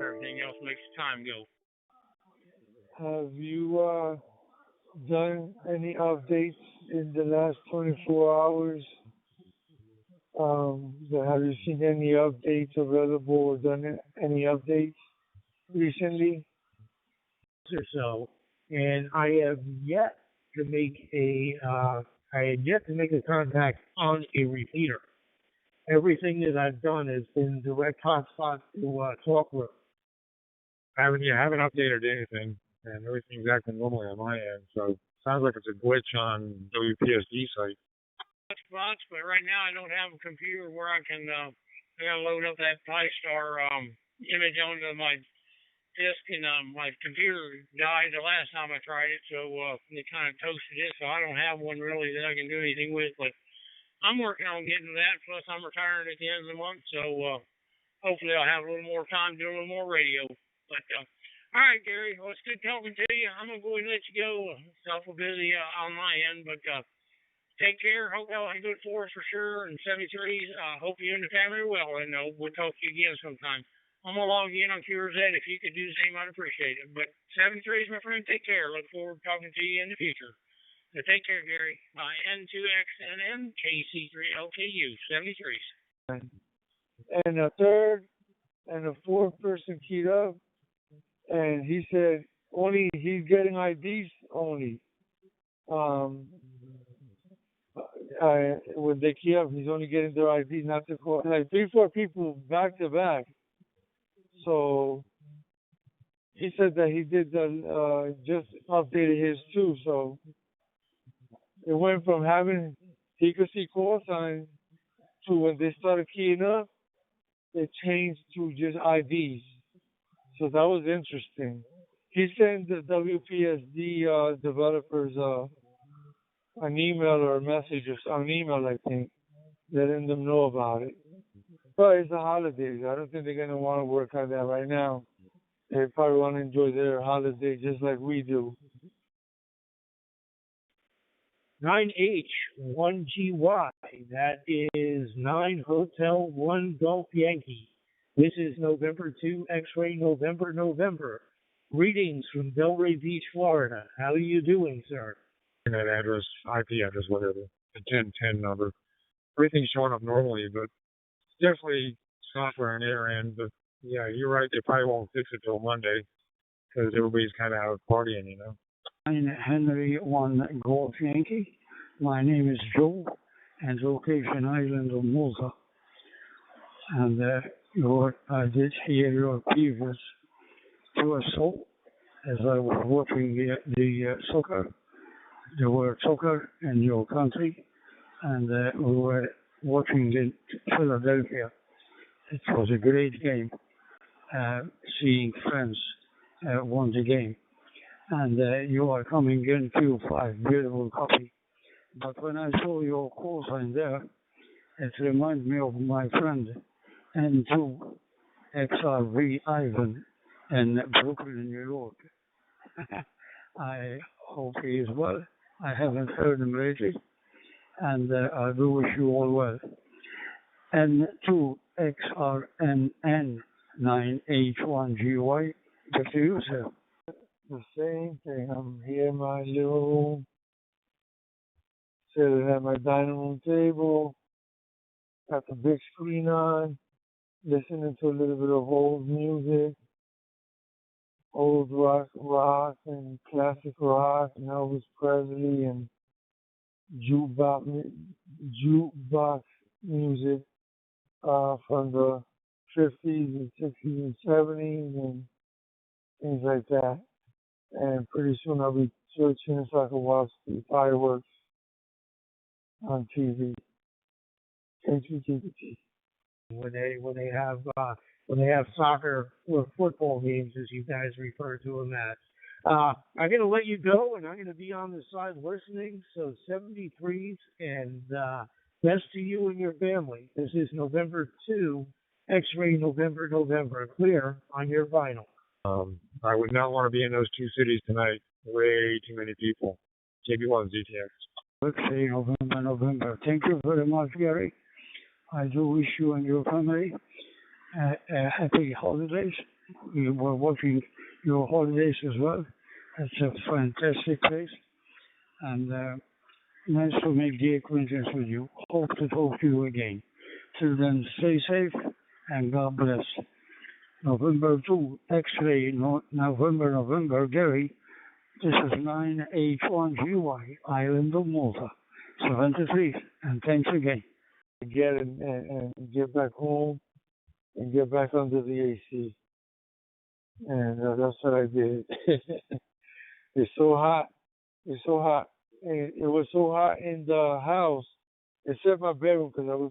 Everything else makes time go. Have you done any updates in the last 24 hours? Have you seen any updates available or done any updates recently? Or so, and I have yet to make a contact on a repeater. Everything that I've done has been direct hotspot to talk with. I haven't updated anything, and everything's acting normally on my end. So sounds like it's a glitch on WPSD site. Spots, but right now I don't have a computer where I can. I gotta load up that PyStar image onto my disk, and my computer died the last time I tried it, so it kind of toasted it. So I don't have one really that I can do anything with. But I'm working on getting to that. Plus, I'm retiring at the end of the month, so hopefully I'll have a little more time to do a little more radio. But all right, Gary. Well, it's good talking to you. I'm gonna go ahead and let you go. It's awful busy on my end, but take care. Hope y'all have good for us for sure. And 73s. Hope you and the family are well, and we'll talk to you again sometime. I'm gonna log in on QRZ. If you could do the same, I'd appreciate it. But 73s, my friend. Take care. Look forward to talking to you in the future. So take care, Gary. N2XNN KC3LKU 73s. And a third and a fourth person keyed up, and he said only he's getting IDs only. When they key up, he's only getting their IDs, not to call like 3-4 people back to back. So he said that he did just updated his too. So it went from having he could see call signs to when they started keying up, it changed to just IDs. So that was interesting. He sent the WPSD developers an email or a message or an email, I think, letting them know about it. But it's the holidays. I don't think they're going to want to work on that right now. They probably want to enjoy their holiday just like we do. 9H1GY. That is 9 Hotel 1 Golf Yankee. This is November 2 X-Ray November. Greetings from Delray Beach, Florida. How are you doing, sir? Internet address, IP address, whatever, the 1010 number. Everything's showing up normally, but it's definitely software on their end. But yeah, you're right. They probably won't fix it till Monday because everybody's kind of out partying, you know. I'm Henry 1 Golf Yankee. My name is Joe, and location island of Malta. And I did hear your previous USO as I was watching the soccer. There were soccer in your country, and we were watching in Philadelphia. It was a great game. Seeing friends won the game. And you are coming in Q5, beautiful copy. But when I saw your call sign there, it reminded me of my friend N2 XRV Ivan in Brooklyn, New York. I hope he is well. I haven't heard him lately, and I do wish you all well. N2 XRNN 9H1GY, back to you, sir. The same thing. I'm here in my living room, sitting at my dining room table, got the big screen on, listening to a little bit of old music, old rock and classic rock, and Elvis Presley and jukebox music from the 50s and 60s and 70s and things like that. And pretty soon I'll be searching so I can watch the fireworks on TV. HTTP. When they have soccer or football games, as you guys refer to them as. I'm going to let you go, and I'm going to be on the side listening. So 73s, and best to you and your family. This is November 2, X-Ray November, clear on your vinyl. I would not want to be in those two cities tonight. Way too many people. JB1 ZTX. X-Ray November. Thank you very much, Gary. I do wish you and your family happy holidays We were watching your holidays as well. It's a fantastic place, and nice to make the acquaintance with you. Hope to talk to you again. Till then, stay safe and God bless. November 2, X-ray, November, Gary. This is 9H1GY, Island of Malta, 73, and thanks again. Get and get back home and get back under the AC. And that's what I did. It's so hot. It's so hot. And it was so hot in the house, except my bedroom, because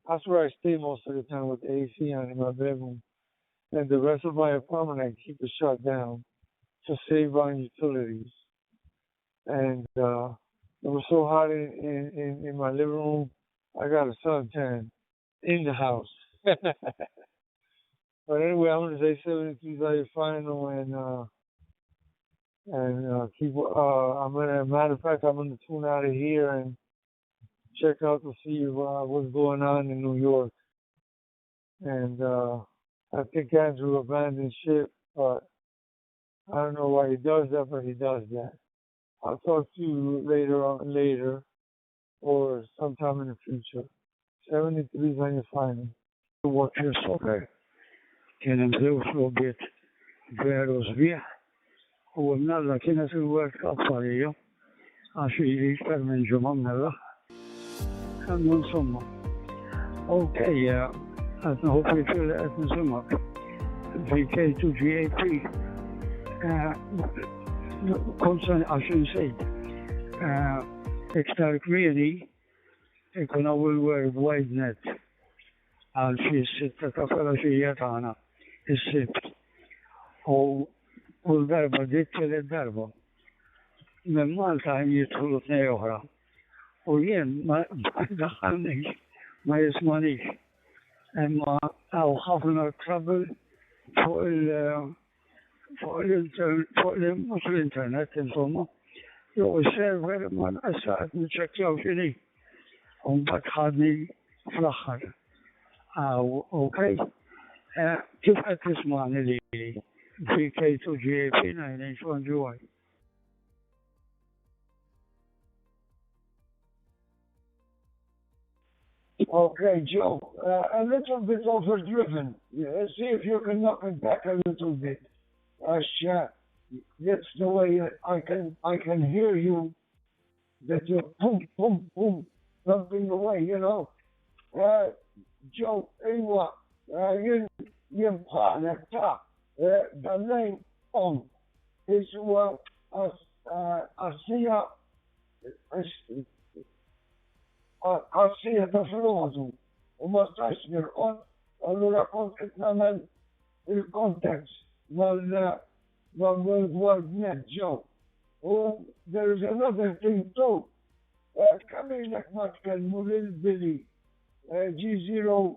that's where I stay most of the time with the AC on in my bedroom. And the rest of my apartment, I keep it shut down to save on utilities. And it was so hot in my living room, I got a suntan in the house. But anyway, I'm gonna say 73 is final, and keep. Matter of fact, I'm gonna tune out of here and check out to see what's going on in New York. And I think Andrew abandoned ship, but I don't know why he does that, but he does that. I'll talk to you later, or sometime in the future. 73 is on your final. Watch your soccer. Kien zew slobiet veru sbieħ u mnalla kienet il-World Cup għalija għax ili iktar minn ġimgħa mnalla. Għandu insomma. Okay, qed nieħu pjaċir li qed nisimgħek. VK2GAP. Kont se għax insejt. Iktar kmieni ikun hawn il-World Wide Net għal xi sitta ta' filgħaxija tagħna is-sibt. U l-darba dik kienet darba. Minn Malta jidħlu tnej oħra. U jien ma daħħalniex, ma jismanix. Imma hawn ħafna trouble fuq mhux l-internet insomma. Jew is-server ma nqassaqt niċċekkjaw x'inhi. U mbagħad ħadni fl-aħħar. Okay. Kif qed tismani lili? VK2GAP 9H1GY. Okay, Joe. A little bit overdriven. See if you can knock it back a little bit. That's the way I can hear you. That you're boom, boom, boom, thumping away, you know. Joe, ewa, jien bħalek ta' dan-lejn on. Iswa għassija ta' filgħodu u ma stax nirqod, allura kont qed nagħmel il-context mal-World Wide Net, Joe. There is another thing too. Kamilek ma tkellmu lil Billy. G0,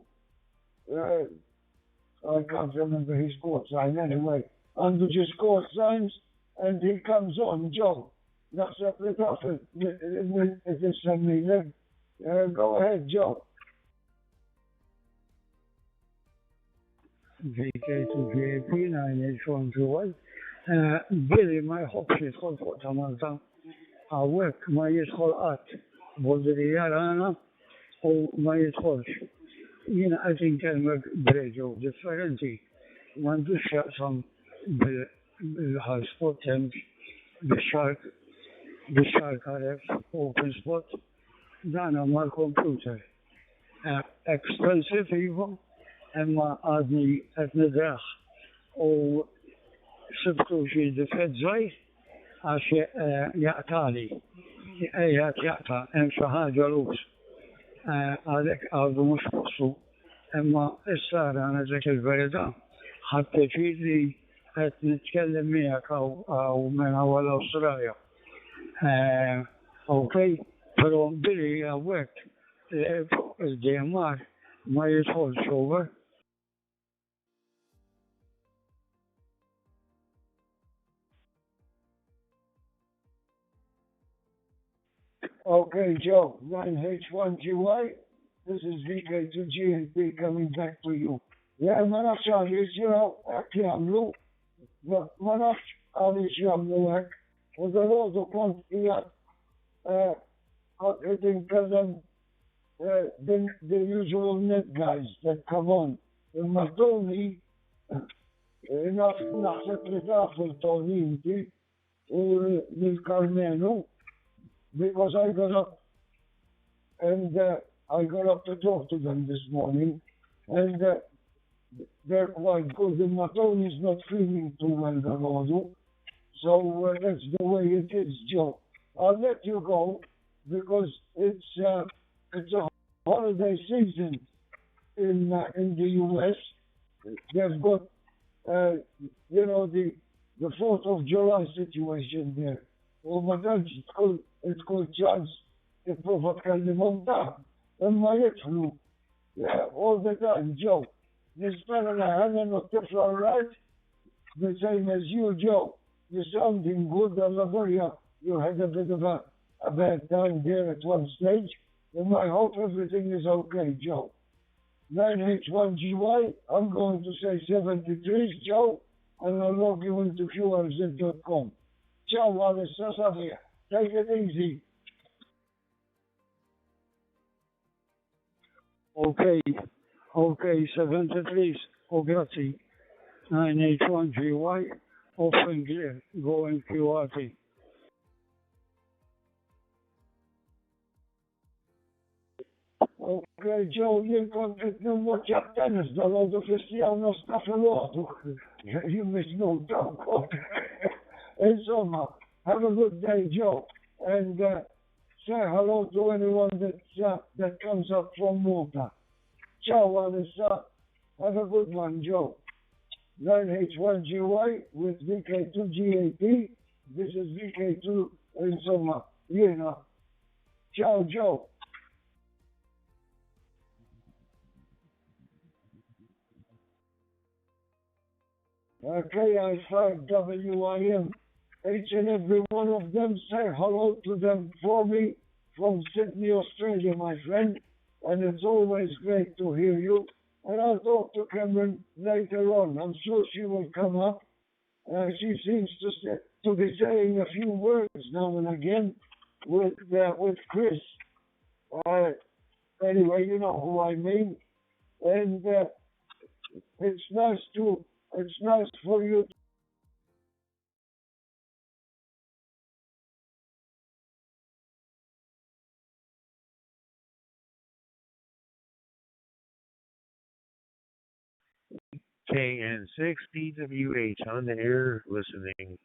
I can't remember his call sign anyway, under just call signs, and he comes on, Joe. That's up the top of it. Send me then. Go ahead, Joe. VK2GAP 9H1GY. Billy ma jħobbx jidħol fuq ta' Malta. Hawnhekk ma jidħol qatt. Bolli li jarana u ma jidħolx. Jiena qed inkellmek b'reġgħu differenti. M'għandux x'jaqsam bil-high spot temps, bix-shark RF, open spot. Dan mal-computer. Expensive iva, imma għadni qed nidraħ. U sibtu xi difett żgħir għax jaqtali. Ejjed jaqta' hemm xi ħaġa lus. Għalhekk għadu mhux fossu, imma issa għandna dik il-verità. Ħadd pjaċir li qed nitkellem miegħek hawn minn hawn l-Awstralja. Okay, però Billy hawnhekk fuq il-DMR ma jidħolx over. Okay, Joe, 9H1GY. This is VK2GAP coming back to you. Yeah, manaf çalışıyor, akşamlu, ve manaf çalışıyor, o da oldu kontiya, hitting present, the usual net guys that come on. المصدومي naħseb li tafu l-Toninti u l-Carmenu because I got up and I got up to talk to them this morning and they're quite good. The Matone is not feeling too well, the Rodo. So that's the way it is, Joe. I'll let you go because it's a holiday season in the U.S. They've got, the 4th of July situation there. Well, my God, it's called chance to provoke monta. And my flu, all the time, Joe. This fellow I have no tips all right. The same as you, Joe. You're sounding good. You had a bit of a bad time there at one stage. And I hope everything is okay, Joe. 9H1GY, I'm going to say 7 degrees, Joe, and I'll log you into QRZ.com. Ciao, Alessandro. Take it easy. Okay, 7 degrees, grazie. 9H1GY, open clear, going QRT. Okay, Joe, you're going to do what you've done as the Lord of Cristiano Staffelotto. You miss no doubt. Insomma, have a good day, Joe. And say hello to anyone that comes up from Malta. Ciao, Alessa. Have a good one, Joe. 9H1GY with VK2GAP. This is VK2, insomma, Ciao, Joe. KI5WIM. Each and every one of them, say hello to them for me from Sydney, Australia, my friend. And it's always great to hear you. And I'll talk to Cameron later on. I'm sure she will come up. She seems to be saying a few words now and again with Chris. Anyway, you know who I mean. And it's nice for you. KN6DWH on the air listening.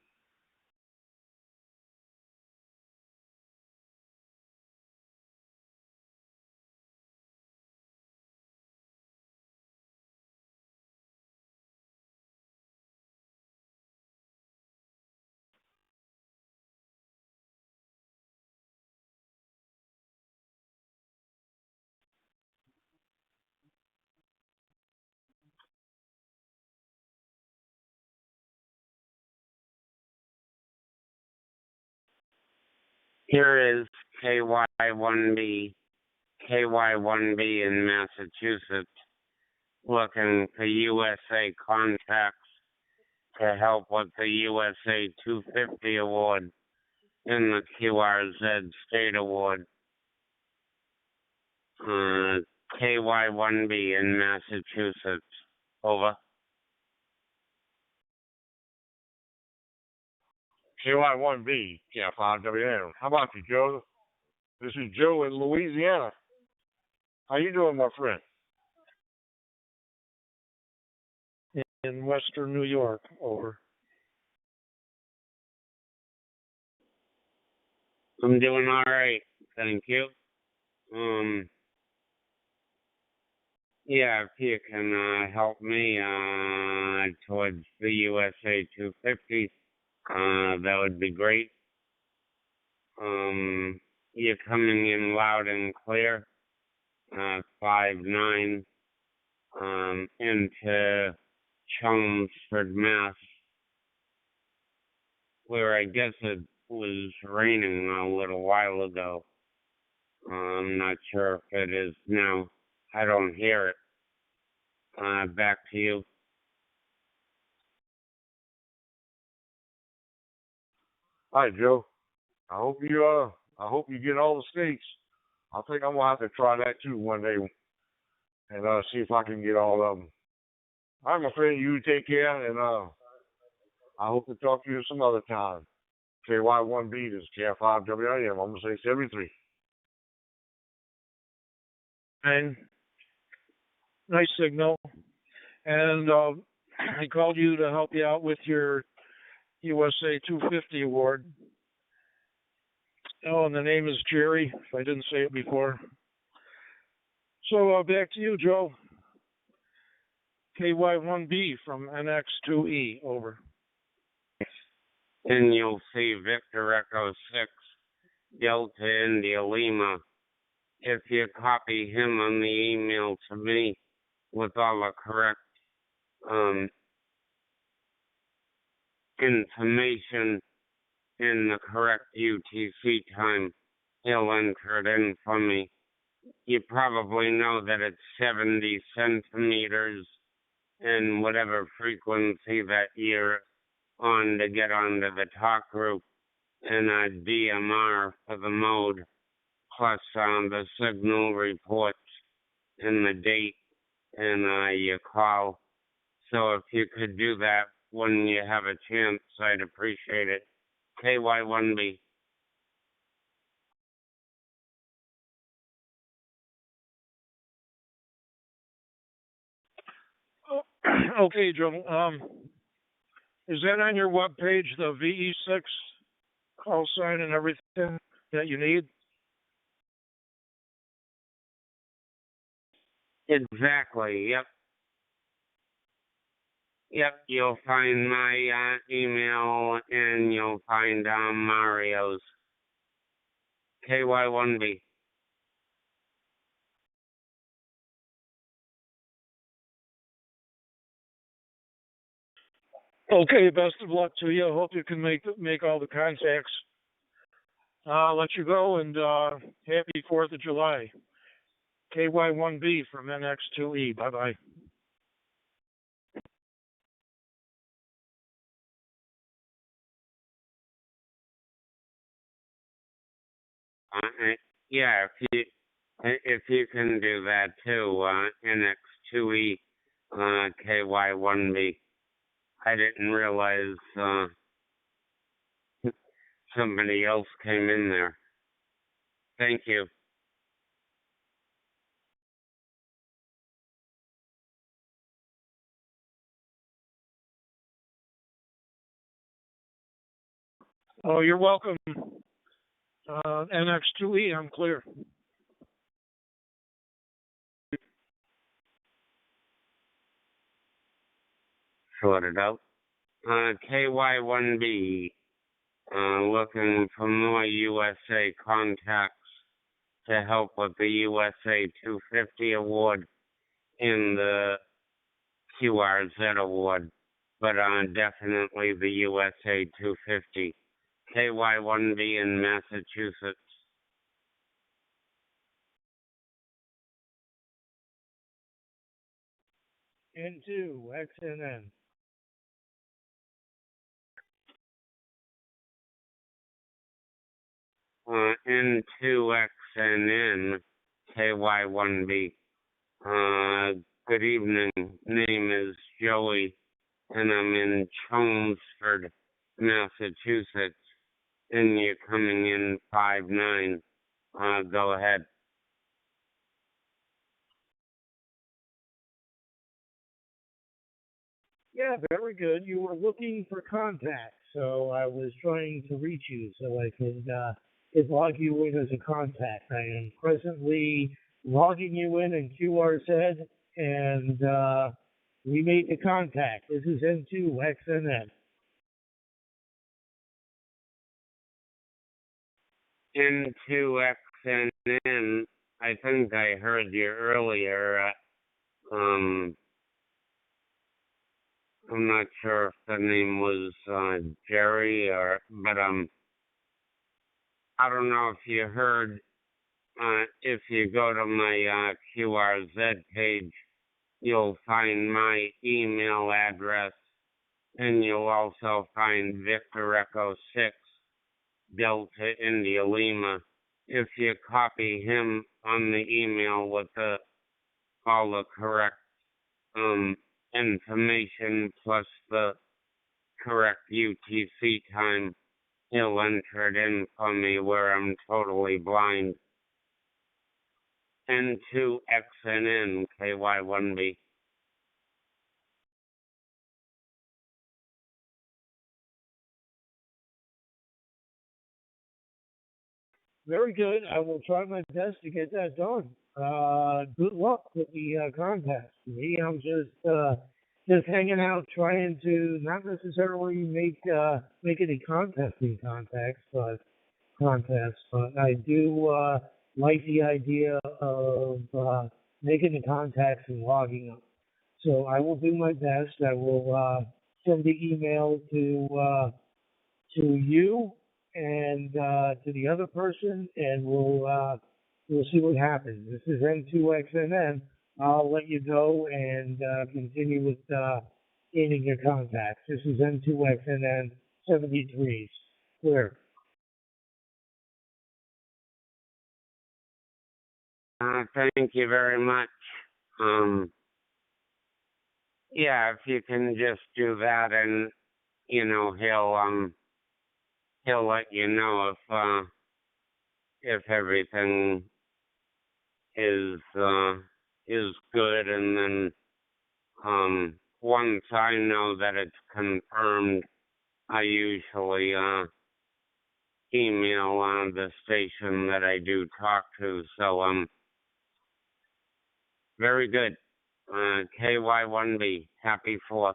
Here is KY1B in Massachusetts looking for USA contacts to help with the USA 250 award in the QRZ State Award. KY1B in Massachusetts. Over. KY1B, yeah, 5WM. How about you, Joe? This is Joe in Louisiana. How you doing, my friend? In Western New York, over. I'm doing all right, thank you. Yeah, if you can help me towards the USA 250, that would be great. You're coming in loud and clear, 5-9, into Chelmsford, Mass, where I guess it was raining a little while ago. I'm not sure if it is now. I don't hear it. Back to you. All right, Joe. I hope you get all the steaks. I think I'm gonna have to try that too one day and see if I can get all of them. All right, my friend. You take care, and I hope to talk to you some other time. KY1B, this is KF5WIM. I'm gonna say 73. And nice signal. And I called you to help you out with your USA 250 award. Oh, and the name is Jerry, if I didn't say it before. So back to you, Joe. KY1B from NX2E, over. And you'll see Victor Echo 6, Delta India Lima. If you copy him on the email to me with all the correct information in the correct UTC time, he'll enter it in for me. You probably know that it's 70 centimeters and whatever frequency that you're on to get onto the talk group, and a DMR for the mode, plus the signal reports and the date and your call. So if you could do that when you have a chance, I'd appreciate it. KY1B. Okay, Joe. Is that on your web page, the VE6 call sign and everything that you need? Exactly, yep. Yep, you'll find my email and you'll find Mario's. KY1B. Okay, best of luck to you. I hope you can make all the contacts. I'll let you go, and happy 4th of July. KY1B from NX2E. Bye-bye. Yeah, if you can do that too, NX2E, KY1B. I didn't realize somebody else came in there. Thank you. Oh, you're welcome. NX2E, I'm clear. Sorted out. KY1B, looking for more USA contacts to help with the USA 250 award and the QRZ award, but definitely the USA 250. KY1B in Massachusetts. N2, XNN. N2XNN, KY1B. Good evening. Name is Joey, and I'm in Chelmsford, Massachusetts. And you're coming in 5-9. Go ahead. Yeah, very good. You were looking for contact, so I was trying to reach you so I could log you in as a contact. I am presently logging you in QRZ, and we made the contact. This is N2XNN. N2XNN, I think I heard you earlier. I'm not sure if the name was Jerry but I don't know if you heard. If you go to my QRZ page, you'll find my email address, and you'll also find Victor Echo 6 Delta India Lima. If you copy him on the email with all the correct information plus the correct UTC time, he'll enter it in for me where I'm totally blind. N2XNN KY1B. Very good. I will try my best to get that done. Good luck with the contest. Me, I'm just hanging out, trying to not necessarily make any contesting contacts, but contests. But I do like the idea of making the contacts and logging them. So I will do my best. I will send the email to you and to the other person, and we'll see what happens. This is N2XNN. I'll let you go and continue with gaining your contacts. This is N2XNN 73s. Clear. Thank you very much. Yeah, if you can just do that, and he'll let you know if everything is good, and then once I know that it's confirmed, I usually email the station that I do talk to. So very good. KY1B, happy 4th.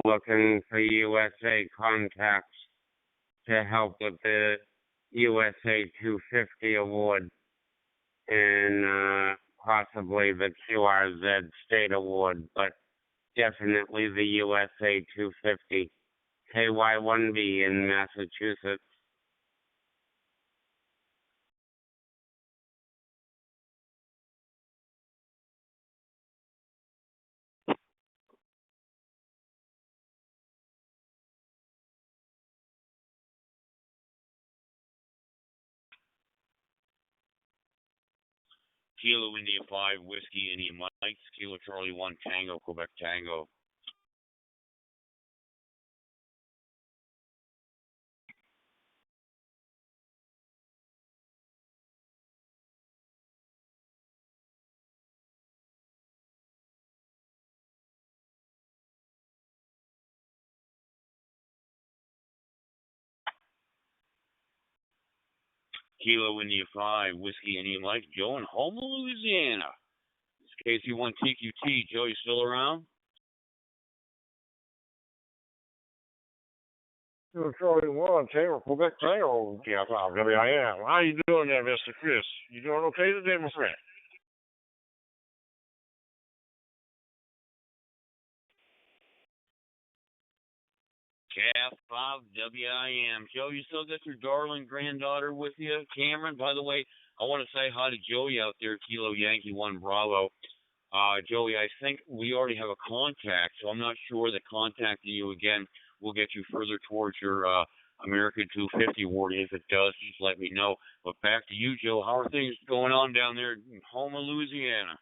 Looking for USA contacts to help with the USA 250 award and possibly the QRZ State Award, but definitely the USA 250. KY1B in Massachusetts. Kilo India 5, Whiskey India Mike, Kilo Charlie 1, Tango, Quebec Tango. Kilo India 5, Whiskey India Mike, Joe in Houma, Louisiana. This KC1 TQT, Joe, you still around? Charlie 1, Tango, Quebec Tango. Yeah, probably I am. How you doing there, Mr. Chris? You doing okay today, my friend? Calf 5 WIM. Joe, you still got your darling granddaughter with you? Cameron, by the way, I want to say hi to Joey out there, Kilo Yankee 1 Bravo. Joey, I think we already have a contact, so I'm not sure that contacting you again will get you further towards your American 250 award. If it does, just let me know. But back to you, Joe. How are things going on down there in Houma, Louisiana?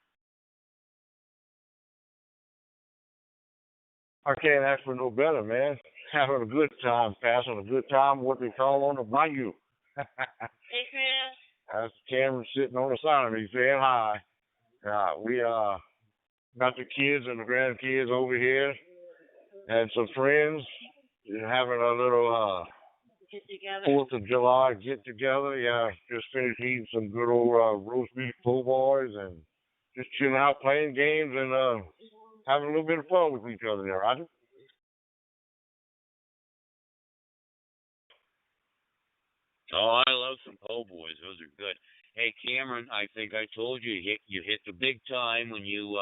I can't ask for no better, man. Having a good time, passing a good time, what they call on the bayou. Hey, Chris. That's Cameron sitting on the side of me saying hi. We got the kids and the grandkids over here and some friends. We're having a little Get together. 4th of July get together. Yeah, just finished eating some good old roast beef po' boys and just chilling out, playing games and having a little bit of fun with each other there, Roger. Oh, I love some po' boys. Those are good. Hey, Cameron, I think I told you you hit the big time when you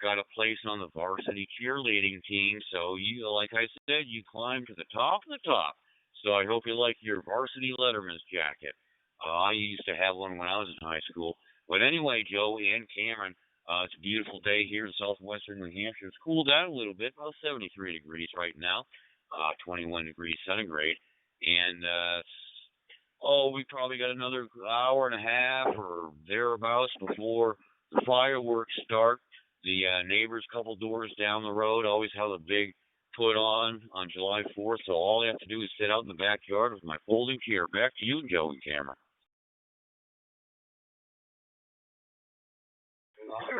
got a place on the varsity cheerleading team. So you, like I said, you climbed to the top of the top. So I hope you like your varsity letterman's jacket. I used to have one when I was in high school. But anyway, Joe and Cameron, it's a beautiful day here in southwestern New Hampshire. It's cooled down a little bit, about 73 degrees right now, 21 degrees centigrade. And oh, we probably got another hour and a half or thereabouts before the fireworks start. The neighbors, couple doors down the road, always have a big put on July 4th. So all I have to do is sit out in the backyard with my folding chair. Back to you, Joe and Cameron.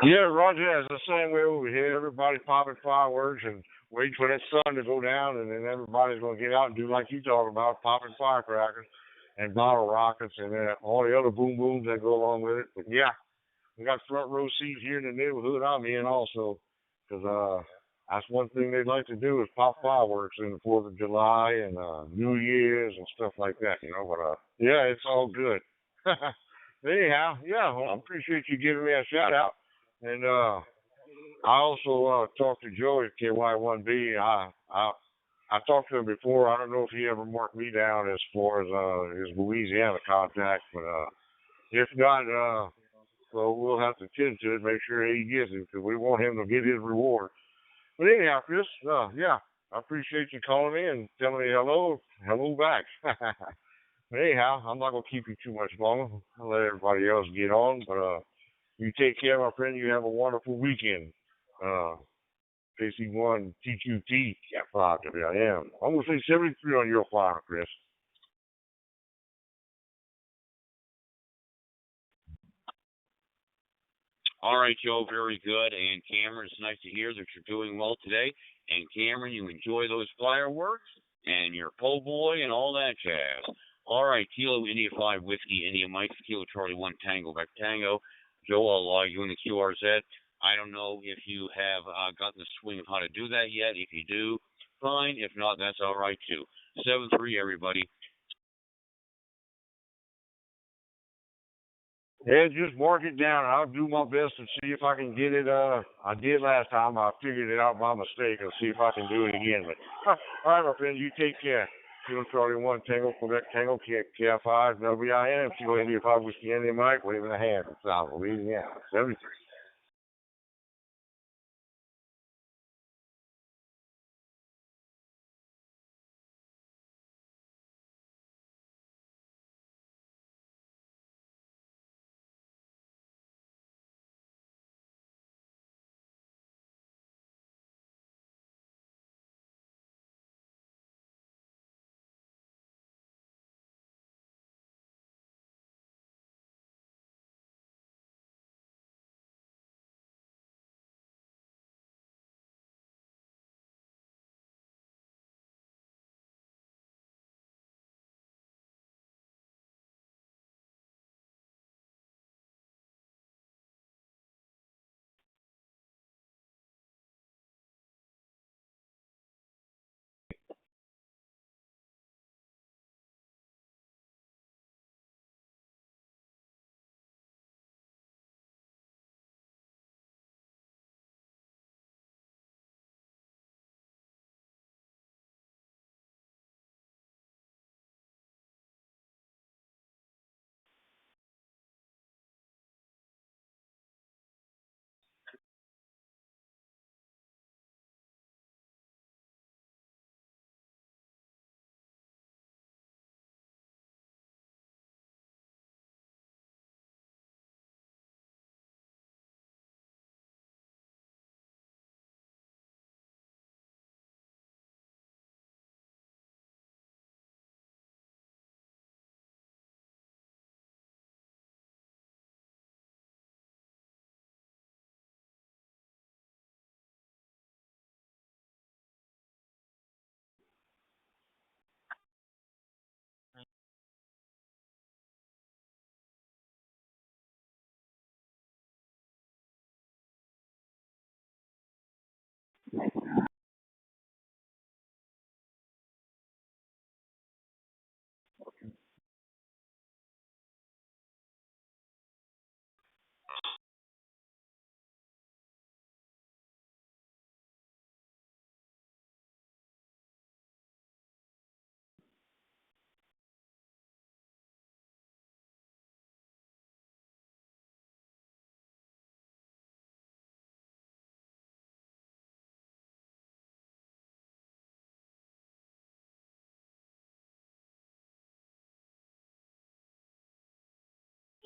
Yeah, Roger, it's the same way over here. Everybody popping fireworks and waiting for that sun to go down, and then everybody's going to get out and do like you talking about, popping firecrackers and bottle rockets and all the other boom booms that go along with it. But yeah, we got front row seats here in the neighborhood I'm in also, because that's one thing they like to do is pop fireworks in the 4th of July and New Year's and stuff like that, you know. But yeah, it's all good. Anyhow, yeah, well, I appreciate you giving me a shout out. And I also talked to Joey at KY1B. I talked to him before. I don't know if he ever marked me down as far as his Louisiana contact, but if not, so we'll have to tend to it, make sure he gets it, because we want him to get his reward. But anyhow, Chris, yeah, I appreciate you calling me and telling me hello back. But anyhow, I'm not gonna keep you too much longer. I'll let everybody else get on, but you take care, my friend. You have a wonderful weekend. Uh, KC1 TQT at 5 WIM. I'm going to say 73 on your file, Chris. All right, Joe, very good. And Cameron, it's nice to hear that you're doing well today. And Cameron, you enjoy those fireworks and your po' boy and all that jazz. All right, Kilo India 5 Whiskey India Mike Kilo Charlie 1 Tango back Tango. Joe, I'll log you in the QRZ. I don't know if you have gotten the swing of how to do that yet. If you do, fine. If not, that's all right too. 7-3, everybody. Yeah, just mark it down. I'll do my best to see if I can get it. I did last time. I figured it out by mistake. I'll see if I can do it again. But all right, my friend, you take care. Kilo Charlie 1 Tango Quebec Tango KF5 WIM Kilo India 5 Whiskey India Mike waving a hand from South Louisiana 73.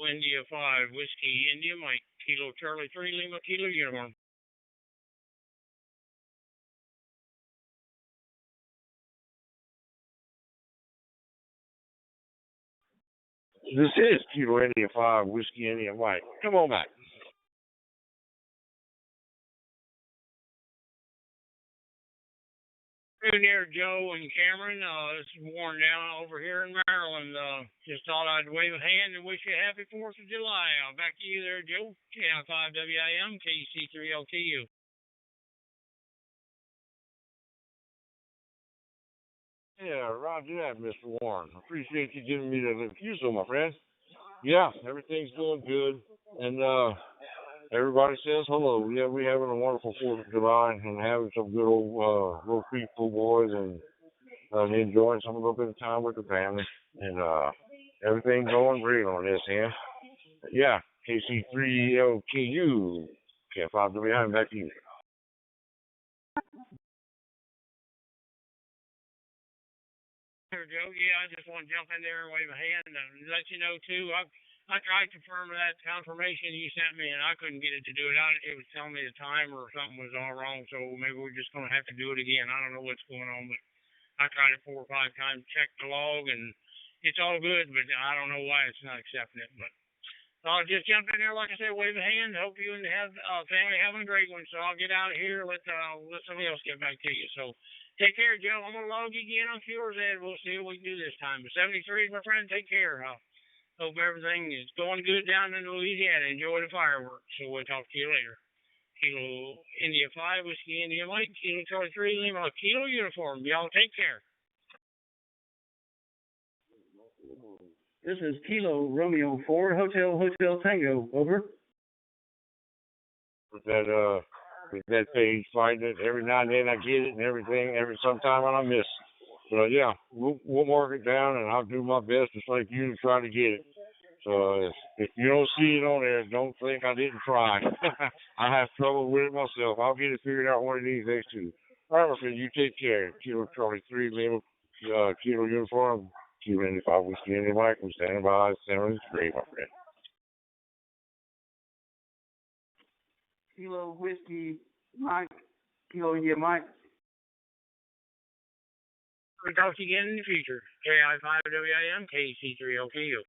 India 5, Whiskey, India, Mike, Kilo Charlie 3, Lima, Kilo Uniform. This is Kilo India 5, Whiskey, India, Mike. Come on back. Hey there, Joe and Cameron. It's worn down over here in Maryland. Just thought I'd wave a hand and wish you a happy 4th of July. Back to you there, Joe. KI5WIM, KC3LTU. Yeah, roger that, Mr. Warren. Appreciate you giving me the refusal, my friend. Yeah, everything's going good. And everybody says hello. Yeah, we're having a wonderful 4th of July and having some good old little peaceful boys and enjoying some little bit of time with the family. And everything's going great on this end. Yeah, KC3LKU. K5WI, back to you. Joe, yeah, I just want to jump in there and wave a hand and let you know too. I tried to confirm that confirmation you sent me, and I couldn't get it to do it. It was telling me the time or something was all wrong, so maybe we're just gonna have to do it again. I don't know what's going on, but I tried it 4 or 5 times, checked the log, and it's all good, but I don't know why it's not accepting it. But I'll just jump in there, like I said, wave a hand. Hope you and have family having a great one. So I'll get out of here. Let somebody else get back to you. So. Take care, Joe. I'm going to log you again on Fuel's Ed. We'll see what we can do this time. But 73, my friend, take care. Hope everything is going good down in Louisiana. Enjoy the fireworks. So we'll talk to you later. Kilo India 5, Whiskey India Mike, Kilo Charlie 3, Lima, Kilo Uniform. Y'all take care. This is Kilo Romeo 4, Hotel Tango. Over. With that page, find it every now and then. I get it and everything. Sometime when I miss. But yeah, we'll mark it down and I'll do my best just like you to try to get it. So if you don't see it on there, don't think I didn't try. I have trouble with it myself. I'll get it figured out one of these days too. All right, my friend, you take care. Kilo Charlie 3, Lima, Kilo Uniform, Kilo 95, Whiskey India Mike. I'm standing by. 73, my friend. Kilo Whiskey Mike, Kilo India Mike. We'll talk to you again in the future. KI5WIM, KC3LTU.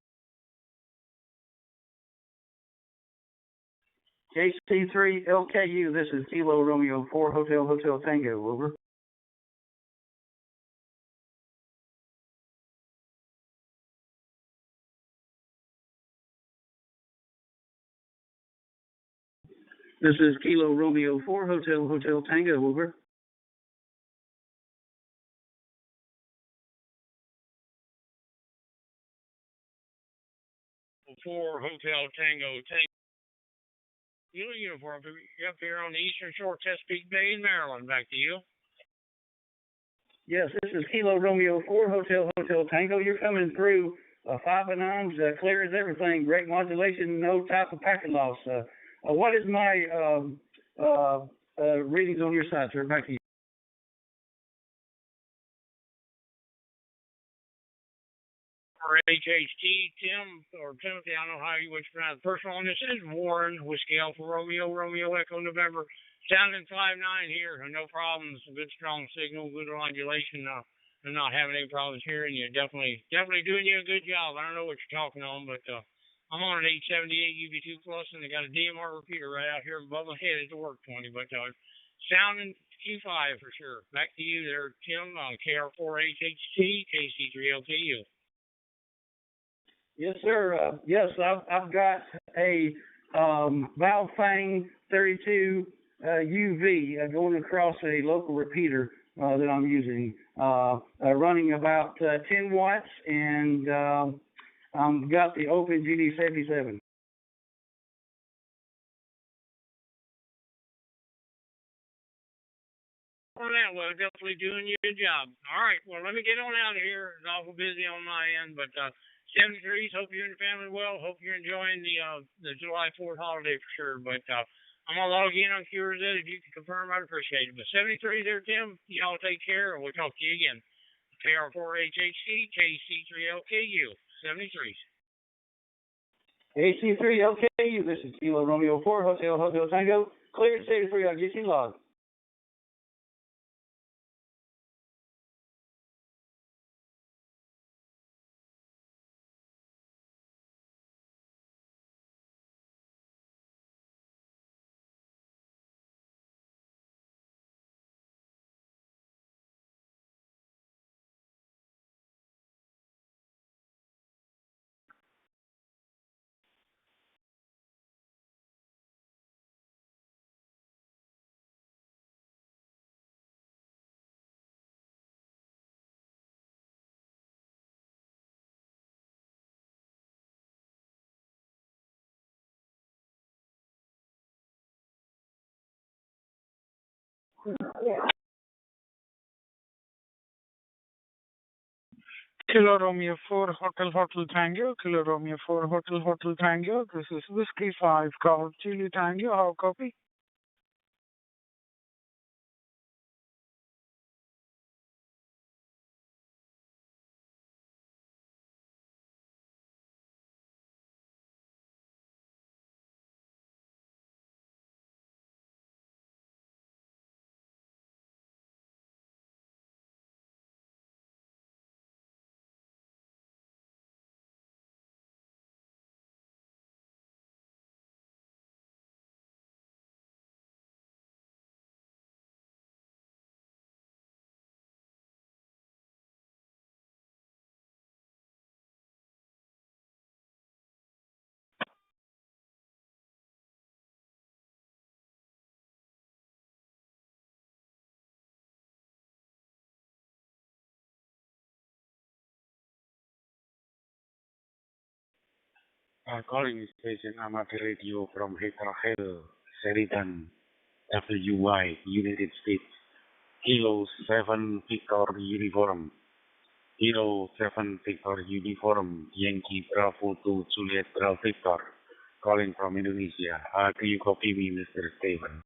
KC3LKU, this is Kilo Romeo 4, Hotel Tango, over. This is Kilo Romeo 4, Hotel Tango, over. For Hotel Tango, Kilo Uniform, up here on the Eastern Shore, Chesapeake Bay in Maryland. Back to you. Yes, this is Kilo Romeo 4, Hotel Tango. You're coming through 5 and 9s, clear as everything. Great modulation, no type of packet loss. What is my readings on your side, sir? Back to you. For HHT, Tim, or Timothy, I don't know how you would pronounce the first one. This is Warren, Whiskey Alpha Romeo, Romeo Echo November. Sounding 5-9 here, no problems. Good strong signal, good modulation. I'm not having any problems hearing you. Definitely doing you a good job. I don't know what you're talking on, but I'm on an 878 UV2 Plus, and I got a DMR repeater right out here above my head at the work 20. But sounding Q5 for sure. Back to you there, Tim, on KR4HHT, KC3LTU. Yes, sir. Yes, I've got a Valfang 32 UV going across a local repeater that I'm using, running about 10 watts, and I've got the Open GD77. On that, well, definitely doing you a good job. All right, well, let me get on out of here. It's awful busy on my end, but 73s, hope you and your family well. Hope you're enjoying the July 4th holiday for sure. But I'm going to log in on QRZ. If you can confirm, I'd appreciate it. But 73 there, Tim, y'all take care, and we'll talk to you again. KR4HHC, KC3LKU, 73s. AC3, okay, this is Kilo Romeo 4, Hotel Tango. Cleared stage 3, I'll get you logged. Kilo Romeo 4 Hotel Tango, Kilo Romeo 4 Hotel Tango. This is Whiskey 5 Golf Chili Tango. How copy? Calling station amateur radio from Hill, Sheridan, WY, United States. Kilo 7 Victor Uniform. Kilo 7 Victor Uniform. Yankee Bravo 2 Juliet Bravo Victor. Calling from Indonesia. Do you copy me, Mr. Stephen?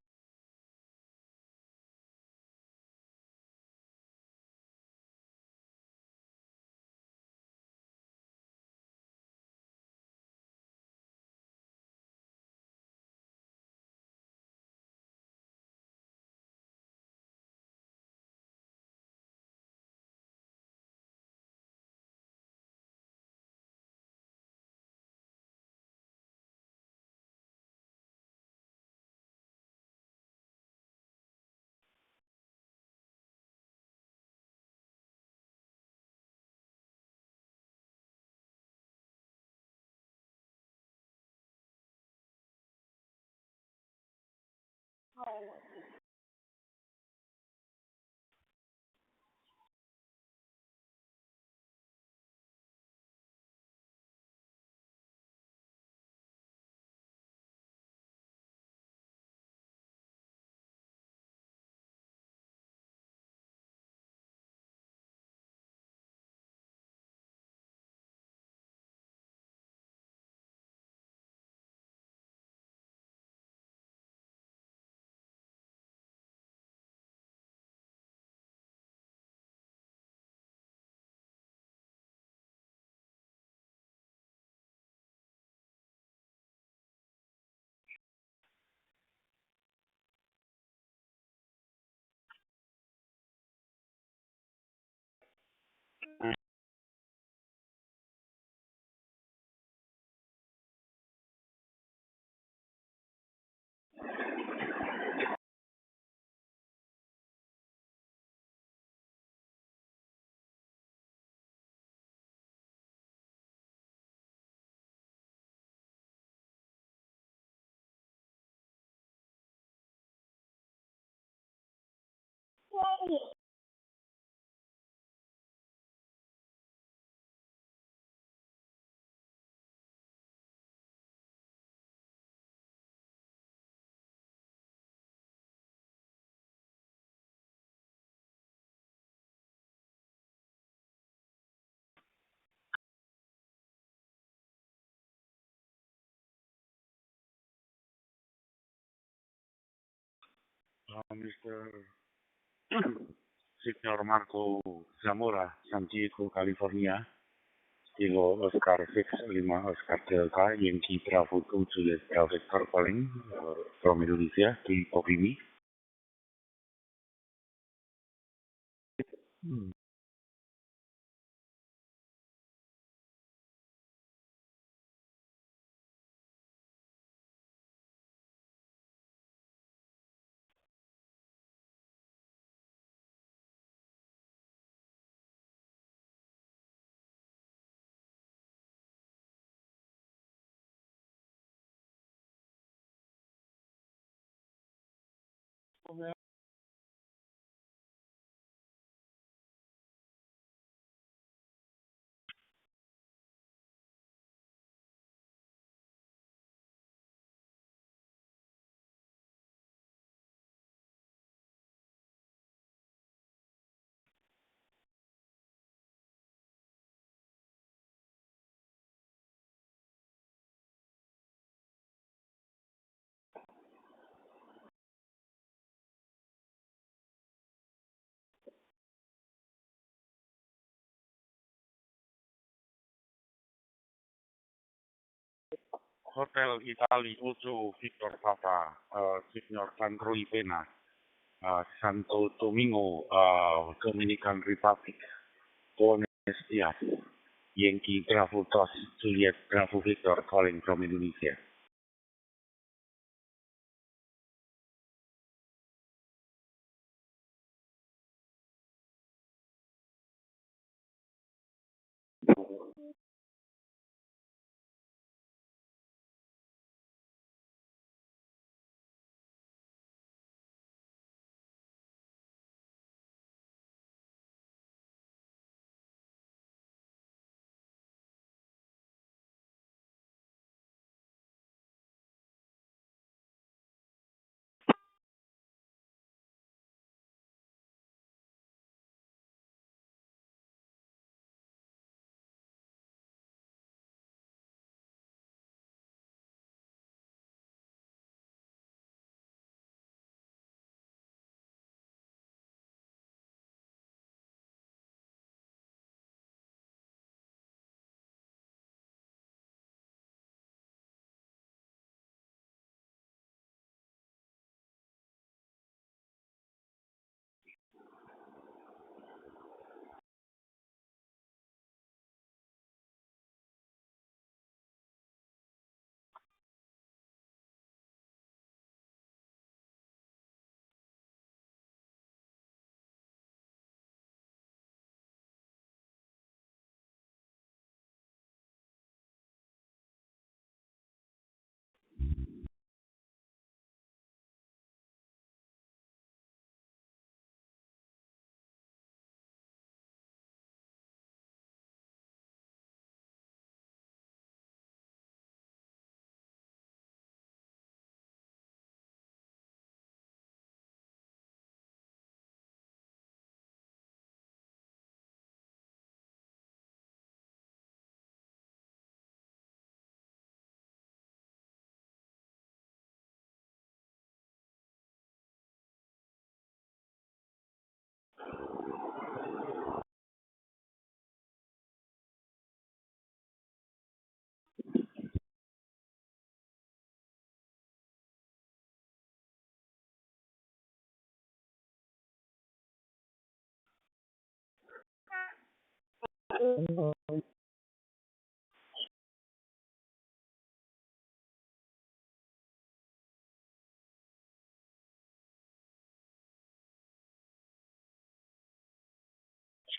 Mr. Signor Marco Zamora, San Diego, California. Kilo Oscar 6 5 Oscar Delta Yankee Bravo 2 Juliet Bravo Victor calling from Indonesia. Do you copy me? Hotel Italy Ucu Victor Papa, Signor Sandro Pena, Santo Domingo, Dominican Republic, Buenos Dias, Yankee Bravo 2 Juliet Bravo Victor calling from Indonesia.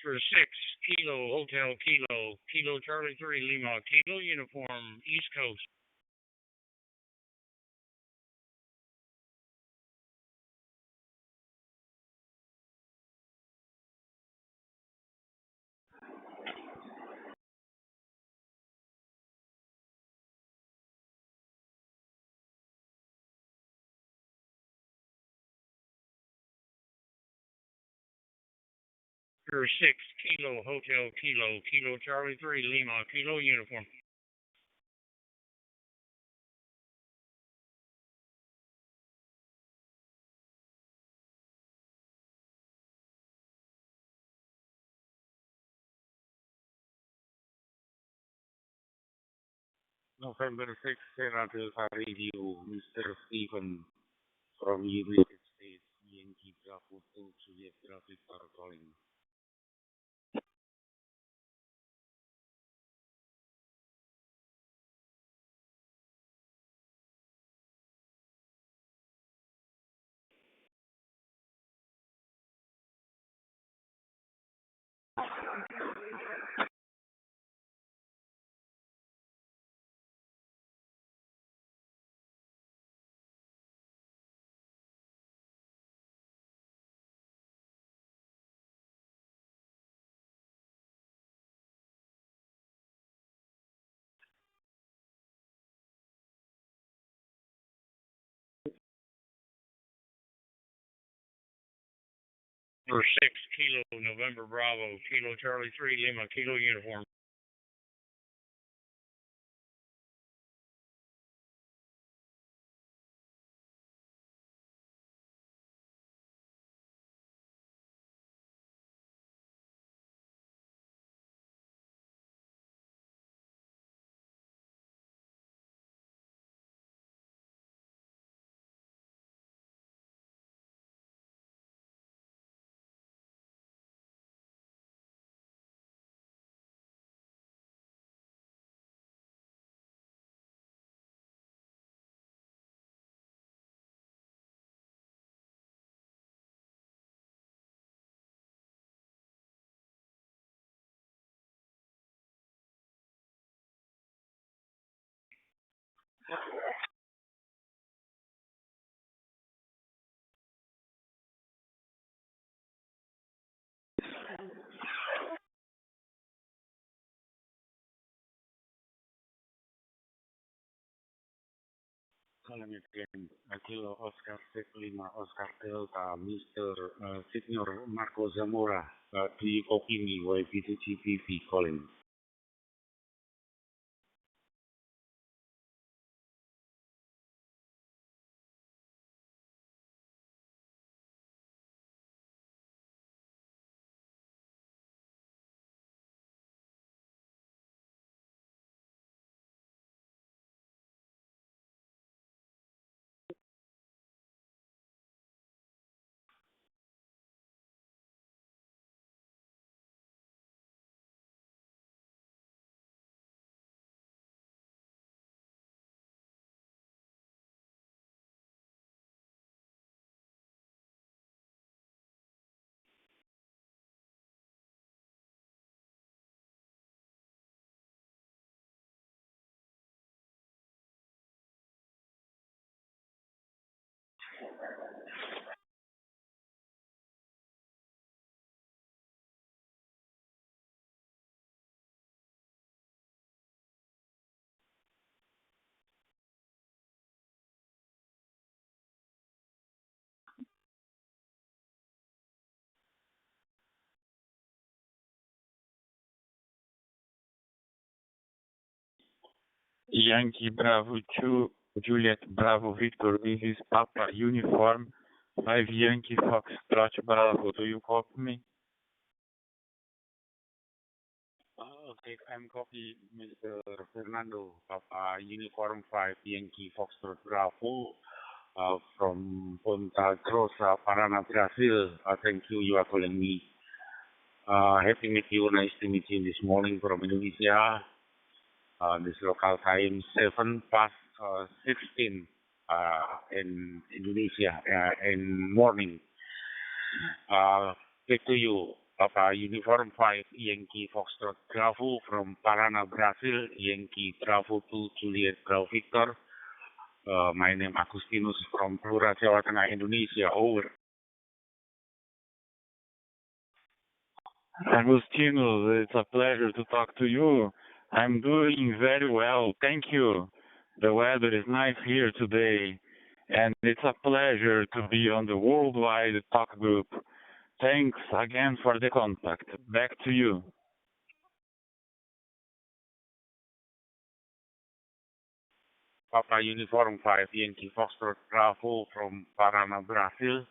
For 6 Kilo Hotel Kilo Kilo Charlie 3 Lima Kilo Uniform East Coast. For 6 Kilo Hotel Kilo Kilo Charlie 3 Lima Kilo Uniform. November 6th, Senator Radio, Mr. Stephen from United States, Yankee Bravo 2, Juliet Traffic are calling. Number 6, Kilo, November Bravo, Kilo Charlie 3, Lima, Kilo Uniform. Calling again, Kilo Oscar 6, Lima, Oscar Delta, Mr. Senior Marco Zamora, do you copy me, YP2GPP calling? Yankee Bravo 2, Juliet Bravo Victor, this is Papa Uniform, 5 Yankee Foxtrot Bravo, do you copy me? Okay, I'm copy Mr. Fernando, Papa Uniform 5 Yankee Foxtrot Bravo, from Ponta Grossa, Paraná, Brazil. Thank you, you are calling me. Happy to meet you, nice to meet you this morning from Indonesia. This local time 7 past 16 in Indonesia in morning. Back to you, Papa Uniform 5 Yankee Foxtrot Bravo from Paraná, Brazil. Yankee Bravo 2 Juliet Bravo Victor. My name Agustinus from Blora, Jawa Tengah, Indonesia. Over. Agustinus, it's a pleasure to talk to you. I'm doing very well, thank you. The weather is nice here today, and it's a pleasure to be on the worldwide talk group. Thanks again for the contact. Back to you. Papa Uniform 5 Yankee Foxtrot Bravo from Paraná, Brazil.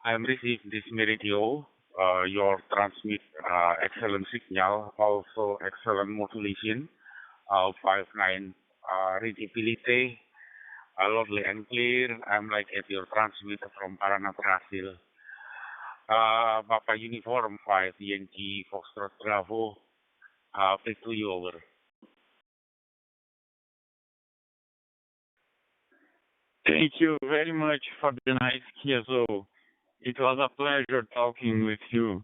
I received this radio. Your transmit excellent signal, also excellent modulation. 59 readability, loudly and clear. I'm like at your transmitter from Parana, Brazil. Papa Uniform 5, Yankee Foxtrot Bravo. Back to you, over. Thank you very much for the nice Kiezo. It was a pleasure talking with you.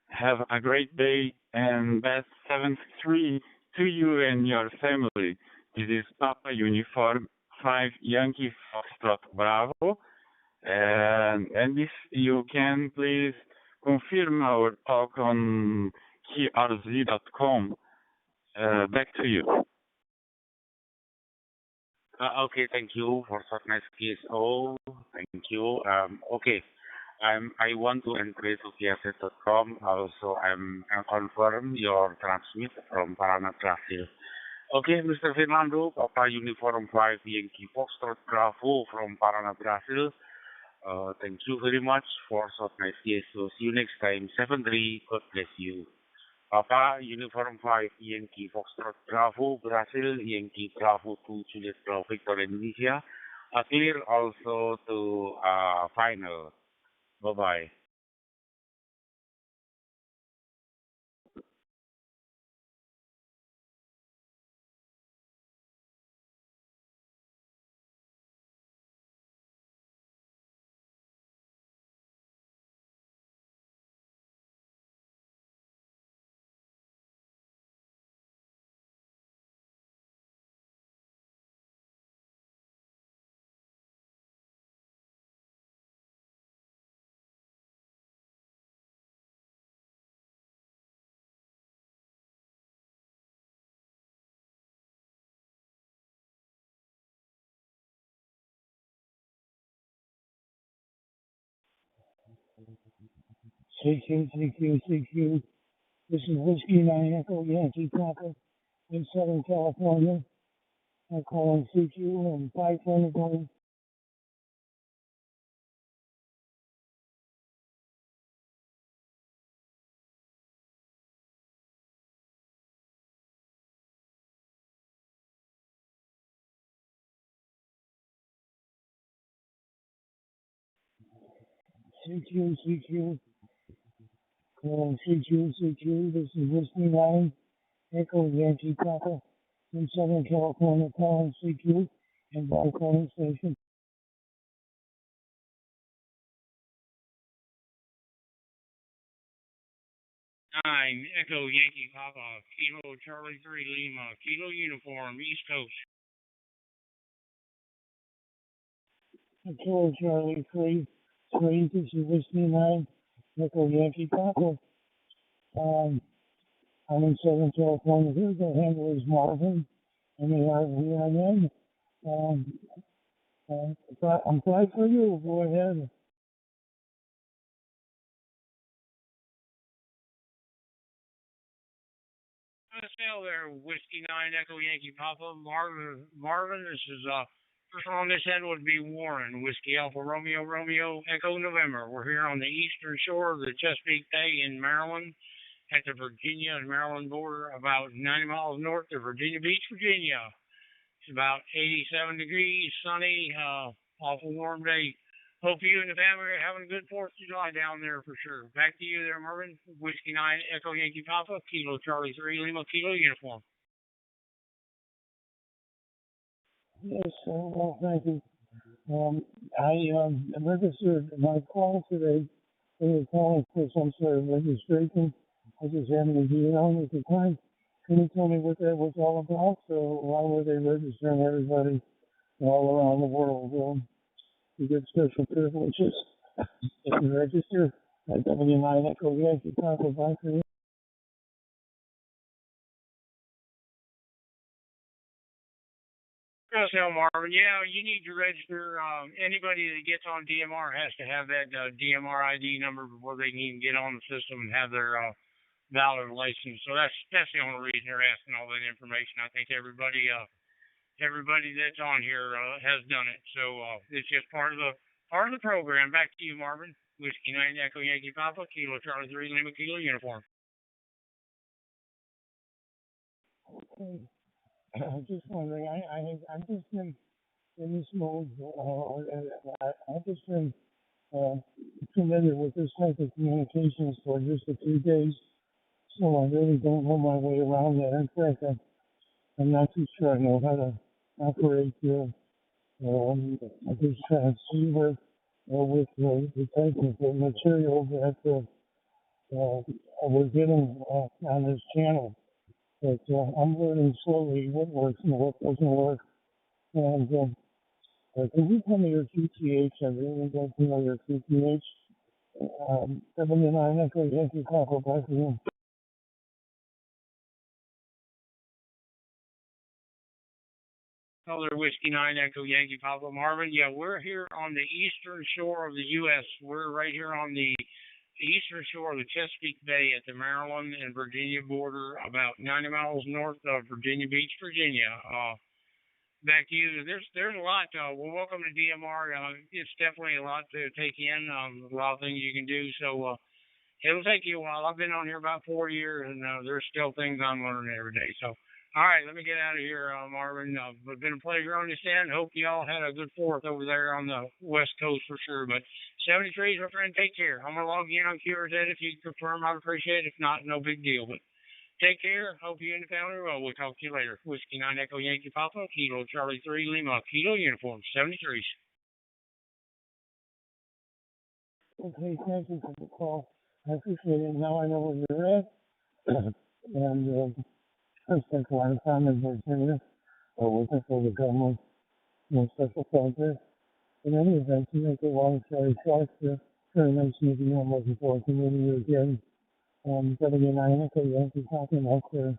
Have a great day and best 73 to you and your family. This is Papa Uniform 5 Yankee Foxtrot Bravo. And if you can please confirm our talk on krz.com. Back to you. Okay, thank you for such nice KSO. Thank you. Okay. I want to enter to KSS.com. Also, I'm confirm your transmit from Parana, Brazil. Okay, Mr. Fernando, Papa Uniform 5 Yankee Foxtrot Bravo from Parana, Brazil. Thank you very much for such nice KSO. See you next time. 7-3. God bless you. Papa Uniform 5 Yankee Foxtrot Bravo Brazil Yankee Bravo 2 Juliet Bravo Victor Indonesia. Clear also to final. Bye bye. CQ. This is Whiskey 9 Echo Yankee Papa in Southern California. I'm calling CQ and 520 CQ. Calling CQ. This is Whiskey 9 Echo Yankee Papa in Southern California. Calling CQ and 520 station. 9 Echo Yankee Papa, Kilo Charlie 3 Lima, Kilo Uniform, East Coast. Kilo Charlie 3, this is Whiskey 9 Echo Yankee Papa. I'm in Southern California. Here's the handler is Marvin, MARVIN. I'm glad for you. Go ahead. Sail there, Whiskey 9 Echo Yankee Papa, Marvin, this is, first one on this end would be Warren, Whiskey Alpha Romeo, Echo November. We're here on the eastern shore of the Chesapeake Bay in Maryland, at the Virginia and Maryland border, about 90 miles north of Virginia Beach, Virginia. It's about 87 degrees, sunny, awful warm day. Hope you and the family are having a good 4th of July down there for sure. Back to you there, Marvin. Whiskey 9 Echo Yankee Papa, Kilo Charlie 3 Lima, Kilo Uniform. Yes, well, thank you. I registered my call today. They were calling for some sort of registration. I just happened to be on at the time. Can you tell me what that was all about? So why were they registering everybody all around the world? You get special privileges if you register at W9 Echo Yankee Papa Banker. Tell Marvin, yeah, you need to register. Anybody that gets on DMR has to have that DMR ID number before they can even get on the system and have their valid license. So that's the only reason they're asking all that information. I think everybody that's on here has done it. So it's just part of the program. Back to you, Marvin. Whiskey 9 Echo Yankee Papa, Kilo Charlie 3 Lima, Kilo Uniform. Okay. I'm just wondering, I've just been in this mode, I've just been uh, familiar with this type of communications for just a few days, so I really don't know my way around that. In fact, I'm not too sure I know how to operate this transceiver with the type of material that we're getting on this channel. But I'm learning slowly what works and what doesn't work. And can you tell me your QTH? I really don't know your QTH. 79 Echo Yankee Papa Buckingham. Color Whiskey 9 Echo Yankee Papa Marvin. Yeah, we're here on the eastern shore of the U.S. We're right here on the eastern shore of the Chesapeake Bay at the Maryland and Virginia border, about 90 miles north of Virginia Beach, Virginia. Back to you. There's a lot. Well, welcome to DMR. It's definitely a lot to take in. A lot of things you can do. So it'll take you a while. I've been on here about 4 years, and there's still things I'm learning every day. So, all right, let me get out of here, Marvin. It's been a pleasure on this end. Hope you all had a good 4th over there on the West Coast for sure. But 73, my friend, take care. I'm going to log in on QRZ. If you can confirm, I'd appreciate it. If not, no big deal. But take care. Hope you and the family are well. We'll talk to you later. Whiskey 9 Echo Yankee Papa, Kilo Charlie 3 Lima, Kilo Uniform, 73s. Okay, thank you for the call. I appreciate it. Now I know where you're at. And I spent a lot of time in Virginia working for the government in special projects. In any event, to make a long story short, very nice meeting you. I'm looking forward to meeting you again. 79 Echo Yankee Papa, out there.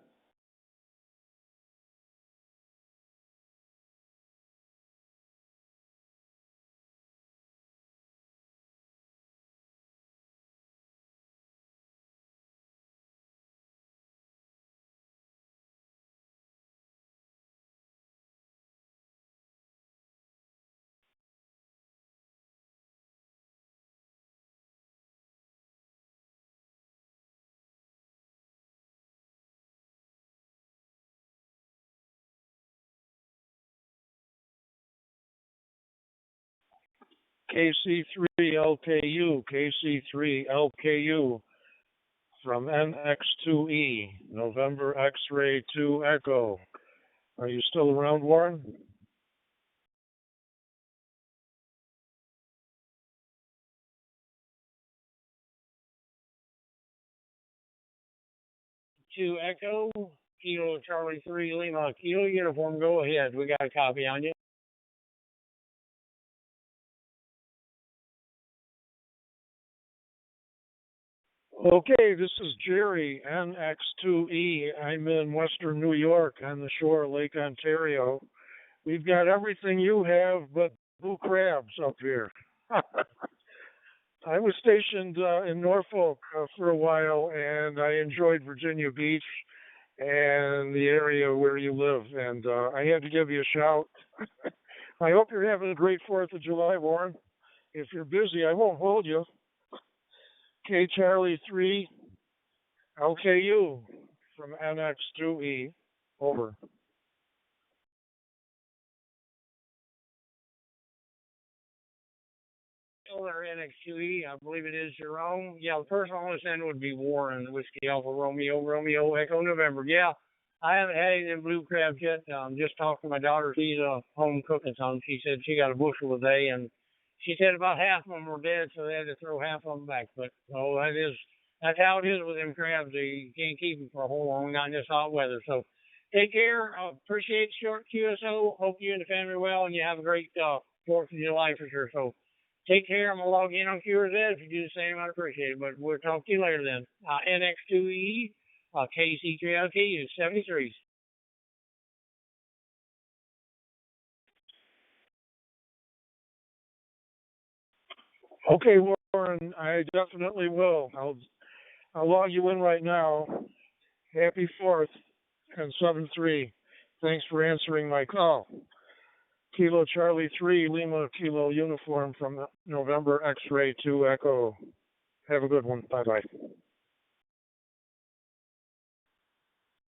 KC3LKU, KC3LKU from NX2E, November X-ray 2 Echo. Are you still around, Warren? To Echo, Kilo Charlie 3 Lima, Kilo Uniform, go ahead. We got a copy on you. Okay, this is Jerry, NX2E. I'm in western New York on the shore of Lake Ontario. We've got everything you have but blue crabs up here. I was stationed in Norfolk for a while, and I enjoyed Virginia Beach and the area where you live, and I had to give you a shout. I hope you're having a great 4th of July, Warren. If you're busy, I won't hold you. K Charlie 3 LKU from NX2E. Over. Or NX2E, I believe it is Jerome. Yeah, the person I want to send would be Warren, Whiskey Alpha Romeo Echo November. Yeah, I haven't had any of them blue crabs yet. Just talked to my daughter. She's home cooking some. She said she got a bushel a day, and she said about half of them were dead, so they had to throw half of them back. But that's how it is with them crabs. You can't keep them for a whole long, not in this hot weather. So take care. Appreciate short QSO. Hope you and the family are well, and you have a great 4th of July for sure. So take care. I'm going to log in on QRZ. If you do the same, I'd appreciate it. But we'll talk to you later then. NX2E, KC3LKU, 73s. Okay, Warren, I definitely will. I'll log you in right now. Happy 4th and 7-3. Thanks for answering my call. Kilo Charlie 3 Lima Kilo Uniform from November X-ray 2 Echo. Have a good one. Bye-bye.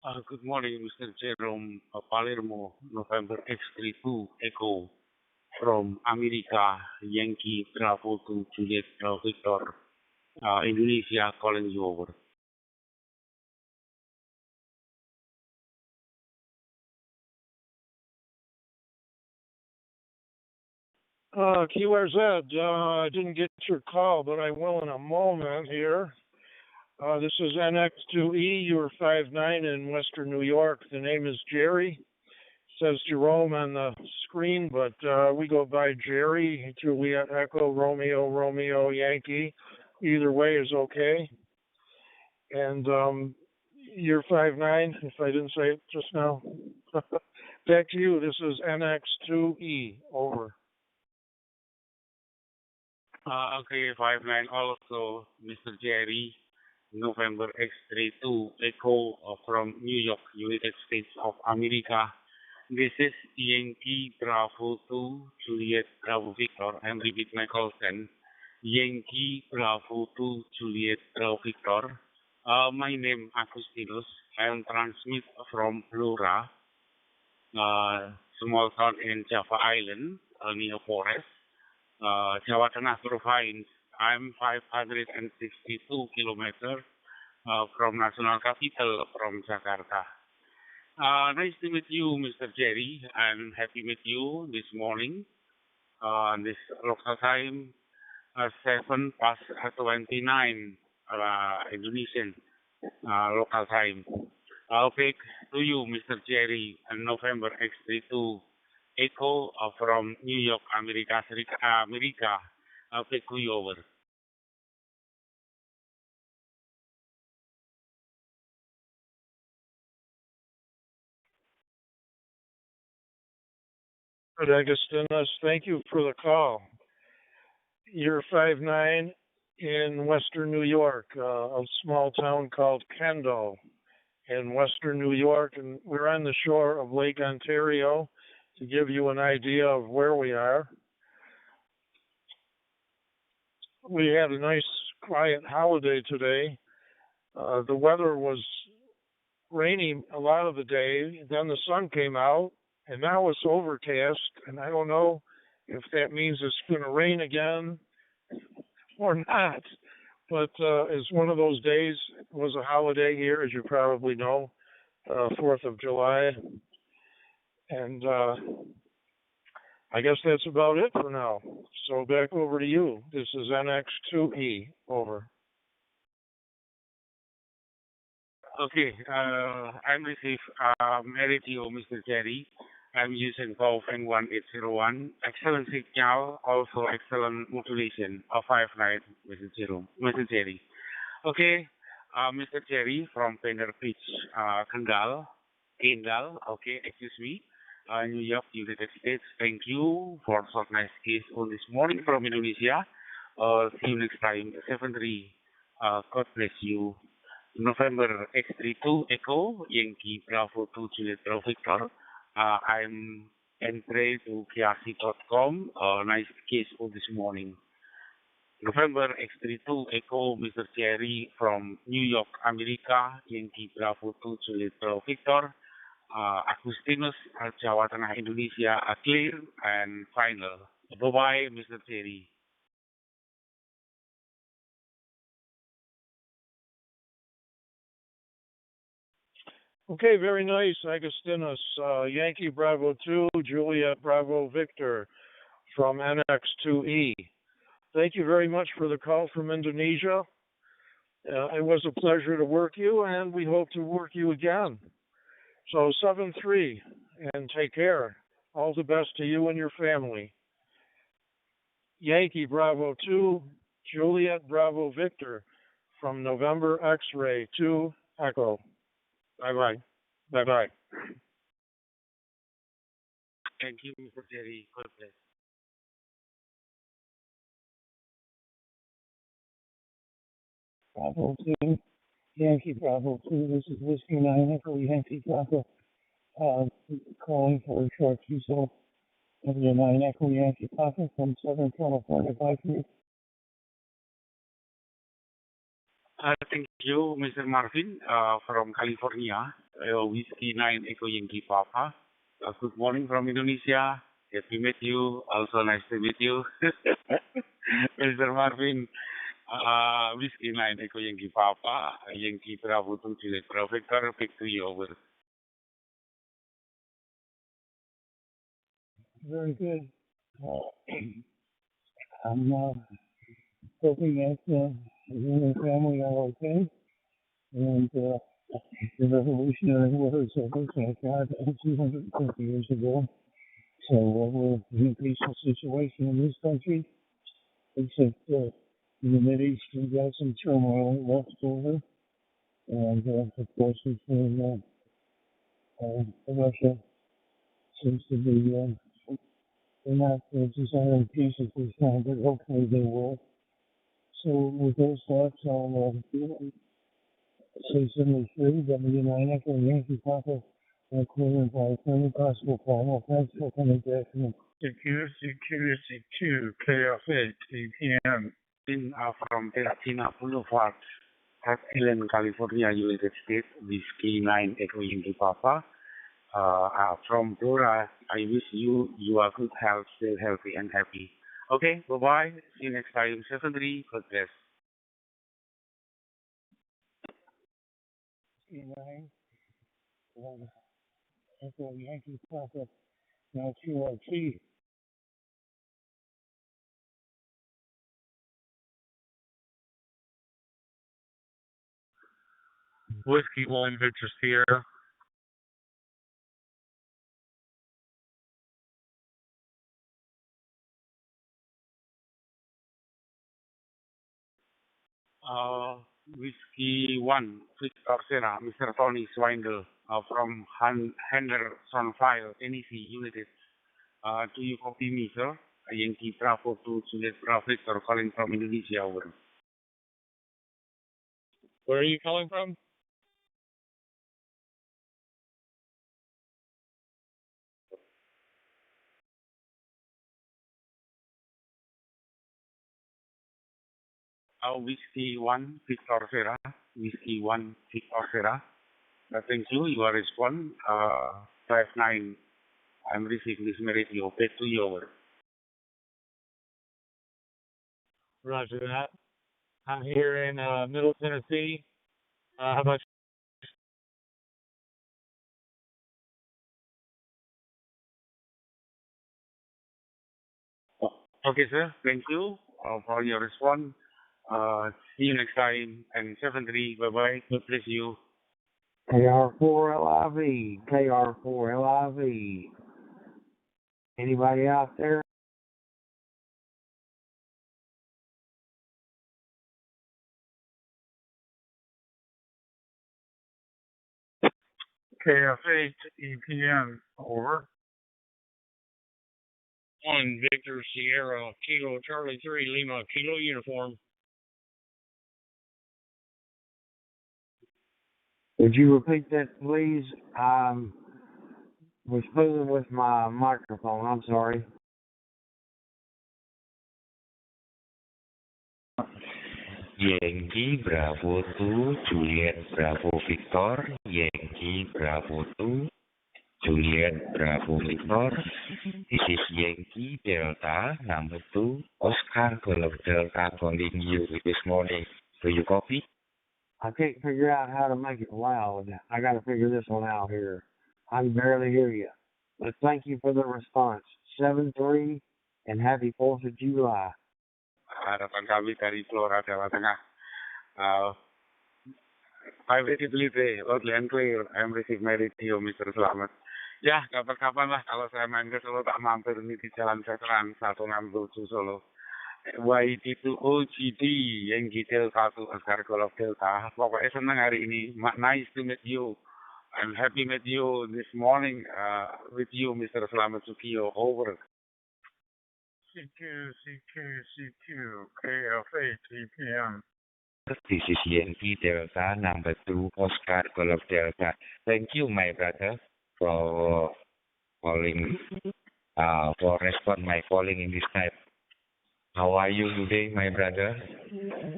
Good morning, Mr. Jerome Palermo, November X32 Echo from America, Yankee Bravo to Juliet Victor, Indonesia calling you over. QRZ, I didn't get your call, but I will in a moment here. This is NX2E, you're 5'9" in Western New York. The name is Jerry. Says Jerome on the screen, but we go by Jerry, Juliet Echo, Romeo, Romeo, Yankee. Either way is okay. And you're 5'9", if I didn't say it just now. Back to you. This is NX2E. Over. Okay, 5'9", also Mr. Jerry, November X32 Echo from New York, United States of America. This is Yankee Bravo 2 Juliet Bravo Victor, and repeat my call sign. Yankee Bravo 2 Juliet Bravo Victor. My name Agustinus. I am transmit from Blora, small town in Java Island, near Forest, Jawa Tengah province. I'm 562 kilometers from national capital, from Jakarta. Nice to meet you, Mr. Jerry. I'm happy to meet you this morning. This local time, 7 past 29, Indonesian local time. Back to you, Mr. Jerry, and November X32 Echo from New York, America. Back to you, over. Agustinus, thank you for the call. You're 5'9" in Western New York, a small town called Kendall in Western New York, and we're on the shore of Lake Ontario to give you an idea of where we are. We had a nice, quiet holiday today. The weather was rainy a lot of the day, then the sun came out, and now it's overcast, and I don't know if that means it's going to rain again or not. But it's one of those days. It was a holiday here, as you probably know, 4th of July. And I guess that's about it for now. So back over to you. This is NX2E. Over. Okay, I'm received married to you, Mr. Jerry. I'm using Golfing 1801. Excellent signal, also excellent modulation of 5'9", Mr. Jerry. Okay, Mr. Jerry from Pender Beach, Kendall, okay, excuse me, New York, United States. Thank you for so nice kiss on this morning from Indonesia. See you next time, 7-3. God bless you. November X32 Echo, Yankee Bravo 2 Juliet Bravo Victor. I'm entry to kiasi.com. Nice case for this morning. November X32 Echo, Mr. Jerry from New York, America, Yankee Bravo 2 Juliet Bravo Victor. Agustinus, Jawa Tengah, Indonesia, clear and final. Bye-bye, Mr. Jerry. Okay, very nice, Agustinus. Yankee Bravo 2, Juliet Bravo Victor from NX2E. Thank you very much for the call from Indonesia. It was a pleasure to work you, and we hope to work you again. So 7-3, and take care. All the best to you and your family. Yankee Bravo 2, Juliet Bravo Victor from November X-Ray 2 Echo. Bye-bye. Bye-bye. Thank you, Mr. Jerry. God bless. Bravo 2, Yankee Bravo 2, this is Whiskey 9 Echo Yankee Bravo, calling for a short result of your 9 Echo Yankee Papa from Southern California. Bye for you. Thank you, Mr. Marvin, from California. Whiskey 9 Echo Yankee Papa. Good morning from Indonesia. Happy to meet you. Also nice to meet you. Mr. Marvin, Whiskey 9 Echo Yankee Papa, Yankee Bravo 2 Juliet Bravo Victor, pick to you over. Very good. I'm hoping that you and your family are okay, and the Revolutionary War is over, thank God, 250 years ago. So we're in a peaceful situation in this country, except in the Mideast we've got some turmoil left over, and of course between Russia seems to be they're not desiring peace at this time, but hopefully they will. So with those thoughts, I'll say something free, W9 Echo Yankee Papa, clear by any possible final. Thanks for coming back. CQ2 KF8 EPM. From China Boulevard, Highland, California, United States, Whiskey 9 Echo Yankee Papa. From Dora, I wish you are good health, stay healthy and happy. Okay, bye-bye. See you next time. 73, God bless. Whiskey 9, Echo Yankee Papa, now QRT. Whiskey 1 Victor Sierra. Whiskey 1, Victor Sierra, Mr. Tony Swindle, from Hendersonville, Tennessee, United. Do you copy me, sir? Yankee Bravo to Juliet Bravo Victor, calling from Indonesia, over. Where are you calling from? Whiskey 1, Victor Sierra, Whiskey 1, Victor Sierra. Thank you, your response. 5-9, I'm receiving this radio. Back to you, over. Roger that. I'm here in Middle Tennessee. How about Okay, sir. Thank you for your response. See you next time. And 73, bye-bye. God bless you. KR4LIV, KR4LIV. Anybody out there? KF8 EPM, over. 1 Victor Sierra, Kilo Charlie 3 Lima, Kilo uniform. Would you repeat that, please? I was fooling with my microphone. I'm sorry. Yankee Bravo 2, Juliet Bravo Victor, Yankee Bravo 2, Juliet Bravo Victor. This is Yankee Delta number 2, Oscar Golf Delta calling you this morning. Do you copy? I can't figure out how to make it loud. I got to figure this one out here. I can barely hear you. But thank you for the response. 7-3 and happy 4th of July. Harapan kami dari Flora, Jawa Tengah. I visibility, loudly and clear. I'm receiving my radio, Mr. Selamat. Ya, kapan-kapan lah kalau saya main ke Solo tak mampir ini di Jalan Veteran 167 Solo. YT2OGD yang detail 1 Oscar Golf Delta. Pokoknya senang hari ini. Nice to meet you. I'm happy to meet you this morning with you, Mr. Selamat Sukiyo. Over. CQ, KF8 EPM. This is Yankee Delta number 2, Oscar Golf Delta. Thank you, my brother, for calling, for respond my calling in this time. How are you today, my brother?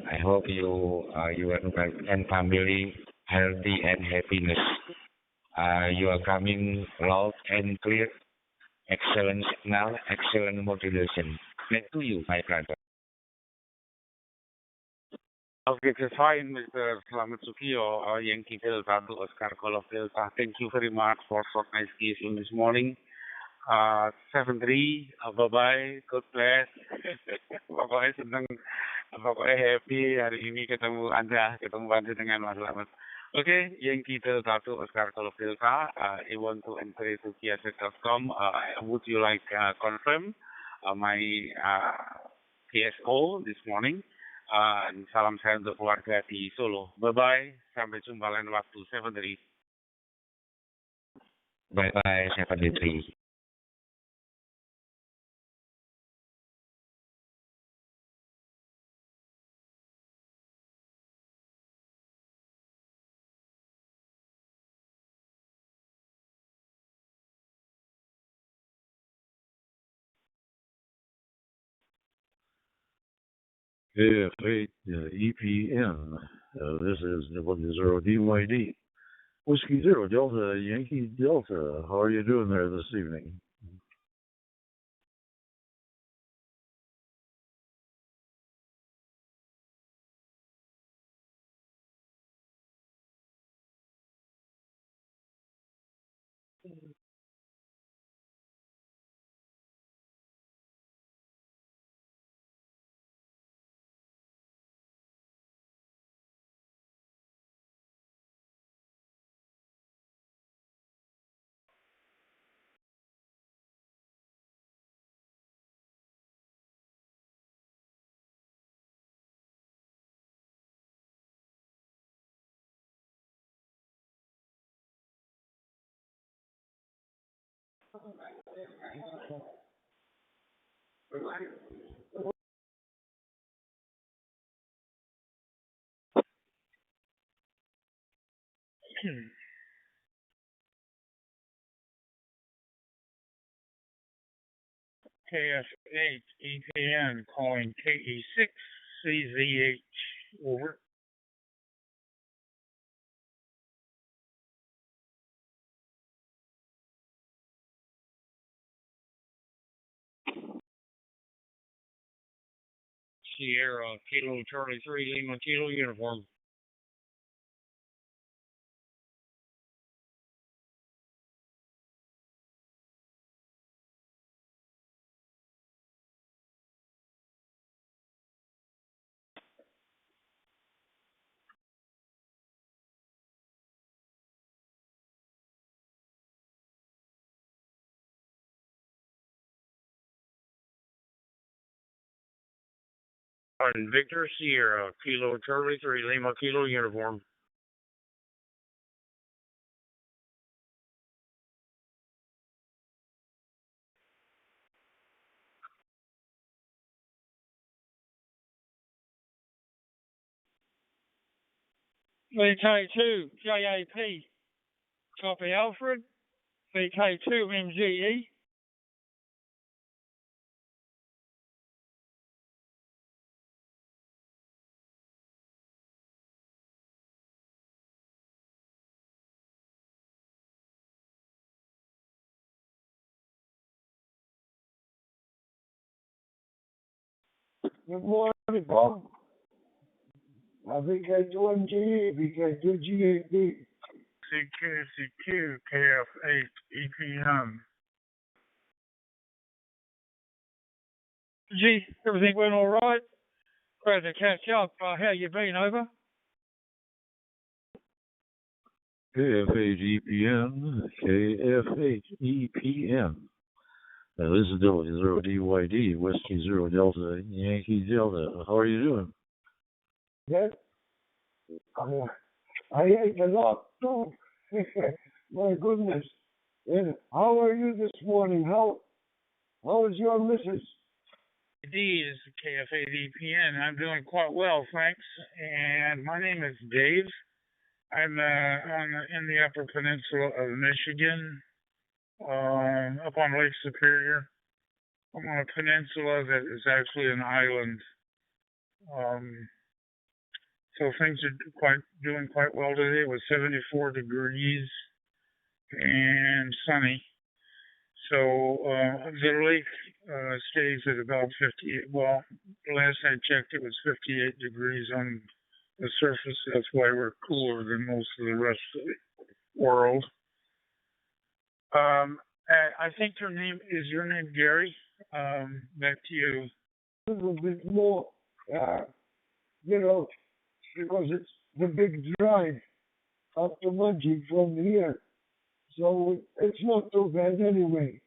I hope you and family healthy and happiness. You are coming loud and clear. Excellent signal, excellent modulation. Back to you, my brother. Okay, it's fine, Mr. Slamet Sukio, Yankee Delta to Oscar Golf Delta. Thank you very much for so nice gift in this morning. 7-3, bye-bye, God bless. Pokoknya senang, pokoknya happy hari ini ketemu Anda dengan Mas Slamet. Okay, Yankee Delta to Oscar Golf Delta. I want to enter to kiaset.com. Would you like confirm my PSO this morning? Salam saya untuk keluarga di Solo. Bye-bye. Sampai jumpa lain waktu. 7-3. Bye-bye, 73. KF8 EPN. This is W0DYD. Whiskey Zero Delta, Yankee Delta. How are you doing there this evening? KF8 EPN calling KE6 CZH. Over. Sierra Kilo Charlie 3 Lima Kilo uniform. On Victor Sierra Kilo Charlie 3 Lima Kilo uniform. VK2 JAP. Copy Alfred. VK2 MGE. Good morning, Paul. I think I joined GE because you're GAB. CQ KF8 EPM. Gee, everything went all right. Glad to catch up. How you been? Over. KF8 EPN. KF8 EPN. This is W0DYD, Whiskey Zero Delta, Yankee Delta. How are you doing? Good. I ate a lot too. My goodness. And how are you this morning? How is your missus? D is KF8 EPN. I'm doing quite well, thanks. And my name is Dave. I'm in the Upper Peninsula of Michigan, up on Lake Superior. I'm on a peninsula that is actually an island. So things are doing quite well today. It was 74 degrees. and sunny. So the lake stays at about 58. Well, last I checked, it was 58 degrees on the surface. That's why we're cooler than most of the rest of the world. I think your name is Gary. Back to you. A little bit more, you know, because it's the big drive up the Mungie from here. So it's not too bad anyway.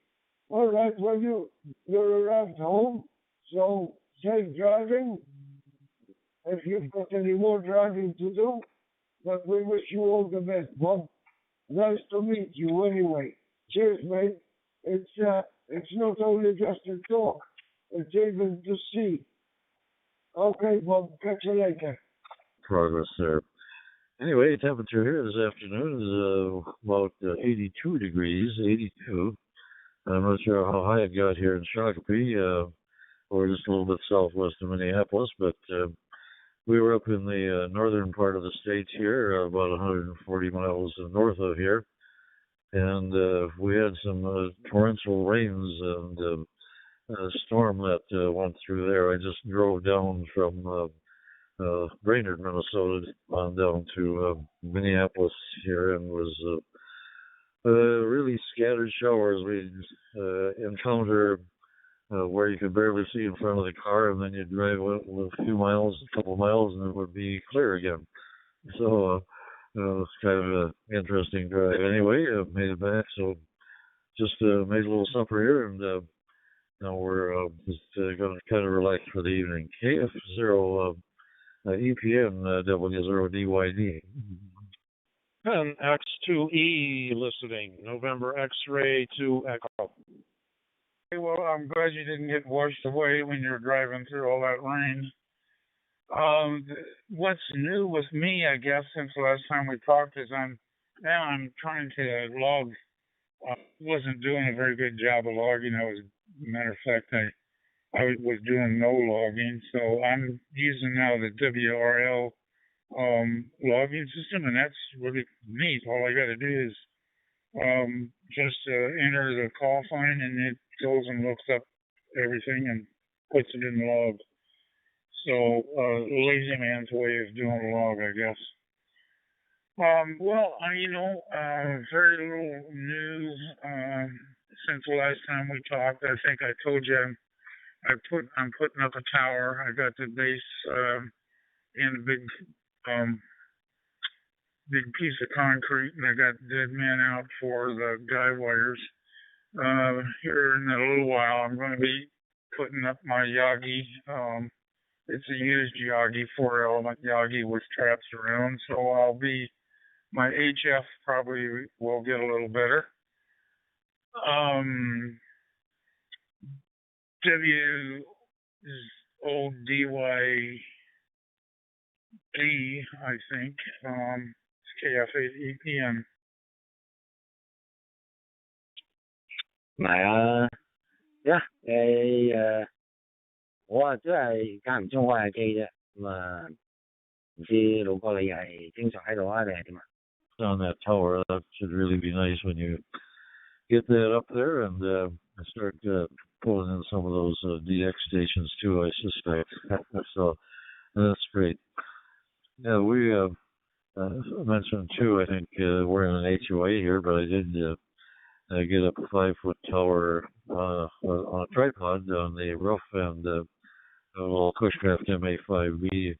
All right, well, you're arrived home, so safe driving. If you've got any more driving to do, but we wish you all the best, Bob. Nice to meet you anyway. Cheers, mate. It's not only just a talk, it's even to see. Okay, Bob, catch you later. Progress there. Anyway, temperature here this afternoon is about 82 degrees, 82. I'm not sure how high it got here in Shakopee, or just a little bit southwest of Minneapolis, but we were up in the northern part of the state here, about 140 miles north of here, and we had some torrential rains and a storm that went through there. I just drove down from Brainerd, Minnesota, on down to Minneapolis here, and was really scattered showers. We encounter where you could barely see in front of the car, and then you'd drive a few miles, a couple miles, and it would be clear again. So it's kind of an interesting drive. Anyway, made it back, so just made a little supper here, and now we're just going to kind of relax for the evening. KF0 EPN W0DYD. And X2E listening, November X-ray to Echo. Okay, well, I'm glad you didn't get washed away when you were driving through all that rain. What's new with me, I guess, since the last time we talked is I'm trying to log. Wasn't doing a very good job of logging. Matter of fact, I was doing no logging, so I'm using now the WRL logging system, and that's really neat. All I got to do is just enter the call sign, and it goes and looks up everything and puts it in the log. So lazy man's way of doing a log, I guess. Well, very little news since the last time we talked. I think I told you I'm putting up a tower. I got the base in a big piece of concrete, and I got dead men out for the guy wires. Here in a little while, I'm going to be putting up my Yagi. It's a used Yagi, 4-element Yagi with straps around, so my HF probably will get a little better. Old DYD, I think. KF8 EPN. 我都係間唔中開下機啫，咁啊唔知老哥你係經常喺度啊定係點啊？ On that tower, that should really be nice when you get that up there and start pulling in some of those DX stations too, I suspect. So that's great. Yeah, we mentioned too, I think we're in an HOA here, but I did get up a 5-foot tower on a tripod on the roof, and a little Cushcraft MA5B,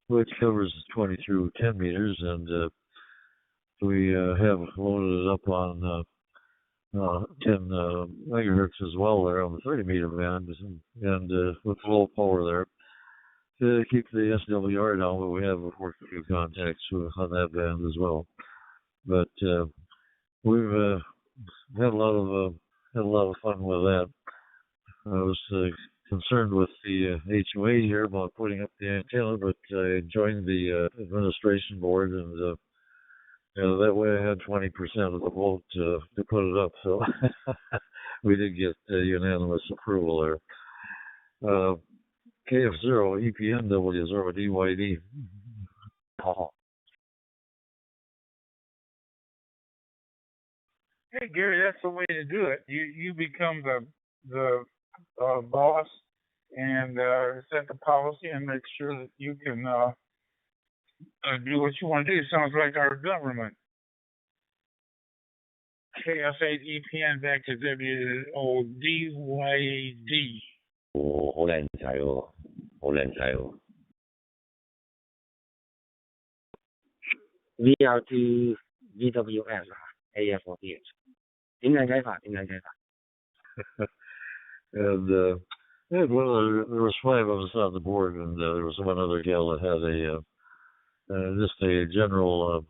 which covers 20 through 10 meters, and we have loaded it up on 10 megahertz as well there on the 30 meter band, and with low power there to keep the SWR down, but we have worked a few contacts on that band as well. But we've had a lot of fun with that. I was concerned with the HOA here about putting up the antenna, but I joined the administration board, and that way I had 20% of the vote to put it up, so we did get unanimous approval there. KF0 EPN W0DYD. 好好。Hey Gary, that's the way to do it. You become the boss and set the policy and make sure that you can do what you want to do. Sounds like our government. KF8EPN back to WODYD. 好靚仔喎，好靚仔喎。VRT VWS AF48 點樣解法？點樣解法？ And there was 5 of us on the board, and there was one other gal that had just a general,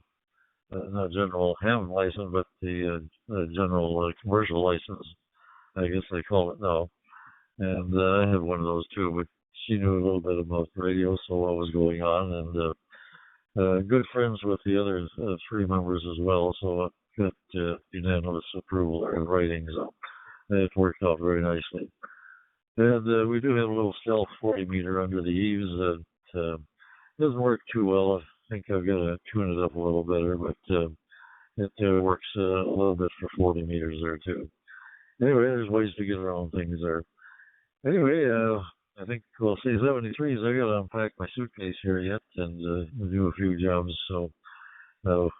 not general ham license, but the general commercial license, I guess they call it now. And I had one of those too, but she knew a little bit about radio, so what was going on, and good friends with the other 3 members as well, so it got unanimous approval in writing, so it worked out very nicely. And we do have a little stealth 40 meter under the eaves that doesn't work too well. I think I've got to tune it up a little better, but it works a little bit for 40 meters there too. Anyway, there's ways to get around things there. Anyway, I think we'll see 73s. I got to unpack my suitcase here yet and do a few jobs. So I'll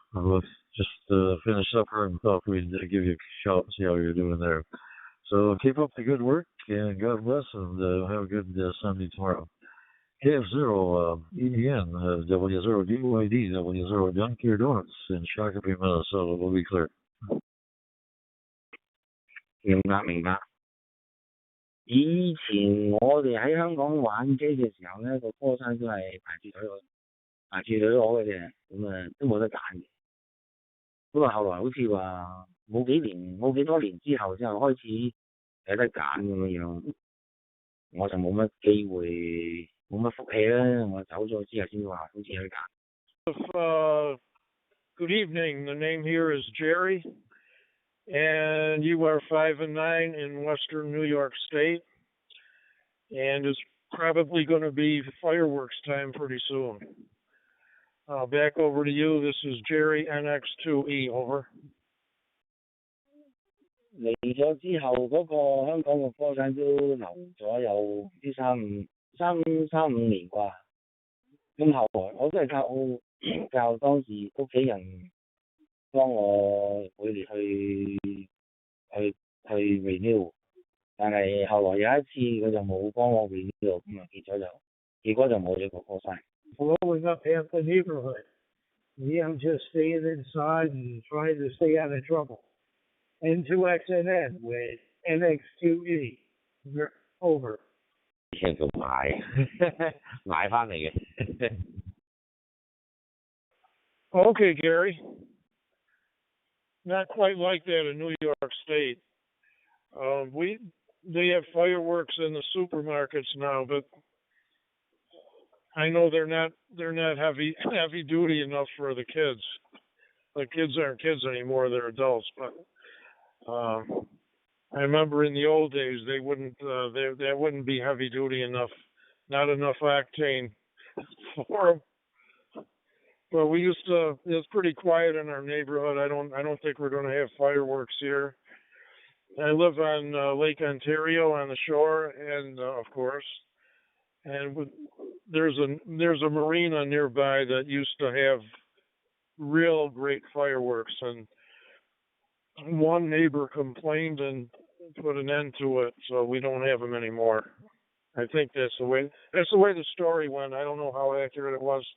just finish up here and thought we'd give you a shout and see how you're doing there. So keep up the good work and God bless, and have a good Sunday tomorrow. KF0 EDN W0 DYD W0 Junkyard Donuts in Shakopee, Minnesota. We'll be clear. 明白。以前我哋喺香港玩機嘅時候咧，個科山都係排住隊攞嘅啫，咁都冇得揀嘅。不過後來好似話冇幾多年之後開始有得揀咁樣，我就冇乜機會，冇乜福氣啦。我走咗之後先話好似有得揀。Good evening. The name here is Jerry. And you are 5 and 9 in Western New York State, and it's probably going to be fireworks time pretty soon. Back over to you. This is Jerry NX2E. Over. 嚟咗之後，嗰個香港嘅科山都留咗有唔知三五年啩。咁後來我都係靠當時屋企人。幫我每年去 renew， 但係後來有一次佢就冇幫我 renew， 咁啊結果就冇咗個科山。Blowing up half the neighborhood. I'm just staying inside and trying to stay out of trouble. N2XNN with NX2E. Over. 以前叫買翻嚟嘅。Okay, Gary. Not quite like that in New York State. They have fireworks in the supermarkets now, but I know they're not heavy duty enough for the kids. The kids aren't kids anymore; they're adults. But I remember in the old days they wouldn't be heavy duty enough, not enough octane for them. Well, it's pretty quiet in our neighborhood. I don't think we're going to have fireworks here. I live on Lake Ontario on the shore, and of course, and there's a marina nearby that used to have real great fireworks, and one neighbor complained and put an end to it, so we don't have them anymore. I think that's the way the story went. I don't know how accurate it was.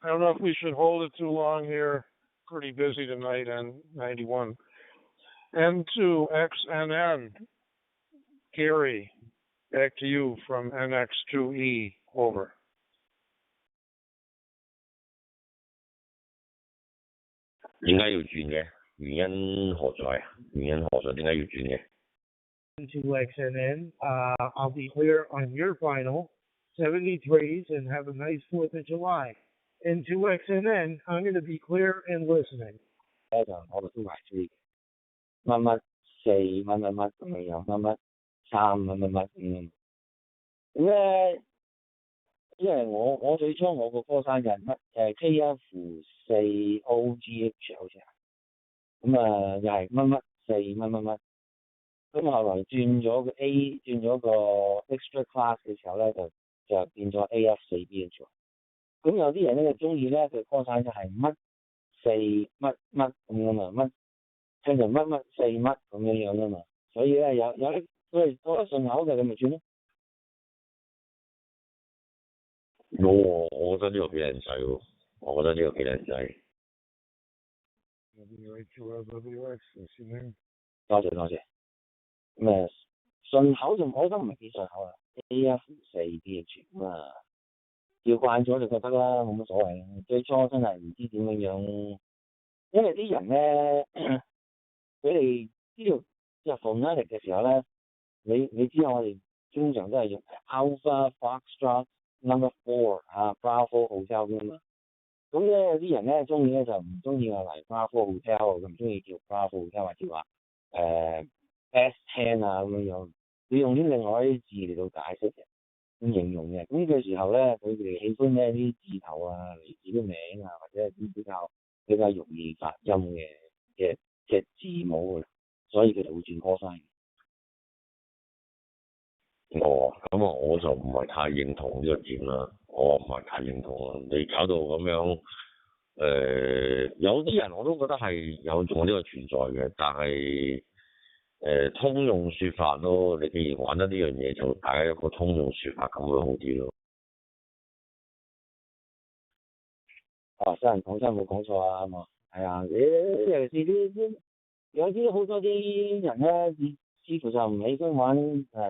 I don't know if we should hold it too long here. Pretty busy tonight on 91. N2XNN. Gary, back to you from NX2E. Over. 點解要轉嘅？原因何在啊？點解要轉嘅？ N2XNN. I'll be clear on your final 73s and have a nice 4th of July. N2XNN, I'm going to be clear and listening. 就我哋都埋追乜4乜咁樣乜3乜咁咧，因為我最初我個科山就係KF4OGH 好似啊，咁又係乜乜乜乜。咁後來轉咗個 A， 轉咗個 extra class 嘅時候咧，就變咗 AF4B 咗。咁有啲人咧就中意咧，佢 call 晒就係乜四乜乜咁樣嘛，乜聽就乜乜四乜咁樣啊嘛。所以咧有啲都係覺得順口嘅，咁咪轉咯。我覺得呢個幾靚仔喎，我覺得呢個幾靚仔。多謝。咁順口就我覺得唔係幾順口啊 ，AF4BH 咁啊，叫慣咗就覺得啦，冇乜所謂啦。最初真係唔知點樣，因為啲人咧，佢哋知道入 phonetic 嘅時候咧，你知我哋通常都係用 Alpha Foxtrot Number 4啊 Bravo Hotel 㗎嘛。咁咧有啲人咧中意咧就唔中意話嚟 Bravo Hotel， 就唔中意叫 Bravo Hotel 或者話S10 啊咁樣，你用啲另外一啲字嚟到解釋嘅，咁形容嘅。咁嘅時候咧，佢哋喜歡咧啲字頭啊、嚟自啲名啊，或者係啲比較容易發音嘅字母嘅，所以佢哋會轉 call sign。咁我就唔係太認同呢個點啦，我唔係太認同啊！你搞到咁樣，有啲人我都覺得係有種呢個存在嘅，但係通用説法咯，你既然玩得呢樣嘢，就大家一個通用説法咁會好啲咯。新人講真冇講錯啊嘛，係啊，尤其是啲有啲好多啲人咧，似乎就唔喜歡玩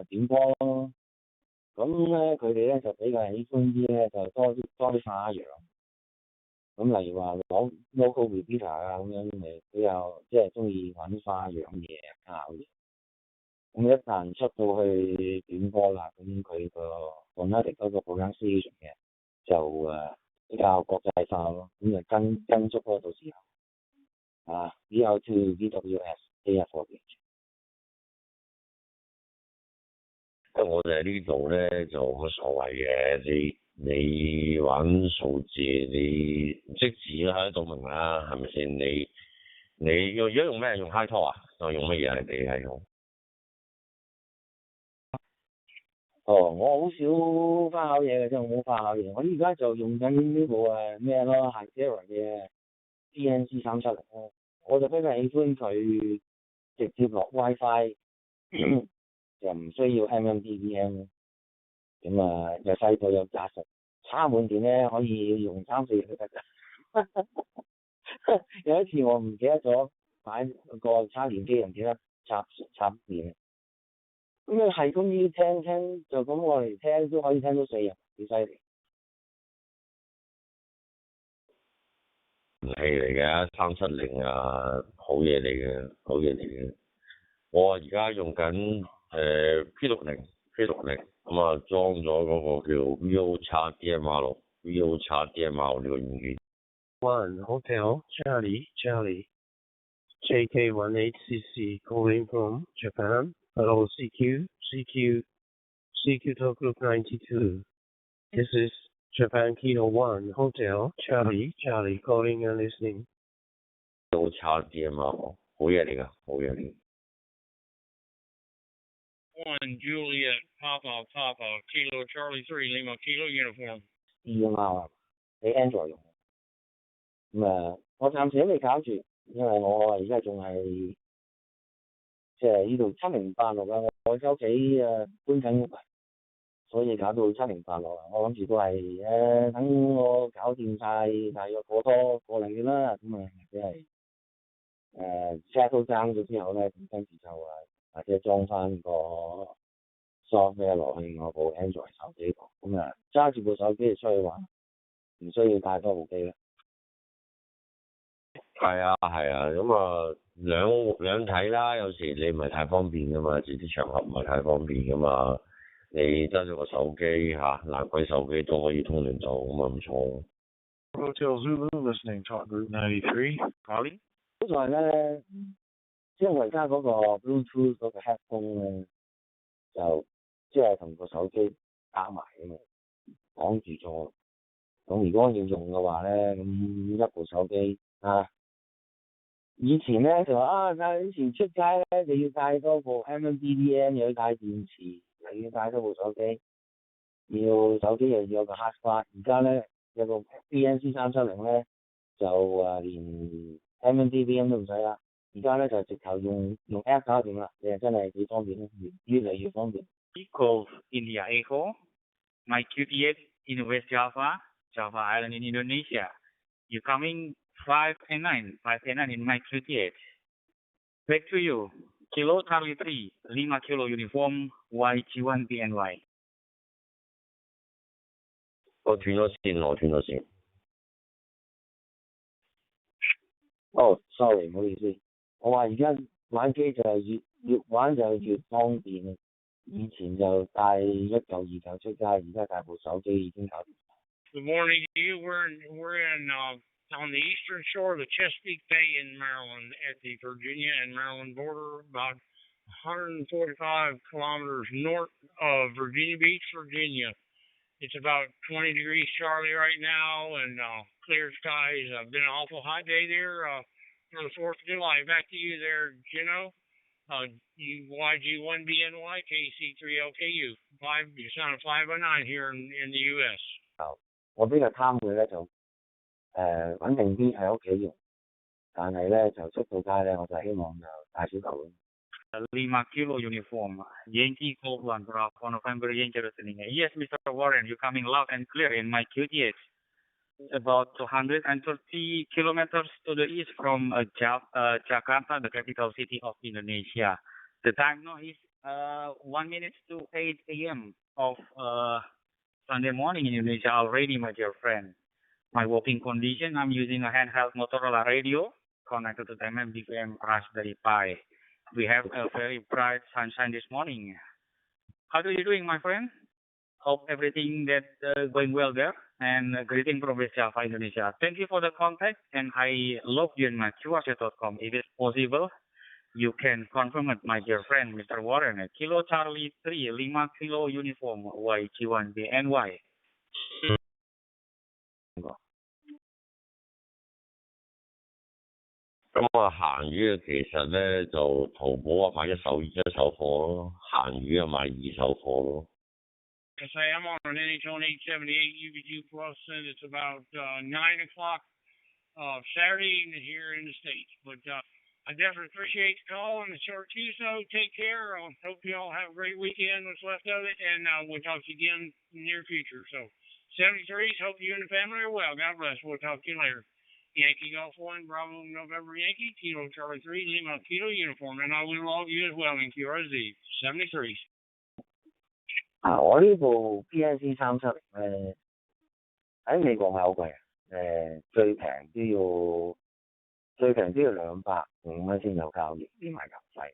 點波咯。咁咧佢哋咧就比較喜歡啲咧，就多啲花樣。咁例如話攞 local repeater 啊咁樣，咪比較即係中意玩啲花樣嘢搞嘅。咁一旦出到去短波啦，咁佢個 phonetic 嗰個 pronunciation 嘅就比較國際化咯。咁就跟足咯，到時候VL2 VWS AF4BH。我哋呢度咧就冇乜所謂嘅，你玩數字，你唔識字啦，都明啦，係咪先？你而家用咩？用 high top 啊？用乜嘢啊？你係用？我好少花巧嘢嘅啫，我冇花巧嘢。我而家就用緊呢部咩咯 Hytera 嘅 CNC370咯。我就比較喜歡佢直接落 WiFi， 就唔需要 MMDVM。咁又細部又紮實，插滿電咧可以用3-4日都得㗎。有一次我唔記得咗買個插電機，唔記得插電，咁你係咁要聽就咁我嚟聽都可以聽到4日，幾犀利。唔係嚟嘅370啊，好嘢嚟嘅。我而家用緊P60。咁裝咗嗰個叫 VO-DMR 呢個軟件。One Hotel Charlie JK18CC calling from Japan. Hello CQ Talk Group 92. This is Japan Kilo 1 Hotel Charlie calling and listening. VO-DMR 好嘢嚟㗎。One Juliet Papa Kilo Charlie 3 Lima Kilo Uniform。DMR 你 Android 用。咁我暫時都未搞住，因為我而家仲係即係呢度7086啊，我喺屋企搬緊屋，所以搞到7086啊。我諗住都係等我搞掂晒，大約過多個零月啦，咁或者係settle down 咗之後咧，咁跟住就或者裝翻個 software 落去我部 Android 手機度，咁揸住部手機就出去玩，唔需要帶多部機啦。係啊，咁兩睇啦。有時你唔係太方便噶嘛，自己場合唔係太方便噶嘛。你揸咗個手機爛鬼手機都可以通聯到，咁唔錯。Hotel Zulu listening Talk Group 93. Polly？ 好在咧，即係我而家嗰個 Bluetooth 嗰個 headphone 咧，就即係同個手機搭埋㗎嘛，綁住咗。咁如果要用嘅話咧，咁一部手機以前咧就話啊，但係以前出街咧就要帶多部 MMBDM，又要帶電池，又要帶多部手機，手機又要有個 hotspot。而家咧有個 BNC370咧就連 MMBDM 都唔使啦。而家咧就直頭用 app 搞掂啦，你係真係幾方便啦，越嚟越方便。Golf India Echo, my QTH in West Java, Java Island in Indonesia. You coming 5 and 9 in my QTH. Back to you. Kilo Charlie 3, 5 kilo uniform YG1 BNY. 我斷咗線。哦，sorry，唔好意思。我話而家玩機就係越玩就越方便。以前就帶一嚿二嚿出街，而家帶部手機已經搞掂。Good morning to you. We're in on the eastern shore of the Chesapeake Bay in Maryland at the Virginia and Maryland border, about 145 kilometers north of Virginia Beach, Virginia. It's about 20 degrees Charlie right now and clear skies. Been an awful hot day there for the 4th of July. Back to you there, CHINO. YG1BNY, KC3LKU. You're sounding 509 here in the U.S. 我比較貪佢咧就穩定啲喺屋企用，但係咧就出到街咧我就希望就帶小球。5 kilo uniform, Yankee Golf 1 Bravo November Yankee listening. Yes, Mr. Warren, you coming loud and clear in my QTH. It's about 230 kilometers to the east from Jakarta, the capital city of Indonesia. The time now is 1 minute to 8 a.m. of Sunday morning in Indonesia already, my dear friend. My working condition, I'm using a handheld Motorola radio connected to the MDFM Raspberry Pi. We have a very bright sunshine this morning. How are you doing, my friend? Hope everything that going well there. And greeting from West Java, Indonesia. Thank you for the contact, and I love you in my QRC.com. If it's possible, you can confirm it, my dear friend, Mr. Warren. Kilo Charlie 3, 5 kilo uniform, YG1 BNY. 咁閒魚其實咧就淘寶買一手貨咯，閒魚買二手貨咯。I say I'm on an NHL 878 UV2 Plus, and it's about 9 o'clock Saturday evening here in the States. But I definitely appreciate the call and the short so take care. I hope you all have a great weekend, what's left of it, and we'll talk to you again in the near future. So 73s, hope you and the family are well. God bless. We'll talk to you later. Yankee Golf 1, Bravo November Yankee, Kilo Charlie 3, Lima Kilo uniform, and I will love you as well in QRZ 73s. 我呢部 BNC 370喺美國買好貴最平都要205蚊先有交易，啲埋郵費。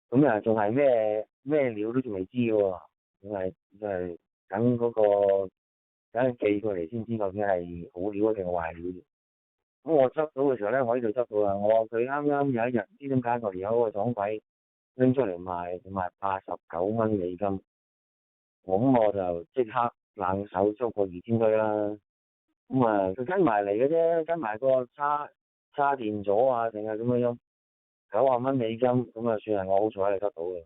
咁仲係咩料都仲未知喎，仲係等寄過嚟先知究竟係好料定係壞料。咁我執到嘅時候咧，我呢度執到啦，佢啱啱有一日唔知點解個有個撞鬼拎出嚟賣89蚊美金，咁我就即刻冷手捉個2000區啦。咁佢跟埋嚟嘅啫，跟埋個叉電咗啊，定係咁樣90蚊美金，咁算係我好彩你得到嘅。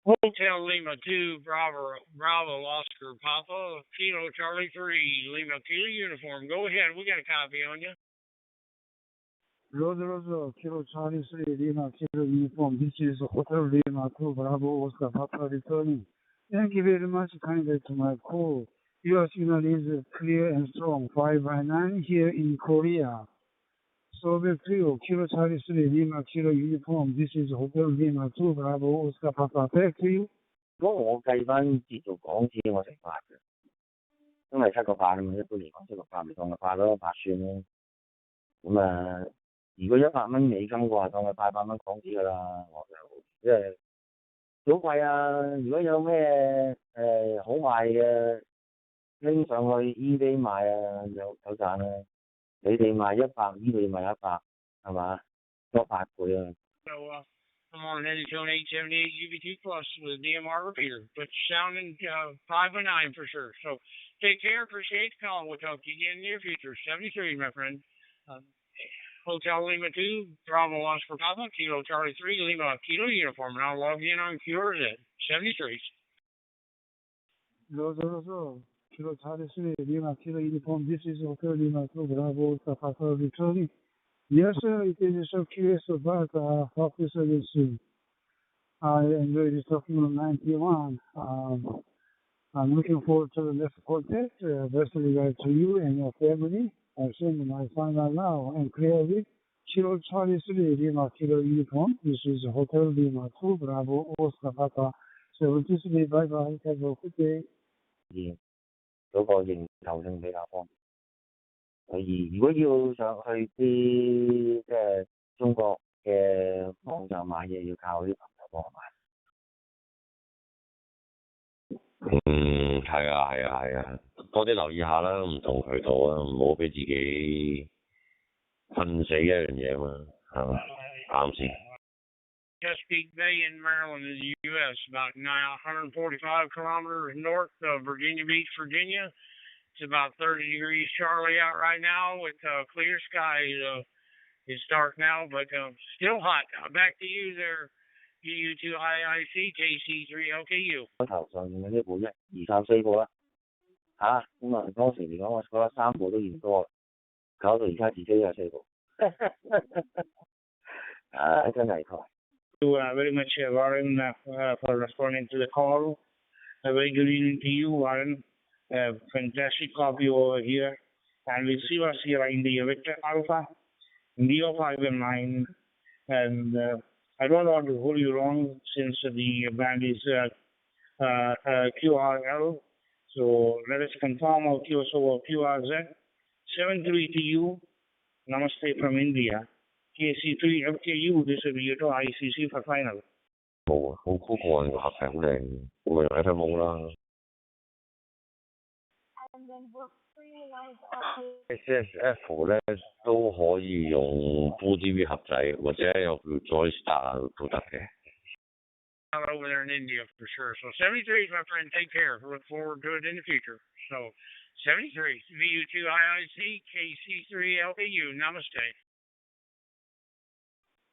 Hotel Lima 2, Bravo Oscar Papa, Kilo Charlie 3, Lima Kilo uniform. Go ahead, we got a copy on you. Roger, Kilo Charlie 3, Lima Kilo uniform. This is Hotel Lima 2, Bravo Oscar Papa returning. Thank you very much kindly to my call. Your signal is clear and strong. 5/9 here in Korea. So back to you, Kilo Charlie 3, Lima Kilo uniform. This is Hotel Lima 2, Bravo Oscar Papa. Back to you. 如果我計翻折做港紙，我食8嘅，因為7個8啊嘛，一般嚟講7個8咪當佢8咯，8算咯。咁如果100蚊美金嘅話，當佢800蚊港紙㗎啦，我就即係好貴啊！如果有咩好賣嘅，拎上去 eBay 賣啊，有賺啊！你哋賣100，呢度賣100，係嘛？多8倍啊！So I'm on headed to an 878 UV2 plus with a DMR repeater, but sounding 509 for sure. So take care, appreciate the call. We'll talk to you again in the near future. 73, my friend. Hotel Lima 2, Bravo Oscar Papa, Kilo Charlie 3, Lima Kilo uniform, and I'll log in on QRZ. 73. 000, Kilo Charlie 3, Lima Kilo uniform. This is Hotel Lima 2, Bravo Oscar Papa returning. Yes, sir, it is so curious about Officer Lucy. I enjoyed this talking on 91. I'm looking forward to the next contact. Best regards to you and your family. I send my final now and clearly. Kilo Charlie 3, Lima Kilo uniform. This is Hotel Lima 2, Bravo Oscar Papa 73. Bye bye. Have a good day. 嗰個認受性比較方便。而如果要上去啲即係中國嘅網站買嘢，要靠啲朋友幫我買。係啊，多啲留意下啦，唔同渠道啊，唔好俾自己困死一樣嘢嘛，係嘛？啱先。Chesapeake Bay in Maryland in the U.S., about 145 kilometers north of Virginia Beach, Virginia. It's about 30 degrees Charlie out right now with clear skies. It's dark now, but still hot. Back to you there, UU2IIC KC3LKU. 我頭上面嗰啲部2、3、4個啦，咁啊當時嚟講，我覺得3部都嫌多，搞到而家自己有4部，真係台。Very much, Warren, for responding to the call. A very good evening to you, Warren. Fantastic copy over here. And we see us here in the Victor Alpha, Neo 5 and 9. And I don't want to hold you wrong since the band is QRL. So let us confirm our QSO QRZ. 73 to you. Namaste from India. KC3 LKU, this will be your ICC for final. 冇啊，好過癮個合成好靚，我咪睇冇啦。SSF 咧都可以用 FullDV 盒仔，或者有叫 Joystar 都得嘅。Over there in India for sure. So 73, my friend, take care. Look forward to it in the future. So 73, VU2IIC, KC3LKU, Namaste.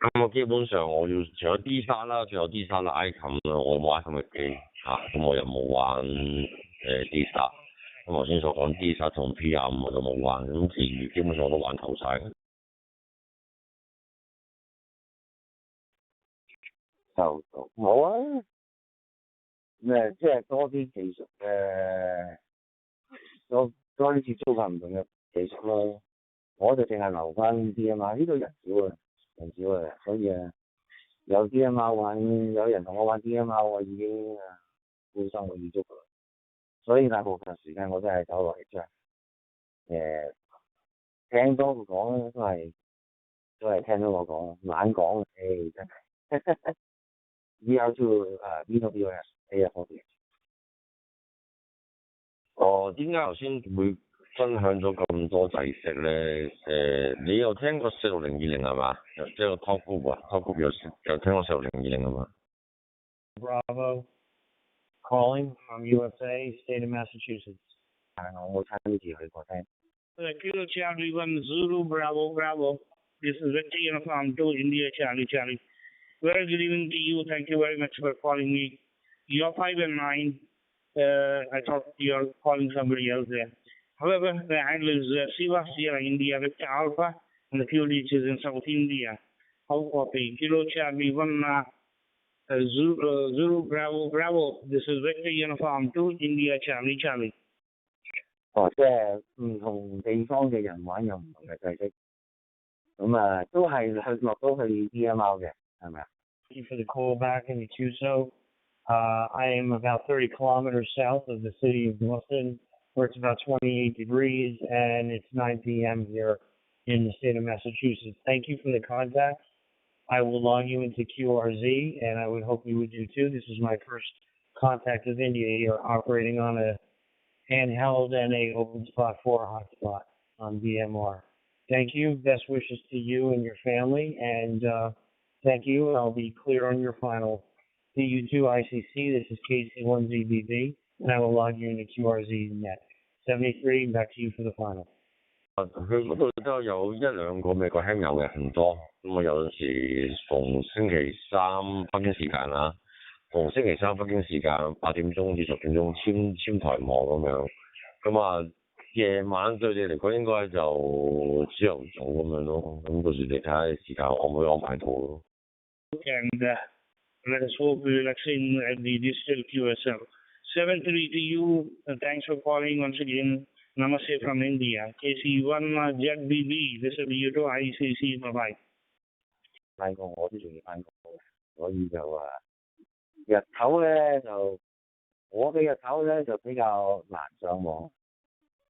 咁我基本上我要除咗 D 沙啦，仲有 D 沙啦 icon 啦，我冇 icon 嘅機咁我又冇玩D 沙。咁頭先所講 D 沙同 PR5我都冇玩，咁其餘基本上我都玩透晒嘅。就冇啊，即係多啲技術嘅，多啲接觸下唔同嘅技術咯。我就淨係留翻 DMR， 呢度人少啊。所以有 DMR 玩，有人同我玩 DMR， 我已經半生活已足㗎啦。所以大部分時間我都係走落嚟啫。聽多佢講都係聽到我講，懶講，真係。VR2 BWS AF4。點解頭先會分享咗咁多制式咧？你有聽過46020係嘛？即係個 Top Group 啊 ，Top Group 有聽過46020係嘛 ？Bravo, calling from USA, state of Massachusetts. 我冇親自去過聽。Kilo Charlie 1 Zulu Bravo Bravo. This is Victor Uniform 2 India Charlie Charlie. Very good evening to you. Thank you very much for calling me. You're 5 and 9. I thought you're calling somebody else there. However, the handle is Siva Sierra India Victor Alpha, and the fuel reach is in South India. How copy? Kilo Charlie 1 Zulu Bravo Bravo. This is Victor Uniform 2 India Charlie Charlie. 即係唔同地方嘅人玩有唔同嘅制式，咁都係落到去 DMR 嘅，係咪啊？ Thank you for the call back in the QSO. I am about 30 kilometers south of the city of Boston, where it's about 28 degrees, and it's 9 p.m. here in the state of Massachusetts. Thank you for the contact. I will log you into QRZ, and I would hope you would do too. This is my first contact with India here, operating on a handheld and a OpenSpot 4 hotspot on DMR. Thank you. Best wishes to you and your family, and Thank you. I'll be clear on your final. DU2 ICC, this is KC1ZBB, and I will log you into QRZ net. 73, back to you for the final. 佢嗰度都有一兩個美國輕友嘅，唔多。咁我有陣時逢星期三北京時間啦，逢星期三北京時間8點鐘至10點鐘簽台網咁樣。咁啊，夜晚對你嚟講應該就朝頭早咁樣咯。咁到時你睇下時間可唔可以安排到咯。And let us hope we will excel at the digital QSL. 73 to you. Thanks for calling once again. Namaste from India. KC1 ZBB. This is DU2 ICC. Bye-bye. 翻工我都仲要翻工，所以就日頭咧就我嘅日頭咧就比較難上網，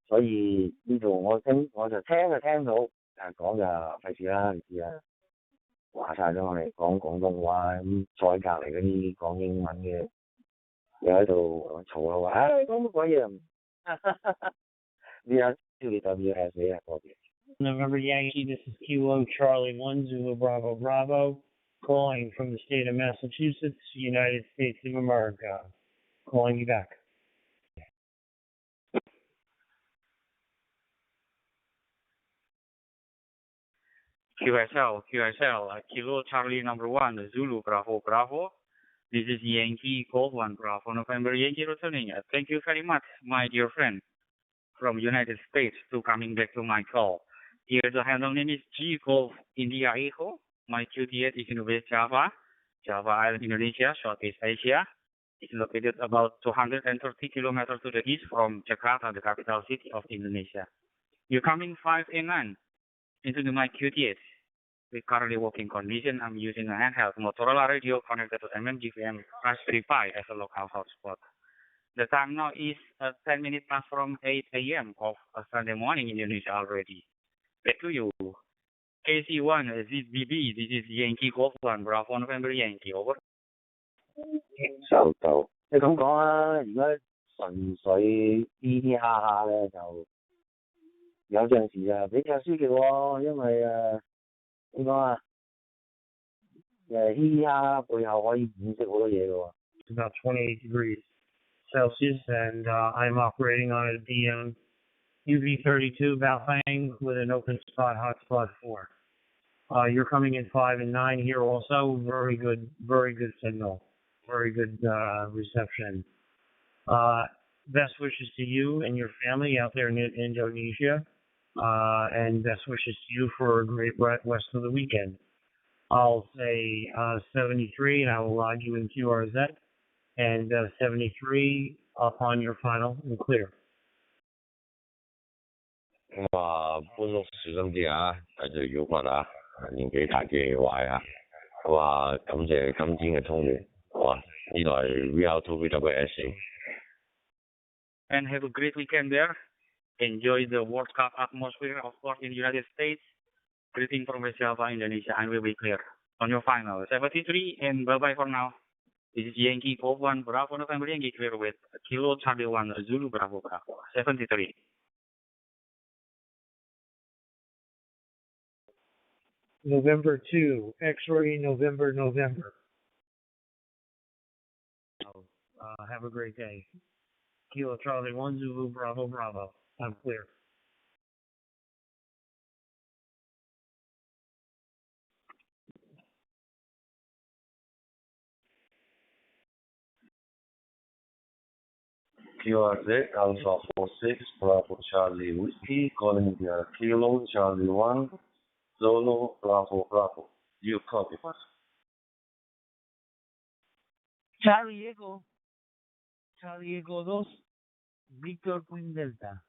所以呢度我就聽到，但係講就費事啦，你知啦，話晒咗我哋講廣東話，咁再隔離嗰啲講英文嘅又喺度嘈啊話，講乜鬼嘢唔呢下叫你特別係死啊嗰邊。November Yankee, this is Kilo Charlie 1 Zulu Bravo Bravo, calling from the state of Massachusetts, United States of America. Calling you back. QSL, Kilo Charlie number 1, Zulu Bravo Bravo. This is Yankee Gold 1 Bravo November Yankee returning. Thank you very much, my dear friend from United States, to coming back to my call. Here the handle name is G Golf India Echo. My QTS is in West Java, Java Island, Indonesia, Southeast Asia. It's located about 230 kilometers to the east from Jakarta, the capital city of Indonesia. You're coming 5 and 9 into my QTS. With currently working condition, I'm using a handheld Motorola radio connected to MMGVM Raspberry Pi as a local hotspot. The time now is 10 minutes past from 8 a.m. of Sunday morning in Indonesia already. Back to you. KC1 ZBB, this is Yankee Golf 1 Bravo November Yankee, over. 收到，你咁講啊，如果純粹嘻嘻哈哈咧，就有陣時啊比較消極喎，因為點講啊，嘻嘻哈哈背後可以掩飾好多嘢嘅喎。It's about 28 degrees Celsius, and I'm operating on a DM UV32 Baofeng with an open spot hotspot 4. You're coming in 5 and 9 here also. Very good signal. Very good reception. Best wishes to you and your family out there in Indonesia. And best wishes to you for a great rest of the weekend. I'll say 73, and I will log you in QRZ. And 73 upon your final and clear. 咁啊，搬屋小心啲啊，繼續繞骨啊，年紀大嘅壞啊。咁啊，感謝今天嘅通聯，好啊，呢度係 VR2 VWS。 And have a great weekend there. Enjoy the World Cup atmosphere, of course, in the United States. Greeting from West Java, Indonesia, and we'll be clear on your final. 73, and bye-bye for now. This is Yankee Golf 1 Bravo November Yankee clear with Kilo Charlie 1 Zulu Bravo Bravo. 73. November 2, X-ray November. Have a great day. Kilo Charlie 1 Zulu Bravo Bravo. I'm clear. QRZ Alpha 46 Bravo Charlie Whiskey, calling the Kilo Charlie 1 Solo Bravo Bravo. You copy. Charlie Echo 2, Victor Queen Delta.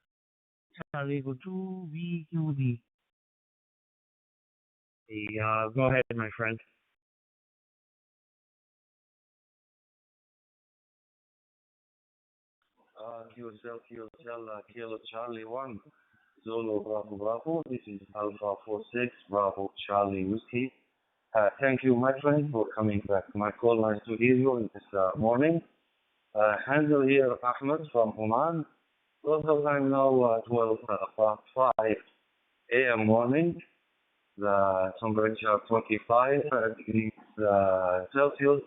Charlie Echo 2, VQD. Go ahead, my friend. Kilo Charlie 1 Solo Bravo Bravo. This is Alpha 46 Bravo Charlie Whiskey. Thank you, my friend, for coming back. My call nice to hear you this morning. Handle here, Ahmed from Oman. Local time now 12 past 5 a.m. morning. the temperature 25 degrees Celsius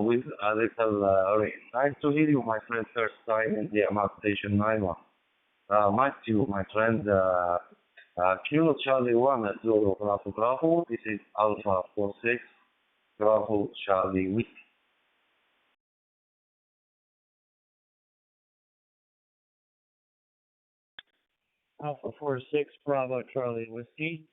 with a little rain. Nice to hear you, my friend, first time in the Amal Station 91. Matthew, my friend, Kilo Charlie 1 at Zulu Bravo Bravo. This is Alpha 46 Bravo Charlie Whiskey. Alpha 46 Bravo Charlie Whiskey.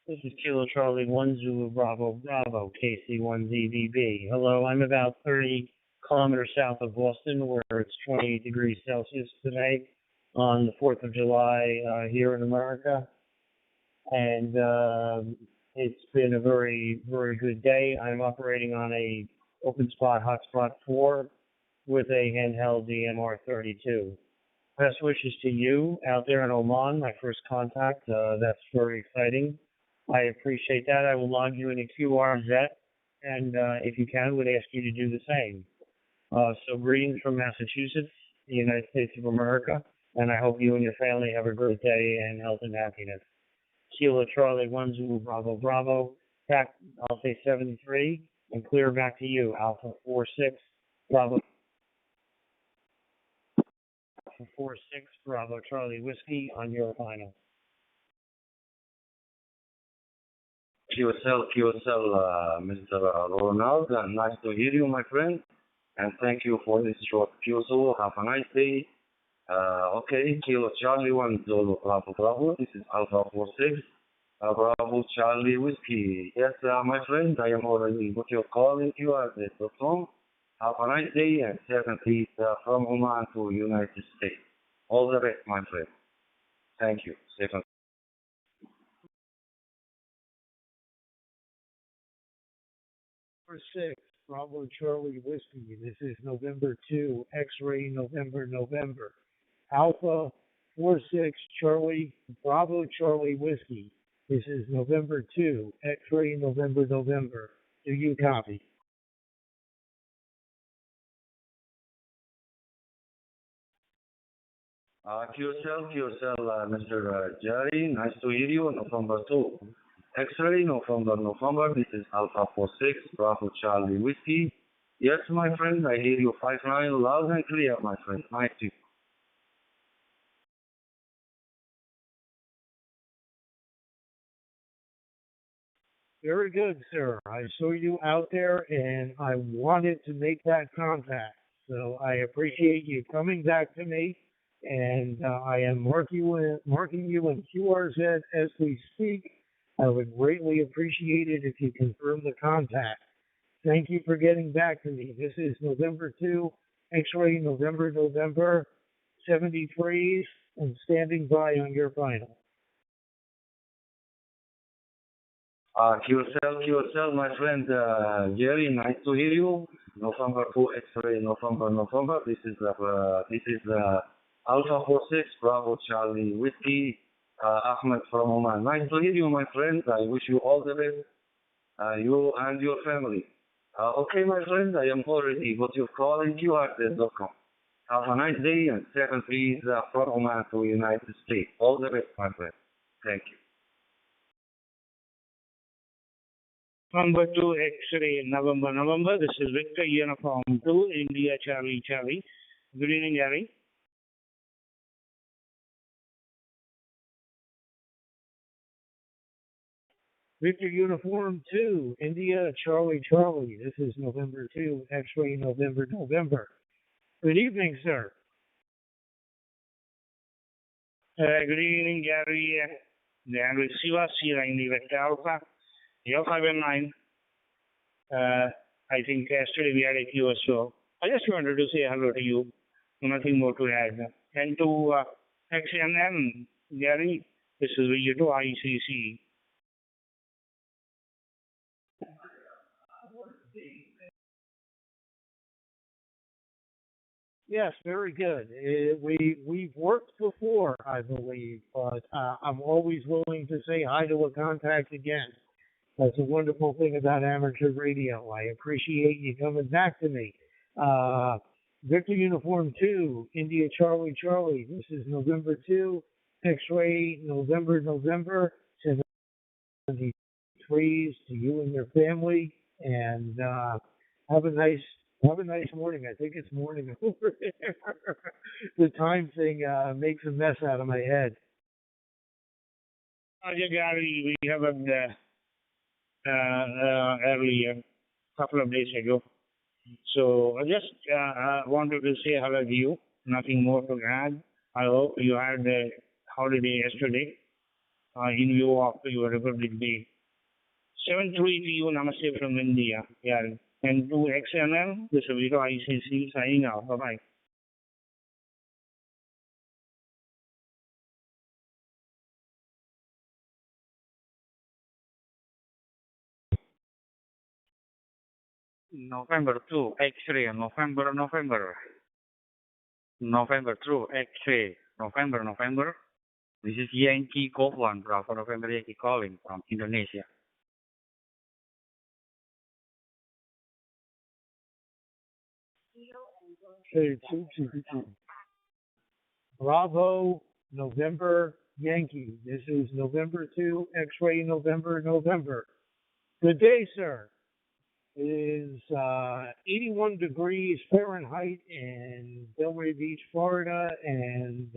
This is Kilo Charlie 1 Zulu Bravo Bravo KC1ZBB. Hello, I'm about 30 kilometers south of Boston where it's 28 degrees Celsius today on the 4th of July here in America. And it's been a very, very good day. I'm operating on a OpenSpot Hotspot 4 with a handheld DMR32. Best wishes to you out there in Oman, my first contact. That's very exciting. I appreciate that. I will log you in a QRZ, and if you can, would ask you to do the same. So greetings from Massachusetts, the United States of America, and I hope you and your family have a great day and health and happiness. Kilo Charlie 1 Zulu Bravo Bravo, back, I'll say 73, and clear back to you, Alpha 46 Bravo. 46 Bravo Charlie Whiskey on your final. QSL, Mr. Ronald, nice to hear you, my friend, and thank you for this short QSO. Have a nice day. Okay, Kilo Charlie 1 Zulu Bravo Bravo. This is Alpha 46 Bravo Charlie Whiskey. Yes, my friend, I am already got your call in QRZ.com. Have a nice day, and secondly, from Oman to United States. All the best, my friend. Thank you. Second. 6 Bravo Charlie Whiskey. This is November 2, X-ray November November. Alpha 46 Charlie Bravo Charlie Whiskey. This is November 2, X-ray November November. Do you copy? QSL, Mr. Jerry, nice to hear you. November 2. X-ray, November. This is Alpha 46 Bravo Charlie Whiskey. Yes, my friend, I hear you 5-9 loud and clear, my friend. Nice to. Very good, sir. I saw you out there and I wanted to make that contact. So I appreciate you coming back to me, and I am marking you in QRZ as we speak. I would greatly appreciate it if you confirm the contact. Thank you for getting back to me. This is November 2, X-ray November November, 73s, and standing by on your final. QSL, my friend Jerry, nice to hear you. November 2 X-ray, November. This is Alpha 46 Bravo Charlie Whiskey. Ahmed from Oman. Nice to hear you, my friend. I wish you all the best, you and your family. Okay, my friend, I am already got your call in QRZ.com. Have a nice day, and second, please, from Oman to United States. All the best, my friend. Thank you. Number 2 X-ray November. This is Victor Uniform 2 India Charlie. Good evening, Gary. Victor Uniform 2 India Charlie. This is November 2 X-ray November. Good evening, sir. Good evening, Gary. And Siva Sira in the Vector Alpha. You're 5 and 9. I think yesterday we had a QSO. I just wanted to say hello to you. Nothing more to add. And to XNM, Gary, this is you to ICC. Yes, very good. We've worked before, I believe, but I'm always willing to say hi to a contact again. That's a wonderful thing about amateur radio. I appreciate you coming back to me. Victor Uniform 2, India Charlie. This is November 2, X-ray November, 73s to you and your family, and have a nice morning. I think it's morning over there. The time thing makes a mess out of my head. Gary, we have earlier, couple of days ago. So I just wanted to say hello to you. Nothing more to add. I hope you had a holiday yesterday in view of your Republic Day. 7-3 to you, namaste from India. Yeah. And to XNL, this is Vito ICC signing out. Bye-bye. November 2, X-ray, November 2, X-ray, November. This is Yankee Golf 1, Bravo November Yankee calling from Indonesia. Okay, 222. Bravo, November, Yankee. This is November 2, X-ray, November. Good day, sir. It is 81 degrees Fahrenheit in Delray Beach, Florida, and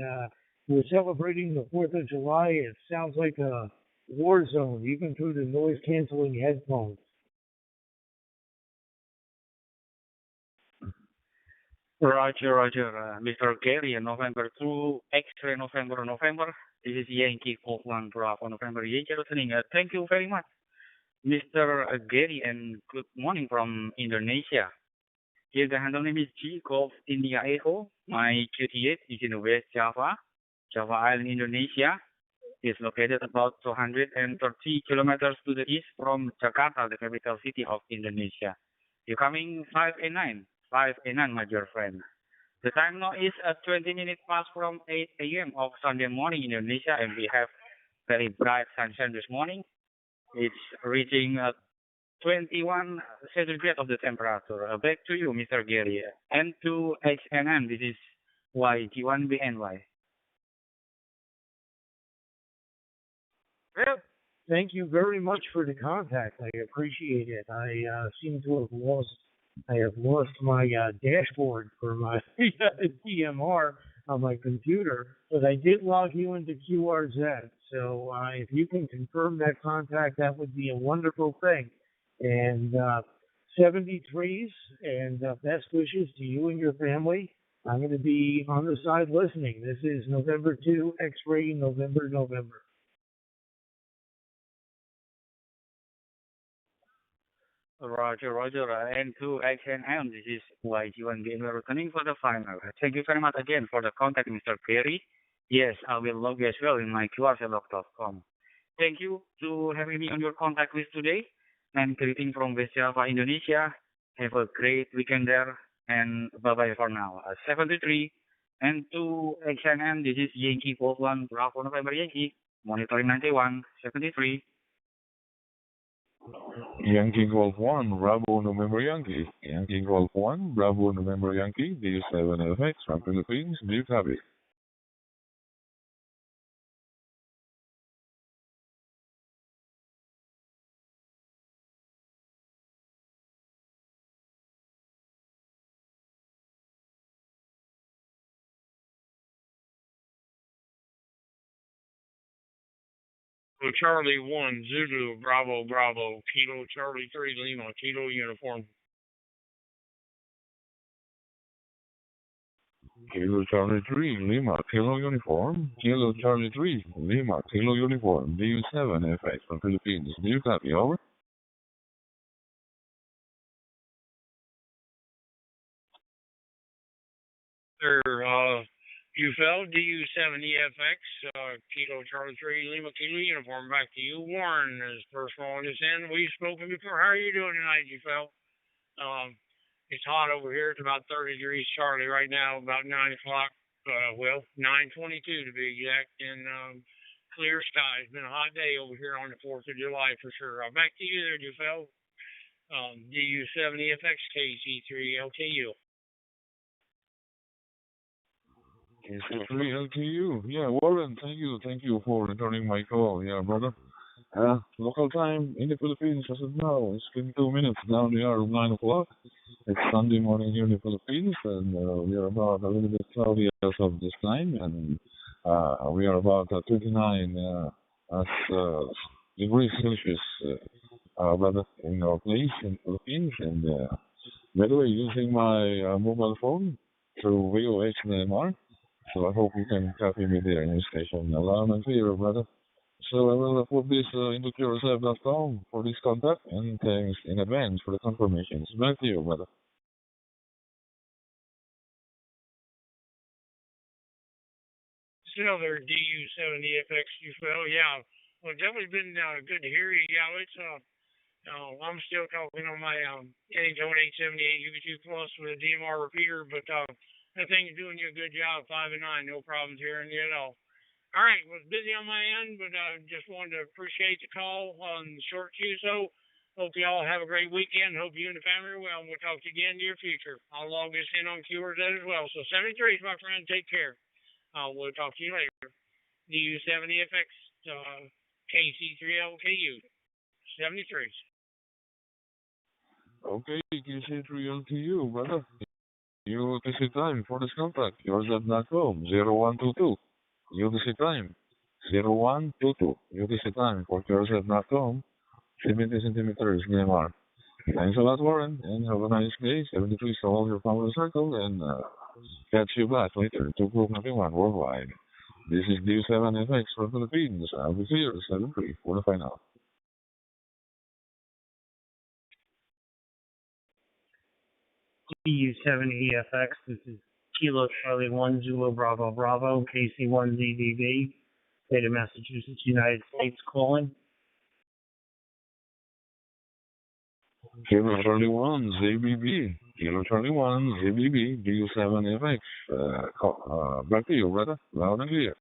we're celebrating the 4th of July. It sounds like a war zone, even through the noise-canceling headphones. Roger, Mr. Gary, November 2, X-ray, November. This is Yankee Golf 1, Bravo November Yankee listening. Thank you very much, Mr. Gary, and good morning from Indonesia. Here the handle name is G Golf India Echo. My QTH is in West Java, Java Island, Indonesia. It's located about 230 kilometers to the east from Jakarta, the capital city of Indonesia. You're coming 5 and 9, my dear friend. The time now is 20 minutes past from 8 a.m. of Sunday morning in Indonesia, and we have very bright sunshine this morning. It's reaching 21 centigrade of the temperature. Back to you, Mr. Gary. N2XNN, this is YG1BNY. Well, thank you very much for the contact. I appreciate it. I seem to have lost my dashboard for my DMR on my computer, but I did log you into QRZ. So if you can confirm that contact, that would be a wonderful thing. And 73s and best wishes to you and your family. I'm going to be on the side listening. This is November 2, X-ray, November. Roger, N2XNM, this is YG1BNY returning for the final. Thank you very much again for the contact, Mr. Gary. Yes, I will log you as well in my QRZ.com. Thank you to having me on your contact list today. And greeting from West Java, Indonesia. Have a great weekend there, and bye-bye for now. 73 and 2 XNM, this is Yankee Golf 1, Bravo November Yankee, monitoring 91, 73. Yankee Golf 1, Bravo November Yankee. Yankee Golf 1, Bravo November Yankee, D7FX from Philippines, do you copy? Charlie 1, Zulu, Bravo, Kilo Charlie 3, Lima, Kilo uniform. Kilo Charlie 3, Lima, Kilo uniform. Kilo Charlie 3, Lima, Kilo uniform, D7FX from Philippines, do you copy? Over. Sir, UFL, DU7EFX, Kilo Charlie 3, Lima, Kilo uniform. Back to you. Warren is first one on this end. We've spoken before. How are you doing tonight, UFL? It's hot over here. It's about 30 degrees Charlie right now, about 9 o'clock. 9:22 to be exact, and clear skies. It's been a hot day over here on the 4th of July for sure. Back to you there, UFL. DU7EFX, KC3LKU. KC3LKU. Yeah, Warren, thank you for returning my call. Yeah, brother. Local time in the Philippines as of now, it's 22 minutes down the hour of 9 o'clock. It's Sunday morning here in the Philippines, and we are about a little bit cloudy as of this time, and we are about 39 as, degrees Celsius, rather, in our place in the Philippines. And by the way, using my mobile phone through VOH and MR, so I hope you can copy me there in your station. Loud and clear, brother. So I will put this into QRSF.com for this contact, and thanks in advance for the confirmations. Back to you, brother. Still there, DU70FX. Yeah. Well, definitely been good to hear you. Yeah, I'm still talking on my Anytone 878 UV2 Plus with a DMR repeater, but I think you're doing you a good job. 5 and 9, no problems hearing you at all. All right, was busy on my end, but just wanted to appreciate the call on the short QSO. Hope you all have a great weekend. Hope you and the family are well, and we'll talk to you again in the near future. I'll log this in on QRZ as well. So 73s, my friend, take care. We'll talk to you later. DU70FX, KC3LKU, 73s. Okay, KC3LKU, brother. UTC time for this contact. QRZ.com, 0122. UTC time, 0122. UTC time for QRZ.com, 70 centimeters DMR. Thanks a lot, Warren, and have a nice day. 73 to all your family circle, and catch you back later to group everyone worldwide. This is DU7FX from Philippines. I'll be here 73 for the final. DU70EFX, this is Kilo Charlie 1 Zulu Bravo Bravo, KC1ZDV, State of Massachusetts, United States calling. Kilo Charlie 1 ZBB, Kilo Charlie 1 ZBB, DU7FX. Back to you, brother. Loud and clear.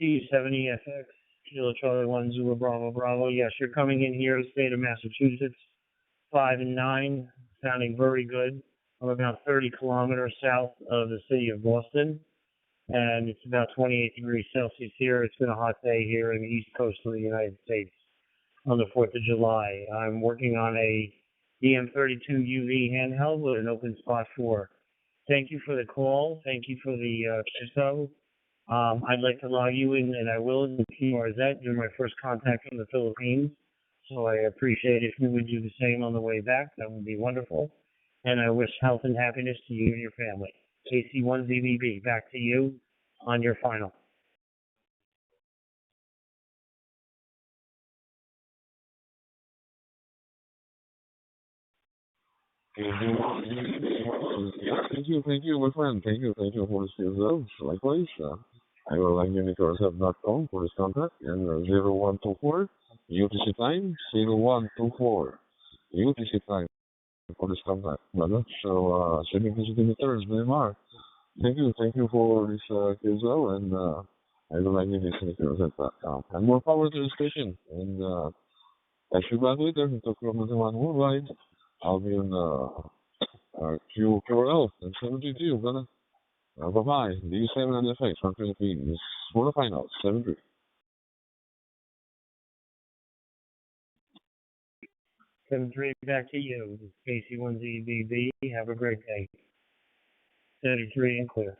DU70FX, Kilo Charlie 1 Zulu Bravo Bravo. Yes, you're coming in here, State of Massachusetts, 5 and 9, sounding very good. I'm about 30 kilometers south of the city of Boston, and it's about 28 degrees Celsius here. It's been a hot day here in the east coast of the United States on the 4th of July. I'm working on a DM32 UV handheld with an open spot 4. Thank you for the call. Thank you for the QSO. I'd like to log you in, and I will, in QRZ. You're my first contact from the Philippines, so I appreciate if you would do the same on the way back. That would be wonderful. And I wish health and happiness to you and your family. KC1ZBB, back to you on your final. Thank you, my friend. Thank you for the skills. Likewise, I will like UniCoreSF.com for this contact, and 0124, UTC time, 0124, UTC time for this contact, brother. So, 70 centimeters, DMR. Thank you for this QSO, and I will like UniCoreSF.com. And more power to the station, and catch you back later to talk about the one worldwide. I'll be in QRL and 72, brother. Bye-bye. DU7FX from Philippines. For the final, 73. 73, back to you. This is KC1ZBB. Have a great day. 73 and clear.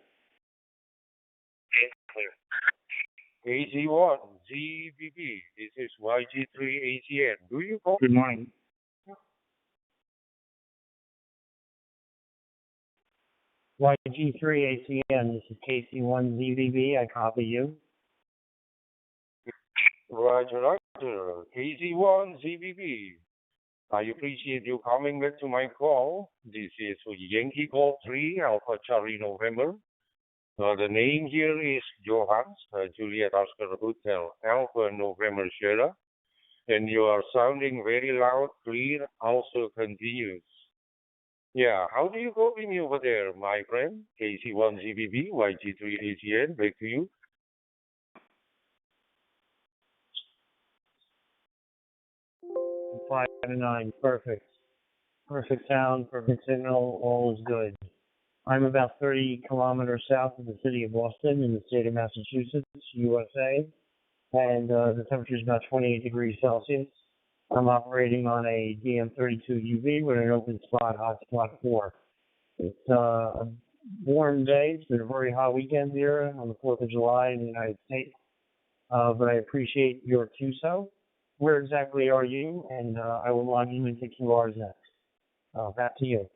KC1 ZBB. This is YG3ACN. Do you call? Good morning. YG3ACN, this is KC1ZBB. I copy you. Roger. KC1ZBB. I appreciate you coming back to my call. This is Yankee Call 3, Alpha Charlie November. The name here is Johannes, Juliet Oscar Hotel, Alpha November Sierra. And you are sounding very loud, clear, also continuous. Yeah, how do you copy me over there, my friend? KC1ZBB, YG3ACN, back to you. 5 and 9, perfect. Perfect sound, perfect signal, all is good. I'm about 30 kilometers south of the city of Boston in the state of Massachusetts, USA, and the temperature is about 28 degrees Celsius. I'm operating on a DM32UV with an open spot, hot spot 4. It's a warm day. It's been a very hot weekend here on the 4th of July in the United States, but I appreciate your QSO. Where exactly are you? And I will log you into QRZ. Back to you.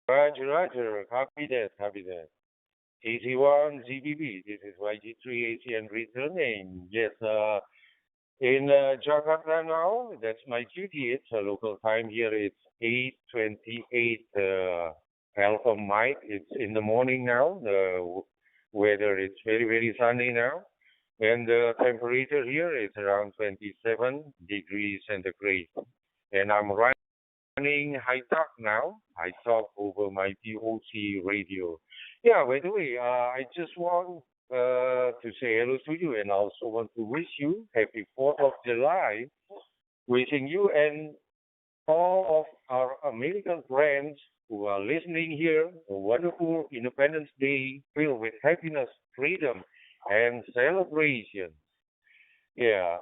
Roger. Copy that. 81 ZBB. This is YG3ACN returning. Yes, in Jakarta now, that's my QTH. Local time here, it's 8:28 Alpha Mike. It's in the morning now. The weather is very, very sunny now. And the temperature here is around 27 degrees centigrade. And I'm running high talk now. I talk over my POC radio. Yeah, by the way, I just want to say hello to you and also want to wish you happy 4th of July. Wishing you and all of our American friends who are listening here a wonderful Independence Day filled with happiness, freedom, and celebration. Yeah.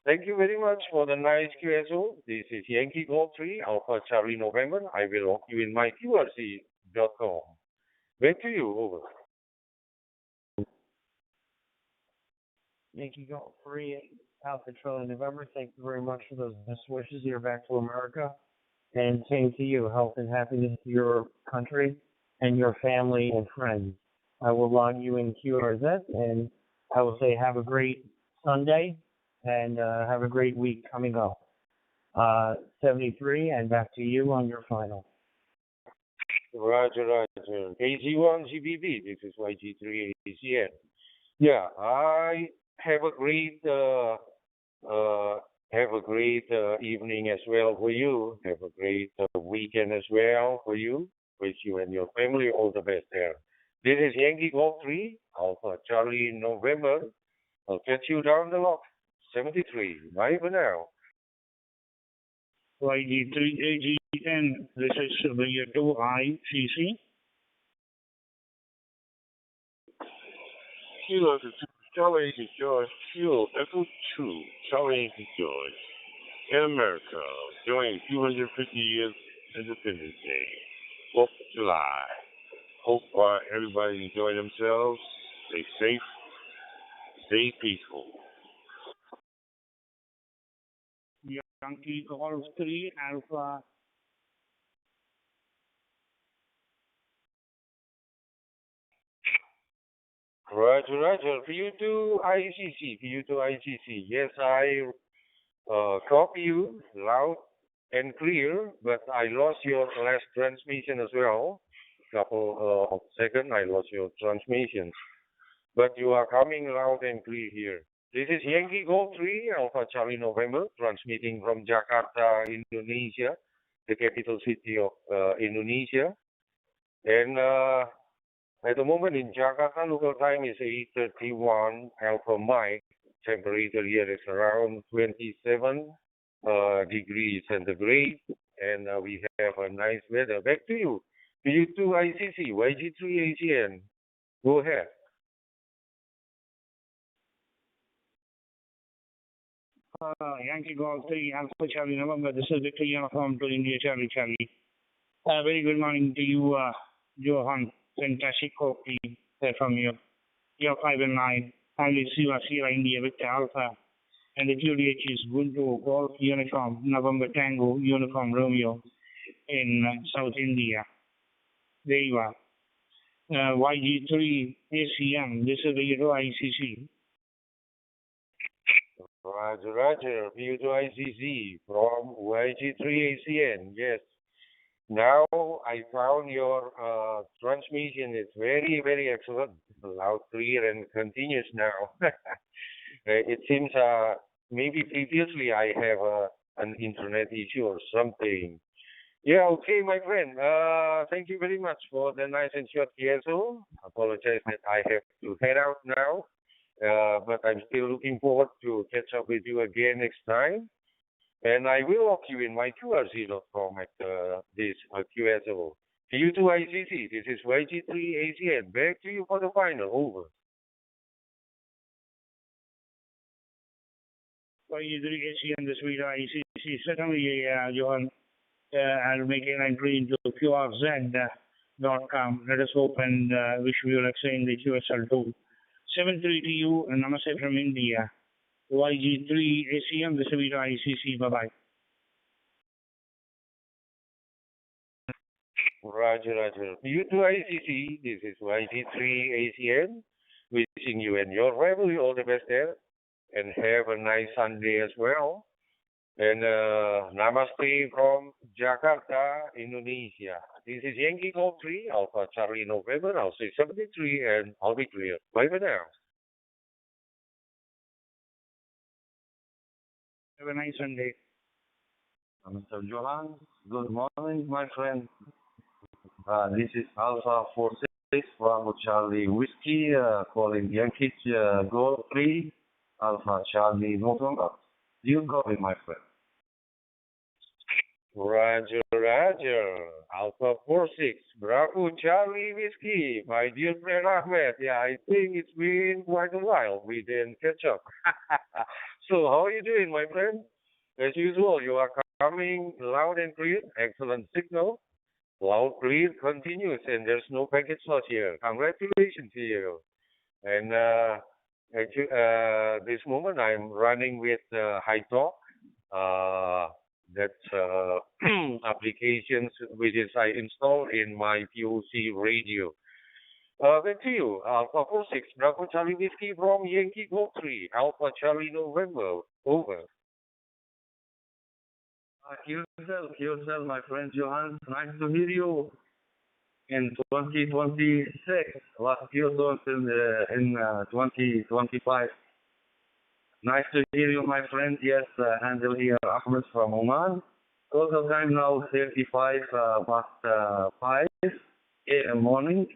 Thank you very much for the nice QSO. This is Yankee Golf 3, Alpha Charlie November. I will lock you in my QRC.com. Back to you, over. Yankee Golf 3, Alpha Charlie November. Thank you very much for those best wishes here back to America. And same to you. Health and happiness to your country and your family and friends. I will log you in QRZ, and I will say have a great Sunday and have a great week coming up. 73, and back to you on your final. Roger. KG1 GBB, this is YG3ACN. Yeah, I have a great evening as well for you. Have a great weekend as well for you. Wish you and your family all the best there. This is Yankee Golf 3, Alpha Charlie November. I'll catch you down the lock. 73. Bye for now. YG3AGN, this is W2ICC. Kilo Charlie George, Kilo Echo 2, Charlie George. In America, during 250 years Independence Day, 4th of July. Hope everybody enjoy themselves, stay safe, stay peaceful. Yankee Golf 3, Alpha. Roger. For you to ICC. Yes, I copy you loud and clear, but I lost your last transmission as well. Couple of seconds, I lost your transmission. But you are coming loud and clear here. This is Yankee Golf 3, Alpha Charlie November, transmitting from Jakarta, Indonesia, the capital city of Indonesia. And at the moment in Jakarta, local time is 8:31 Alpha Mike. Temperature here is around 27 degrees centigrade. And we have a nice weather. Back to you. To you to ICC, YG3ACN. Go ahead. Yankee Golf 3, Alpha Charlie November. This is Victor Uniform to India Charlie. Very good morning to you, Johan. Fantastic copy from you. You're 5 and 9. Family Sierra India Victor Alpha. And the QDH is Gunto Golf Uniform, November Tango Uniform Romeo in South India. There you are. YG3 ACM. This is the ICC. Roger. PU2ICC from YG3ACN. Yes. Now I found your transmission is very, very excellent. Loud, clear, and continuous now. It seems maybe previously I have an internet issue or something. Yeah, okay, my friend. Thank you very much for the nice and short QSO. Apologize that I have to head out now. But I'm still looking forward to catch up with you again next time. And I will lock you in my QRC.com at this QSO. U2ICC, this is YG3ACN. Back to you for the final. Over. YG3ACN, the Sweet ICC. Certainly, Johan, I'll make an entry into QRZ.com. Let us hope and wish you luck in the QSL2. 73 to you, and namaste from India. YG3ACN, the Sweet ICC. Bye-bye. Roger, Roger. U2ICC, this is YG3ACN. Wishing you and your family all the best there. And have a nice Sunday as well. And namaste from Jakarta, Indonesia. This is Yankee Golf 3, Alpha Charlie November. I'll say 73 and I'll be clear. Bye for now. Have a nice Sunday. Mr. Johan, good morning, my friend. This is Alpha 46 Bravo Charlie Whiskey, calling Yankee Golf 3, Alpha Charlie November. You got it, my friend. Roger, Roger. Alpha 46, Bravo Charlie Whiskey. My dear friend Ahmed. Yeah, I think it's been quite a while. We didn't catch up. So, how are you doing, my friend? As usual, you are coming loud and clear. Excellent signal. Loud, clear, continuous, and there's no package loss here. Congratulations to you. And this moment I'm running with high talk. That's applications which is I installed in my POC radio. Back to you, Alpha 46, Bravo Charlie Whiskey from Yankee Golf 3, Alpha Charlie November, over. QSL, my friend Johan, nice to hear you. In 2026, last year in 2025. Nice to hear you, my friend. Yes, handle here, Ahmed from Oman. Total time now 35 past 5 a.m. morning.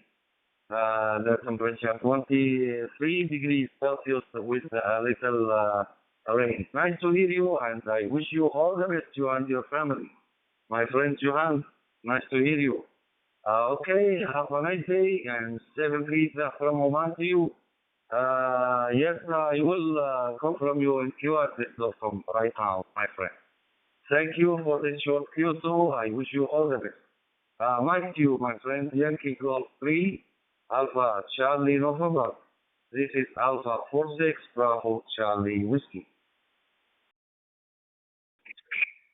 The temperature 23 degrees Celsius with a little rain. Nice to hear you, and I wish you all the best, you and your family. My friend Johan, nice to hear you. Okay, have a nice day, and 7 please from Oman to you. Yes, I will confirm you in QRZ.com right now, my friend. Thank you for this short Q2. I wish you all the best. Mike to you, my friend. Yankee Golf 3, Alpha Charlie November. This is Alpha 46 Bravo Charlie Whiskey.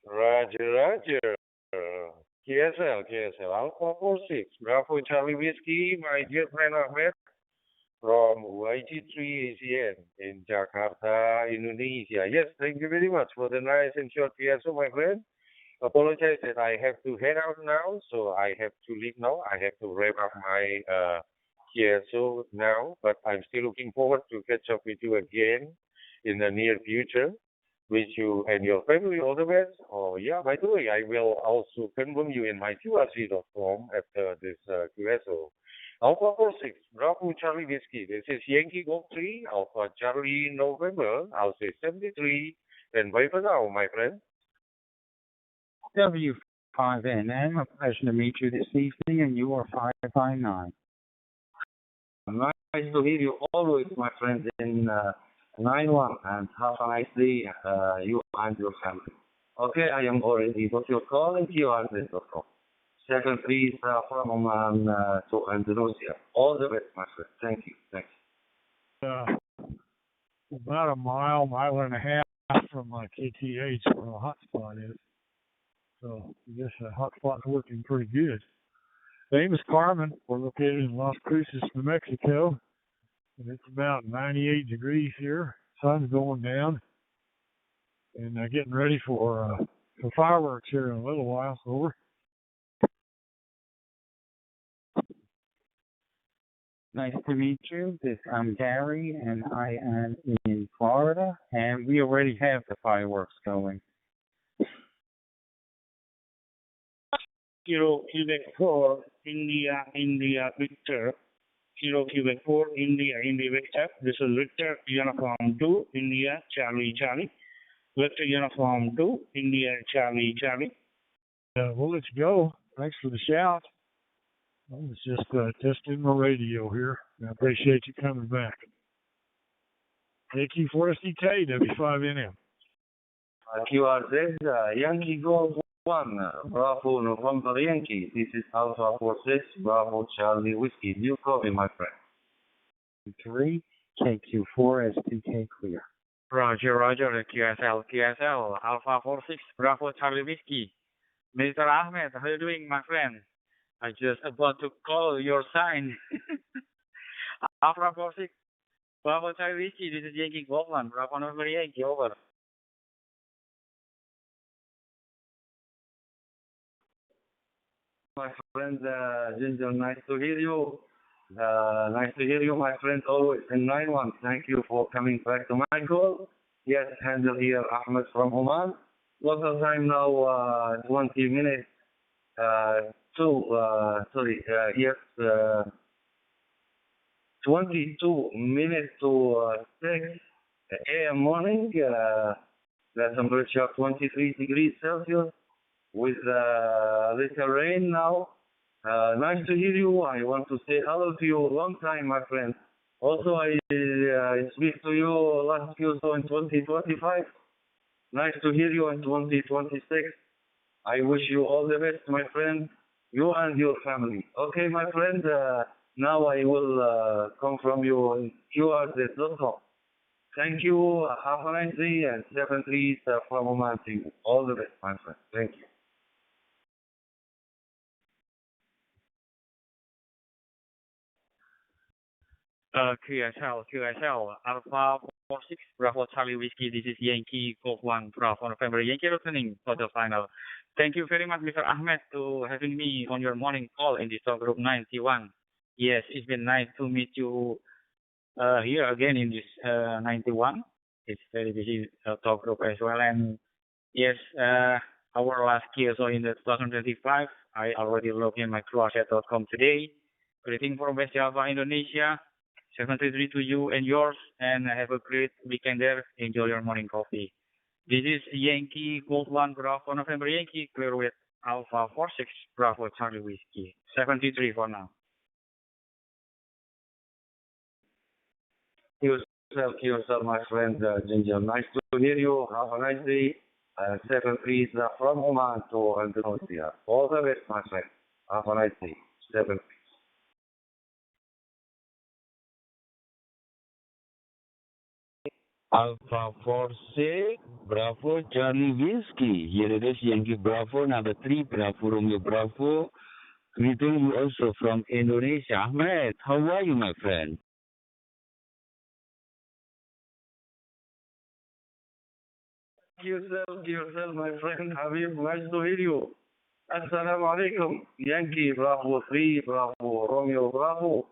Roger, Roger. KSL, Alpha 46 Bravo Charlie Whiskey. My dear friend Ahmed from YG3ACN in Jakarta, Indonesia. Yes, thank you very much for the nice and short PSO, my friend. Apologize that I have to head out now, so I have to leave now. I have to wrap up my PSO now, but I'm still looking forward to catch up with you again in the near future. Wish you and your family all the best. Oh yeah, by the way, I will also confirm you in my QRC.com after this QSO. Alpha 46, Bravo Charlie Whiskey. This is Yankee Golf 3, Alpha Charlie November. I'll say 73. And bye for now, my friend. W5NM, a pleasure to meet you this evening, and you are 559. Nice to hear you always, my friend, in 9-1, and have a nice day, you and your family. Okay, I am already got your call and QRZ.com. Second, please, from Oman to Indonesia. All the best, my friend. Thank you. Thanks. About a mile and a half from my KTH where the hotspot is. So I guess the hotspot's working pretty good. The name is Carmen. We're located in Las Cruces, New Mexico. And it's about 98 degrees here. Sun's going down. And getting ready for fireworks here in a little while. Over. Nice to meet you. I'm Gary, and I am in Florida, and we already have the fireworks going. Kilo Quebec 4, India, Victor. Kilo Quebec 4, India, Victor. This is Victor Uniform 2, India, Charlie. Victor Uniform 2, India, Charlie. We'll let you go. Thanks for the shout. I was just testing my radio here. I appreciate you coming back. AQ4SDK, W5NM. QRZ, Yankee Golf 1, Bravo November Yankee. This is Alpha 46, Bravo Charlie Whiskey. You copy, my friend. 3, KQ4SDK clear. Roger, QSL, Alpha 46, Bravo Charlie Whiskey. Mr. Ahmed, how are you doing, my friend? I just about to call your sign. Alpha 46, Bravo Charlie Whiskey, this is Yankee Golf 1, Bravo November Yankee, over. My friend, Ginger, nice to hear you. Nice to hear you, my friend, always in 9-1. Thank you for coming back to my call. Yes, handle here, Ahmed from Oman. Local time now, 20 minutes yes, 22 minutes to 6 a.m. morning. The temperature 23 degrees Celsius with little rain now. Nice to hear you. I want to say hello to you. Long time, my friend. Also, I speak to you last year in 2025. Nice to hear you in 2026. I wish you all the best, my friend. You and your family. Okay, my friend. Now I will come from you on QRZ.com. Thank you. Have a nice day and 7 trees from Oman to you. All the best, my friend. Thank you. QSL, Alpha 46, Bravo Charlie Whiskey, this is Yankee Golf 1, Bravo November Yankee returning for the final. Thank you very much, Mr. Ahmed, to having me on your morning call in the talk group 91. Yes, it's been nice to meet you here again in this 91. It's very busy talk group as well. And yes, our last year, so in the 2025, I already logged in my QRZ.com today. Greeting from West Java, Indonesia. 733 to you and yours, and have a great weekend there. Enjoy your morning coffee. This is Yankee Gold 1 Bravo November Yankee, clear with Alpha 46 Bravo Charlie Whiskey. 73 for now. Yourself, my friend Ginger. Nice to hear you. Have a nice day. 7 trees from Oman to Indonesia. All the best, my friend. Have a nice day. 7 Alpha 46, Bravo, Charlie Whiskey. Here it is, Yankee Bravo, number 3, Bravo, Romeo Bravo. Greeting you also from Indonesia. Ahmed, how are you, my friend? Yourself, my friend Habib. Nice to hear you. Assalamu alaikum. Yankee Bravo 3, Bravo, Romeo Bravo.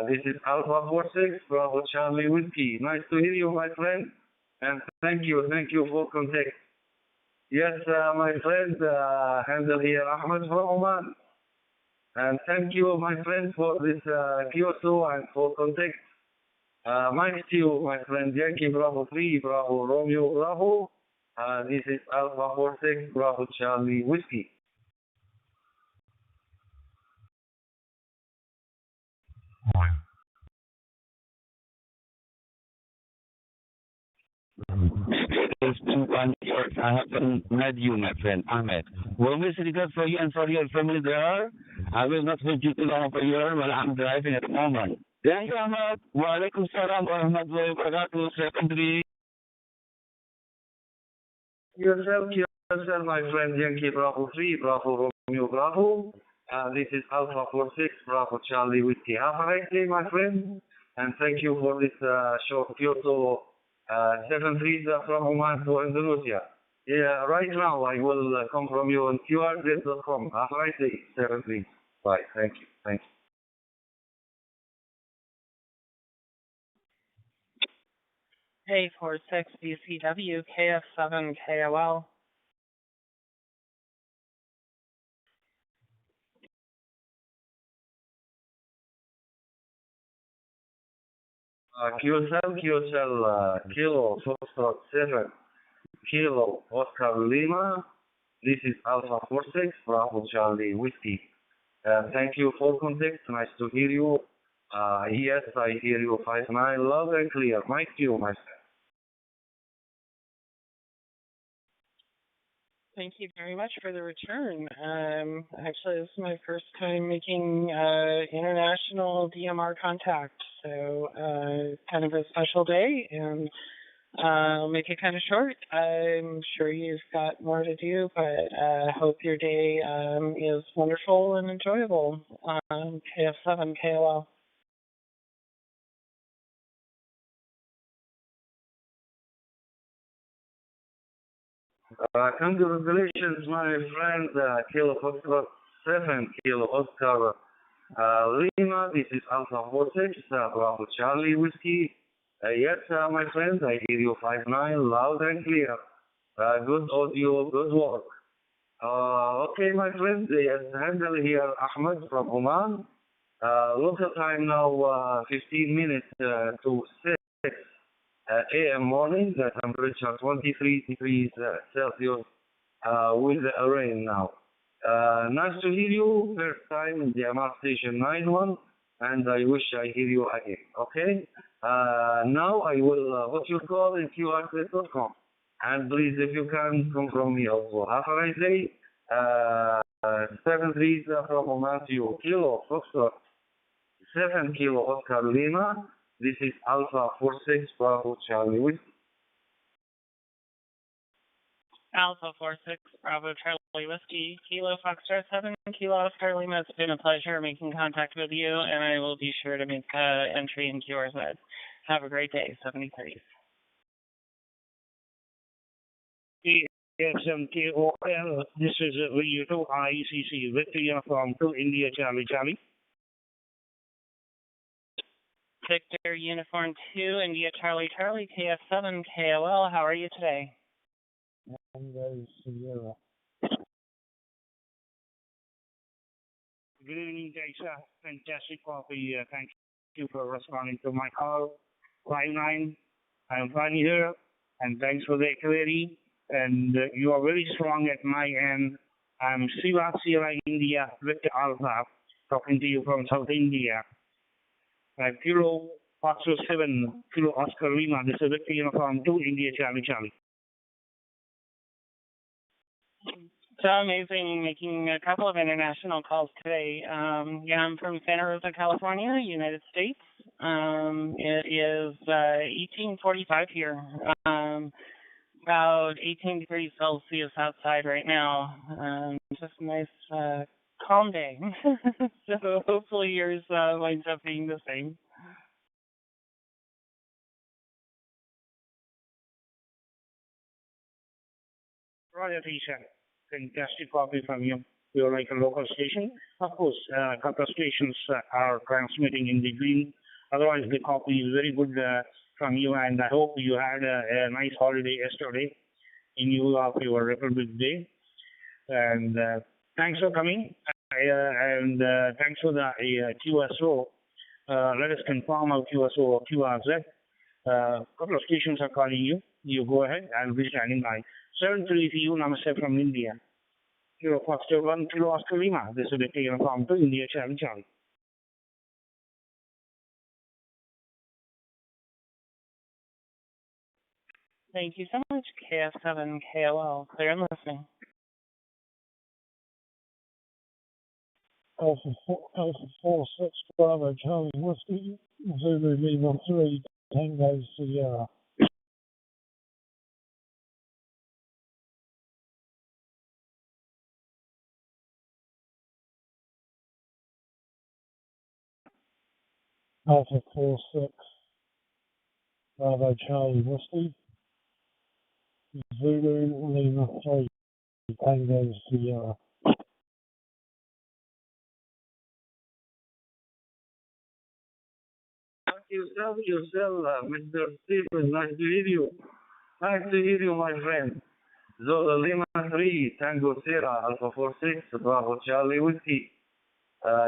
This is Alpha 46, Bravo Charlie Whiskey. Nice to hear you, my friend. And thank you for contact. Yes, my friend, handle here, Ahmed from Oman. And thank you, my friend, for this Kyoto and for contact. Nice to you, my friend, Yankee Bravo 3, Bravo Romeo Bravo. This is Alpha 46, Bravo Charlie Whiskey. I haven't met you, my friend Ahmed. Warmest regards for you and for your family there. I will not hold you too long for here while I'm driving at the moment. Thank you, Ahmed. Waalaikumsalam warahmatullahi wabarakatuh. Secondary. Yourself, my friend Yankee Bravo 3, Bravo Romeo Bravo. This is Alpha 46, Bravo Charlie Whiskey. Have a nice day, my friend. And thank you for this short Kyoto 7 trees from Oman to Indonesia. Yeah, right now I will come from you on QRZ.com. Have a nice day, 7 trees. Bye. Thank you. Hey, 46 BCW, KF7 KOL. QSL, Kilo, Foxtrot 7, Kilo, Oscar Lima. This is Alpha 46, Bravo Charlie Whiskey. Thank you for contact. Nice to hear you. Yes, I hear you 59 loud and clear. Mike you, my friend. Thank you very much for the return. Actually, this is my first time making international DMR contact, so kind of a special day, and I'll make it kind of short. I'm sure you've got more to do, but hope your day is wonderful and enjoyable. KF7 KOL. Congratulations, my friend, Kilo Foxtrot 7, Kilo Oscar Lima. This is Alpha Vortex, Bravo Charlie Whiskey. Yes, my friend, I hear you 59 loud and clear. Good audio, good work. Okay, my friend, yes, handle here, Ahmed from Oman. Local time now, 15 minutes to 6 a.m. morning, the temperature 23 degrees Celsius with the rain now. Nice to hear you, first time in the MR station 91, and I wish I hear you again, okay? Now I will what you call in qrcode.com, and please, if you can, come from me also. Have a nice day. 7 from Matthew, Kilo, Foxtrot, 7 Kilo Oscar Lima. This is Alpha 46 Bravo Charlie Whiskey. Alpha 46 Bravo Charlie Whiskey, Kilo Foxtrot 7, Kilo Oscar Lima. It's been a pleasure making contact with you, and I will be sure to make entry in QRZ. Have a great day, 73. KSMKOL, this is Radio ICC, Victor Uniform 2 India Charlie Charlie. Victor Uniform 2 India Charlie Charlie, KF7 KOL. How are you today? Sierra. Good evening, Jaisa. Fantastic coffee. Thank you for responding to my call. 59. I'm fine here, and thanks for the query. And you are very strong at my end. I'm Siva Sierra India, Victor Alpha, talking to you from South India. Kilo Foxtrot 7, Kilo Oscar Lima. This is Victor Uniform 2 India Charlie Charlie. So amazing, making a couple of international calls today. Yeah, I'm from Santa Rosa, California, United States. It is 18:45 here. About 18 degrees Celsius outside right now. Just a nice, calm day. So hopefully yours winds up being the same. Royal T-shirt. Fantastic coffee from you. You're like a local station. Of course, a couple of stations are transmitting in the green. Otherwise, the coffee is very good from you, and I hope you had a nice holiday yesterday in lieu of your Republic Day. And thanks for coming, and thanks for the QSO. Let us confirm our QSO or QRZ. Couple of stations are calling you. You go ahead. I'll be standing by. 732, Namaste from India. Kilo Foxtrot 1, Kilo Oscar Lima. This is the Taylor Farm to India Charlie Charlie. Thank you so much, KF7 KOL. Clear and listening. Alpha 46 Bravo Charlie Whiskey, Zulu Lima 3 Tango Sierra. Alpha 46 Bravo Charlie Whiskey, Zulu Lima 3 Tango Sierra. Yourself, Mr. Stephen, nice to hear you. Nice to hear you, my friend. Zola Lima 3, Tango Sierra, Alpha 46, Bravo Charlie Whiskey.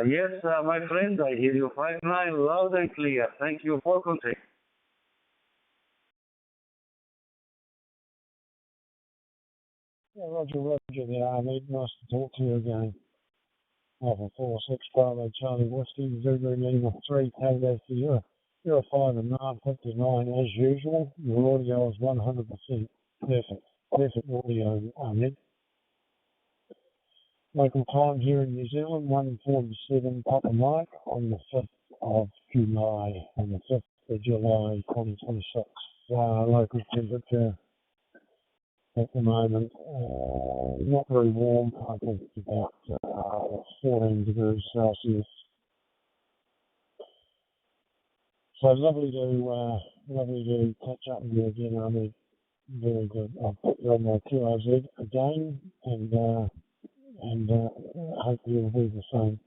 Yes, my friend, I hear you 59 loud and clear. Thank you for contact. Yeah, Roger, yeah, mate, nice to talk to you again. Alpha 46 Bravo Charlie Whiskey, Zulu Lima 3 Tango Sierra, 05 and 959 as usual. Your audio is 100% perfect. Perfect audio, Ahmed. Local time here in New Zealand, 1:47 Papa Mike on the 5th of July, 2026. Local temperature at the moment, not very warm. I think it's about 14 degrees Celsius. So lovely to catch up with you again, Ahmed. Very good. I'll put you on my QRZ again, and hopefully it'll be the same.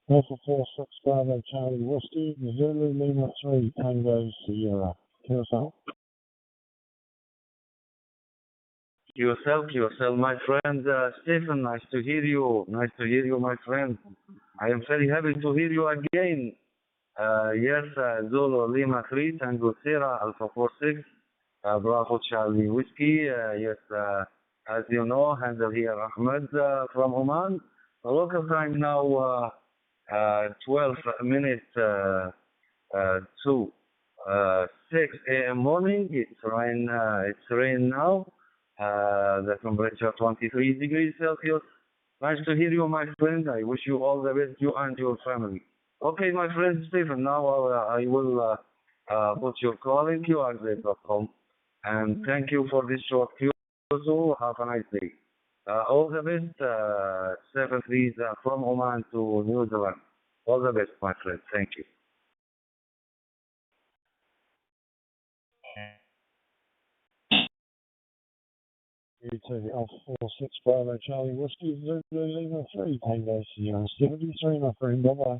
Alpha 46 Bravo Charlie Whiskey, Zulu Lima 3 Tango Sierra. QSL. Yourself, my friend Stephen. Nice to hear you. Nice to hear you, my friend. I am very happy to hear you again. Yes, Zulu Lima 3 Tango Sierra Alpha 46 Bravo Charlie Whiskey. Yes, as you know, handle here Ahmed from Oman. The local time now 12 minutes to 6 a.m. morning. It's rain now. The temperature 23 degrees Celsius. Nice to hear you, my friend. I wish you all the best, you and your family. Okay, my friend Stephen, now I will put your call in QRZ.com. And thank you for this short Q. Also, have a nice day. All the best, 73s from Oman to New Zealand. All the best, my friend. Thank you. You too, Alpha 46 Bravo Charlie Whiskey, Zulu Lima 3 Tango Sierra 73, my friend. Bye-bye.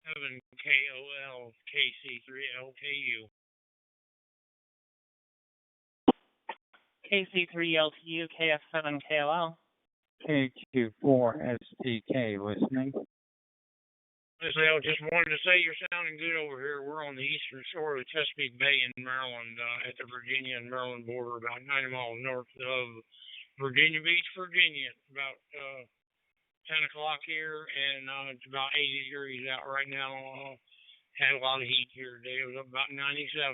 7 KOL KC3LKU. KC3LTU KF7KOL. KQ4STK listening. Listen, I just wanted to say you're sounding good over here. We're on the eastern shore of the Chesapeake Bay in Maryland, at the Virginia and Maryland border, about 90 miles north of Virginia Beach, Virginia. It's about 10 o'clock here, and it's about 80 degrees out right now. Had a lot of heat here today. It was about 97.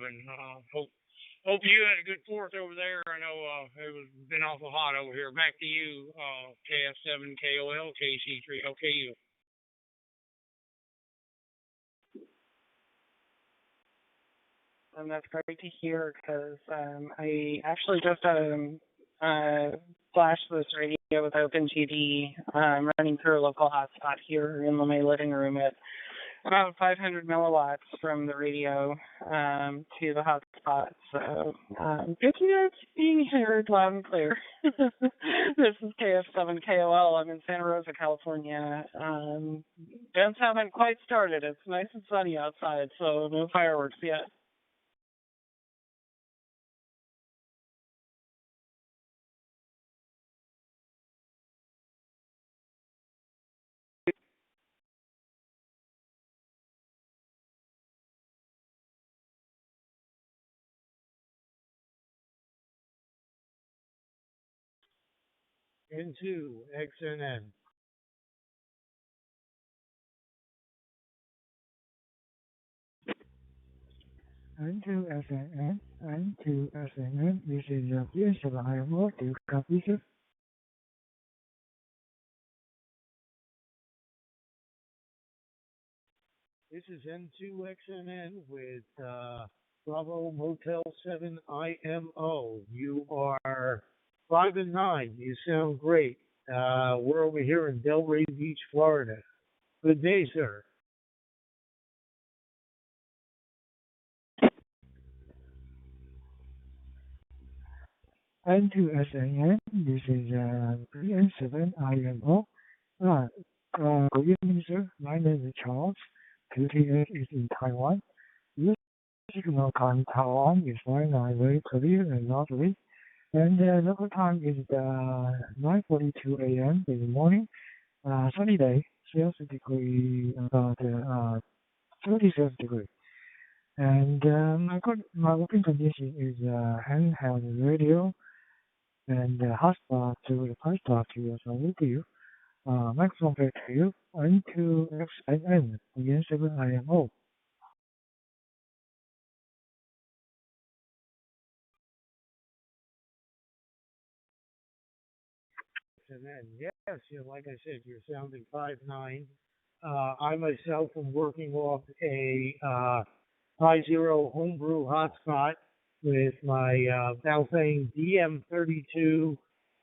Hope you had a good 4th over there. I know it was been awful hot over here. Back to you, KF7KOL, KC3LKU. And that's great to hear because I actually just flashed this radio with OpenGD running through a local hotspot here in my living room at about 500 milliwatts from the radio to the hotspot. So good to know it's being heard loud and clear. This is KF7KOL. I'm in Santa Rosa, California. Events haven't quite started. It's nice and sunny outside, so no fireworks yet. Into XNN. Into SNN, this is your place of IMO. Do you copy, sir? This is N2XNN with Bravo Motel 7 IMO. You are 5 and 9. You sound great. We're over here in Delray Beach, Florida. Good day, sir. N2SNN, this is PN7 IMO. Good evening, sir. My name is Charles. QTS is in Taiwan. Your signal time Taiwan is fine, very clear and not weak. And local time is 9:42 a.m. in the morning. Sunny day, Celsius degree about 37 degrees. And my working condition is handheld radio and hotspot to the hotspot to you, so with you. Microphone back to you. N2XNN, again 7IMO. And then, yes, like I said, you're sounding 5'9". I myself am working off a Pi Zero homebrew hotspot with my Valfane DM32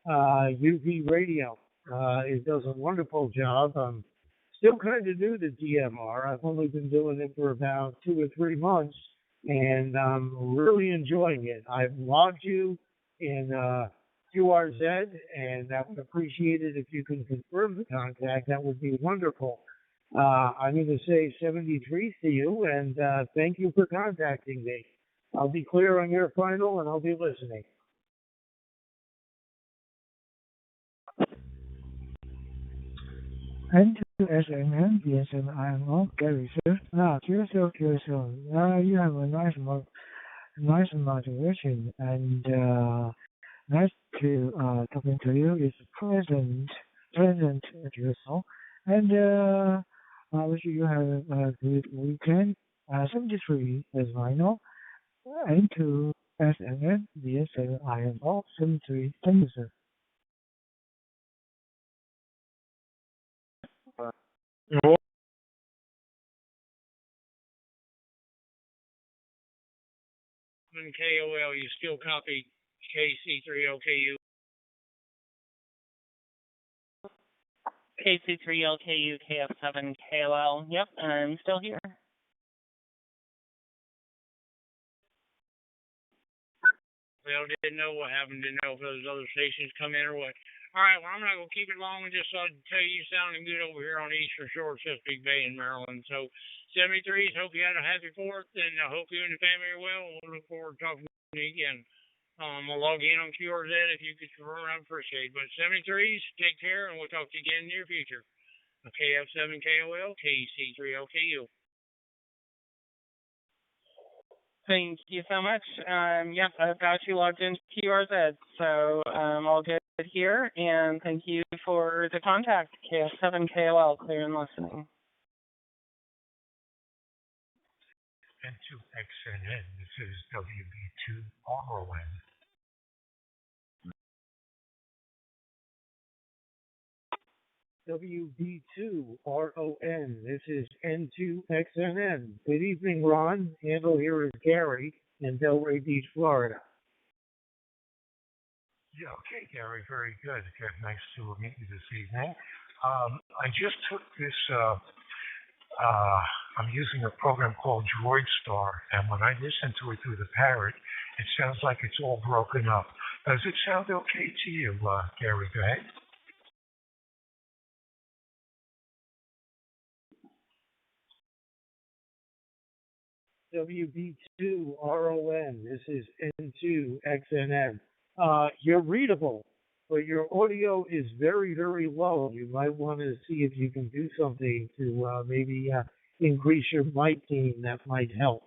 UV radio. It does a wonderful job. I'm still kind of new to DMR. I've only been doing it for about 2 or 3 months, and I'm really enjoying it. I've logged you in QRZ, and I would appreciate it if you can confirm the contact. That would be wonderful. I'm going to say 73 to you, and thank you for contacting me. I'll be clear on your final, and I'll be listening. N2SNN, DSN-IMO, Gary, sir. QSL. You have a nice motivation, and nice to talking to you. It's present QSL, and I wish you have a good weekend. 73 is final. N2SNN, DSN-IMO, 73. Thank you, sir. KOL, you still copy KC3LKU. KC3LKU, KF7KOL. Yep, I'm still here. Well, didn't know what happened. Didn't know if those other stations come in or what. All right, well, I'm not going to keep it long and just tell you sounding good over here on the Eastern Shore of Chesapeake Bay in Maryland. So, 73s, hope you had a happy 4th, and I hope you and the family are well. We'll look forward to talking to you again. I'll log in on QRZ if you could confirm. I'd appreciate it. But 73s, take care, and we'll talk to you again in the near future. KF7KOL, KC3LKU. Thank you so much. Yes, I've got you logged into QRZ, so all good here. And thank you for the contact, KF7KOL, clear and listening. N2XNN, this is WB2RON. WB2RON, this is N2XNN. Good evening, Ron. Handle here is Gary in Delray Beach, Florida. Yeah, okay, Gary, very good. Okay, nice to meet you this evening. I just took this, I'm using a program called DroidStar, and when I listen to it through the parrot, it sounds like it's all broken up. Does it sound okay to you, Gary? Go ahead. WB2RON, this is N2XNN. You're readable, but your audio is very, very low. You might want to see if you can do something to maybe increase your mic gain. That might help.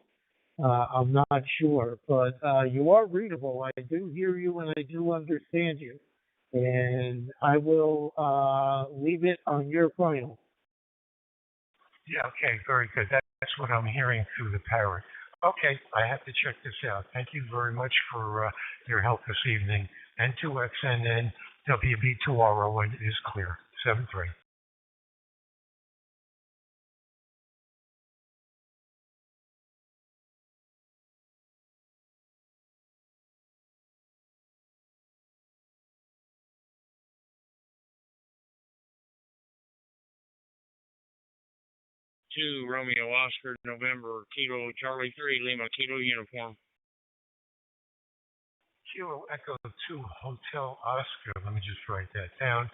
I'm not sure, but you are readable. I do hear you and I do understand you. And I will leave it on your final. Yeah, okay, very good. That's what I'm hearing through the parrot. Okay, I have to check this out. Thank you very much for your help this evening. N2XNN, WB2RON is clear. 7-3. Romeo Oscar, November, Kilo Charlie 3, Lima, Kilo uniform. Kilo Echo 2, Hotel Oscar. Let me just write that down.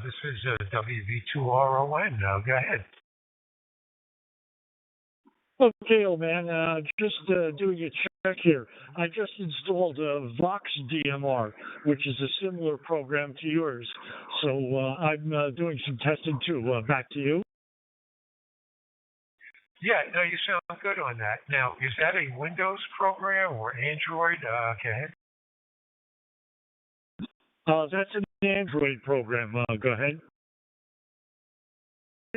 This is WV2RON. Now, go ahead. Okay, old man, just doing a check here. I just installed Vox DMR, which is a similar program to yours. So I'm doing some testing too. Back to you. Yeah, no, you sound good on that. Now, is that a Windows program or Android? Go ahead. That's an Android program. Go ahead.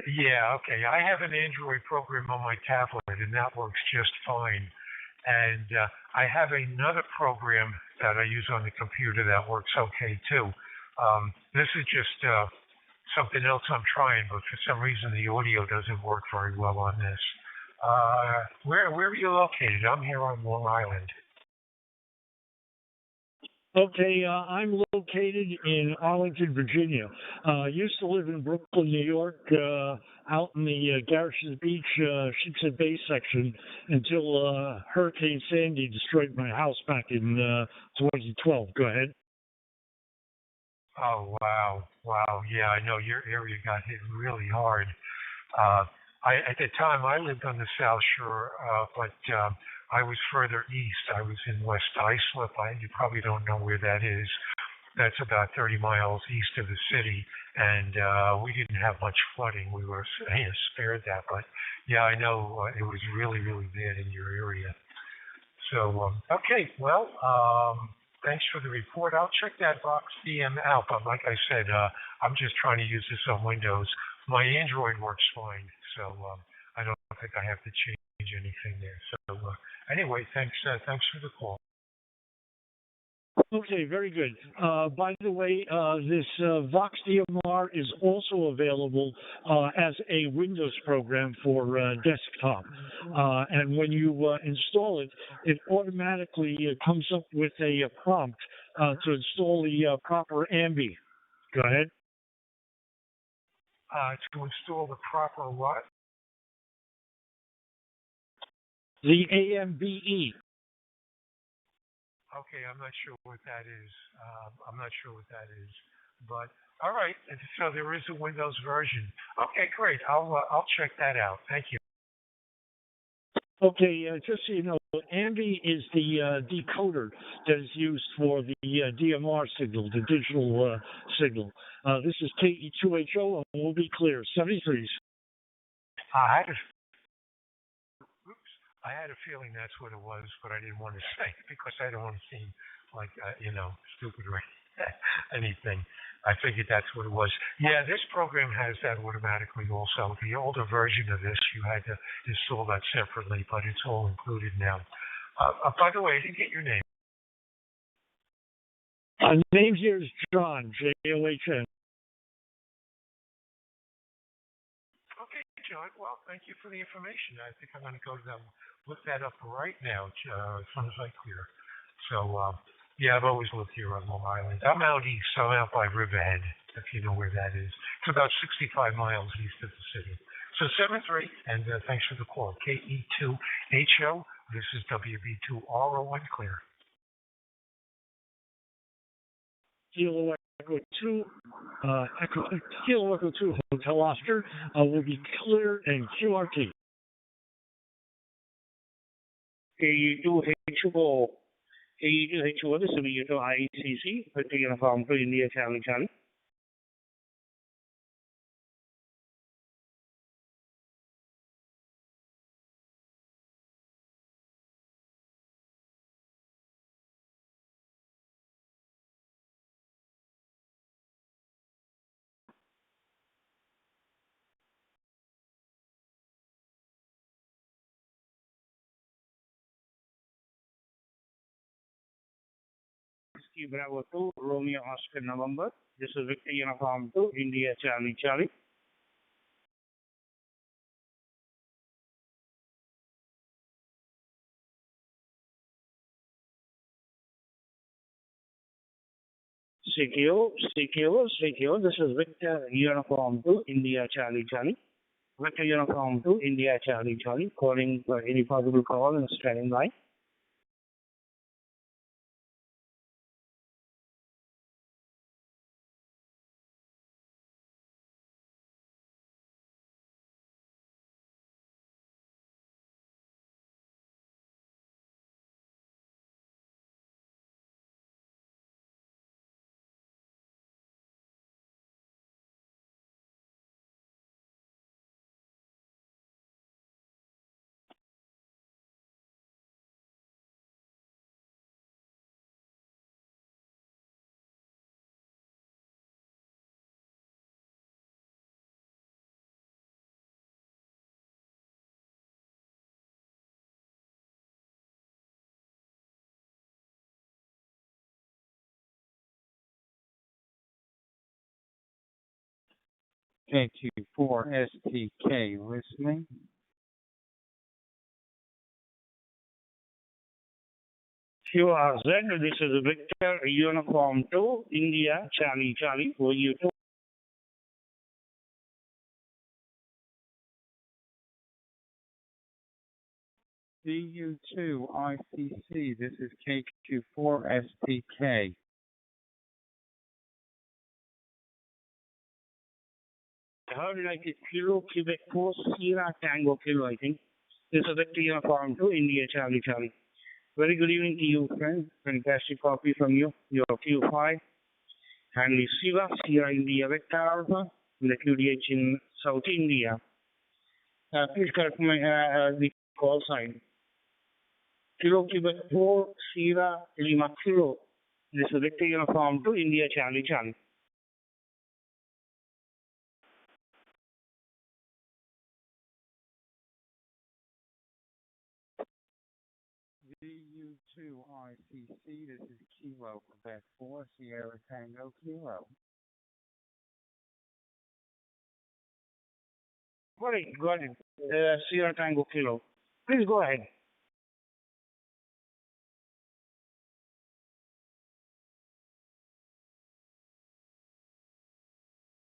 Yeah, okay. I have an Android program on my tablet, and that works just fine. And I have another program that I use on the computer that works okay too. This is just something else I'm trying, but for some reason the audio doesn't work very well on this. Where are you located? I'm here on Long Island. Okay, I'm located in Arlington, Virginia. Used to live in Brooklyn, New York, out in the Garrisons Beach, Sheepshead Bay section until Hurricane Sandy destroyed my house back in 2012. Go ahead. Oh wow, wow. Yeah, I know your area got hit really hard. Uh, at the time I lived on the South Shore, but I was further east. I was in West Islip. You probably don't know where that is. That's about 30 miles east of the city, and we didn't have much flooding. We were spared that, but yeah, I know it was really, really bad in your area. So, okay, well, thanks for the report. I'll check that box DM out, but like I said, I'm just trying to use this on Windows. My Android works fine, so I don't think I have to change anything there. So, anyway, thanks for the call. Okay, very good. By the way, this Vox DMR is also available as a Windows program for desktop. And when you install it, it automatically comes up with a prompt to install the proper AMBI. Go ahead. To install the proper what? The AMBE. Okay, I'm not sure what that is. But all right. So there is a Windows version. Okay, great. I'll check that out. Thank you. Okay, just so you know, AMBI is the decoder that is used for the DMR signal, the digital signal. This is KE2HO, and we'll be clear. 73s. I had a feeling that's what it was, but I didn't want to say it because I don't want to seem like, stupid or anything. I figured that's what it was. Yeah, this program has that automatically also. The older version of this, you had to install that separately, but it's all included now. By the way, I didn't get your name. My name here is John, John. Okay, John. Well, thank you for the information. I think I'm going to go to look that up right now as soon as I clear. So, yeah, I've always lived here on Long Island. I'm out east. So I'm out by Riverhead, if you know where that is. It's about 65 miles east of the city. So 7-3, and thanks for the call. KE2HO. This is WB2RO1 clear. Kilo Echo 2, Kilo Echo 2 Hotel Oscar will be clear and QRT. KE2HO, KE2HO, this will be your ICC, Hotel Uniform for India, Charlie. Whiskey Bravo 2, Romeo Oscar November. This is Victor Uniform 2, India, Charlie. CQ, this is Victor Uniform 2, India, Charlie. Victor Uniform 2, India, Charlie. Calling for any possible call and standing by. KQ4STK listening. QRZ, this is Victor Uniform 2, India, Charlie, Charlie, for you 2. DU2ICC, this is KQ4STK. How did I get Kilo, Quebec 4, Sierra, Tango, Kilo, I think. This is Victor Uniform 2, India, Charlie, Charlie. Very good evening to you, friend. Fantastic copy from you. Your Q5. Hanley Siva, Sierra India Vector Alpha, the QDH in South India. Please correct my the call sign. Kilo Quebec 4, Sierra Lima Kilo. This is Victor Uniform 2, India, Charlie, Charlie. DU2ICC, this is Kilo Quebec 4, Sierra Tango Kilo. Got it. Sierra Tango Kilo. Please go ahead.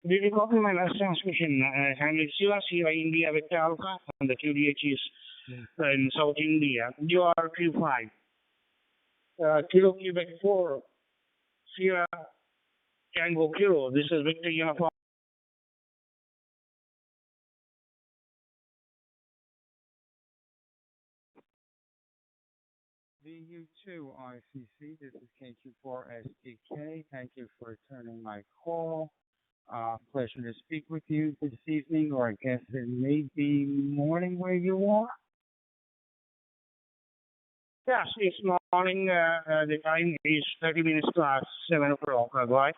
Did you copy my last transmission? Hanley Siva, Sierra India Vector Alpha, and the QDH is in South India. You are Q5. Kilo Quebec 4, Sierra Tango Kilo. This is Victor Uniform. DU2ICC, this is KQ4STK. Thank you for returning my call. Pleasure to speak with you this evening, or I guess it may be morning where you are. Yes, it's morning. The time is 30 minutes past 7 o'clock. Right?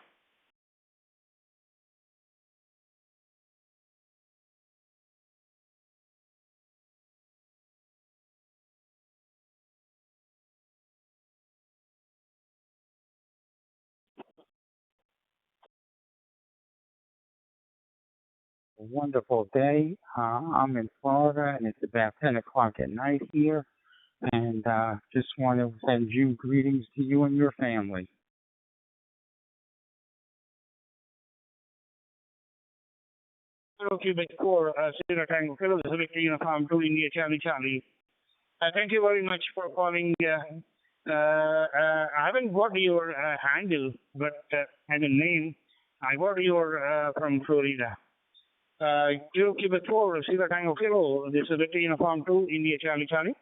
A wonderful day. I'm in Florida, and it's about 10 o'clock at night here. And just want to send you greetings to you and your family. Kilo Quebec 4, Sierra Tango Kilo. This is Victor Uniform 2, India, Charlie, Charlie. Thank you very much for calling. I haven't got your handle, but and the name. I got your from Florida. Kilo Quebec 4, Sierra Tango Kilo. This is Victor Uniform 2, India, Charlie, Charlie.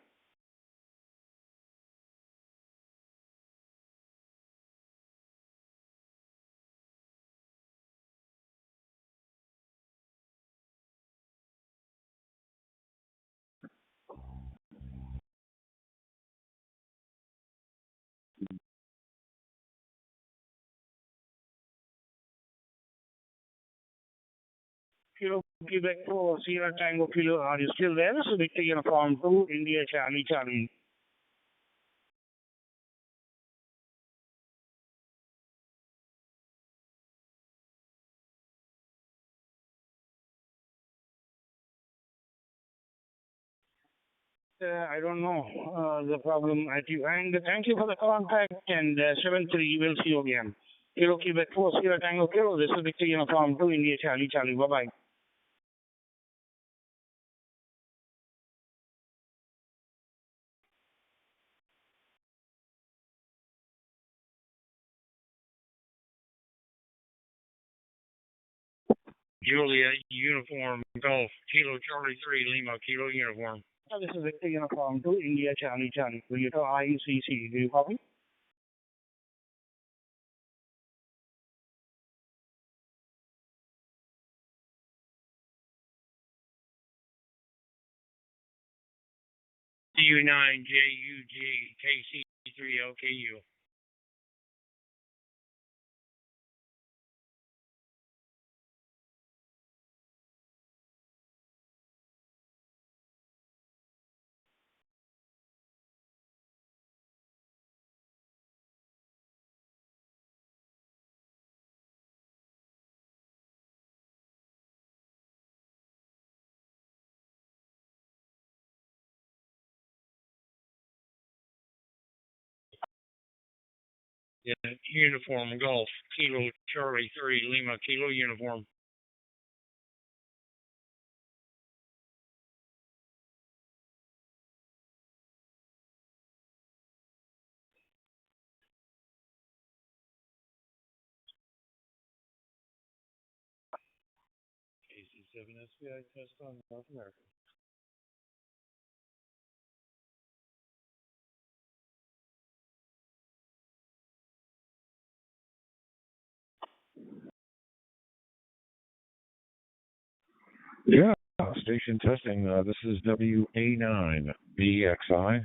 Kilo Quebec 4, Sierra Tango Kilo. Are you still there? This is Victor Uniform 2, India, Charlie, Charlie. I don't know the problem at you. And thank you for the contact. And 7-3, we'll see you again. Kilo Quebec 4, Sierra Tango Kilo. This is Victor Uniform 2, India, Charlie, Charlie. Bye-bye. Julia Uniform Golf Kilo Charlie 3 Lima Kilo Uniform. This is Victor Uniform 2, India, Charlie, Charlie. Will you tell IUCC? Do you copy? U9JUGKC3LKU. Uniform Golf, Kilo Charlie 3, Lima Kilo Uniform. KC7 SBI test on North America. Yeah, station testing. This is WA9BXI.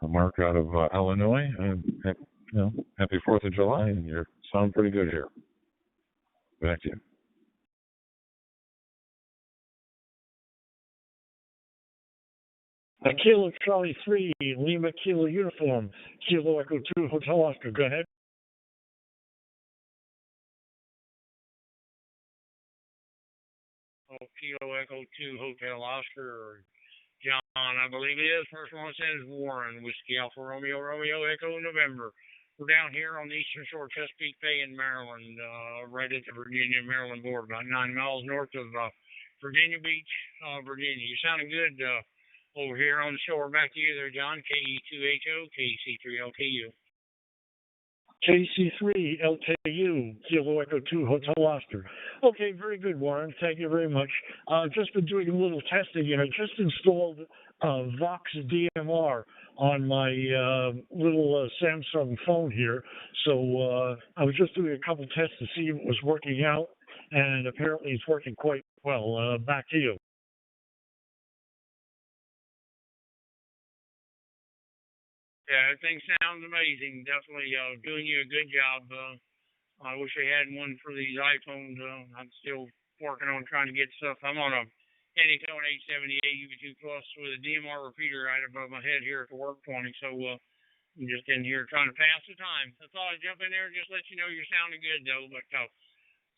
A mark out of Illinois. Happy 4th of July, and you sound pretty good here. Back to you. Kilo Charlie 3, Lima Kilo Uniform, Kilo Echo 2, Hotel Oscar. Go ahead. Kilo Echo 2, Hotel Oscar. John, I believe it is. First one says Warren, Whiskey Alpha Romeo, Romeo Echo November. We're down here on the eastern shore of Chesapeake Bay in Maryland, right at the Virginia-Maryland border, about 9 miles north of Virginia Beach, Virginia. You're sounding good over here on the shore. Back to you there, John. KE2HO, KC3LKU. KC3 LKU, Kilo Echo 2, Hotel Oscar. Okay, very good, Warren. Thank you very much. I've just been doing a little testing, and I just installed Vox DMR on my little Samsung phone here. So I was just doing a couple tests to see if it was working out, and apparently it's working quite well. Back to you. Yeah, everything sounds amazing. Definitely doing you a good job. I wish I had one for these iPhones. I'm still working on trying to get stuff. I'm on a Anytone 878 UV2 Plus with a DMR repeater right above my head here at the work pointing. So I'm just in here trying to pass the time. I thought I'd jump in there and just let you know you're sounding good, though. But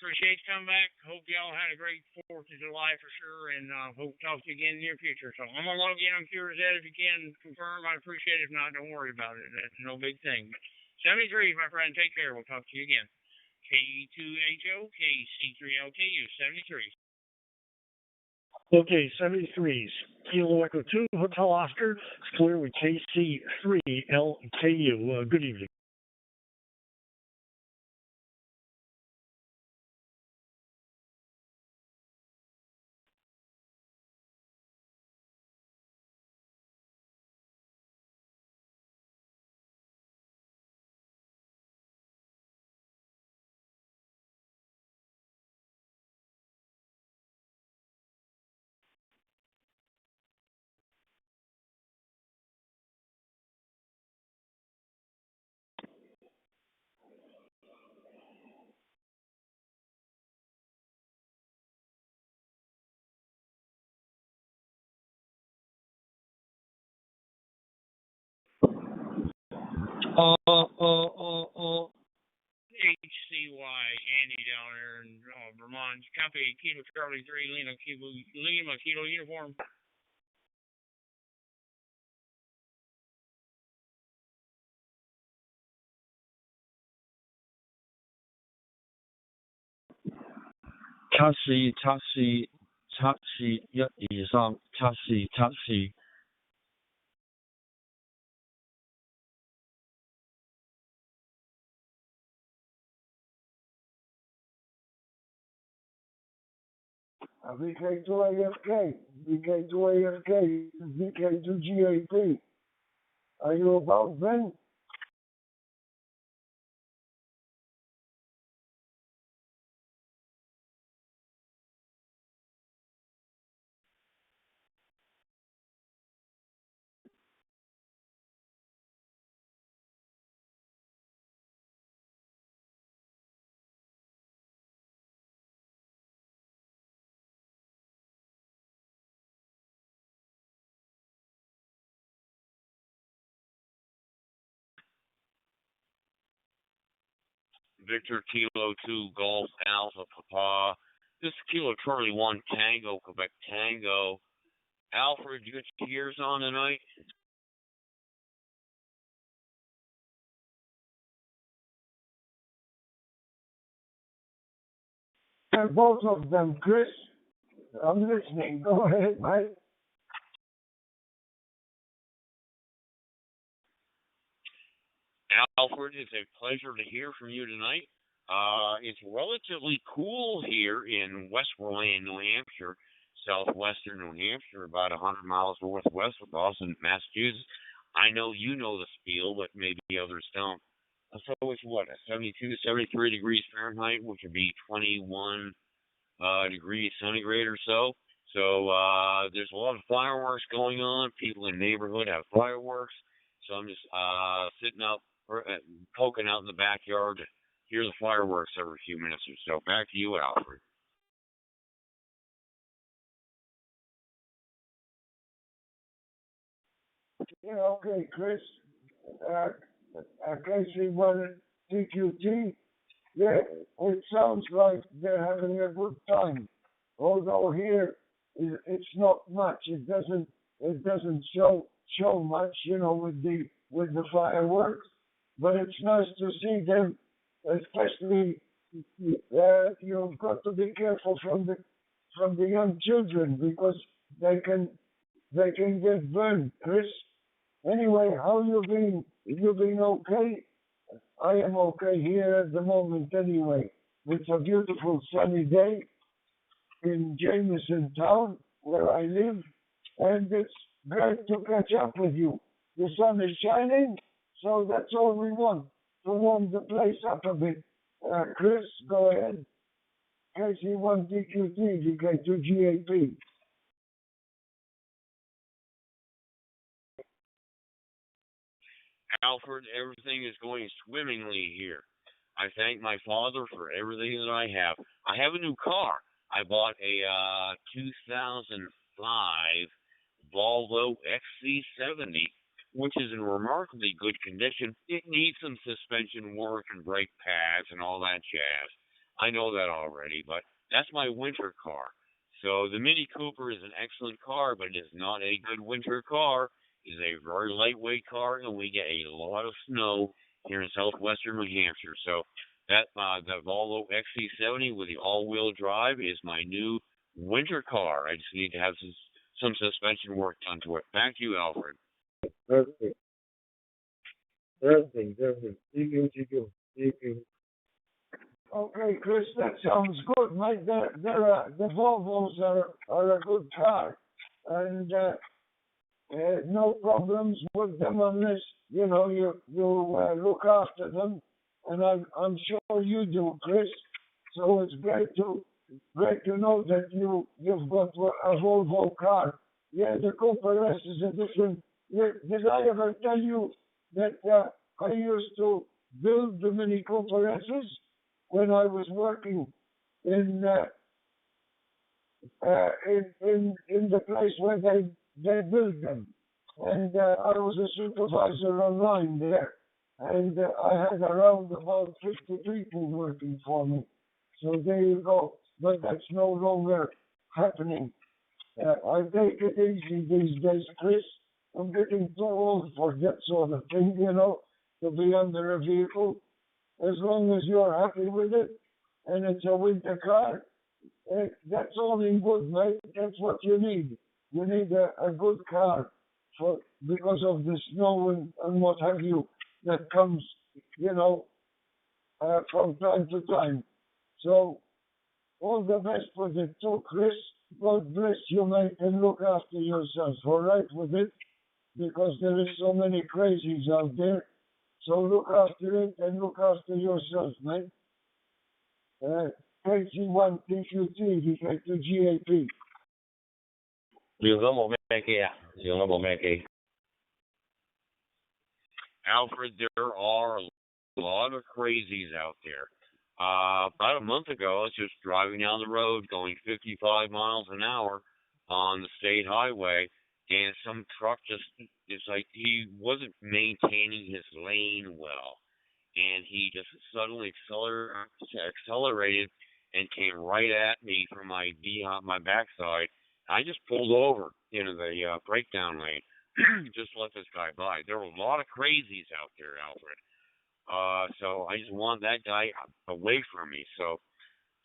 appreciate you coming back. Hope y'all had a great 4th of July for sure, and hope to talk to you again in the near future. So I'm going to log in on QRZ if you can confirm. I'd appreciate it. If not, don't worry about it. That's no big thing. But 73, my friend. Take care. We'll talk to you again. KE2HO, KC3LKU, 73. Okay, 73s. Kilo Echo 2, Hotel Oscar. It's clear with KC3LKU. Good evening. HCY, Andy down there in Vermont. Copy, Kilo Charlie 3, Lima Kilo Uniform. Taxi,以上 taxi。VK2AFK, VK2AFK, VK2GAP. Are you about, Ben? Victor Kilo 2 Golf Alpha Papa. This is Kilo Charlie 1 Tango Quebec Tango. Alfred, you got your gears on tonight? both of them, Chris. I'm listening. Go ahead, mate. Alfred, it's a pleasure to hear from you tonight. It's relatively cool here in West Rowan, New Hampshire, southwestern New Hampshire, about 100 miles northwest of Boston, Massachusetts. I know you know the spiel, but maybe others don't. So it's what, 72, 73 degrees Fahrenheit, which would be 21 degrees centigrade or so. So there's a lot of fireworks going on. People in the neighborhood have fireworks. So I'm just sitting out, poking out in the backyard to hear the fireworks every few minutes or so. Back to you, Alfred. Yeah, okay, Chris. Casey wanted TQT. Yeah, it sounds like they're having a good time. Although here it's not much. It doesn't show much, with the fireworks. But it's nice to see them, especially you've got to be careful from the young children because they can get burned, Chris. Anyway, how you been? You been okay? I am okay here at the moment anyway. It's a beautiful sunny day in Jameson Town where I live, and it's great to catch up with you. The sun is shining, so that's all we want, to warm the place up a bit. Chris, go ahead. KC1 DQT, DK2 GAP. Alfred, everything is going swimmingly here. I thank my father for everything that I have. I have a new car. I bought a 2005 Volvo XC70, which is in remarkably good condition. It needs some suspension work and brake pads and all that jazz. I know that already, but that's my winter car. So the Mini Cooper is an excellent car, but it is not a good winter car. It is a very lightweight car, and we get a lot of snow here in southwestern New Hampshire. So that Volvo XC70 with the all-wheel drive is my new winter car. I just need to have some suspension work done to it. Back to you, Alfred. Perfect. TQ. Okay, Chris, that sounds good, mate. The Volvos are a good car, and no problems with them unless you look after them, and I'm sure you do, Chris. So it's great to know that you've got a Volvo car. Yeah, the Cooper S is a different. Did I ever tell you that I used to build the Mini Cooper S's when I was working in the place where they built them, and I was a supervisor online there, and I had around about 50 people working for me. So there you go. But that's no longer happening. I take it easy these days, Chris. I'm getting too old for that sort of thing, to be under a vehicle. As long as you're happy with it, and it's a winter car, that's all in good, mate. That's what you need. You need a good car because of the snow and what have you that comes, from time to time. So all the best with it too, Chris. God bless you, mate, and look after yourself, all right, with it, because there is so many crazies out there. So look after it and look after yourself, mate. KC1 TQT, Detective GAP. Alfred, there are a lot of crazies out there. About a month ago, I was just driving down the road going 55 miles an hour on the state highway, and some truck it's like he wasn't maintaining his lane well, and he just suddenly accelerated and came right at me from my backside. I just pulled over into the breakdown lane, just let this guy by. There were a lot of crazies out there, Alfred. So I just want that guy away from me. So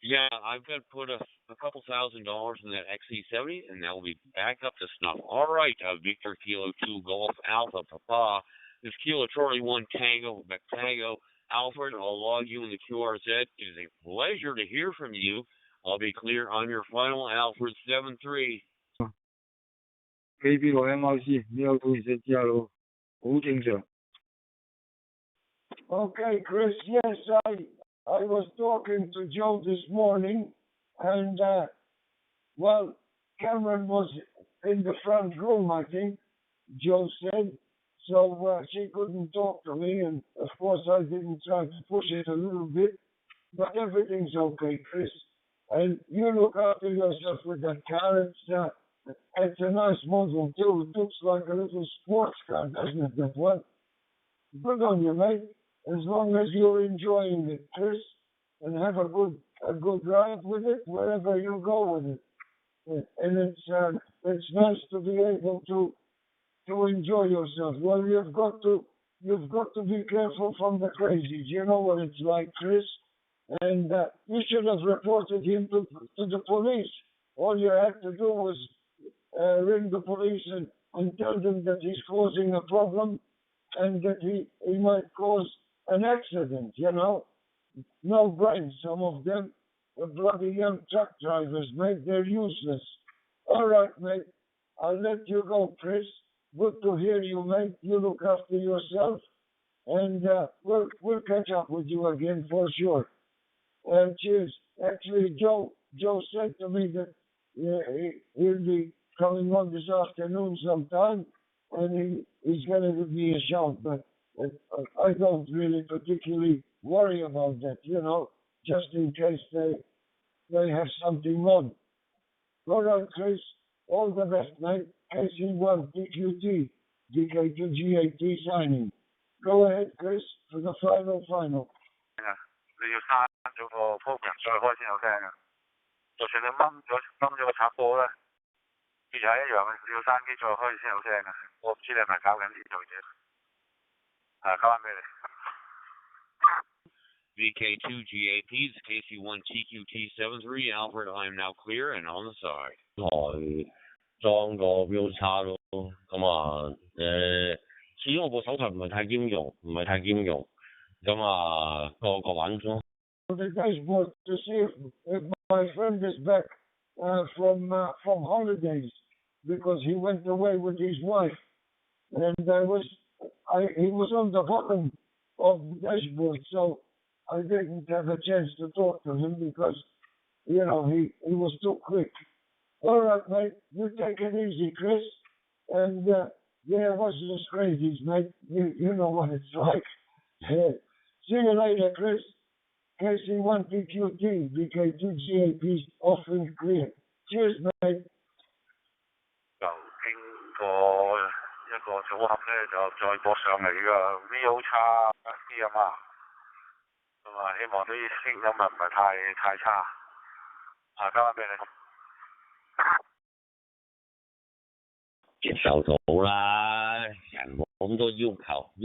Yeah, I've got to put a couple $1,000 in that XC70, and that will be back up to snuff. All right, Victor Kilo 2 Golf Alpha Papa. This Kilo Charlie 1 Tango Tango Alfred. I'll log you in the QRZ. It is a pleasure to hear from you. I'll be clear on your final Alfred 7-3. 菲律賓某事，你有同事之後好正常。Okay, Chris. Yes, I was talking to Joe this morning, and well, Cameron was in the front room, I think. Joe said, so she couldn't talk to me, and of course I didn't try to push it a little bit, but everything's okay, Chris. And you look after yourself with that car. It's a nice model too. It looks like a little sports car, doesn't it? That one. Good on you, mate. As long as you're enjoying it, Chris, and have a good ride with it wherever you go with it. And it's nice to be able to enjoy yourself. Well, you've got to be careful from the crazies. You know what it's like, Chris. And you should have reported him to the police. All you had to do was ring the police and tell them that he's causing a problem and that he might cause an accident, you know. No brains, some of them. The bloody young truck drivers, mate, they're useless. All right, mate, I'll let you go, Chris. Good to hear you, mate. You look after yourself, and we'll catch up with you again for sure. Cheers. Actually, Joe said to me that he'll be coming on this afternoon sometime, and he's going to give me a shout, but I don't really particularly worry about that, you know, just in case they have something on. All right, Chris, all the best, mate. KC1 DQT, DK2GAT signing. Go ahead, Chris, for the final. 你要刪咗個 program 再開先有聲嘅，就算你掹咗個插播咧，其實係一樣嘅，你要閂機再開先有聲嘅。我唔知你係咪搞緊呢樣嘢，交翻俾你。VK2GAPs, KC1 TQT73, Alfred, I am now clear and on the side. 台裝個標叉咯，咁始終我部手提唔係太兼容，咁個玩咗。The dashboard to see if my friend is back from holidays because he went away with his wife, and he was on the bottom of the dashboard, so I didn't have a chance to talk to him because you know he was too quick. All right, mate, you take it easy, Chris, and watch those crazies, mate. You know what it's like. See you later, Chris. KC1 PQT, BK2GAP off and clear. Cheers, mate. 就經過一個組合咧，就再播上嚟嘅 VO 叉 FD 啊嘛，咁希望啲聲音唔係太差。交翻俾你。接受到啦，人冇咁多要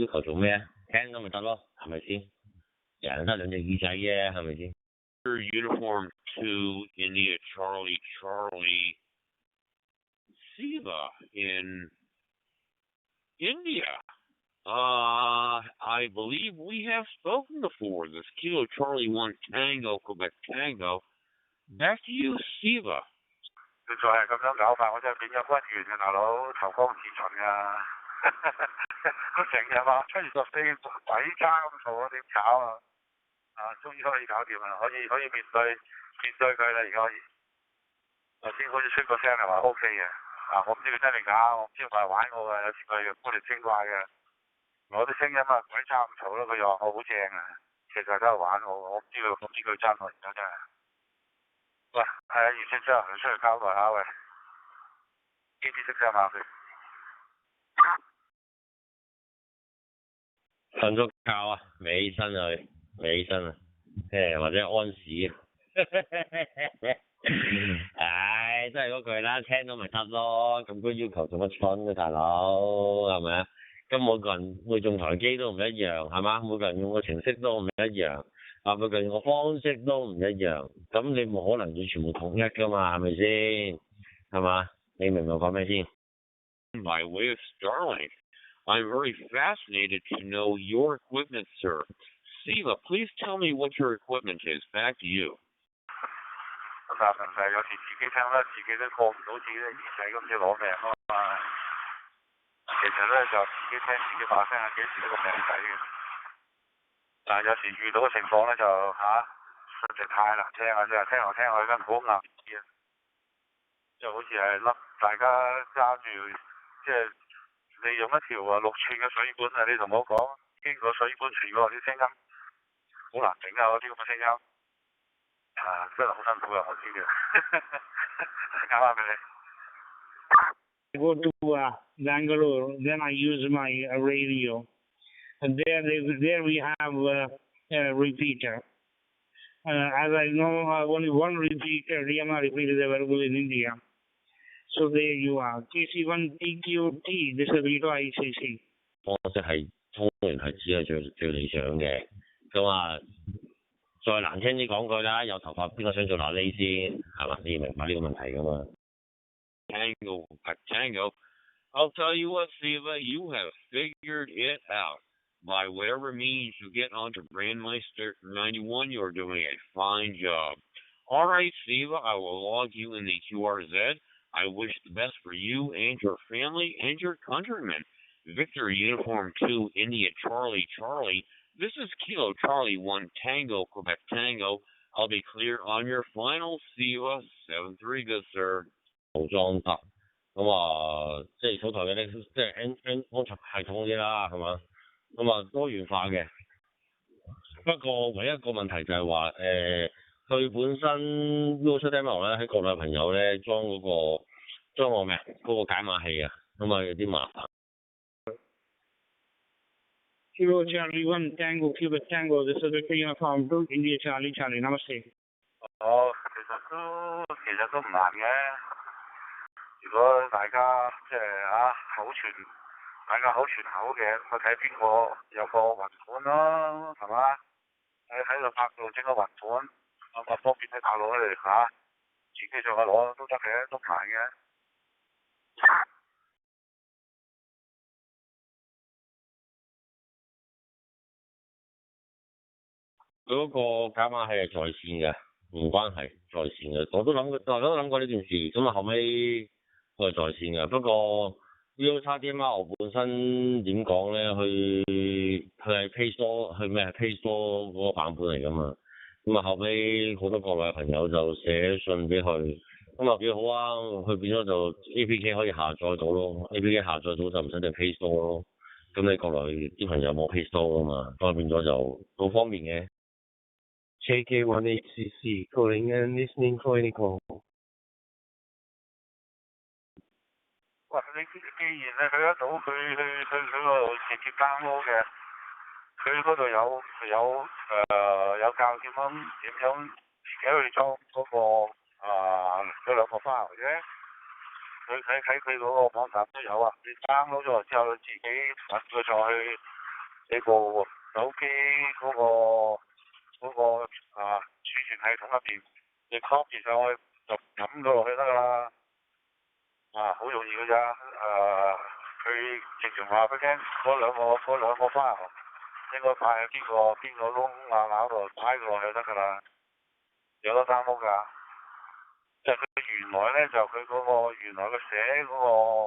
求做咩啊？聽咗咪得咯，係咪先？人得兩隻耳仔啫，係咪先 ？Uniform 2 India Charlie Siva in India. I believe we have spoken before. This Kilo Charlie 1 Tango Quebec Tango. Back to you, Siva. 你再係咁樣搞法，我真係變咗屈原嘅大佬，頭光似巡啊！佢成日話74鬼差咁嘈啊，點搞啊？終於可以搞掂啦，可以面對佢啦，而家可以。頭先好似出個聲係話 OK 嘅，我唔知佢真定假，我唔知佢係玩我嘅，有時佢又古靈精怪嘅。我啲聲音鬼差咁嘈咯，佢又話我好正啊，其實都係玩我唔知佢真喎，而家真係。喂，係啊，完先之後你出去交代下喂，呢啲識聲嘛佢。瞓咗覺啊，未起身啊，或者安屎。唉，都係嗰句啦，聽到咪得咯，咁高要求做乜春啊，大佬係咪啊？咁每個人會用台機都唔一樣，係嘛？每個人用嘅程式都唔一樣，佢嘅個方式都唔一樣，咁你冇可能要全部統一噶嘛，係咪先？係嘛？你明唔明我講咩先？ By way of Starlink, I'm very fascinated to know your equipment, sir. Siva, please tell me what your equipment is. Back to you. 但係有時自己聽咧，自己都過唔到自己嘅耳仔，咁要攞命啊嘛。其實咧就自己聽自己把聲係幾時都個命仔嘅。但係有時遇到嘅情況咧就實在太難聽啦，即係聽嚟聽去根本好硬啲啊！就好似係笠大家揸住，即係你用一條6寸嘅水管啊，你同我講經過水管傳過啲聲音，好難整啊！嗰啲咁嘅聲音。真係好辛苦啊！我知嘅，啱啱俾你。Go to Bangalore, then I use my radio, and there we have a repeater. As I know, only one repeater, DMR repeater is available in India. So there you are, TC1 TQT, this is Vito ICC. 方式係通聯係只係最理想嘅，咁啊。再難聽啲講句啦，有頭髮邊個想做嗱呢先係嘛？你要明白呢個問題噶嘛 Tango. I'll tell you what, Siva, you have figured it out. By whatever means you get onto Brandmeister 91, you're doing a fine job. All right, Siva, I will log you in the QRZ. I wish the best for you and your family and your countrymen. Victor Uniform 2, India Charlie Charlie. This is Kilo Charlie 1 Tango, Quebec Tango. I'll be clear on your final Siva 73, good sir. 冇裝得，咁啊，即係手台嘅咧，即係 ONTOP 系統嗰啲啦，係嘛？咁啊多元化嘅。不過唯一一個問題就係話，佢本身 U7M 咧喺國內朋友咧裝個咩嗰個解碼器啊，咁啊有啲麻煩。Kilo Charlie 1 Tango, Quebec Tango, this is Victor Uniform 2, India Charlie Charlie, Namaste. 其實都唔難嘅。如果大家即係大家口傳口嘅，去睇邊個有個雲盤咯，係嘛？喺度拍度整個雲盤，咁啊方便啲大佬嚟自己上去攞都得嘅，都唔難嘅。佢嗰個解碼器係在線嘅，唔關係在線嘅。我都諗過呢件事，咁啊後尾佢係在線嘅。不過 U7M 本身點講咧？佢係 Play Store， 佢咩係 Play Store 嗰個版本嚟噶嘛？咁啊後尾好多國內朋友就寫信俾佢，咁啊幾好啊！佢變咗就 APK 可以下載到咯 ，APK 下載到就唔使定 Play Store 咯。咁你國內啲朋友冇 Play Store 噶嘛，咁啊變咗就好方便嘅。JK1HCC calling and listening for any call. 喂，你既然你去得到佢嗰度直接 download 嘅，佢嗰度有教點樣自己去裝嗰嗰兩個 file 啫。佢喺佢嗰個網站都有啊。你 download 咗之後，自己揾佢上去你部手機嗰個儲存系統入邊，你 copy 上去就抌咗落去得㗎啦。好容易㗎咋。佢直情話俾你聽，嗰兩個 file 應該擺喺邊個窿罅度擺落去就得㗎啦。有得 download 㗎。即係佢原來咧就佢嗰個原來佢寫嗰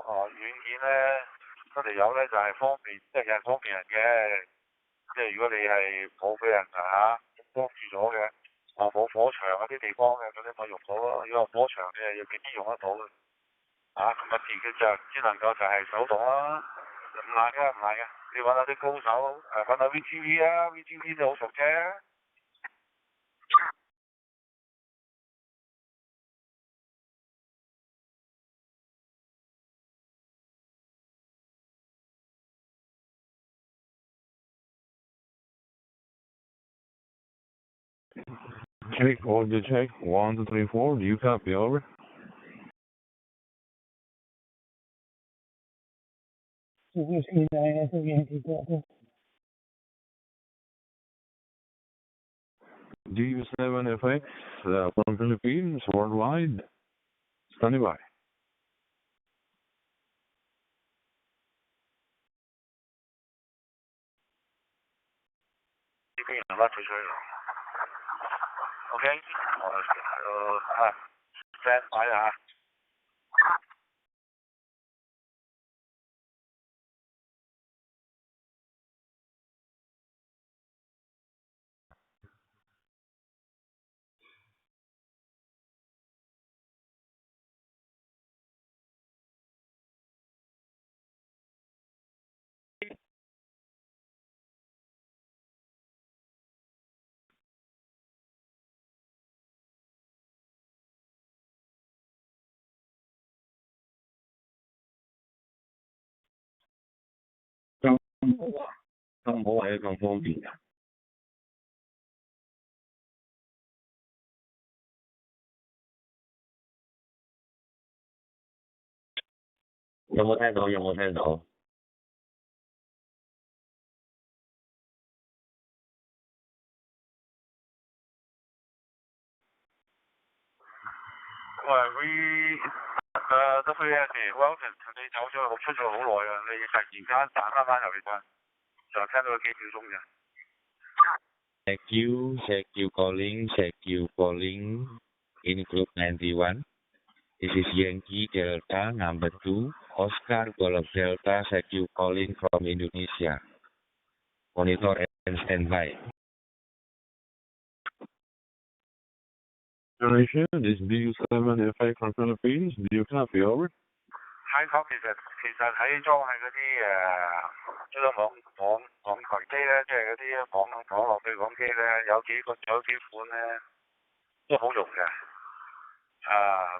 個軟件咧出嚟有咧就係方便，即係方便人嘅。即係如果你係冇俾人幫住咗嘅，冇火場嗰啲地方嘅，嗰啲咪用到咯。如果有火場嘅又未必用得到嘅。咁啊自己就只能夠就係手動啦，唔難嘅。你揾下啲高手，揾下 VTV 啊 ，VTV 就好熟啫。Check, audio check, 1, 2, 3, 4, do you copy, over? Suzuki Yankee Delta. DU7FX from Philippines worldwide. Standing by. OK， 我stand by 啊。咁好係咁方便㗎。有冇聽到？有冇聽到？喂，we 飛啊，Welton，你走咗出咗好耐啊，你突然間彈翻入嚟㗎，就聽到幾秒鐘啫。Check you calling, in group 91. This is Yankee Delta number 2, Oscar Golf Delta, check you calling from Indonesia. Monitor and standby. Generation, this DU7FX from Philippines. Do you copy? Over. High top 其實喺裝喺嗰啲即係網台機咧，即係嗰啲網絡對講機咧，有幾款咧都好用嘅。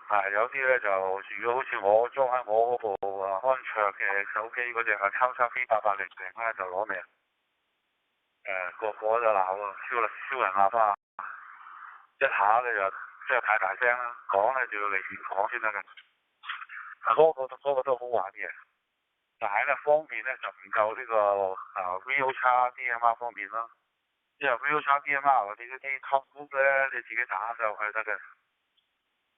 但係有啲咧就如果好似我裝喺我嗰部安卓嘅手機嗰隻抄8800咧就攞命。個個就鬧啊，超人喇叭，一下咧就即係太大聲啦，講咧就要離遠講先得嘅。嗰個都好玩嘅，但係咧方便咧就唔夠呢個VO 叉 DMR 方便咯。因為 VO 叉 DMR 你嗰啲 top group 咧你自己打上去得嘅，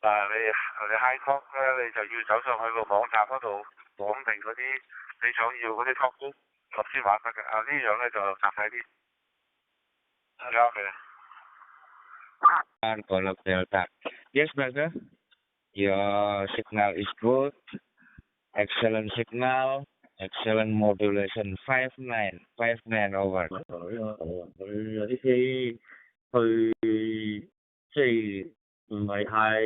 但係你 high top 咧你就要走上去個網站嗰度綁定嗰啲你想要嗰啲 top group 先玩得嘅。呢樣咧就雜細啲。Golf Delta. Yes, brother. Your signal is good. Excellent signal. Excellent modulation. 59 over. 佢有啲機去即係唔係太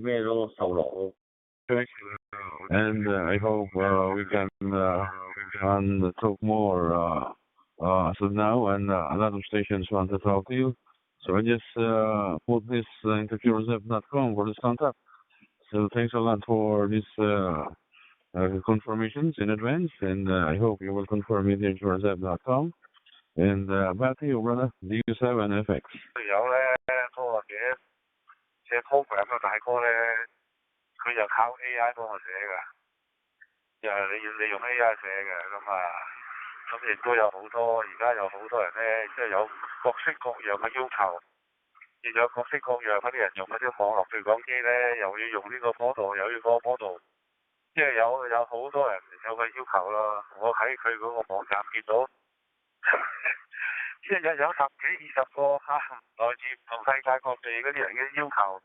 咩咯，受落咯。And I hope we can talk more as of now, and a lot of stations want to talk to you. So I just put this into QRZ.com for this contact. So thanks a lot for this confirmations in advance, and I hope you will confirm it in QRZ.com. And back to you, brother. DU7FX. 有咧，嗰個寫 program 嘅大哥咧，佢就靠 AI 幫我寫㗎，又係你用 AI 寫嘅咁亦都有好多，而家有好多人咧，即係有各式各樣嘅要求，亦有各式各樣嗰啲人用嗰啲網絡對講機咧，又要用呢個 model， 又要嗰個 model， 即係有好多人有個要求啦。我喺佢嗰個網站見到，即係有10幾20個來自唔同世界各地嗰啲人嘅要求，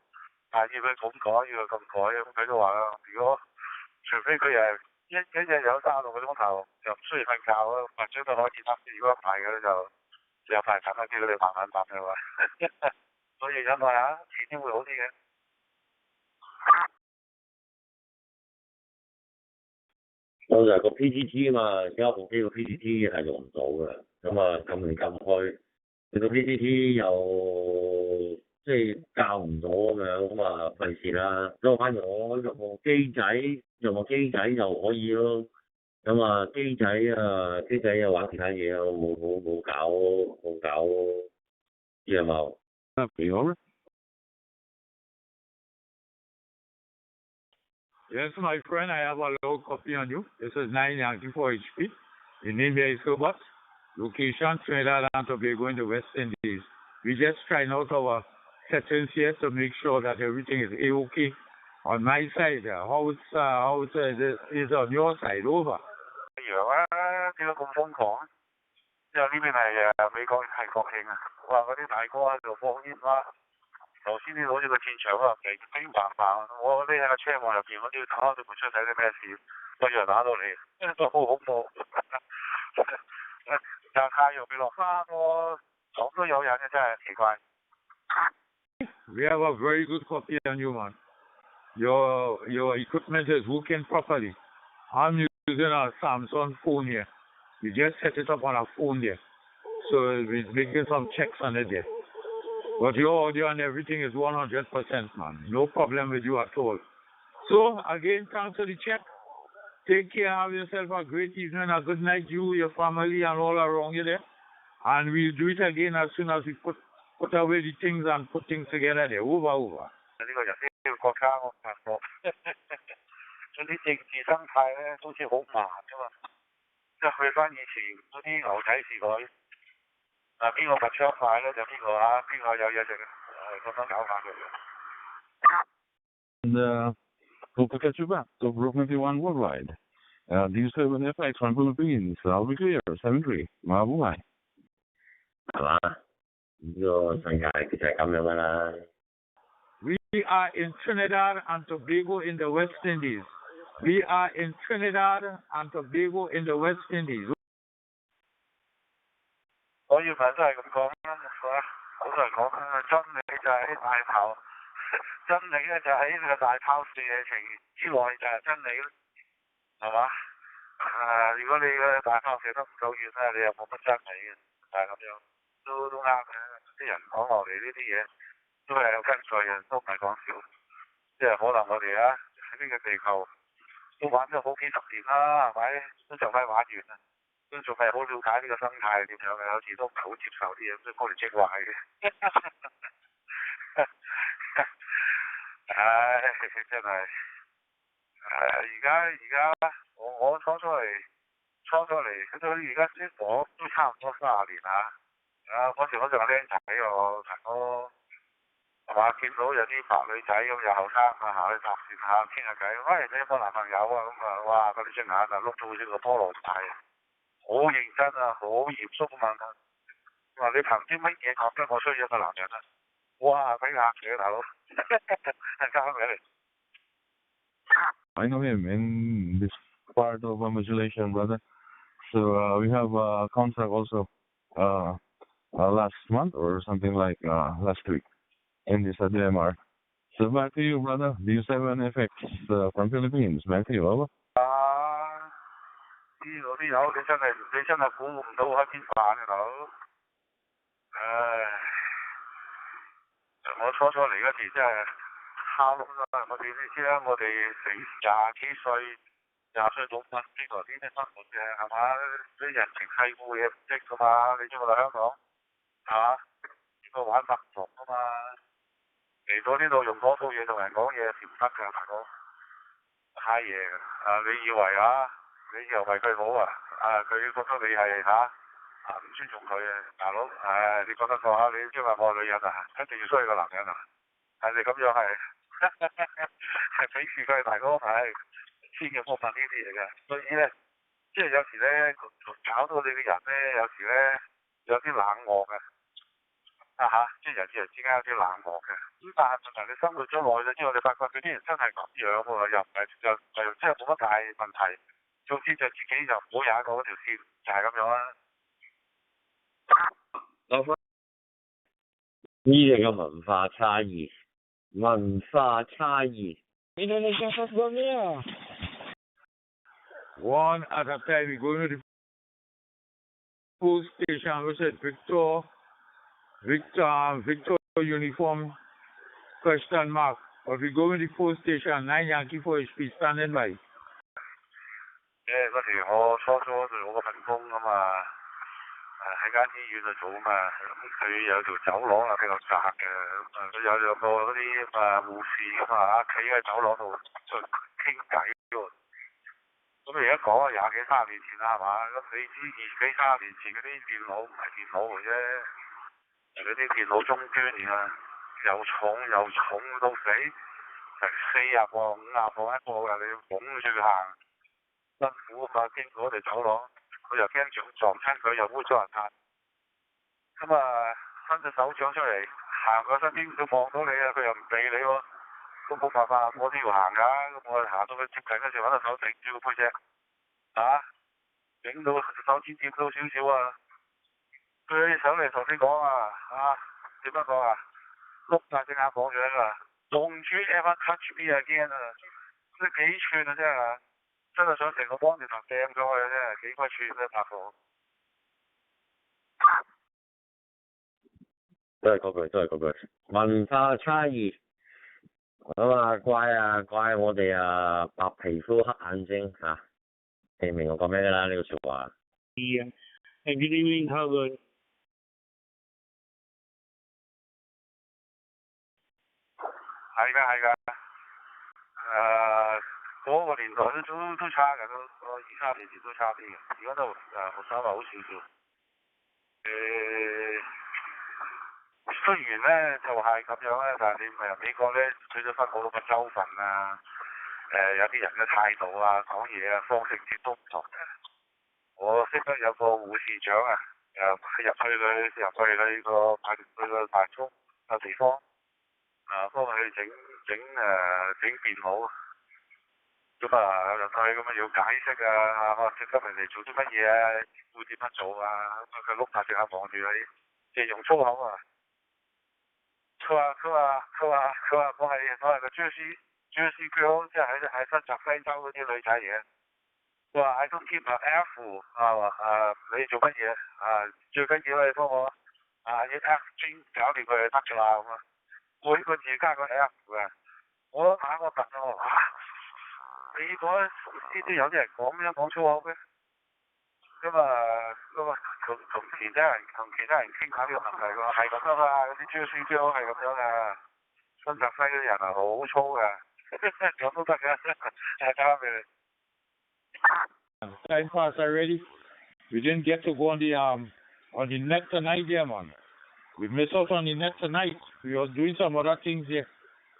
但係要佢咁改，要佢咁改，咁佢都話啦，如果除非佢係一日有36個鐘頭，就唔需要瞓覺咯，或者都可以得。如果唔係嘅咧，就有排等啦，叫佢哋慢慢等嘅話，所以忍耐下，遲啲會好啲嘅。我就係個 PGT 嘛，而家部機個 PGT 係用唔到嘅，咁撳嚟撳去，你個 PGT 又即係校唔到咁樣，咁費事啦。咁反而我用部機仔就可以咯。咁機仔又玩其他嘢咯，冇搞啲冇。Over. Yes, my friend, I have a low copy on you. This is 994 HP. The name here is Cobus. Location Trinidad and Tobago in the West Indies. We just trying out our settings here to make sure that everything is A-OK. On my side, how's is on your side? Over. 樣啊，點解咁瘋狂啊？因為呢邊係美國係國慶啊，哇！嗰啲大哥喺度放煙花，頭先啲好似個戰場啊，其實乒乓乓，我匿喺個車網入邊，我都要打開對門出睇啲咩事，個樣打到嚟，都好恐怖。又太陽被落花喎，咁都有人嘅真係奇怪。We have a very good copy on you, man. Your equipment is working properly. I'm using a Samsung phone here. You just set it up on a phone there. So we're making some checks on it there. But your audio and everything is 100%, man. No problem with you at all. So, again, thanks for the check. Take care, have yourself a great evening, a good night, you, your family, and all around you there. And we'll do it again as soon as we put away the things and put things together there. Over. 呢個人呢個國家我發覺，嗰啲政治生態咧，好似好慢噶嘛，即係去翻以前嗰啲牛仔時代，邊個拔槍快咧就邊個啊，邊個有嘢食，咁樣搞法嘅。And hope to catch you back. So, Group 91 Worldwide. D7 FX from Philippines. I'll be clear. 73. YAVAPAI. 係嘛？呢個世界其實係咁樣噶啦。We are in Trinidad and Tobago in the West Indies. We are in Trinidad and Tobago in the West Indies. 我要問都係咁講啦，好多人講真理就喺大炮，真理咧就喺呢個大炮射程之內就係真理咯，係嘛？如果你嘅大炮射得唔夠遠咧，你又冇乜真理嘅，就係咁樣，都啱嘅。啲人講落嚟呢啲嘢都係有根據嘅，都唔係講笑。即係可能我哋喺呢個地球都玩咗好幾十年啦，係咪？都就快玩完啦。都仲係好了解呢個生態點樣嘅，有時都唔係好接受啲嘢，都幫你即壞嘅。唉，真係而家我初初嚟，咁到而家先講都差唔多30年啦。嗰時我仲有僆仔喎，大哥係嘛？見到有啲白女仔咁又後生行去搭訕下傾下偈，喂，你有冇男朋友啊？咁哇，嗰啲隻眼碌到好似個菠蘿仔。好認真啊，好嚴肅咁問佢，話你憑啲乜嘢覺得我需要一個男人啊？哇，俾壓住啊，大佬，交俾你。I know him in this part of modulation, brother. So we have a contract also last month or something like last week in this DMR. So back to you, brother. D7 FX from Philippines. Back to you, over. 呢度啲友你真係估唔到喺邊反嘅大佬。唉，我初初嚟嗰時真係喊啦！我哋你知啦，我哋20幾歲、20歲到乜呢個啲咩生活嘅係嘛？啲人情世故嘢唔識噶嘛？你知我嚟香港係嘛？呢個玩法唔同噶嘛？嚟到呢度用嗰套嘢同人講嘢係唔得㗎，大哥。太嘢㗎！你以為你又為佢好佢覺得你係唔尊重佢啊，大佬，你覺得錯你即係話我女人一定要需要個男人你咁樣係鄙視佢大哥，千祈唔好問呢啲嘢嘅，所以咧，即係有時咧搞到你個人咧，有時咧有啲冷漠嘅，即係人與人之間有啲冷漠嘅，咁但係問題你生活咗耐咗之後，你發覺佢啲人真係咁樣喎，又唔係就即係冇乜大問題。總之就自己就唔好踩過嗰條線，就係咁樣啦。呢啲嘅文化差異。你想說什麼 One at a time, we go to the full station, we said Victor uniform, question mark. But we go to the full station, 9 Yankee 4 HP standing by. 嗰時我初做嗰份工啊嘛，喺間醫院度做啊嘛，咁佢有條走廊比較窄嘅，佢有兩個嗰啲護士咁企喺走廊度傾偈喎。咁你而家講20幾30年前啦係嘛？咁你知20幾30年前嗰啲電腦唔係電腦嚟啫，嗰啲電腦中端啊，又重到死，成40磅50磅一個㗎，你要捧住行，辛苦啊嘛，經過我哋走廊，佢又驚撞親佢，又污糟邋遢，咁啊伸隻手掌出嚟行佢身邊，佢望到你啊，佢又唔避你喎，都冇辦法，我都要行㗎，咁我行到佢接近嗰時揾隻手頂住個背脊，整到手指掂到少少啊！佢上嚟頭先講啊，點樣講啊？碌晒隻眼講樣啊！Don't you ever touch me again 啊！即係幾寸啊，真係想成個幫住頭掟咗佢啊！真係幾鬼寸咧，拍檔。都係嗰句，文化差異。咁啊，怪我哋啊，白皮膚黑眼睛嚇，你明我講咩㗎啦？呢個説話。Yeah. Good evening, how good? 係㗎，嗰個年代都差㗎，都2-3年前都差啲嘅，而家都學生話好少少。雖然咧就係咁樣咧，但係你咪美國咧取咗分好多個州份啊，有啲人嘅態度啊、講嘢啊、方式都唔同嘅。我識得有個護士長啊，入去佢個辦公嘅地方，幫佢整電腦，咁入去咁要解釋啊，識得人哋做啲乜嘢啊，會點樣做啊，咁佢碌下隻眼望住你，即係用粗口啊。佢話我係個 Jersey girl， 即係喺新澤西州嗰啲女仔嚟嘅。佢話 I don't give a F 你做乜嘢最緊要你幫我啲 F 專搞掂佢就得㗎啦咁啊，每個字加個 F 嘅。我打個突你講呢啲有啲人講粗口嘅，咁啊同其他人傾下呢個問題喎，係咁樣啊，嗰啲 Jersey girl 係咁樣啊，新澤西嗰啲人啊好粗㗎，咁都得㗎，交俾你。Time pass already. We didn't get to go on the net tonight there, man. We missed out on the net tonight. We was doing some other things there.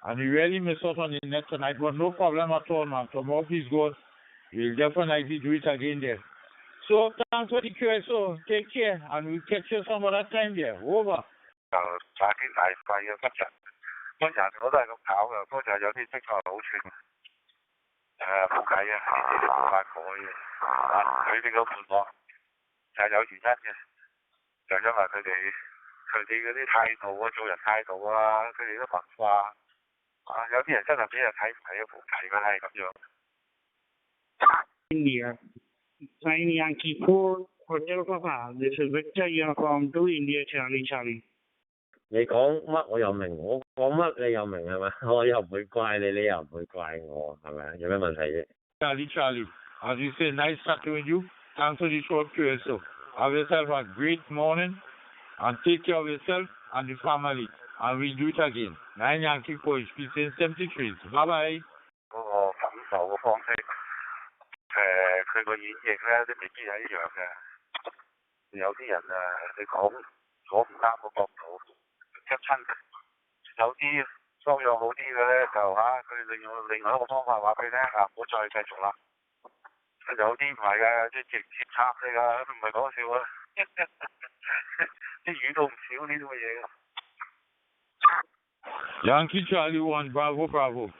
And we really missed out on the net tonight. But no problem at all, man. Tomorrow, please God, we'll definitely do it again there. So, thanks for the QSO. Take care. And we'll catch you some other time there. Over. 就差啲大費嘅嗰人我都係咁搞㗎，不過就有啲色彩好串。冇計啊，呢啲冇法改嘅。佢哋個門幕就係有原因嘅，就因為佢哋嗰啲態度啊、做人態度啊、佢哋啲文化有啲人真係俾人睇唔起，冇計㗎係咁樣。India. Sign Yankee 4, Hotel Papa. This is Victor Uniform 2 India Charlie. 你講乜我又明，我講乜你又明係咪？我又唔會怪你，你又唔會怪我，係咪啊？有咩問題啫 Charlie, as you say, nice talking with you. Thanks for the short QSO. Have yourself a great morning and take care of yourself and the family. And we'll do it again. 9 Yankee Coach, peace in 73. Bye-bye. 嗰個感受嘅方式，佢個演繹咧都未必係一樣嘅。有啲人你講唔啱個角度。一親有啲修養好啲嘅咧，就佢哋用另外一個方法話俾你聽唔好再繼續啦。有啲唔係嘅，即係直接插你㗎，唔係講笑啊！啲語到唔少呢啲嘢㗎。Yankee Charlie 1, Bravo.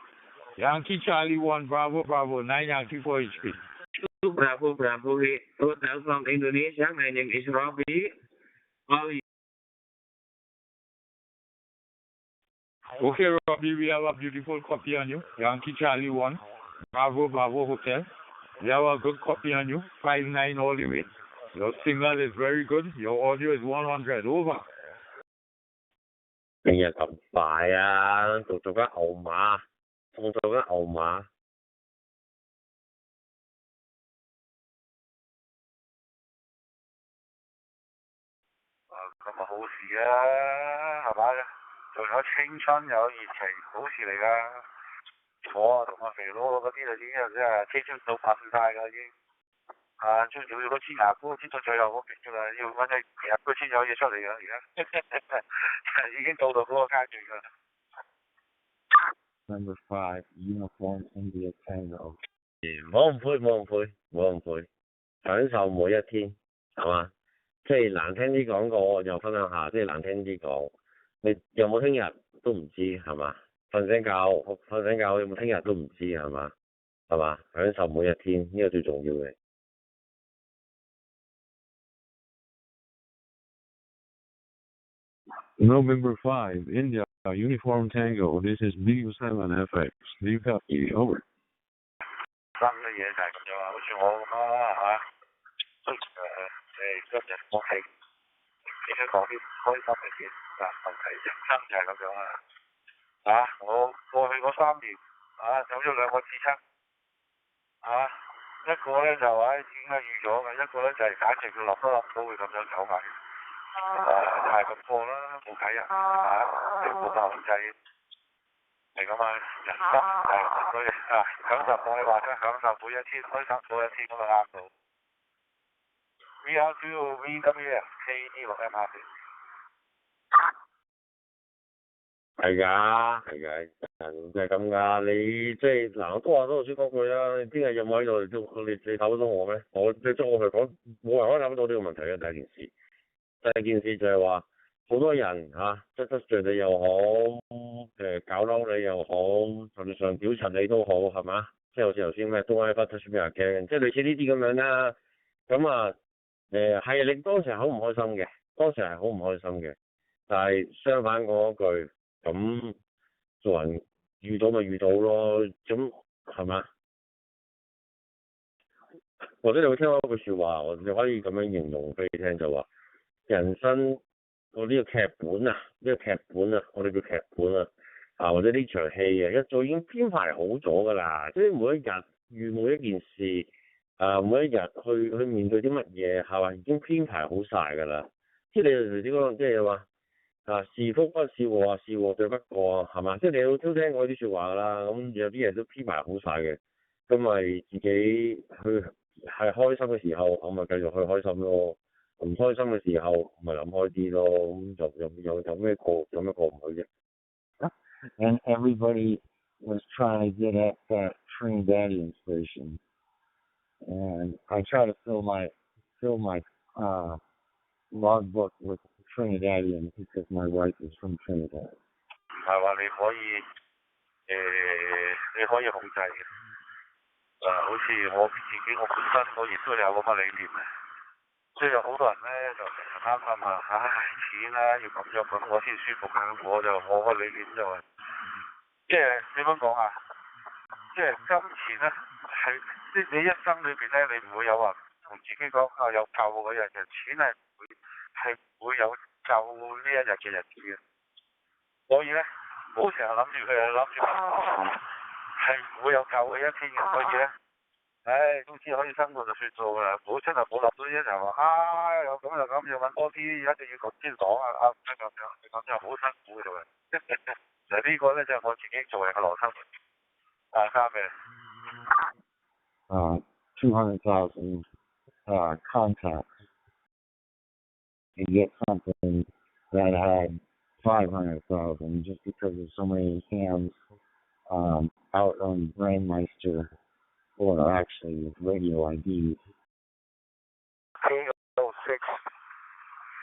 Yankee Charlie 1, Bravo. 9 Yankee 4 HP. Bravo. Hotel from Indonesia. My name is Robbie. Okay, Robbie, we have a beautiful copy on you. Yankee Charlie 1, Bravo Hotel. We have a good copy on you. 5-9 all the way. Your signal is very good. Your audio is 100. Over. 邊日咁快啊？做緊牛馬，仲做緊牛馬。咁咪好事啊，係咪？仲有青春有熱情，好事嚟㗎。我同阿肥佬嗰啲就已經真係青春到噴晒㗎已經。仲要嗰支牙膏先到最後嗰邊㗎啦，要揾隻夾佢先有嘢出嚟㗎，而家已經到嗰個階段㗎啦。Number 5, Uniform India Tango. 冇咁配，享受每一天，係嘛？即係難聽啲講過，我又分享下，即係難聽啲講，你有冇聽日都唔知係嘛？瞓醒覺有冇聽日都唔知係嘛？係嘛？享受每一天呢個最重要嘅。November 5, India, Uniform Tango. This is BU7FX. YAVAPI, over. 生嘅嘢就係咁樣啊，好似我咁啦嚇，今日我係點樣講啲開心嘅嘢問題，人生就係咁樣啊！我過去嗰3年走咗2個自測一個咧就已經係預咗嘅，一個咧就係簡直佢諗都諗到會咁樣走埋。係咁過啦，冇計你冇辦法控制，係咁啊，人生係所以享受我哋話齋享受每一天，開心每一天咁啊啱到。VRQ VWFKD 6 MRP。係㗎，人就係咁㗎。你即係嗱，我都話多少講句啦。你聽日有冇喺度？你睇到我咩？我即係我嚟講，冇人可以諗到呢個問題嘅第一件事。第二件事就係話，好多人得罪你又好，搞嬲你又好，甚至上屌柒你都好，係嘛？即係好似頭先咩都係不出面人驚，即係類似呢啲咁樣啦。咁啊係你當時係好唔開心嘅，但係相反講一句，咁做人遇到咪遇到咯，咁係嘛？或者你會聽到一句説話，你可以咁樣形容俾你聽就話。人生我呢個劇本啊，我哋叫劇本或者呢場戲一早已經編排好咗㗎啦。即係每一日遇每一件事每一日去面對啲乜嘢係嘛，已經編排好晒㗎啦。即係你哋講即係話是福不是禍是禍對不過係嘛？即係你都聽過啲説話㗎啦。咁有啲嘢都編排好晒嘅，咁咪自己去係開心嘅時候，咁咪繼續去開心咯。唔開心嘅時候，咪諗開啲咯，咁就有咩過唔去啫。And everybody was trying to get at that Trinidadian station, and I try to fill my logbook with Trinidadian because my wife is from Trinidad. 係話你可以控制嘅，好似我自己我本身我亦都有嗰個理念嘅。即係有好多人咧就成日擔心錢啦，要咁樣我先舒服嘅，我個理念就係，即係點樣講即係金錢咧係你一生裏邊咧，你唔會有話同自己講有夠嗰日嘅，錢係唔會有夠呢一日嘅日子嘅。所以咧，唔好成日諗住係唔會有夠嘅一天嘅，所以咧。總之可以生活就算數㗎啦，唔好真係冇落到一日話有咁就咁要揾多啲，一定要咁先講唔得咁樣，你講真係好辛苦嘅做人。其實呢個咧就係我自己做人嘅邏輯。啱嘅。200,000 contacts and get something that had 500,000 just because of so many hands out on Brandmeister. Or actually radio ID. K06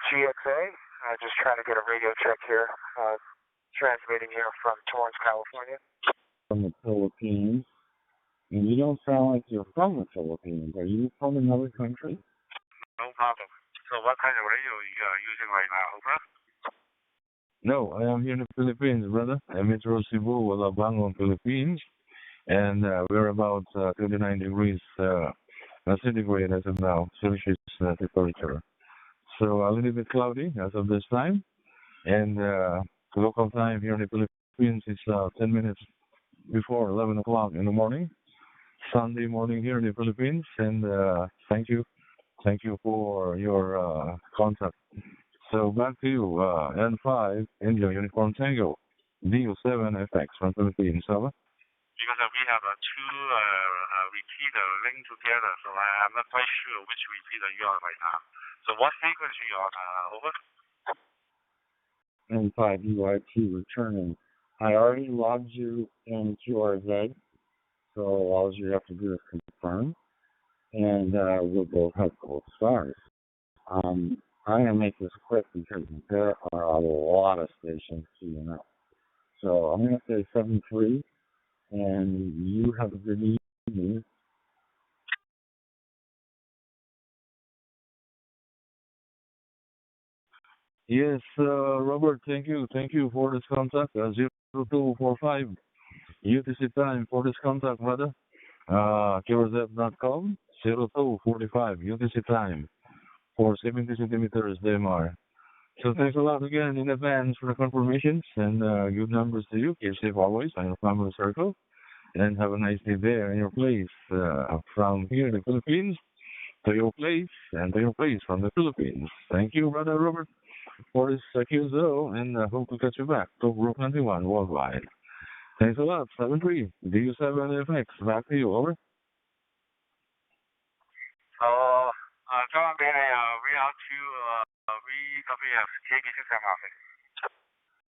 GXA, just trying to get a radio check here, transmitting here from Torrance, California. From the Philippines, and you don't sound like you're from the Philippines. Are you from another country? No problem. So what kind of radio are you using right now, over? No, I am here in the Philippines, brother. I'm in Cebu, Walabangon, Philippines. And we're about 29 degrees centigrade as of now, Celsius temperature. So a little bit cloudy as of this time. And local time here in the Philippines is 10 minutes before 11 o'clock in the morning. Sunday morning here in the Philippines. And thank you for your contact. So back to you, N5, India Uniform Tango, DU7FX from Philippines, over. because we have two repeater linked together, so I'm not quite sure which repeater you are right now. So what frequency you are over? N5UIT returning. I already logged you in QRZ, so all you have to do is confirm, and we'll both have gold stars. I'm going to make this quick because there are a lot of stations queuing up. So I'm going to say 7-3, and you have a good evening. Yes, Robert, thank you. Thank you for this contact. 0245 UTC time for this contact, brother. QRZ.com, 0245 UTC time for 70 centimeters DMR. So thanks a lot again in advance for the confirmations and good numbers to you. Keep safe always on your family circle and have a nice day there in your place from here in the Philippines to your place and to your place from the Philippines. Thank you, Brother Robert, for this QSO and hope to catch you back to Group 91 worldwide. Thanks a lot. 7-3. DU7FX. Back to you. Over. John, we are to VWF. Take it to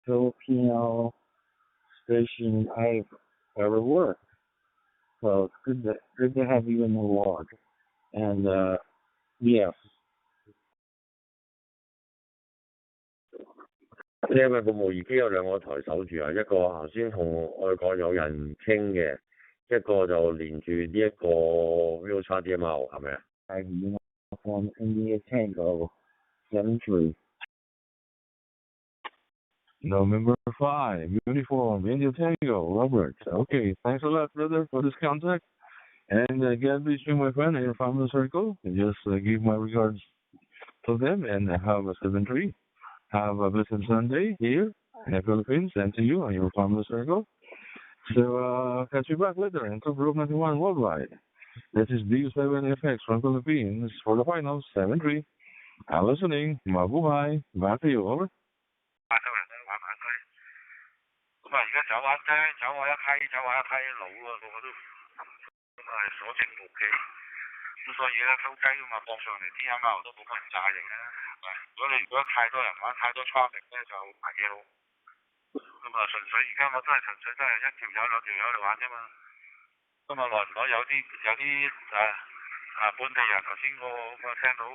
Filipino station I've ever worked. So it's good to have you in the log. And yes. 因為個無儀機有兩個台守住啊，一個頭先同外國有人傾嘅，一個就連住呢一個 Real XDMR 係咪啊？係 Uniform India Tango 7-3. November 5, Uniform India Tango, Robert. Okay, thanks a lot, brother, for this contact. And God bless you, my friend, and your family circle. And just give my regards to them and have a 7-3. Have a blessed Sunday here in the Philippines and to you and your family circle. So, catch you back later into Group 91 worldwide. This is DU7FX from Philippines for the finals, 7-3. I'm listening. Mabuhay. Back to you. Over. 咁而家走下街，走下一批老啊，個個都所剩無幾。咁所以咧，收雞咁啊，放上嚟 DMR 都冇乜人炸型啦。如果太多人玩太多 traffic 咧，就唔係幾好。咁啊，純粹而家我真係純粹都係一條友兩條友嚟玩啫嘛。咁啊，耐唔耐有啲本地人頭先我聽到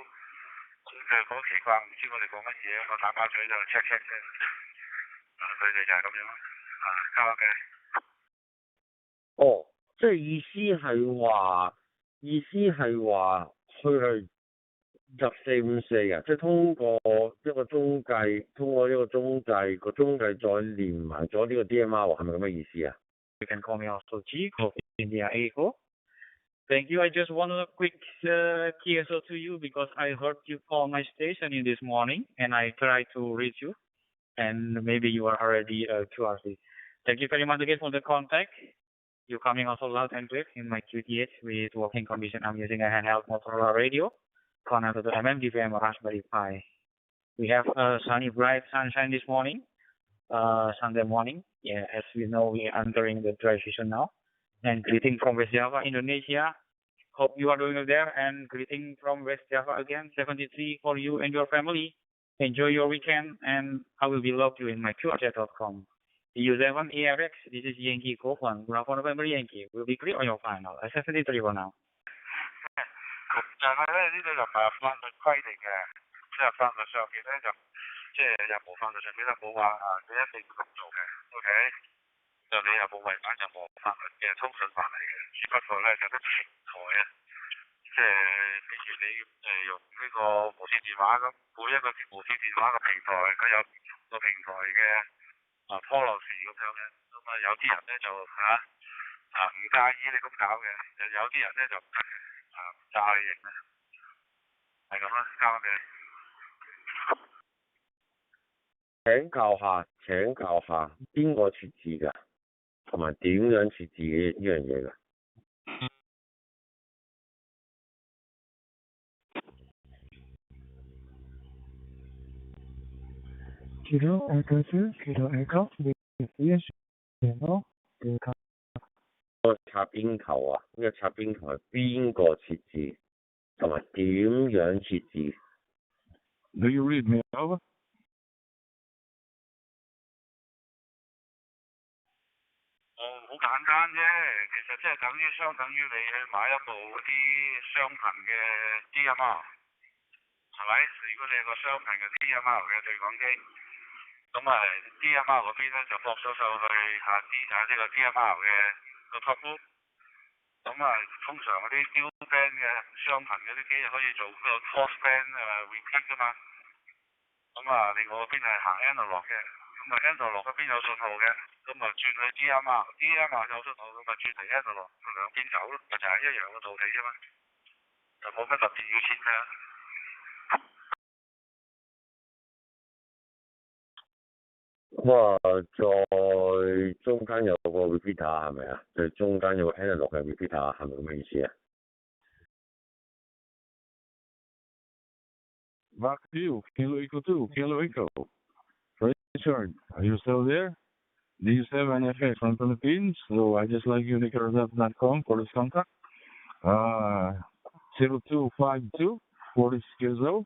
佢好奇怪，唔知我哋講乜嘢，我打把嘴就 check 啫。佢哋就係咁樣交嘅。哦，即係意思係話佢係入454啊，即係通過一個中繼，個中繼再連埋咗呢個 DMR， 係咪咁嘅意思啊 You can call me also G, India Echo. Thank you. I just want a quick TSO to you because I heard you call my station in this morning and I tried to reach you and maybe you are already QRC. Thank you very much again for the contact. You're coming also loud and clear in my QTH with working condition. I'm using a handheld Motorola radio, connected to DVM or Raspberry Pi. We have sunny, bright sunshine this morning, Sunday morning. Yeah, as we know, we are entering the dry season now. And greeting from West Java, Indonesia. Hope you are doing well there. And greeting from West Java again, 73 for you and your family. Enjoy your weekend, and I will be loved you in my QRZ.com. U7 ERX, this is Yankee Copeland, Bravo November Yankee. We'll be clear on your final. 73 for now. 就係咧，呢度就唔係法律規定嘅，即係法律上邊咧就即係任何法律上邊都冇話你一定要咁做嘅 ，OK？ 就你又冇違反任何法律嘅通訊法例嘅，只不過咧就啲平台啊，即係比如你用呢個無線電話咁，每一個無線電話嘅平台佢有唔同個平台嘅policy 咁樣嘅，咁啊有啲人咧就唔介意你咁搞嘅，有啲人咧就唔得嘅，唔炸你型嘅，係咁啦，交俾你。請教下邊個設置㗎，同埋點樣設置呢樣嘢㗎？Kilo Echo 2, Kilo Echo, with the 插邊球啊？呢個插邊球係邊個設置，同埋點樣設置 Do you read me over? 好簡單啫，其實即係相等於你去買一部嗰啲雙頻嘅 DMR， 係咪？如果你係個雙頻嘅 DMR 嘅對講機，咁啊 DMR 嗰邊咧就駁咗上去呢個 DMR 嘅個 top loop， 咁啊通常嗰啲 dual band 嘅雙頻嗰啲機可以做個 cross band repeat 噶嘛，咁啊另外嗰邊係行 analog 嘅，咁啊 analog 嗰邊有信號嘅。咁啊轉去 DMR 有信號，咁啊轉嚟 analog， 兩邊走咯，咪就係一樣嘅道理啫嘛，就冇乜特別要設嘅。哇！再中間有個 repeater 係咪啊？就中間有個 analog 嘅 repeater 係咪咁嘅意思啊？ Back to you, Kilo Echo 2, Kilo Echo. Richard, are you still there? Do you have an FX from Philippines? So I just like unicross.com for this contact. 0252 40 years old.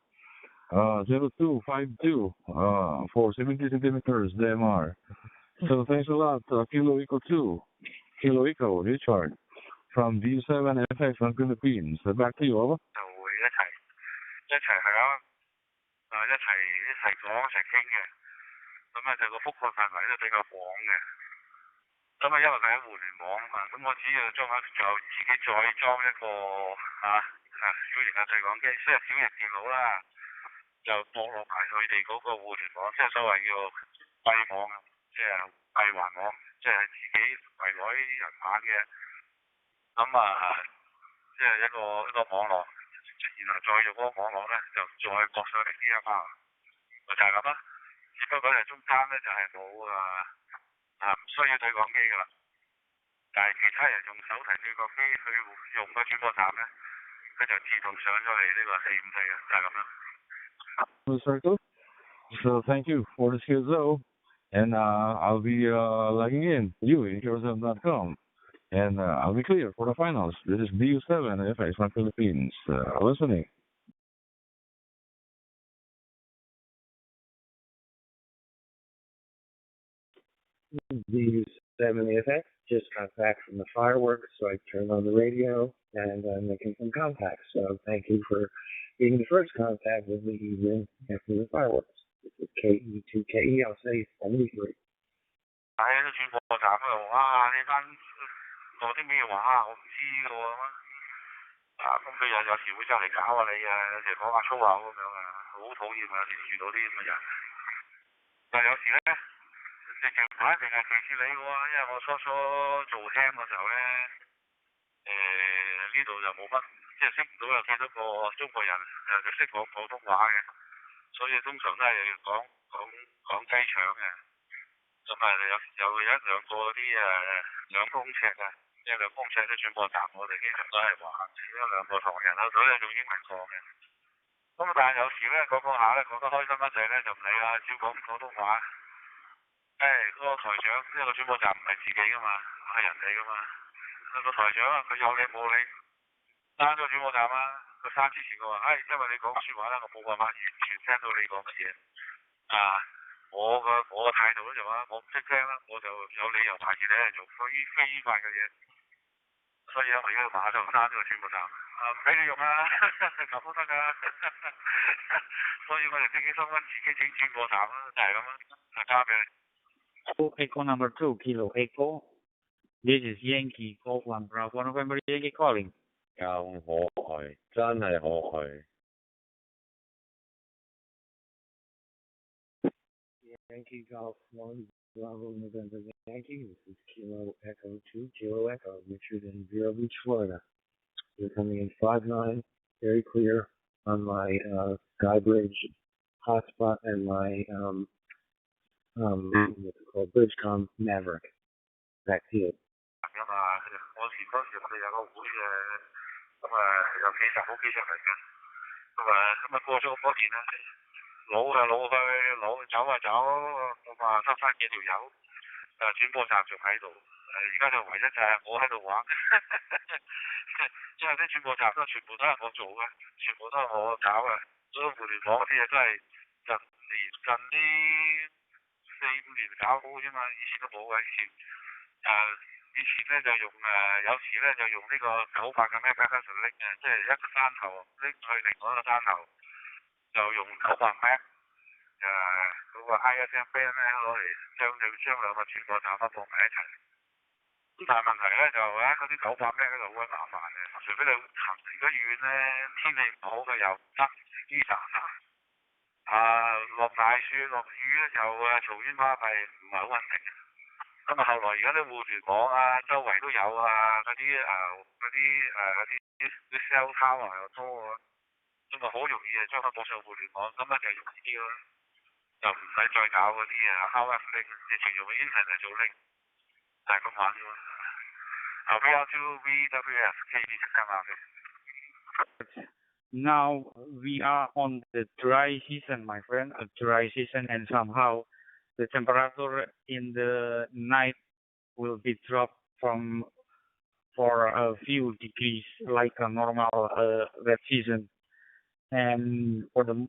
0252 for 70 centimeters DMR. So thanks a lot, Kilo Echo 2, Kilo Echo, Richard from D7FX from Philippines. Back to you, over. 就會一齊響一齊講一齊傾嘅，咁啊就個覆蓋範圍都比較廣嘅。咁啊因為佢喺互聯網啊嘛，咁我只要就自己再裝一個小型嘅對講機，即係小型電腦啦，就駁落埋佢哋嗰個互聯網，即係所謂叫閉網啊，即係閉環網，即係自己圍內人玩嘅。咁啊即係一個網絡。然後再用嗰個網絡咧，就再駁上嚟 DMR， 就係咁啦。只不過咧中間咧就係冇唔需要對講機噶啦，但係其他人用手提對講機去用個轉播站咧，佢就自動上咗嚟呢個454嘅，就係咁啦。Circle. So thank you for the schedule, and I'll be logging in you unicross.com. And I'll be clear for the finals. This is DU7 FX from Philippines. Listening. DU7FX just got back from the fireworks, so I turned on the radio and I'm making some contacts. So thank you for being the first contact with me even after the fireworks. This is KE2KE, I'll say 73. 喺個轉播站嗰度，哇！呢班講啲咩話我唔知嘅喎，咁佢有時會走嚟搞下你啊，有時講下粗口咁樣啊，好討厭啊！有時遇到啲咁嘅人，但有時咧，直情唔一定係歧視你嘅喎，因為我初做廳嘅時候咧，呢度就冇乜，即係識唔到有幾多個中國人就識講普通話嘅，所以通常都係講雞腸嘅。咁啊，有一兩個啲2公尺啊，即係2公尺啲轉播站，我哋經常都係話一兩個唐人喺度咧用英文講嘅。咁但係有時咧講下咧講得開心一陣咧就唔理啦，照講普通話。嗰個台長呢個轉播站唔係自己噶嘛，係人哋噶嘛。個台長啊，佢有理冇理閂咗個轉播站啊。佢閂之前佢話，因為你講説話咧，我冇辦法完全聽到你講乜嘢啊。我個態度咧就話我唔識聽啦，我就有理由懷疑你係做非法嘅嘢，所以咧我而家馬上閂咗個轉播站，唔俾你用啊，咁都得㗎，所以我哋自己收翻自己整轉播站啦，就係咁啦，就交俾你。Echo number 2, Kilo Echo. This is Yankee Golf 1 Bravo November Yankee calling. 夠可愛，真係可愛。Yankee Golf 1 Bravo November Yankee. This is Kilo Echo 2, Kilo Echo, Richard in Vero Beach, Florida. You're coming in 5-9, very clear on my Skybridge hotspot and my what's it called, Bridgecom Maverick. Back to you. 嗰時我哋有個會有幾十人嘅，咁過咗嗰年咧，老去，走，咁收翻幾條友，轉播站仲喺度。而家就唯一就係我喺度玩，因為啲轉播站都全部都係我做嘅，全部都係我搞嘅，所以互聯網啲嘢都係近呢4-5年搞好啫嘛，以前都冇嘅，以前咧就用有時咧就用呢個900嘅 MHz 拎嘅，即係一個山頭拎去另外一個山頭，就用900 MHz 嗰個 ISM band 咧攞嚟將兩個轉播站放埋一齊。咁但係問題咧就嗰啲900 MHz 嗰度好鬼麻煩嘅，除非你行得遠咧，天氣唔好嘅又唔得，雨灑落大雪落雨咧就嘈冤巴閉，唔係好穩定。咁啊，後來而家啲互聯網周圍都有嗰啲 cell tower 又多咁啊好容易將佢播上互聯網，咁啊就容易啲咯，就唔使再搞嗰啲RF link，直情用 internet 做 link， 就係咁玩啫嘛。VR2 VWF KB 10 Now we are on the dry season, my friend, a dry season, and somehow the temperature in the night will be dropped for a few degrees like a normal wet season. And for the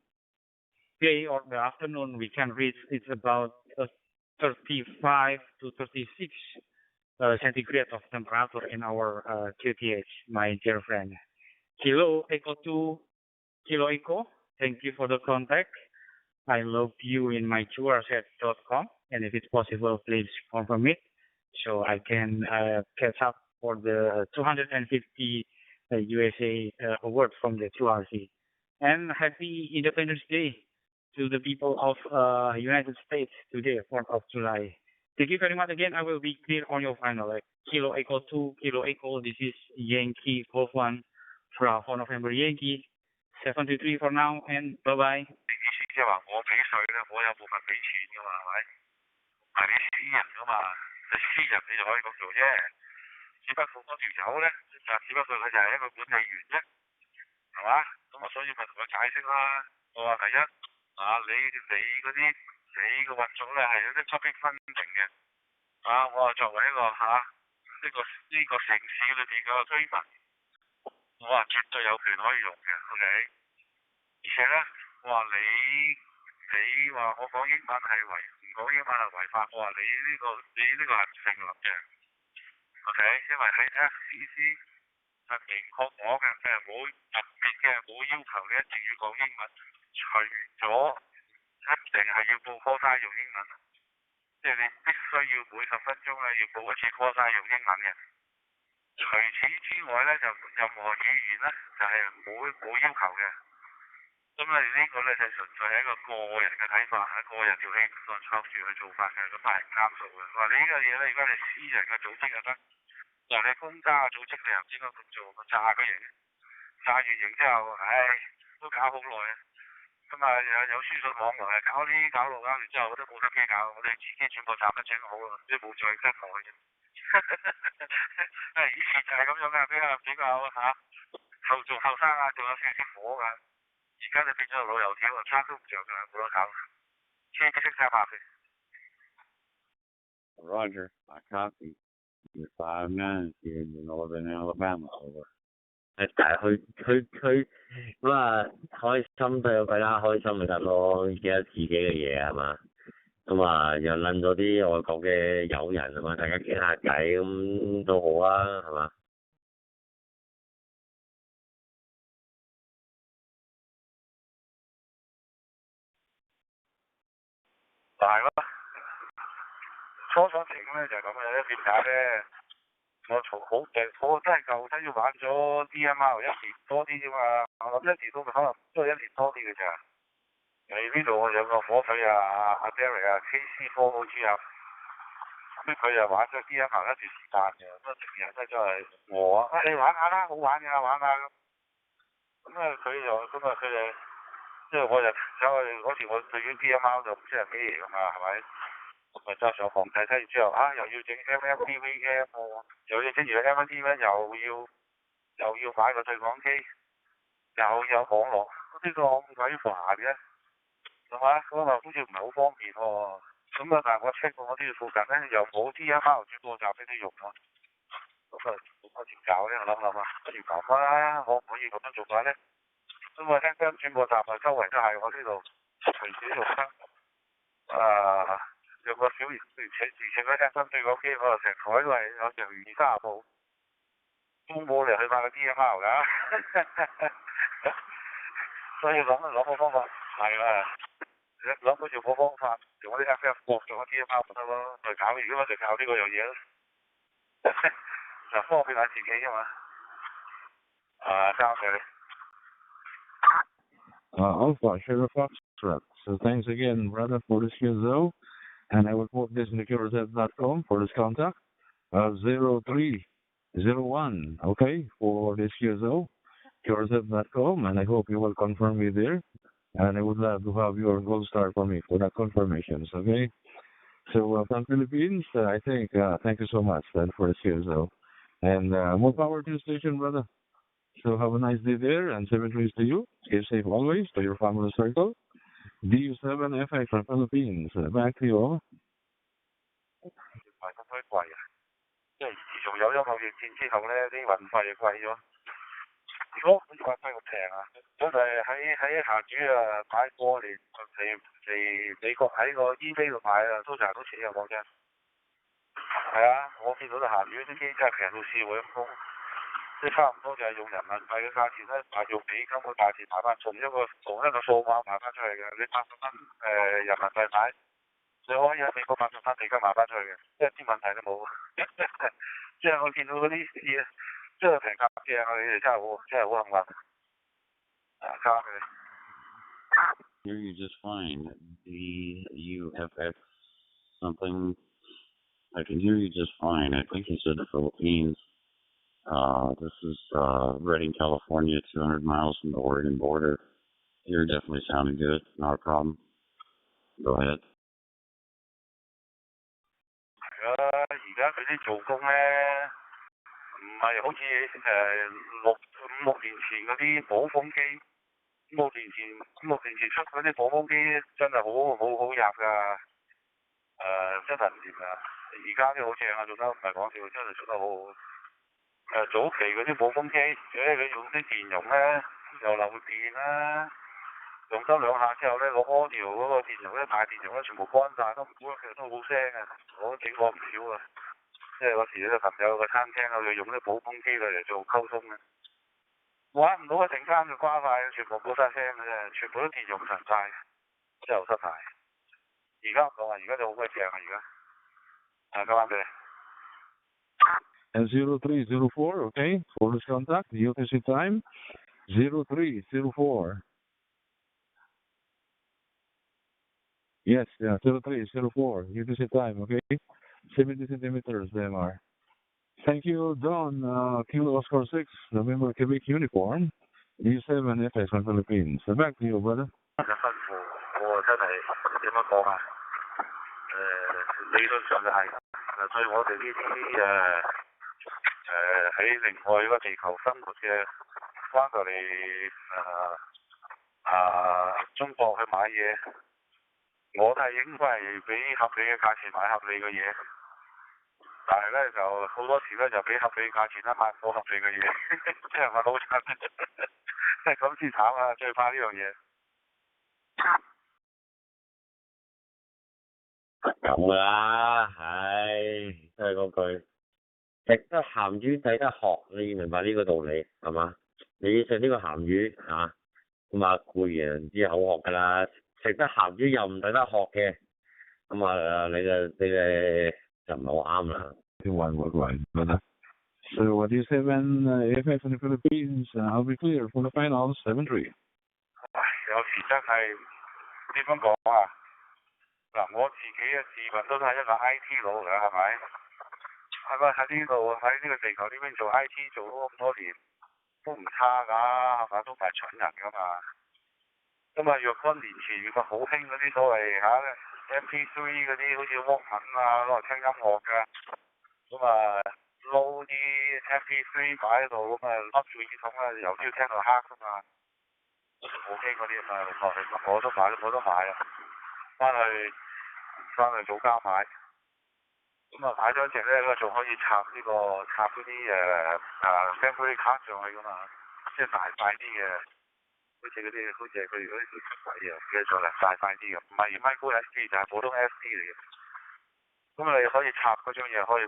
day or the afternoon, we can reach it's about 35 to 36 centigrade of temperature in our QTH, my dear friend. Kilo Echo 2, Kilo Echo, thank you for the contact. I love you in my QRZ.com, and if it's possible, please confirm it so I can catch up for the 250 USA award from the QRC. And happy Independence Day to the people of United States today, 4th of July. Thank you very much again. I will be clear on your final. Kilo Echo 2, Kilo Echo, this is Yankee Golf 1 for November Yankee. 723 for now, and bye-bye. 意思即係話我俾稅咧，我有部分俾錢噶嘛，係咪？係你私人噶嘛，你私人你就可以咁做啫。只不過嗰條友咧，只不過佢就係一個管理員啫，係嘛？咁啊，所以咪同佢解釋啦。我話第一你嗰啲你嘅運作咧係有啲 topic funding 嘅，我話作為一個呢個城市裏邊嘅居民。我話絕對有權可以用嘅 ，OK。而且咧，我話你話我講英文係唔講英文係違法，我話你呢個係唔成立嘅 ，OK。因為喺 FCC 係明確講嘅，佢係冇特別嘅冇要求你一定要講英文，除咗一定係要報 call sign 用英文，即係你必須要每10分鐘咧要報一次 call sign 用英文嘅。除此之外咧，就任何語言咧就係冇要求嘅。咁呢個咧就純粹係一個個人嘅睇法，係個人條氣創住去做法嘅，咁係唔啱數嘅。話你呢個嘢咧，如果你私人嘅組織就得，嗱你公家嘅組織你又唔應該咁做，咪炸個型，炸完型之後，都搞好耐啊。咁有書信往來搞呢搞路，搞完之後都冇得機搞，我哋自己轉播站都整好啦，即係冇再跟落去啫。以前就係咁樣嘅，比較仲後生仲有少少火㗎。而家你變咗老油條，餐都唔着㗎，冇得搞。天色太白嘅。Roger, I copy. You're 5-9 here in northern Alabama. Over. 但係佢咁開心都有大家開心咪得咯，記得自己嘅嘢係嘛？咁又撚咗啲外國嘅友人係嘛，大家傾下偈咁都好啊，係嘛？就係咯，初初整咧就係咁嘅，點解咧？我嘈好勁，我真係舊真要玩咗 DMR 1年多啲啫嘛，我1年都可能都係1年多啲嘅咋。呢度我有個火腿阿 Derek KC4OG 咁佢又玩咗 DMR 一段時間嘅，咁成日真係我你玩下啦，好玩㗎，玩下咁。佢哋即係我就走去嗰時我對於 DMR 就唔知係咩嚟㗎嘛，係咪？咪揸上網睇完之後又要整 MMPVM 喎，又要整完 MMPVM 又要買個對講機，又有網絡，呢個咁鬼煩嘅，係嘛？咁好似唔係好方便喎。咁啊，但係我 check 過我啲附近咧又冇啲一包煮過閘俾你用咯。咁啊，我點搞咧？我諗啊，不如咁啦，可唔可以咁樣做法咧？咁啊，輕輕轉個閘啊，周圍都係我呢度隨時用得。有個小而且嗰隻新對講機，我成台都係有成20-30部，都冇嚟去買個 DMR 㗎。所以諗個方法係啦，諗嗰條方法，用嗰啲 FF 駁咗個 DMR 咪得咯，就搞。如果我就靠呢個樣嘢咯，就方便下自己啊嘛。交俾你。Alpha, Sheriff Foxtrot. So thanks again, brother, for this QSO. And I will put this in the QRZ.com for this contact. 0301, okay, for this QSO. QRZ.com, and I hope you will confirm me there. And I would love to have your gold star for me for that confirmations, okay? So from Philippines, I think, thank you so much then for this QSO. And more power to the station, brother. So have a nice day there, and 7 days to you. Stay safe always, to your family circle. DU7FX from Philippines. Back to you all. 唔係咁鬼貴啊！即係自從有咗貿易戰之後咧，啲運費就貴咗。如果運費咁平啊，我就係喺下主買過嚟美國喺個 eBay 度買啊，都賺到錢啊！講真。係啊，我見到啲下主啲機真係平到笑喎，咁即係差唔多就係用人民幣嘅價錢咧，用美金嘅價錢買翻，同一個數碼買翻出去嘅。你80蚊人民幣買，你可以喺美國80蚊美金買翻出去嘅，即係啲問題都冇。即係我見到嗰啲嘢，即係平價嘅，你哋真係好幸運。交俾你。Here you just find the UFF something. I can hear you just fine. I think you said the Philippines. This is Redding, California, 200 miles from the Oregon border. You're definitely sounding good. Not a problem. Go ahead. 係啊，而家佢啲做工咧，唔係好似5-6年前嗰啲補風機。5-6年前出嗰啲補風機真係好入㗎。真係唔掂啊！而家啲好正啊，做得唔係講笑，真係做得好好。早期嗰啲補風機，佢用啲電容咧，又漏電啦，用得2下之後咧，個 audio 嗰個電容咧，大電容咧，全部乾晒，都唔 work 都好聲啊！我都整過唔少啊，即係嗰時啲朋友個餐廳佢用啲補風機嚟做溝通嘅，玩唔到啊！陣間就瓜晒，全部冇晒聲嘅啫，全部都電容神晒，真係好失敗。而家唔講啊，而家就好鬼正啊！而家交翻俾你。And 0304, okay, for this contact, the UTC time, 0304. Yes, yeah, 0304, UTC time, okay, 70 centimeters DMR. Thank you, Don, Kilo Oscar 6, November Quebec uniform, U7FX from Philippines. So back to you, brother. 辛苦，我真係點樣講啊？理論上就係，所以我哋呢啲喺另外一個地球生活嘅，翻到嚟中國去買嘢，我係應該係俾合理嘅價錢買合理嘅嘢，但係咧就好多時咧就俾合理價錢咧買唔到合理嘅嘢，即係我老襯，即係咁先慘啊！最怕呢樣嘢。咁噶啦，都係嗰句，食得鹹魚抵得學，你要明白呢個道理係嘛？你食呢個鹹魚嚇，咁啊固然之口渴噶啦，食得鹹魚又唔抵得學嘅，咁啊你就唔係好啱啦。So what do you say when AFF in the Philippines? I'll be clear for the final 7-3. 有時真係點樣講啊？嗱，我自己嘅自問都係一個 IT 佬嚟，係咪？係咪喺呢度喺呢個地球呢邊做 IT 做咗咁多年，都唔差㗎，係咪？都唔係蠢人㗎嘛。咁啊，若干年前個好興嗰啲所謂MP3 嗰啲，好似 Walkman 啊，攞嚟聽音樂㗎。咁啊，撈啲 MP3 擺喺度，咁啊笠住耳筒啊，由朝聽到黑㗎嘛。好興嗰啲啊嘛，我都買啦。翻去翻嚟做加牌。咁啊買咗隻咧，我仲可以插嗰啲memory 卡上去噶嘛，即係大塊啲嘅，好似佢哋嗰啲叫乜鬼啊？唔記得咗啦，大塊啲嘅，唔係 micro SD 就係普通 SD 嚟嘅。咁你可以插嗰張嘢，可以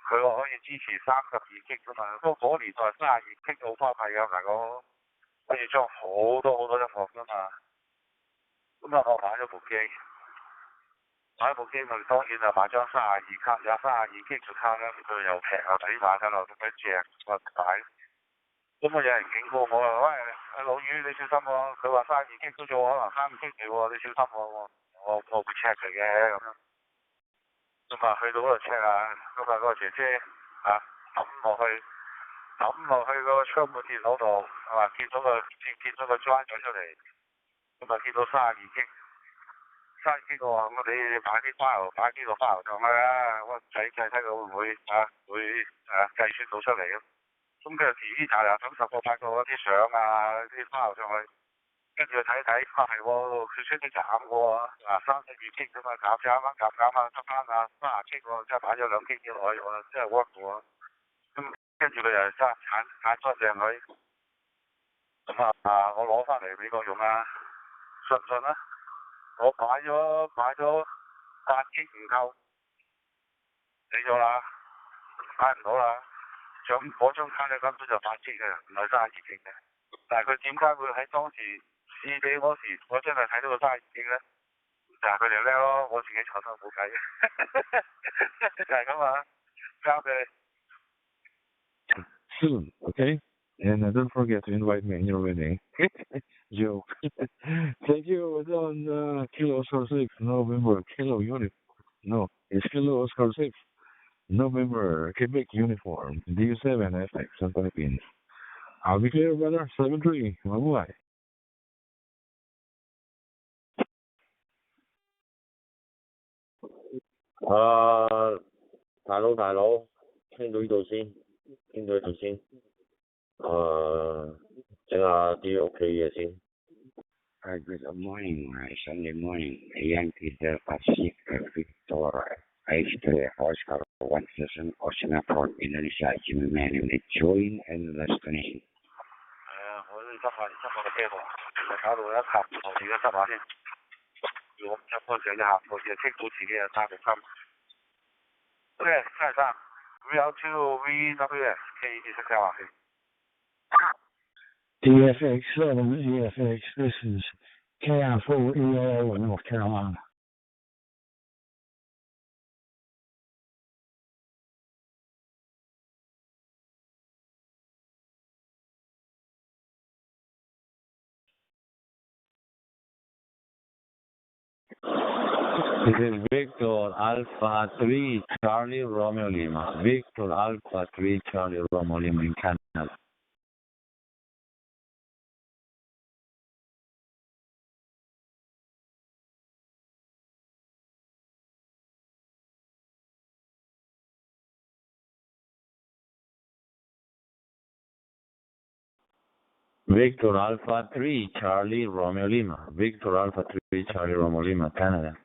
佢話可以支持32G 噶嘛，不過嗰年代32G 好花費㗎，大佬，可以裝好多音樂噶嘛。咁啊，我買咗部機。買部機咪當然啊買張32卡，有32G 嘅卡咧，佢又平又抵買得落，咁鬼正，我買。咁啊有人警告我話：喂，老魚你小心喎！佢話32G都做可能3G嚟喎，你小心喎！我會 check 佢嘅咁樣。咁啊去到嗰度 check 啊，咁啊嗰個姐姐抌落去嗰個窗門電腦度，係嘛？見到個 drive 咗出嚟，咁啊見到32G。32G 我話我哋擺啲 file 擺呢個 file 上去啊，我睇佢會唔會計算到出嚟咁。咁佢就遲啲查10個8個嗰啲相啲 file 上去，跟住睇係喎，佢出啲斬嘅喎，32G 咁啊減啊，得翻30G 喎，即係擺咗2G 落去喎，真係 work 喎。咁跟住佢又鏟咗上去，咁我攞翻嚟俾我用啊，信唔信啊？我買咗8G 唔夠，死咗啦，買唔到啦。嗰張卡咧根本就8G嘅，唔係32G嘅。但係佢點解會喺當時試俾嗰時，我真係睇到個32G咧？就係佢哋叻咯，我自己坐得冇計嘅，就係咁啊，交俾你。Soon, okay? And don't forget to invite me in your wedding. Joe. Thank you. It was on Kilo Oscar 6, November. Kilo Uniform. No, it's Kilo Oscar 6, November. Quebec Uniform. DU7 FX on Philippines. I'll be clear, brother. 7-3. Bye-bye. 大佬，傾到呢度先。整下啲屋企嘢先。Good morning, Sunday morning. Yankee Delta Sierra Victor H3 Oscar 17 Ocean Port Indonesia. Jimmy Manning, join and destination. 我都執下個車房，搞到一塌糊，而家執下先。要我執乾淨一下，我就清到自己嘅3個心。Okay, 323 VL2 VWS K26 DFX 7 EFX, this is KI4 EAO in North Carolina. This is Victor Alpha 3 Charlie Romeo Lima. Victor Alpha 3 Charlie Romeo Lima in Canada. Victor Alpha 3 Charlie Romeo Lima. Victor Alpha 3 Charlie Romeo Lima, Canada.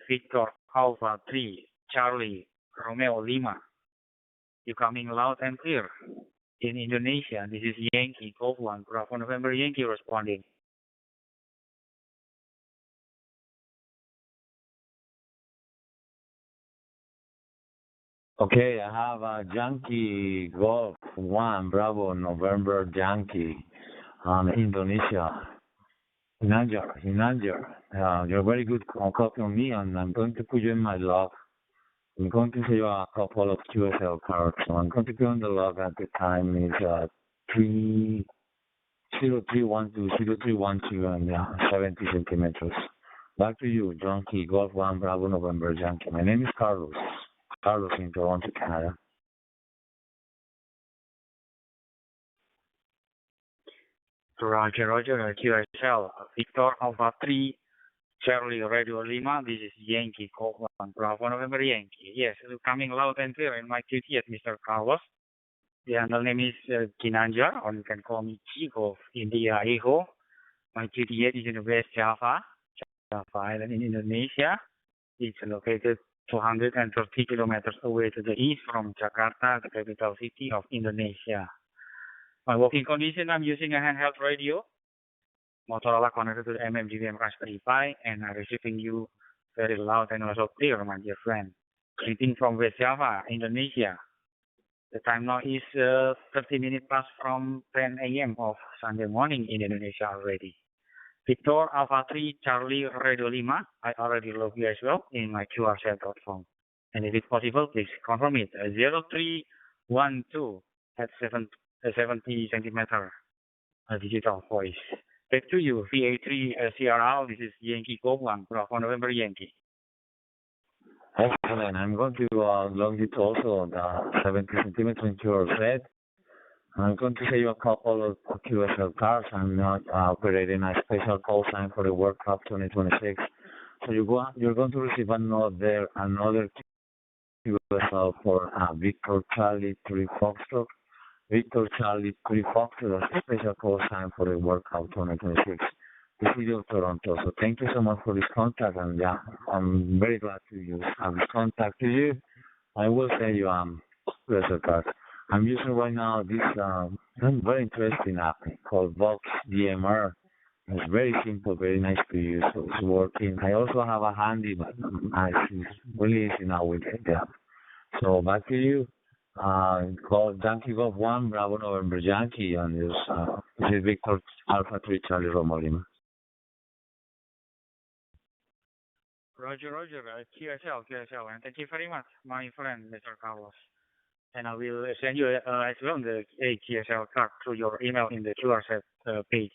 Victor Alpha 3 Charlie Romeo Lima. You coming loud and clear. In Indonesia, this is Yankee Golf 1 Bravo November Yankee responding. Okay, I have a Yankee Golf 1 Bravo November Yankee on Indonesia. Inanjar. You're very good copy on me, and I'm going to put you in my log. I'm going to show you a couple of QSL cards. So I'm going to be on the log at the time is 0312 and 70 centimeters. Back to you, Yankee Golf 1 Bravo November Yankee. My name is Carlos. Carlos in Toronto, Canada. Roger, QSL, Victor Alpha 3 Charlie Radio Lima, this is Yankee Copeland, Bravo November Yankee. Yes, coming loud and clear in my QTS, Mr. Carlos. The handle name is Kinanja, or you can call me Chico, India Echo. My QTS is in West Java, Java Island in Indonesia. It's located 230 kilometers away to the east from Jakarta, the capital city of Indonesia. My working condition, I'm using a handheld radio, Motorola connected to the MMGVM Raspberry Pi, and I'm receiving you very loud and also clear, my dear friend. Greeting from West Java, Indonesia. The time now is 30 minutes past from 10 a.m. of Sunday morning in Indonesia already. Victor Alpha 3 Charlie Radio Lima, I already log you as well in my QRCell.com. And if it's possible, please confirm it. 0312 at 70 centimeter digital voice. Back to you, VA3 CRL, this is Yankee Copeland, Bravo November Yankee. Excellent. I'm going to log it also the 70 centimeters into your head. I'm going to show you a couple of QSL cards. I'm not operating a special call sign for the World Cup 2026. So you're going to receive another QSL for Victor Charlie 3 Foxtrot. Victor Charlie 3 Foxtrot, a special call sign for the World Cup 2026. This is your Toronto. So thank you so much for this contact, and yeah, I'm very glad to have this contact to you. I will send you QSL cards. I'm using right now this very interesting app called Vox DMR. It's very simple, very nice to use, so it's working. I also have a handy, but it's really easy now with it. Yeah. So back to you. Call Yankee Golf 1, Bravo November Yankee, and this is Victor Alpha 3 Charlie Romeo Lima. Roger, QSL, and thank you very much, my friend, Mr. Carlos. And I will send you as well the QSL card through your email in the QRCell page.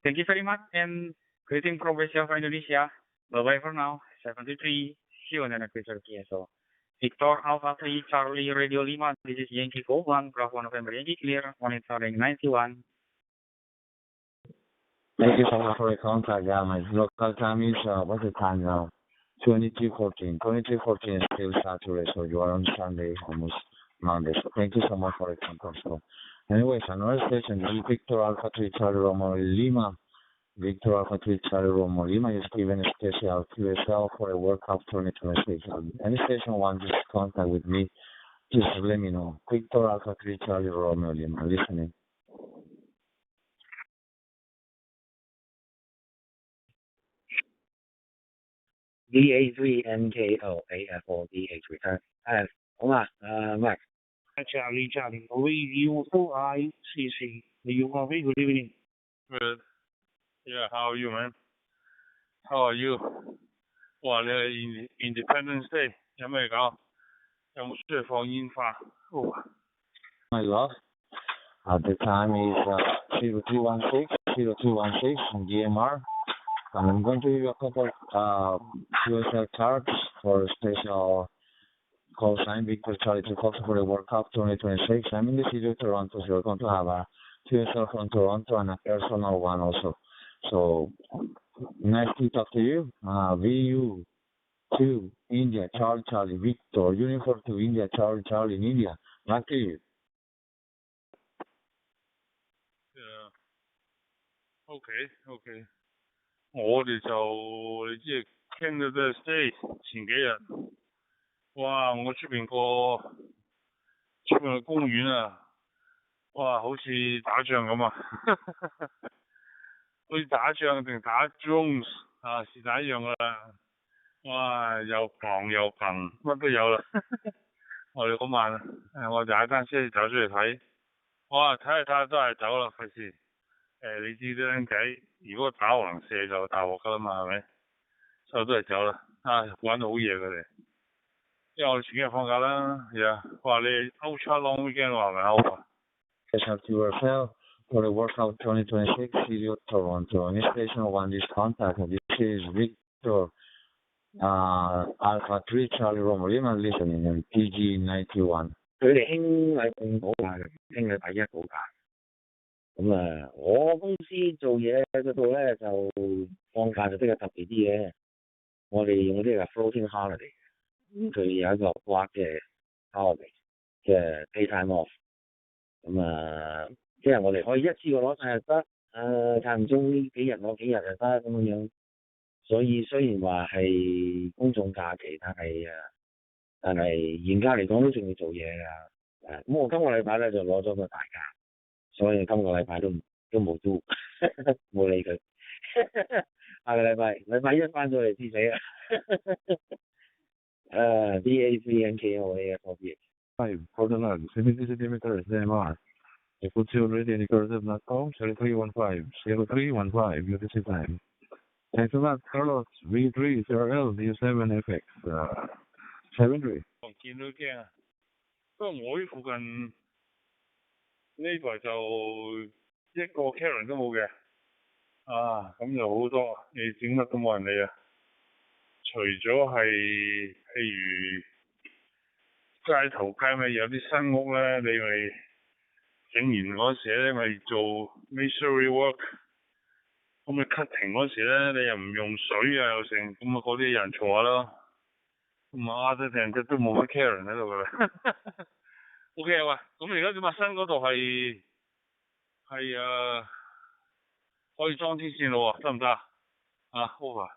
Thank you very much, and greeting from West Java, Indonesia. Bye-bye for now. 73, see you in the next QSL. Victor Alpha 3 Charlie Radio Lima, this is Yankee Copeland, Bravo November Yankee Clear, monitoring 91. Thank you so much for the contact. Yeah, my local time is, what's the time now? 23:14. 23:14 is still Saturday, so you are on Sunday, almost Monday. So thank you so much for the contact. So anyways, another station, this is Victor Alpha 3 Charlie Romeo Lima. Victor Alpha 3 Charlie Romeo Lima is given a special QSL for the World Cup 2026. Any station wants to contact with me, just let me know. Victor Alpha 3 Charlie Romeo Lima, listening. DA3NKOAFODH return. 好嘛，Max。Charlie, VUOICC, the YAVAPI, good evening. Good. Yeah, how are you, man? How are you? 哇，你 Independence Day 有咩搞？有冇出去放煙花？哦。My love, the time is 0216 on DMR. And I'm going to give you a couple QSL cards for a special call sign Victor Charlie 3 Fox for the World Cup 2026. I'm in the city of Toronto, so you're going to have a QSL from Toronto and a personal one also. So, nice to talk to you. VU2 India Charlie Victor Uniform 2 India Charlie in India. Back to you. Yeah. Okay. 我哋就你知傾到都係 stay 前幾日，哇！我出邊個公園啊，哇！好似打仗咁啊，好似打仗定打 drones 啊，是但一樣噶啦，哇！又狂又頻，乜都有啦。我哋嗰晚我踩單車走出嚟睇，哇！睇下都係走啦，費事。你知啲僆仔如果打橫射就大鑊噶啦嘛，係咪？所以都係走啦。玩到好夜佢哋，因為我哋前幾日放假啦，哇！你 ultra long weekend 話係咪好啊？Special QSL for the World Cup 2026 City of Toronto. Any station want this contact? This is Victor Alpha 3 Charlie Romeo Lima listening in PG91. 佢哋興禮好大嘅，興禮拜一好大。咁我公司做嘢嗰度咧就放假就比較特別啲嘅，我哋用嗰啲係 floating holiday， 咁佢有一個 block 嘅 holiday 嘅 daytime off， 咁即係我哋可以一次過攞晒就得，間唔中呢幾日攞幾日就得咁樣。所以雖然話係公眾假期，但係嚴格嚟講都仲要做嘢㗎。咁我今個禮拜咧就攞咗個大假，所以今個禮拜都冇都冇理佢。下個禮拜一翻咗嚟知死啦。DACNKOAFOB 5 Portland 70 centimeters MR equal to ready recursive.com 0315 0315 UTC time. Thanks a lot, Carlos. V3 CRL D7FX 7-3. 見到驚啊！不過我呢附近呢排就一個 Karen 都冇嘅，咁就好多，你整乜都冇人理啊！除咗係譬如街頭街尾有啲新屋咧，你咪整完嗰時咧咪做 masonry work， 咁你 cutting 嗰時咧你又唔用水啊又成，咁嗰啲人嘈下咯。咁得成日都冇乜 Karen 喺度噶啦。OK 啊，喂，咁而家點啊？新嗰度係可以裝天線咯喎，得唔得啊？Over。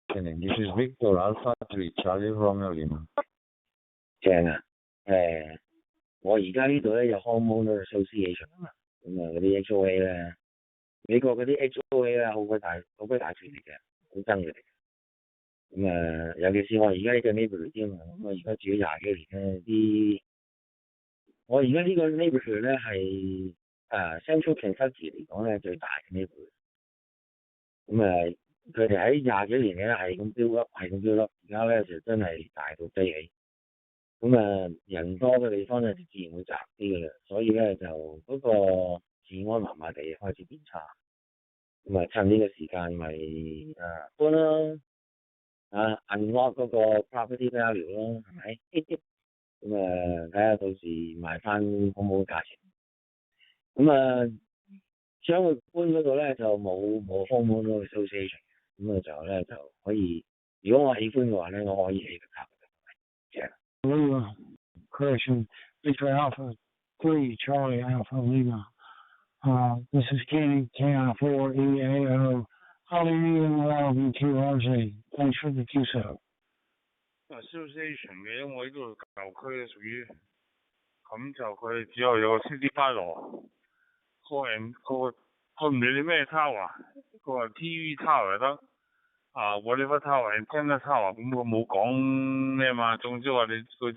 This is Victor Alpha 3 Charlie Romeo Lima。正啊！我而家呢度咧有 homeowner association 啊嘛，咁嗰啲 HOA 咧，美國嗰啲 HOA 咧好鬼大團嚟嘅，好憎佢哋。咁尤其是我而家呢個 neighborhood 添啊，我而家住咗20幾年咧，我而家呢個 neighborhood 咧係Central Kentucky 嚟講咧最大嘅 neighborhood。咁佢哋喺20幾年咧係咁 build up， 而家咧就真係大到飛起。咁人多嘅地方咧就自然會雜啲嘅啦，所以咧就嗰個治安麻麻地開始變差。咁趁呢個時間咪搬啦。unlock 嗰個 property value 咯，係咪？咁睇下到時賣翻好唔好價錢。咁將佢搬嗰度咧就冇 homeowner association， 咁就可以，如果我喜歡嘅話咧，我可以起個塔。Lima, correction, Victor Alpha 3 Charlie Alpha Lima. This is Kenny, KI4 EAO. Hallelujah, QRZ. Thanks for the QSO. Association 嘅，因為我呢度舊區咧屬於，咁就佢只有個 city bylaw， 佢唔理你咩 tower， 佢話 TV tower 又得，whatever tower、antenna tower， 咁佢冇講咩嘛，總之話你個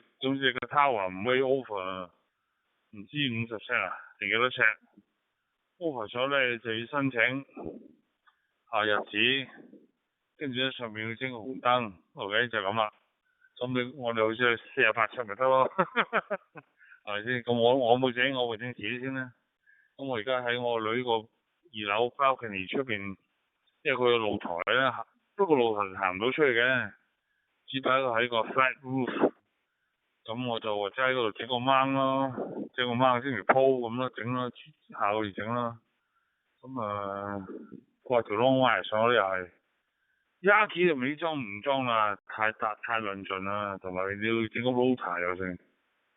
tower 唔可以 over 唔知50尺定幾多尺 ，over 咗咧就要申請日子。跟住咧上面要整紅燈 ，OK 就咁啦。咁我哋好似48尺咪得咯，係咪先？咁我冇整，我會整自己先啦。咁我而家喺我女個2樓 balcony 出邊，因為佢個露台咧，不過露台行唔到出去嘅，只不過喺個 flat roof。咁我就或者喺嗰度整個掹咯，整個掹先條鋪咁咯，整咯，下個月整啦。咁掛條 long wire 上嗰啲又係。Yaki 就未裝唔裝啦，太論盡啦，同埋你要整個 router 又成，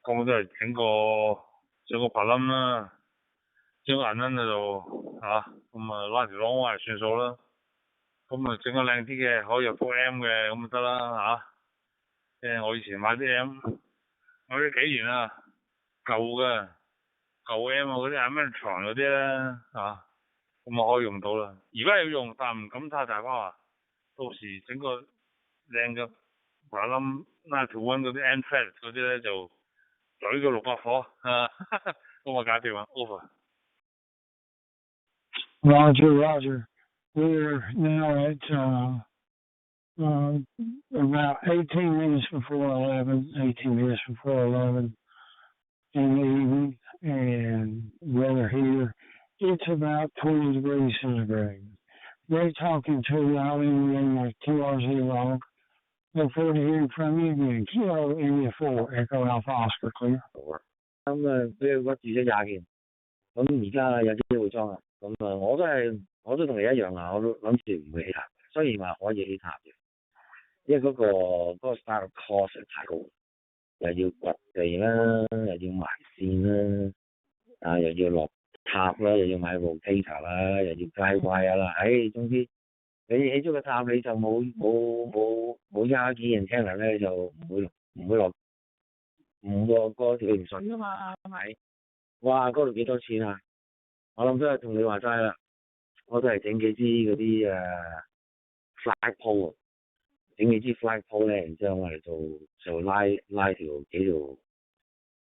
咁都係整個白冧啦，整個銀燈喺度咁拉條 long wire 算數啦，咁整個靚啲嘅，可以入到 M 嘅咁就得啦我以前買啲 M， 我啲幾年啦，舊 M 嗰啲 American 嗰啲咧咁我可以用到啦，而家要用但唔敢太大包到時整個靚嘅白冧拉條溫嗰啲 end flat 嗰啲咧就懟個600火咁我搞掂啦 over。 Roger. We're now at about 18 minutes before 11 in the evening, and weather here, it's about 20 degrees centigrade. Great talking to you. I'll leave in my QRZ log. Look forward to hearing from you again. Kilo India 4, Echo Alpha Oscar Clear. 咁俾佢屈住咗20件，咁而家有機會裝啦。咁我都同你一樣啦，我都諗住唔會起塔，雖然話可以起塔嘅。因為嗰個 start cost 太高，又要掘地啦，又要埋線啦，又要落塔啦，又要買 rotator 啦，又要街怪啦，總之你起咗個塔你就冇壓機人聽人咧就唔會落5個條連水噶嘛，係咪？哇！嗰度幾多錢啊？我諗都係同你話齋啦，我都係整幾支嗰啲flag pole， 整幾支 flag pole 咧，然之後我嚟就拉幾條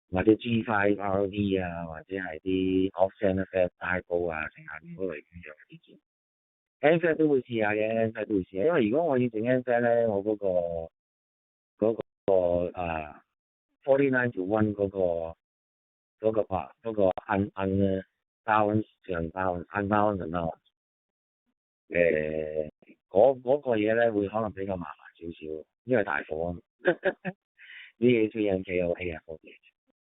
或者 G5 RV 啊，或者係啲 offset effect 大煲啊，成下嗰類咁樣啲件。N-flat 都會試下嘅 ，N-flat 都會試下，因為如果我要整 N-flat 咧，我嗰個49 to 1嗰個 unbalance 上 unbalance 嗰個嘢咧會可能比較麻煩少少，因為大火啊嘛。啲 3NKOA 啊嗰啲。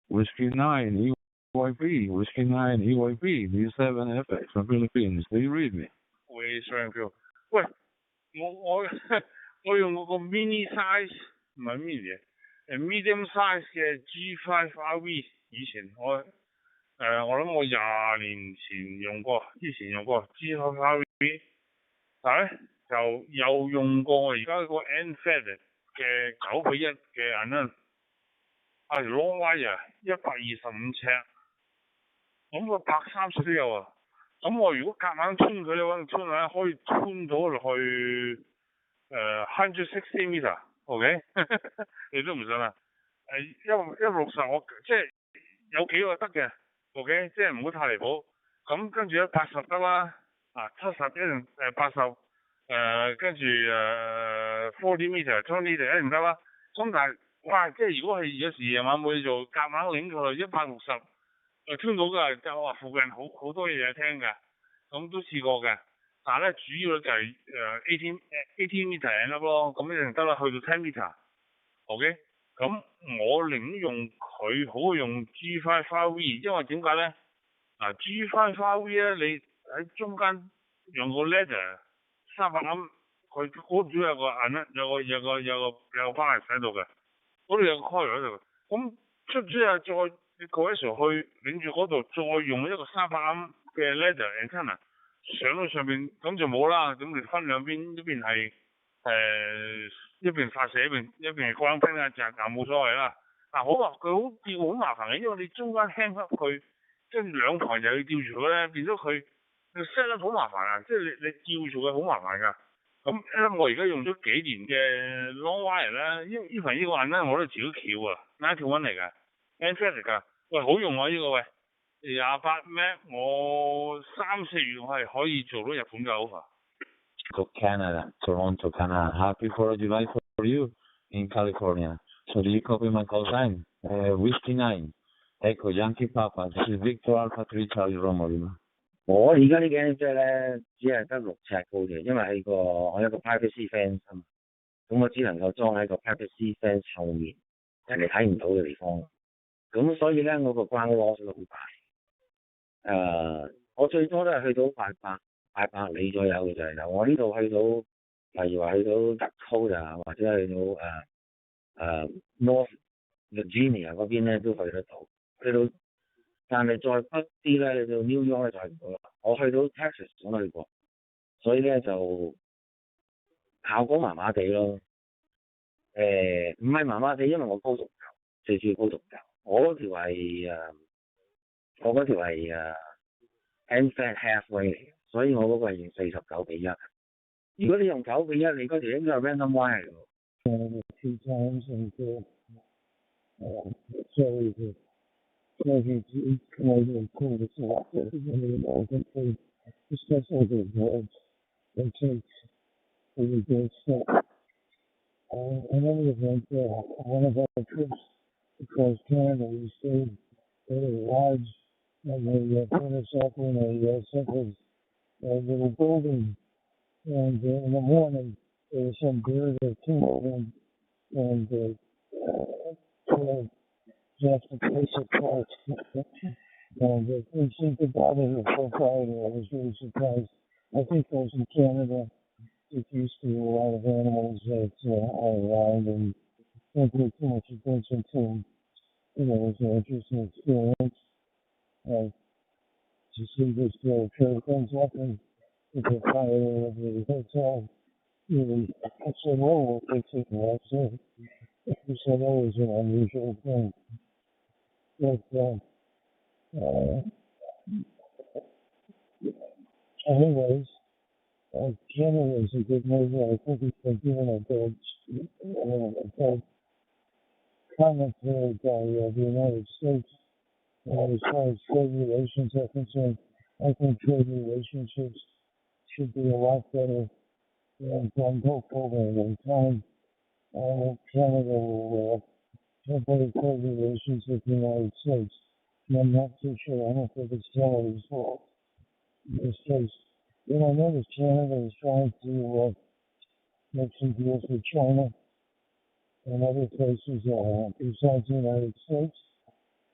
Whiskey 9 EYP, Whiskey 9 EYP, do you have an FX from Philippines? Do you read me? 喂，上票，喂，我用嗰個 mini size 唔係 mini 嘅，medium size 嘅 G5 RV， 以前我諗我20年前用過，之前用過 G5 RV， 但係咧就有用過而家個 N-flat 嘅9:1嘅銀啦，long wire 125尺，咁個130都有啊。咁我如果夾硬穿佢咧，揾個穿咧可以穿到落去160 meter，OK？ 你都唔信啊？160我即係有幾個得嘅 ，OK？ 即係唔好太離譜。咁跟住80得啦，70一定80，跟住40 meter、20 meter 一定得啦。咁但係哇，即係如果係有時夜晚冇嘢做，夾硬擰佢160。穿到㗎，就話附近好多嘢聽㗎，咁都試過嘅。但係咧，主要就係18 meter 粒咯，咁一定得啦，去到10 meter。OK， 咁我寧願用佢好過用 G5 RV， 因為點解咧？G5 RV 咧，你喺中間用個 ladder 300盎，佢嗰度有個銀啦，有個 bar 喺度嘅，嗰度有個 coil 喺度。咁出唔出啊？再你過一時去領住嗰度，再用一個300盎嘅 ladder antenna 上到上邊，咁就冇啦。咁你分兩邊，一邊係一邊發射，一邊係光拼啊，就冇所謂啦。但好話佢好吊好麻煩嘅，因為你中間輕忽佢，即係兩旁又要吊住佢咧，變咗佢 set 得好麻煩啊！即係你吊住佢好麻煩㗎。咁我而家用咗幾年嘅 long wire 咧，呢個銀咧我都自己翹啊，9 to 1嚟㗎。N-flat 嚟㗎，喂好用啊呢個喂，28 Mac 我3-4月我係可以做到日本嘅 offer。To Canada, Toronto, Canada. Happy 4th of July for you in California. So do you copy my call sign? Whiskey 9, Echo Yankee Papa. This is Victor Alpha 3 Charlie Romeo。我而家呢個 N-flat 咧只係得6尺高嘅，因為我有個 privacy fence 啊嘛，咁我只能夠裝喺個 privacy fence 後面，人哋睇唔到嘅地方。咁所以咧，我個 ground loss 都好大。我最多都係去到800里左右嘅就係由我呢度去到，例如話去到 Dakota 或者去到North Virginia 嗰邊咧都去得到，但係再北啲咧，你到 New York 就去唔到啦。我去到 Texas 我去過，所以咧就效果麻麻地咯。唔係麻麻地，因為我高度唔夠，最主要高度唔夠。我嗰條係N-flat halfway 嚟嘅，所以我嗰個係用49:1。如果你用9:1，你嗰條應該係 random wire 嚟㗎。2 times and so each Canadian code is selected and the American code is special words and takes the reverse step. In any event, one of our trips across Canada, we stayed in a lodge and they put us up in a simple little building. And in the morning, there was some bird that came over and just a place of parts. And it seemed to bother her for Friday. I was really surprised. I think those in Canada get used to a lot of animals that are around and don't pay too much attention to. It's an interesting experience. To see this trail comes up and the fire of the hotel really puts a roll with it. So it's always an unusual thing. But anyways, Canada is a good movie. I think it's been given a good commentary by the United States. As far as trade relations are concerned, I think trade relationships should be a lot better than go forward in time. Canada will have better trade relations with the United States. And I'm not too sure. I don't think it's Canada's fault. In this case, I know that Canada is trying to make some deals with China and other places besides the United States.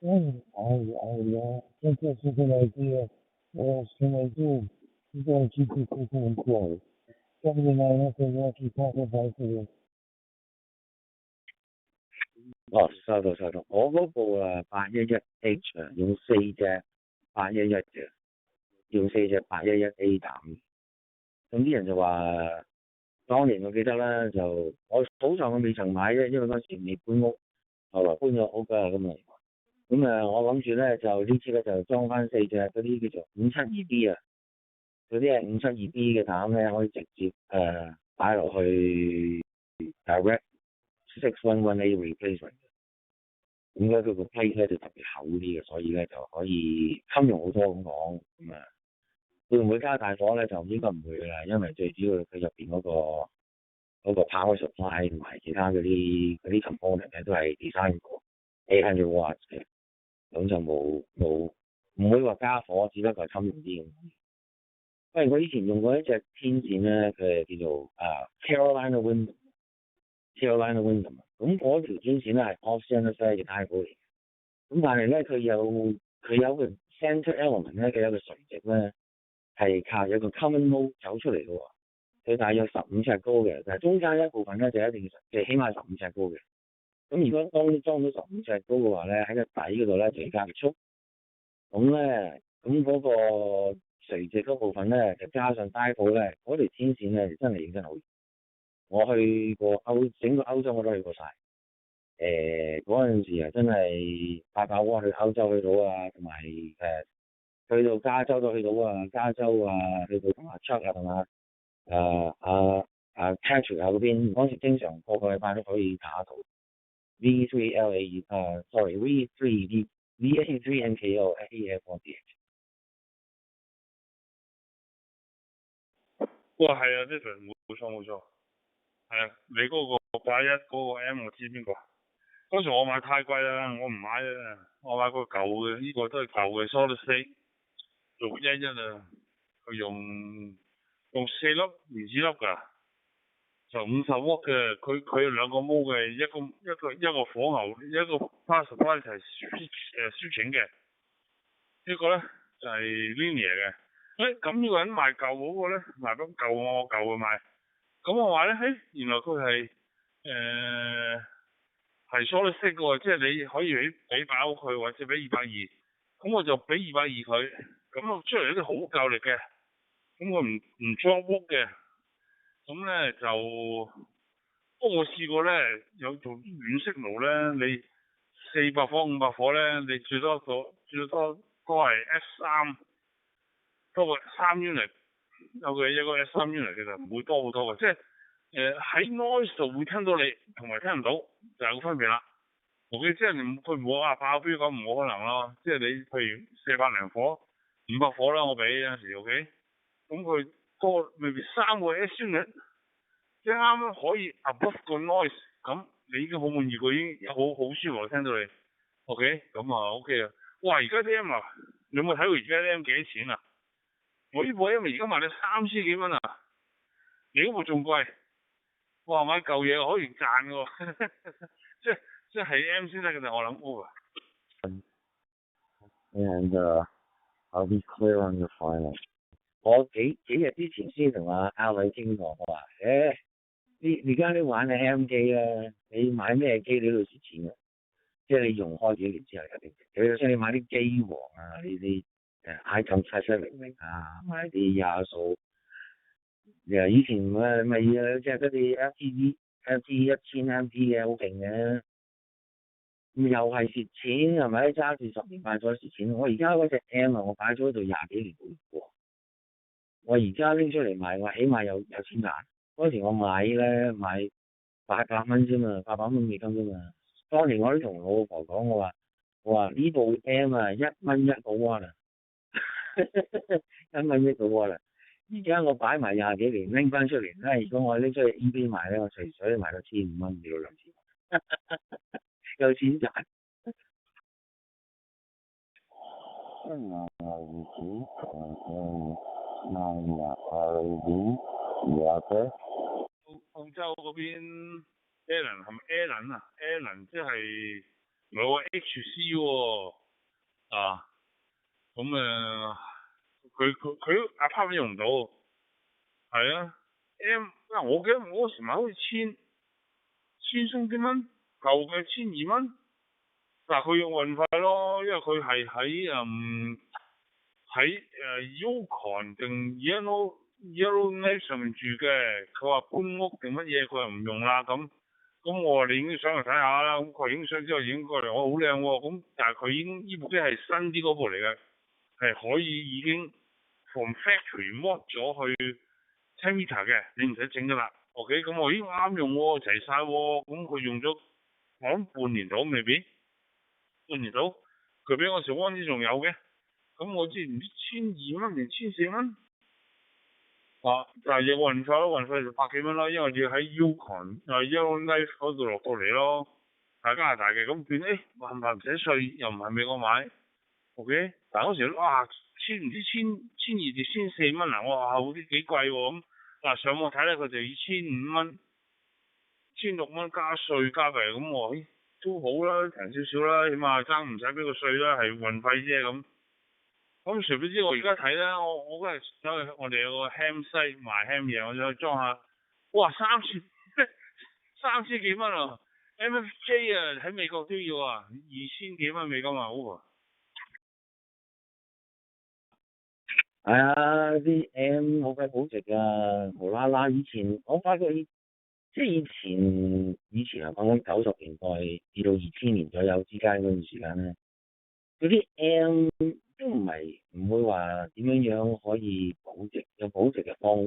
And I think that's a good idea. What else can they do? You got to keep your people employed. 79 if they want to talk about it. 收到。我嗰部811H 用4隻811嘅，用4隻811A 膽。咁啲人就話，當年我記得啦，就我好在我未曾買啫，因為嗰陣時未搬屋，後來搬咗屋㗎咁啊。咁我諗住咧就呢次咧就裝翻4隻嗰啲叫做572B 啊，嗰啲係572B 嘅膽咧，可以直接擺落去 direct 611A replacement。應該佢個 plate 咧就特別厚啲嘅，所以咧就可以襟用好多咁講。會唔會加大火咧？就應該唔會㗎啦，因為最主要佢入邊嗰個 power supply 同埋其他嗰啲component 咧都係 design 過800 watts 嘅，咁就冇唔會話加火，只不過係襟用啲咁。因為我以前用過一隻天線咧，佢係叫做Carolina Wind。咁嗰條天線咧係 optional 嘅 type 嚟，咁但係咧佢有個 center element 咧，佢有個垂直咧係靠有個 common mode 走出嚟嘅喎，佢大約15尺高嘅，但係中間一部分咧就一定起碼15尺高嘅。咁如果當裝到15尺高嘅話咧，喺個底嗰度咧就要加個速，咁嗰個垂直嗰部分咧就加上 diode 咧，嗰條天線咧真係認真好。我去過整個歐洲我都去過晒，嗰陣時真係800瓦去歐洲去到啊，同埋去到加州都去到啊，加州啊去到同阿 Chuck 啊同阿 Patrick 啊嗰邊，嗰陣時經常個個禮拜都可以打到 V3NKO AF48。哇，係啊，呢條冇錯。係啊，你嗰個81嗰個 M 我知邊個？嗰時我買太貴啦，我唔買啊，我買個舊嘅，呢個都係舊嘅 Solid State 611啊，佢用4粒原子粒㗎，就50瓦嘅，佢有兩個模嘅，一個火牛，一個 power supply 係抒情嘅，呢個咧就係 linear 嘅。咁呢個人賣舊嗰個咧，賣翻舊我舊嘅賣。咁我話咧，原來佢係solid state 嘅喎，即係你可以俾8佢，或者俾220，咁我就俾220佢，咁我出嚟啲好夠力嘅，咁佢唔 drop 屋嘅，咁咧就，不過我試過咧有做軟式爐咧，你400火500火咧，你最多都係 S3，多過3 unit。有個S3 unit 其實唔會多好多嘅，即係喺 noise 度會聽到你同埋聽唔到就有個分別啦。OK， 即係佢唔會話爆標咁唔可能咯，即係你譬如400零火500火啦，我俾有陣時 OK， 咁佢多maybe 3個 S unit， 即係啱啱可以 above 個 noise， 咁你已經好滿意，佢已經好舒服聽到你 OK， 咁啊 OK 啊。哇！而家啲 M 啊，你有冇睇過而家啲 M 幾多錢啊？我呢部 M 而家賣你3000幾蚊啊！你嗰部仲貴，哇！買舊嘢可以賺喎，即係 M 先得嘅，我諗喎。And I'll be clear on your final. 我幾日之前先同阿女傾過，我話而家你玩嘅 M 機啊，你買咩機你都蝕錢嘅，即係你用開幾年之後一定值。就算你買啲機皇啊，你item 770啊，買啲廿數，以前咪即係嗰啲 FT 1000 MT 嘅好勁嘅。咁又係蝕錢係咪？揸住10年買咗蝕錢。我而家嗰隻 M 啊，我擺咗喺度20幾年冇用過。我而家拎出嚟賣，我起碼有錢賺。嗰時我買800蚊啫嘛，800蚊美金啫嘛。當年我都同我老婆講，我話呢部 M 啊，1蚊1個瓦啊，1蚊1個瓦啊。而家我擺埋20幾年，拎翻出嚟，如果我拎出去 eBay 賣咧，我隨時可以賣到1500蚊，要2000蚊。有錢賺。澳洲嗰邊 Alan 係咪 Alan 啊 ？Alan 即係唔係喎 HC 喎啊？咁佢 apartment 用唔到，係啊 M 我記得我嗰時買好似千鬆幾蚊，舊嘅1200蚊，但係佢用運費咯，因為佢係喺Yukon 定 Yellowknife 上面住嘅，佢話搬屋定乜嘢，佢又唔用啦咁我話你影啲相嚟睇下啦，咁佢影相之後影過嚟，我好靚喎，咁但係佢已經呢部機係新啲嗰部嚟嘅，係可以已經 from factory mod 咗去 10 meter 嘅，你唔使整噶啦 ，OK， 咁我啱用喎，齊晒喎，咁佢用咗我諗半年到未必，半年到，佢俾我時安啲仲有嘅。咁我之前唔知1200蚊定1400蚊，但係有運費咯，運費就100幾蚊啦，因為要喺 Yukon Yellowknife 嗰度落到嚟咯，係加拿大嘅，咁變話唔使稅，又唔係美國買 ，OK， 但係嗰時唔知1200至1400蚊啊，我話嗰啲幾貴喎咁，嗱上網睇咧佢就要1500蚊，1600蚊加稅加埋，咁我話都好啦，平少少啦，起碼爭唔使俾個稅啦，係運費啫咁。咁誰不知我而家睇咧，我嗰日走去我哋有個 ham 西賣 ham 嘢，我想去裝下，哇3000幾蚊啊 ！MFJ 啊喺美國都要啊，2000幾蚊美金啊，好喎。係啊，啲 M 好鬼保值啊，無啦啦以前我發覺即係以前啊，講緊90年代至到2000年左右之間嗰段時間咧，嗰啲 M 都唔會話點樣可以有保值嘅方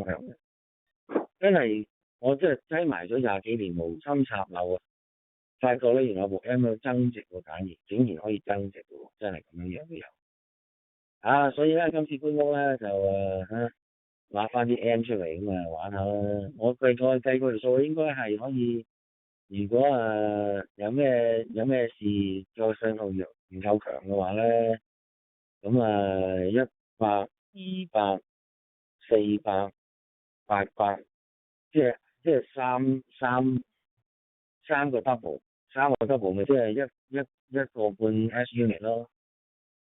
向嘅，真係我真係擠埋咗20幾年無心插柳啊！發覺咧原來部 M 有增值喎，竟然可以增值喎，真係咁樣都有啊！所以咧今次搬屋咧就攞翻啲 M 出嚟咁啊玩下啦！我計過條數應該係可以，如果有咩事再信號弱唔夠強嘅話咧，咁100、200、400、800，即係三個 double 咪即係一個半 S unit 咯。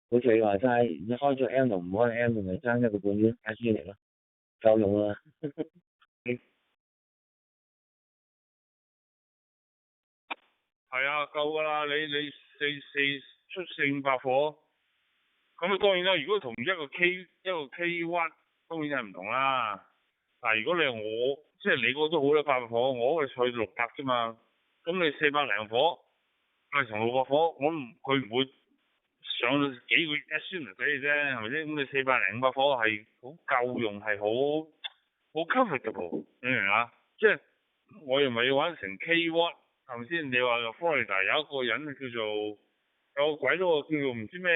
好似你話齋，你開咗 M 同唔開 M 咪爭1個半 S unit 咯，夠用啦。係啊，夠㗎啦，你出400-500火，咁當然啦，如果同一個 K watt 當然係唔同啦。但係如果你係我，即係你嗰都好啦，800火，我嗰個去600啫嘛，咁你400零火，係同600火，佢唔會上到幾個 S unit 俾你啫，係咪先？咁你400零500火係好夠用，係好 comfortable，你明嘛？即係我又唔係要玩成 K watt。係咪先？你話 Florida 有一個人叫做有個鬼佬叫做唔知咩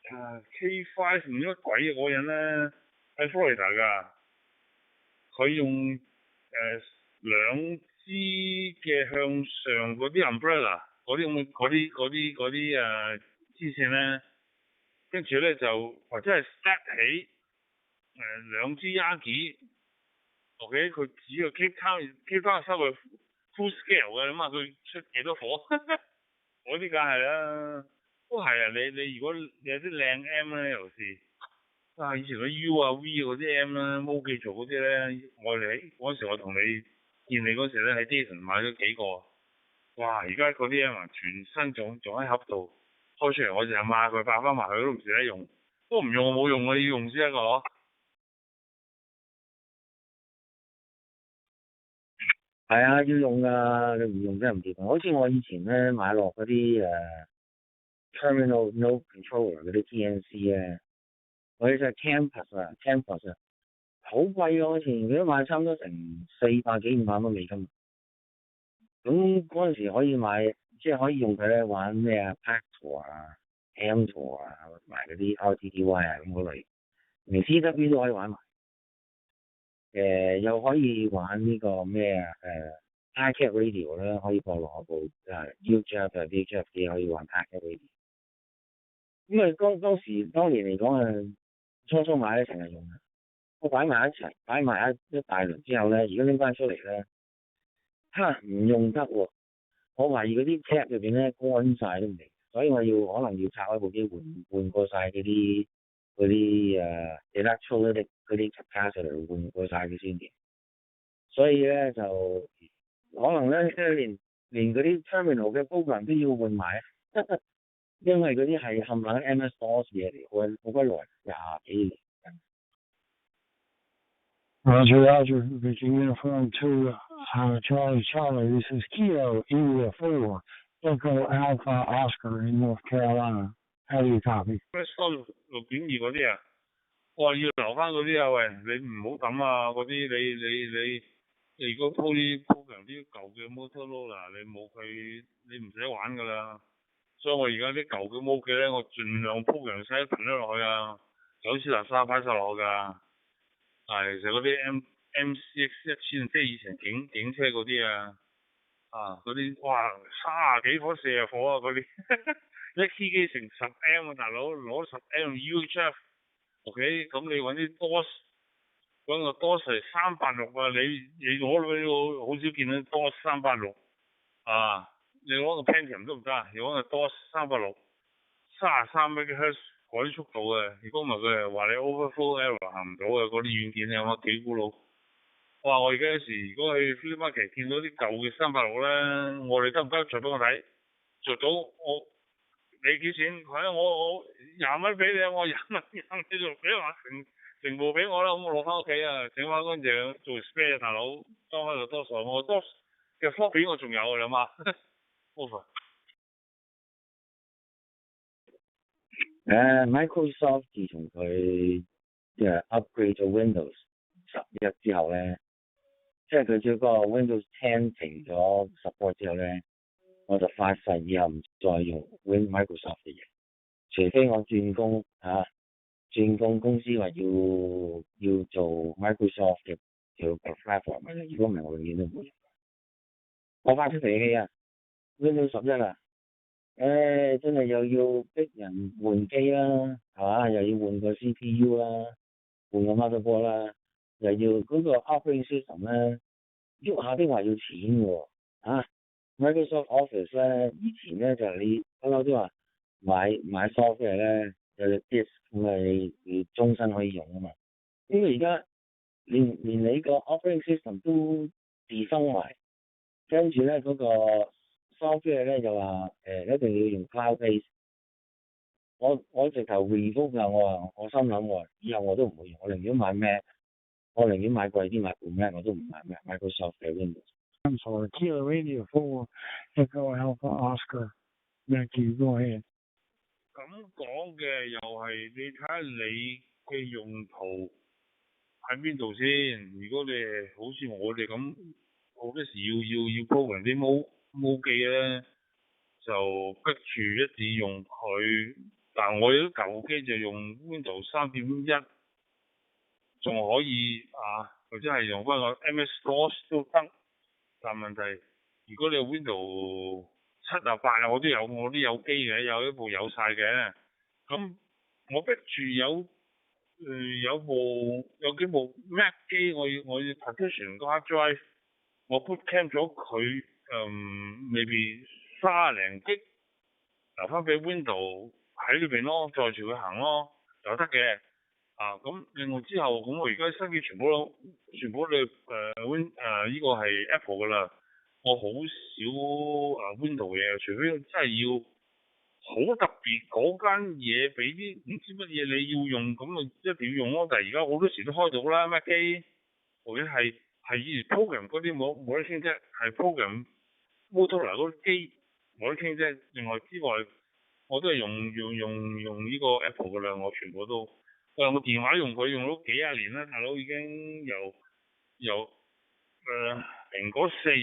K5 唔知乜鬼嘅嗰個人咧喺 Florida 㗎，佢用2支嘅向上嗰啲 umbrella 嗰啲支線咧，跟住咧就或者係 set 起2支 Yagi，OK， 佢只要 keep count 收佢。full scale 嘅，咁佢出幾多火？嗰啲梗係啦，都係啊！你如果你有啲靚 M 咧，尤其是以前嗰 U 啊 V 嗰啲 M 咧，冇記嘈嗰啲咧，我哋嗰時我同你見你嗰時咧喺 Dyson 買咗幾個，哇！而家嗰啲 M 啊全身仲喺盒度，開出嚟我就買佢擺翻埋佢都唔捨得用，都唔用冇用啊，要用先得個嗬。係啊，要用噶，你唔用真係唔掂。好似我以前咧買落嗰啲terminal node controller 嗰啲 TNC 咧，嗰啲即係 campus 啊，好貴啊！我以前佢都買差唔多成400幾500蚊美金。咁嗰陣時可以買，即係可以用佢咧玩咩啊 Pack Tour 啊、M Tour 啊，埋嗰啲 RTTY 啊咁嗰類，連 TW 都可以玩埋。又可以玩呢個咩啊？Packet Radio 啦，可以播落部UJF 啊 VHF 機可以玩 Packet Radio。咁啊，當年嚟講啊，初買咧成日用嘅，我擺埋一齊，擺埋一大輪之後咧，如果拎翻出嚟咧，唔用得喎。我懷疑嗰啲 cap 入邊咧乾晒都唔定，所以我可能要拆開部機換過晒嗰啲electrolytic 嗰啲 capacitor 換過晒佢先嘅。所以咧就可能咧連嗰啲 terminal 嘅 program 都要換埋，因為嗰啲係冚唪唥 MS-DOS 嘢嚟，好鬼耐，20幾年。Roger, Victor Uniform 2, Charlie, this is Kilo India 4, Echo Alpha Oscar in North Carolina. How do you copy? 咩收6.2嗰啲啊？我話要留翻嗰啲啊，喂，你唔好抌啊！嗰啲你如果鋪強啲舊嘅 Motorola，你冇佢，你唔使玩噶啦。所以我而家啲舊嘅模機咧，我盡量鋪強晒頻咗落去啊，就好似垃圾擺晒落去㗎。係，就嗰啲 MCX 1000，即係以前警車嗰啲啊，嗰啲哇30幾火40火啊嗰啲，一 K 機成10M 啊大佬，攞10M UHF。OK， 咁你揾啲多揾個多係386啊，你攞到好少見到多386啊，你攞個 Pentium 都唔得，你揾個多386 33 MHz 嗰啲速度嘅，如果唔係佢係話你 overflow error 行唔到嘅嗰啲軟件有乜幾咕嚕。哇！我而家有時如果去 flea market 見到啲舊嘅386咧，我哋得唔得做俾我睇？做到你幾錢？係我20蚊俾你，我20蚊你就俾我成部俾我啦，咁我攞翻屋企啊，整翻乾淨做 spare 大佬，裝喺度多數，我多嘅 floppy 我仲有啊，你媽 over。Microsoft 自從佢upgrade 咗 Windows 11之後咧，即係佢將個 Windows 10停咗 support 之後咧，我就發誓以後唔再用 Microsoft 嘅嘢，除非我轉工公司話要做 Microsoft 嘅platform， 如果唔係我永遠都唔會用。我發出脾氣啊 ，Windows 11啊！真係又要逼人換機啦，係嘛？又要換個 CPU 啦，換個 motherboard 啦，又要嗰個 operating system 咧，喐下啲話要錢喎，Microsoft Office 咧，以前咧就係你不嬲都話買 software 咧有隻 disk 咁啊，你終身可以用啊嘛。因為而家連你個 operating system 都自生埋，跟住咧嗰個 software 咧就話一定要用 cloud base， 我直頭 revoke 㗎，我心諗以後我都唔會用，我寧願買 Mac， 我寧願買貴啲買部 Mac， 我都唔買 Microsoft 嘅 Windows。I'm sorry, Kilo Radio 4, Echo Alpha Oscar. Back to you, go ahead. 咁講嘅又係你睇下你嘅用途喺邊度先。如果你係好似我哋咁，好多時要 program 啲毛機咧，就逼住一定要用佢。但我啲舊機就用 Windows 3.1， 仲可以或者係用翻個 MS-DOS 都得。但問題，如果你有 Windows 7啊8啊，我都有機嘅，有一部有晒嘅。咁我逼住有幾部 Mac 機，我要 partition 個 hard drive， 我 bootcamp 咗佢maybe 30零 G， 留翻俾 Windows 喺裏邊咯，載住佢行咯，就得嘅。咁另外之後，咁我而家新機全部都呢個係 Apple 噶啦，我好少Windows 嘢，除非真係要好特別嗰間嘢俾啲唔知乜嘢你要用，咁咪一定要用咯。但係而家好多時都開到啦，Mac 機或者係以前 program 嗰啲冇得傾啫，係 program Motorola 嗰啲機冇得傾啫。另外之外，我都係用呢個 Apple 噶啦，我全部都。我電話用佢用咗幾廿年啦，大佬已經由蘋果4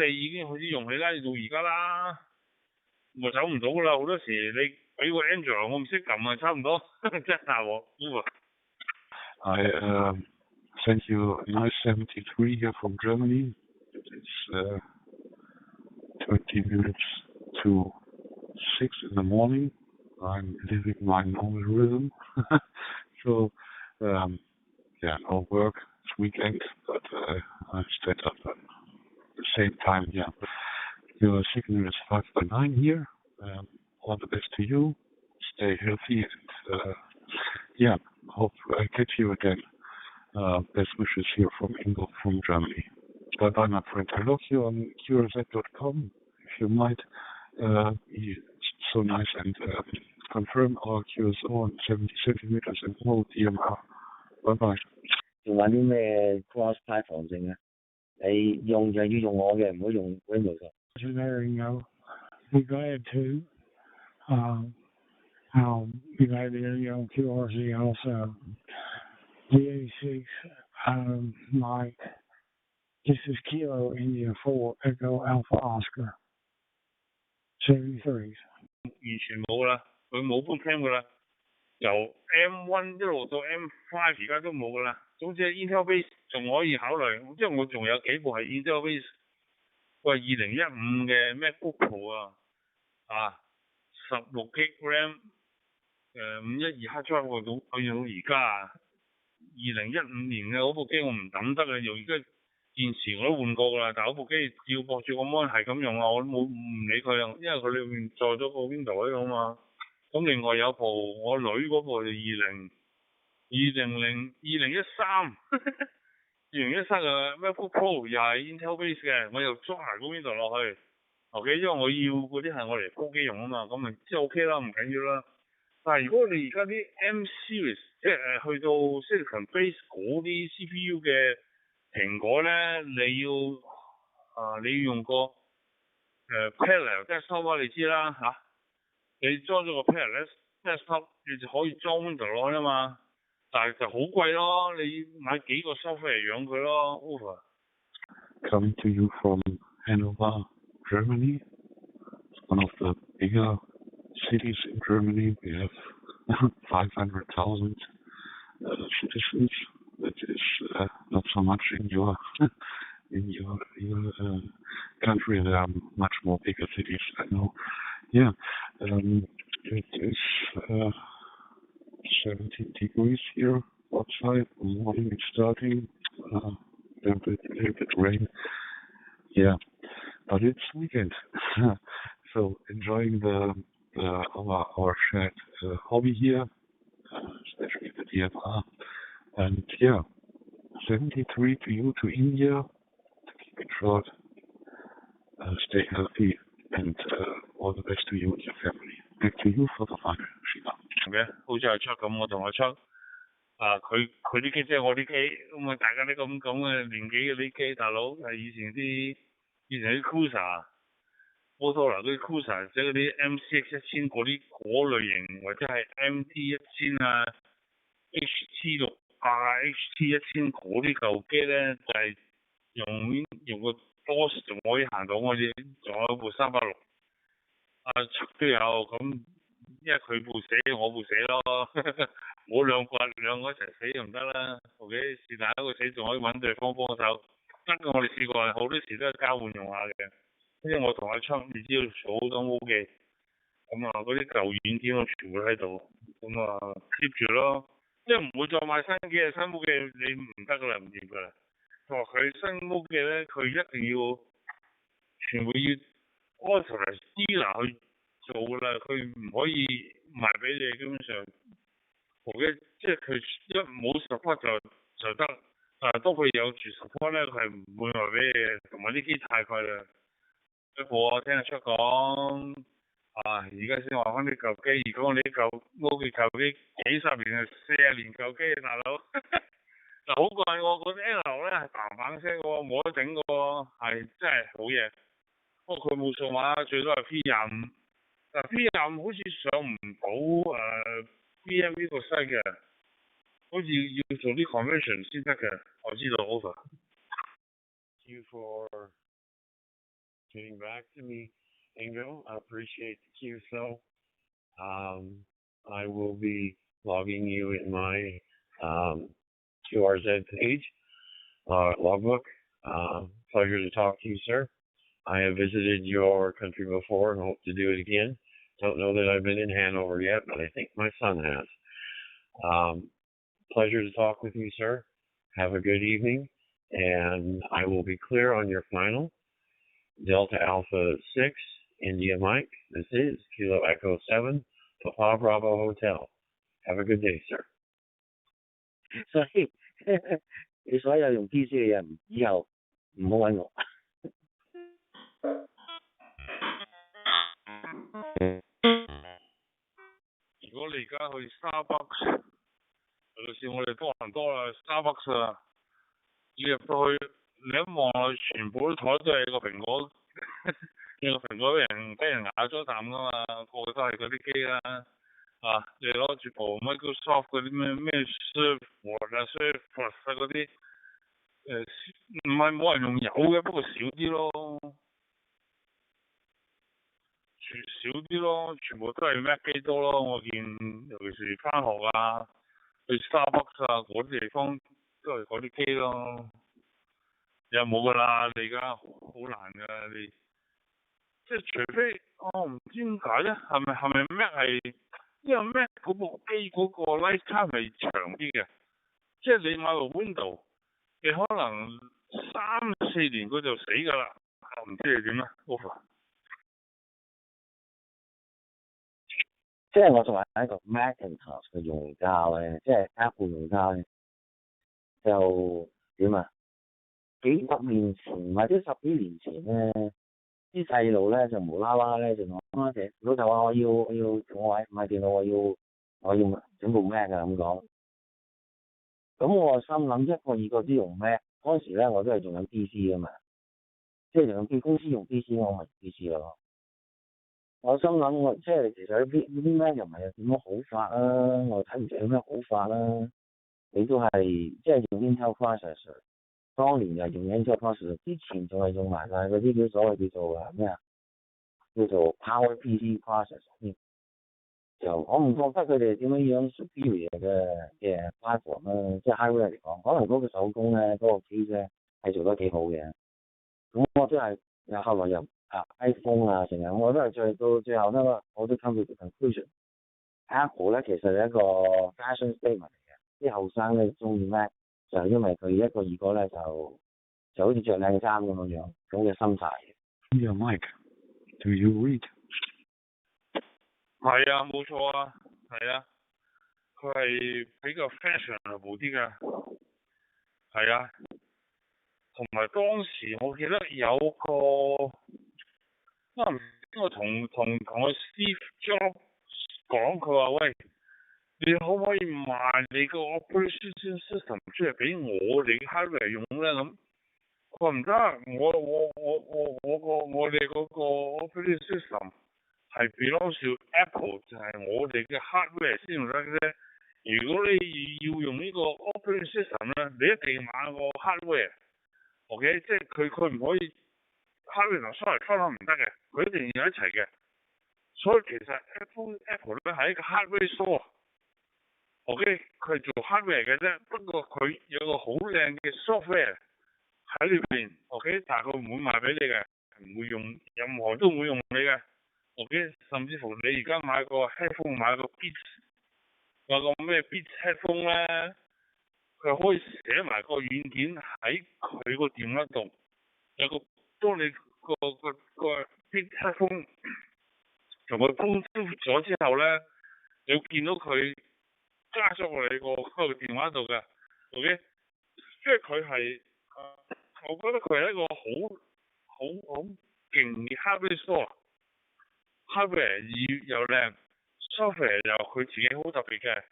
已經開始用起啦，到而家啦，我走唔到噶啦。好多時你俾個 Android 我唔識撳啊，差唔多真係喎。I sent you a nice 73 here from Germany. It's 20 minutes to 6 in the morning. I'm living my normal rhythm. So, no work, it's weekend, but I stayed up at the same time, yeah. Your signal is 5 by 9 here. All the best to you. Stay healthy and, hope I catch you again. Best wishes here from Ingo from Germany. Bye bye, my friend. I love you on QRZ.com. If you might be so nice and confirm our QSO on 70 centimeters and more DMR. Bye bye. 仲揾啲咩 cross 派防證啊？你用就要用我嘅，唔好用 Windows。There you go. Be glad to. I'll be glad to hear you on QRZ also. DA6, Mike. This is Kilo India 4 Echo Alpha Oscar. 73. 完全冇啦，佢冇 bootcamp 噶啦，由 M1 一路到 M5 而家都冇噶啦。總之 Intel base 仲可以考慮，即係我仲有幾部係 Intel base， 喂2015嘅 MacBook Pro 16 GB RAM， 512 hard drive 我到而家2015年嘅嗰部機我唔抌得嘅，又而家電池我都換過㗎啦，但係嗰部機照駁住個 mon 係咁用啊，我都唔理佢啊，因為佢裏面載咗個 Windows 喺度嘛。咁另外有部我女嗰部就2013嘅 MacBook Pro 又係 Intel base 嘅，我又裝埋個 Windows 落去 ，OK， 因為我要嗰啲係我嚟鋪機用啊嘛，咁咪即係 OK 啦，唔緊要啦。但係如果你而家啲 M series 即係去到 Silicon base 嗰啲 CPU 嘅蘋果咧，你要用個parallel desktop 啊，你知啦嚇。你裝咗個 parallel desktop， 你就可以裝 Windows 落去啊嘛。但係就好貴咯，你買幾個 software 嚟養佢咯 ，over。Coming to you from Hanover, Germany. It's one of the bigger cities in Germany. We have 500,000 citizens. That is not so much in your country. There are much more bigger cities, I know. Yeah, it is 17 degrees here outside. The morning is starting. A little bit rain. Yeah, but it's weekend, so enjoying our shared hobby here, especially the DMR. And 73 to you to India. To keep it short, stay healthy, and all the best to you and your family. Back to you for the final, Chino. 嘅，好似係出咁，我同佢出。佢啲機即係我啲機，咁啊大家啲咁嘅年紀嘅啲機，大佬係以前啲 Cruiser、Motorola 嗰啲 Cruiser， 即係嗰啲 MCX 1000嗰類型，或者係 MT 1000啊、HT 600啊、HT 1000嗰啲舊機咧，就係用個 DOS 仲可以行到我哋，仲有部360。都有咁，因為佢部死我部死咯，冇兩個一齊死就唔得啦。OK， 是但一個死仲可以揾對方幫手。不過我哋試過好多時都係交換用下嘅，因為我同阿昌你知道好多模機，咁啊嗰啲舊軟件我全部喺度，咁啊 keep 住咯，即係唔會再買新機啊，新模機你唔得噶啦，唔掂噶啦。佢新模機咧，佢一定要全部要authorize dealer 去做噶啦，佢唔可以賣俾你，基本上，OK，即係佢一冇 support 就得，但係當佢有住 support 咧，佢係唔會話俾你，同埋啲機太貴啦。我聽得出講而家先話翻啲舊機，如果你啲屋企舊機幾十年40年舊機，大佬嗱好貴喎，嗰啲 L 咧係嘭嘭聲喎，冇得整嘅喎，係真係好嘢。不過佢冇數碼，最多係 P25。但 P25好似上唔到BMV 個 site 嘅，好似要做啲 conversion 先得嘅。我知道 over。Thank you for getting back to me, Ingo. I appreciate the QSO. I will be logging you in my QRZ page, logbook. Pleasure to talk to you, sir. I have visited your country before and hope to do it again. Don't know that I've been in Hanover yet, but I think my son has. Pleasure to talk with you, sir. Have a good evening, and I will be clear on your final. Delta Alpha 6, India Mike. This is Kilo Echo 7, Papa Bravo Hotel. Have a good day, sir. 所以你所有用 PC 嘅人以後唔好揾我。如果你而家去 Starbucks， 尤其是我哋多倫多啦 ，Starbucks 啊，你入到去，你一望落去，全部啲台都係個蘋果，個蘋果俾人咬咗啖噶嘛，個個都係嗰啲機啦。你攞住部 Microsoft 嗰啲咩 Surface 啊 Surface 啊嗰啲，唔係冇人用有嘅，不過少啲咯。少啲咯，全部都係 Mac 機多咯。我見尤其是翻學啊，去 Starbucks 啊嗰啲地方都係嗰啲機咯。有冇噶啦？你而家好難噶，你即係除非唔知點解咧？係咪 Mac 係因為 Mac 嗰部機嗰個 lifetime 係長啲嘅，即係你買部 Windows， 你可能3-4年佢就死噶啦。我唔知你點啦 ，Over。即係我作為一個 Macintosh 嘅用家咧，即係 Apple 用家咧，就點啊？幾十年前或者10幾年前咧，啲細路咧就無啦啦咧就講老豆話我要我買電腦，我要整部 Mac 啊咁講。咁我心諗一個二個都用 Mac， 嗰陣時咧我都係仲有 PC 噶嘛，即係用公司用 PC， 我咪 PC 咯。我心諗即係其實啲 Mac 又唔係點樣好法啊，我睇唔出有咩好法啦。你都係即係用 Intel processor， 當年又用 Intel processor， 之前仲係用埋曬嗰啲所謂叫做咩啊，叫做 Power PC processor 就我唔覺得佢哋點樣 superior 嘅 platform 啦，即係 hardware 嚟講，可能嗰個手工咧，嗰個 case 咧係做得幾好嘅。咁我都係後來又iPhone 啊，成日我都係到最後咧，我都 come to the conclusion。Apple 咧其實係一個 fashion statement 嚟嘅，啲後生咧中意 Mac 就係因為佢一個二個咧就好似着靚衫咁樣嘅心態。Yeah, Mike, do you read? 係啊，冇錯啊，係啊，佢係比較 fashionable 啲㗎，係啊，同埋當時我記得有個唔知我同個 Steve Jobs 講，佢話喂，你可唔可以賣你個 operation system 出嚟俾我哋 hardware 用咧？咁佢話唔得，我哋嗰個 operation system 係 belong to Apple， 就係我哋嘅 hardware 先用得啫。如果你要用呢個 operation system 咧，你一定要買個 hardware。OK， 即係佢唔可以 hardware 同 software 分開唔得嘅，佢一定要一齊嘅。所以其實 Apple 咧係一個 hardware store。OK， 佢係做 hardware 嘅啫，不過佢有個好靚嘅 software 喺裏邊。OK， 但係佢唔會賣俾你嘅，唔會用任何都唔會用你嘅。OK， 甚至乎你而家買個 headphone， 買個 Beats， 買個咩 Beats headphone 咧，佢可以寫埋個軟件喺佢個電話度，有個當你個 Beats headphone 同佢通咗之後咧，你會見到佢加咗我哋個電話度嘅 ，OK， 即係佢係我覺得佢係一個好勁嘅 hardware store，hardware 又靚 ，software 又佢自己好特別嘅，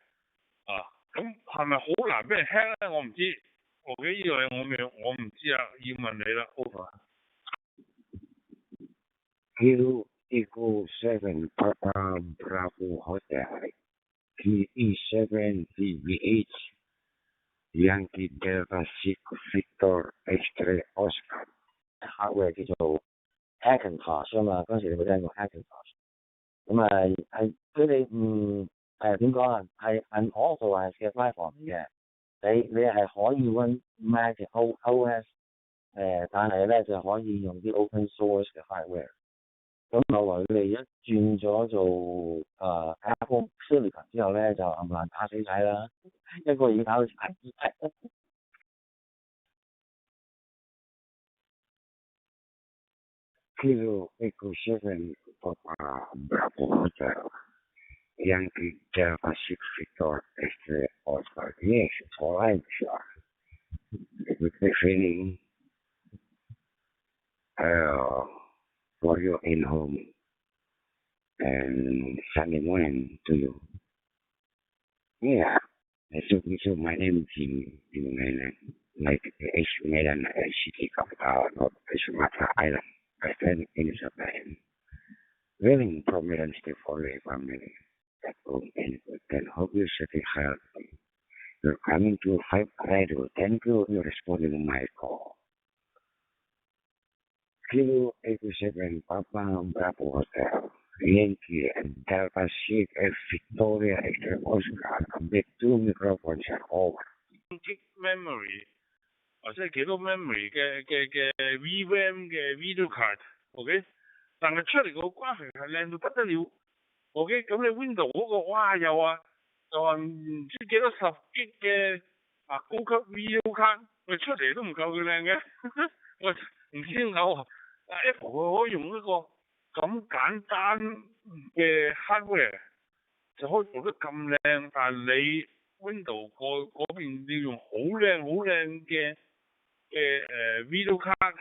咁係咪好難俾人 hack 咧？我唔知，我嘅呢樣嘢我唔知啊，要問你啦 ，over。Kilo Echo 7 Papa Bravo Hotel PE7 VBH Yankee Delta 6 Victor X-ray Oscar hardware 叫做 Hackintosh 啊嘛，嗰陣時你有冇聽過 Hackintosh？ 咁係佢哋點講啊？係 unauthorized 嘅 platform 嘅，你係可以 run Mac OS， 但係咧就可以用啲 open source 嘅 hardware。咁後來佢哋一轉咗做Apple Silicon 之後咧，就冚唪唥打死晒啦，一個已經打到晒。Kilo Echo 7 Papa Bravo Hotel Yankee Delta 6 Victor X-ray Oscar. Yes, it's all right, sir. With the feeling for your in home and Sunday morning to you. Yeah, so my name is like Medan city capital of Sumatra Island, Western Indonesia. Living Providence for a family that will and hope you stay healthy. You're coming to 5 Radio. Thank you for responding to my call. Kilo 87 Papa Bravo Hotel Yankee and Delta 6 Victoria Extra Oscar. Complete 2 microphones are over. Memory 即係幾多 memory 嘅 VRAM 嘅 video card，OK， 但係出嚟個關係係靚到不得了 ，OK， 咁你 Windows 嗰個哇又話唔知幾多10 G 嘅高級 video card， 喂出嚟都唔夠佢靚嘅，喂唔知點解Apple 佢可以用一個咁簡單嘅 hardware 就可以做得咁靚，但係你 Windows 嗰邊要用好靚嘅video card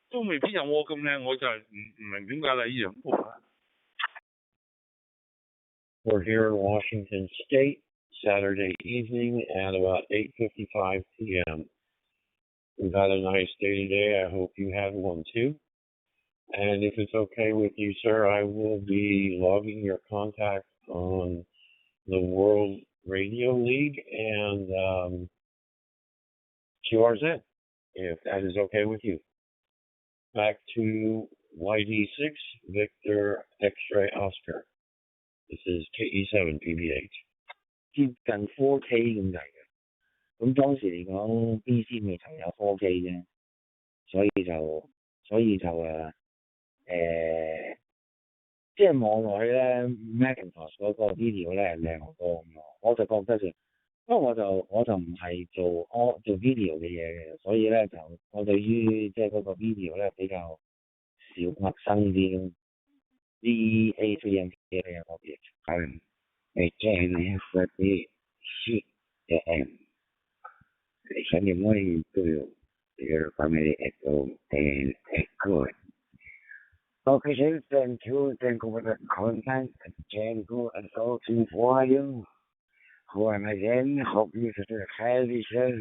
都未必有我咁靚，我就係唔明點解啦呢樣。We're here in Washington State, Saturday evening at about 8:55 p.m. We've had a nice day today. I hope you had one too. And if it's okay with you, sir, I will be logging your contact on the World Radio League and QRZ, if that is okay with you. Back to YD6, Victor X-ray Oscar. This is KE7 PBH. 接近 4K 咁滯嘅，咁當時嚟講 PC 未曾有 4K 啫，所以就即係望落去咧 Macintosh 嗰個 video 咧係靚好多咁咯，我就覺得就，因為我就唔係做 video 嘅嘢嘅，所以咧就我對於即係嗰個 video 咧比較少陌生啲咯。DEPT'S 嘅個別係HNFD CM. Sunday morning to you, your family at home and good. Okay, sir, thank you for the content and thank you and talking for you. Once again, hope you stay healthy, sir.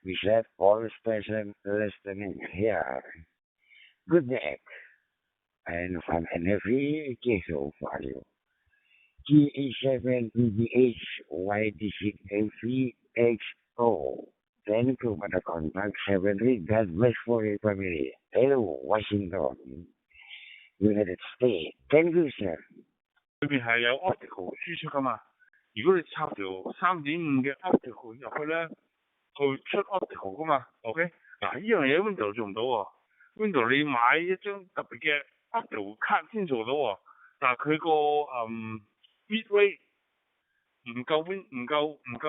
We have all special listening here. Good night. And from NFE, Kiso for you. GE7 PBH YD6 MCXO. Thank you for the contact. Heavenly God bless for your family. Hello, Washington, United States. Thank you, sir. 裏邊係有 optical 輸出噶嘛？如果你插條3.5嘅 optical 入去咧，佢出 optical 噶嘛 ？OK， 嗱呢樣嘢 Windows 做唔到喎。Windows 你買一張特別嘅 optical 卡先做到喎，但係佢個bit rate 唔夠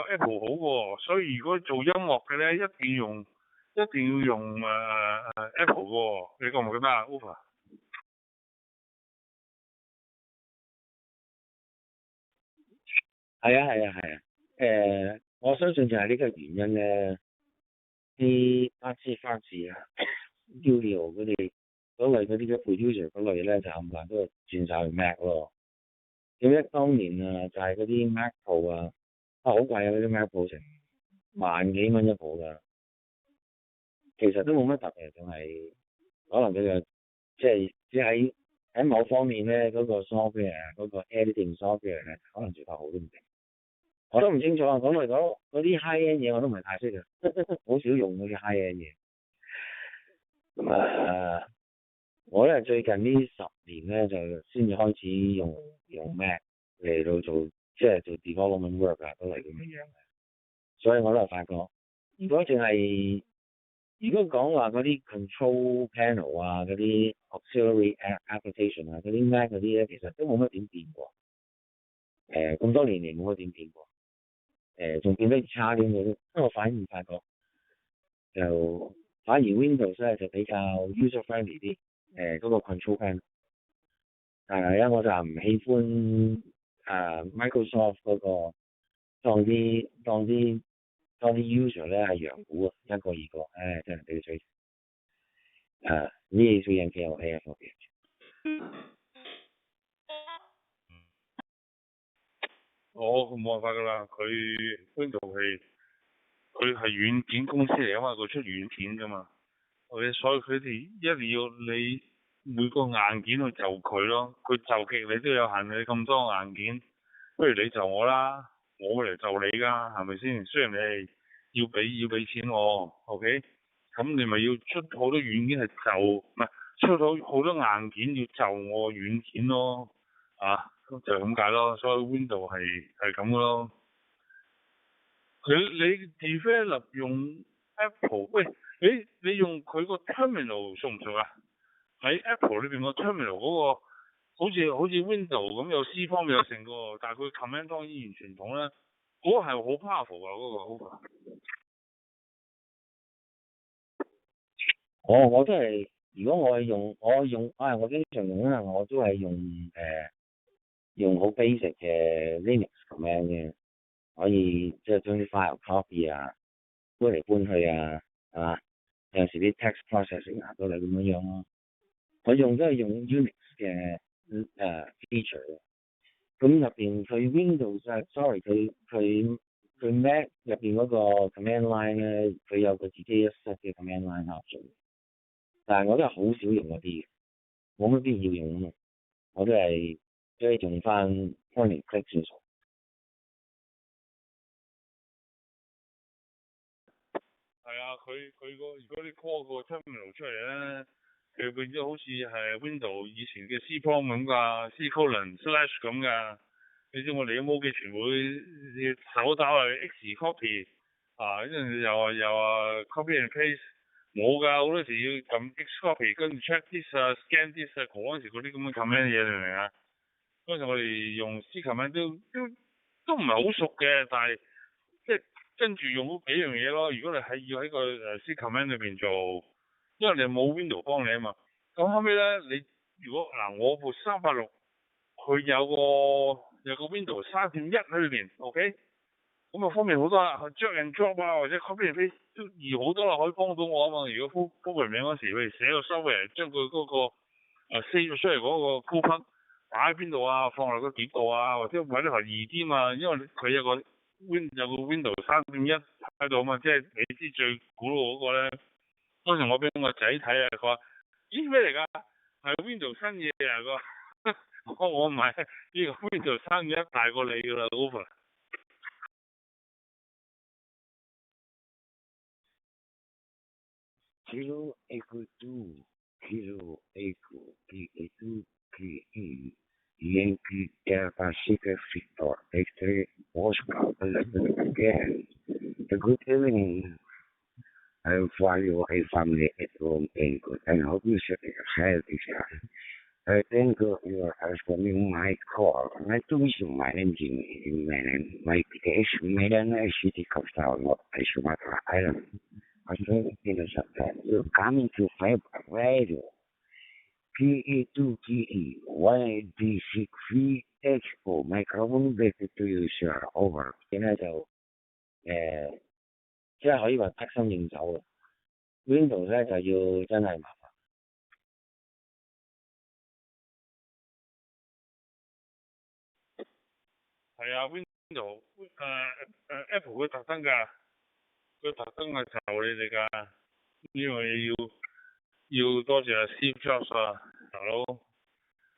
Apple 好喎，所以如果做音樂嘅咧，一定要用Apple 喎，你覺唔覺得啊 ？Over。係啊，我相信就係呢個原因咧，啲巴士法士啊、Studio 佢哋所謂嗰啲嘅 producer 嗰類咧，就冚唪唥都係轉晒去 Mac 咯。記得當年啊，就係嗰啲 Mac Pro 啊，好貴啊！嗰啲 Mac Pro 成萬幾蚊一部㗎，其實都冇乜特別，就係可能佢就即係只喺某方面咧，嗰個 software 嗰個 editing software 咧，可能做得好都唔定。我都唔清楚啊，講嚟講嗰啲 high end 嘢我都唔係太識嘅，好少用嗰啲 high end 嘢。咁我咧最近呢10年咧就先至開始用 Mac 嚟到做即係做 development work 啊，都係咁樣。所以我都係發覺，如果講話嗰啲 control panel 啊，嗰啲 auxiliary application 啊，嗰啲 Mac 嗰啲咧，其實都冇乜點變過。咁多年嚟冇乜點變過。仲變得差啲嘅，因為我反而發覺反而 Windows 咧就比較 user friendly 啲，嗰個 control panel。但係咧我就唔喜歡Microsoft 嗰個當啲 user 咧係羊股啊，一個二個，真係俾佢追。呢啲最引起我 AF 嘅。我冇辦法㗎啦，佢 Windows 佢係軟件公司嚟啊嘛，佢出軟件㗎嘛，所以佢哋一定要你每個硬件去就佢咯，佢就極你都有限你咁多硬件，不如你就我啦，我嚟就你㗎，係咪先？雖然你係要俾錢我 ，OK， 咁你咪要出好多軟件係唔係出好多硬件要就我軟件咯，就係咁解咯，所以 Windows 係咁嘅咯。你 develop 用 Apple， 喂，你用佢個 terminal 熟唔熟啊？喺 Apple 裏邊個 terminal 嗰個好似 Windows 咁有 C 方面有成個，但係佢 command 當然完全唔同啦。嗰個係好 powerful 啊，嗰個。我都係，如果我經常用啦，我都係用好 basic 嘅 Linux command 嘅，可以即係將啲 file copy 啊，搬嚟搬去啊，係嘛？有時啲 text processing 都係咁樣咯。我都係用 Unix 嘅feature 嘅。咁入邊佢 Windows sorry 佢 Mac 入邊嗰個 command line 咧，佢有佢自己一 set 嘅 command line option。但係我都係好少用嗰啲嘅，冇乜必要用啊嘛。我都係用翻 point and click 算數。係啊，佢如果你 call 個 terminal 出嚟咧，佢變咗好似係 Windows 以前嘅 C prompt 咁㗎，C colon slash 咁㗎。你知我哋都冇嘅，全部手打係 X copy 跟住又話 copy and paste。冇㗎，好多時要撳 X copy， 跟住 check this scan this 嗰陣時嗰啲咁嘅 command 嘢，你明唔明啊？嗰陣我哋用 C command 都唔係好熟嘅，但係即係跟住用嗰幾樣嘢咯。如果你要喺個C command 裏邊做，因為你冇 Windows 幫你啊嘛。咁後尾咧，你如果我部386，佢有個 Windows 3.1喺裏邊 ，OK。咁啊方便好多啦，drag and drop 或者 copy and paste 都易好多啦，可以幫到我啊嘛。如果 program 嗰時，譬如寫個 software，將佢嗰個save 咗出嚟嗰個 code 擺喺邊度啊，放落個碟度啊，或者揾啲台易啲嘛，因為佢有個 Windows 3.1喺度啊嘛，即係你知最古老嗰個咧。當時我俾我仔睇啊，佢話：咦咩嚟㗎？係 Windows 新嘢啊！我唔係呢個 Windows 3.1大過你㗎啦 ，over。Kilo Echo 2, Kilo Echo P2, PE, Yankee Delta Seeker Victor, X-ray, Oscar, again. Good evening. I value a family at home and good. I hope you should have this. I thank you are responding my call. I do wish you my engine in my application made an city comes down what I should matter. I don't know. Coming to Fab Radio. PE2GE, YD63 Expo microphone ready to use your over。現在就即係可以話得心應手啊。Windows 咧就要真係麻煩。係啊，Windows Apple 會特登㗎，佢特登係就你哋㗎，因為要多謝 Steve Jobs 啊，大佬。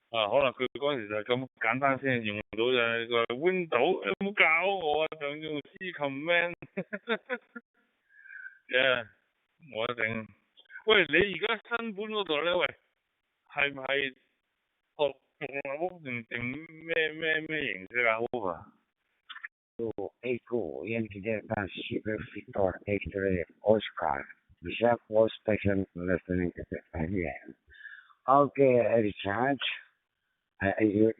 可能佢嗰陣時就咁簡單先用到就係個 Windows， 有冇教我啊？仲用 C command， 我一定。喂，你而家新本嗰度咧，喂，係唔係學獨立屋定咩形式啊 ？Over。Ecco, Yankee Delta Super Victor X-ray Oscar. Reserve for station listening to the FM. Okay, Richard.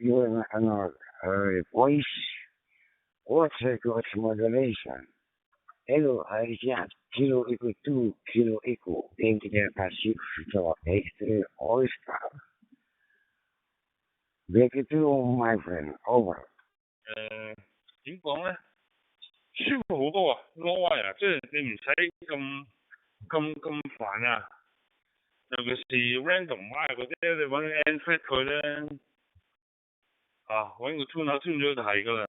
You are voice. What's modulation? Hello, Richard. Kilo equal 2, Kilo equal. Yankee Delta Super Victor X-ray Oscar. Break it through, my friend. Over. 點講咧？舒服好多啊，攞啊，即係你唔使咁煩啊。尤其是 random 嗰啲，你揾 Android 佢咧，揾個 tune 下 tune 咗就係㗎啦。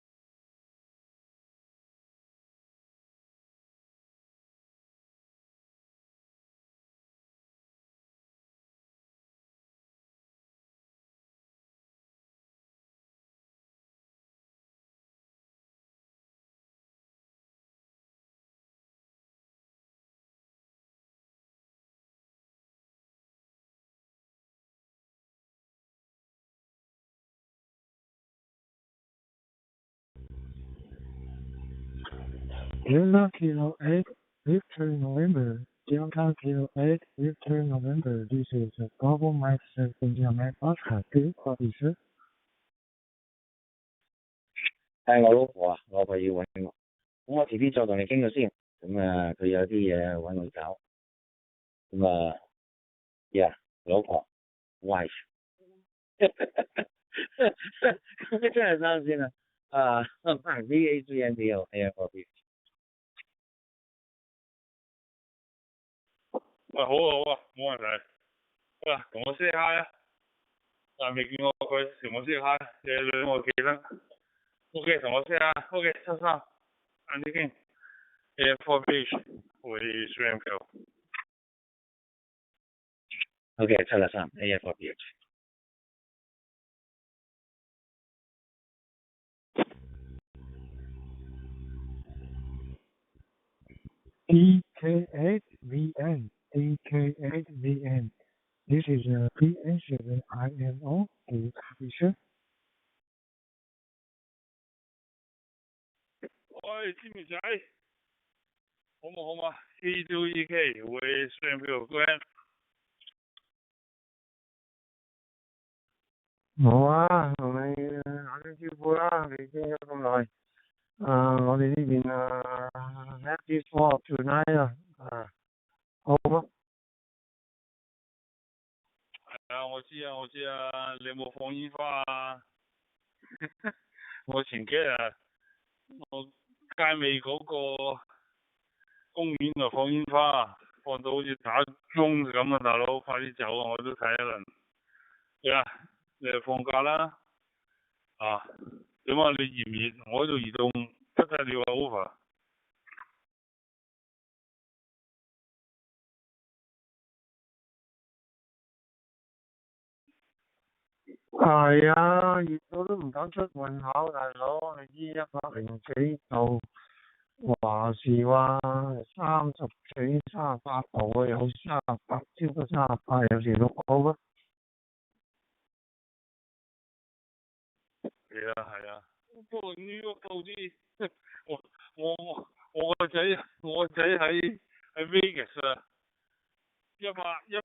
Delta Kilo 8, Victor November. Delta Kilo 8, Victor November. This is a global mic system Oscar 2. What is it? 係我老婆啊，老婆要揾我，咁我遲啲再同你傾咗先。咁佢有啲嘢揾我搞。咁老婆 wife 咁真係啱先啊VAGNDO AFOP。喂，好啊，冇問題。喂，同我 say hi 啊！未見過佢，同我 say hi， 你女我記得。OK， 同我 say hi。OK， 7-3，晏啲傾。AFOP 會 stream 票。OK， 7-3 AFOP。DK8VN, DK8VN. This is a PN7INO. Do you copy, sir? 喂，知唔仔？好嘛 ？C2EK 會 stream 票 grand。冇啊，同你打聲招呼啦，你傾咗咁耐。我哋呢邊happy fall tonight 啊，好嗎？係啊，我知啊，你有冇放煙花啊？我前幾日我街尾嗰個公園度放煙花，放到好似打鐘咁啊！大佬，快啲走啊！我都睇一輪。你就放假啦。點啊？你熱唔熱？我喺度移動不得了啊 ，over。係啊，熱到都唔敢出門口，大佬，你知100幾度，話時話30幾、38度啊，有38，超過38，有時6度啊。係啊，不過呢個報紙，我個仔喺 Vegas 啊，110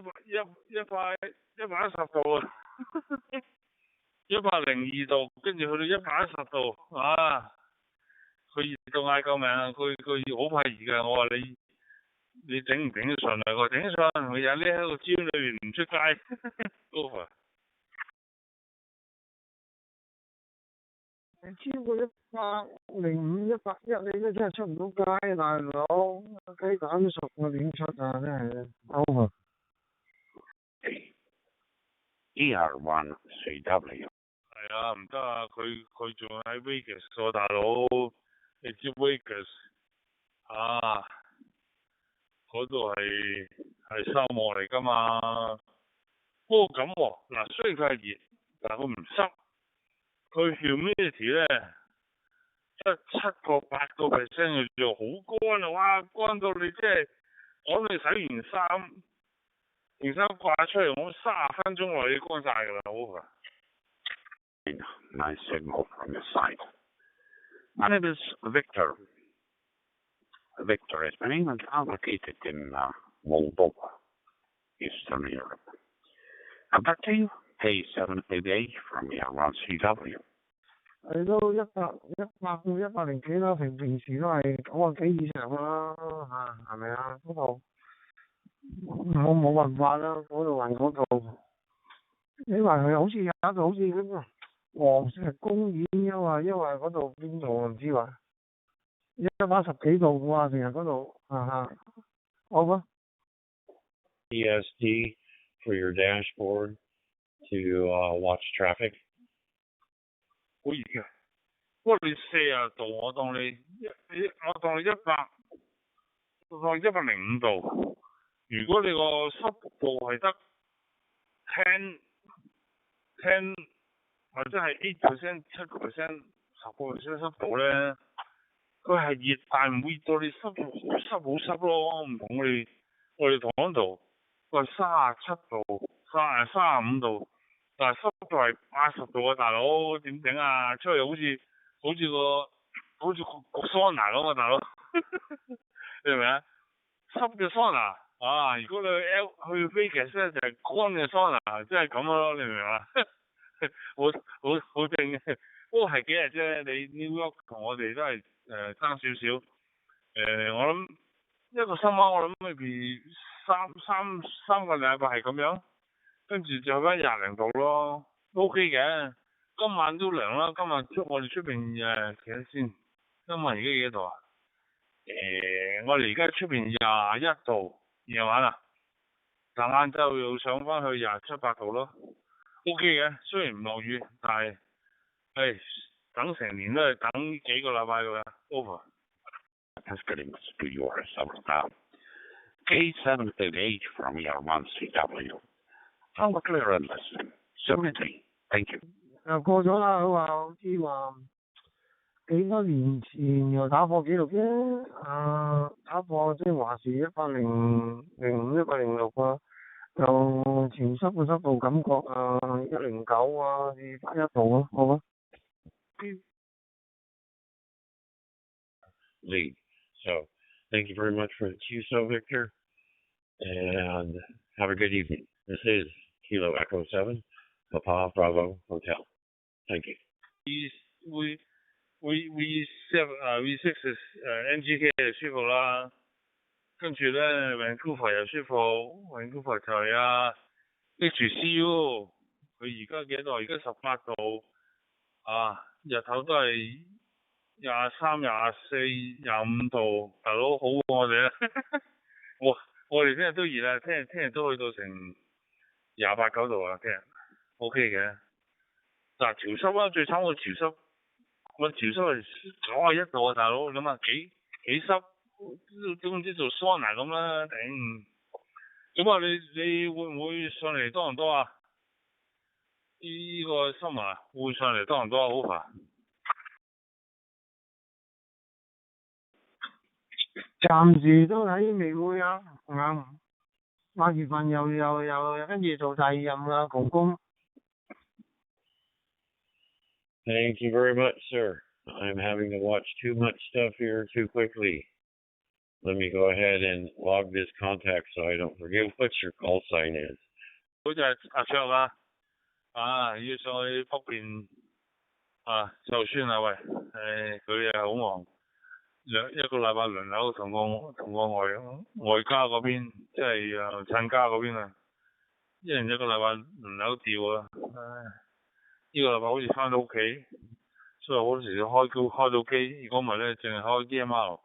度啊，102度，跟住去到110度啊！佢熱到嗌救命啊！佢好怕熱㗎，我話你頂唔頂得順啊？佢話頂得順，佢有匿喺個 gym 裏邊唔出街。over。超過105、110，你都真係出唔到街，大佬，雞蛋熟我點出啊？真係 over。ER1 CW。係啊，唔得啊！佢仲喺 Vegas 喎，大佬，你知 Vegas 啊？嗰度係沙漠嚟㗎嘛。不過咁喎，嗱，雖然佢係熱，但係佢唔濕，佢 humidity 咧得7-8%嘅啫，好乾啊！哇，乾到你即係講你洗完衫，件衫掛出嚟，我30分鐘內你乾晒㗎啦，好啊！ Nice signal from your side. My name is Victor. Victor is my name, and I'm located in Moldova, Eastern Europe. Back to you. Hey, 788 from YAVAPI CW. 係都100到100零幾啦，平時都係90幾以上啦，係咪啊？嗰度我冇辦法啦，嗰度還嗰度。你話佢好似有一個好似嗰個黃色公園，因為嗰度邊度唔知喎，110幾度喎，成日嗰度好啊。ESD for your dashboard to watch traffic. 好熱嘅，不過你40度，我當你105度。如果你個濕度係得10或者係8%、7%、10% 濕度咧，佢係熱，但唔會到你濕好濕咯。唔同我哋同度，佢係37度、35度，但係濕度係80度啊！大佬點整啊？出去好似個桑拿咁啊！大佬，你明唔明啊？濕嘅桑拿啊！如果你去Vegas咧，就係乾嘅桑拿，即係咁咯，你明唔明啊？好正嘅，不過係幾日啫。你 New York 同我哋都係爭少少。我諗一個summer，我諗maybe三個禮拜係咁樣，跟住就翻20零度咯，都 OK 嘅。今晚都涼啦，今晚我哋出邊幾多先？今晚而家幾多度啊？我哋而家出邊21度，夜晚啊，但晏晝又上翻去27、8度咯。OK 嘅，雖然唔落雨，但係等成年都係等幾個禮拜㗎啦 ，over。That's pretty much to your summer now. K738 from YAVAPI CW. I'm clear and listening. 70. Thank you. 過咗啦，佢話好似話幾多年前又打破紀錄啫，打破即係話是105、106啊。就潮濕嘅濕度感覺109至81度咯，好啊。Lead. So, thank you very much for the QSO, Victor, and have a good evening. This is Kilo Echo 7, Papa Bravo Hotel. Thank you. V6 NGK 就舒服啦，跟住咧 Vancouver 又舒服 ，Vancouver 就係HCU， 佢而家幾多？而家18度啊，日頭都係23、24、25度，大佬好過我哋啦。我哋聽日都熱啦，聽日都去到成28、9度啊，聽日 OK 嘅。嗱潮濕啦，最慘個潮濕，潮濕係91度啊，大佬諗下幾濕，都唔知做桑拿咁啦，頂。咁啊，你會唔會上嚟多倫多啊？呢個 summer 會上嚟多倫多啊，好煩。暫時都睇未會啊，8月份又跟住做第二任啦，公公。Thank you very much, sir. I'm having to watch too much stuff here too quickly. Let me go ahead and log this contact so I don't forget what your call sign is. 好似係阿卓啦，要上去北邊就算啦喂，佢好忙，一個禮拜輪流同個外家嗰邊，即係親家嗰邊啊，一人一個禮拜輪流調啊，呢個禮拜好似翻到屋企，最好嗰時要開到機，如果唔係咧，淨係開 DMR。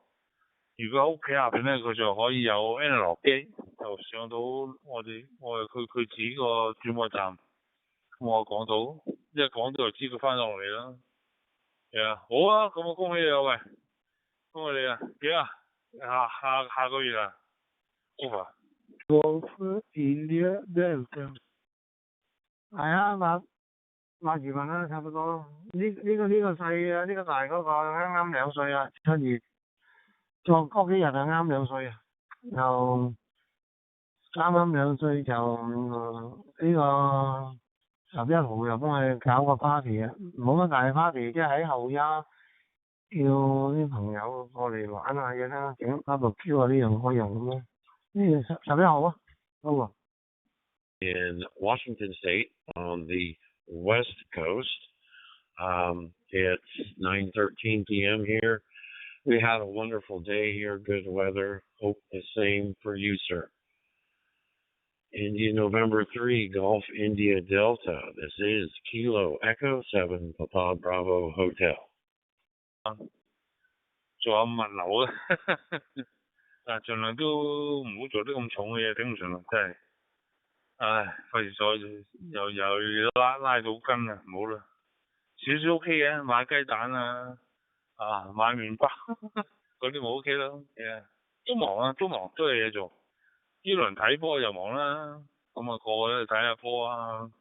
如果喺屋企下邊咧，佢就可以有 analog 機，就上到佢自己個轉播站。咁我講到，一講到就知佢翻咗落嚟啦。係啊，好啊，咁我恭喜你啊，喂，恭喜你啊，幾啊？下個月啊 ，over。Golf India Delta。係啊，8月份啦，差不多。呢個細啊，呢個大嗰個啱啱2歲啊，7月。嗰幾日啊，啱2歲啊，又啱2歲就呢個11號又幫佢搞個 party 啊，冇乜大 party，即係喺後丫叫啲朋友過嚟玩下嘢啦，整barbecue啊呢樣嗰樣咁咯。呢個11號啊，好喎。In Washington State on the West Coast, it's 9:13 p.m. here. We had a wonderful day here, good weather. Hope the same for you, sir. India November 3, Golf India Delta. This is Kilo Echo 7, Papa Bravo Hotel. 做下物流啊，但係盡量都唔好做啲咁重嘅嘢，頂唔順啊，真係。唉，費事再又拉到筋啊，唔好啦。少少 OK 嘅，買雞蛋啊，買麵包嗰啲咪 OK 咯。係啊，都忙，都有嘢做。呢輪睇波又忙啦，咁啊個個都睇下波啊，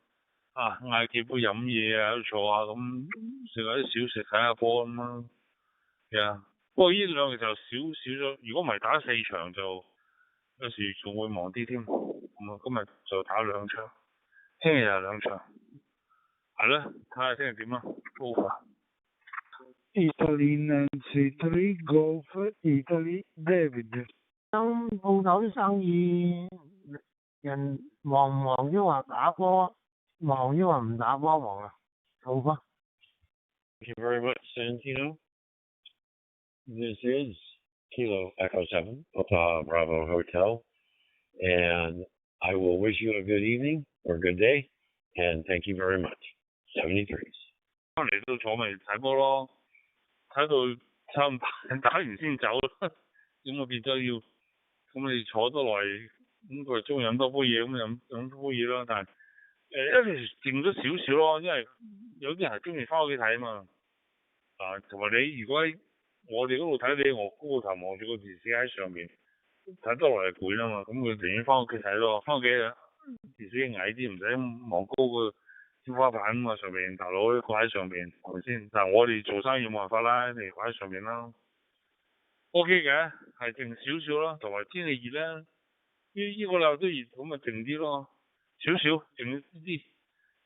嗌幾杯飲嘢啊，喺度坐下咁食下啲小食睇下波咁啦。係啊，不過呢兩日就少咗，如果唔係打4場就有時仲會忙啲添。咁啊，今日就打2場，聽日又2場，係啦，睇下聽日點啦。Over。Italy Nancy 3 Golf Italy David。鋪頭啲生意人忙唔忙啫話打波，忙啫話唔打波忙啊？好吧。Thank you very much, Santino. This is Kilo Echo 7, Papa Bravo Hotel, and I will wish you a good evening or good day, and thank you very much. 73s. 翻嚟都坐咪睇波咯，睇到差唔多打完先走啦，咁我變咗要，咁你坐得耐，咁佢中意飲多杯嘢，咁飲多杯嘢咯，但係一時靜咗少少咯，因為有啲人係中意翻屋企睇啊嘛，同埋你如果喺我哋嗰度睇，你我高個頭望住個電視喺上面睇得耐係攰啊嘛，咁佢寧願翻屋企睇咯，翻屋企電視矮啲，唔使望高個天花板啊嘛，上面大佬掛喺上面係咪先？但係我哋做生意冇辦法啦，你掛喺上面啦。OK 嘅，係靜少少咯，同埋天氣熱咧，呢個禮拜都熱，咁咪靜啲咯，少少靜啲，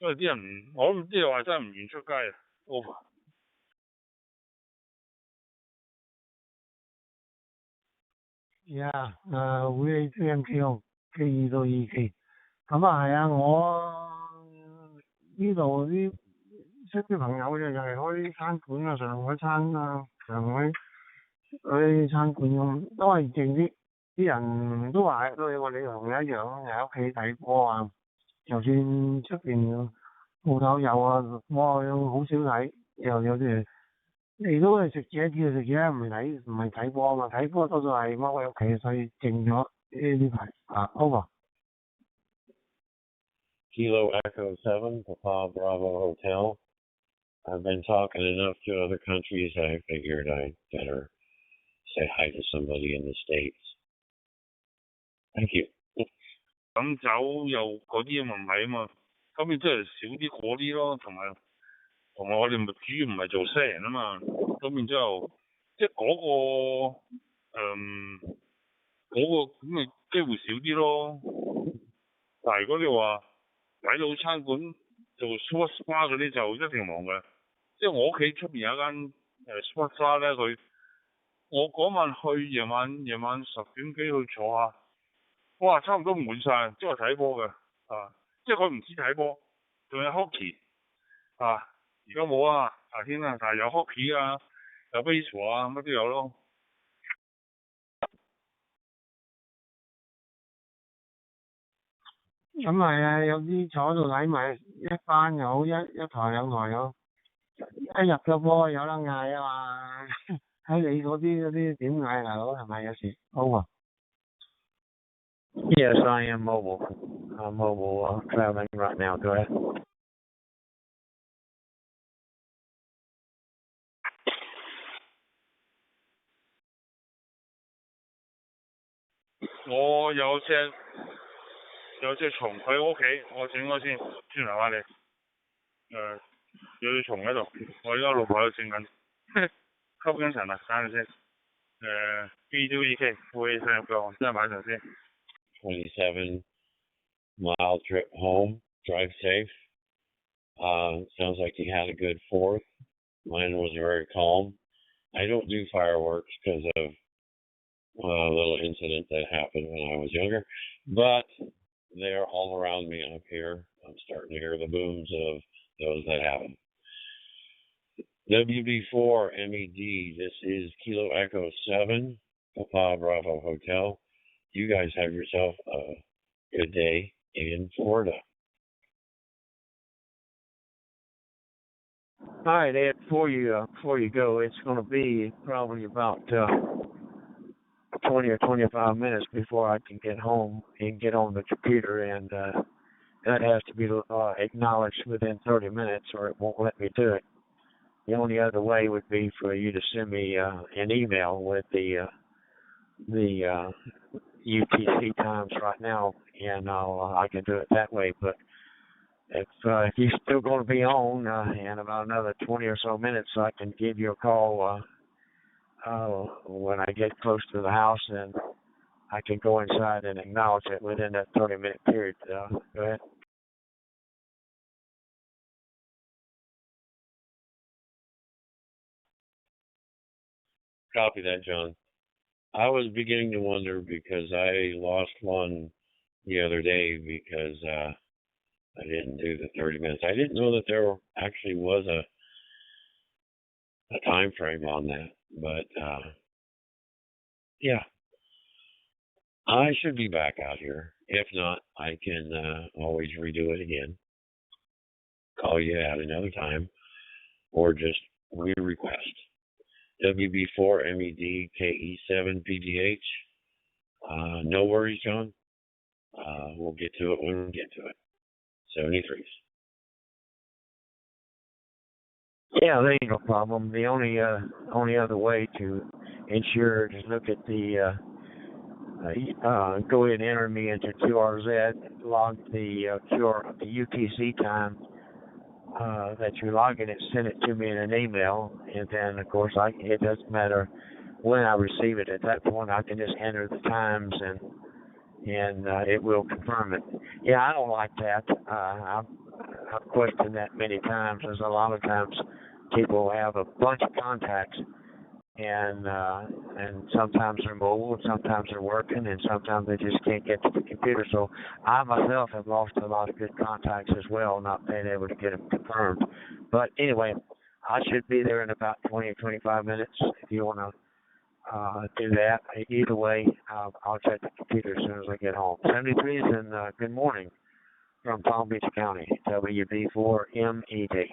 因為啲人我都唔知話真係唔願出街啊。Over。會 AMK 記到2期，咁啊係啊，我呢度啲識啲朋友就係開餐館啊，上海餐啊，上海嗰啲餐館咁，都係靜啲，啲人都話都係我哋同你一樣，又喺屋企睇波啊，就算出邊鋪頭有啊，我好少睇，又有啲嚟到係食嘢，叫食嘢，唔係睇波啊嘛，睇波多數係踎喺屋企，所以靜咗呢排over。Kilo Echo 7, Papa Bravo Hotel. I've been talking enough to other countries, I figured I'd better say hi to somebody in the States. Thank you. 飲酒又嗰啲咪唔係啊嘛，咁變真係少啲嗰啲咯，同埋我哋咪主要唔係做西人啊嘛，咁然之後即係嗰個咁咪機會少啲咯。但係如果你話鬼佬餐館做 super spa 嗰啲就一定忙嘅，即係我屋企出邊有一間super spa 咧，我嗰晚去夜晚10點幾去坐下，哇差唔多滿晒，即係睇波嘅即係佢唔止睇波，仲有 hockey 而家冇啊，夏天啊，但係有 hockey 啊，有 baseball 啊，乜都有咯。咁係啊，有啲坐喺度睇埋一班又好，一台兩台有。入咗波有得嗌啊嘛，喺你嗰啲點嗌大佬係咪有時？Over. Yes, I am mobile. I'm mobile traveling right now. Go ahead. 我有隻蟲喺我屋企，我整咗先，轉嚟話你。有隻蟲喺度，我而家老婆喺度整緊，吸緊塵啊，等陣先。B2EK 會上入嘅，真係買上先。27-mile trip home. Drive safe. Sounds like you had a good 4th. Mine was very calm. I don't do fireworks because of a little incident that happened when I was younger, but they're all around me up here. I'm starting to hear the booms of those that happen. WB4 MED, this is Kilo Echo 7, Papa Bravo Hotel. You guys have yourself a good day in Florida. All right, Ed, before you go, it's going to be probably about 20 or 25 minutes before I can get home and get on the computer, and that has to be acknowledged within 30 minutes or it won't let me do it. The only other way would be for you to send me an email with the UTC times right now, and I can do it that way. But if you're still going to be on in about another 20 or so minutes, I can give you a call when I get close to the house, and I can go inside and acknowledge it within that 30-minute period. Go ahead. Copy that, John. I was beginning to wonder because I lost one the other day because I didn't do the 30 minutes. I didn't know that there actually was a time frame on that, but yeah, I should be back out here. If not, I can always redo it again. Call you at another time, or just re-request. WB4 MED KE7 PGH. No worries, John. We'll get to it when we get to it. 73s. Yeah, there ain't no problem. The only other way to ensure is look at the go ahead and enter me into QRZ, log the UTC time that you're logging it, send it to me in an email, and then of course it doesn't matter when I receive it. At that point, I can just enter the times and it will confirm it. Yeah, I don't like that. I've questioned that many times. There's a lot of times people have a bunch of contacts, and sometimes they're mobile, and sometimes they're working, and sometimes they just can't get to the computer. So I myself have lost a lot of good contacts as well, not being able to get them confirmed. But anyway, I should be there in about 20 or 25 minutes if you want to do that. Either way, I'll check the computer as soon as I get home. 73s, and good morning from Palm Beach County, WB4MED.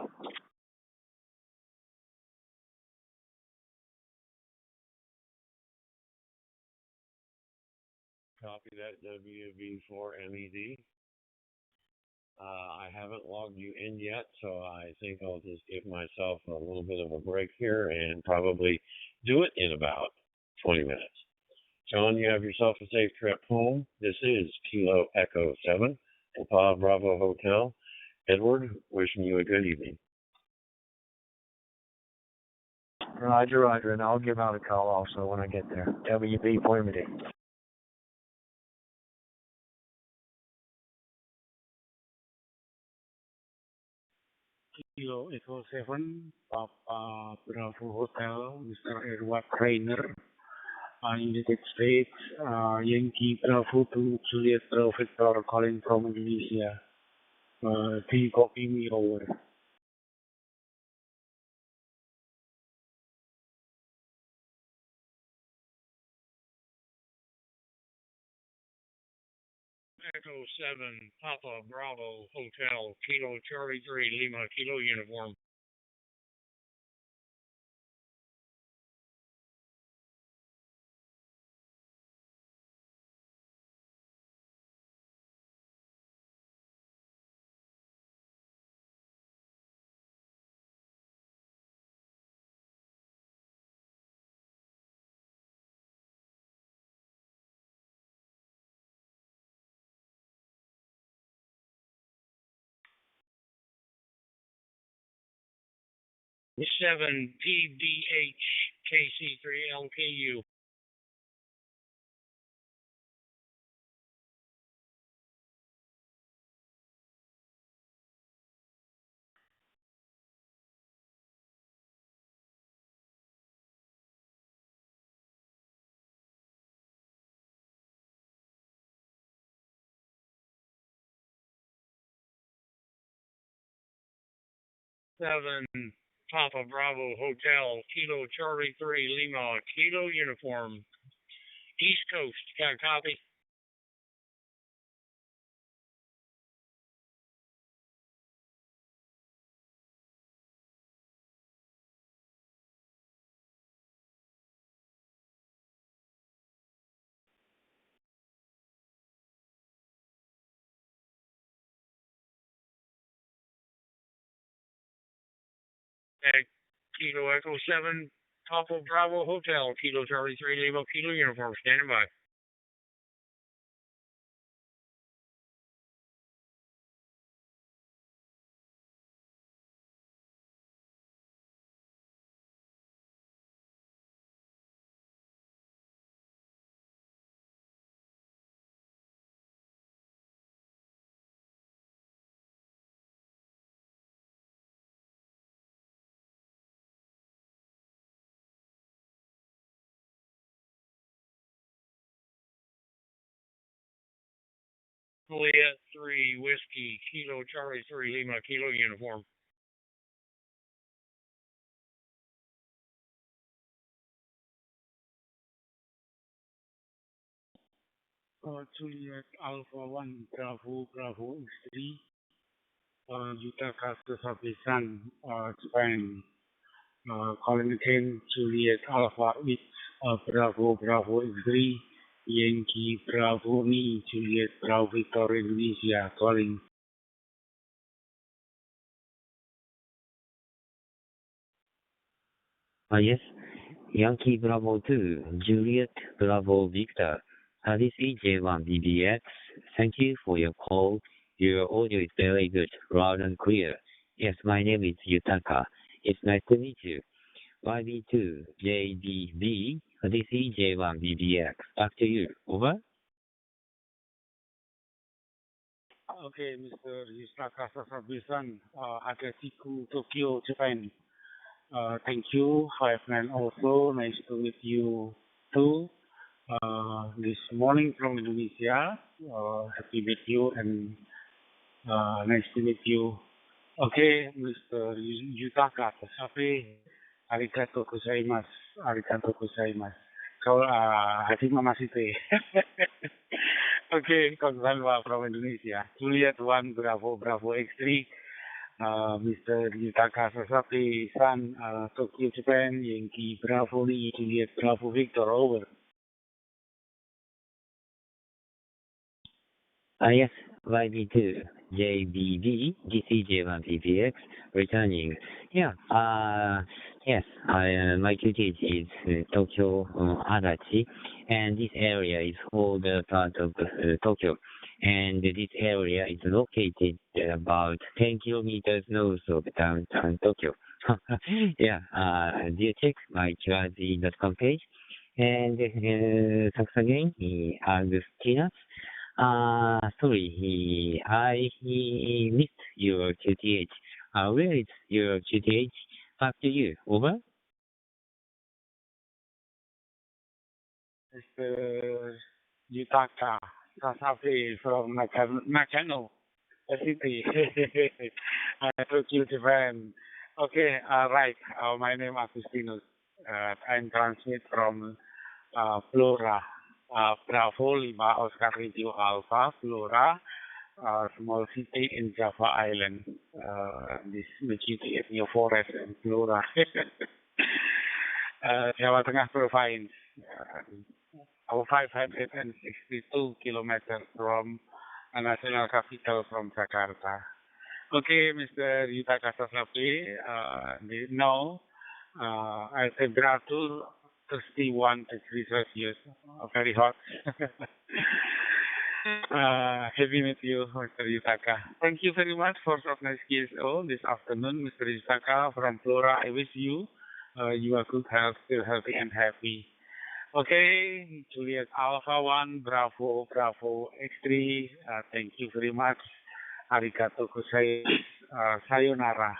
Copy that, WB4MED. I haven't logged you in yet, so I think I'll just give myself a little bit of a break here and probably do it in about 20 minutes. John, you have yourself a safe trip home. This is Kilo Echo 7, Papa Bravo Hotel. Edward, wishing you a good evening. Roger, and I'll give out a call also when I get there. WB4MED. Kilo Echo 7, Papa Bravo Hotel, Mr. Edward Trainer, United States, Yankee Bravo to Juliet Bravo Victor calling from Indonesia. Do you copy me over? Echo 7, Papa Bravo Hotel, Kilo Charlie 3, Lima, Kilo Uniform. 7 PDH KC3 LKU. Seven Papa Bravo Hotel Kilo Charlie 3 Lima Kilo uniform. East Coast, got a copy? At Kilo Echo 7 Papa Bravo Hotel Kilo Charlie 3 Lima Kilo uniform, standing by. Juliet 3 Whiskey Kilo Charlie 3 Lima Kilo uniform. Juliet Alpha 1 Bravo Bravo X3 Utah Susan Japan calling again Juliet Alpha 8 Bravo Bravo X3 Yankee Bravo Me Juliet Bravo Victor Indonesia calling. Yes, Yankee Bravo 2, Juliet Bravo Victor. This is J1BBX. Thank you for your call. Your audio is very good, loud and clear. Yes, my name is Yutaka. It's nice to meet you. YB2, JBB. This is J1BBX. Back to you. Over. Okay, Mr. Yusaka Sasabisan, Akatiku, Tokyo, Japan. Thank you. Hi, friend. Also, nice to meet you too. This morning from Indonesia. Happy to meet you and nice to meet you. Okay, Mr. Yutaka Sasabi. Arigato gozaimasu. Arigato gozaimasu. So, terima kasih. Okay, konbanwa from Indonesia. Juliet 1 Bravo Bravo X3. Mr. Yutaka Sasaki San, Tokyo, Japan, Yankee Bravo Lee, Juliet Bravo Victor, over. Yes, YB2, JBB, GCJ1PPX, returning. Yeah, yes, my QTH is Tokyo, Adachi, and this area is all the part of Tokyo. And this area is located about 10 kilometers north of downtown Tokyo. Yeah, do you check my Jazzy.com page? And thanks again, Agustina. Sorry, I missed your QTH. Where is your QTH? Back to you. Over. Mr. Yutaka Sasaki from Nakano City, Tokyo, Japan. Okay, right. My name is Agustinus. I'm transmit from Flora. Bravo Lima Oscar Radio Alpha, Flora, small city in Java Island. This located in New Forest and Flora. Jawa Tengah Province. 562 kilometers from national capital from Jakarta. Okay, Mr. Yutaka Sasapi, now temperature 31 degrees Celsius, very hot. Happy with you, Mr. Yutaka. Thank you very much for so nice GSO this afternoon, Mr. Yutaka from Flora. I wish you are good health, still healthy and happy. Okay, Juliet Alpha 1, Bravo, Bravo X3, thank you very much. Arigato gozaimasu, sayonara.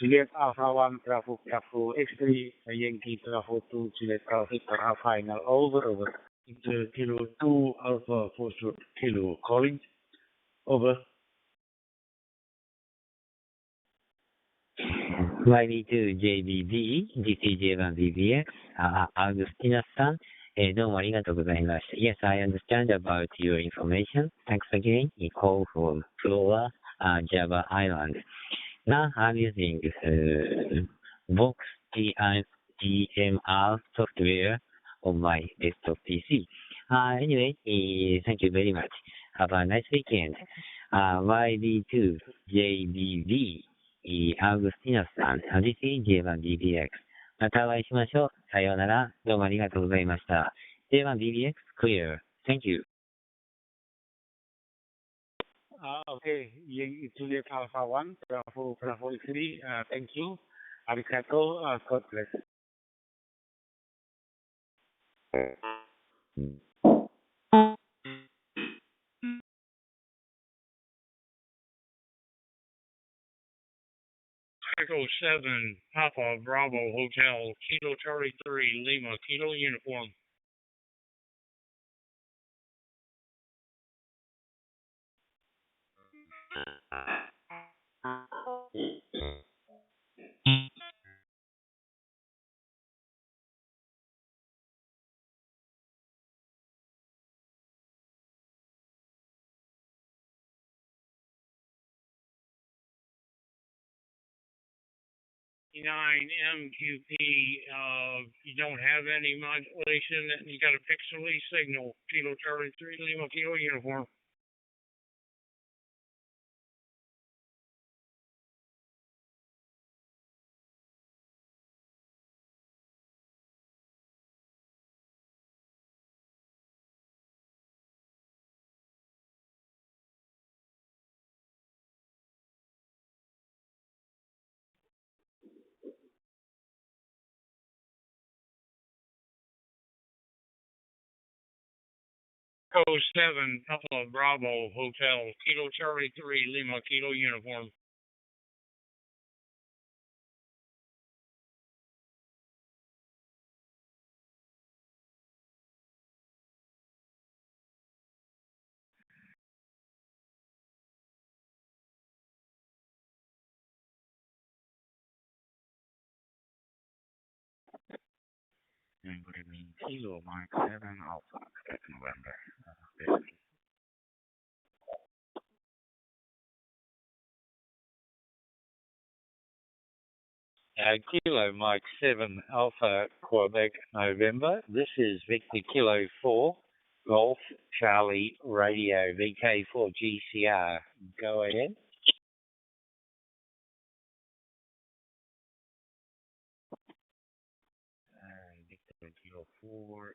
Juliet Alpha 1, Bravo, Bravo X3, Yankee Bravo 2, Juliet Alpha Victor Alpha final, over. Into Kilo 2, Alpha 4 short, Kilo calling, over. YB2 JBB, GTJ1 BBX, Augustina-san, どうもありがとうございました. Yes, I understand about your information. Thanks again. A call from Flora, Java Island. Now I'm using Vox DMR software on my desktop PC. Anyway, thank you very much. Have a nice weekend. YB2 JBB アウグスティナスさん、this is J1BBX。またお会いしましょう。さようなら。どうもありがとうございました。J1BBX clear. Thank you. Okay, Juliet Alpha 1, Bravo, Bravo 3, thank you. Arigato, God bless. Echo 7, Papa Bravo Hotel, Kilo Charlie 3, Lima, Kilo Uniform. MQP, you don't have any modulation, and you got a fixed release signal. Kilo Charlie 3, Lima, Kilo Uniform. Echo 7, Papa Bravo Hotel, Kilo Charlie 3, Lima, Kilo Uniform. Good evening, Kilo Mike 7 Alpha, November. Kilo Mike 7 Alpha, Quebec, November. This is Victor Kilo 4, Golf Charlie Radio, VK4 GCR. Go ahead. Victor Kilo 4,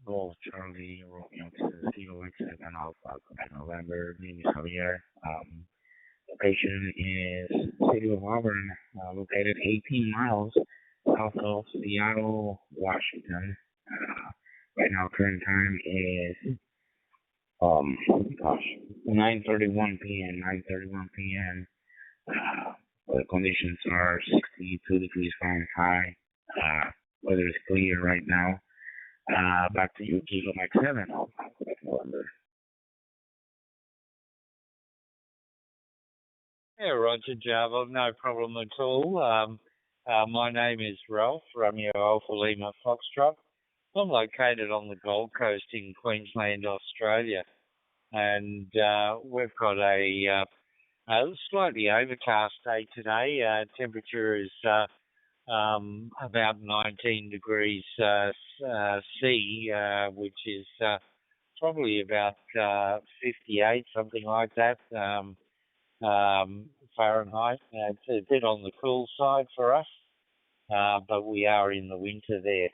Golf Charlie, Romeo Kilo X7 Alpha, Quebec, November. Name is Javier. Location is City of Auburn, located 18 miles south of Seattle, Washington. Right now, current time is 9:31 p.m. 9:31 p.m. The conditions are 62 degrees Fahrenheit. Weather is clear right now. Back to you, Kilo Mike 7, November. Yeah, Roger Java, no problem at all. My name is Ralph, Romeo Alpha Lima Foxtrot. I'm located on the Gold Coast in Queensland, Australia, and we've got a slightly overcast day today. Temperature is about 19 degrees C, which is probably about 58, something like that. Fahrenheit. It's a bit on the cool side for us, but we are in the winter there.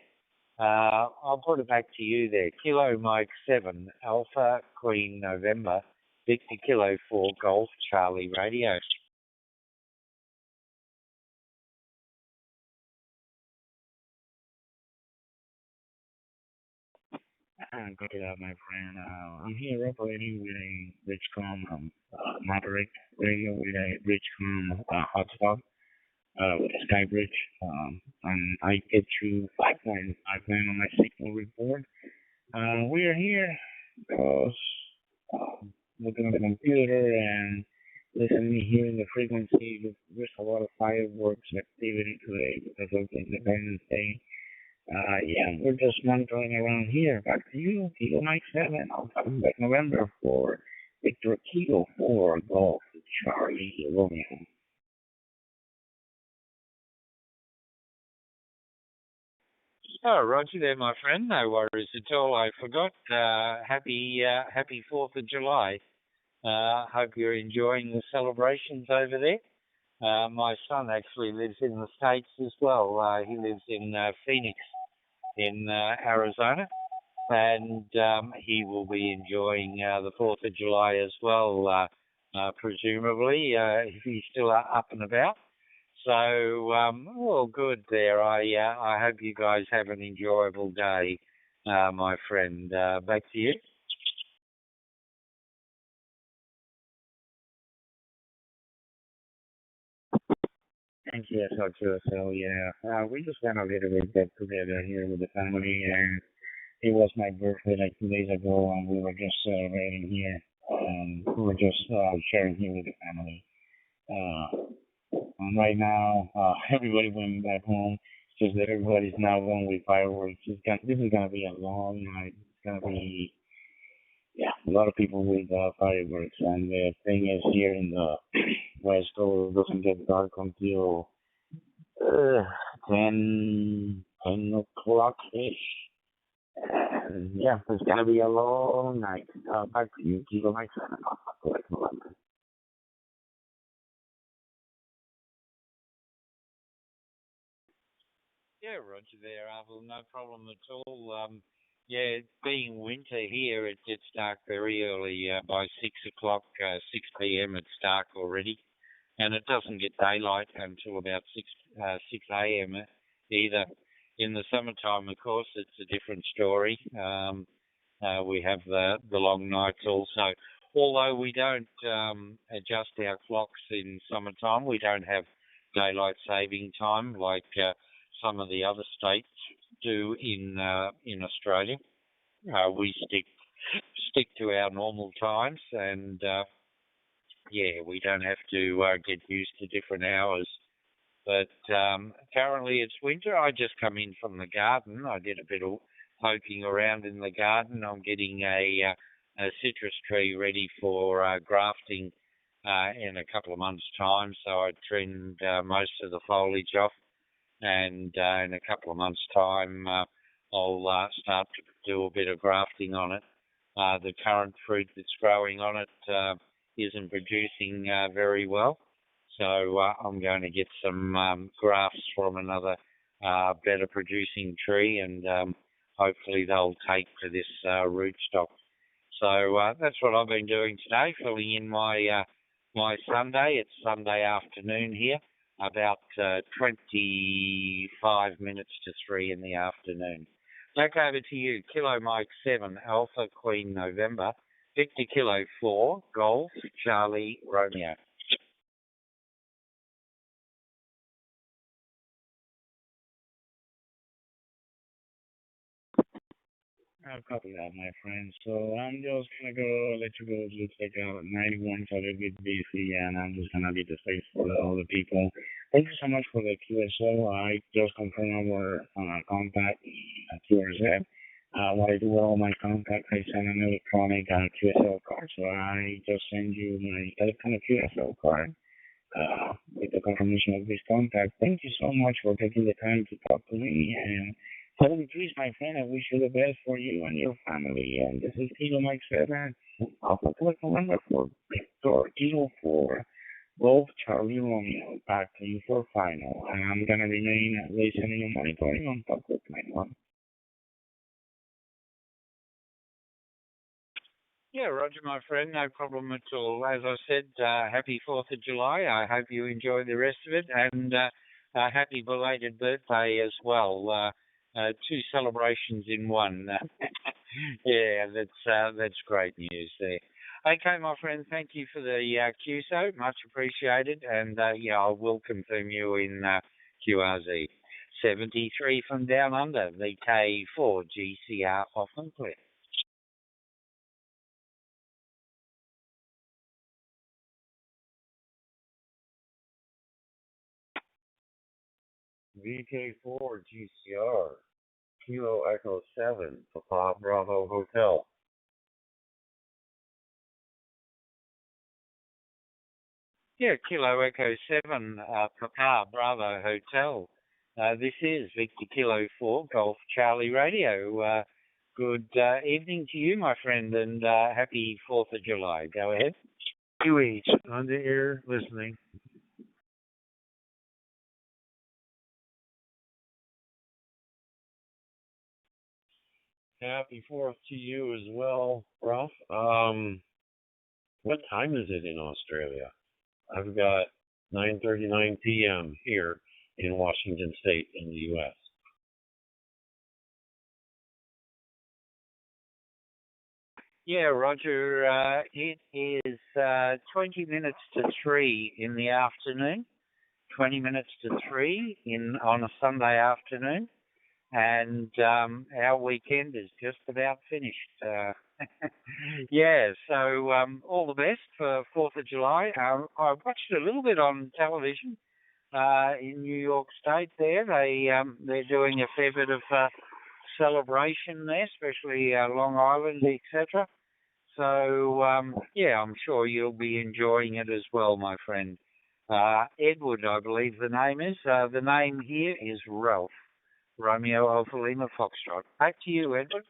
I'll put it back to you there. Kilo Mike 7, Alpha Queen November, Victor Kilo 4, Golf Charlie Radio. Good day, my friend. I'm here operating with a Bridgecom moderate radio with a Bridgecom hotspot with a Sky Bridge. And I get you 5.59 on my signal report. We are here because looking at the computer and listening, hearing the frequency. There's a lot of fireworks activity today because of Independence Day. Yeah, we're just monitoring around here. Back to you, Kilo Mike 7, back November 4, Victor Kilo 4, Golf, Charlie Romeo. Oh, roger there, my friend. No worries at all. I forgot. Happy 4th of July. Hope you're enjoying the celebrations over there. My son actually lives in the States as well. He lives in Phoenix in Arizona, and he will be enjoying the 4th of July as well, presumably, if he's still up and about. So, all good there. I hope you guys have an enjoyable day, my friend. Back to you. Thank you, SL2SL. Yeah, we just went a little bit get together here with the family, and it was my birthday like 2 days ago, and we were just celebrating here. We were just sharing here with the family. And right now, everybody went back home. It's just that everybody's now going with fireworks. This is gonna be a long night. It's gonna be, a lot of people with fireworks. And the thing is, here in the West Coast, it doesn't get dark until 10 o'clock-ish. And yeah, it's gonna be a long night. Back to you, Kilo Mike 7. Yeah, roger there, Arvel. No problem at all. Yeah, being winter here, it gets dark very early. By 6 o'clock, 6 p.m., it's dark already. And it doesn't get daylight until about 6 a.m. either. In the summertime, of course, it's a different story. We have the long nights also. Although we don't adjust our clocks in summertime, we don't have daylight saving time like some of the other states do in Australia. We stick to our normal times, and we don't have to get used to different hours. But currently it's winter. I just come in from the garden. I did a bit of poking around in the garden. I'm getting a citrus tree ready for grafting in a couple of months' time. So I trimmed most of the foliage off, and in a couple of months' time I'll start to do a bit of grafting on it. The current fruit that's growing on it isn't producing very well. So I'm going to get some grafts from another better producing tree, and hopefully they'll take to this rootstock. So that's what I've been doing today, filling in my Sunday. It's Sunday afternoon here, about 25 minutes to 3 in the afternoon. Back over to you. Kilo Mike 7, Alpha Queen November, Victor Kilo 4, Golf Charlie Romeo. I'll copy that, my friend. So I'm just gonna let you go. It looks like 91's a little bit busy, and I'm just gonna leave the space for all the people. Thank you so much for the QSO. I just confirmed our contact at QRZ. What I do with all my contacts, I send an electronic QSO card. So I just send you my electronic QSO card with the confirmation of this contact. Thank you so much for taking the time to talk to me. And tell me, please, my friend, I wish you the best for you and your family. And this is Kilo Mike 7. Alpha November for Victor Kilo 4. Golf Charlie Romeo. Back to you for final. And I'm going to remain listening and monitoring on top of my one. Yeah, Roger, my friend, no problem at all. As I said, happy 4th of July. I hope you enjoy the rest of it, and happy belated birthday as well. Two celebrations in one. Yeah, that's great news there. Okay, my friend, thank you for the QSO, much appreciated, and yeah, I will confirm you in QRZ. 73 from down under, the K4 GCR Hoffman Clear. VK4 GCR, Kilo Echo 7, Papa Bravo Hotel. Yeah, Kilo Echo 7, Papa Bravo Hotel. This is Victor Kilo 4, Golf Charlie Radio. Good evening to you, my friend, and happy 4th of July. Go ahead. QH, on the air, listening. Happy 4th to you as well, Ralph. What time is it in Australia? I've got 9:39 p.m. here in Washington State in the U.S. Yeah, Roger. It is 20 minutes to 3 in the afternoon. 20 minutes to 3 on a Sunday afternoon. And our weekend is just about finished. Yeah, so all the best for 4th of July. I watched a little bit on television in New York State there. They're doing a fair bit of celebration there, especially Long Island, etc. So, yeah, I'm sure you'll be enjoying it as well, my friend. Edward, I believe the name is. The name here is Ralph. Romeo Alpha Lima Foxtrot. Back to you, Edward.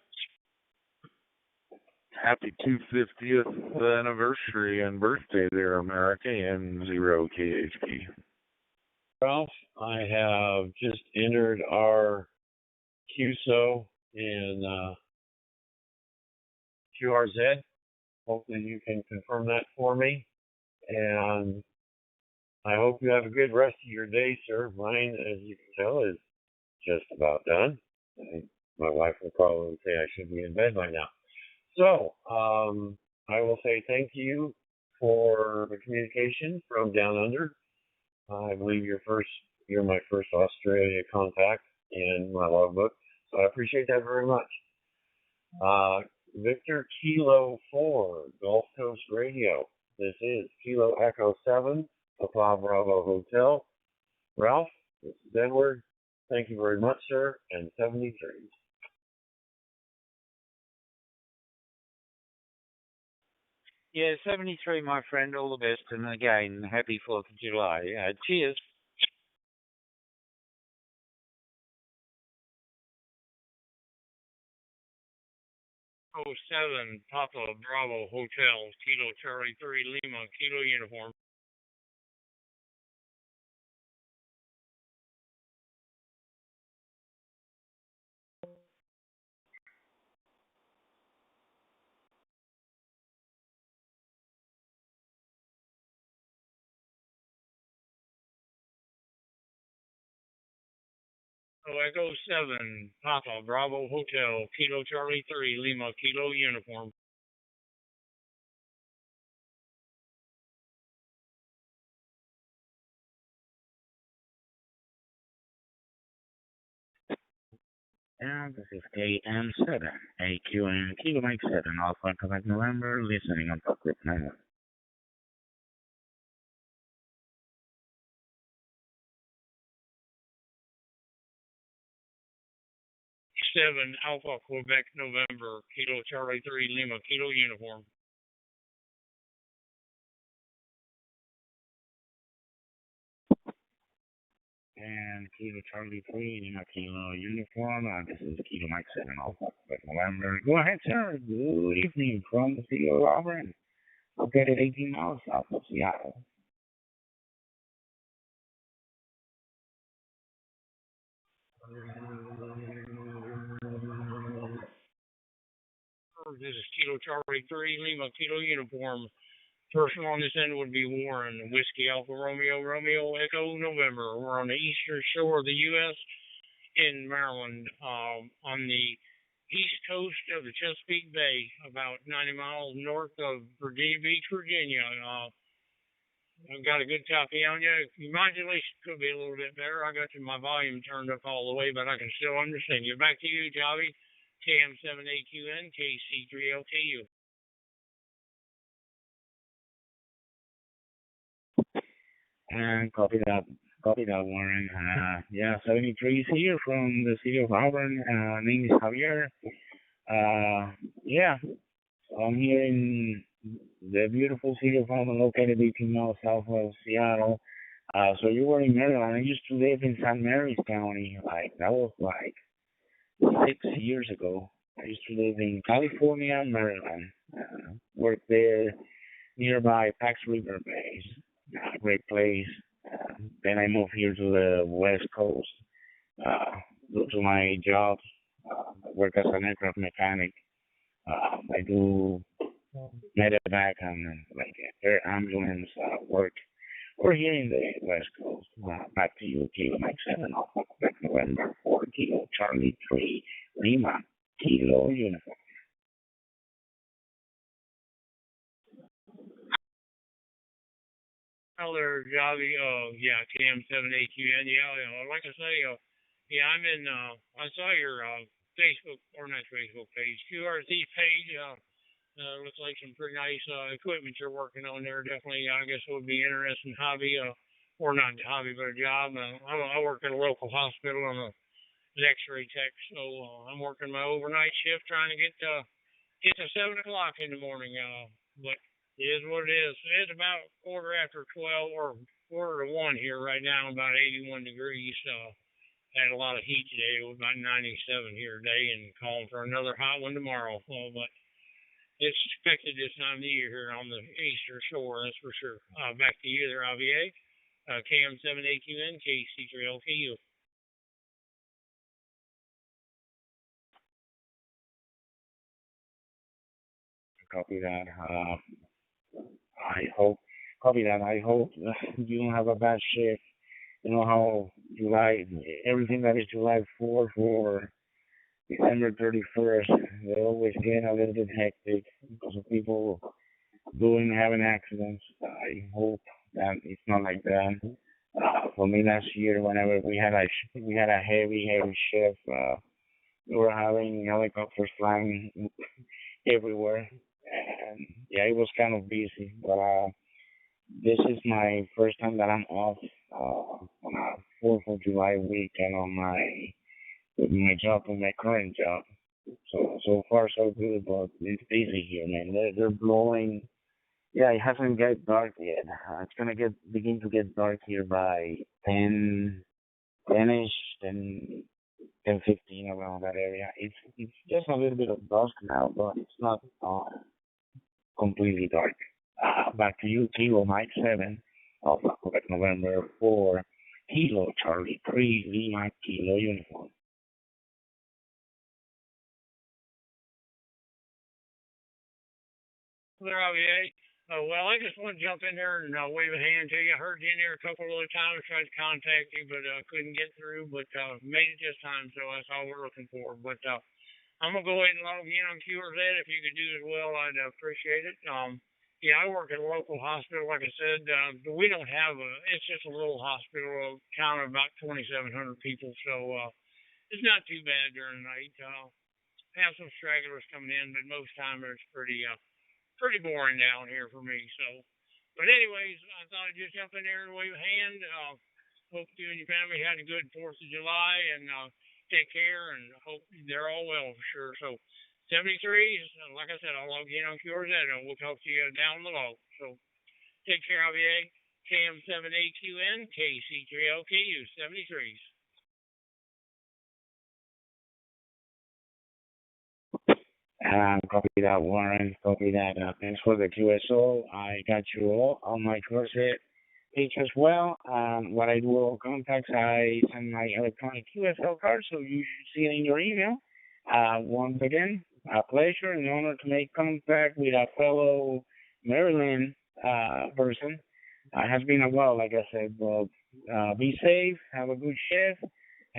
Happy 250th anniversary and birthday there, America, and 0 KHP. Ralph, I have just entered our QSO in QRZ. Hopefully you can confirm that for me. And I hope you have a good rest of your day, sir. Mine, as you can tell, is just about done. My wife will probably say I should be in bed by now. So, I will say thank you for the communication from down under. I believe you're my first Australia contact in my logbook, so I appreciate that very much. Victor Kilo 4, Gulf Coast Radio. This is Kilo Echo 7, Papa Bravo Hotel. Ralph, this is Edward. Thank you very much, sir, and 73. Yeah, 73, my friend. All the best. And again, happy 4th of July. Cheers. Oh, 7, Papa Bravo Hotel, Kilo Charlie 3 Lima, Kilo Uniform. Oh, Echo 7, Papa Bravo Hotel, Kilo Charlie 3 Lima, Kilo Uniform. And this is AM7, AQN Kilo Mike 7, Alpha Quebec November, listening on top group 9. 7, Alpha Quebec November, Kilo Charlie 3 Lima, Kilo Uniform. And Kilo Charlie 3, Lima Kilo Uniform, this is Kilo Mike 7, Alpha Quebec November. Go ahead, sir. Good evening from the city of Auburn. Located 18 miles south of Seattle. This is Kilo Charlie 3, Lima Kilo Uniform. Person on this end would be Warren, Whiskey Alpha Romeo, Romeo Echo November. We're on the eastern shore of the U.S. in Maryland, on the east coast of the Chesapeake Bay, about 90 miles north of Virginia Beach, Virginia. I've got a good copy on you. Your modulation could be a little bit better. I got my volume turned up all the way, but I can still understand you. Back to you, Javi. KM7AQN, KC3LKU. And copy that, Warren. Yeah, 73 is here from the city of Auburn. Name is Javier. Yeah, I'm here in the beautiful city of Auburn, located 18 miles south of Seattle. So you were in Maryland. I used to live in St. Mary's County. That was 6 years ago. I used to live in California, Maryland. Worked there nearby Pax River Base. Great place. Then I moved here to the West Coast due to my job. I work as an aircraft mechanic. I do medevac and air ambulance work. We're here in the West Coast. Back to you, Kilo Mike 7, November 4, Kilo Charlie 3, Lima, Kilo Uniform. Hello, Javi. Yeah, KM7AQN. Yeah, like I say, yeah, I saw your Facebook, or not Facebook page, QRZ page. Looks like some pretty nice equipment you're working on there. Definitely, I guess it would be interesting hobby, or not hobby, but a job. I work at a local hospital. I'm an X-ray tech, so I'm working my overnight shift, trying to get to 7 o'clock in the morning. But it is what it is. It's about 12:15 or 1:15 here right now, about 81 degrees. Had a lot of heat today. It was about 97 here today, and calling for another hot one tomorrow. But it's expected this time of the year here on the eastern shore, that's for sure. Back to you there, IVA. KM7AQN, KC3LKU. Copy that. I hope you don't have a bad shift. You know how July, everything that is July 4th for December 31st, they always get a little bit hectic because of people having accidents. I hope that it's not like that. For me last year, whenever we had a heavy shift, we were having helicopters flying everywhere, and yeah, it was kind of busy. But this is my first time that I'm off on a 4th of July weekend on my job, on my current job. So far so good, but it's busy here, man. They're blowing. Yeah, it hasn't get dark yet. It's gonna begin to get dark here by 10-ish, 10:15 around that area. It's just a little bit of dusk now, but it's not completely dark. Back to you, Kilo Mike 7, Alpha Quebec November 4, Kilo Charlie 3, Lima Kilo Uniform. There, IVA. Well, I just want to jump in there and wave a hand to you. I heard you in there a couple of other times, tried to contact you, but couldn't get through. But made it this time, so that's all we're looking for. But I'm gonna go ahead and log in on QRZ. If you could do as well, I'd appreciate it. Yeah, I work at a local hospital, like I said. We don't have it's just a little hospital, town of about 2,700 people, so it's not too bad during the night. Have some stragglers coming in, but most time it's pretty boring down here for me. So, but anyways, I thought I'd just jump in there and wave a hand. Hope you and your family had a good 4th of July, and take care, and hope they're all well for sure. So, 73, like I said, I'll log in on QRZ, and we'll talk to you down the low. So, take care, IVA. KM7AQN, KC3LKU, 73s. Copy that, Warren. Copy that. Thanks for the QSO. I got you all on my CrossFit page as well. What I do, all contacts, I send my electronic QSO card, so you should see it in your email. Once again, a pleasure and honor to make contact with a fellow Maryland person. It has been a while, like I said, but be safe, have a good shift,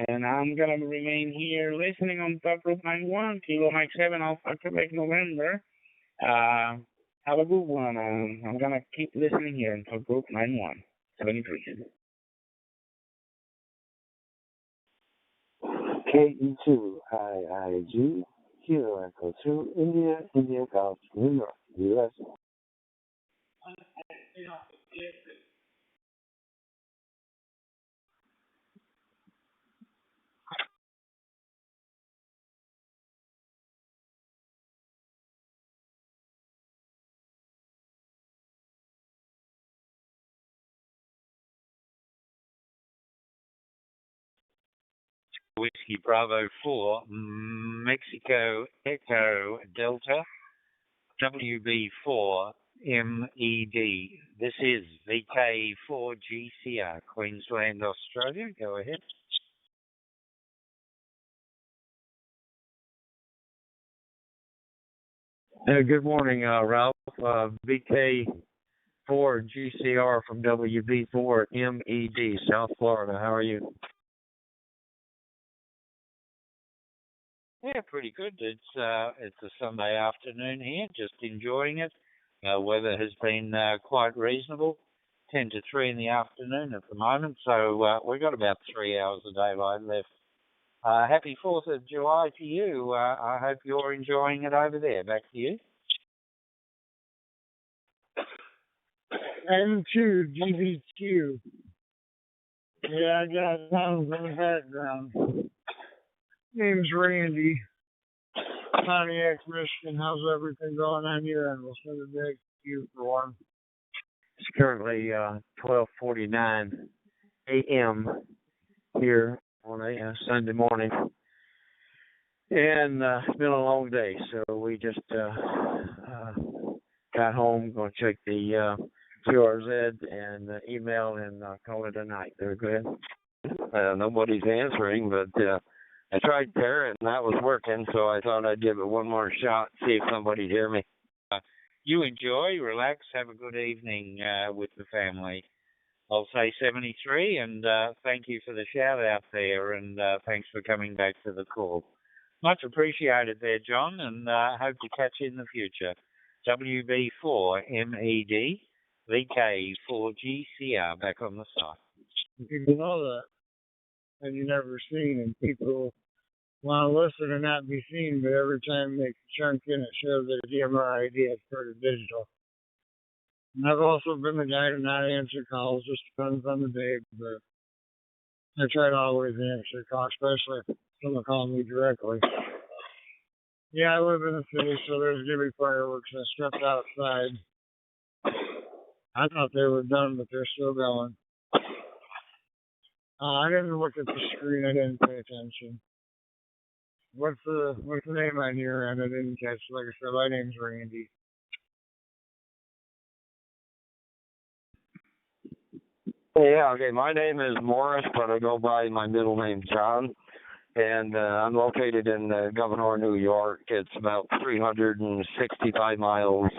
and I'm going to remain here listening on Top Group 91, Kilo Mike 7, Alpha Quebec, November. Have a good one. I'm going to keep listening here on Top Group 91, 73. KE2IIG, Kilo Echo 2, India, India Golf, New York, U.S. Whiskey Bravo 4, Mexico Echo Delta, WB4 MED. This is VK4 GCR, Queensland, Australia. Go ahead. Good morning, Ralph. VK4 GCR from WB4 MED, South Florida. How are you? Yeah, pretty good. It's a Sunday afternoon here, just enjoying it. Weather has been quite reasonable, 10 to 3 in the afternoon at the moment, so we've got about 3 hours of daylight left. Happy 4th of July to you. I hope you're enjoying it over there. Back to you. M2 GBQ. Yeah, I got sounds in the background. Name's Randy. Pontiac, Michigan. How's everything going on here? And we'll send it back to you for one. It's currently 12:49 a.m. here on a Sunday morning. And it's been a long day, so we just got home, going to check the QRZ and email and call it a night. They're good. Nobody's answering, but I tried there and that was working, so I thought I'd give it one more shot, see if somebody'd hear me. You enjoy, relax, have a good evening with the family. I'll say 73, and thank you for the shout out there, and thanks for coming back to the call. Much appreciated there, John, and hope to catch you in the future. WB4 MED, VK4 GCR, back on the site. People know that, and you never seen, and people want to listen and not be seen, but every time they chunk in, it shows their DMR ID as part of digital. And I've also been the guy to not answer calls, just depends on the day, but I try to always answer calls, especially if someone calls me directly. Yeah, I live in the city, so there's going to be fireworks. I stepped outside. I thought they were done, but they're still going. I didn't look at the screen. I didn't pay attention. What's the name on your end? I didn't catch. Like I said, my name's Randy. Yeah, okay. My name is Morris, but I go by my middle name, John. And I'm located in Governor, New York. It's about 365 miles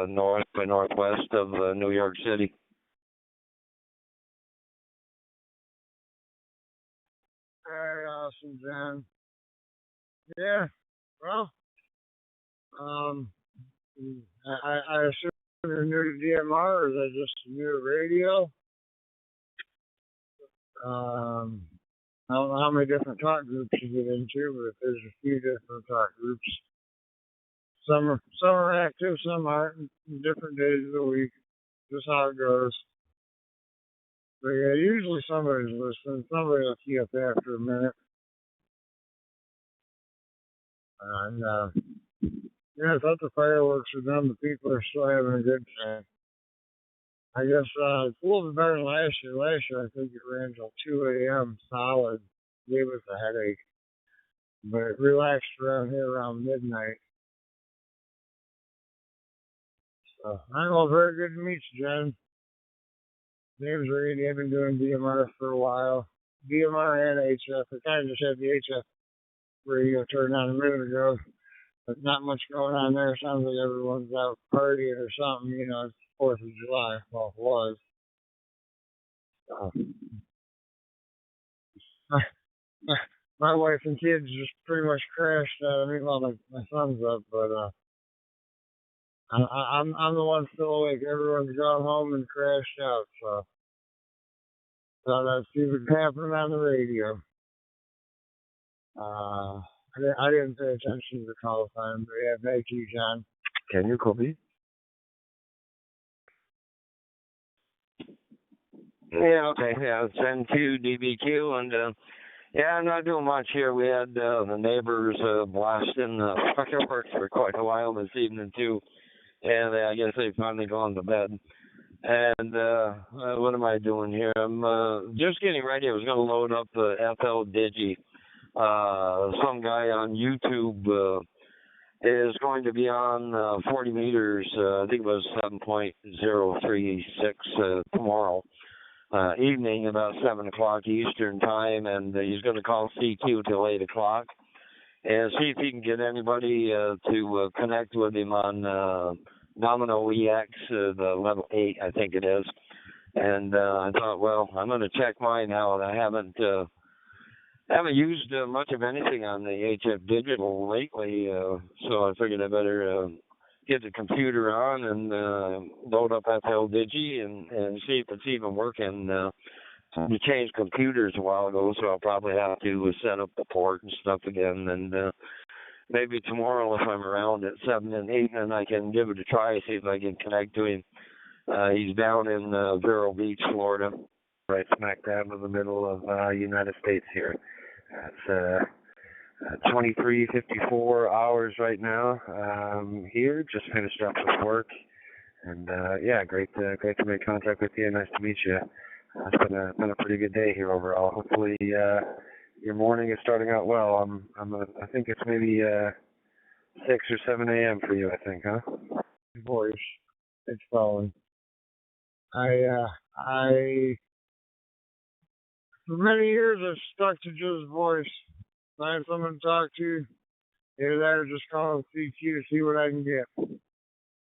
north by northwest of New York City. Very awesome, John. Yeah, well, I assume you're new to DMR, or is that just new to radio? I don't know how many different talk groups you get into, but there's a few different talk groups. Some are active, some aren't, different days of the week. Just how it goes. But yeah, usually somebody's listening. Somebody will key up after a minute. And yeah, I thought the fireworks were done. The people are still having a good time. I guess it's a little bit better than last year. Last year, I think it ran till 2 a.m. solid. Gave us a headache. But it relaxed around here around midnight. So, I know, very good to meet you, Jen. Name's Randy. I've been doing DMR for a while. DMR and HF. I kind of just had the HF radio turned on a minute ago. But not much going on there. Sounds like everyone's out partying or something. You know, it's 4th of July. Well, it was. My, my, my wife and kids just pretty much crashed out. I mean, well, my son's up, but I'm the one still awake. Everyone's gone home and crashed out. So that's even happening on the radio. I didn't pay attention to the call time, but yeah, thank you, John. Can you copy? Yeah, okay. Yeah, send to DBQ, and yeah, I'm not doing much here. We had the neighbors blasting fireworks for quite a while this evening too, and I guess they've finally gone to bed. And what am I doing here? I'm just getting ready. I was going to load up the FL Digi. Some guy on YouTube is going to be on 40 meters. I think it was 7.036 tomorrow evening, about 7 o'clock Eastern time, and he's going to call CQ till 8 o'clock and see if he can get anybody to connect with him on Domino EX, the level 8, I think it is. And I thought, well, I'm going to check mine now, and I haven't used much of anything on the HF Digital lately, so I figured I better get the computer on and load up FL Digi and see if it's even working. We changed computers a while ago, so I'll probably have to set up the port and stuff again, and maybe tomorrow, if I'm around at 7 and 8, and I can give it a try, see if I can connect to him. He's down in Vero Beach, Florida, right smack dab in the middle of United States here. It's 23:54 hours right now here. Just finished up with work, and yeah, great to make contact with you. Nice to meet you. It's been a pretty good day here overall. Hopefully your morning is starting out well. I think it's maybe 6 or 7 a.m. for you. I think, huh? Voice, it's falling. I for many years I've stuck to just voice. Find someone to talk to. Either that or just call CQ to see what I can get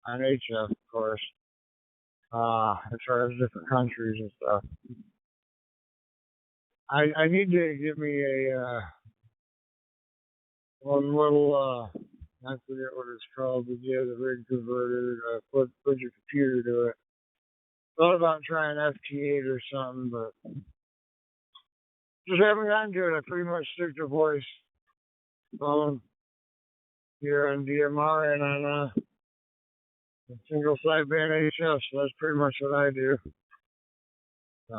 on HF, of course. As far as different countries and stuff. I need to give me a one little I forget what it's called, but yeah, the rig converter. Put your computer to it. Thought about trying FT8 or something, but just haven't gotten to it. I pretty much stick to voice phone here on DMR and on single sideband HF, so that's pretty much what I do. We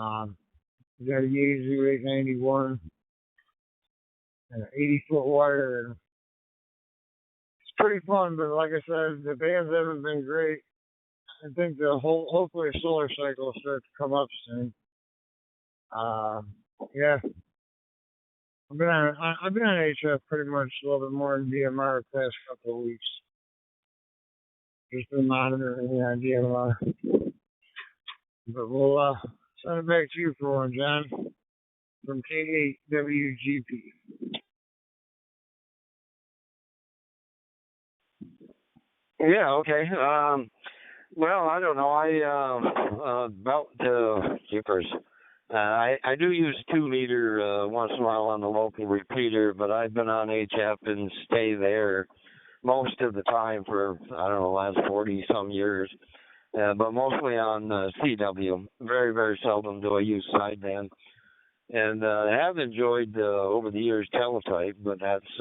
got a Yaesu 891 and an 80-foot wire, and it's pretty fun, but like I said, the bands haven't been great. I think hopefully a solar cycle will start to come up soon. Yeah. I've been on HF pretty much a little bit more than DMR the past couple of weeks. Just been monitoring on DMR. But we'll send it back to you for one, John, from K8WGP. Yeah, okay. Well, I don't know. About keepers. I do use 2 meter once in a while on the local repeater, but I've been on HF and stay there most of the time for, I don't know, the last 40 some years. But mostly on CW. Very, very seldom do I use sideband. And I have enjoyed over the years teletype, but that's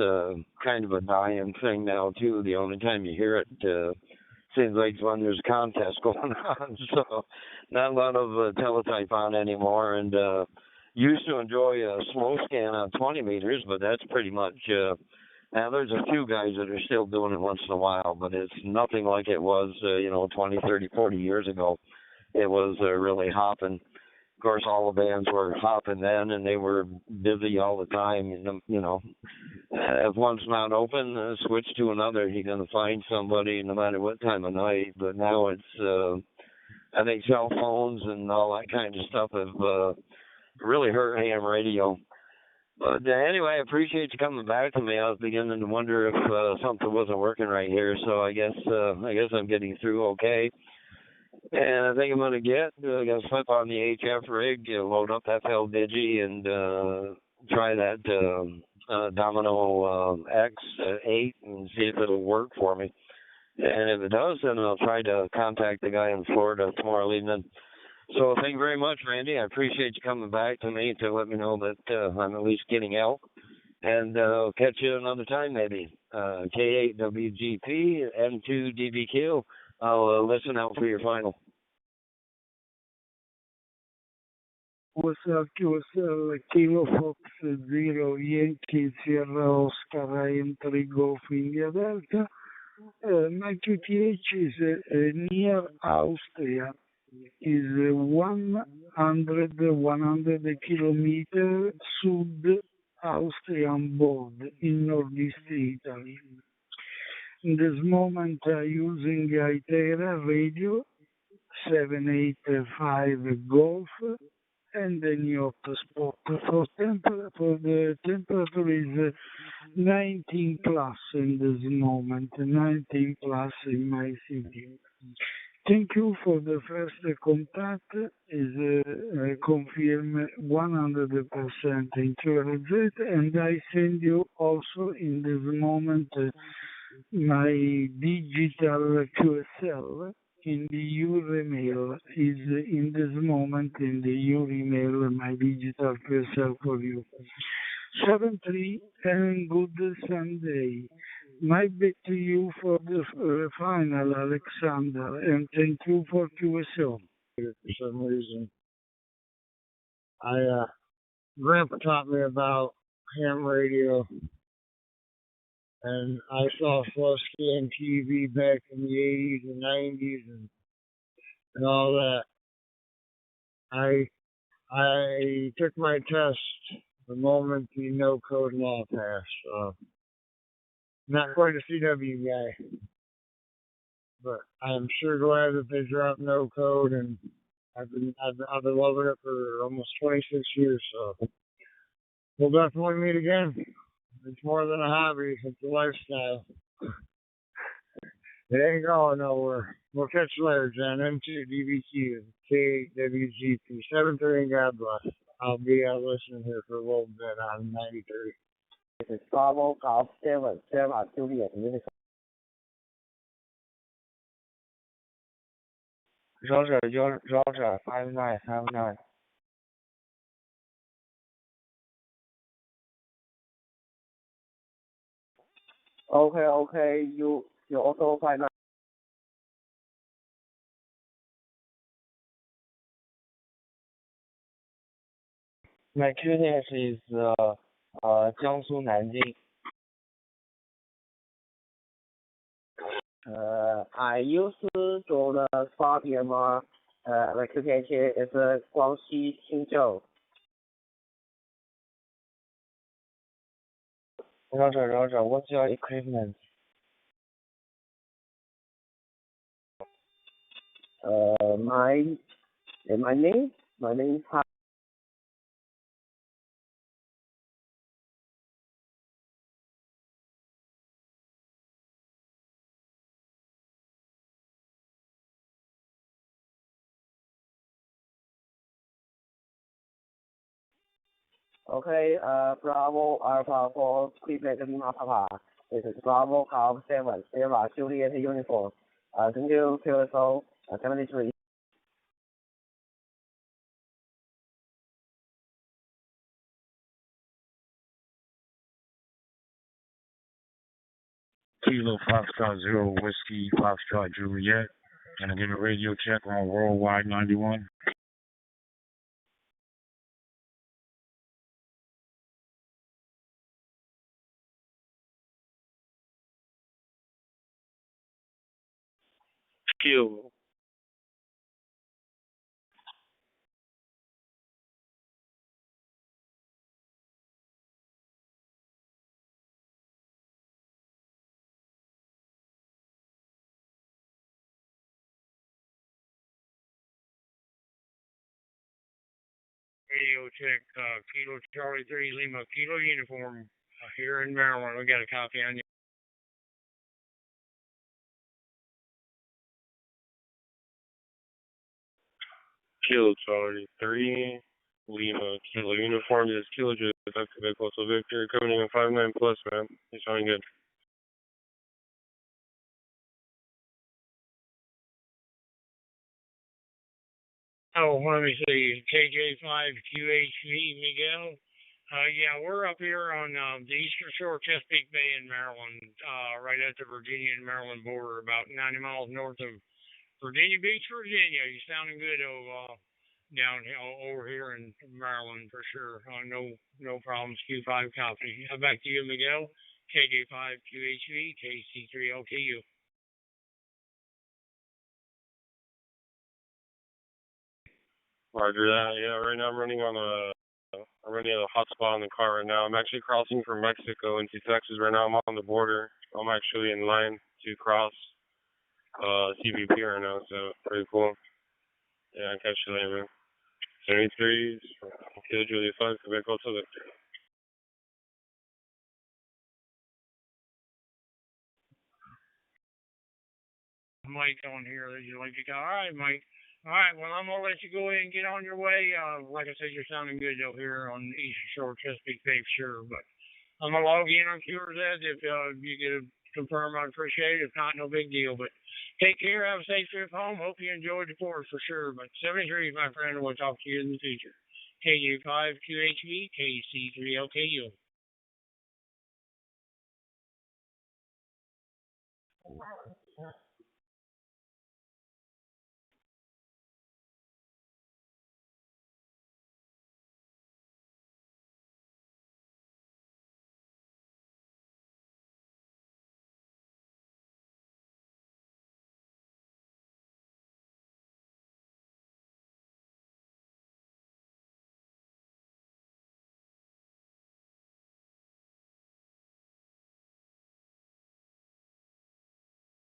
kind of a dying thing now too. The only time you hear it seems like when there's a contest going on. So not a lot of teletype on anymore. And used to enjoy a slow scan on 20 meters, but that's pretty much now there's a few guys that are still doing it once in a while, but it's nothing like it was 20, 30, 40 years ago. It was really hopping. Of course, all the bands were hopping then, and they were busy all the time. If one's not open, switch to another. You're going to find somebody no matter what time of night. But now it's, I think cell phones and all that kind of stuff have really hurt ham radio. But anyway, I appreciate you coming back to me. I was beginning to wonder if something wasn't working right here, so I guess I'm getting through okay. And I think I'm gonna flip on the HF rig, load up FL Digi, and try that Domino X8 and see if it'll work for me. And if it does, then I'll try to contact the guy in Florida tomorrow evening. So thank you very much, Randy. I appreciate you coming back to me to let me know that I'm at least getting out. And I'll catch you another time, maybe. K8WGP, M2DBQ. I'll listen out for your final. QSL, Kilo Fox 0, Yankee, Sierra, Oscar, entry, Golf, India, Delta. My QTH is near Austria. Is 100 kilometer sud Austrian border in northeast Italy. In this moment, using Itera radio 785 Golf and the new spot. For the temperature is 19 plus in this moment, 19 plus in my city. Thank you for the first contact. Is confirmed 100% accurate, and I send you also in this moment my digital QSL in the URL is in this moment in the URL my digital QSL for you. 7-3 and good Sunday. My bet to you for the final, Alexander, and thank you for QSL. For some reason, Grandpa taught me about ham radio, and I saw Slusky on TV back in the 80s and 90s and all that. I took my test the moment the no code law passed. Not quite a CW guy, but I'm sure glad that they dropped no code, and I've been loving it for almost 26 years. So we'll definitely meet again. It's more than a hobby; it's a lifestyle. It ain't going nowhere. We'll catch you later, Jen. M2DBQ, KWGP, 7-3, and God bless. I'll be listening here for a little bit on 93. This is Bravo Golf 7, Sarah Juliet, Uniform. Roger, 5959. Okay, you also find out. My QTH is Jiangsu Nanjing. I used to do the 4 p.m. My QTH is Guangxi Qingzhou. Roger, what's your equipment? My name is Okay, Bravo Alpha 4 Quebec Lima Papa. This is Bravo Golf 7, Sierra Juliet Uniform. Thank you, QSO 73. Kilo Foxtrot 0 Whiskey Foxtrot Juliet. Can I get a radio check on Worldwide 91? Q. Radio check, Kilo Charlie 3 Lima, Kilo uniform, here in Maryland. We got a copy on you. Kilo Charlie 3 Lima, Kilo uniform, this is Kilo Juliet, Quebec Coastal Victor, coming in 5-9 plus, man. He's sounding good. Oh, let me see. KJ5QHV, Miguel. Yeah, we're up here on the eastern shore of Chesapeake Bay in Maryland, right at the Virginia and Maryland border, about 90 miles north of Virginia Beach, Virginia. You sounding good down over here in Maryland for sure. No problems. Q5 copy. Back to you, Miguel. KJ5QHV, KC3LKU. Roger that. Yeah, right now I'm running on I'm running at a hotspot in the car right now. I'm actually crossing from Mexico into Texas right now. I'm on the border. I'm actually in line to cross CBP right now, so pretty cool. Yeah, I catch you later, man. 73s, Kilo Julia 5, Quebec Coastal Victor. Mike on here. You like to go? All right, Mike. All right, well, I'm going to let you go ahead and get on your way. Like I said, you're sounding good out here on the Eastern Shore Chesapeake Bay, sure. But I'm going to log in on QRZ. If you get to confirm, I'd appreciate it. If not, no big deal. But take care. Have a safe trip home. Hope you enjoyed the course for sure. But 73, my friend, we'll talk to you in the future. KU5QHV, KC3LKU.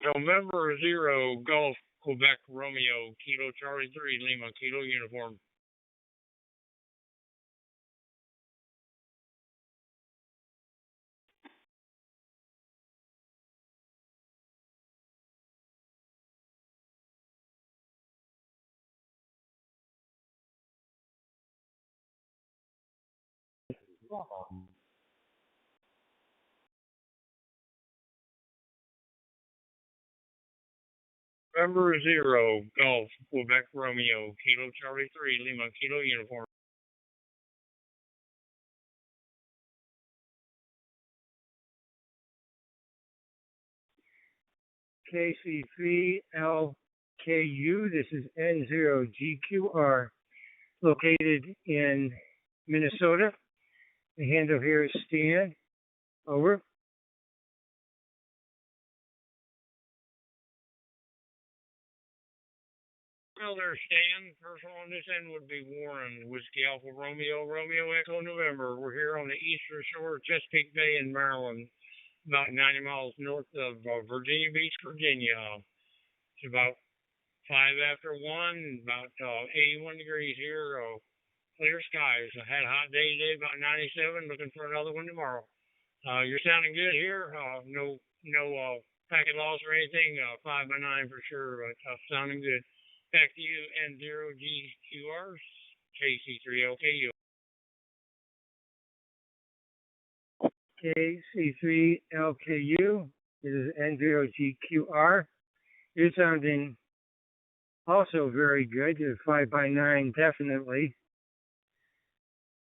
November 0, Golf, Quebec, Romeo, Kilo Charlie 3, Lima, Kilo uniform. November 0, Golf, Quebec, Romeo, Kilo Charlie 3, Lima, Kilo uniform. KC3LKU, this is N0GQR, located in Minnesota. The handle here is Stan. Over. Well, there's Stan. First one on this end would be Warren, Whiskey Alpha Romeo, Romeo Echo November. We're here on the eastern shore of Chesapeake Bay in Maryland, about 90 miles north of Virginia Beach, Virginia. It's about 5 after 1, about 81 degrees here, clear skies. I had a hot day today, about 97, looking for another one tomorrow. You're sounding good here. No packet loss or anything. 5 by 9 for sure, but sounding good. Back to you, N0GQR, KC3LKU. KC3LKU, this is N0GQR. You're sounding also very good. You're 5 by 9 definitely.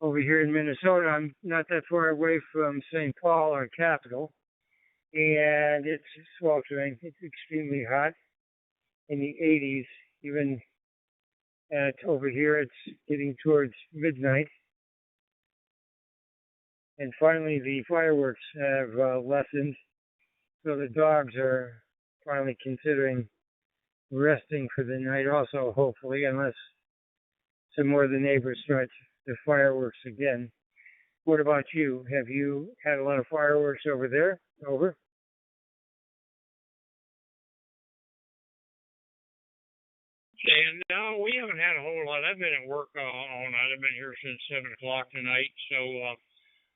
Over here in Minnesota, I'm not that far away from St. Paul, our capital, and it's sweltering. It's extremely hot, in the 80s. Even over here, it's getting towards midnight. And finally, the fireworks have lessened, so the dogs are finally considering resting for the night also, hopefully, unless some more of the neighbors start the fireworks again. What about you? Have you had a lot of fireworks over there? Over. And no, we haven't had a whole lot. I've been at work all night. I've been here since 7 o'clock tonight. So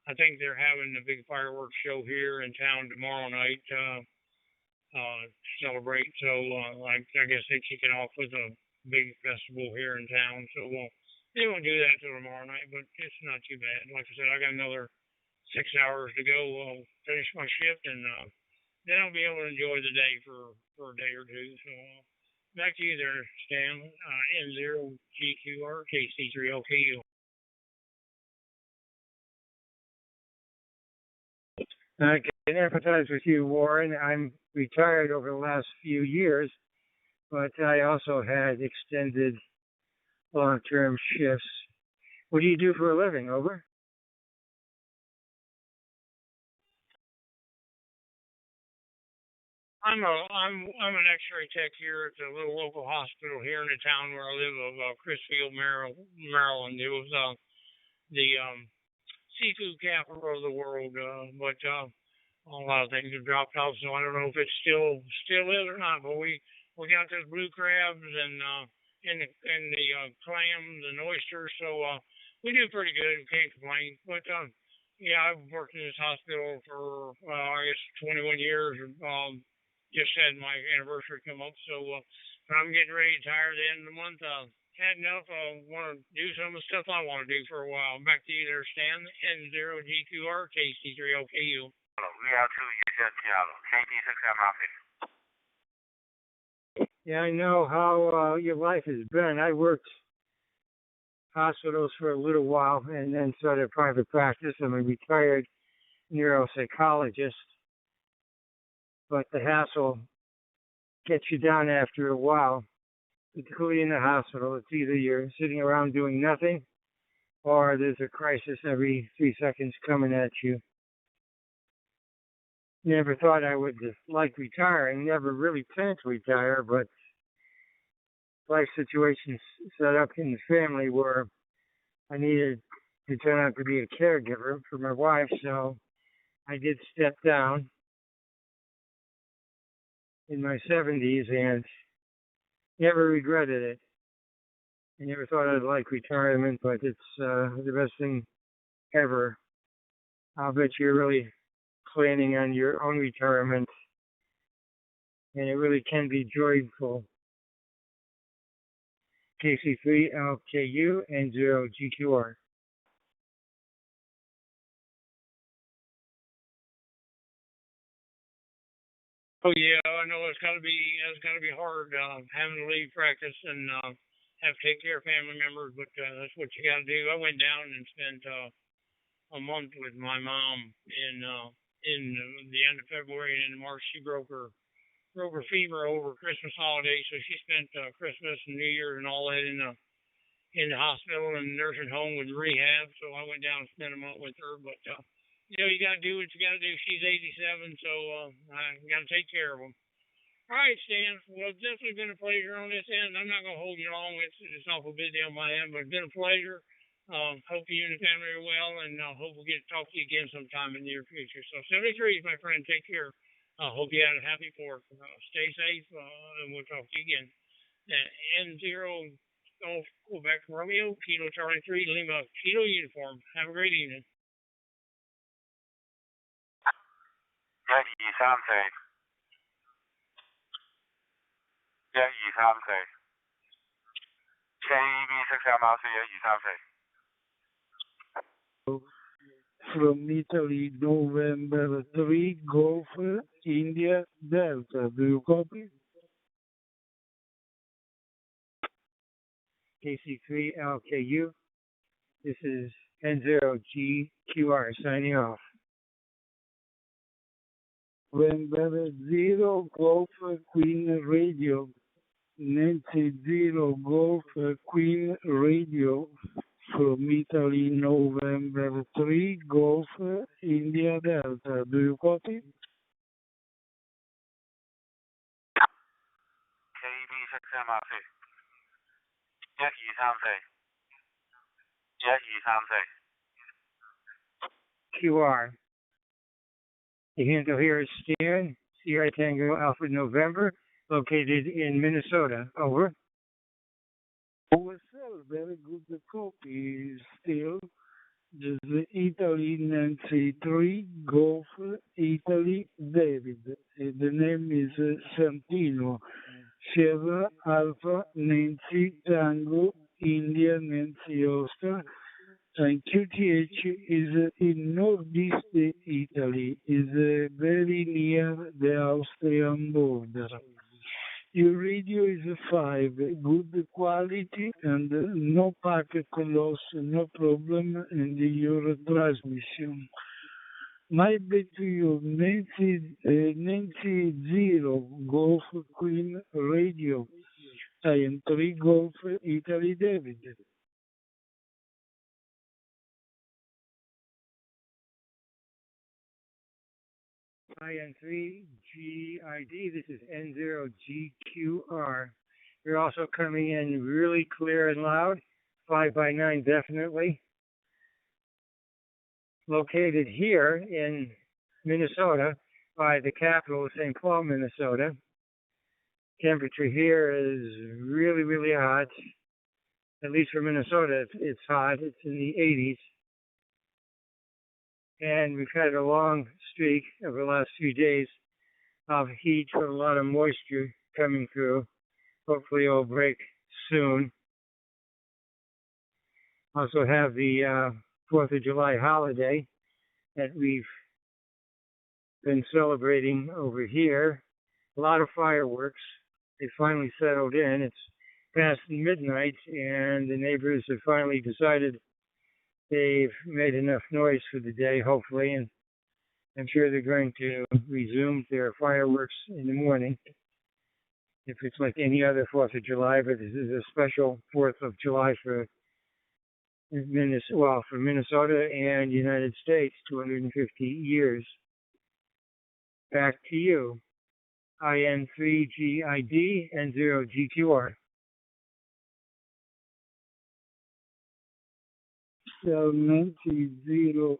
I think they're having a big fireworks show here in town tomorrow night to celebrate. So I guess they kick it off with a big festival here in town. So they won't do that till tomorrow night, but it's not too bad. Like I said, I got another 6 hours to go. Finish my shift, and then I'll be able to enjoy the day for a day or two. So back to you there, Stan. N0GQR KC3LKU. I can empathize with you, Warren. I'm retired over the last few years, but I also had extended long-term shifts. What do you do for a living? Over? I'm an X-ray tech here at the little local hospital here in the town where I live of Chrisfield, Maryland. It was the seafood capital of the world, but a lot of things have dropped off, so I don't know if it still is or not. But we got those blue crabs and the clams and oysters, so we do pretty good. We can't complain. But yeah, I've worked in this hospital for I guess 21 years. Just had my anniversary come up, so I'm getting ready to retire at the end of the month. Had enough. I want to do some of the stuff I want to do for a while. Back to you there, Stan. N0GQR KC3LKU. Yeah, I know how your life has been. I worked hospitals for a little while and then started private practice. I'm a retired neuropsychologist, but the hassle gets you down after a while, particularly in the hospital. It's either you're sitting around doing nothing or there's a crisis every 3 seconds coming at you. Never thought I would like retiring, never really planned to retire, but life situations set up in the family where I needed to turn out to be a caregiver for my wife, so I did step down in my 70s and never regretted it. I never thought I'd like retirement, but it's the best thing ever. I'll bet you're really planning on your own retirement, and it really can be joyful. KC3LKU and 0GQR. Oh yeah, I know it's gotta be hard having to leave practice and have to take care of family members, but that's what you gotta do. I went down and spent a month with my mom in the end of February, and in March she broke her fever over Christmas holiday, so she spent Christmas and New Year and all that in the hospital and nursing home with rehab. So I went down and spent a month with her, but you gotta do what you gotta do. She's 87, so I gotta take care of them. All right, Stan. Well, it's definitely been a pleasure on this end. I'm not gonna hold you long. It's awful busy on my end, but it's been a pleasure. Hope you and the family are well, and hope we'll get to talk to you again sometime in the near future. So 73, my friend. Take care. Hope you had a happy 4th. Stay safe, and we'll talk to you again. N0 Golf Quebec Romeo Kilo Charlie 3 Lima Kilo uniform. Have a great evening. From Italy, November 3, Golf, India, Delta. Do you copy? KC3LKU. This is N0GQR signing off. November 0, Golf, Queen Radio. Nancy 0, Golf, Queen Radio. From Italy, November 3, Golf, India, Delta. Do you copy? QR. The handle here is Stan, Sierra Tango Alpha November, located in Minnesota. Over. OSL, very good copy still. This is Italy Nancy 3, Golf, Italy David. The name is Santino. Sierra Alpha Nancy Tango, India Nancy Oscar. And QTH is in northeast Italy, is very near the Austrian border. Your radio is a 5, good quality and no packet loss, no problem in your transmission. My bet to you, Nancy 0, Golf Queen Radio, I am 3 Golf Italy David. IN3GID, this is N0GQR. You're also coming in really clear and loud, 5x9 definitely. Located here in Minnesota by the capital, St. Paul, Minnesota. Temperature here is really, really hot. At least for Minnesota, it's hot. It's in the 80s. And we've had a long streak over the last few days of heat with a lot of moisture coming through. Hopefully it'll break soon. Also have the 4th of July holiday that we've been celebrating over here. A lot of fireworks. They finally settled in. It's past midnight and the neighbors have finally decided they've made enough noise for the day, hopefully, and I'm sure they're going to resume their fireworks in the morning. If it's like any other 4th of July, but this is a special 4th of July for Minnesota and United States, 250 years. Back to you. IN3GID and 0GQR. So Nancy Zero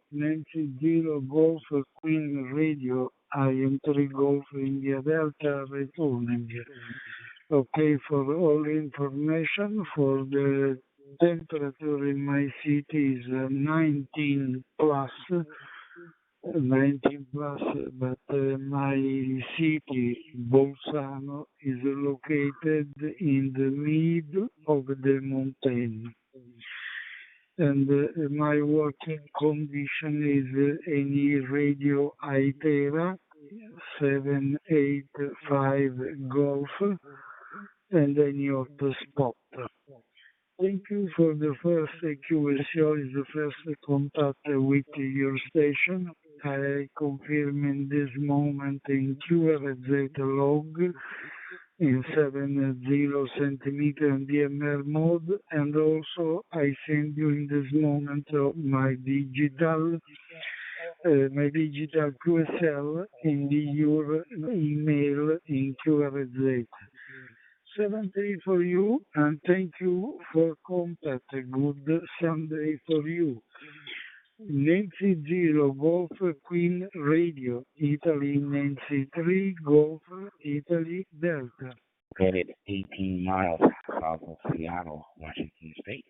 Golf Queen Radio, I am 3 Golf India Delta returning. Okay, for all information, for the temperature in my city is 19 plus, but my city, Bolzano, is located in the middle of the mountain. And my working condition is any radio Itera 785 Golf and any other spot. Thank you for the first QSO, is the first contact with your station. I confirm in this moment in QRZ log in 70 centimeter and DMR mode, and also I send you in this moment my digital QSL in your email in QRZ. 7 day for you, and thank you for contact. Good Sunday for you. Nancy Zero Golf Queen Radio, Italy Nancy 3 Golf Italy Delta. Located 18 miles south of Seattle, Washington State.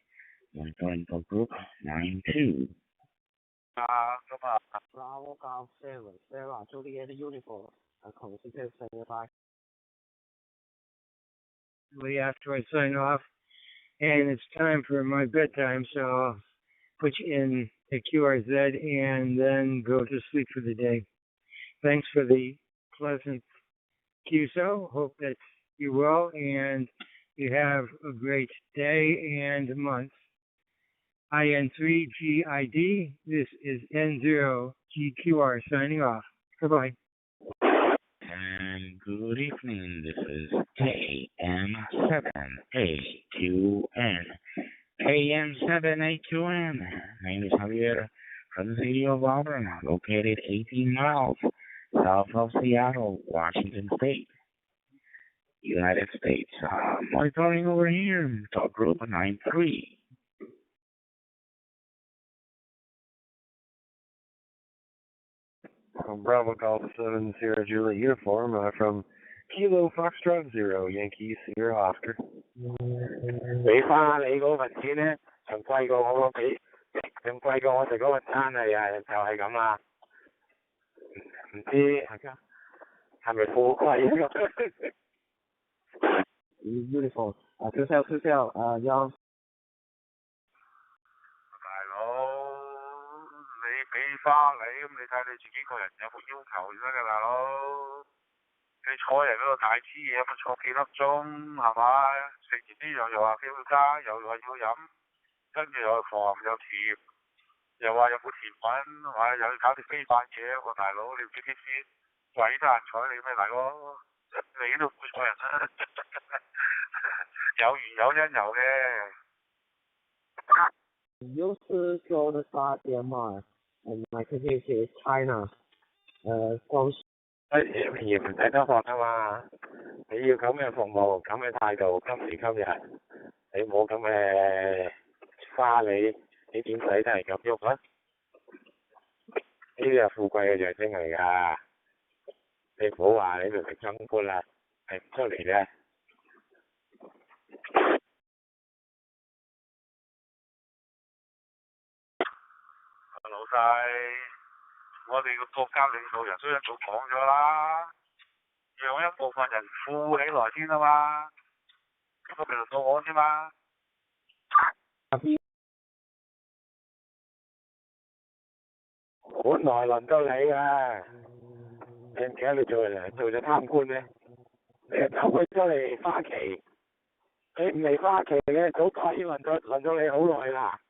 Monitoring for group 92. Bravo Golf 7, Sarah Juliet Uniform, consider 75. After I sign off, and it's time for my bedtime, so I'll put you in the QRZ and then go to sleep for the day. Thanks for the pleasant QSO. Hope that you're well and you have a great day and month. IN3GID, this is N0GQR signing off. Goodbye. And good evening, this is AM7AQN. AM7AQN. Name is Javier from the city of Auburn, located 18 miles south of Seattle, Washington State, United States. Monitoring over here, talk group 93. Bravo Golf 7 Sierra Juliet Uniform from Kilo Foxtrot 0 Yankee Sierra Oscar。俾翻你嗰份錢咧，仲貴過我俾，仲貴過我食嗰個餐啊！又係就係咁啦，唔知大家係咪富貴啊？Beautiful. 少少要。大佬，你俾翻你咁，你睇你自己個人有冇要求先得㗎，大佬。你坐人嗰度大支嘢，咪坐幾粒鐘係嘛？食完啲又話叫加，又話要飲，跟住又糖又甜，又話有冇甜品，話又要搞啲非法嘢，喎大佬你唔知啲先，鬼得人睬你咩大哥？你都會睬人啦，有緣有因由嘅。又是说的8点嘛，my country is China，公司。而唔使得學啊嘛，你要咁嘅服務，咁嘅態度，今時今日你冇咁嘅花你點使得係咁喐啊？呢啲係富貴嘅象徵嚟㗎，你唔好話你度食中官啦，係唔出嚟嘅。老細。我哋個國家領導人都一早講咗啦，讓一部分人富起來先啊嘛，咁咪輪到我先嘛。本來輪到你啊！點解你做咗貪官咧？你又走去咗嚟花旗，你唔嚟花旗嘅，早早已輪到你好耐啦。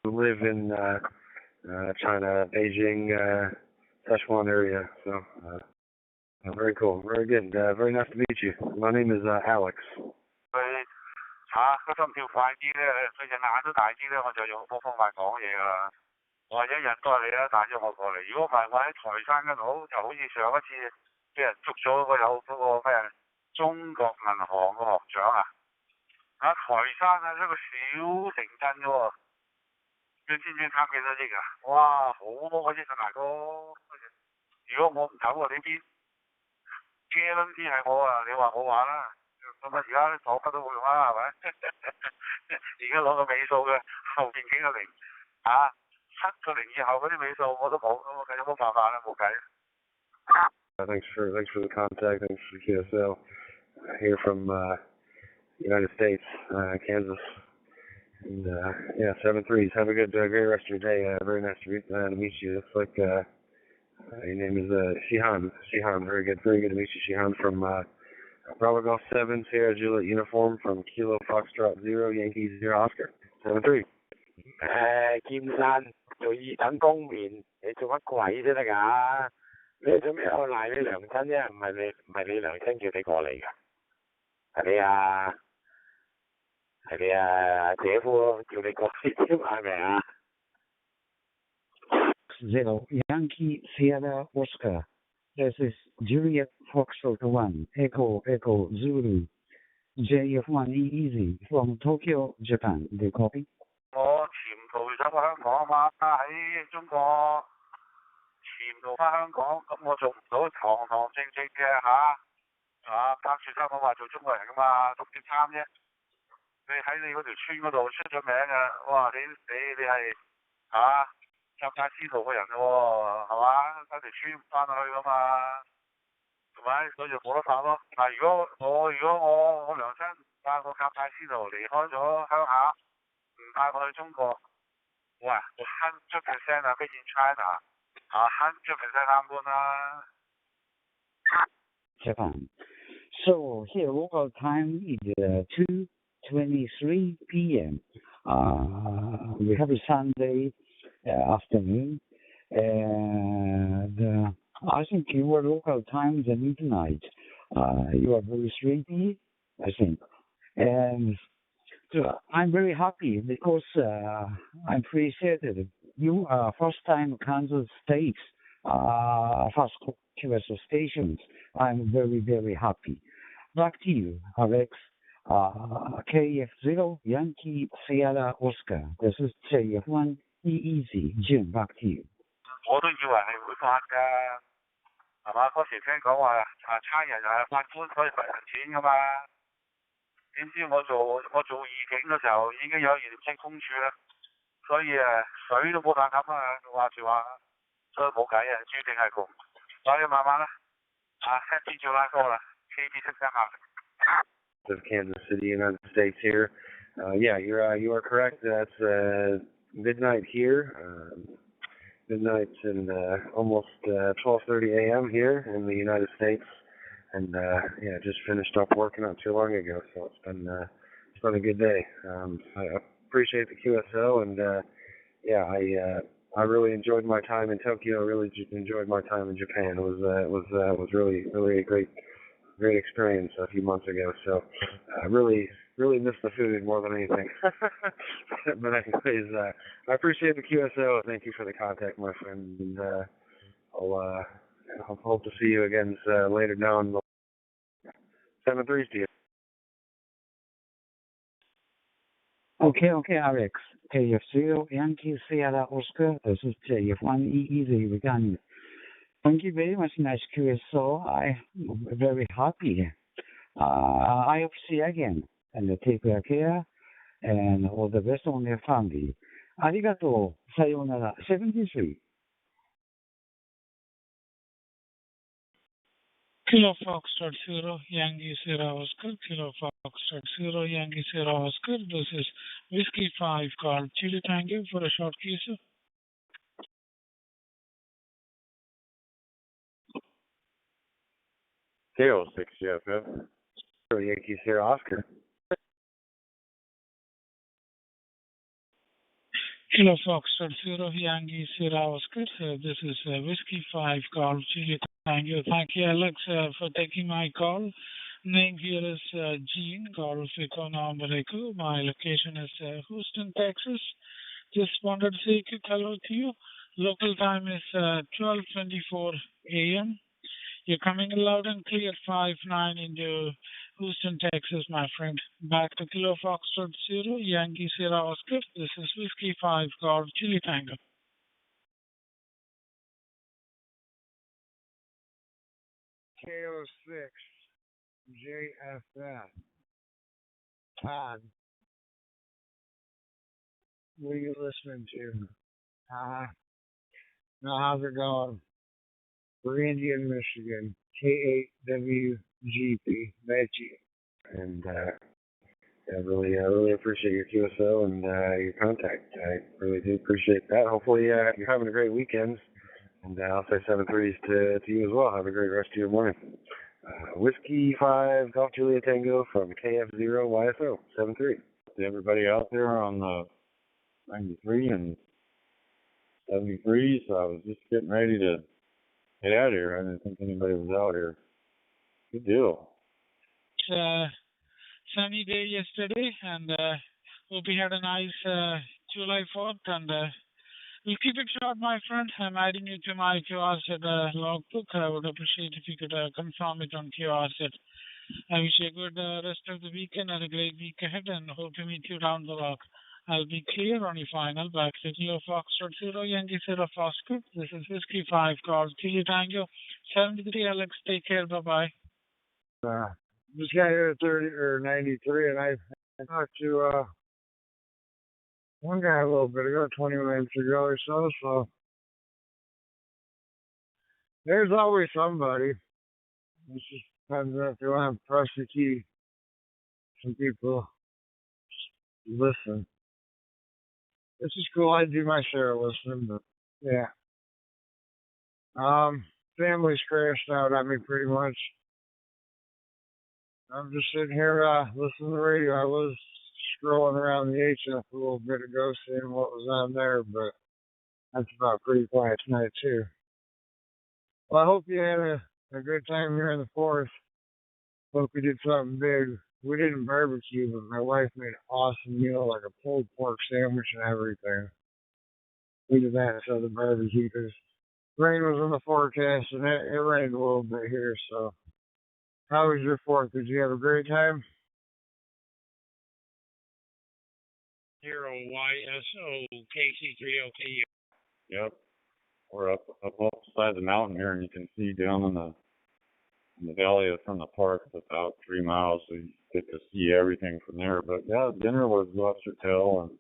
Live in China, Beijing, Sichuan area. So very cool, very good. Very nice to meet you. My name is Alex. 佢個心跳快啲咧，佢隻眼都大啲咧，我就用嗰方法講嘢㗎啦。我話一日都係你啦，帶咗我過嚟。如果唔係我喺台山嗰度，就好似上一次俾人捉咗嗰個咩中國銀行個行長啊，台山啊，一個小城鎮啫喎。你知唔知貪幾多億啊？哇，好多個億啊大哥！如果我唔走啊呢邊，車輪啲係我啊，你話我話啦。咁啊而家攞筆都冇用啦，係咪？而家攞個尾數嘅後邊幾個零7個零以後嗰啲尾數我都冇，咁我計有冇辦法啦？冇計。Thanks for the contact. Thanks for QSL. Here from United States, Kansas. And yeah, 7-3s. Have a great rest of your day. Very nice to meet you. Looks like your name is Shihan. Shihan, very good to meet you, Shihan from Bravo Golf 7 Sierra Juliet uniform from Kilo Foxtrot 0 Yankee 0 Oscar 7-3. 劍山做二等公面，你做乜鬼先得㗎？你做咩有賴你娘親啫？唔係你娘親叫你過嚟㗎，係你姐夫叫你過嚟啫嘛，係咪啊？0 Yankee Sierra Oscar. This is Juliet Foxtrot 1 Echo Zulu JF1 Easy from Tokyo, Japan. Do you copy? 我潛逃走翻香港啊嘛，喺中國潛逃翻香港，咁我做唔到堂正嘅拍住香港話做中國人噶嘛，讀點參啫？你喺你嗰條村嗰度出咗名啊！哇！你係集晒司徒嘅人喎，係嘛？喺條村唔翻去噶嘛，係咪？所以就冇得拍咯。但係如果我娘親帶我夾晒司徒離開咗鄉下，唔帶我去中國，哇！100% 啊，飛進 China 100% 貪官啦。Japan. So here local time is 2:23 p.m. We have a Sunday afternoon, and I think your local time is midnight. You are very sleepy, I think, and so I'm very happy because I appreciated you first time Kansas States first QSO stations. I'm very, very happy. Back to you, Alex. KF0 Yankee Sierra Oscar. This is JF1 Easy. Jim, back to you. 我都以為係會發㗎，係嘛？嗰時聽講話差人法官可以罰人錢㗎嘛？點知我做義警嘅時候已經有嚴正公署啦，所以水都冇辦法啊！話時話，所以冇計啊，注定係窮。所以慢慢啦，聽住拉歌啦 ，KT 識得下。Of Kansas City, United States here. Yeah, you are correct. That's midnight here. Midnight and almost 12:30 a.m. here in the United States. And yeah, just finished up work not too long ago, so it's been a good day. I appreciate the QSO, and yeah, I really enjoyed my time in Tokyo. Really enjoyed my time in Japan. It was really a great experience a few months ago. So I really miss the food more than anything. But anyways, I appreciate the QSO. Thank you for the contact, my friend, and I'll hope to see you again later down the 7-3 to you. Okay, Alex. KF0 Yankee Sierra Oscar. This is JF1 Easy Vegan. Thank you very much, nice QSO. I'm very happy. I hope to see you again. And take care. And all the best on your family. Arigato. Sayonara. 73. Kilo Foxtrot 0, Yankee Sierra Oscar, Kilo Foxtrot 0, Yankee Sierra Oscar. This is Whiskey 5 called Chili Tango for a short case. KO6, yeah, Yankee Sierra Oscar. Kilo Foxtrot 0, Yankee Sierra Oscar. This is Whiskey 5 called Chili Tango. Thank you, Alex, for taking my call. Name here is Jean, Golf Echo number Echo. My location is Houston, Texas. Just wanted to say a quick hello to you. Local time is 12:24 a.m. You're coming loud and clear 5-9 into Houston, Texas, my friend. Back to Kilo Foxtrot 0, Yankee Sierra Oscar. This is Whiskey 5 called Chili Tango. KO6, JFF. Todd, what are you listening to? Now, how's it going? Brandy in Michigan, K8WGP, that's you. And I really appreciate your QSO and your contact. I really do appreciate that. Hopefully you're having a great weekend. And I'll say 7-3s to you as well. Have a great rest of your morning. Whiskey 5, Golf Juliet Tango from KF0 YSO, 7-3. To everybody out there on the 93 and 73, so I was just getting ready to get out of here. I didn't think anybody was out here. Good deal. Sunny day yesterday, and hope we had a nice July 4th, and we'll keep it short, my friend. I'm adding you to my QRZ logbook. I would appreciate if you could confirm it on QRZ. I wish you a good rest of the weekend and a great week ahead, and hope to meet you down the road. I'll be clear on your final. Back to Kilo Foxtrot 0, Yankee Sierra Oscar. This is Whiskey 5 called Chili Tango. 73, Alex. Take care. Bye-bye. Just got here at 30 or 93, and I talked to one guy a little bit ago, 20 minutes ago or so. So there's always somebody. It just depends on if you want to press the key. Some people listen. This is cool. I do my share of listening, but yeah. Family's crashed out on me pretty much. I'm just sitting here listening to the radio. I was scrolling around the HF a little bit ago, seeing what was on there, but that's about pretty quiet tonight too. Well, I hope you had a good time here in the forest. Hope we did something big. We didn't barbecue, but my wife made an awesome meal, like a pulled pork sandwich and everything. We did that instead of the barbecue because rain was in the forecast, and it rained a little bit here, so. How was your 4th? Did you have a great time? 0YSO KC3LKU. Yep. we're up beside the mountain here, and you can see down in the valley from the park, it's about 3 miles, so you get to see everything from there. But yeah, dinner was lobster tail, and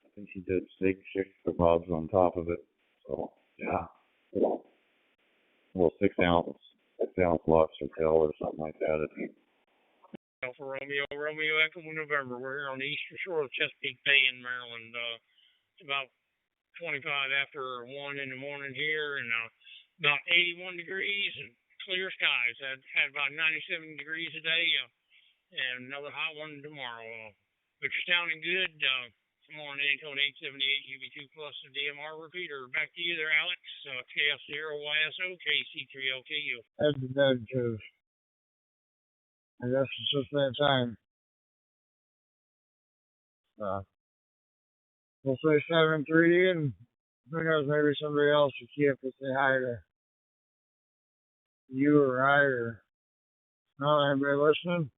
I think she did steak shish kebabs on top of it. So yeah, well, 6 ounce lobster tail or something like that. Alpha Romeo Echo November. We're here on the eastern shore of Chesapeake Bay in Maryland. It's about 25 after 1 in the morning here, and about 81 degrees and clear skies. Had about 97 degrees today, and another hot one tomorrow. But you're sounding good. Morning, code 878 UV2 plus the DMR repeater. Back to you there, Alex. KF0YSO KC3LKU. That's dead, because I guess it's just that time. We'll say 7-3, and who knows, maybe somebody else will keep to say hi to you or I or not anybody listening.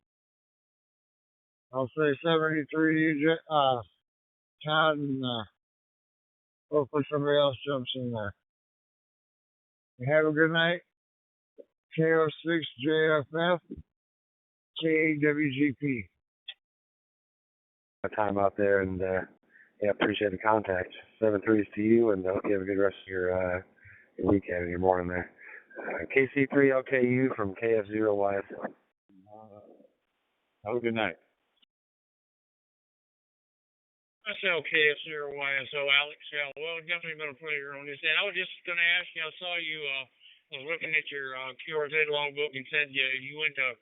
I'll say 73 to you, Todd, and hopefully somebody else jumps in there. Have a good night. KO6JFF, KAWGP. Time out there, and yeah, appreciate the contact. 7-3s to you, and hope you have a good rest of your weekend and your morning there. KC3LKU from KF0YSL. Have a good night. That's LKF0YSO, Alex. Yeah, well, definitely been a pleasure on this. And I was just going to ask you, I saw you was looking at your QRZ logbook and said you went to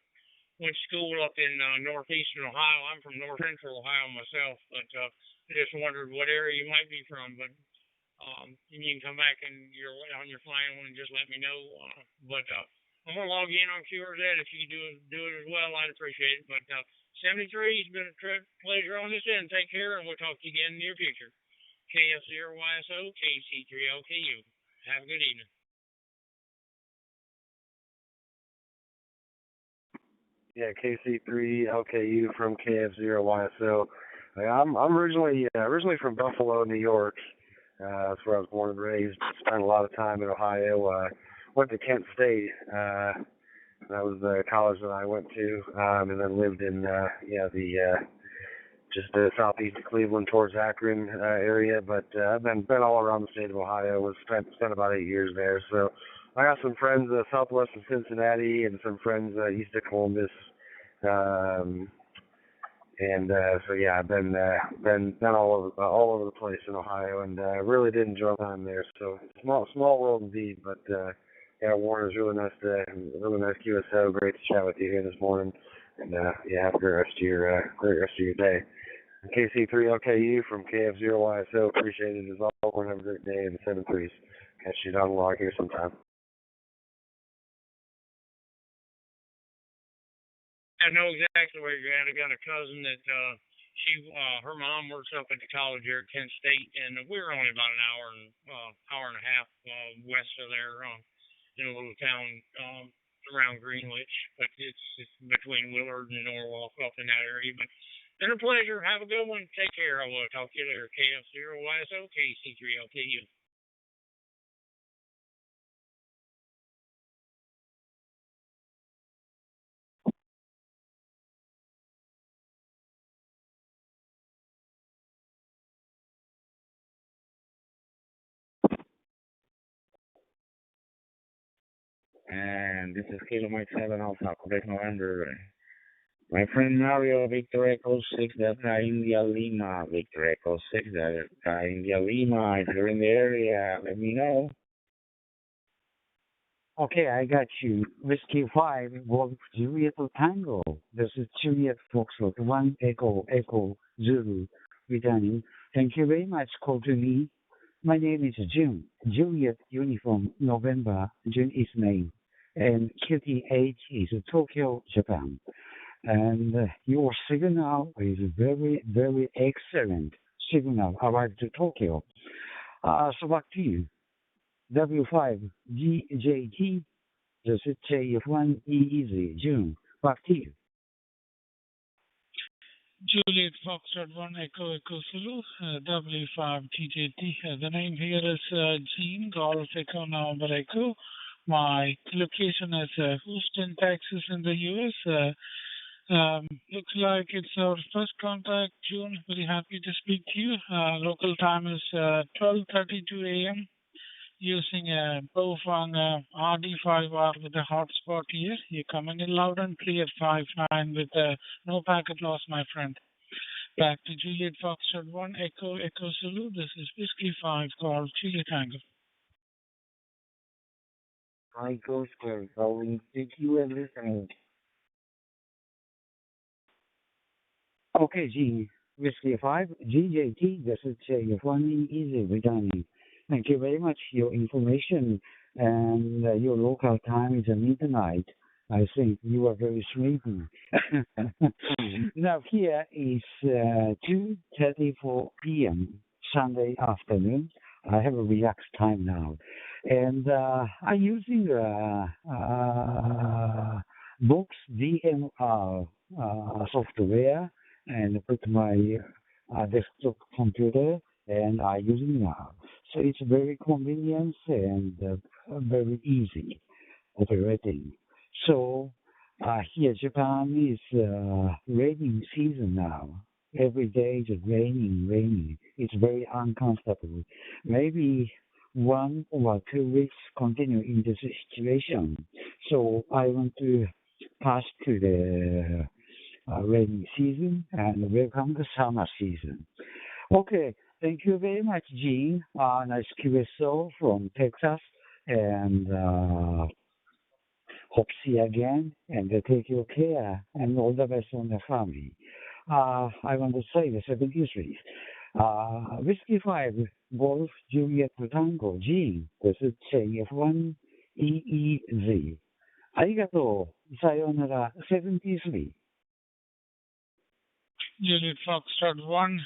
school up in northeastern Ohio. I'm from north central Ohio myself, but I just wondered what area you might be from. But you can come back and you're on your flying one and just let me know. But I'm gonna log in on QRZ if you do it as well. I'd appreciate it. But 73, it's been a pleasure on this end. Take care, and we'll talk to you again in the near future. KF0YSO KC3LKU. Have a good evening. Yeah, KC3LKU from KF0YSO. I'm originally from Buffalo, New York. That's where I was born and raised. Spent a lot of time in Ohio. Went to Kent State. That was the college that I went to, and then lived in just southeast of Cleveland towards Akron area. But I've been all around the state of Ohio. Spent about 8 years there. So I got some friends southwest of Cincinnati and some friends east of Columbus. So yeah, I've been all over the place in Ohio, and really did enjoy my time there. So small world indeed, but yeah, Warner's really nice QSO. Great to chat with you here this morning, and yeah, have a great rest of your day. KC3LKU from KF0YSO. Appreciate it as always. Have a great day, and 7-3s. Catch you down the log here sometime. I know exactly where you're at. I got a cousin that her mom works up at the college here at Kent State, and we're only about an hour and a half west of there, in a little town around Greenwich, but it's between Willard and Norwalk up in that area. But it's been a pleasure. Have a good one. Take care. I will talk to you later. KF0YSO KC3LKU. And this is Kilo Mike 7 Alpha, Quebec, November. My friend Mario, Victor Echo 6, Delta India Lima, Victor Echo 6, Delta India Lima. If you're in the area, let me know. Okay, I got you. Whiskey 5, Wolf Juliet Tango. This is Juliet Foxtrot 1 Echo Zulu returning. Thank you very much. Call to me. My name is June. Juliet Uniform November. June is name. And QTH is Tokyo, Japan. And your signal is very, very excellent signal arrived to Tokyo. So back to you. W5 GJT. This is JF1 Easy June. Back to you. Juliet Foxtrot 1 Echo Echo Zulu, W5 TJT. The name here is Gene, Golf Echo November Echo. My location is Houston, Texas in the US. Looks like it's our first contact, June. Very happy to speak to you. Local time is 12:32 a.m. Using a Bofang RD5R with a hotspot here. You're coming in loud and clear, 5-9 with no packet loss, my friend. Back to Juliet Foxtrot 1 Echo Echo Zulu. This is Whiskey 5 called Chile Tango. Michael Square, going to you and listening. Okay, G, Whiskey 5, GJT, this is your funny, easy returning. Thank you very much for your information, and your local time is midnight. I think you are very sleepy. Now here is 2:34 p.m. Sunday afternoon. I have a relaxed time now, and I'm using Box DMR software and put my desktop computer, and I'm using now. So it's very convenient and very easy operating. So here Japan is raining season now. Every day is raining. It's very uncomfortable. Maybe 1 or 2 weeks continue in this situation. So I want to pass to the rainy season and welcome the summer season. Okay, thank you very much, Gene. Nice QSO from Texas, and hope see you again, and take your care, and all the best on the family. I want to say the 73. Whiskey 5, Golf, Juliet Tango, Gene. This is JF1 EEZ. ありがとう。さようなら。73. Juliet Foxtrot 1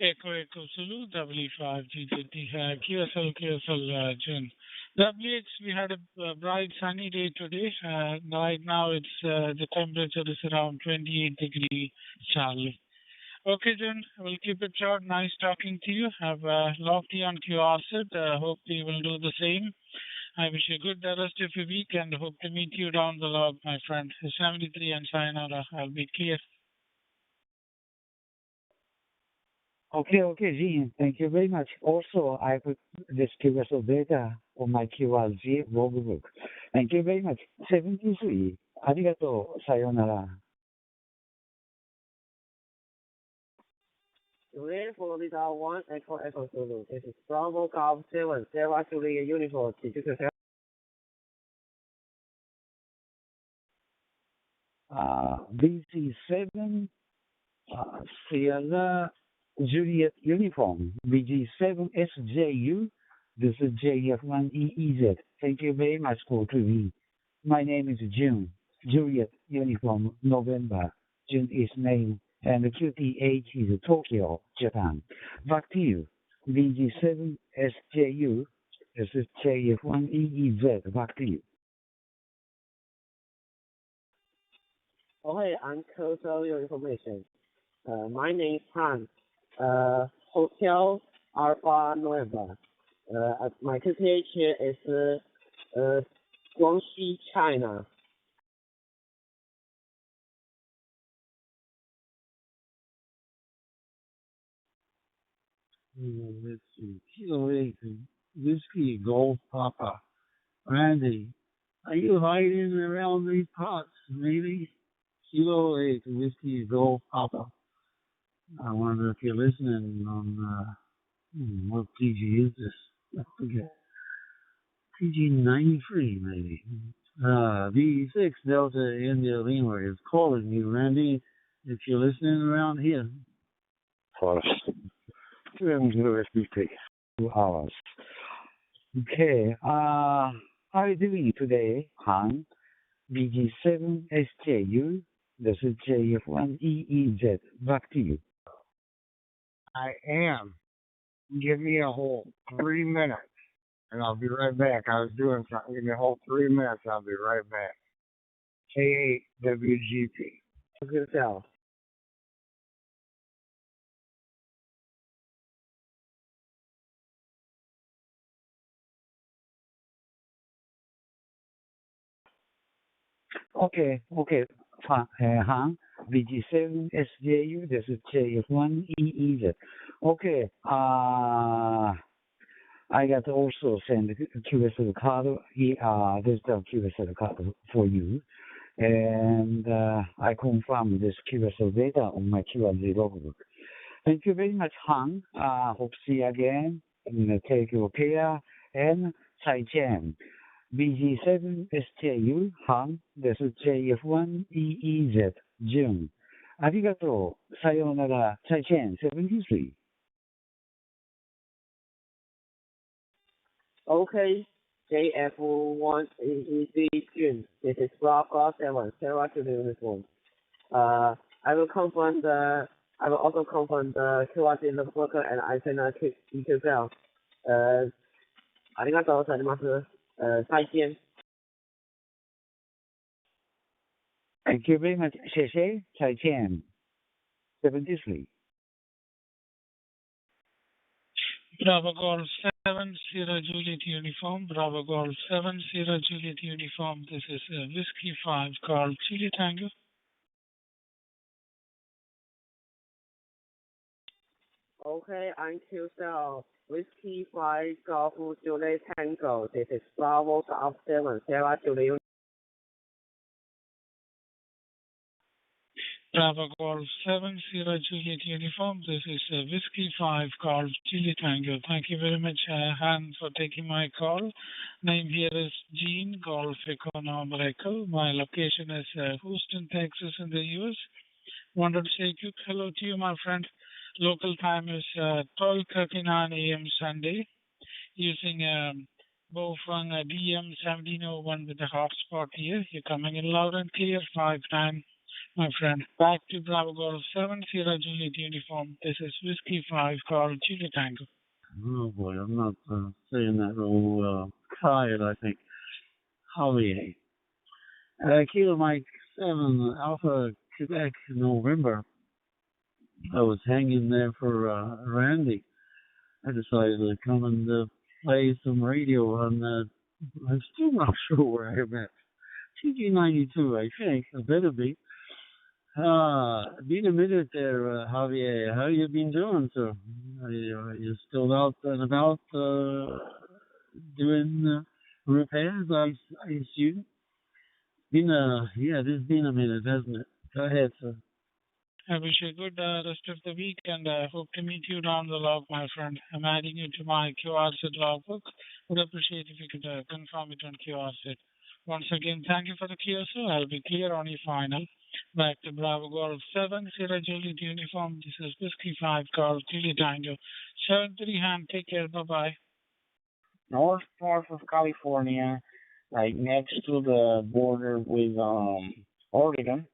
Echo Echo Zulu, W5 GJT, QSL June. WH, we had a bright sunny day today. Right now it's the temperature is around 28 degrees Charlie. Okay, June, we'll keep it short. Nice talking to you. Have logged you on QR set. Hope you will do the same. I wish you a good rest of your week and hope to meet you down the log, my friend. 73 and sayonara. I'll be clear. Okay, Gene. Thank you very much. Also, I put this QSO data on my QRZ logbook. Thank you very much. 73. ありがとう。さようなら。Juliet Florida 1 Echo Echo Zulu. This is Bravo Golf 7 Sierra Juliet Uniform. Did you confirm? BG7 Sierra Juliet Uniform. BG7 SJU. This is JF1EEZ. Thank you very much for tuning. My name is June. Juliet Uniform November. June is name. And the QTH is Tokyo, Japan. Back to you. BG7 SJU. This is JF1EEZ. Back to you. Okay, I'm close all your information. My name is Han. Hotel Alpha November. My QTH here is Guangxi, China. Let's see. Kilo 8, Whiskey Gold Papa. Randy, are you hiding around these pots, maybe? Kilo 8, Whiskey Gold Papa. I wonder if you're listening on, what PG is this? I forget. PG 93, maybe. V6 Delta India Lima is calling you, Randy, if you're listening around here. Close. 2 hours. Okay, how are you doing today, Han? BG7 SJU, this is JF1EEZ. Back to you. I am. Give me a whole 3 minutes, and I'll be right back. I was doing something. Give me a whole 3 minutes, I'll be right back. K8WGP. Good yourself. Okay, okay. Han, VG7SJU, this is JF1EEZ. Okay, I got also send QSL card. This the QSL card for you. And I confirm this QSL data on my QSL logbook. Thank you very much, Han. Hope see you again. Take your care and 再见. BG7SJU, Han, this is JF1EEZ, June. ありがとう。さようなら。再见。73. Okay, JF1EEZ June. This is Bravo 7, Sarah to the uniform. I will also confirm the QRT in the worker and I send a QSL. ありがとうございます。再见。Thank you very much. 谢谢。再见。73. Bravo Golf 7 Sierra Juliet Uniform. Bravo Golf 7 Sierra Juliet Uniform. This is Whiskey 5 Golf Juliet Tango. Okay, I'm QSL Whiskey 5 Golf Juliet Tango. This is Bravo Golf 7 Sarah Juliet. Bravo Golf 7 Sierra Juliet Uniform. This is Whiskey 5 Golf Juliet Tango. Thank you very much, Han, for taking my call. Name here is Gene, Golf Echo Number Echo. My location is Houston, Texas in the U.S. Wanted to say a quick hello to you, my friend. Local time is 12:39 a.m. Sunday. Using Bowfang DM1701 with the hotspot here. You're coming in loud and clear 5-9. My friend, back to Bravo Golf 7 Sierra Juliet Uniform. This is Whiskey 5 called Juliet Tango. Oh boy, I'm not saying that real quiet, I think. Javier. Kilo Mike 7 Alpha Quebec November. I was hanging there for Randy. I decided to come and play some radio on I'm still not sure where I'm at. TG92, I think. I better be. Been a minute there, Javier. How you been doing, sir? Are you still out and about doing repairs, I assume? This been a minute, hasn't it? Go ahead, sir. I wish you a good rest of the week and hope to meet you down the log, my friend. I'm adding you to my QRZ logbook. Would appreciate if you could confirm it on QRZ. Once again, thank you for the QSO. I'll be clear on your final. Back to Bravo Golf 7, Sierra Juliet Uniform. This is Whiskey 5, Golf Juliet Tango. 7-3 hand, take care, bye-bye. North of California, like next to the border with Oregon.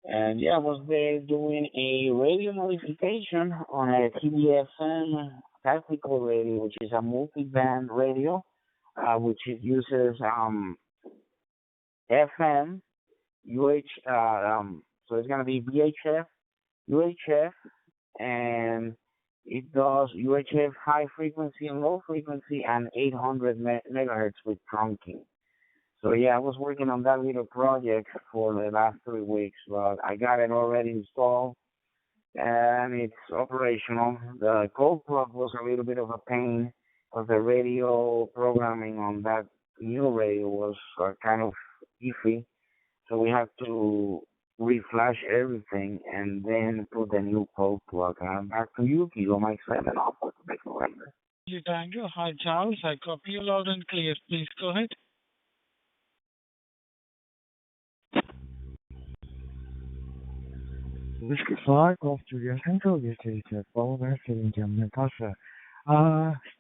And yeah, I was there doing a radio modification on a TBFN tactical radio, which is a multi-band radio, which it uses FM, so it's going to be VHF, UHF, and it does UHF high frequency and low frequency and 800 megahertz with trunking. So yeah, I was working on that little project for the last 3 weeks, but I got it already installed and it's operational. The cold plug was a little bit of a pain because the radio programming on that new radio was kind of iffy. So we have to reflash everything and then put the new cold plug. Back to you, Kilo Mike 7 off of November. Tango. Hi, Charles. I copy you loud and clear. Please go ahead. Whiskey 5 Golf Juliet Tango. This is Bowman in Natasha.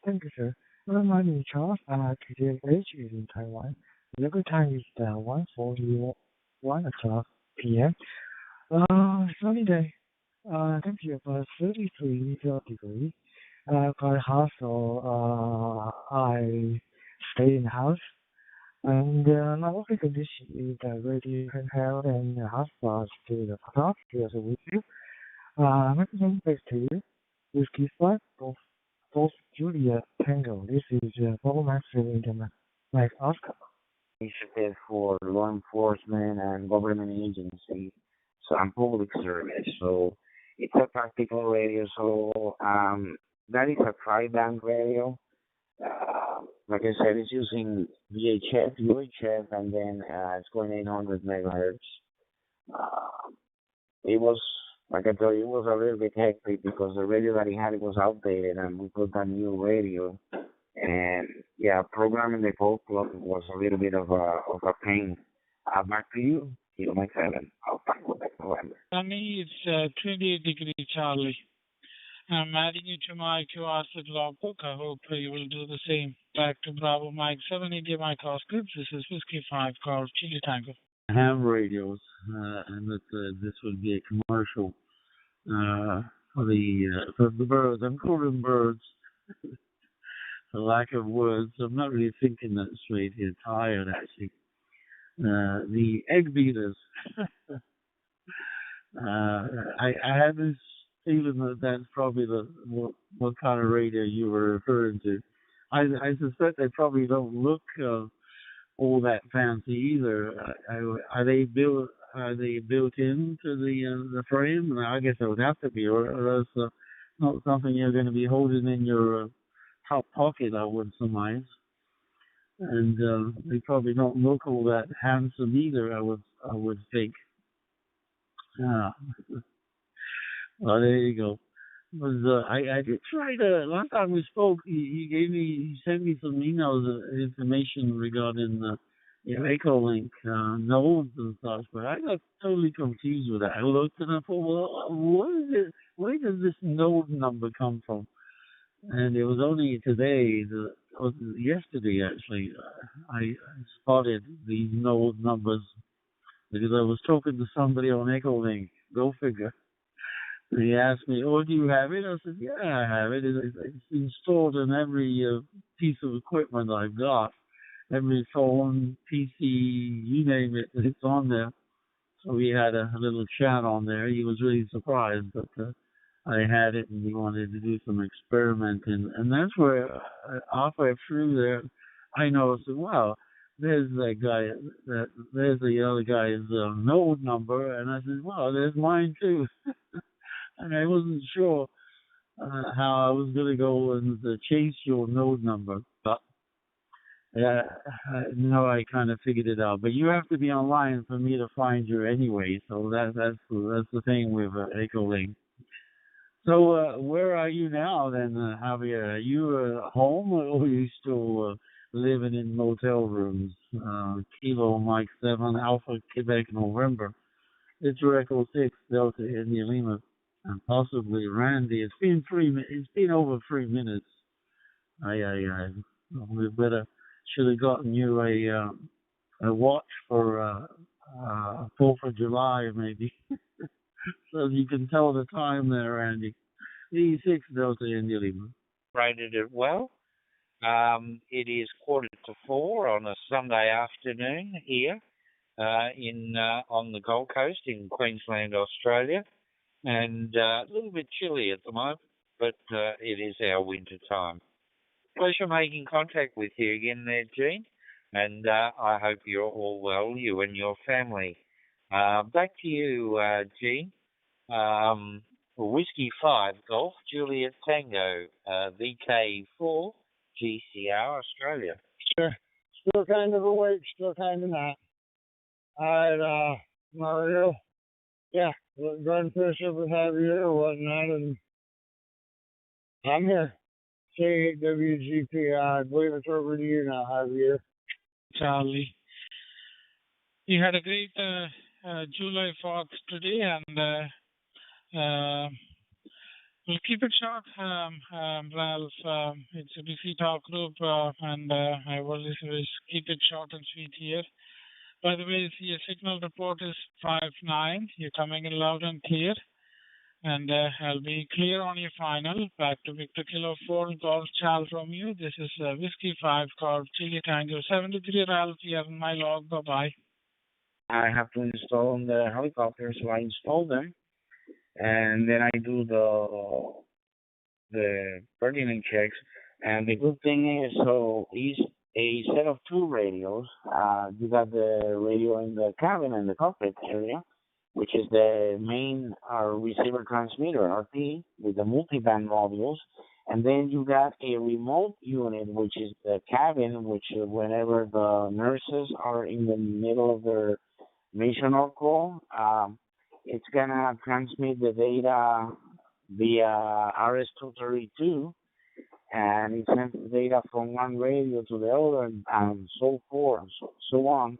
Thank you, sir. My name is Charles. Today is in Taiwan. Local time is 1:41 o'clock p.m. Sunny day. Temperature for 33 degrees. Quite hot, so I stay in the house. And my working condition is radio handheld and hotspots to the top here with you. Microphone back to you. Whiskey 5 Golf Juliet Tango. This is Bowman in Mike Oscar. initiative for law enforcement and government agencies, so and public service. So it's a practical radio. So that is a tri-band radio. Like I said, it's using VHF, UHF, and then it's going 800 megahertz. Uh, it was, like I told you, it was a little bit hectic because the radio that he had was outdated, and we put a new radio. And yeah, programming the whole clock was a little bit of a pain. Back to you, Kilo Mike 7. November. Sunny, it's 28 degree Charlie. I'm adding you to my QR logbook. I hope you will do the same. Back to Bravo Mike 7, India Mike Oscar. This is Whiskey 5 called Chili Tango. Ham radios, and that this would be a commercial for the birds. I'm calling birds for lack of words. I'm not really thinking that straight here. Tired actually. The egg beaters. I have this feeling that that's probably what kind of radio you were referring to. I suspect they probably don't look all that fancy either. Are they built? Are they built into the frame? I guess they would have to be, or else not something you're going to be holding in your top pocket, I would surmise. And they probably don't look all that handsome either. I would think. Ah. Well, there you go. I did try to, last time we spoke, you sent me some emails, information regarding Echolink nodes and such, but I got totally confused with that. I looked and I thought, well, what is it? Where does this node number come from? And it was only today, yesterday actually, I spotted these node numbers because I was talking to somebody on Echolink. Go figure. And he asked me, "Oh, do you have it?" I said, "Yeah, I have it. It's installed in every piece of equipment I've got, every phone, PC, you name it. It's on there." So we had a little chat on there. He was really surprised, but I had it, and he wanted to do some experimenting. And that's where, halfway through there, I noticed, wow, there's that guy, there's the other guy's node number, and I said, wow, there's mine too. And I wasn't sure how I was going to go and chase your node number, but now I kind of figured it out. But you have to be online for me to find you anyway, so that's the thing with Echolink. So where are you now then, Javier? Are you home, or are you still living in motel rooms? Kilo Mike 7 Alpha Quebec November. It's Echo 6 Delta India Lima. And possibly Randy. It's been over 3 minutes. We should have gotten you a watch for 4th of July maybe, so you can tell the time there, Randy. E6 Delta India Lima. Rated it well. It is 3:45 on a Sunday afternoon here on the Gold Coast in Queensland, Australia. And a little bit chilly at the moment, but it is our winter time. Pleasure making contact with you again there, Gene, and I hope you're all well, you and your family. Back to you, Gene. Whiskey 5 Golf, Juliet Tango, VK4, GCR, Australia. Sure. Still kind of awake, still kind of not. Alright, Mario. Yeah, going fishing with Javier or whatnot, and I'm here. K8WGP, I believe it's over to you now, Javier. Charlie. You had a great July 4th today, and we'll keep it short. Ralph, it's a busy talk group, and I always keep it short and sweet here. By the way, your signal report is 5-9. You're coming in loud and clear. And I'll be clear on your final. Back to Victor Kilo 4 Golf Charles Romeo. This is Whiskey 5 called Chili Tango 73 Ralph here in my log. Bye-bye. I have to install the helicopter, so I install them. And then I do the burning checks. And the good thing is, so a set of two radios. You got the radio in the cabin and the cockpit area, which is the main receiver transmitter, RT, with the multiband modules. And then you got a remote unit, which is the cabin, which whenever the nurses are in the middle of their mission or call, it's going to transmit the data via RS-232, and it sends the data from one radio to the other, and so forth, so on.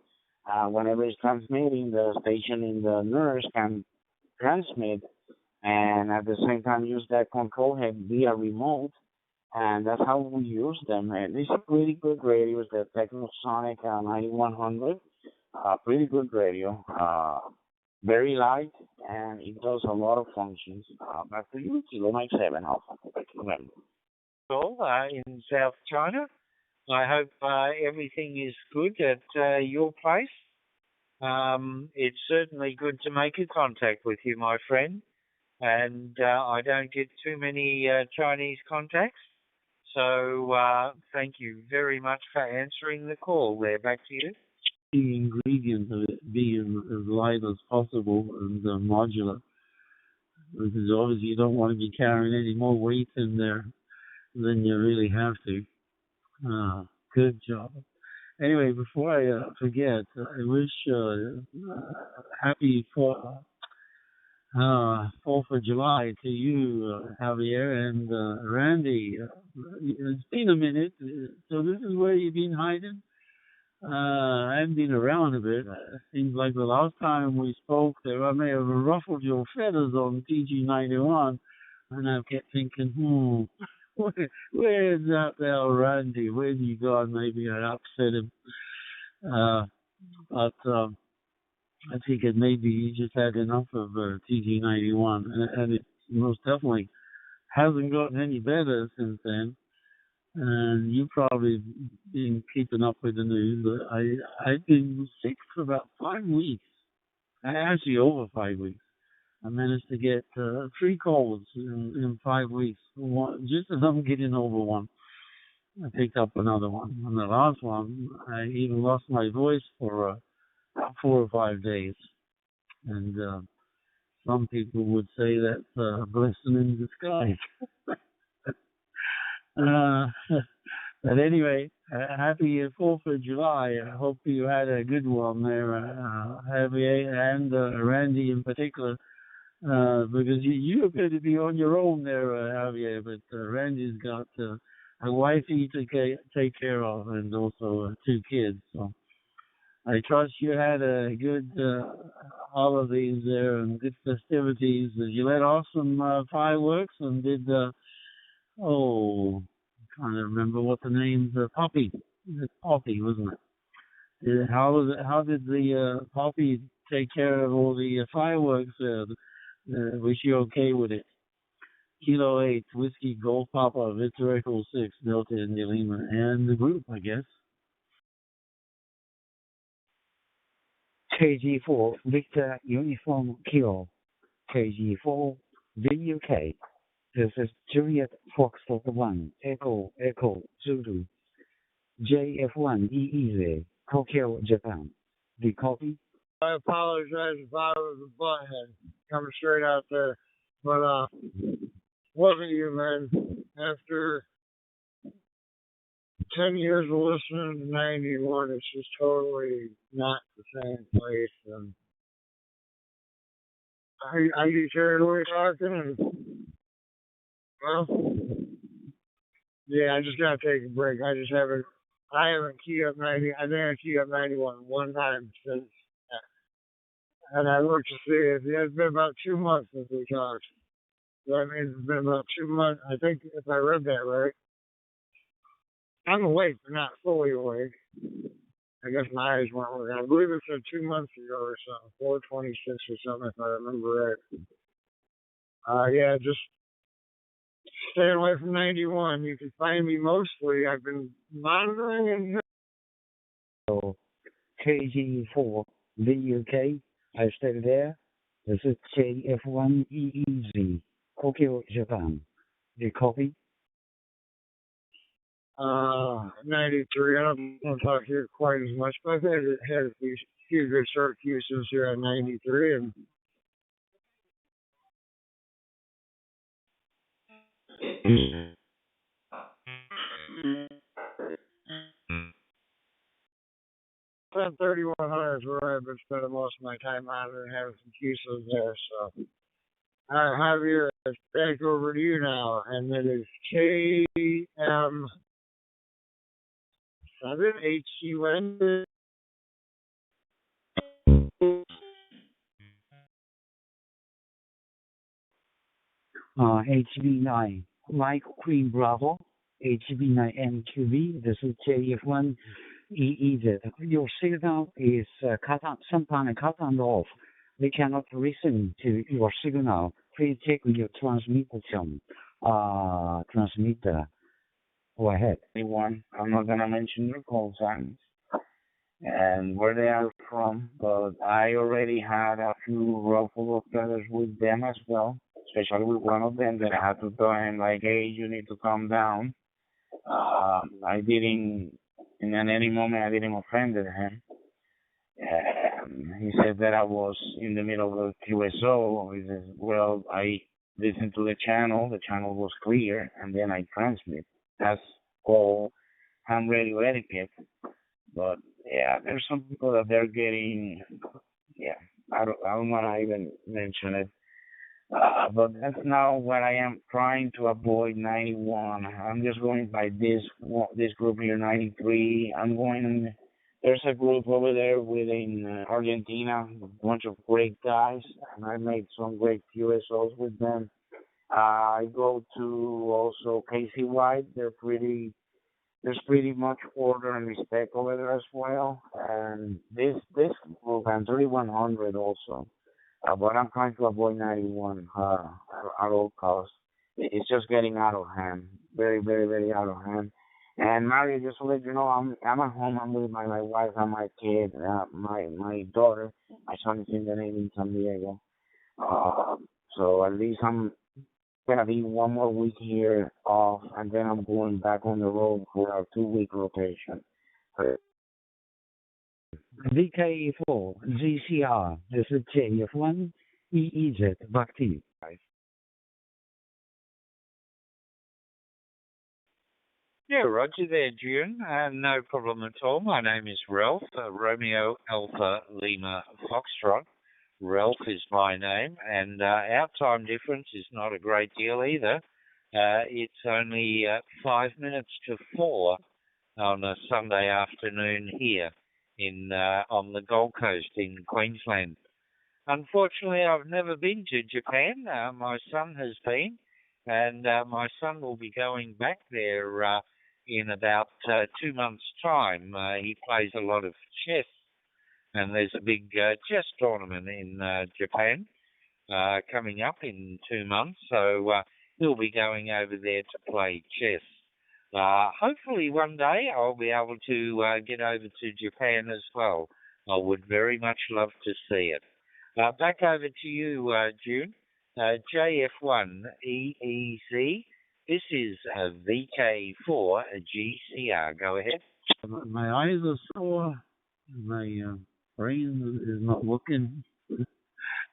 Whenever it's transmitting, the station in the nurse can transmit and at the same time use that control head via remote, and that's how we use them. And these are pretty good radios, the Technosonic 9100, pretty good radio, very light, and it does a lot of functions. Back to you, Kilo Mike 7 Alpha, November. Well, in South China, I hope everything is good at your place. It's certainly good to make a contact with you, my friend. And I don't get too many Chinese contacts. So thank you very much for answering the call there. Back to you. The ingredient of it being as light as possible and modular, because obviously you don't want to be carrying any more weight in there than you really have to. Good job. Anyway, before I forget, I wish happy 4th of July to you, Javier and Randy. It's been a minute, so this is where you've been hiding? I haven't been around a bit. It seems like the last time we spoke there, I may have ruffled your feathers on TG91, and I kept thinking, where's that there Randy? Where's he gone? Maybe I upset him. But I figured maybe you just had enough of TG91, and it most definitely hasn't gotten any better since then. And you've probably been keeping up with the news, but I've been sick for about 5 weeks. Actually, over 5 weeks. I managed to get 3 colds in 5 weeks. Just as I'm getting over one, I picked up another one. And the last one, I even lost my voice for 4 or 5 days. And some people would say that's a blessing in disguise. But anyway, happy 4th of July. I hope you had a good one there, Javier and Randy in particular, because you appear to be on your own there, Javier, but Randy's got a wifey to take care of and also 2 kids. So I trust you had a good holidays there and good festivities. You let off some fireworks and did, I can't remember what the name's, Poppy. It's Poppy, wasn't it? How did the Poppy take care of all the fireworks? Was she okay with it? Kilo 8, Whiskey, Gold Papa, Victor Echo 6, Delta India Lima, and the group, I guess. KG4, Victor Uniform Kilo, KG4, VUK. This is Juliet Foxtrot 1, Echo Zulu, JF1 EEZ, Tokyo, Japan. The copy? I apologize if I was a butthead coming straight out there, but wasn't you, man? After 10 years of listening to 91, it's just totally not the same place. And I get carried away talking, and well, yeah, I just gotta take a break. I haven't keyed up 90. I think I keyed up 91 one time since, and I looked to see it's been about 2 months since we talked. So that means it's been about 2 months. I think if I read that right, I'm awake, but not fully awake. I guess my eyes weren't working. I believe it said 2 months ago or something, 426 or something, if I remember right. Yeah, just staying away from 91. You can find me mostly. I've been monitoring and. So, KG4, VUK, I stayed there. This is JF1 EEZ, Tokyo, Japan. The copy? 93. I don't want to talk here quite as much, but I've had a few good short fuses here at 93, and 3100 is where I've been spending most of my time on and having some fuses there. So, Javier, back over to you now, and it is KM7HUN. HB9 Mike Queen Bravo HB9 MQB. This is JF1 EEZ. Your signal is sometimes cut off. We cannot listen to your signal. Please check your transmitter. Transmitter. Go ahead. Anyone, I'm not gonna mention your call signs and where they are from, but I already had a few ruffle of feathers with them as well, especially with one of them that I had to tell him like, hey, you need to calm down. I didn't, and at any moment I didn't offend him. He said that I was in the middle of a QSO. He says, well, I listened to the channel was clear, and then I transmit. That's all ham radio etiquette. But yeah, there's some people that they're getting, yeah, I don't want to even mention it. But that's now what I am trying to avoid. 91. I'm just going by this group here, 93. There's a group over there within Argentina, a bunch of great guys, and I made some great QSOs with them. I go to also Casey White. There's pretty much order and respect over there as well. And this group, and 3100 also. But I'm trying to avoid 91 at all costs. It's just getting out of hand. Very, very, very out of hand. And Mario, just to let you know, I'm at home. I'm with my wife and my kid, my daughter. My son is in the Navy in San Diego. So at least I'm gonna be one more week here off, and then I'm going back on the road for our 2-week rotation. VK4 GCR. This is JF1 EEZ. Back to you. Yeah, roger there, June. No problem at all. My name is Ralph, Romeo Alpha Lima Foxtrot. Ralph is my name, and our time difference is not a great deal either. It's only 5 minutes to 4 on a Sunday afternoon here on the Gold Coast in Queensland. Unfortunately, I've never been to Japan. My son has been, and my son will be going back there in about 2 months' time. He plays a lot of chess, and there's a big chess tournament in Japan coming up in 2 months, so he'll be going over there to play chess. Hopefully one day I'll be able to get over to Japan as well. I would very much love to see it. Back over to you, June. JF1 EEZ. This is a VK4 GCR. Go ahead. My eyes are sore. My brain is not working.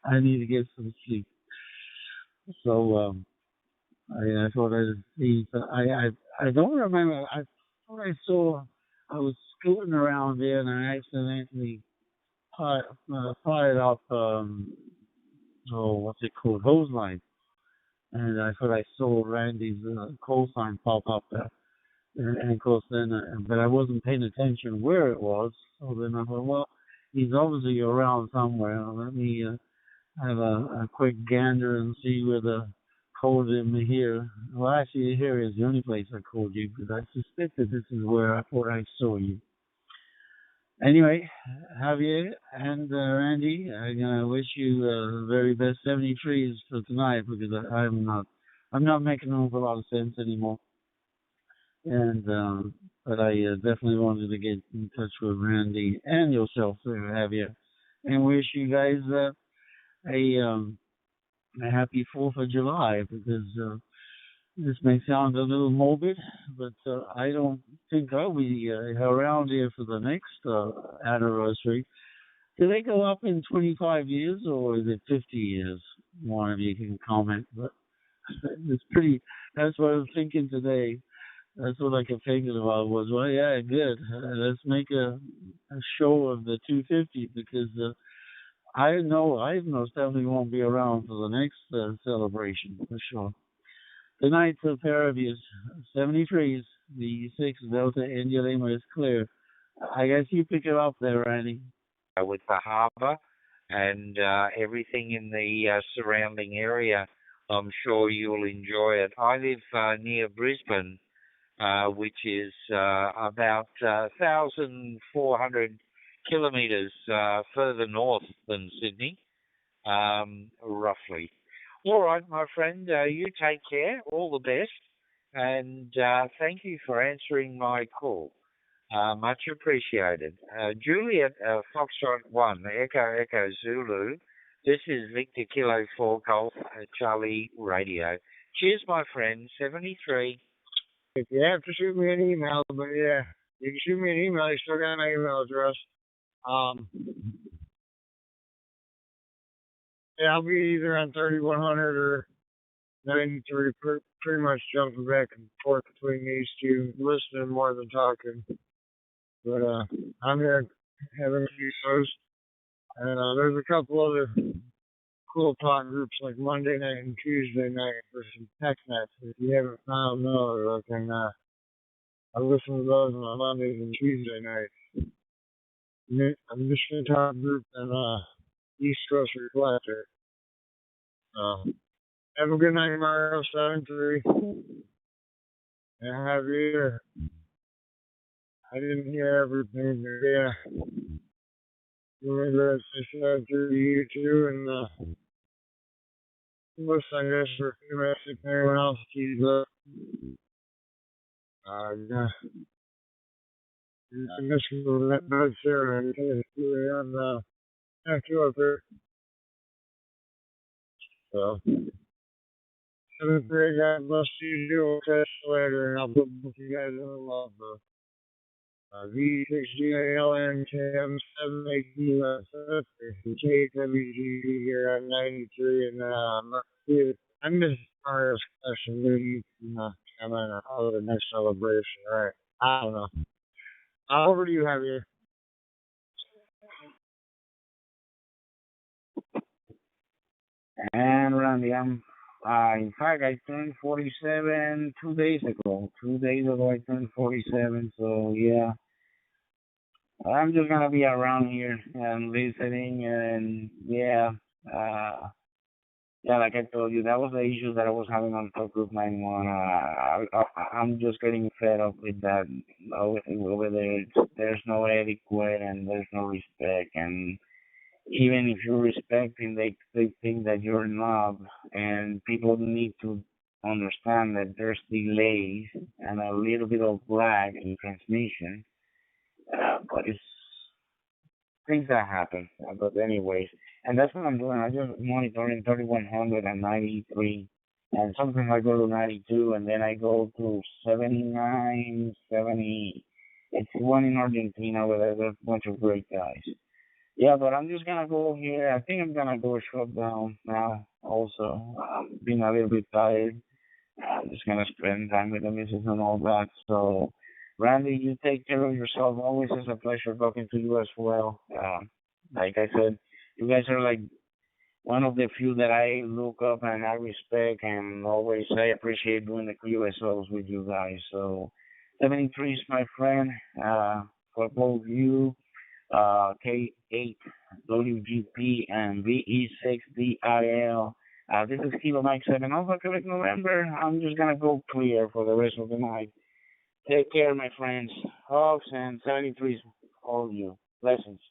I need to get some sleep. So I thought I'd see. I don't remember. I thought I saw. I was scooting around there and I accidentally fired up. What's it called? Hose line. And I thought I saw Randy's call sign pop up there. And of course then, but I wasn't paying attention where it was. So then I thought, well, he's obviously around somewhere. Let me have a quick gander and see where the code in here. Well, actually, here is the only place I called you because I suspected this is where I thought I saw you. Anyway, Javier and Randy, I'm gonna wish you the very best 73s for tonight because I'm not making an awful lot of sense anymore. And but I definitely wanted to get in touch with Randy and yourself, Javier, and wish you guys a happy 4th of July because This may sound a little morbid, but I don't think I'll be around here for the next anniversary. Do they go up in 25 years or is it 50 years? One of you can comment, but it's pretty, that's what I was thinking today. That's what I kept thinking about was, well, yeah, good. Let's make a show of the 250 because I know I most definitely won't be around for the next celebration for sure. Good night to a pair of you. 73s, the 6 Delta India Lima is clear. I guess you pick it up there, Randy. With the harbour and everything in the surrounding area, I'm sure you'll enjoy it. I live near Brisbane, which is about 1,400 kilometres further north than Sydney, roughly. All right, my friend, you take care. All the best. And thank you for answering my call. Much appreciated. Juliet, Foxtrot 1, Echo Echo Zulu. This is Victor Kilo 4 Golf Charlie Radio. Cheers, my friend. 73. If you have to shoot me an email, but yeah, you can shoot me an email. You still got my email address. Yeah, I'll be either on 3100 or 93. Pretty much jumping back and forth between these two, listening more than talking. But I'm here having a few shows, and there's a couple other cool talk groups like Monday night and Tuesday night for some tech nets. If you haven't found those, I listen to those on Mondays and Tuesday nights. A Michigan Talk Group and East Coast Reflector. Have a good night, Mario 73. And have a year. I didn't hear everything, but yeah. Remember, I said through you too, and listen, I guess, for a few minutes if anyone else keys up. Yeah. I guess we'll let Bud share and thank you up there. So, 73, God bless you. We'll catch you later, and I'll put you guys in the love book. V6GALNKM78USF, KWGB here on 93, and I missed Mario's question. Maybe you can come in or the next celebration, right? I don't know. Over to you, Javier. And Randy, in fact, I turned 47 2 days ago. 2 days ago, I turned 47, so yeah. I'm just gonna be around here and listening, and yeah, yeah, like I told you, that was the issue that I was having on Top Group 91. I'm just getting fed up with that. Over there, there's no etiquette and there's no respect, and even if you're respecting, they think that you're not, and people need to understand that there's delays and a little bit of lag in transmission, but it's things that happen. But anyways, and that's what I'm doing. I just monitoring 3100 and 93, and sometimes I go to 92, and then I go to 79, 70. It's one in Argentina where there's a bunch of great guys. Yeah, but I'm just gonna go here. I think I'm gonna go shut down now. Also, being a little bit tired. I'm just gonna spend time with the missus and all that. So, Randy, you take care of yourself. Always is a pleasure talking to you as well. Like I said, you guys are like one of the few that I look up and I respect, and always I appreciate doing the QSOs with you guys. So, 73 is my friend. For both you. K8 WGP and VE6DIL. This is Kilo Mike 7 Alpha Quebec November. I'm just gonna go clear for the rest of the night. Take care, my friends. Hugs and 73s, all of you. Blessings.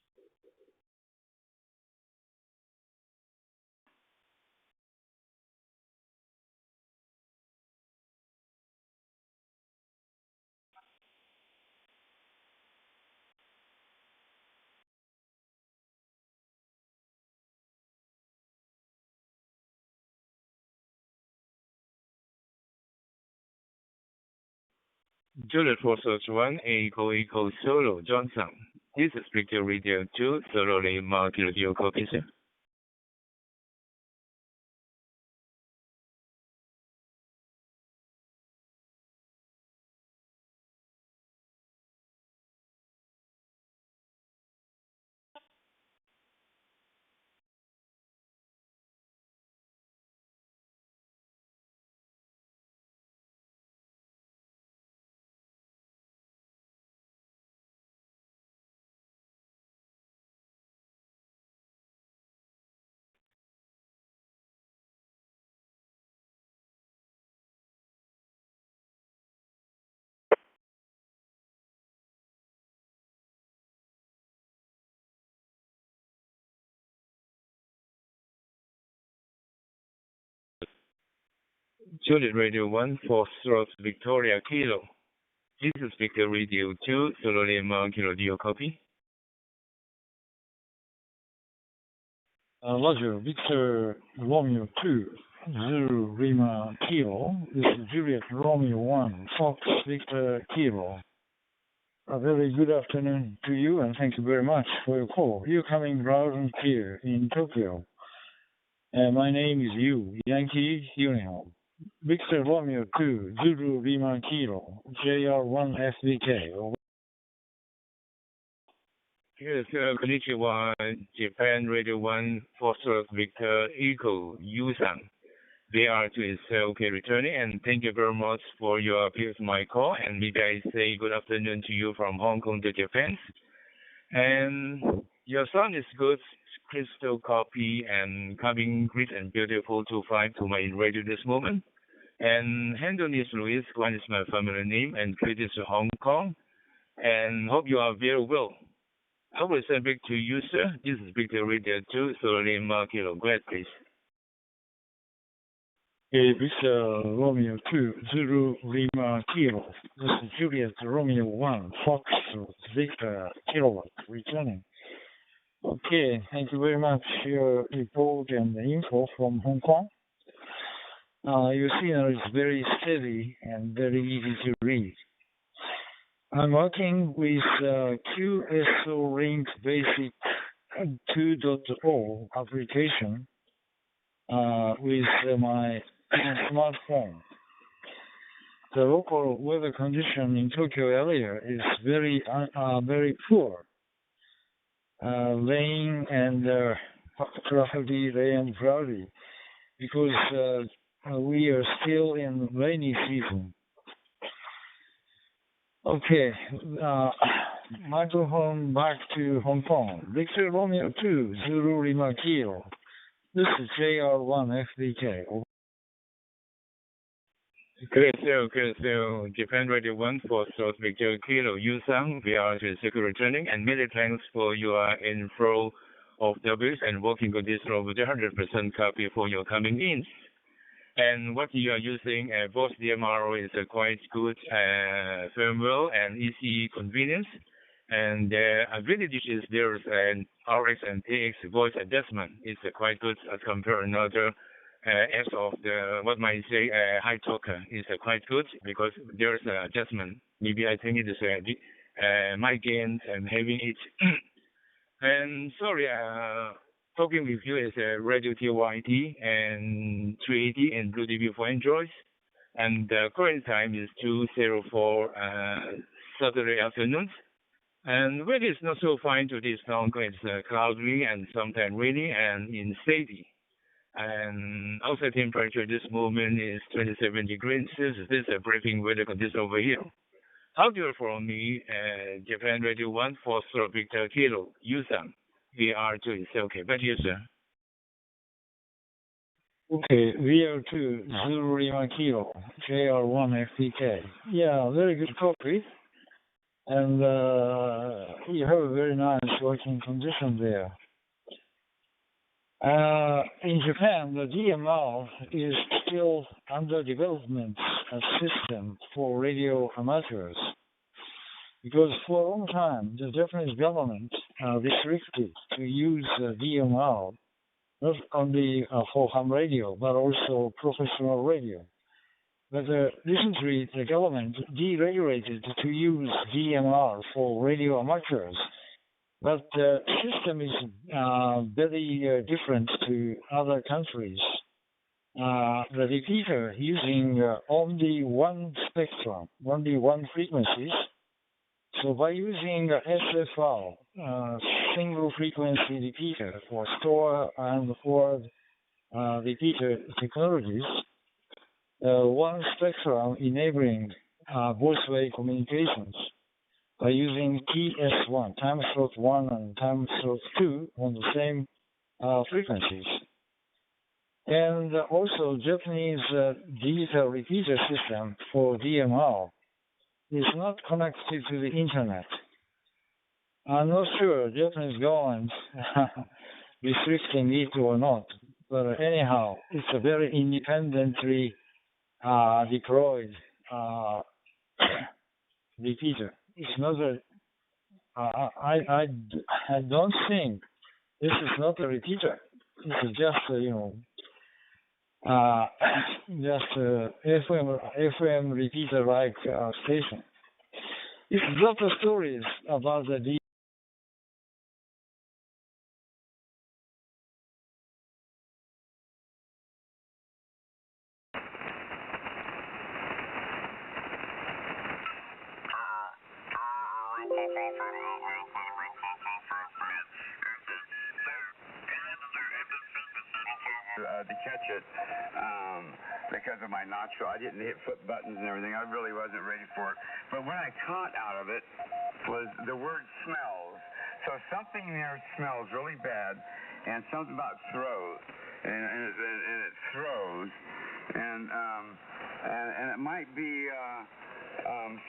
Juliet 431 Echo Solo Johnson. This is Victor Radio 2 thoroughly market radio copy, sir. Juliet Radio 1 Foxtrot Victoria Kilo. This is Victor Radio 2 thoroughly market radio copy. Roger, Victor Romeo 2, Zulu Lima Kilo. This is Juliet Romeo 1, Fox Victor Kilo. A very good afternoon to you, and thank you very much for your call. You're coming loud and clear in Tokyo. My name is Yu, Yankee Union. Victor Romeo 2, Zulu Lima Kilo, JR1 FVK. Yes, Konnichiwa, Japan Radio 1 Foxtrot Victor Echo Yusan. They are to okay returning, and thank you very much for your appearance my call. And maybe I say good afternoon to you from Hong Kong to Japan. And your sound is good, crystal copy, and coming great and beautiful to find to my radio this moment. And Handle is Louis, one is my family name, and greetings to Hong Kong. And hope you are very well. I will send back to you, sir. This is Victor Radio 2, thoroughly market. Go ahead, please. Victor Romeo 2, Zulu Lima Kilo. This is Juliet Romeo 1, Fox Victor Kilowatt, returning. Okay, thank you very much for your report and the info from Hong Kong. Your signal is very steady and very easy to read. I'm working with QSO Link Basic 2.0 application with my smartphone. The local weather condition in Tokyo area is very poor. Rain and cloudy, rain cloudy, because we are still in rainy season. Okay, microphone back to Hong Kong. Victor Romeo 2, Zulu Lima Kilo. This is JR1 FVK. Good, so Japan Radio 1 for South Victor Kilo Yusang. We are to second returning, and many thanks for your inflow of W's and working condition over the 100% copy for your coming in. And what you are using, both DMR is a quite good firmware and easy convenience. And advantages there's an RX and TX voice adjustment. It's quite good as compared to another as of the what might say high talker is quite good because there's an adjustment. Maybe I think it is my gains and having it. And sorry, talking with you is Radio TYT and 380 and Blue TV for Android. And the current time is 2:04 Saturday afternoon. And weather is not so fine to this long. It's cloudy and sometimes rainy and in steady. And outside temperature this moment is 27 degrees Celsius. This is a breaking weather condition over here. How do you from me, Japan Radio 1 for Victor Kilo, Yusan, VR2 is okay. But yes, sir. Okay, VR2, Zulu Lima Kilo, JR1 FPK. Yeah, very good copy. And you have a very nice working condition there. In Japan, the DMR is still under development system for radio amateurs. Because for a long time, the Japanese government restricted to use DMR not only for ham radio, but also professional radio. But recently, the government deregulated to use DMR for radio amateurs. But the system is very different to other countries. The repeater using only one spectrum, only one frequencies. So by using SFR, single frequency repeater for store and forward repeater technologies, one spectrum enabling both-way communications by using TS1, time slot 1 and time slot 2 on the same frequencies. And also Japanese digital repeater system for DMR is not connected to the internet. I'm not sure Japanese government restricting it or not, but anyhow, it's a very independently deployed repeater. It's not a. I don't think this is not a repeater. This is just just a FM repeater like station. It's a lot of stories about the to catch it because of my nostril. I didn't hit flip buttons and everything. I really wasn't ready for it. But what I caught out of it was the word smells. So something there smells really bad, and something about throws, and it throws, and it might be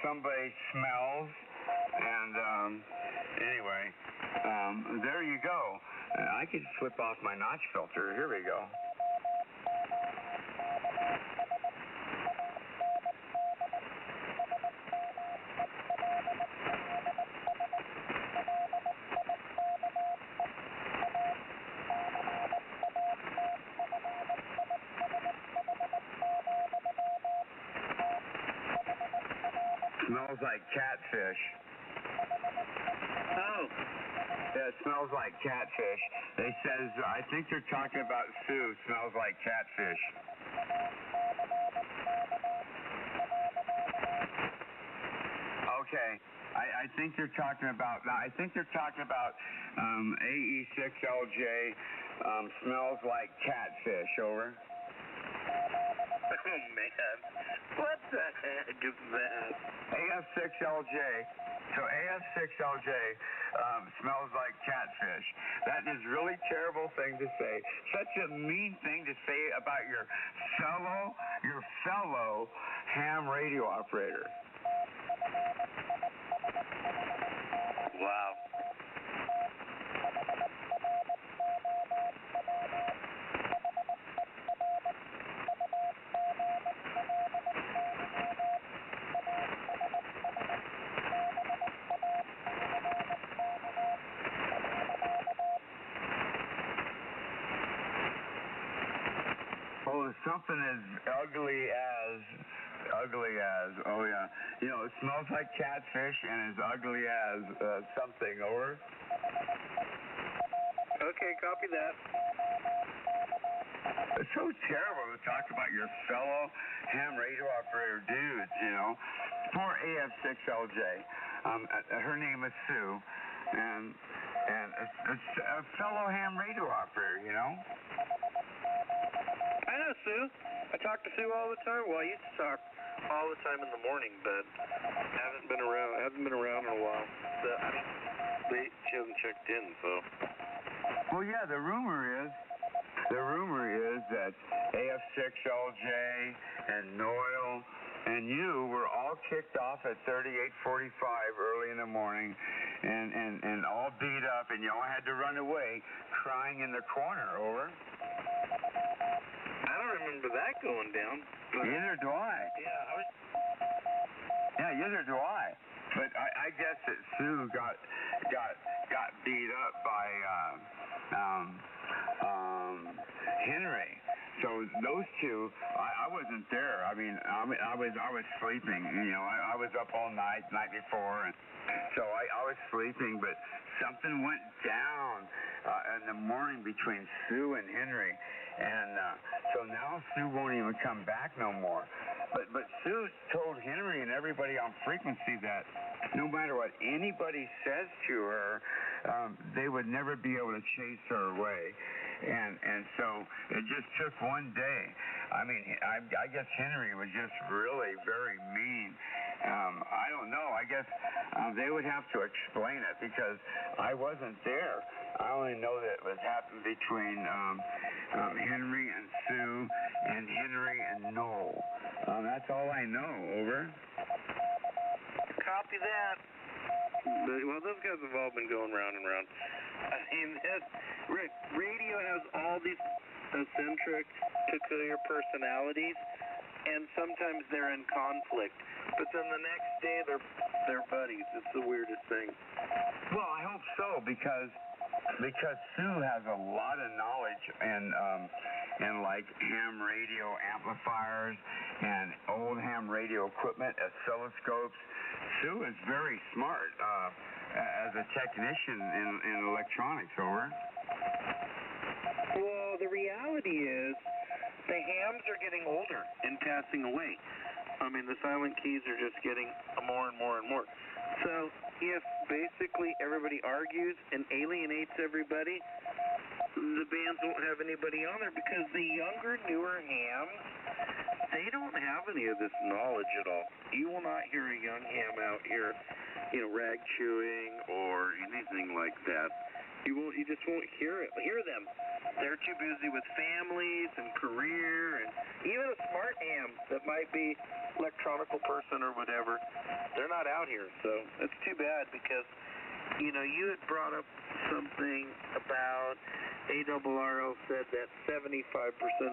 somebody smells, and anyway, there you go. I could flip off my notch filter. Here we go. Smells like catfish. Oh. Yeah, it smells like catfish. They says, I think they're talking about Sue. Smells like catfish. Okay. I think they're talking about, AE6LJ smells like catfish. Over. Oh, man. What the heck is that? AF6LJ. So AF6LJ smells like catfish. That is really terrible thing to say. Such a mean thing to say about your fellow ham radio operator. Wow. Something as ugly as, oh yeah, you know, it smells like catfish and as ugly as something. Over. Okay, copy that. It's so terrible to talk about your fellow ham radio operator dudes, you know. Poor AF6LJ. Her name is Sue, and it's a fellow ham radio operator, you know. I know Sue. I talk to Sue all the time. Well, I used to talk all the time in the morning, but haven't been around in a while. She hasn't checked in, so. Well, yeah, the rumor is that AF6LJ and Noel and you were all kicked off at 38:45 early in the morning, and all beat up, and you all had to run away, crying in the corner. Over. I don't remember that going down. Neither do I. Yeah, neither do I. But I guess that Sue got beat up by Henry. So those two, I wasn't there. I mean, I was sleeping. You know, I was up all night before, and so I was sleeping. But something went down in the morning between Sue and Henry, and so now Sue won't even come back no more. But Sue told Henry and everybody on frequency that no matter what anybody says to her, they would never be able to chase her away. And so it just took one day. I mean, I guess Henry was just really very mean. I don't know. I guess they would have to explain it because I wasn't there. I only know that it was happening between Henry and Sue and Henry and Noel. That's all I know. Over. Copy that. Well, those guys have all been going round and round. I mean, radio has all these eccentric, peculiar personalities, and sometimes they're in conflict. But then the next day, they're buddies. It's the weirdest thing. Well, I hope so because Sue has a lot of knowledge in like ham radio amplifiers and old ham radio equipment, oscilloscopes. Sue is very smart as a technician in electronics. Over. Well, the reality is the hams are getting older and passing away. I mean, the silent keys are just getting more and more and more. So if basically everybody argues and alienates everybody, the bands won't have anybody on there because the younger, newer hams, they don't have any of this knowledge at all. You will not hear a young ham out here, rag chewing or anything like that. You just won't hear them. They're too busy with families and career, and even a smart ham that might be electronical person or whatever, they're not out here. So it's too bad because, you had brought up something about ARRL said that 75%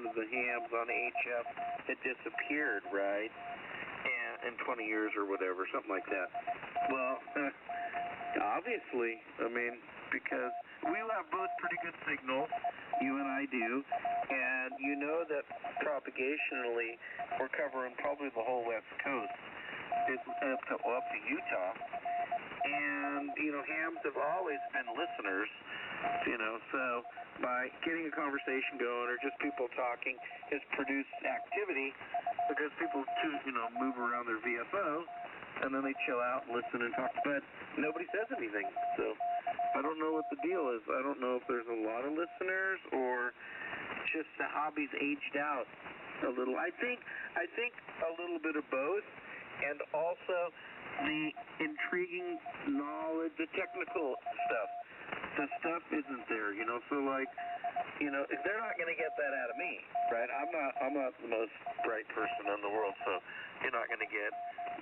of the hams on HF had disappeared, right? And in 20 years or whatever, something like that. Well, obviously, I mean, because we have both pretty good signals, you and I do, and you know that propagationally we're covering probably the whole West Coast. It's up to Utah. And, hams have always been listeners, so by getting a conversation going or just people talking has produced activity because people, move around their VFO and then they chill out and listen and talk, but nobody says anything. So I don't know what the deal is. I don't know if there's a lot of listeners or just the hobby's aged out a little. I think a little bit of both, and also the intriguing knowledge, the technical stuff. The stuff isn't there, so like, they're not going to get that out of me, right? I'm not the most bright person in the world, so you're not going to get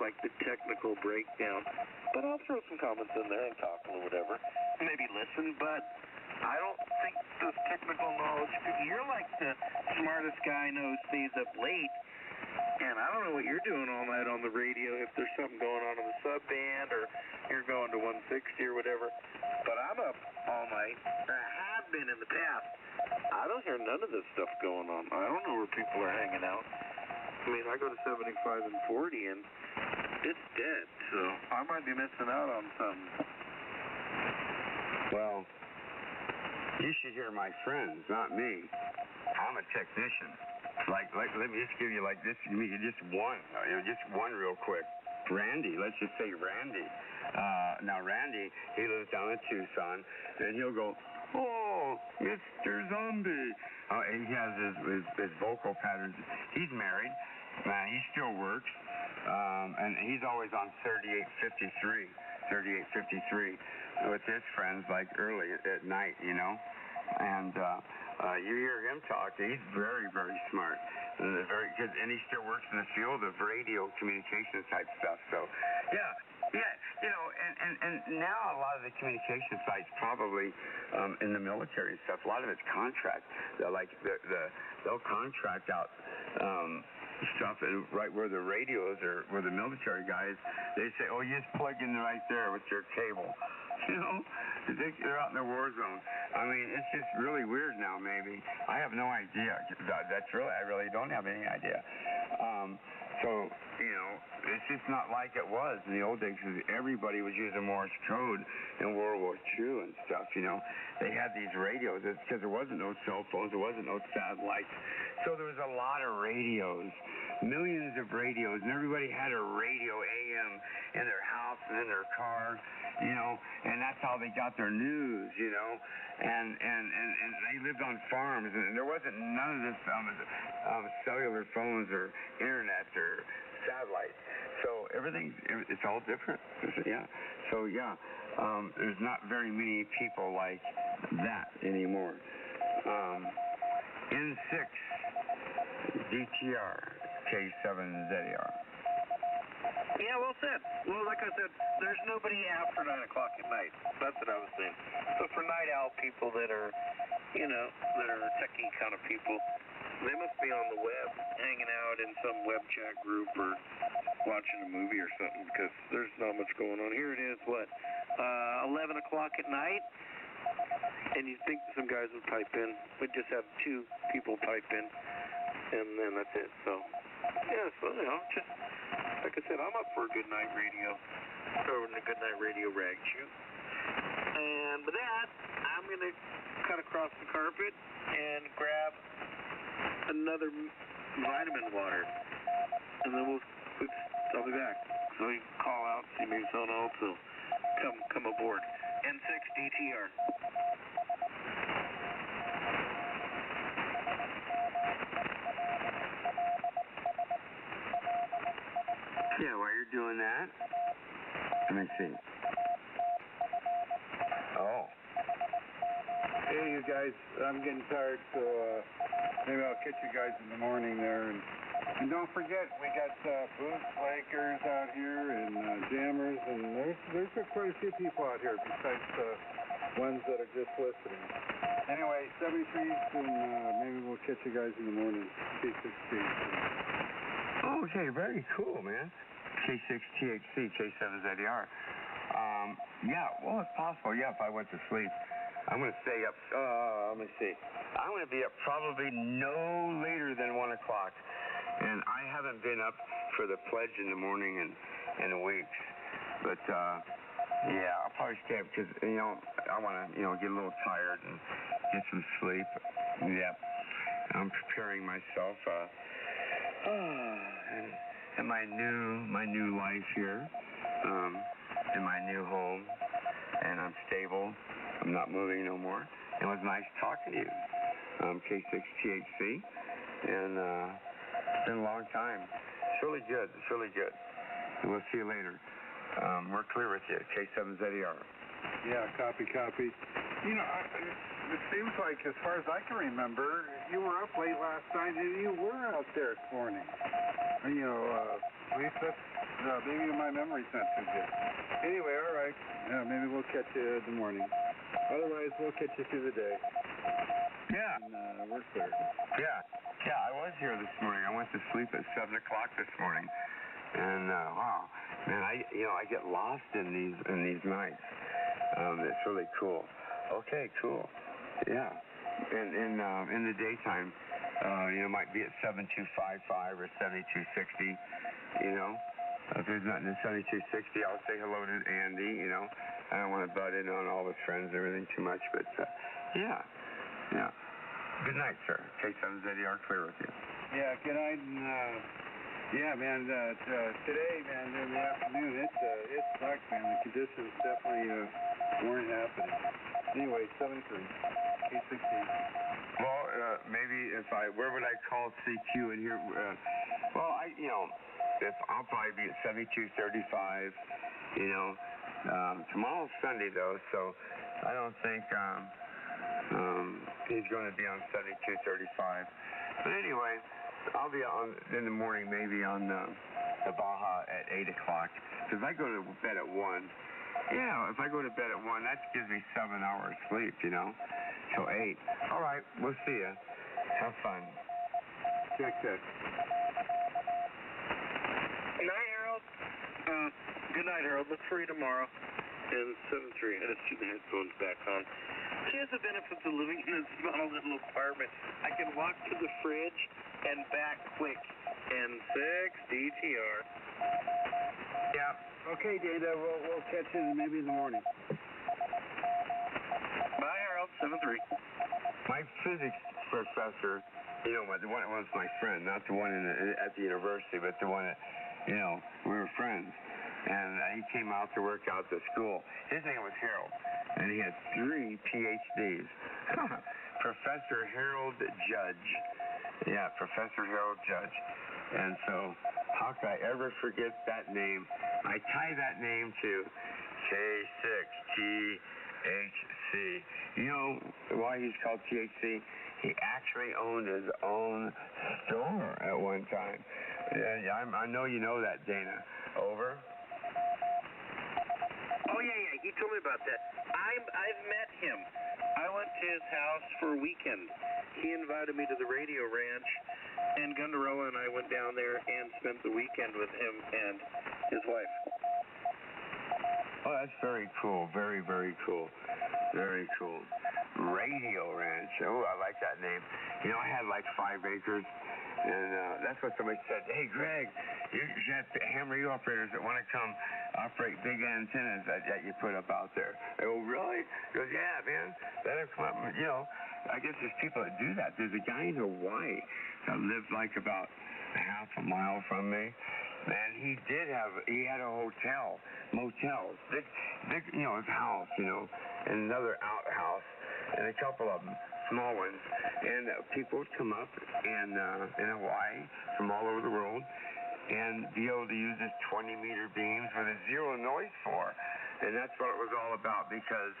like the technical breakdown. But I'll throw some comments in there and talk or whatever, maybe listen, but I don't think this technical knowledge, you're like the smartest guy I know who stays up late, and I don't know what you're doing all night on the radio if there's something going on in the sub-band or you're going to 160 or whatever, but I'm up all night, or I have been in the past. I don't hear none of this stuff going on. I don't know where people are hanging out. I mean, I go to 75 and 40 and it's dead, so I might be missing out on something. Well, you should hear my friends, not me. I'm a technician. Like let me just give you like this, just one real quick. Randy, let's just say Randy. Now Randy, he lives down in Tucson, and he'll go, "Oh, Mr. Zombie." And he has his vocal patterns. He's married, he still works, and he's always on 3853 with his friends, like early at night, and you hear him talk. He's very, very smart, very good, and he still works in the field of radio communications type stuff. So, yeah, and now a lot of the communication sites probably in the military and stuff. A lot of it's contract. They'll contract out stuff right where the radios are, where the military guys, they say, "Oh, you just plug in right there with your cable." They're out in their war zone. I mean, it's just really weird now, maybe. I have no idea. I really don't have any idea. So, you know, it's just not like it was in the old days because everybody was using Morse code in World War II and stuff, you know. They had these radios because there wasn't no cell phones, there wasn't no satellites. So there was a lot of radios, millions of radios, and everybody had a radio AM in their house and in their car, you know, and that's how they got their news, you know. And they lived on farms, and there wasn't none of this cellular phones or internet or satellites. So it's all different. Yeah. So yeah, there's not very many people like that anymore. N6 DTR K7ZAR. Yeah, well said. Well, like I said, there's nobody after 9 o'clock at night. That's what I was saying. So for night owl people that are, you know, that are techie kind of people, they must be on the web, hanging out in some web chat group or watching a movie or something, because there's not much going on. Here it is, 11 o'clock at night, and you'd think some guys would pipe in. We'd just have 2 people pipe in, and then that's it. So, yeah, so, you know, just, like I said, I'm up for a good night radio, or a good night radio rag shoot. And with that, I'm going to cut across the carpet and grab another vitamin water, and then I'll be back. So you can call out, see maybe someone else will come aboard. N6 DTR. Yeah, while you're doing that, let me see. Oh. Hey, you guys, I'm getting tired, so maybe I'll catch you guys in the morning there. And don't forget, we got booth flakers out here and jammers, and there's quite a few people out here besides ones that are just listening. Anyway, 73s, and maybe we'll catch you guys in the morning. K6THC. Oh, okay, very cool, man. K6THC, K7ZAR. Yeah, well, it's possible. Yeah, if I went to sleep, I'm going to stay up. Let me see. I'm going to be up probably no later than 1 o'clock. And I haven't been up for the pledge in the morning in weeks. But, yeah, I'll probably stay up because, you know, I want to, you know, get a little tired and get some sleep. Yeah. I'm preparing myself in my new life here, in my new home, and I'm stable. I'm not moving no more. It was nice talking to you, K6THC, and it's been a long time. It's really good. It's really good. We'll see you later. We're clear with you, K7ZAR. Yeah, copy. You know, it seems like, as far as I can remember, you were up late last night and you were out there this morning. You know, at least that's, maybe my memory's not too good. Anyway, all right. Maybe we'll catch you in the morning. Otherwise, we'll catch you through the day. Yeah. And we're clear. Yeah, I was here this morning. I went to sleep at 7 o'clock this morning. And, wow, man, I get lost in these nights. It's really cool. Okay, cool. Yeah. And in the daytime, you know, might be at 7255 or 7260, you know. If there's nothing in 7260, I'll say hello to Andy, you know. I don't want to butt in on all his friends and everything too much, but, yeah. Good night, sir. K7ZAR, clear with you. Yeah, good night, and, yeah, man, today, man, in the afternoon, it sucked, man. The conditions definitely weren't happening. Anyway, 73, K16. Well, maybe where would I call CQ in here? Well, I'll probably be at 7235, you know. Tomorrow's Sunday, though, so I don't think he's going to be on 7235. But anyway, I'll be on in the morning, maybe on the Baja at 8 o'clock. Because I go to bed at 1. Yeah, if I go to bed at 1, that gives me 7 hours sleep, you know. So 8. All right, we'll see you. Have fun. Check. Good night, Harold. Good night, Harold. Look for you tomorrow. And 7-3, I just threw the headphones back on. Here's the benefits of living in a small little apartment. I can walk to the fridge and back quick. And 6 DTR. Yeah. Okay, Data. We'll catch you maybe in the morning. Bye, Harold. 7-3. My physics professor, you know, the one that was my friend, not the one at the university, but the one that, you know, we were friends. And he came out to work out the school. His name was Harold, and he had 3 PhDs. Professor Harold Judge. Yeah, Professor Harold Judge. And so, how could I ever forget that name? I tie that name to K6THC. You know why he's called THC? He actually owned his own store at one time. Yeah, I know you know that, Dana. Over? Oh, yeah, he told me about that. I've met him. I went to his house for a weekend. He invited me to the radio ranch, and Gundaroa and I went down there and spent the weekend with him and his wife. Oh, that's very cool. Very, very cool. Very cool. Radio Ranch. Oh, I like that name. You know, I had like 5 acres, and that's what somebody said. Hey, Greg, you got ham radio operators that want to come operate big antennas that you put up out there. I go, really? He goes, yeah, man. That'll come up. You know, I guess there's people that do that. There's a guy in Hawaii that lived like about half a mile from me. And he had a motel, big, you know, his house, you know, and another outhouse, and a couple of them, small ones. And people would come up and in Hawaii from all over the world and be able to use his 20-meter beams with a zero noise floor. And that's what it was all about, because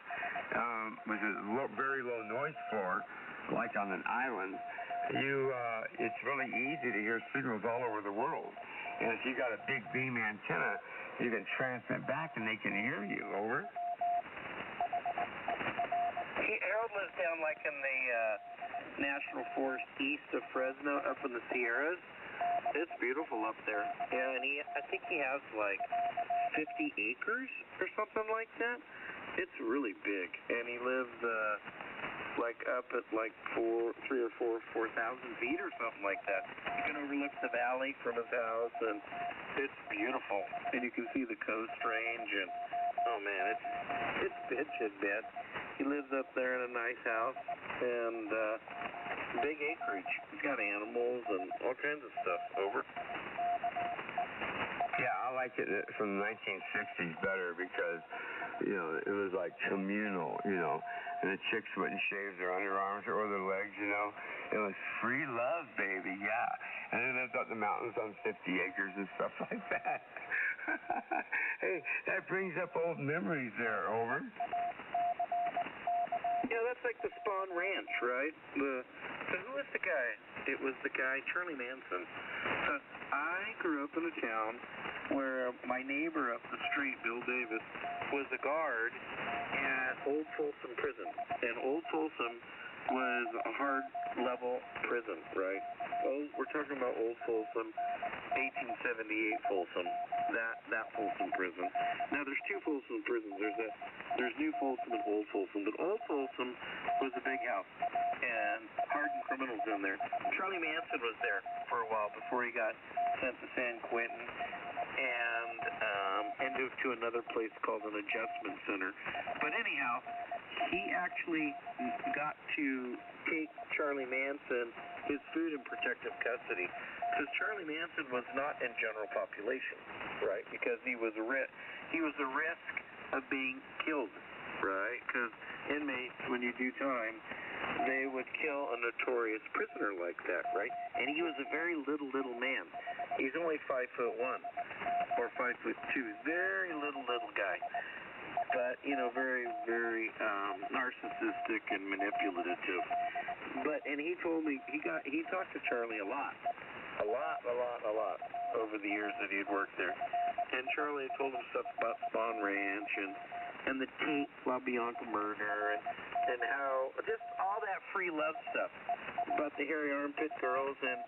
with a very low noise floor, like on an island, it's really easy to hear signals all over the world. And if you got a big beam antenna, you can transmit back and they can hear you. Over. Harold lives down like in the National Forest east of Fresno, up in the Sierras. It's beautiful up there. Yeah, and I think he has like 50 acres or something like that. It's really big. And he lives like up at like 4,000 feet or something like that. You can overlook the valley from his house, and it's beautiful. And you can see the coast range, and oh man, it's bitchin', man. He lives up there in a nice house, and big acreage. He's got animals and all kinds of stuff. Over. Yeah, I like it from the 1960s better because, you know, it was like communal, you know, and the chicks wouldn't shave their underarms or their legs, you know. It was free love, baby, yeah. And they lived up in the mountains on 50 acres and stuff like that. Hey, that brings up old memories there. Over. Yeah, that's like the Spawn Ranch, right? Who was the guy? It was the guy, Charlie Manson. I grew up in a town where my neighbor up the street, Bill Davis, was a guard at Old Folsom Prison. And Old Folsom was a hard-level prison, right? Oh, we're talking about Old Folsom, 1878 Folsom, that Folsom prison. Now, there's 2 Folsom prisons. There's New Folsom and Old Folsom, but Old Folsom was a big house, and hardened criminals in there. Charlie Manson was there for a while before he got sent to San Quentin, and moved to another place called an adjustment center. But anyhow, he actually got to take Charlie Manson, his food in protective custody, because Charlie Manson was not in general population, right? Because he was a risk of being killed, right? Because inmates, when you do time, they would kill a notorious prisoner like that, right? And he was a very little man. He's only 5'1" or 5'2", very little guy. But, you know, very, very narcissistic and manipulative. And he told me, he talked to Charlie a lot over the years that he had worked there. And Charlie had told him stuff about Spawn Ranch and the Tate LaBianca murder and how, just all that free love stuff about the hairy armpit girls and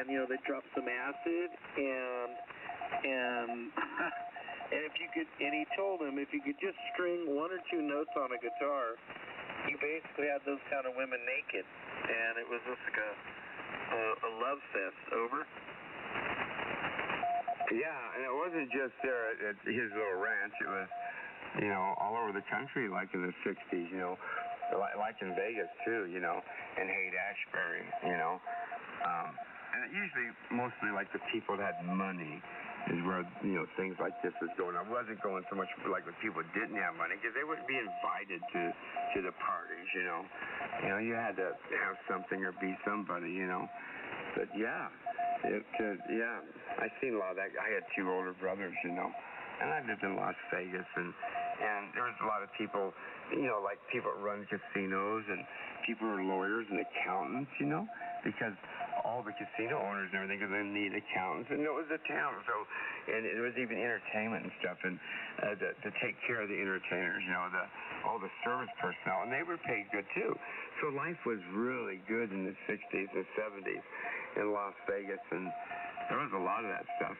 you know, they dropped some acid and And he told him if you could just string one or two notes on a guitar, you basically had those kind of women naked, and it was just like a love fest. Over. Yeah, and it wasn't just there at his little ranch. It was, all over the country, like in the 60s, like in Vegas too, and Haight-Ashbury, and it usually mostly like the people that had money is where, things like this was going on. It wasn't going so much like with people who didn't have money, because they wouldn't be invited to the parties, you had to have something or be somebody, but yeah, I seen a lot of that. I had two older brothers, and I lived in Las Vegas, and there was a lot of people, like people that run casinos, and people who are lawyers and accountants, because all the casino owners and everything, because they need accountants, and it was a town, so, and it was even entertainment and stuff, and to take care of the entertainers, all the service personnel, and they were paid good too. So life was really good in the 60s and 70s in Las Vegas, and there was a lot of that stuff,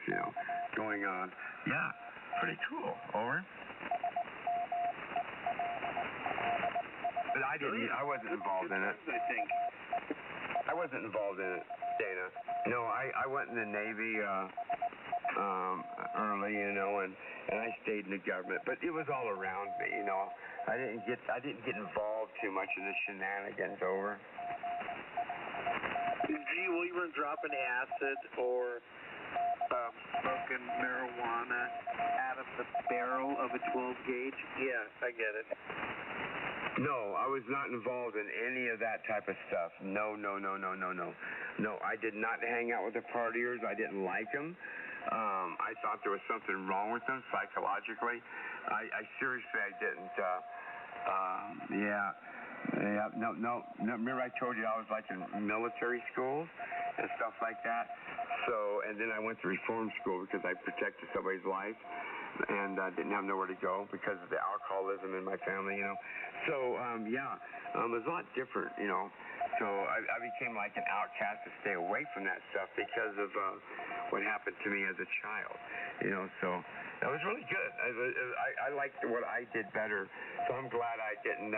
going on. Yeah, pretty cool. Over. But I wasn't involved in it. I think. I wasn't involved in it, Dana. No, I went in the Navy early, and I stayed in the government, but it was all around me, I didn't get involved too much in the shenanigans. Over. Well, you weren't dropping acid or smoking marijuana out of the barrel of a 12 gauge? Yeah, I get it. No, I was not involved in any of that type of stuff. No. No, I did not hang out with the partiers. I didn't like them. I thought there was something wrong with them psychologically. I seriously, I didn't. No. Remember I told you I was like in military schools and stuff like that? So, and then I went to reform school because I protected somebody's life, and didn't have nowhere to go because of the alcoholism in my family, So, it was a lot different, So I became like an outcast to stay away from that stuff because of what happened to me as a child, So that was really good. I liked what I did better, so I'm glad I didn't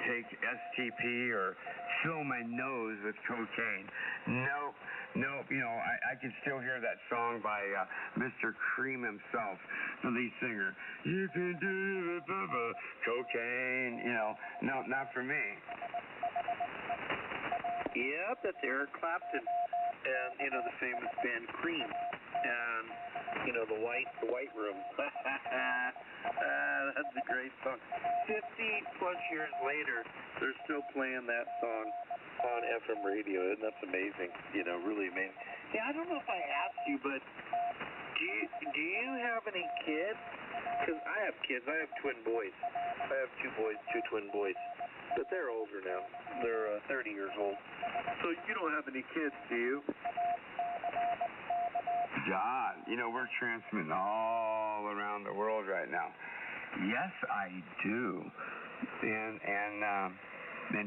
take STP or fill my nose with cocaine. No, I can still hear that song by Mr. Cream himself, the lead singer. You can do it, cocaine, no, not for me. Yep, that's Eric Clapton, and the famous band Cream, and the White Room. That's a great song. 50+ years later, they're still playing that song on FM radio, and that's amazing. Really amazing. Yeah, I don't know if I asked you, but do you have any kids? Because I have kids. I have twin boys. I have two twin boys. But they're older now. They're 30 years old. So you don't have any kids, do you? God, we're transmitting all around the world right now. Yes, I do. And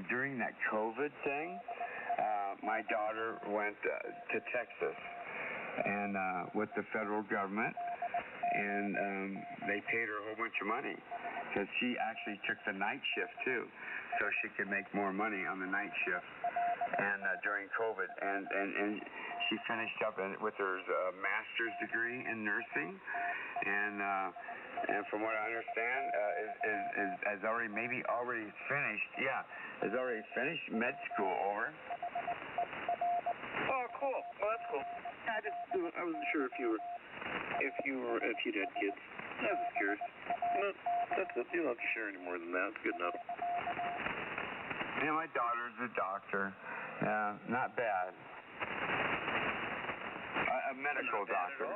during that COVID thing, my daughter went to Texas and with the federal government, and they paid her a whole bunch of money because she actually took the night shift too, so she could make more money on the night shift. And during COVID, and she finished up with her master's degree in nursing, and from what I understand, is already finished. Yeah, is already finished med school. Over. Oh, cool. Well, that's cool. I wasn't sure if you'd had kids. I was just curious. No, that's it. You don't have to share any more than that. It's good enough. Yeah, my daughter's a doctor. Not bad. A medical doctor.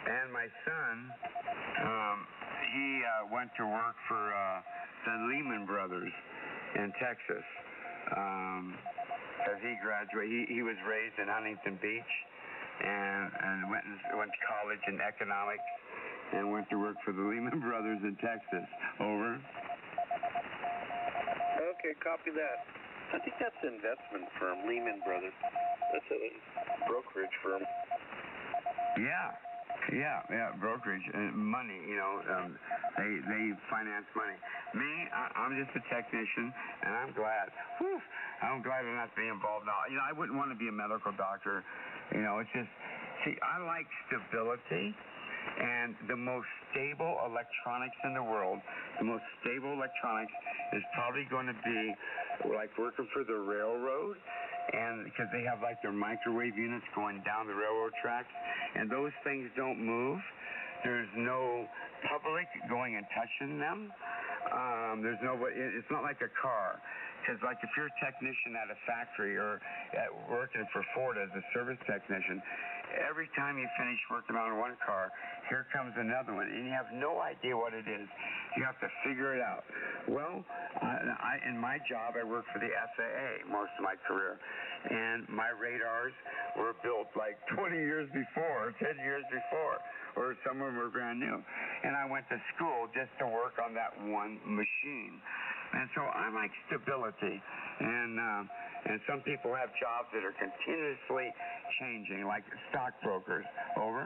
And my son, he went to work for the Lehman Brothers in Texas. Because he graduated, he was raised in Huntington Beach, and went to college in economics, and went to work for the Lehman Brothers in Texas. Over. Okay, copy that. I think that's an investment firm, Lehman Brothers. That's a brokerage firm. Yeah, brokerage and money, they finance money. Me, I'm just a technician, and I'm glad. I'm glad to not be involved now. I wouldn't want to be a medical doctor. It's just, see, I like stability, and the most stable electronics in the world, the most stable electronics is probably going to be like working for the railroad. And because they have like their microwave units going down the railroad tracks, and those things don't move. There's no public going and touching them. There's nobody. It's not like a car. Because like if you're a technician at a factory or working for Ford as a service technician, every time you finish working on one car, here comes another one, and you have no idea what it is. You have to figure it out. Well, in my job, I worked for the FAA most of my career, and my radars were built like 20 years before, 10 years before, or some of them were brand new. And I went to school just to work on that one machine. And so I like stability, and some people have jobs that are continuously changing, like stockbrokers. Over?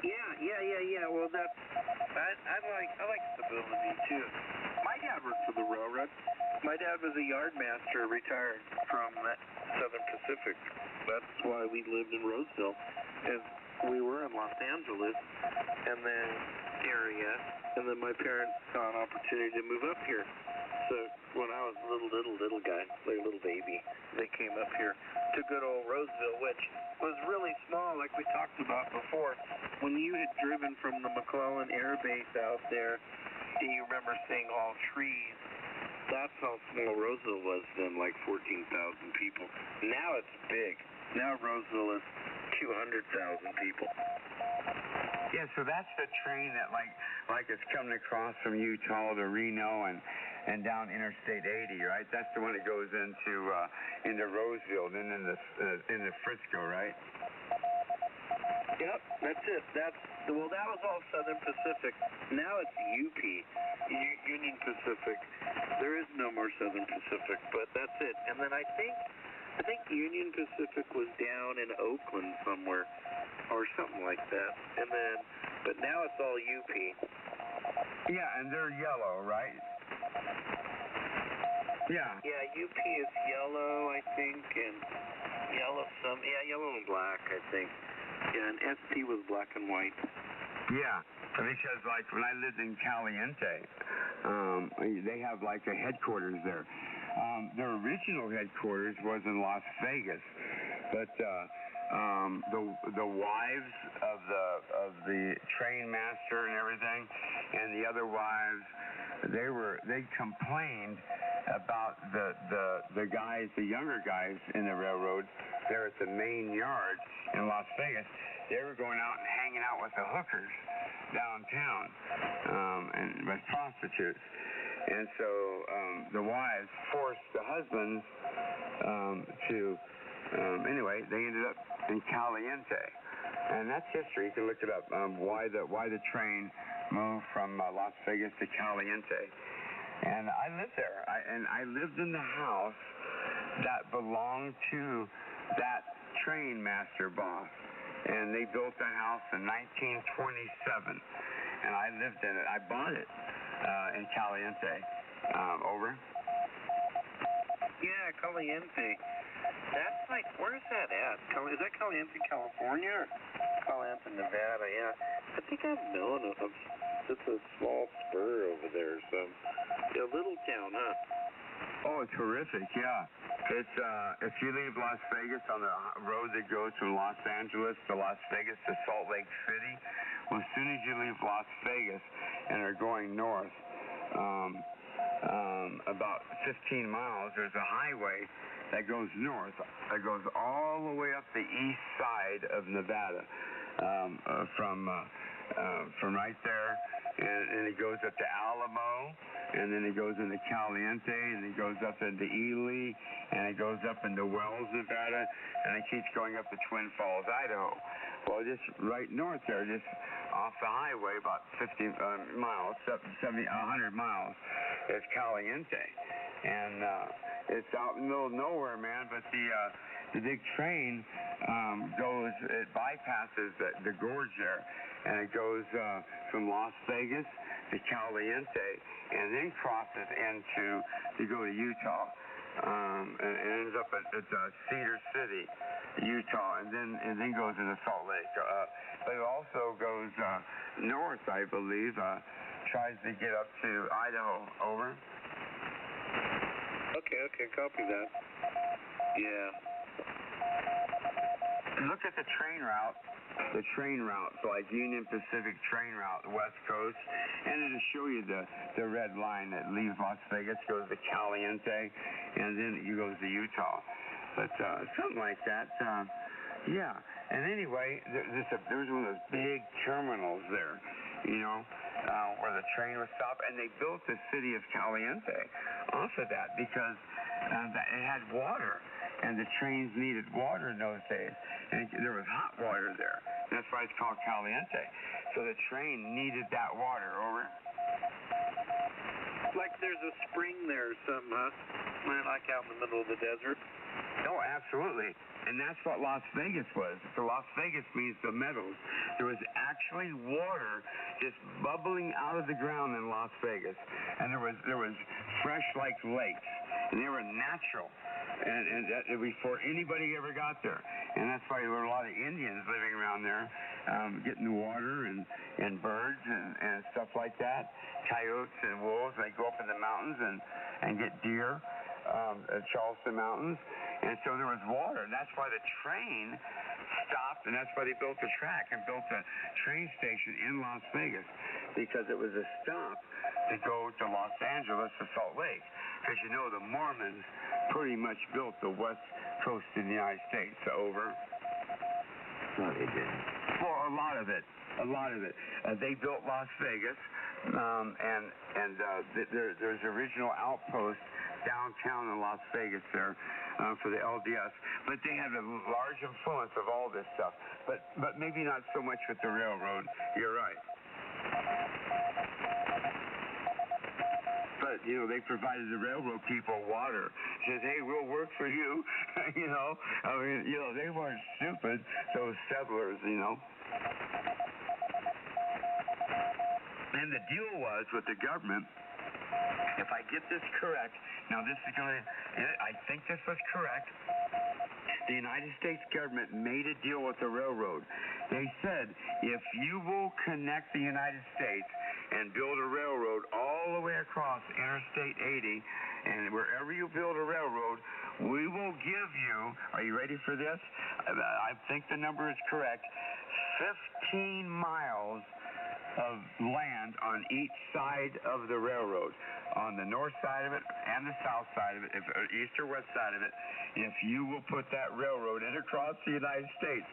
Yeah. Well, I like stability too. My dad worked for the railroad. My dad was a yard master, retired from Southern Pacific. That's why we lived in Roseville, and we were in Los Angeles, and then area. And then my parents saw an opportunity to move up here. So when I was a little guy, like a little baby, they came up here to good old Roseville, which was really small, like we talked about before. When you had driven from the McClellan Air Base out there, and you remember seeing all trees, that's how small Roseville was then, like 14,000 people. Now it's big. Now Roseville is 200,000 people. Yeah, so that's the train that like it's coming across from Utah to Reno and down Interstate 80, right? That's the one that goes into Roseville, then into Frisco, right? Yep, that's it. That was all Southern Pacific. Now it's UP, Union Pacific. There is no more Southern Pacific, but that's it. And then I think Union Pacific was down in Oakland somewhere, or something like that. But now it's all UP. Yeah, and they're yellow, right? Yeah. Yeah, UP is yellow, I think, and yellow and black, I think. Yeah, and ST was black and white. Yeah, because like when I lived in Caliente, they have like a headquarters there. Their original headquarters was in Las Vegas, but the wives of the train master and everything, and the other wives, they complained about the guys, the younger guys in the railroad there at the main yard in Las Vegas. They were going out and hanging out with the hookers downtown, and with prostitutes. And so the wives forced the husbands anyway, they ended up in Caliente. And that's history. You can look it up, why the train moved from Las Vegas to Caliente. And I lived there. I lived in the house that belonged to that train master boss. And they built that house in 1927. And I lived in it. I bought it in Caliente. Over? Yeah, Caliente. That's like, where's that at? Is that Caliente, California, or Caliente, Nevada? Yeah. I think I've known of. It's a small spur over there, so a little town, huh? Oh, terrific, yeah. It's if you leave Las Vegas on the road that goes from Los Angeles to Las Vegas to Salt Lake City, well, as soon as you leave Las Vegas and are going north, about 15 miles, there's a highway that goes north, that goes all the way up the east side of Nevada, from right there, and it goes up to Alamo, and then it goes into Caliente, and it goes up into Ely, and it goes up into Wells, Nevada, and it keeps going up to Twin Falls, Idaho. Well, just right north there, just off the highway, about 50 miles, 100 miles, is Caliente. And it's out in the middle of nowhere, man, but the big train goes, it bypasses the gorge there, and it goes from Las Vegas to Caliente, and then crosses to go to Utah, and ends up at Cedar City, Utah, and then goes into Salt Lake. But it also goes north, I believe, tries to get up to Idaho. Over. Okay, copy that. Yeah. Look at the train route. The train route, so like Union Pacific train route, the West Coast, and it'll show you the red line that leaves Las Vegas, goes to Caliente, and then it goes to Utah. But something like that, yeah. And anyway, there's one of those big terminals there, where the train would stop, and they built the city of Caliente off of that because it had water, and the trains needed water in those days, and there was hot water there. That's why it's called Caliente. So the train needed that water. Over. Like there's a spring there or something, huh? Like out in the middle of the desert. Oh, absolutely. And that's what Las Vegas was. So Las Vegas means the meadows. There was actually water just bubbling out of the ground in Las Vegas. And there was fresh like lakes. And they were natural. And before anybody ever got there. And that's why there were a lot of Indians living around there, getting the water and birds and stuff like that. Coyotes and wolves. They go up in the mountains and get deer at Charleston Mountains. And so there was water, and that's why the train stopped, and that's why they built the track and built a train station in Las Vegas, because it was a stop to go to Los Angeles to Salt Lake. Because the Mormons pretty much built the west coast of the United States. Over. No, they didn't. Well, a lot of it. They built Las Vegas, and there's original outposts downtown in Las Vegas there for the LDS, but they had a large influence of all this stuff, but maybe not so much with the railroad. You're right. But they provided the railroad people water. Says, hey, we'll work for you. They weren't stupid, those settlers. And the deal was with the government, if I get this correct, now this is I think this was correct, the United States government made a deal with the railroad. They said, if you will connect the United States and build a railroad all the way across Interstate 80, and wherever you build a railroad, we will give you, are you ready for this? I think the number is correct, 15 miles of land on each side of the railroad, on the north side of it and the south side of it, east or west side of it, if you will put that railroad in across the United States.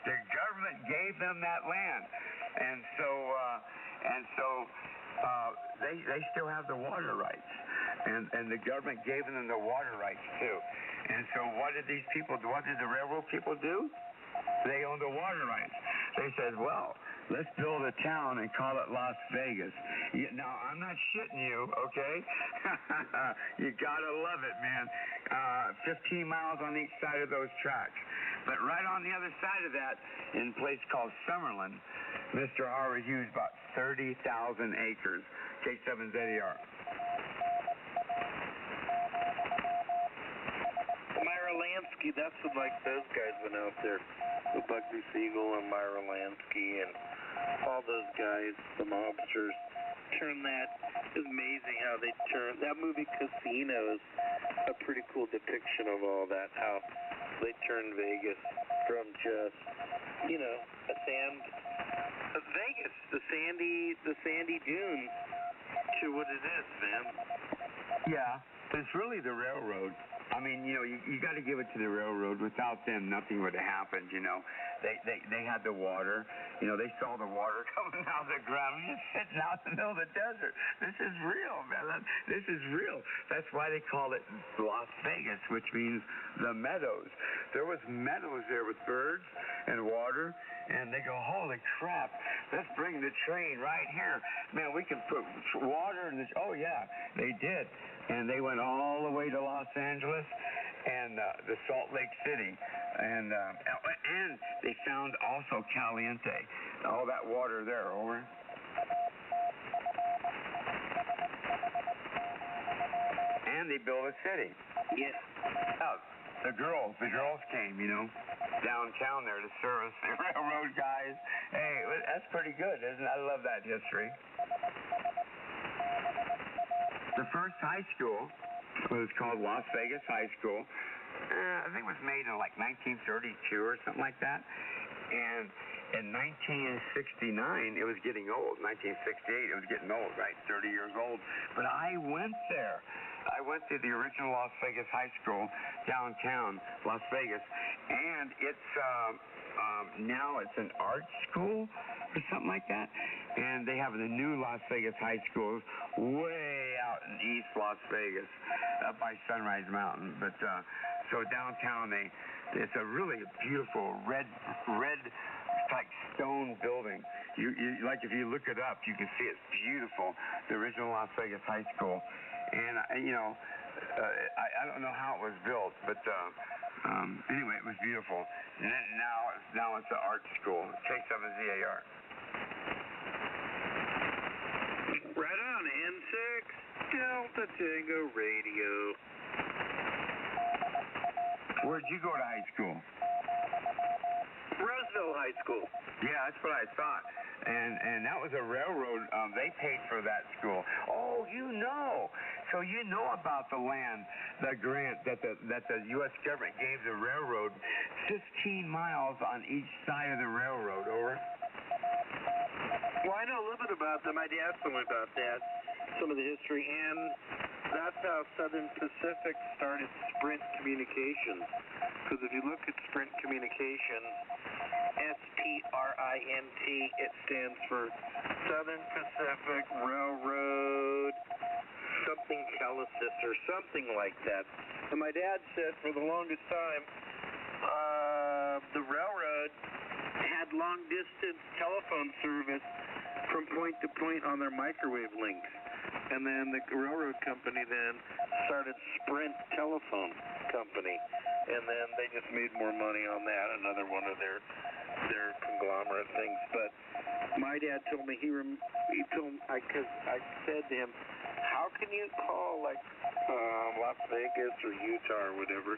The government gave them that land, and so they still have the water rights, and the government gave them the water rights too. And so what did these people do? What did the railroad people do? They owned the water rights. They said, well, let's build a town and call it Las Vegas. Now, I'm not shitting you, okay? You gotta love it, man. 15 miles on each side of those tracks. But right on the other side of that, in a place called Summerlin, Mr. Harvard Hughes bought 30,000 acres. K7ZER. Myra Lansky, that's what, those guys went out there. With Bugsy Siegel and Myra Lansky and all those guys, the mobsters, turned that. It's amazing how they turned that movie Casino is a pretty cool depiction of all that, how they turned Vegas from just Vegas, the sandy dunes, to what it is, man. Yeah, it's really the railroad. I mean, you got to give it to the railroad. Without them, nothing would have happened. They had the water. They saw the water coming out of the ground. It's sitting out in the middle of the desert. This is real, man. This is real. That's why they call it Las Vegas, which means the meadows. There was meadows there with birds and water, and they go, holy crap, let's bring the train right here. Man, we can put water in this. Oh, yeah, they did. And they went all the way to Los Angeles and the Salt Lake City, and they found also Caliente, all that water there. Over. And they built a city. Yeah. The girls came, downtown there to service the railroad guys. Hey, that's pretty good, isn't it? I love that history. The first high school was called Las Vegas High School. I think it was made in like 1932 or something like that. And in 1969, it was getting old. 1968, it was getting old, right? 30 years old. But I went there. I went to the original Las Vegas High School downtown Las Vegas, and it's now it's an art school or something like that. And they have the new Las Vegas High School way out in East Las Vegas, up by Sunrise Mountain. But so downtown, it's a really beautiful red like stone building. You like if you look it up, you can see it's beautiful. The original Las Vegas High School, and I don't know how it was built, but anyway, it was beautiful. And then now it's an art school. K7ZAR. Right on, N6 Delta Tango Radio. Where'd you go to high school? Roseville High School. Yeah, that's what I thought. And that was a railroad. They paid for that school. Oh, so you know about the land, the grant that the U.S. government gave the railroad, 15 miles on each side of the railroad. Over. Well, I know a little bit about that. My dad told me about that, some of the history, and that's how Southern Pacific started Sprint Communications. Because if you look at Sprint Communications, SPRINT, it stands for Southern Pacific Railroad, something Telesis or something like that. And my dad said for the longest time, the railroad had long-distance telephone service from point to point on their microwave links. And then the railroad company then started Sprint Telephone Company. And then they just made more money on that, another one of their conglomerate things. But my dad told me, because I said to him, how can you call like Las Vegas or Utah or whatever?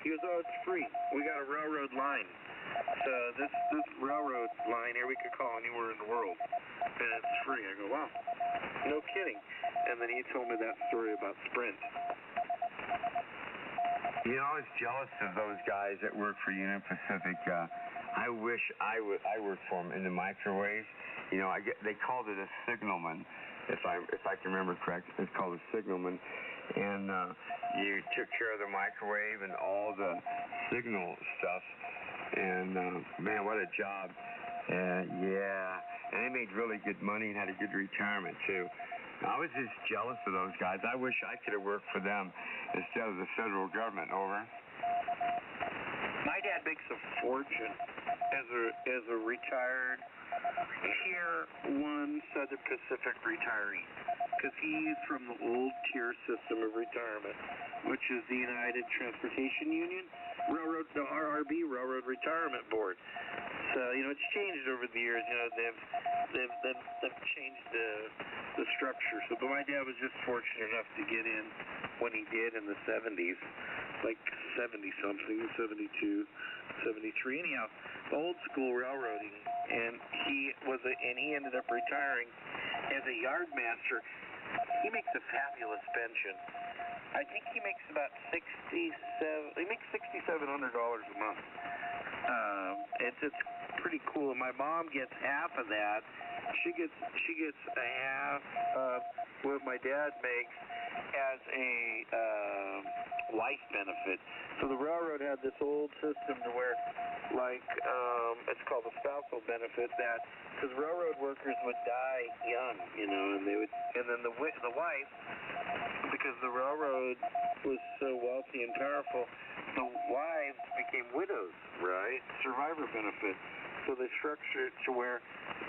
He goes, oh, it's free. We got a railroad line. So this railroad line here, we could call anywhere in the world. And it's free. I go, wow, no kidding. And then he told me that story about Sprint. I was jealous of those guys that work for Union Pacific. I wish I worked for them in the microwaves. They called it a signalman, if I can remember correct. It's called a signalman, and you took care of the microwave and all the signal stuff. And man, what a job! Yeah, and they made really good money and had a good retirement too. I was just jealous of those guys. I wish I could have worked for them instead of the federal government. Over. My dad makes a fortune as a retired Tier 1 Southern Pacific retiree, because he's from the old tier system of retirement, which is the United Transportation Union, the RRB, Railroad Retirement Board. So it's changed over the years. They've changed the structure. So, but my dad was just fortunate enough to get in when he did in the 70s, like 70-something, 72, 73. Anyhow, old school railroading, and he ended up retiring as a yard master. He makes a fabulous pension. I think he makes about $6,700 a month. It's pretty cool. And my mom gets half of that. She gets a half of what my dad makes as a life benefit. So the railroad had this old system to where, like, it's called the spousal benefit, that because railroad workers would die young, and then the wife, because the railroad was so wealthy and powerful, the wives became widows, right? Survivor benefit. So they structured it to where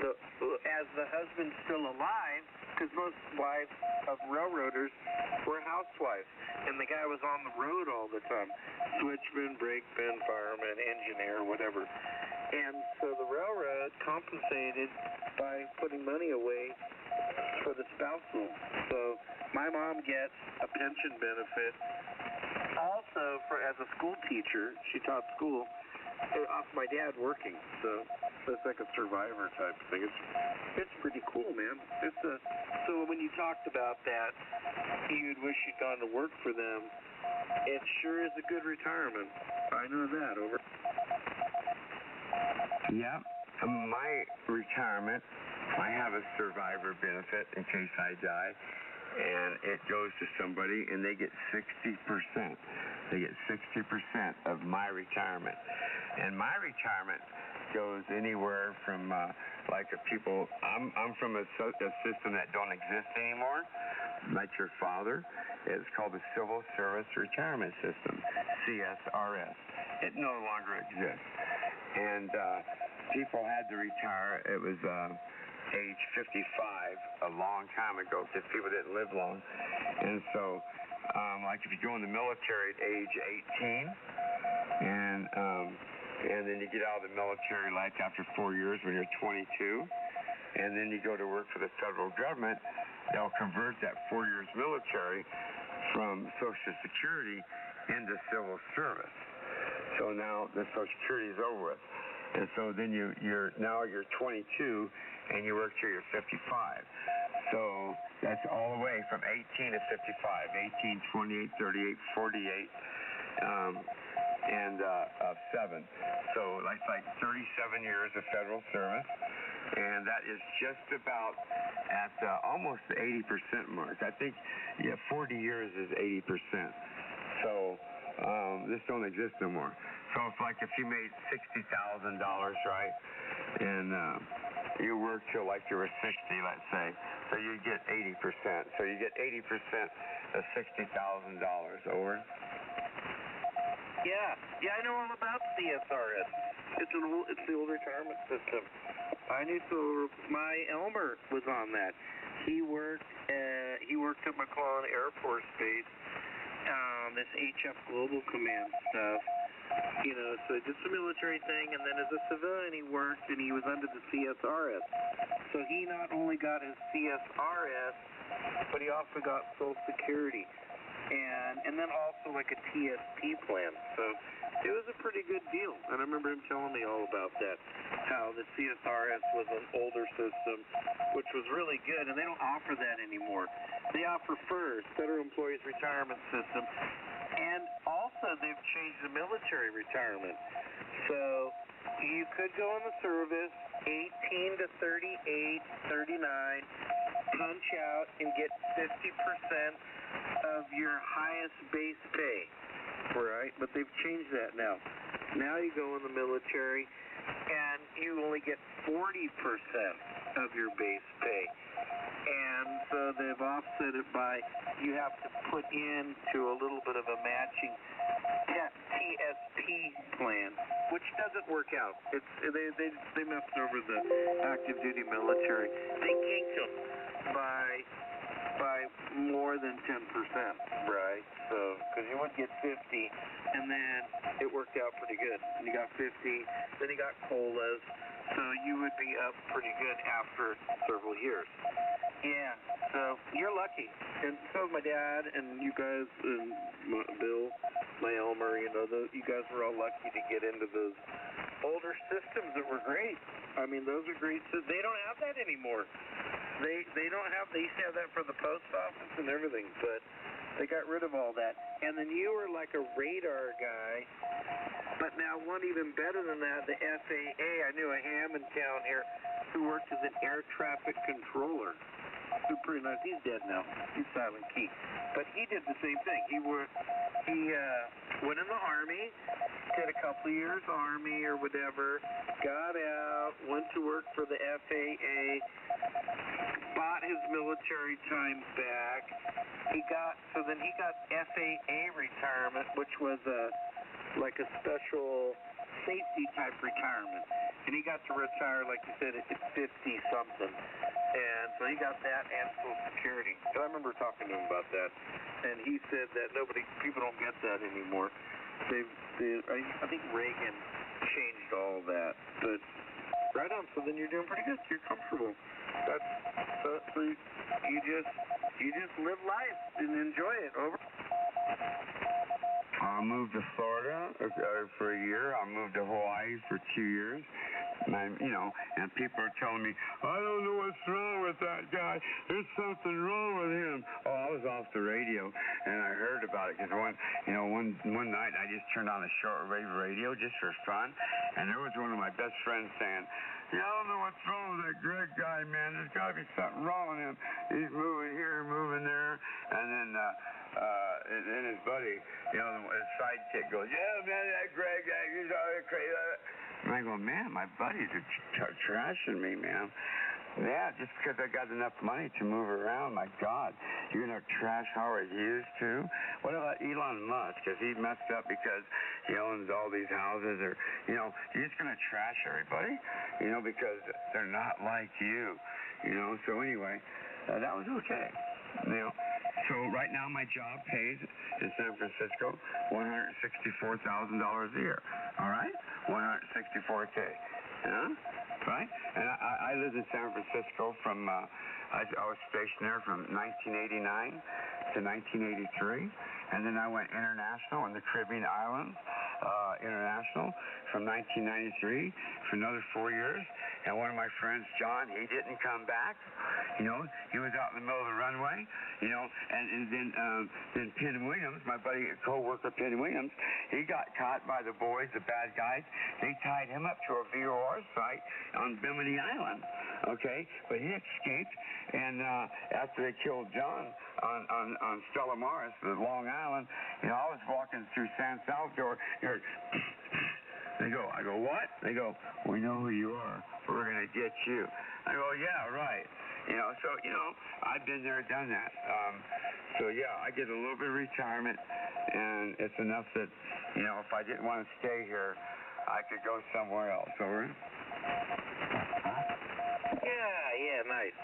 as the husband's still alive, because most wives of railroaders were housewives, and the guy was on the road all the time, switchman, brakeman, fireman, engineer, whatever. And so the railroad compensated by putting money away for the spousal. So my mom gets a pension benefit. Also, as a school teacher, she taught school off my dad working. So it's like a survivor type thing. It's pretty cool, man. So when you talked about that, you'd wish you'd gone to work for them. It sure is a good retirement. I know that. Over. Yeah, my retirement, I have a survivor benefit in case I die, and it goes to somebody, and they get 60%. They get 60% of my retirement. And my retirement goes anywhere from, like if people, I'm from a system that don't exist anymore, like your father. It's called the Civil Service Retirement System, CSRS. It no longer exists. And people had to retire. It was age 55 a long time ago because people didn't live long. And so, like if you go in the military at age 18, and then you get out of the military like after 4 years when you're 22, and then you go to work for the federal government, they'll convert that 4 years military from Social Security into civil service. So now the Social Security is over with. And so then you're 22 and you work till you're 55. So that's all the way from 18 to 55, 18, 28, 38, 48, and 7. So that's like 37 years of federal service. And that is just about at almost the 80% mark. I think 40 years is 80%. So this don't exist no more. So it's like if you made $60,000, right, and you worked till like you were 60, let's say, so you get 80%. So you get 80% of $60,000. Over. Yeah, I know all about CSRS. It's the old retirement system. I knew. So my Elmer was on that. He worked at McClellan Air Force Base. This HF Global Command stuff. You know, so just a military thing, and then as a civilian he worked, and he was under the CSRS. So he not only got his CSRS, but he also got Social Security, and then also like a TSP plan. So it was a pretty good deal, and I remember him telling me all about that, how the CSRS was an older system, which was really good, and they don't offer that anymore. They offer FERS, Federal Employees Retirement System, and also they've changed the military retirement. So you could go in the service 18 to 38, 39, punch out and get 50% of your highest base pay, right? But they've changed that now. Now you go in the military and you only get 40% of your base pay. And so they've offset it by you have to put into a little bit of a matching TSP plan, which doesn't work out. They messed over the active duty military. They kinked them by more than 10%, right? So, because you would get 50, and then it worked out pretty good. And you got 50, then you got COLAs, so you would be up pretty good after several years. Yeah, so you're lucky. And so my dad and you guys, and Bill, my Elmer, you guys were all lucky to get into those older systems that were great. I mean, those are great. They don't have that anymore. They don't have. They used to have that for the post office and everything, but they got rid of all that. And then you were like a radar guy, but now one even better than that, the FAA. I knew a ham in town here who worked as an air traffic controller. Who's pretty nice. He's dead now. He's Silent Key. But he did the same thing. He went in the Army, did a couple of years Army or whatever, got out, went to work for the FAA, bought his military time back. Then he got FAA retirement, which was like a special safety type retirement. And he got to retire, like you said, at 50 something. And so he got that and Social Security. And I remember talking to him about that. And he said that people don't get that anymore. I think Reagan changed all of that. But right on, so then you're doing pretty good. You're comfortable. So you just live life and enjoy it. Over. I moved to Florida for a year. I moved to Hawaii for 2 years. And and people are telling me, I don't know what's wrong with that guy. There's something wrong with him. Oh, I was off the radio, and I heard about it because one night I just turned on a shortwave radio just for fun, and there was one of my best friends saying, I don't know what's wrong with that Greg guy, man. There's got to be something wrong with him. He's moving here, moving there, and then his buddy, his sidekick goes, yeah, man, that Greg guy, he's always crazy. And I go, man, my buddies are trashing me, man. Yeah, just because I got enough money to move around, my God. You're going to trash Howard Hughes, too? What about Elon Musk? Because he messed up because he owns all these houses? Or, you're just going to trash everybody? Because they're not like you. So anyway, that was okay. So right now my job pays in San Francisco $164,000 a year. All right? $164K. Yeah? Right? And I lived in San Francisco from, I was stationed there from 1989 to 1983. And then I went international in the Caribbean islands, international from 1993 for another 4 years. And one of my friends, John, he didn't come back. He was out in the middle of the runway, and then Penn Williams, my buddy, co-worker Penn Williams, he got caught by the boys, the bad guys. They tied him up to a VOR site on Bimini Island, okay? But he escaped, and after they killed John on Stella Maris, the Long Island, I was walking through San Salvador, I go, what? They go, we know who you are. We're going to get you. I go, yeah, right. I've been there, done that. So, yeah, I get a little bit of retirement, and it's enough that, if I didn't want to stay here, I could go somewhere else. Over? Yeah, nice.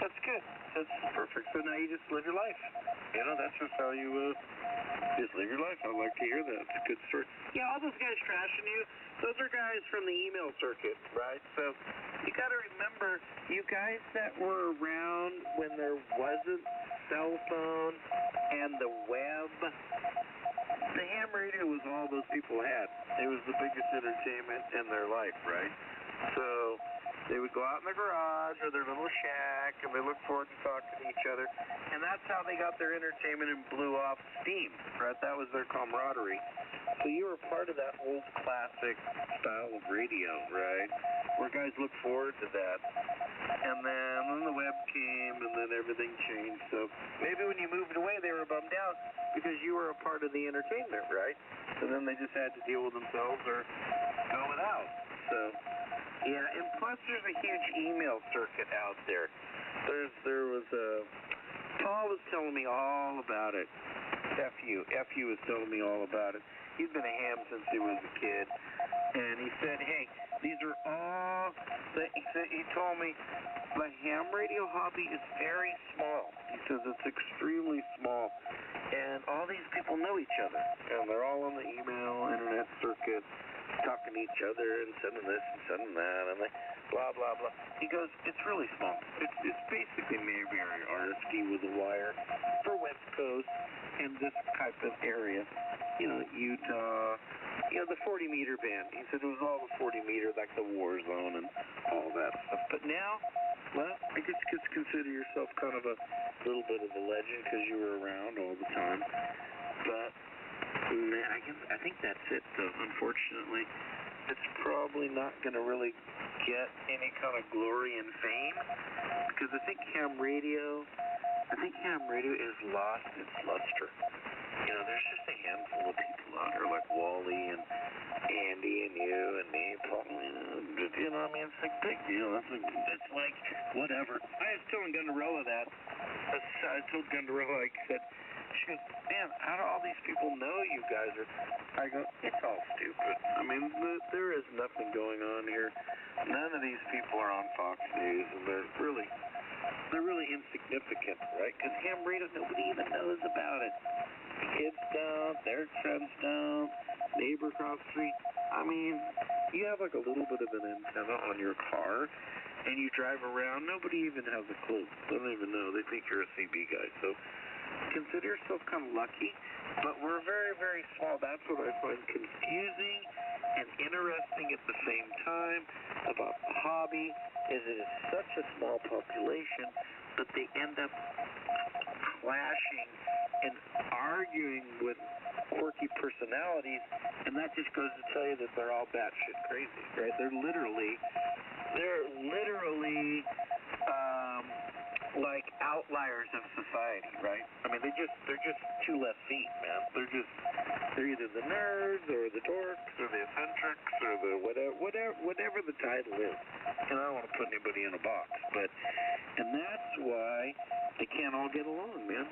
That's good. That's perfect. So now you just live your life. That's just how you just live your life. I'd like to hear that. It's a good story. Yeah, all those guys trashing you, those are guys from the email circuit, right? So you got to remember, you guys that were around when there wasn't cell phone and the web, the ham radio was all those people had. It was the biggest entertainment in their life, right? So they would go out in their garage or their little shack, and they look forward to talking to each other. And that's how they got their entertainment and blew off steam, right? That was their camaraderie. So you were part of that old classic style of radio, right? Where guys look forward to that. And then the web came, and then everything changed. So maybe when you moved away, they were bummed out because you were a part of the entertainment, right? So then they just had to deal with themselves or go without. So yeah, and plus there's a huge email circuit out there. There was Paul was telling me all about it. F.U. was telling me all about it. He's been a ham since he was a kid. And he said, hey, these are all, he told me, the ham radio hobby is very small. He says it's extremely small. And all these people know each other. And they're all on the email, internet circuit, talking to each other and sending this and sending that. And they blah, blah, blah. He goes, it's really small. It's basically maybe RSD with a wire for West Coast and this type of area. Utah, the 40-meter band. He said it was all the 40-meter, like the war zone and all that stuff. But now, well, I guess you could consider yourself kind of a little bit of a legend because you were around all the time. But I think that's it, though, unfortunately. It's probably not going to really get any kind of glory and fame because I think ham radio has lost its luster. There's just a handful of people out there like Wally and Andy and you and me, Paul. It's a big deal. It's like, whatever. I was telling Gundarella that. I told Gundarella, I said, She goes, man, how do all these people know you guys are? I go, it's all stupid. I mean, there is nothing going on here. None of these people are on Fox News, and they're really insignificant, right? Because ham radio, nobody even knows about it. Kids don't, their friends don't, neighbor across the street. I mean, you have like a little bit of an antenna on your car, and you drive around, nobody even has a clue. They don't even know. They think you're a CB guy. So consider yourself kind of lucky, but we're very, very small. That's what I find confusing and interesting at the same time about the hobby, is it is such a small population that they end up clashing and arguing with quirky personalities, and that just goes to tell you that they're all batshit crazy, right? They're literally like outliers of society, right? I mean, they're just two left feet, man. They're either the nerds or the dorks or the eccentrics or the whatever the title is. And I don't want to put anybody in a box, and that's why they can't all get along, man.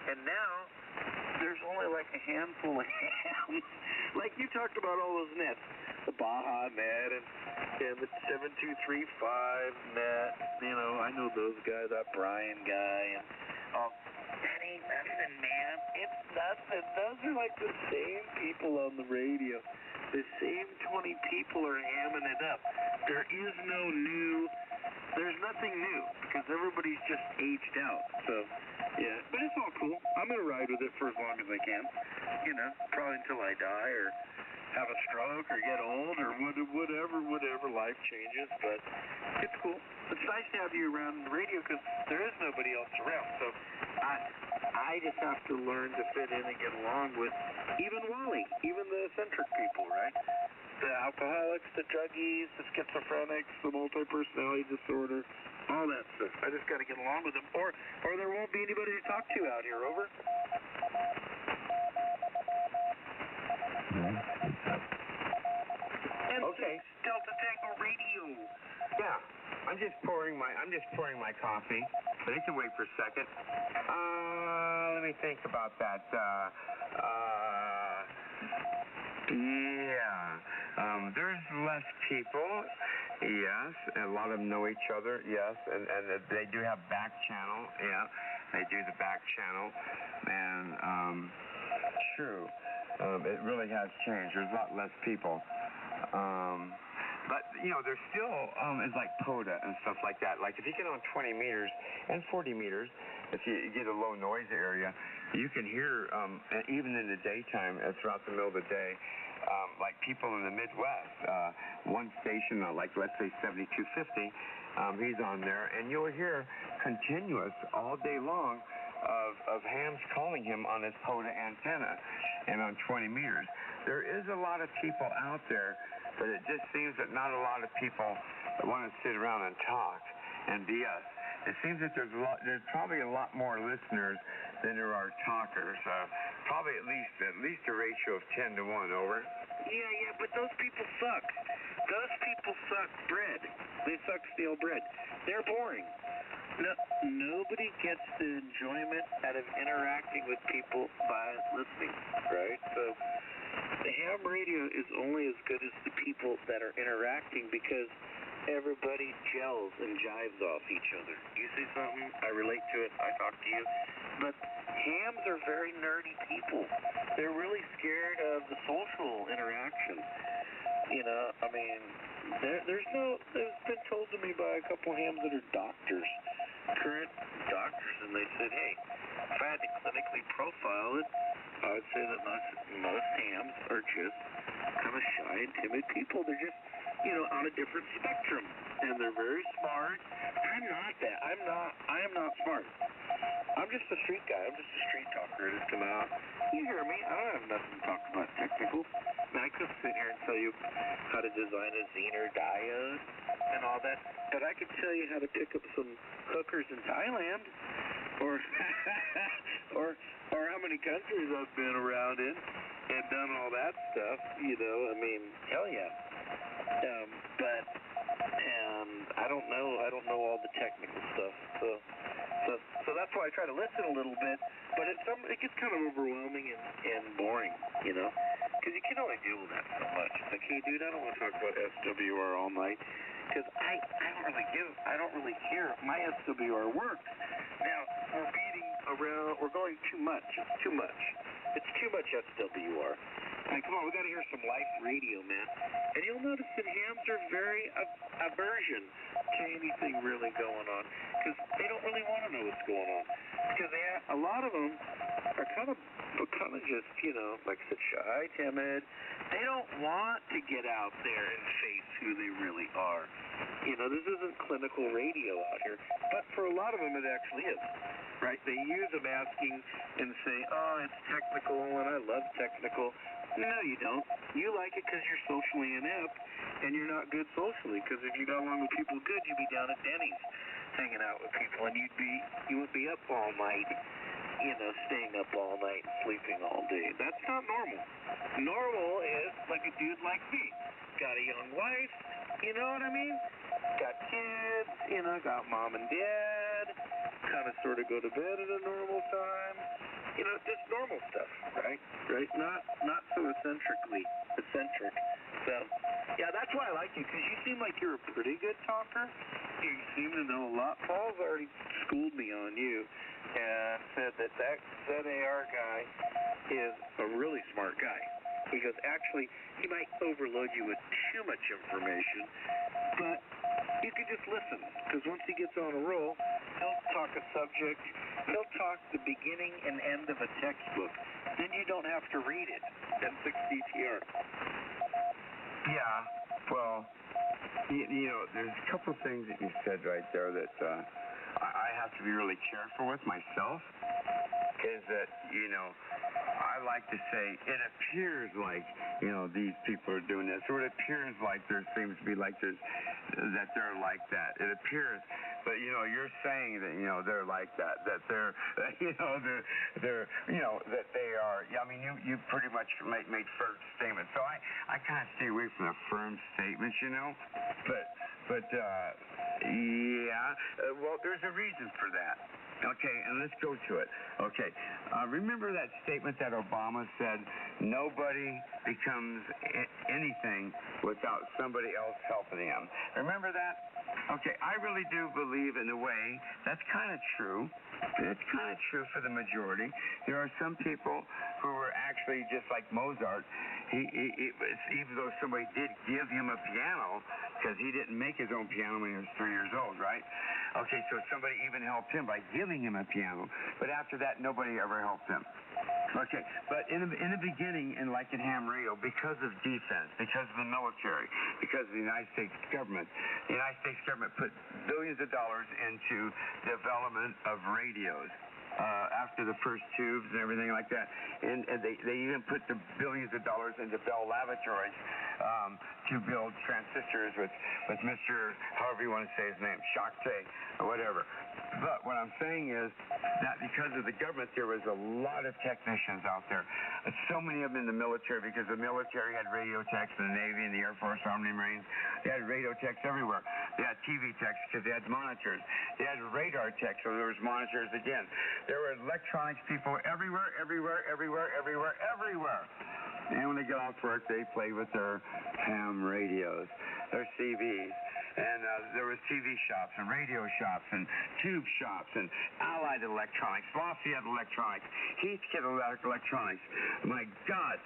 And now there's only like a handful of hams. Like you talked about all those nets, the Baja net and the 7235 net. You know, I know those guys, that Brian guy, and that ain't nothing, man. It's nothing. Those are like the same people on the radio. The same 20 people are hamming it up. There's nothing new because everybody's just aged out. So, yeah, but it's all cool. I'm going to ride with it for as long as I can. You know, probably until I die or have a stroke or get old or whatever life changes. But it's cool. It's nice to have you around the radio because there is nobody else around. So I just have to learn to fit in and get along with even Wally, even the eccentric people, right? The alcoholics, the druggies, the schizophrenics, the multi-personality disorder, all that stuff. I just got to get along with them, or there won't be anybody to talk to out here. Over. Okay. Delta Tango Radio. Yeah, I'm just pouring my coffee, but it can wait for a second. Let me think about that. There's less people, yes, and a lot of them know each other, yes, and they do have back channel, yeah, they do the back channel, and true, it really has changed. There's a lot less people, but you know, there still is like POTA and stuff like that. Like if you get on 20 meters and 40 meters, if you get a low noise area, you can hear even in the daytime, throughout the middle of the day. Like people in the Midwest, one station, like let's say 7250, he's on there, and you'll hear continuous all day long of hams calling him on his POTA antenna and on 20 meters. There is a lot of people out there, but it just seems that not a lot of people want to sit around and talk and BS. It seems that there's probably a lot more listeners than there are talkers. Probably at least a ratio of 10 to 1. Over. Yeah, but those people suck. Those people suck bread. They suck stale bread. They're boring. No, nobody gets the enjoyment out of interacting with people by listening, right? So the ham radio is only as good as the people that are interacting because everybody gels and jives off each other. You say something, I relate to it, I talk to you. But hams are very nerdy people. They're really scared of the social interaction. You know, I mean, there's been told to me by a couple hams that are doctors, current doctors, and they said, hey, if I had to clinically profile it, I would say that most hams are just kind of shy and timid people. They're just, you know, on a different spectrum, and they're very smart. I'm not that. I am not smart. I'm just a street guy. I'm just a street talker. I just come out. You hear me? I don't have nothing to talk about technical. I mean, I could sit here and tell you how to design a Zener diode and all that, but I could tell you how to pick up some hookers in Thailand, or how many countries I've been around in and done all that stuff. You know, I mean, hell yeah. But I don't know all the technical stuff. So that's why I try to listen a little bit, but it gets kind of overwhelming and boring, you know, because you can only deal with that so much. It's like, hey, dude, I don't want to talk about SWR all night, because I don't really hear my SWR works. Now, we're beating around, we're going too much. It's too much. It's too much SWR. Like, come on, we got to hear some life radio, man. And you'll notice that hams are very aversion to anything really going on, because they don't really want to know what's going on. Because a lot of them are kind of just, you know, like I said, shy, timid. They don't want to get out there and face who they really are. You know, this isn't clinical radio out here, but for a lot of them it actually is, right? They use a masking and say, oh, it's technical and I love technical. No, you don't. You like it because you're socially inept and you're not good socially, because if you got along with people good, you'd be down at Denny's hanging out with people, and you would be up all night, you know, staying up all night, sleeping all day. That's not normal. Normal is like a dude like me. Got a young wife, you know what I mean? Got kids, you know, got mom and dad, kind of sort of go to bed at a normal time. You know, just normal stuff, right? Right? Not so eccentric. So, yeah, that's why I like you, because you seem like you're a pretty good talker. You seem to know a lot. Paul's already schooled me on you and said that ZAR guy is a really smart guy. He goes, actually, he might overload you with too much information, but you can just listen, because once he gets on a roll, he'll talk a subject, he'll talk the beginning and end of a textbook. Then you don't have to read it. M6DTR. Yeah, well, you know, there's a couple things that you said right there that I have to be really careful with myself, is that, you know, I like to say it appears like, you know, these people are doing this, or it appears like there seems to be like this, that they're like that. It appears, but you know, you're saying that, you know, they're like that they're, you know, they're, you know, that they are. Yeah, I mean, you pretty much made firm statements. So I kind of stay away from the firm statements, you know, but yeah, well, there's a reason for that. Okay, and let's go to it. Okay, remember that statement that Obama said, nobody becomes anything without somebody else helping them. Remember that? Okay, I really do believe in a way that's kind of true. It's kind of true for the majority. There are some people who were actually just like Mozart. Even though somebody did give him a piano, because he didn't make his own piano when he was 3 years old, right? Okay, so somebody even helped him by giving him a piano. But after that, nobody ever helped him. Okay, but in the beginning, and like in ham radio, because of defense, because of the military, because of the United States government put billions of dollars into development of radios. After the first tubes and everything like that, and they even put the billions of dollars into Bell Laboratories to build transistors with Mr. however you want to say his name, Shakte or whatever. But what I'm saying is that because of the government, there was a lot of technicians out there. So many of them in the military, because the military had radio techs in the Navy and the Air Force, Army, Marines. They had radio techs everywhere. They had TV techs because they had monitors. They had radar techs, so there was monitors again. There were electronics people everywhere. And when they get off work, they play with their ham radios, their CVs. And there was TV shops and radio shops and tube shops and Allied Electronics, Lafayette Electronics, Heathkit Electronics. My God,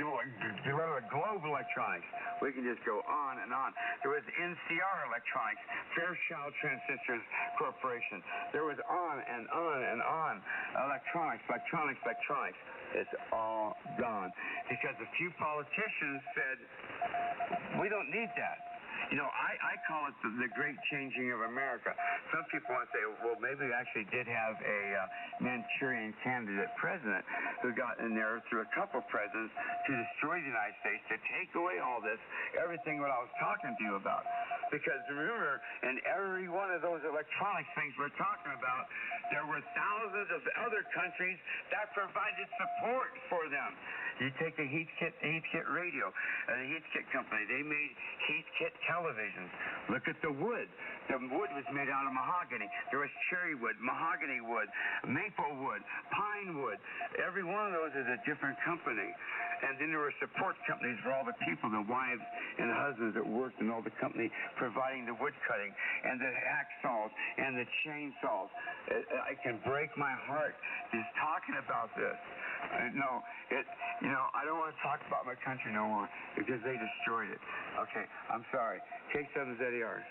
Globe Electronics. We can just go on and on. There was NCR Electronics, Fairchild Transistors Corporation. There was on and on and on. Electronics. It's all gone. Because a few politicians said, we don't need that. You know, I call it the great changing of America. Some people want to say, well, maybe we actually did have a Manchurian candidate president who got in there through a couple presidents to destroy the United States, to take away all this, everything what I was talking to you about. Because remember, in every one of those electronic things we're talking about, there were thousands of other countries that provided support for them. You take the Heathkit radio, the Heathkit company, they made Heathkit televisions. Look at the wood. The wood was made out of mahogany. There was cherry wood, mahogany wood, maple wood, pine wood. Every one of those is a different company. And then there were support companies for all the people, the wives and the husbands that worked in all the company providing the wood cutting and the hacksaws and the chainsaws. I can break my heart just talking about this. I don't want to talk about my country no more because they destroyed it. Okay, I'm sorry. K7ZER.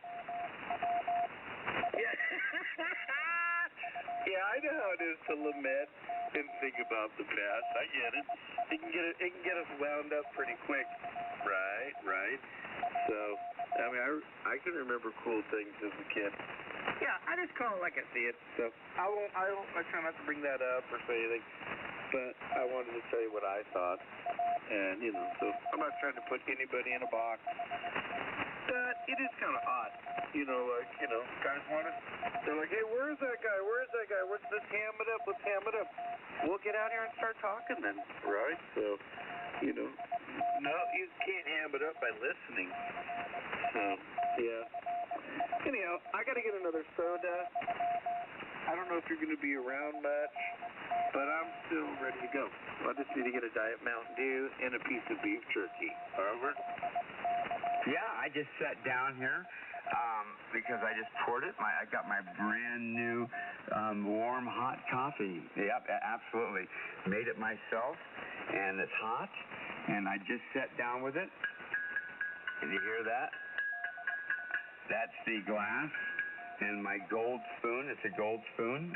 Yeah. Yeah, I know how it is to lament and think about the past. I get it. It can get us wound up pretty quick. Right. So, I mean, I can remember cool things as a kid. Yeah, I just call it like I see it. So I try not to bring that up or say anything. But I wanted to tell you what I thought. And, so I'm not trying to put anybody in a box. But it is kind of odd. Guys they're like, hey, where's that guy? Let's ham it up. We'll get out here and start talking then. Right? So, no, you can't ham it up by listening. So, yeah. Anyhow, I got to get another soda. I don't know if you're going to be around much, but I'm still ready to go. I just need to get a Diet Mountain Dew and a piece of beef jerky. Over? Yeah, I just sat down here because I just poured it. I got my brand new warm hot coffee. Yep, absolutely. Made it myself, and it's hot, and I just sat down with it. Can you hear that? That's the glass. And my gold spoon, it's a gold spoon.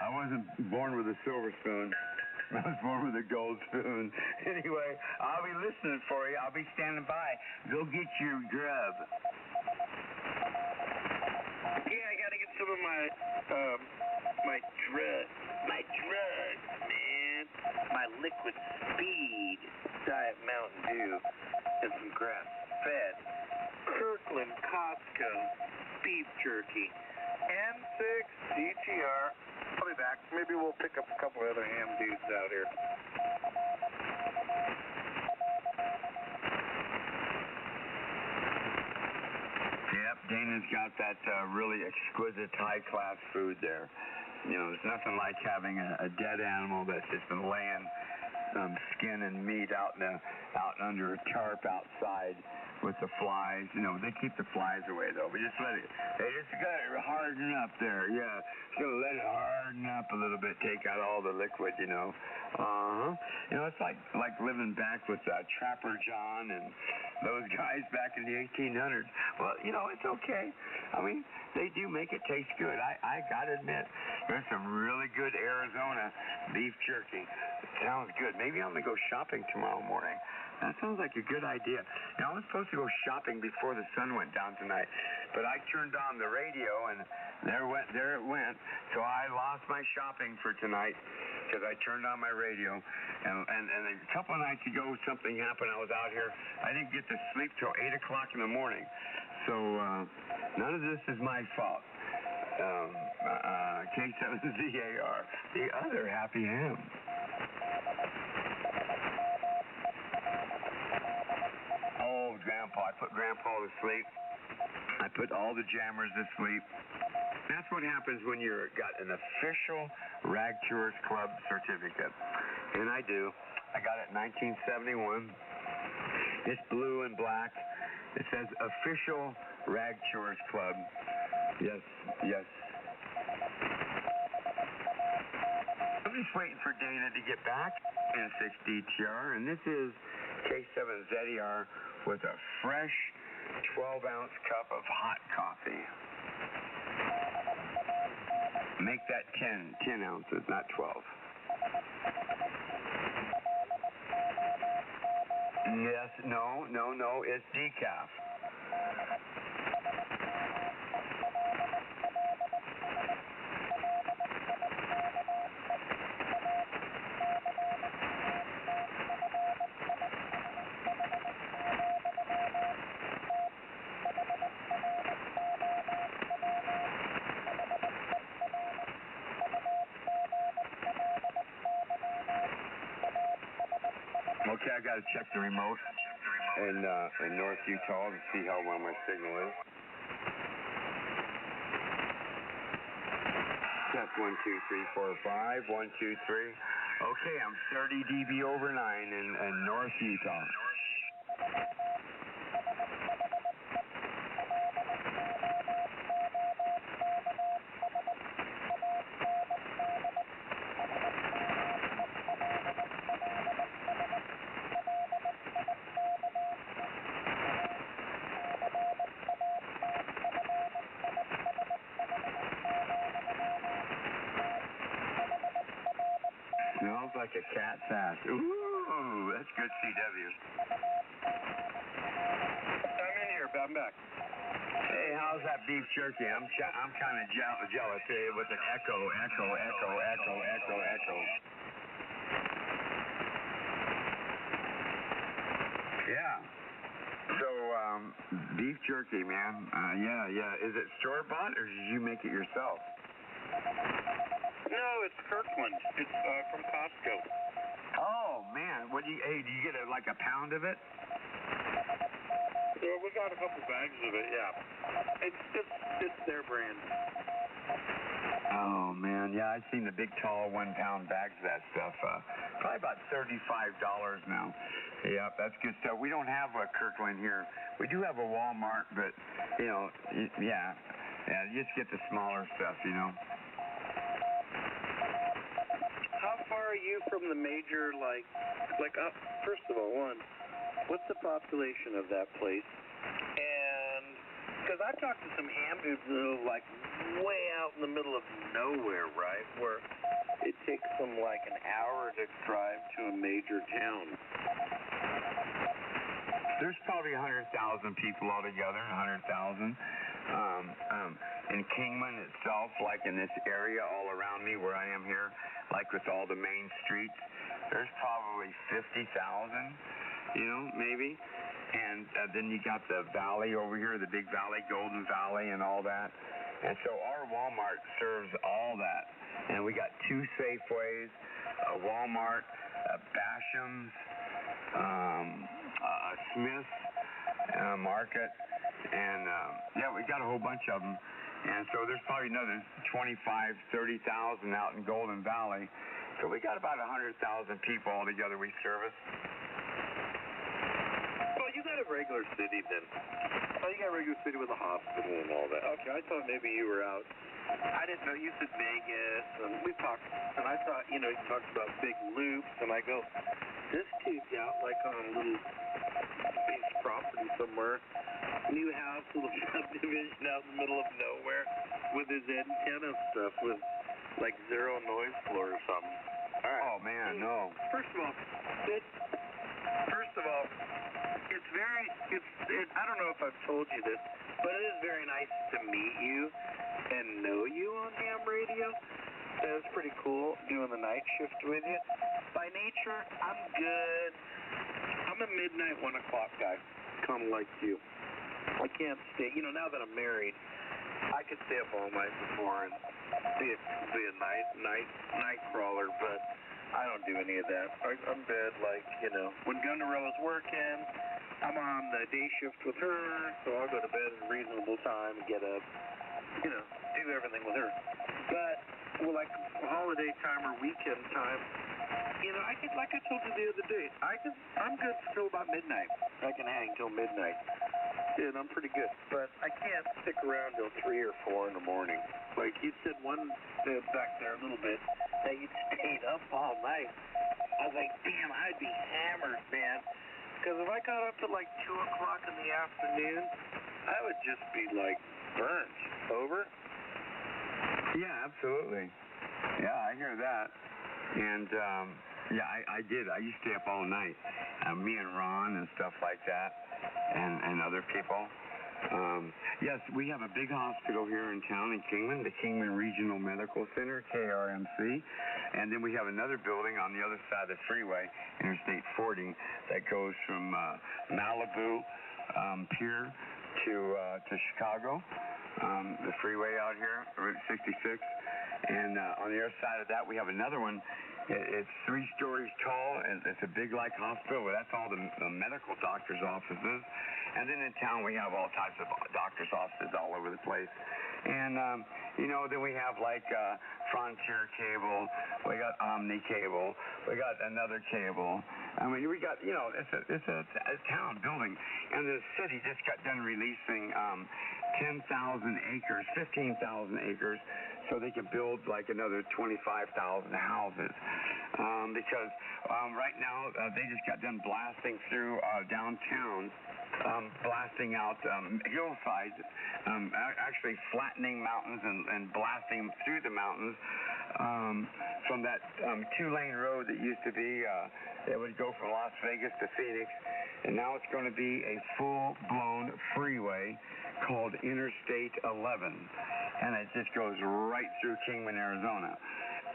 I wasn't born with a silver spoon. I was born with a gold spoon. Anyway, I'll be listening for you. I'll be standing by. Go get your grub. Yeah, I gotta get some of my drugs, man. My liquid speed Diet Mountain Dew and some grass-fed Kirkland Costco beef jerky, M6 DTR. I'll be back. Maybe we'll pick up a couple other ham dudes out here. Yep, Dana's got that really exquisite high-class food there. There's nothing like having a dead animal that's just been laying skin and meat out under a tarp outside with the flies. They keep the flies away though. But just they just got it harden up there. Yeah, just gonna let it harden up a little bit, take out all the liquid. It's like living back with Trapper John and those guys back in the 1800s. Well, it's okay. I mean, they do make it taste good. I gotta admit, there's some really good Arizona beef jerky. It sounds good. Maybe I'm gonna go shopping tomorrow morning. That sounds like a good idea. I was supposed to go shopping before the sun went down tonight, but I turned on the radio and there it went. So I lost my shopping for tonight because I turned on my radio. And a couple of nights ago, something happened. I was out here. I didn't get to sleep till 8 o'clock in the morning. So none of this is my fault. K7ZAR, the other happy ham. Oh, Grandpa. I put Grandpa to sleep. I put all the jammers to sleep. That's what happens when you've got an official Rag Tours Club certificate. And I do. I got it in 1971. It's blue and black. It says Official Rag Tours Club. Yes. I'm just waiting for Dana to get back in 6DTR, and this is K7ZER with a fresh 12-ounce cup of hot coffee. Make that 10 ounces, not 12. Yes, no, it's decaf. Okay, I got to check the remote in North Utah to see how well my signal is. Test 1, 2, 3, 4, 5. 1, 2, 3. Okay, I'm 30 dB over 9 in North Utah. Smells like a cat's ass. Ooh, that's good CW. I'm in here, I'm back. Hey, how's that beef jerky? I'm kind of jealous with an echo. Yeah. So, beef jerky, man. Yeah. Is it store-bought or did you make it yourself? No, it's Kirkland. It's from Costco. Oh, man. Do you get like a pound of it? Yeah, we got a couple bags of it, yeah. It's their brand. Oh, man. Yeah, I've seen the big, tall 1-pound bags of that stuff. Probably about $35 now. Yeah, that's good stuff. We don't have a Kirkland here. We do have a Walmart, but, yeah, you just get the smaller stuff, How far are you from the major, first of all, what's the population of that place? And, because I've talked to some ham dudes who live, way out in the middle of nowhere, right? Where it takes them an hour to drive to a major town. There's probably 100,000 people altogether, 100,000. In Kingman itself, in this area all around me where I am here, with all the main streets, there's probably 50,000, maybe. And then you got the valley over here, the big valley, Golden Valley and all that. And so our Walmart serves all that. And we got 2 Safeways, a Walmart, a Basham's, a Smith's Market, and we got a whole bunch of them. And so there's probably another 25, 30,000 out in Golden Valley. So we got about 100,000 people altogether we service. Well, you got a regular city then. Oh, you got a regular city with a hospital and all that. Okay, I thought maybe you were out. I didn't know. You said Vegas, and we talked, and I thought, you talked about big loops, and I go, this dude's out on a little piece of property somewhere. New house, little subdivision out in the middle of nowhere with his antenna stuff with zero noise floor or something. All right. Oh man, no. First of all, I don't know if I've told you this, but it is very nice to meet you and know you on ham radio. It's pretty cool doing the night shift with you. By nature, I'm good. I'm a midnight, 1 o'clock guy, kind of like you. I can't stay, now that I'm married, I could stay up all night before and be a night crawler, but I don't do any of that. I'm bed when Gundarella's working, I'm on the day shift with her, so I'll go to bed at a reasonable time and get up, do everything with her. But, holiday time or weekend time, I told you the other day, I'm good till about midnight. I can hang till midnight. And I'm pretty good, but I can't stick around till 3 or 4 in the morning. You said back there a little bit that you stayed up all night. I was like, damn, I'd be hammered, man. Because if I got up at 2 o'clock in the afternoon, I would just be burnt. Over? Yeah, absolutely. Yeah, I hear that. And I did. I used to stay up all night. Me and Ron and stuff like that. And other people. Yes, we have a big hospital here in town in Kingman, the Kingman Regional Medical Center, KRMC. And then we have another building on the other side of the freeway, Interstate 40, that goes from Malibu Pier to Chicago, the freeway out here, Route 66. And on the other side of that, we have another one. It's 3 stories tall, and it's a big like hospital. That's all the medical doctors' offices. And then in town, we have all types of doctors' offices all over the place. And, then we have like Frontier Cable. We got Omni Cable. We got another cable. I mean, we got, it's a town building. And the city just got done releasing 10,000 acres, 15,000 acres, so they can build like another 25,000 houses. Because right now, they just got done blasting through downtown, blasting out hillsides, actually flattening mountains and blasting through the mountains from that 2-lane road that used to be, it would go from Las Vegas to Phoenix, and now it's going to be a full-blown freeway called Interstate 11, and it just goes right through Kingman, Arizona.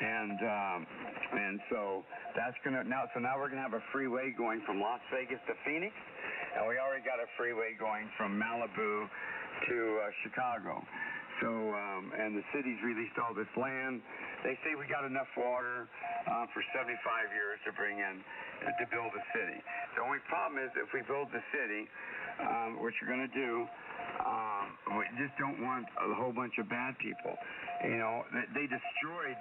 And so that's gonna now we're gonna have a freeway going from Las Vegas to Phoenix, and we already got a freeway going from Malibu to Chicago. So and the city's released all this land. They say we got enough water for 75 years to bring in to build a city. The only problem is if we build the city, which we're gonna do, we just don't want a whole bunch of bad people. They destroyed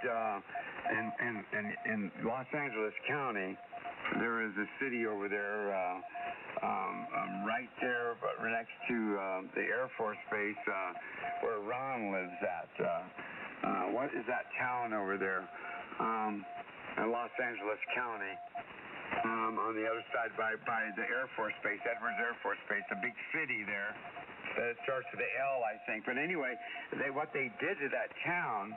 in Los Angeles County. There is a city over there, right there, but next to the Air Force Base where Ron lives at. What is that town over there? In Los Angeles County. On the other side by the Air Force Base, Edwards Air Force Base, a big city there. It starts with a L, I think. But anyway, what they did to that town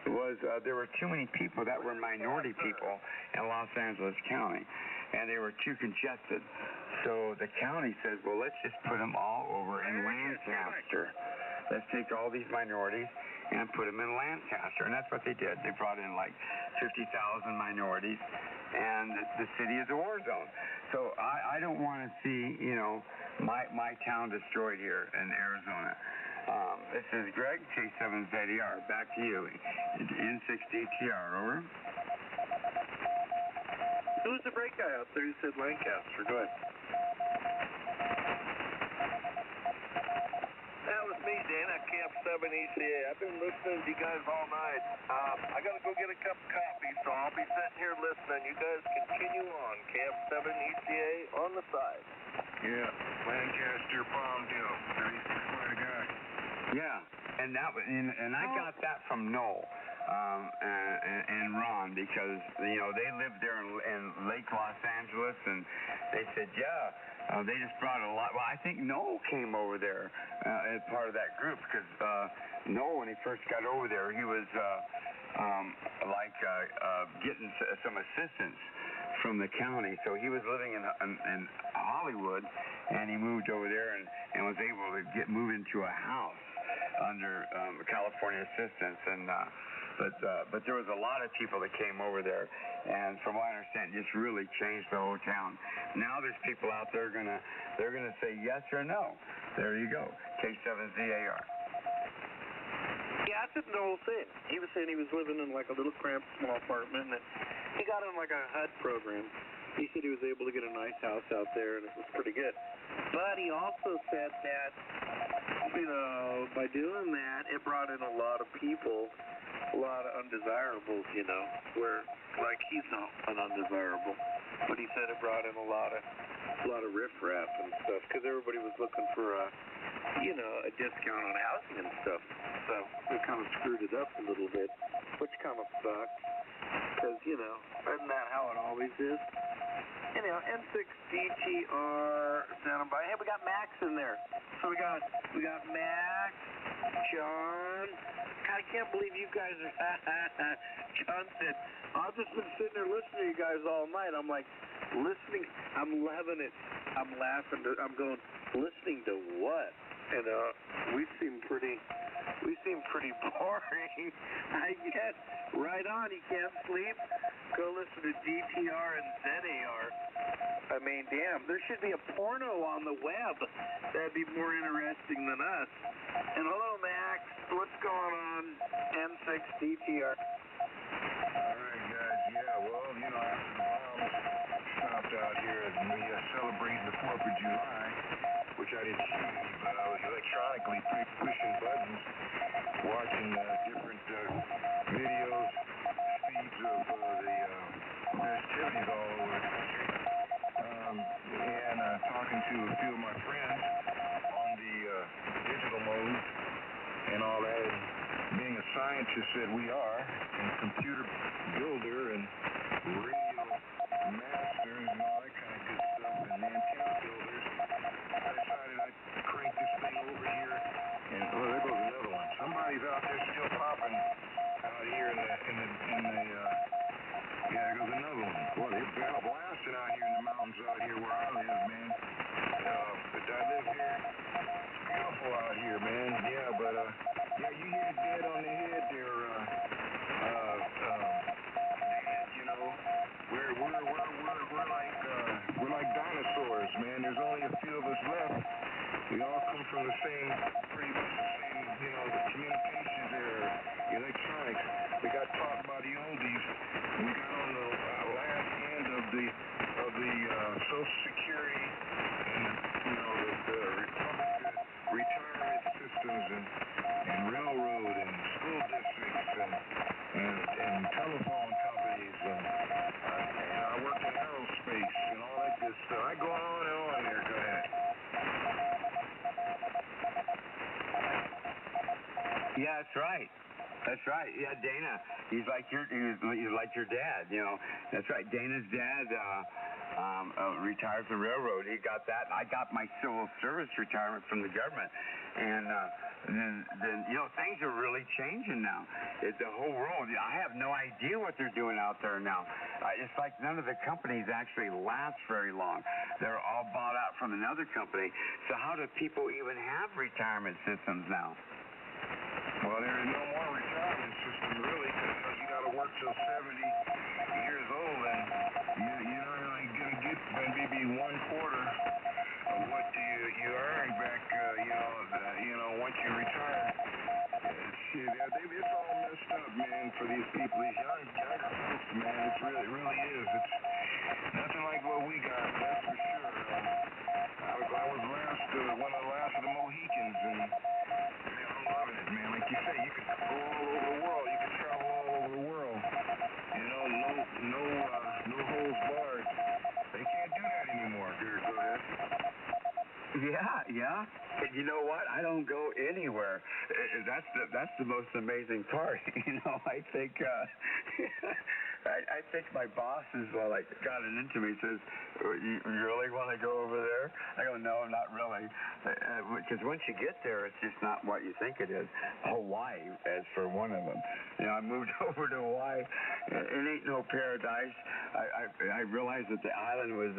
was there were too many people that were minority people in Los Angeles County, and they were too congested. So the county says, well, let's just put them all over in Lancaster. Let's take all these minorities and put them in Lancaster. And that's what they did. They brought in like 50,000 minorities, and the city is a war zone. So I don't want to see, my town destroyed here in Arizona. This is Greg, K7ZER. Back to you. N6DTR, over. Who's the break guy out there? You said Lancaster. Go ahead. That was me, Dan, at Camp 7 ECA. I've been listening to you guys all night. I got to go get a cup of coffee, so I'll be sitting here listening. You guys continue on. Camp 7 ECA on the side. Yeah, Lancaster, Palmdale, 36 guy. Yeah, and I got that from Noel and Ron, because they lived there in Lake Los Angeles, and they said, they just brought a lot. Well, I think Noel came over there as part of that group, because Noel, when he first got over there, he was getting some assistance from the county. So he was living in Hollywood, and he moved over there and was able to move into a house under California assistance. And but there was a lot of people that came over there, and from what I understand, just really changed the whole town. Now there's people out there they're gonna say yes or no. There you go. K7ZAR. Yeah, that's what Noel said. He was saying he was living in like a little cramped small apartment, and he got on like a HUD program. He said he was able to get a nice house out there, and it was pretty good. But he also said that, by doing that, it brought in a lot of people, a lot of undesirables, where, like, he's not an undesirable. But he said it brought in a lot of riffraff and stuff, because everybody was looking for a discount on housing and stuff. So it kind of screwed it up a little bit, which kind of sucked, because, isn't that how it always is? N6DTR, standing by. Hey, we got Max in there. So we got Max, John. God, I can't believe you guys are. John said, I've just been sitting there listening to you guys all night. I'm like, listening. I'm loving it. I'm laughing. I'm going, listening to what? We seem pretty boring. I guess. Right on. You can't sleep. Go listen to DTR and ZAR. I mean, damn, there should be a porno on the web. That'd be more interesting than us. And hello, Max. what's going on? M6 DTR. Alright guys, yeah, well, you know, after the bombs stopped out here and we celebrated the 4th of July, which I didn't shoot any, but I was electronically pushing buttons, watching different videos, feeds of the festivities all over the country, and talking to a few of my friends on the digital mode and all that. And being a scientist that we are, and a computer builder and radio masters and all that kind of good stuff, and antenna builders, I decided I'd crank this thing over here, and oh, there goes another one. Somebody's out there still popping out here in the yeah, there goes another one. Boy, it's blasting out here in the mountains out here where I live, man. But I live here. It's beautiful out here, man. Yeah, but yeah, you hit it dead on the head there. You know, we're like dinosaurs, man. There's only a few of us left. We all come from the same, pretty much the same, you know, the communications there, electronics. We got taught by the oldies. We got on the last end of the Social Security and you know the Republic retirement systems and railroad and school districts and telephone companies and I worked in aerospace and all that good stuff. I go on and on there. Go ahead. Yeah, that's right. That's right. Yeah, Dana. He's like your dad. You know. That's right. Dana's dad retired from the railroad. He got that. I got my civil service retirement from the government, and then you know things are really changing now. The whole world. I have no idea what they're doing out there now. It's like none of the companies actually last very long. They're all bought out from another company. So how do people even have retirement systems now? Well, there is no more retirement system, really, because you got to work till 70 years old, and you're not really going to get maybe 1/4 of what you earn back, you know, once you retire. It's all messed up, man, for these people, these younger folks, man. It really is. It's nothing like what we got, that's for sure. I was one of the last of the Mohicans, and man, I'm loving it, man. Like you say, you can go all over the world. You can travel all over the world. You know, no holds barred. They can't do that anymore. Here, go ahead. Yeah. And you know what? I don't go anywhere. That's the most amazing part. You know, I think I think my boss is like got it into me. Says, "You really want to go over there?" I go, "No, not really." Because once you get there, it's just not what you think it is. Hawaii, as for one of them. You know, I moved over to Hawaii. It ain't no paradise. I realized that the island was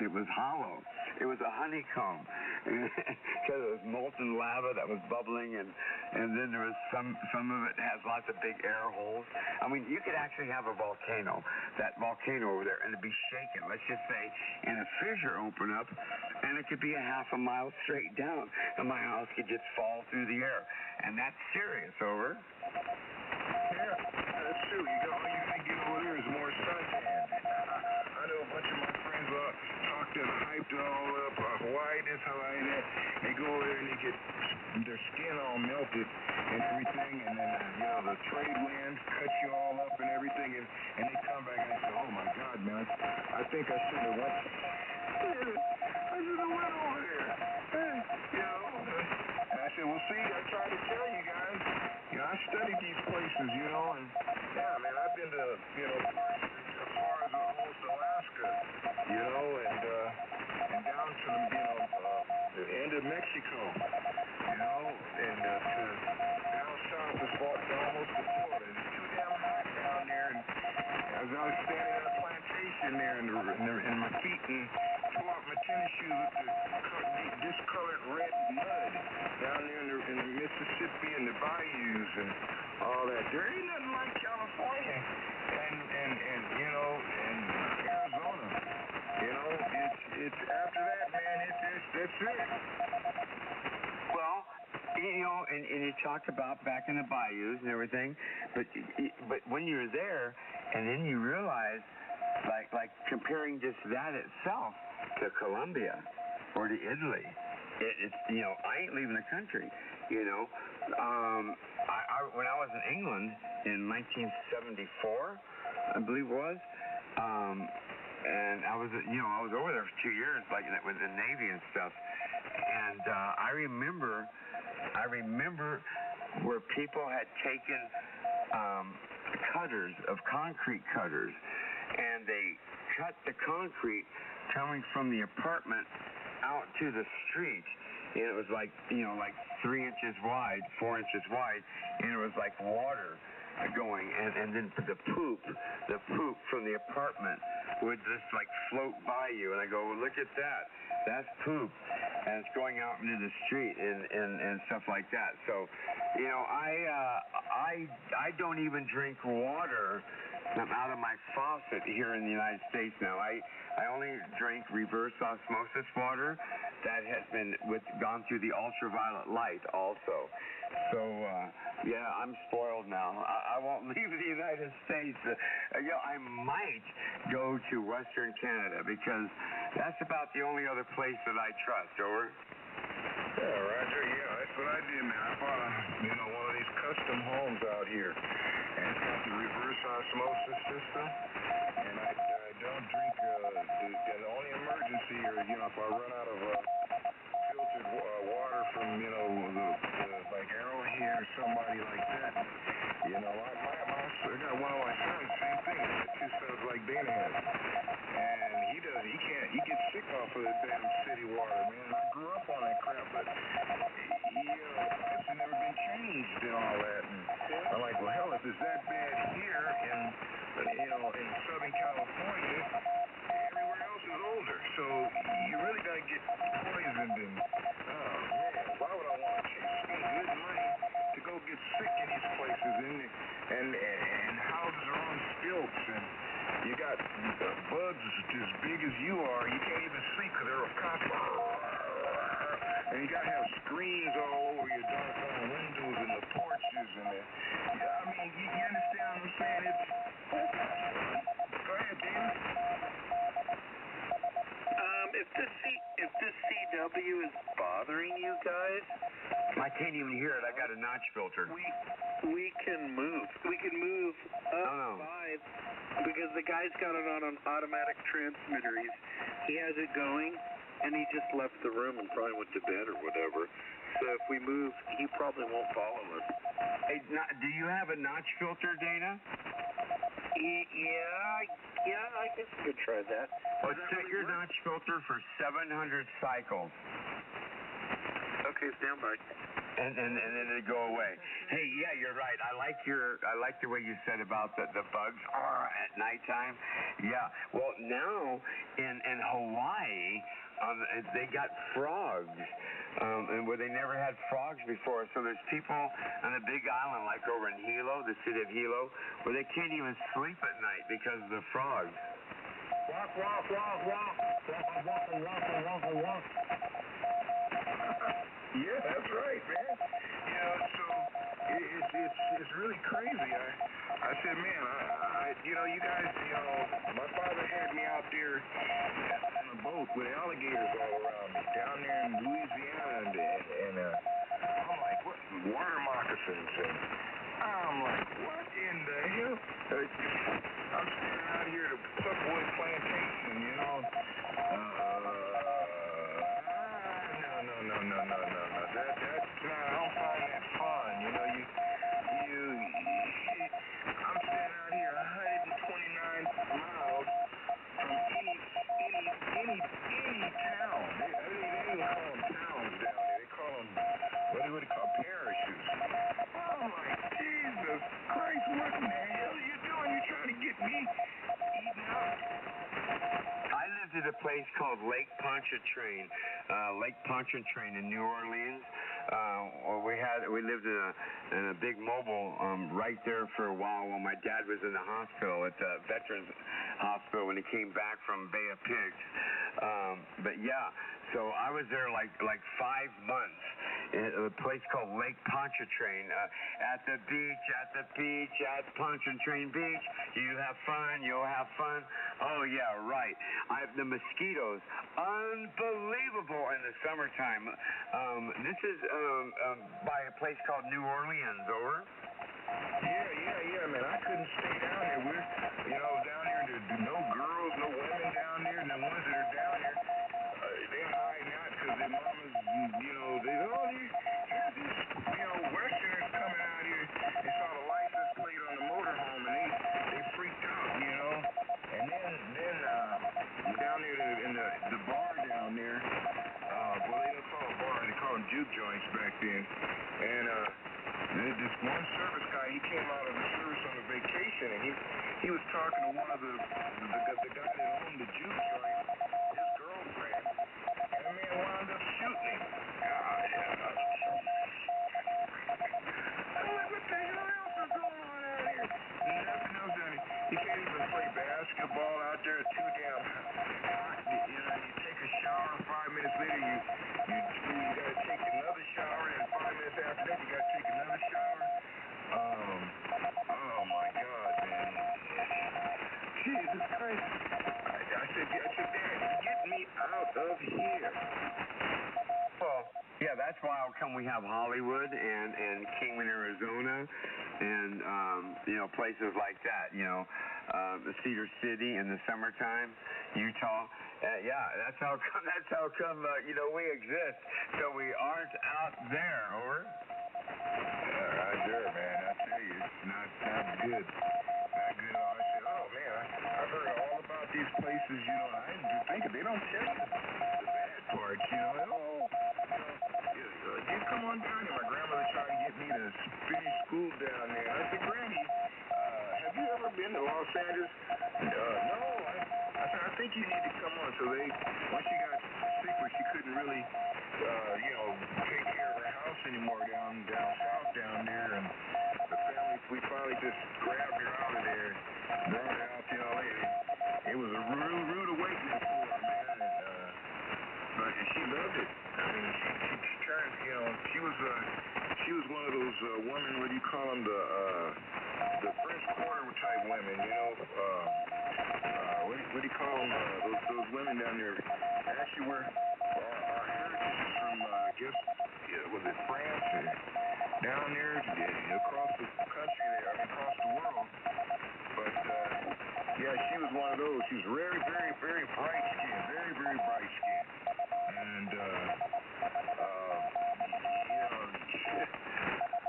it was hollow. It was a honeycomb because it was molten lava that was bubbling, and then there was some of it has lots of big air holes. I mean, you could actually have a volcano, that volcano over there, and it'd be shaking. Let's just say, and a fissure open up, and it could be a half a mile straight down, and my house could just fall through the air, and that's serious. Over. Yeah, that's true. All you're gonna get over there is more suntan. I know a bunch of my friends talked and hyped all up. Hawaii this, Hawaii that. They go over there and they get their skin all melted and everything, and then you know the trade winds cut you all up and everything, and they come back and they say, "Oh my God, man, I think I should have went. I should have went over there." You know. And I said, "Well, see, I tried to tell you guys. You know, I studied these places, you know, and yeah, man, I've been to as far as almost Alaska, you know, and down to the end of Mexico, you know, and to down south as far almost to Florida. It's too damn hot down there, and as I was standing on a plantation there in my feet and tore up my tennis shoes with the discolored red mud down there in the Mississippi and the bayous and all that. There ain't nothing like California and you know, and Arizona. You know, it's after that, man, that's it. Well, You know, and you talked about back in the bayous and everything, but when you're there, and then you realize, like comparing just that itself to Colombia or to Italy, it's you know, I ain't leaving the country. You know, when I was in England in 1974, I believe it was. And I was over there for 2 years, like with the Navy and stuff. And I remember where people had taken concrete cutters, and they cut the concrete coming from the apartment out to the street. And it was like 3 inches wide, 4 inches wide, and it was like water going, and then the poop from the apartment would just like float by you, and I go, well, look at that, that's poop, and it's going out into the street and stuff like that. So, you know, I don't even drink water out of my faucet here in the United States now. I only drink reverse osmosis water that has been gone through the ultraviolet light also. So yeah, I'm spoiled now. I won't leave the United States. I might go to Western Canada because that's about the only other place that I trust. Over. Yeah, Roger. Yeah, that's what I did, man. I bought one of these custom homes out here, and it's got the reverse osmosis system. And I don't drink the only emergency, or if I run out of filtered water from like Arrowhead or somebody like that. I got one of my sons, same thing. He got 2 sons like Dana has, and he gets sick off of the damn city water, man. I grew up on that crap, but it's never been changed and all that. And I'm like, well, hell, if it's that bad here in Southern California, everywhere else is older. So you really gotta get poisoned, and oh man, why would I want to spend good money to go get sick in these places, and houses are on stilts, and you got bugs as big as you are. You can't even sleep because they're constant. And you gotta have screens all over your doggone windows and the porches and the. Yeah, I mean, you understand what I'm saying? Go ahead, Dana. If this CW is bothering you guys, I can't even hear it. I got a notch filter. We can move. We can move up 5 because the guy's got it on an automatic transmitter. He has it going, and he just left the room and probably went to bed or whatever. So if we move, he probably won't follow us. Hey, do you have a notch filter, Dana? Yeah, I guess we could try that. Well, set your notch filter for 700 cycles. Okay, stand by. And then it go away. Hey, yeah, you're right. I like the way you said about the bugs at nighttime. Yeah. Well, now in Hawaii, they got frogs, and where they never had frogs before. So there's people on a big island, like over in Hilo, the city of Hilo, where they can't even sleep at night because of the frogs. Walk, walk, walk, walk. Walk, walk, walk, walk, walk. Yeah, that's right, man. So it's really crazy. I said, man, you guys, my father had me out there on a boat with alligators all around me down there in Louisiana, and I'm like, what? Water moccasins, and I'm like, what in the hell? I'm standing out here at a Putwood plantation, No. I don't find that fun. I'm standing out here 129 miles from any town. They don't call them towns down there. They call them, what do they call, parishes. I'm like, Jesus Christ, what in the hell are you doing? You're trying to get me eaten out. I lived at a place called Lake Pontchartrain in New Orleans. We lived in a big mobile right there for a while my dad was in the hospital at the Veterans Hospital when he came back from Bay of Pigs. But yeah, so I was there like 5 months, a place called Lake Pontchartrain. At the beach, at Pontchartrain Beach, you have fun, you'll have fun. Oh yeah, right. The mosquitoes, unbelievable in the summertime. This is by a place called New Orleans, over. Yeah, man. I couldn't stay down there. We're, down here, there's no girls, no women down there, and the ones that are down here, they're hiding out because their mamas, here's these, Westerners coming out here. They saw the license plate on the motorhome, and they freaked out, And then down there in the bar down there, well, they don't call them bar, they call them juke joints back then. And this one service guy, he came out of the service on a vacation, and he was talking to one of the guy that owned the juke joint, his girlfriend, and the man wound up shooting him. I'm like, what the hell else is going on out here? Nothing else down here. You can't even play basketball out there. It's too damn hot. You take a shower, 5 minutes later, you gotta take another shower, and 5 minutes after that, you gotta take another shower. Oh my God, man. Jesus Christ. I said, Dad, get me out of here. Well, yeah, that's why we have Hollywood and Kingman, Arizona, and places like that. The Cedar City in the summertime, Utah. Yeah, that's how come we exist. So we aren't out there, over. Yeah, right there, man. I tell you, it's not good. Not good at all. I said, oh man, I've heard all about these places. I didn't think they don't tell you the bad parts. You come on down here. My grandmother tried to get me to finish school down there. And I said, Granny, have you ever been to Los Angeles? No. I said, I think you need to come on. So once she got sick, where she couldn't really, take care of her house anymore down south down there, and the family, we finally just grabbed her out of there, brought her out to LA. It was a rude awakening for her, man. But she loved it. I mean, she turned, she was one of those women, what do you call them, the French Quarter type women, what do you call them, those women down there. Actually, our heritage is from, was it France or down there, across the country there, across the world. But, yeah, she was one of those. She was very, very, very bright skin, very, very bright skin. And,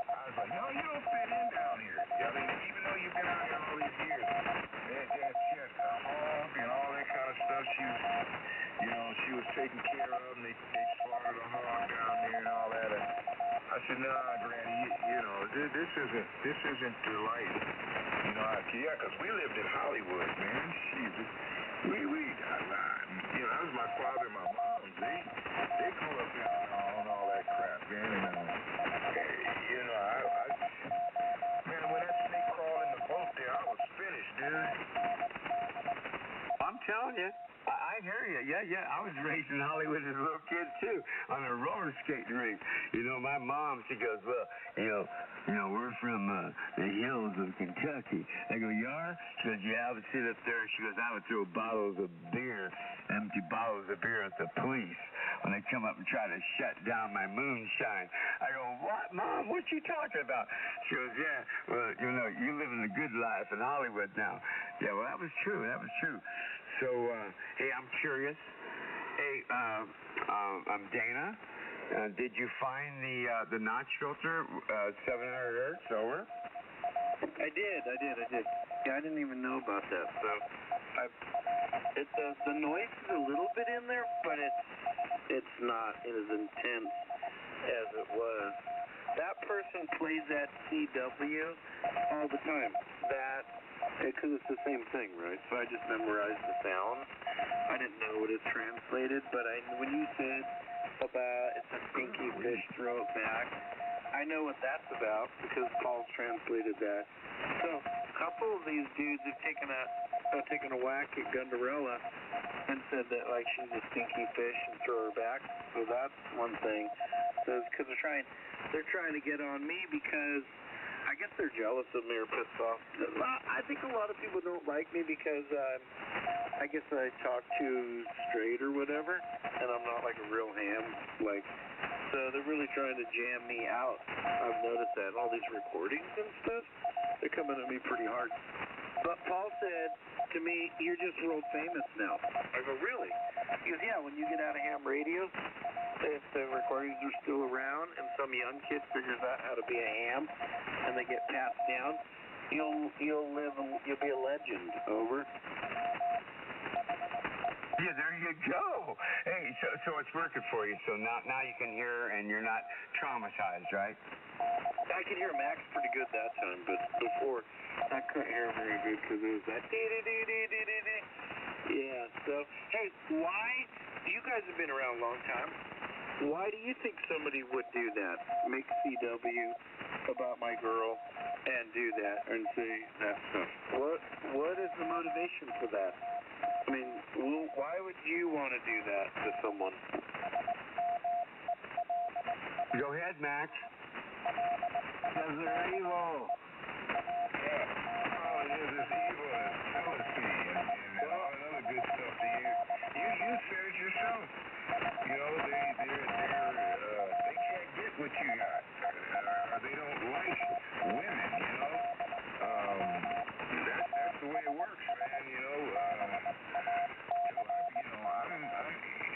I was like, you don't fit in down here. Even though you've been out here all these years, she had a hog and all that kind of stuff. She was taken care of, and they slaughtered a hog down there and all that. And I said, nah, Granny, this isn't the life. Yeah, because we lived in Hollywood, man. That was my father and my mom. They grew up down on all that crap, man. Man, when that snake crawled in the boat there, I was finished, dude. I'm telling you. I hear you. Yeah. I was raised in Hollywood as a little kid, too, on a roller skating rink. My mom, she goes, well, we're from the hills of Kentucky. I go, you are? She goes, yeah, I would sit up there. She goes, I would throw bottles of beer, empty bottles of beer at the police when they come up and try to shut down my moonshine. I go, what, Mom? What you talking about? She goes, yeah, well, you living a good life in Hollywood now. Yeah, well, that was true. So, hey, I'm curious. Hey, I'm Dana. Did you find the notch filter, 700 hertz, over? I did. Yeah, I didn't even know about that. So, the noise is a little bit in there, but it's not as intense as it was. That person plays that CW all the time. Because it's the same thing, right? So I just memorized the sound. I didn't know what it translated, but when you said about it's a stinky fish, throw it back, I know what that's about because Paul's translated that. So a couple of these dudes have taken a whack at Gunderella and said that like she's a stinky fish and throw her back. So that's one thing. because they're trying to get on me because I guess they're jealous of me or pissed off. I think a lot of people don't like me because I guess I talk too straight or whatever, and I'm not like a real ham. Like, so they're really trying to jam me out. I've noticed that all these recordings and stuff, they're coming at me pretty hard. But Paul said to me, "You're just world famous now." I go, "Really?" He goes, "Yeah, when you get out of ham radio, if the recordings are still around and some young kid figures out how to be a ham and they get passed down, you'll be a legend." Over. Yeah, there you go. Hey, so it's working for you. So now you can hear and you're not traumatized, right? I could hear Max pretty good that time, but before I couldn't hear very good because it was that dee-dee-dee-dee-dee-dee. Yeah, so, hey, why, you guys have been around a long time, why do you think somebody would do that? Make CW about my girl and do that and say that stuff? What is the motivation for that? I mean, why would you want to do that to someone? Go ahead, Max. Because they're evil. Yeah. All it is evil and jealousy and all that other good stuff that you said it yourself. You know, they can't get what you got. Or they don't like women, you know. That's the way it works, man, you know. I'm an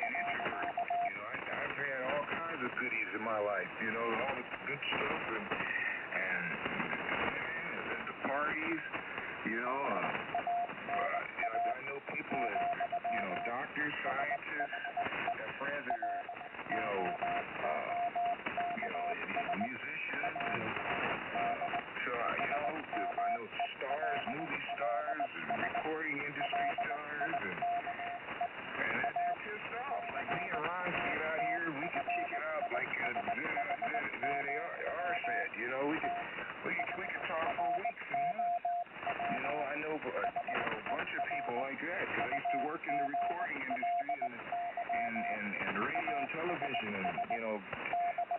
introvert. You know, I've had all kinds of goodies in my life, you know, all the good stuff and the parties, you know. I know people that, you know, doctors, scientists, have friends that are, you know, musicians, and so you know, I know stars, movie stars, and recording industry stars, and they're pissed off. Like me and Ron can get out here, we can kick it out like ZAR said. You know, we could talk for weeks and months. You know, I know a bunch of people like that because I used to work in the recording industry and radio and television, and you know,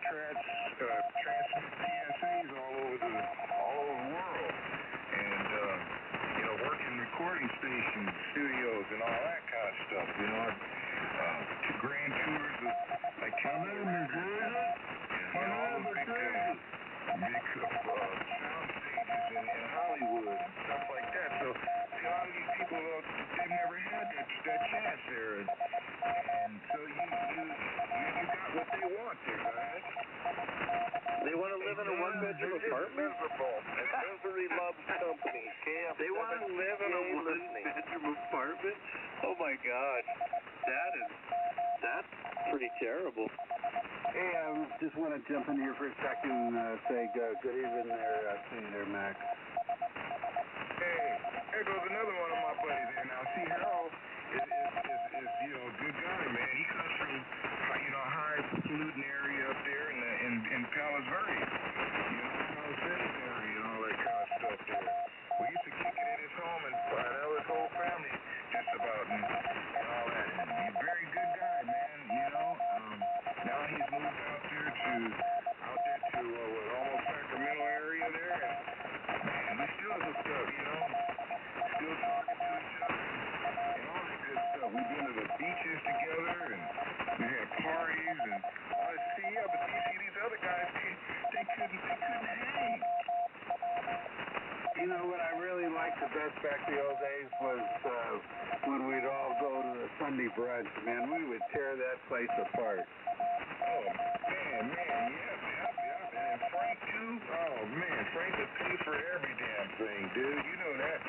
transmit PSAs all over the world, and you know, work in recording stations, studios, and all that kind of stuff. You know, grand tours of like California Records, and all the big sound stages in Hollywood and stuff like that. So see, a lot of these people, they've never had that chance there, and so you got what they want there, guys. They want to live in a one-bedroom apartment? And misery loves company. They want to live in a one-bedroom apartment? Oh my God, that's pretty terrible. Hey, I just want to jump in here for a second and say good evening there. See you there, Max. Hey, there goes another one of my buddies there. Now, see, Harold is you know, a good guy, man. He comes from, you know, a high polluting area up there in Palos Verdes, you know, Palos Verdes area and all that kind of stuff there. We used to kick it at his home and that was his whole family just about and all that. And he's a very good guy, man, you know. Now he's moved out there to almost Sacramento area there, and we still hooked up, you know, still talking to each other and all that good stuff. We've been to the beaches together and we had parties and all that. See, yeah, but you see these other guys, they couldn't hang. You know what I really liked the best back the old days was when we'd all go to the Sunday brunch, man. We would tear that place apart. Oh, man, yep. And Frank, too? Oh, man, Frank would pay for every damn thing, dude. You know that.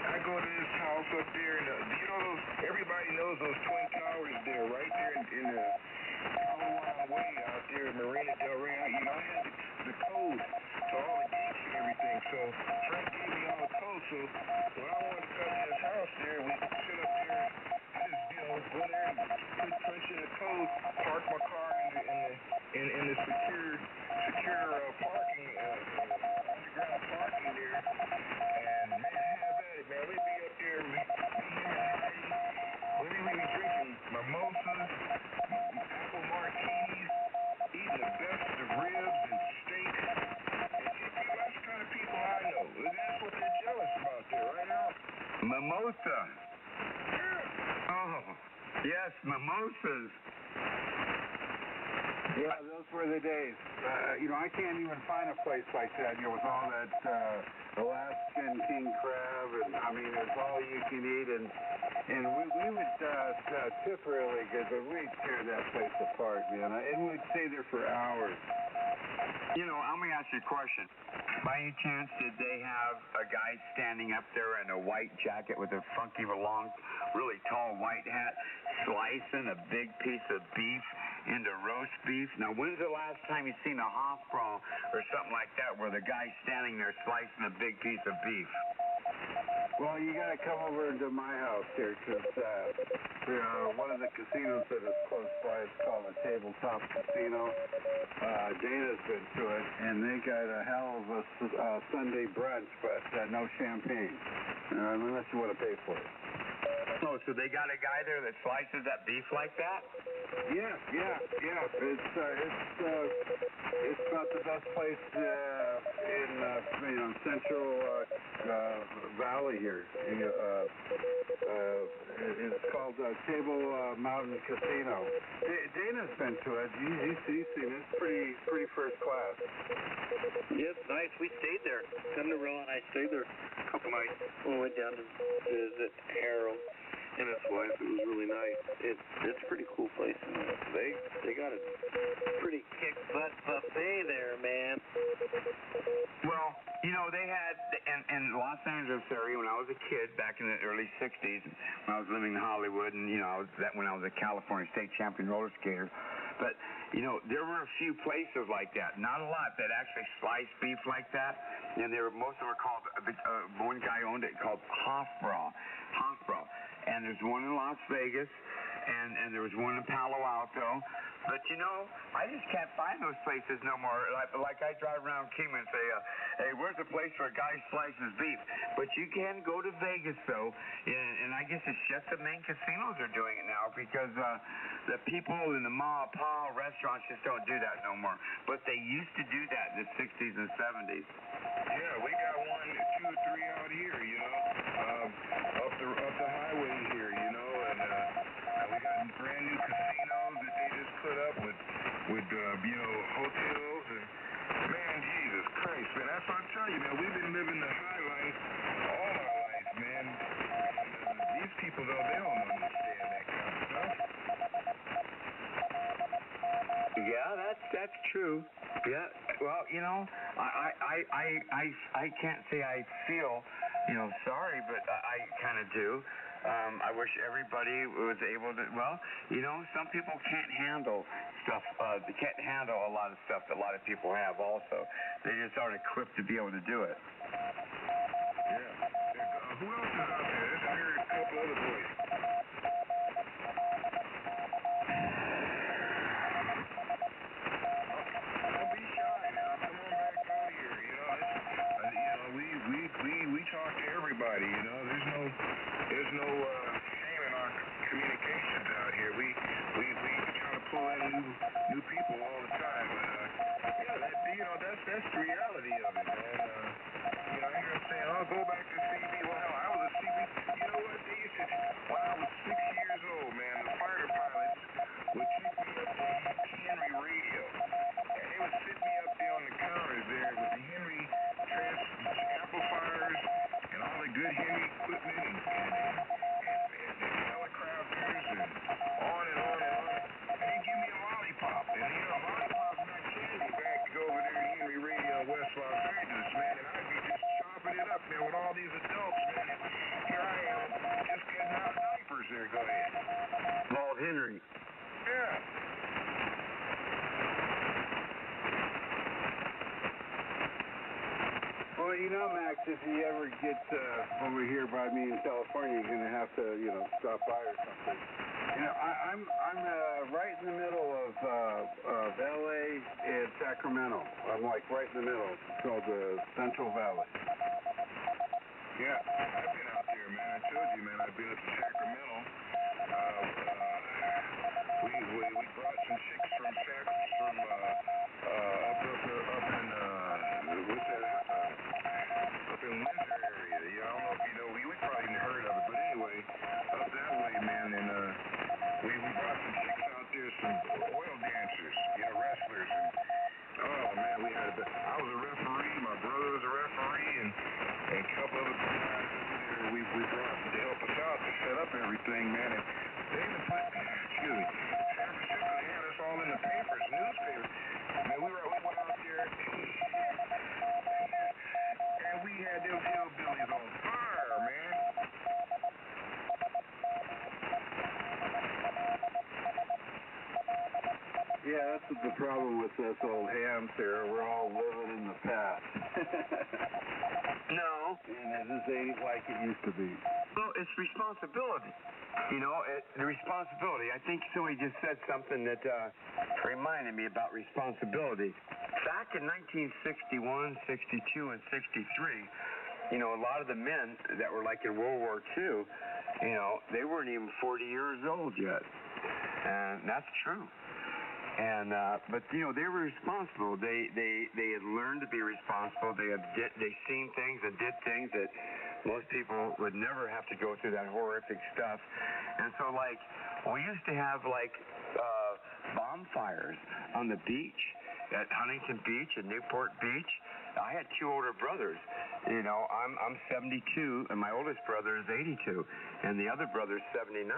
I go to this house up there, and you know everybody knows those Twin Towers there, right there in the Colorado Way out there in Marina Del Rey. You know, I had the code to all the gates and everything, so Frank gave me all the code, so when I wanted to come to his house there, we could sit up there and just, you know, go there and punch in the code, park my car in the secure parking, underground parking there, and man, have at it, man. We'd be up there, me, him, and Harry. We'd be drinking mimosas, apple martinis, eating the best Mimosa. Oh, yes, mimosas. Yeah, those were the days. I can't even find a place like that, with all that Alaskan king crab, and it's all you can eat, and we would tip really good, but we'd tear that place apart, man, and we'd stay there for hours. Let me ask you a question. By any chance, did they have a guy standing up there in a white jacket with a funky, long, really tall white hat, slicing a big piece of beef into roast beef? Now, when's the last time you seen a Hofbrau or something like that where the guy's standing there slicing a big piece of beef? Well, you got to come over to my house here, because one of the casinos that is close by is called the Tabletop Casino. Dana's been to it, and they got a hell of a Sunday brunch, but no champagne, unless you want to pay for it. Oh, so they got a guy there that slices that beef like that? Yeah. It's about the best place in Central Valley here. It's called Table Mountain Casino. Dana's been to it. He's seen it. It's pretty first class. Yeah, it's nice. We stayed there. Cinderella and I stayed there a couple nights. We went down to visit Harold and his wife. It was really nice. It's a pretty cool place. They got a pretty kick butt buffet there, man. Well, they had in Los Angeles area when I was a kid back in the early '60s, when I was living in Hollywood, and when I was a California state champion roller skater. But there were a few places like that, not a lot, that actually sliced beef like that, and most of them were called. One guy owned it called Hofbrau. And there's one in Las Vegas, and there was one in Palo Alto. But I just can't find those places no more. Like I drive around Kingman and say, hey, where's the place where a guy slices beef? But you can go to Vegas, though, and I guess it's just the main casinos are doing it now, because the people in the ma pa restaurants just don't do that no more. But they used to do that in the 60s and 70s. Yeah, we got one, 2 or 3 out here, up the highway here, and we got brand new casinos that they just put up with hotels, and man, Jesus Christ, man, that's what I tell you, man, we've been living the high life all our life, man. And, these people, though, they don't understand that kind of stuff. Yeah, that's true. Yeah, well, I can't say I feel, sorry, but I kind of do. I wish everybody was able to, some people can't handle stuff, they can't handle a lot of stuff that a lot of people have also. They just aren't equipped to be able to do it. Yeah. Who else is out there? I heard a couple other boys. Don't be shy now. Come on back out here. We talk to everybody. There's no shame in our communications out here. We try to pull in new people all the time. That's the reality of it, man. I hear them saying, "Oh, go back to CB." Well, hell, I was a CB. You know what? They used to. When I was 6 years old, man, the fighter pilots would take me up to Henry radio, and they would sit me up there on the counters there with the Henry amplifiers and all the good Henry equipment and helicopters and on and on and on. And they give me a lollipop, and lollipop's not candy back to go over there to Henry Radio in West Los Angeles, man, and I'd be just chopping it up, man, with all these adults, man, and here I am just getting out of diapers there. Go ahead. Bald Henry. Yeah. Well, Max, if you ever get over here by me in California, you're gonna have to, stop by or something. I'm right in the middle of LA and Sacramento. I'm like right in the middle. It's called the Central Valley. Yeah, I've been out there, man. I told you, man. I've been up to Sacramento. We brought some chicks from up in Windsor area. I don't know if you know. We probably heard man, we had I was a referee, my brother was a referee, and a couple other guys over there we brought to help us out to set up everything, man. And they even put, excuse me, San Francisco, they had us all in the papers, newspapers. Man, we went out there, and we had them hillbillies on fire, man. Yeah, that's the problem with us old hams here. We're all living in the past. No. And this ain't like it used to be. Well, it's responsibility. You know, the responsibility. I think somebody just said something that reminded me about responsibility. Back in 1961, 62, and 63, you know, a lot of the men that were like in World War II, you know, they weren't even 40 years old yet. And that's true. And but you know, they were responsible. They had learned to be responsible. They seen things and did things that most people would never have to go through that horrific stuff. And so, like, we used to have like bonfires on the beach at Huntington Beach and Newport Beach. I had two older brothers. You know, I'm 72 and my oldest brother is 82, and the other brother is 79.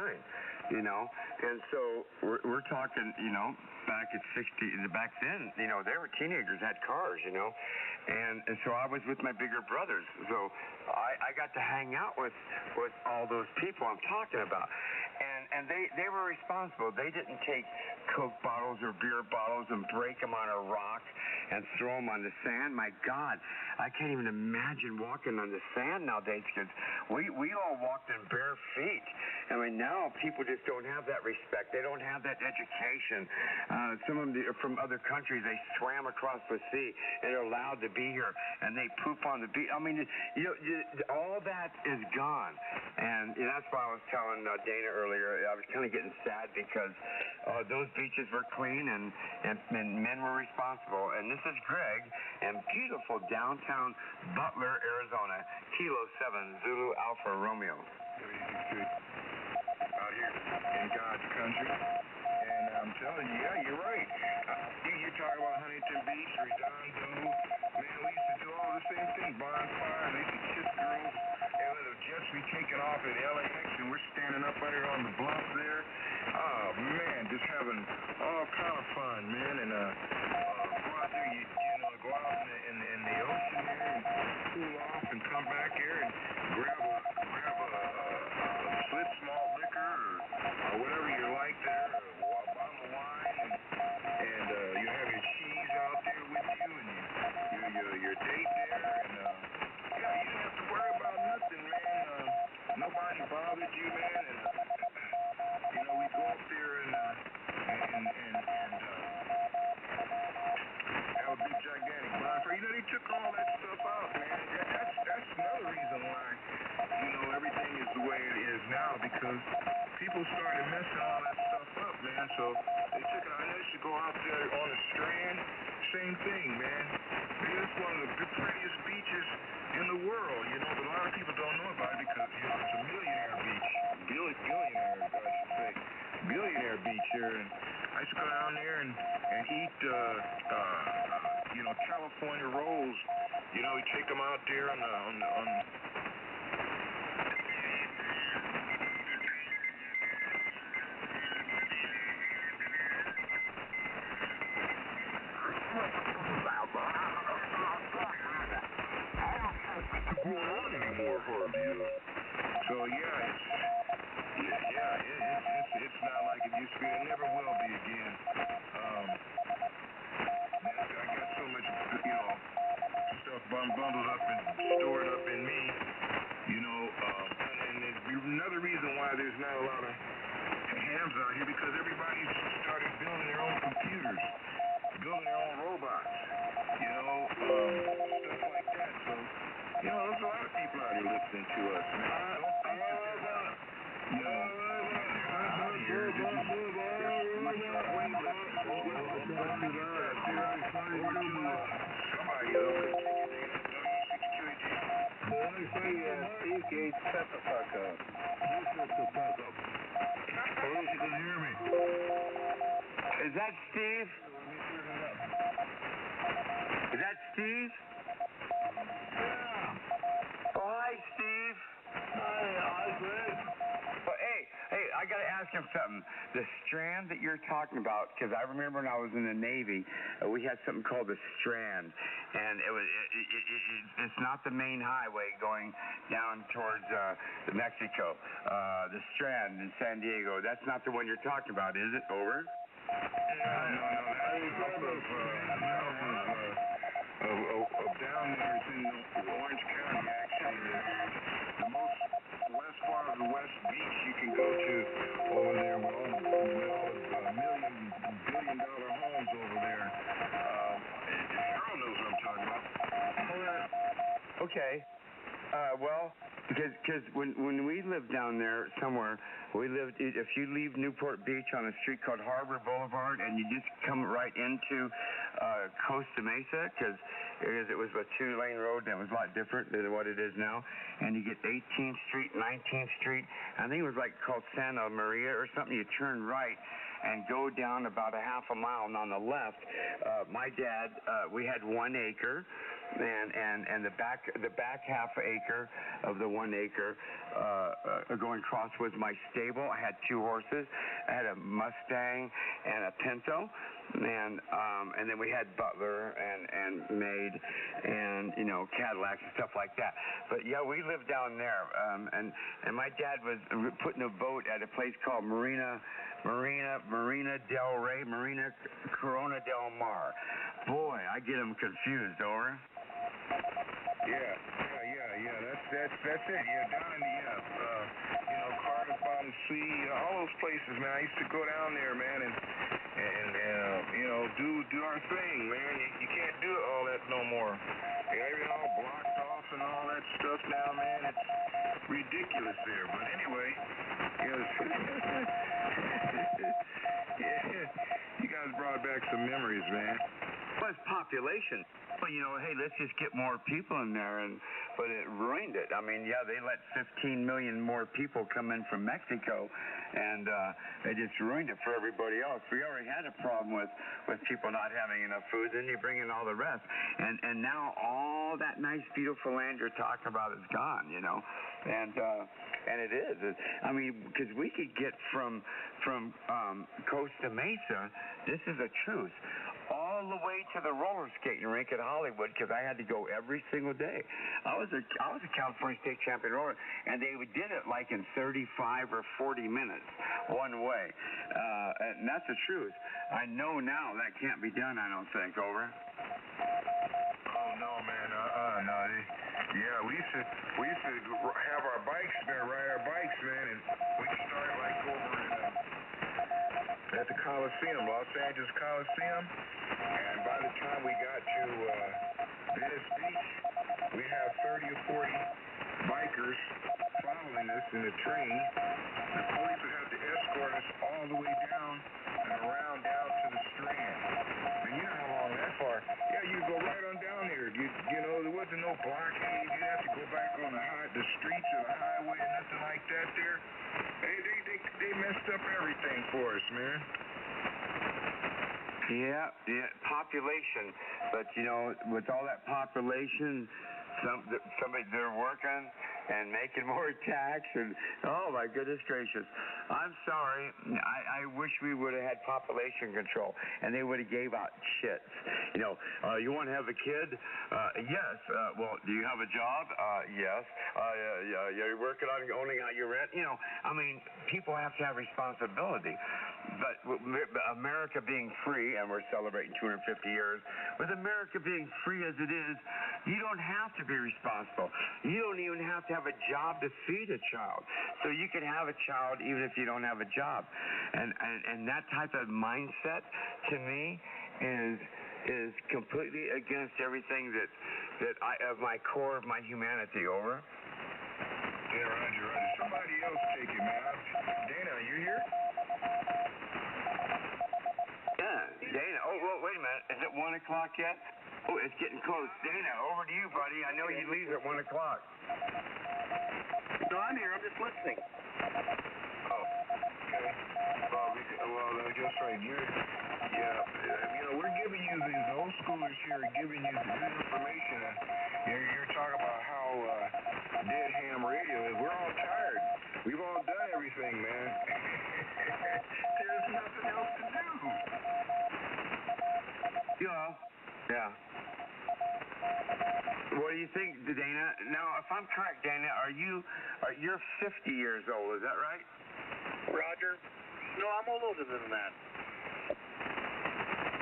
You know, and so we're talking, you know, back then, you know, they were teenagers, had cars, you know, and so I was with my bigger brothers, so I got to hang out with all those people I'm talking about, and they were responsible. They didn't take Coke bottles or beer bottles and break them on a rock and throw them on the sand. My God, I can't even imagine walking on the sand nowadays, because we all walked in bare feet. I mean, now people just don't have that respect. They don't have that education. Some of them from other countries, they swam across the sea and are allowed to be here, and they poop on the beach. I mean, you know, all that is gone. And you know, that's why I was telling Dana earlier, I was kind of getting sad because those beaches were clean and men were responsible. And this is Greg in beautiful downtown Butler, Arizona, Kilo 7, Zulu Alpha Romeo. Out here in God's country, and I'm telling you, yeah, you're right. You talk about Huntington Beach, Redondo, man, we used to do all the same thing, bonfires, they used to kiss girls, and let the jets be taking off at LAX, and we're standing up there on the bluff there. Oh man, just having all kind of fun, man, and go out there, you know, go out in the ocean there and cool off and come back here and grab a split small liquor or whatever you like there, or a bottle of wine, and you have your cheese out there with you, and your date there, and yeah, you didn't have to worry about nothing, man. Nobody bothered you, man, and you know, we go up there and have a big gigantic bonfire. You know, they took all that stuff out, man. That's another reason why, you know, everything is the way it is now, because people started messing all that stuff up, man. So they took it out. I used to go out there on the Strand, same thing, man. Maybe it's one of the prettiest beaches in the world, you know, but a lot of people don't know about it because, you know, it's a millionaire beach. Billionaire, I should say. Billionaire beach here, and I used to go down there and eat, you know, California rolls. You know, we take them out there on So yeah, it's not like it used to be. It never will be again. Man, I got so much, you know, stuff bundled up and stored up in me, you know, and another reason why there's not a lot of hams out here, because everybody started building their own computers, building their own robots, you know, stuff like that. So, you know, there's a lot of people out here listening to us, man. Don't think that they're not, you know, out here. They're much way less. Somebody else could take it, Dana. Let me see, Steve Gates, shut the fuck up. You shut the fuck up. I wish you could hear me. Is that Steve? Is that Steve? Yeah. Oh, hi, Steve. Hi, Greg. Well, hey, I got to ask him something. The strand that you're talking about, because I remember when I was in the Navy, we had something called the strand, and it's not the main highway going down towards Mexico. The strand in San Diego, that's not the one you're talking about, is it? Over? No, that's down there. It's in Orange County, actually. The most west part of the West Beach you can go to over there with all the billion-dollar homes over there. Cheryl knows what I'm talking about. Okay. Well, because when we lived down there somewhere, if you leave Newport Beach on a street called Harbor Boulevard and you just come right into Costa Mesa, because it was a two-lane road and it was a lot different than what it is now, and you get 18th Street, 19th Street, I think it was like called Santa Maria or something, you turn right and go down about a half a mile, and on the left, my dad, we had 1 acre, and the back half acre of the 1 acre going across was my stable. I had 2 horses. I had a Mustang and a Pinto, and then we had Butler and Maid and Cadillacs and stuff like that. But yeah, we lived down there, and my dad was putting a boat at a place called Marina Del Rey, Marina Corona del Mar. Boy, I get them confused. Over. Yeah. That's it. Yeah, down in the Cardiff by the Sea, all those places, man. I used to go down there, man, and do our thing, man. You can't do all that no more. Everything all blocked off and all that stuff now, man. It's ridiculous there. But anyway, yeah, you guys brought back some memories, man. Well, it's population. Well, hey, let's just get more people in there, but it ruined it. I mean, yeah, they let 15 million more people come in from Mexico, and they just ruined it for everybody else. We already had a problem with people not having enough food, then you bring in all the rest, and now all that nice, beautiful land you're talking about is gone, and it is. I mean, because we could get from Costa Mesa, this is the truth, all the way to the roller skating rink at Hollywood, because I had to go every single day. I was a California state champion roller, and they did it like in 35 or 40 minutes one way, and that's the truth. I know now that can't be done, I don't think. Over. Oh no, man. No. Yeah, we used to have our bikes, man, ride our bikes, man, and we started like over at the Coliseum, Los Angeles Coliseum, and by the time we got to Venice Beach, we have 30 or 40 bikers following us in the train. The police would have to escort us all the way down and around down to the Strand. And you know how long that far? Yeah, you go right on down there. There wasn't no blockade. You have to go back on the streets or the highway or nothing like that there. They messed up everything for us, man. Yeah, population. But, with all that population, they're working and making more tax, and oh my goodness gracious. I'm sorry. I wish we would have had population control, and they would have gave out shits. You want to have a kid? Yes. Well, do you have a job? Yes. You're working on owning out your rent? I mean, people have to have responsibility. But America being free, and we're celebrating 250 years, with America being free as it is, you don't have to be responsible. You don't even have to have a job to feed a child. So you can have a child even if you don't have a job. And that type of mindset, to me, is completely against everything that of my core of my humanity. Over. Yeah, Roger. Somebody else take it, man. Dana, are you here? Yeah, Dana. Oh, well, wait a minute. Is it 1 o'clock yet? Oh, it's getting close. Dana, over to you, buddy. I know you leave at 1 o'clock. No, I'm here. I'm just listening. Oh, okay. Well, we Well, that's right. We're giving you these old schoolers here are giving you the good information. You're talking about how dead ham radio is. We're all tired. We've all done everything, man. There's nothing else to do. Yeah. What do you think, Dana? Now, if I'm correct, Dana, you're 50 years old, is that right? Roger. No, I'm older than that.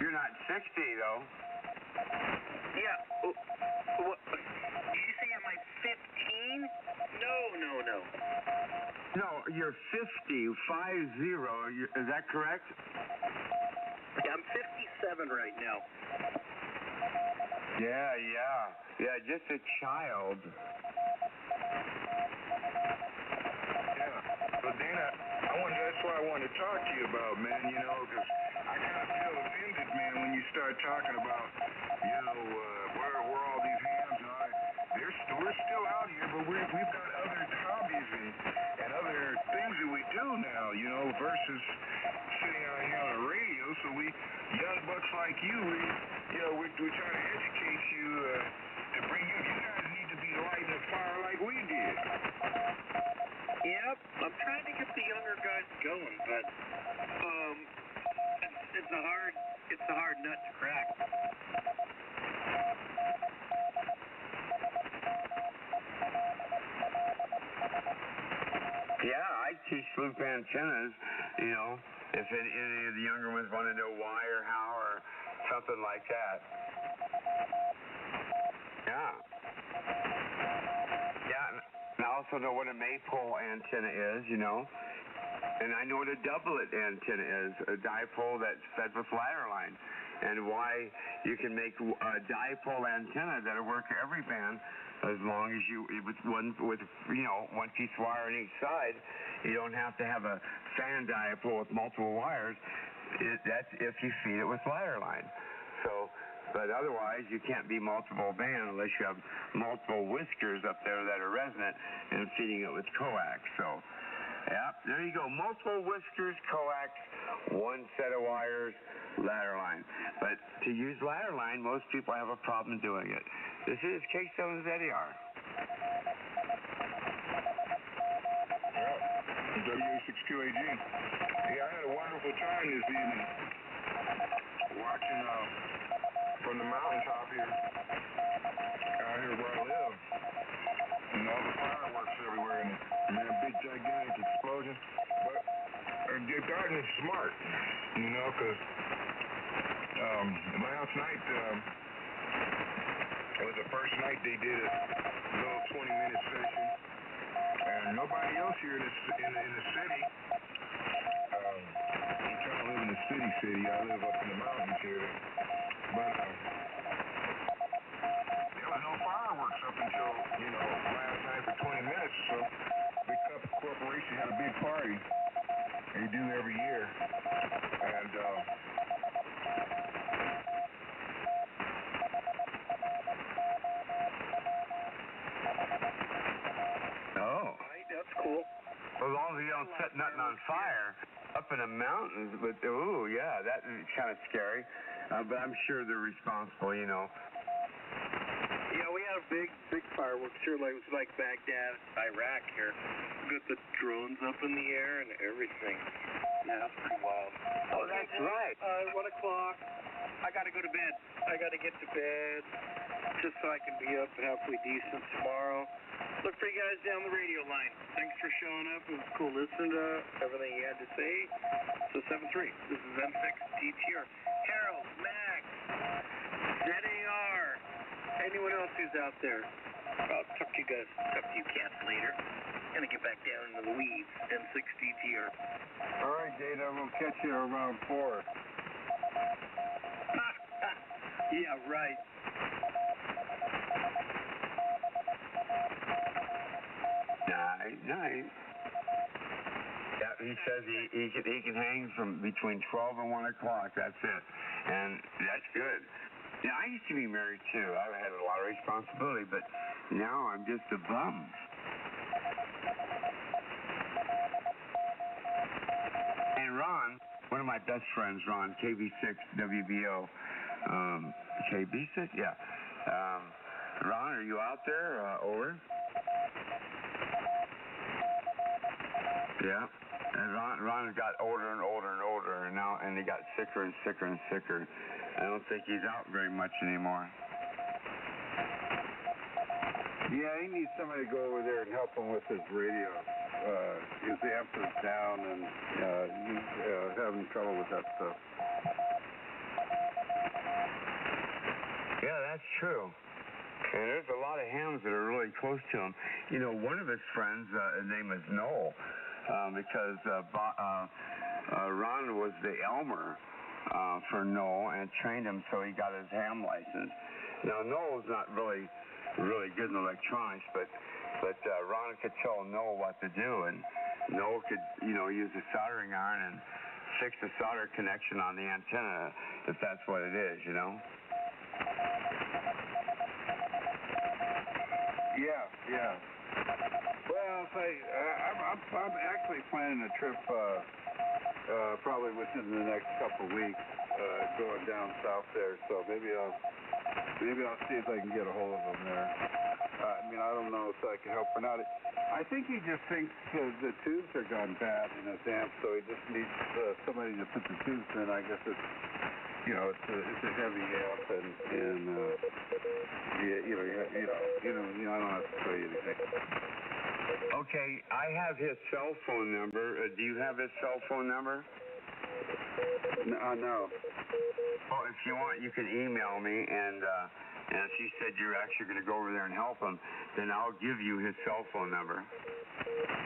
You're not 60, though. Yeah. What? Did you say am I 15? No. No, you're 50, 50. Is that correct? Yeah, I'm 57 right now. Yeah, just a child. Yeah. But Dana, that's what I wanted to talk to you about, man, because I kind of feel offended, man, when you start talking about, where all these hams and all that. We're still out here, but we've got other hobbies and other things that we do now, versus sitting out here on the radio. So young bucks like you, we're trying to educate you to bring you guys need to be lighting a fire like we did. Yep, I'm trying to get the younger guys going, but it's a hard nut to crack. Yeah, I teach loop antennas, if any of the younger ones want to know why or how or something like that. Yeah, and I also know what a maypole antenna is, and I know what a doublet antenna is, a dipole that's fed with ladder line, and why you can make a dipole antenna that'll work every band as long as with one piece wire on each side. You don't have to have a fan dipole with multiple wires. That's if you feed it with ladder line. So, but otherwise you can't be multiple band unless you have multiple whiskers up there that are resonant and feeding it with coax. So, yeah, there you go. Multiple whiskers, coax, one set of wires, ladder line. But to use ladder line, most people have a problem doing it. This is K7ZAR. W6QAG. Yeah, I had a wonderful time this evening watching from the mountaintop here, out here where I live, and all the fireworks everywhere, and a big gigantic explosion. But they've gotten smart, because last night it was the first night they did a little 20-minute session, and nobody else here in the city. I'm trying to live in the city. I live up in the mountains here, but there was no fireworks up until last night for 20 minutes or so. Big corporation had a big party. They do every year, and that's cool. Well, as long as you don't set nothing on fire up in the mountains, but that is kind of scary. But I'm sure they're responsible, Yeah, we had a big fireworks here, like Baghdad, Iraq here. We got the drones up in the air and everything. Yeah, that's pretty wild. Oh, that's right. 1 o'clock. I gotta go to bed. I gotta get to bed just so I can be up halfway decent tomorrow. Look for you guys down the radio line. Thanks for showing up. It was cool listening to everything you had to say. So 7-3. This is M6 TTR. Harold, Max, ZAR. Anyone else who's out there? I'll talk to you guys. Talk to you cats later. Gonna get back down into the weeds. M6 TTR. All right, Dana. We'll catch you around 4. Yeah, right. Night. Yeah, he says he can hang from between 12 and 1 o'clock. That's it, and that's good. Yeah, I used to be married too. I had a lot of responsibility, but now I'm just a bum. And Ron, one of my best friends, Ron, KB6 WBO. KB6? Yeah. Ron, are you out there? Over. Yeah. And Ron got older and older and older, and he got sicker and sicker and sicker. I don't think he's out very much anymore. Yeah, he needs somebody to go over there and help him with his radio. His amp is down, and he's having trouble with that stuff. Yeah, that's true. And there's a lot of hams that are really close to him. You know, one of his friends, his name is Noel, because Ron was the Elmer for Noel and trained him so he got his ham license. Now, Noel's not really good in electronics, but Ron could tell Noel what to do, and Noel could, use a soldering iron and fix the solder connection on the antenna, if that's what it is, Yeah. Well, I'm actually planning a trip, probably within the next couple of weeks, going down south there. So maybe I'll see if I can get a hold of him there. I don't know if I can help or not. I think he just thinks the tubes are gone bad in his amp, so he just needs somebody to put the tubes in. I guess it's a heavy amp, and I don't have to tell you anything. Okay, I have his cell phone number. Do you have his cell phone number? No. Well, if you want, you can email me, and if you said you're actually going to go over there and help him, then I'll give you his cell phone number.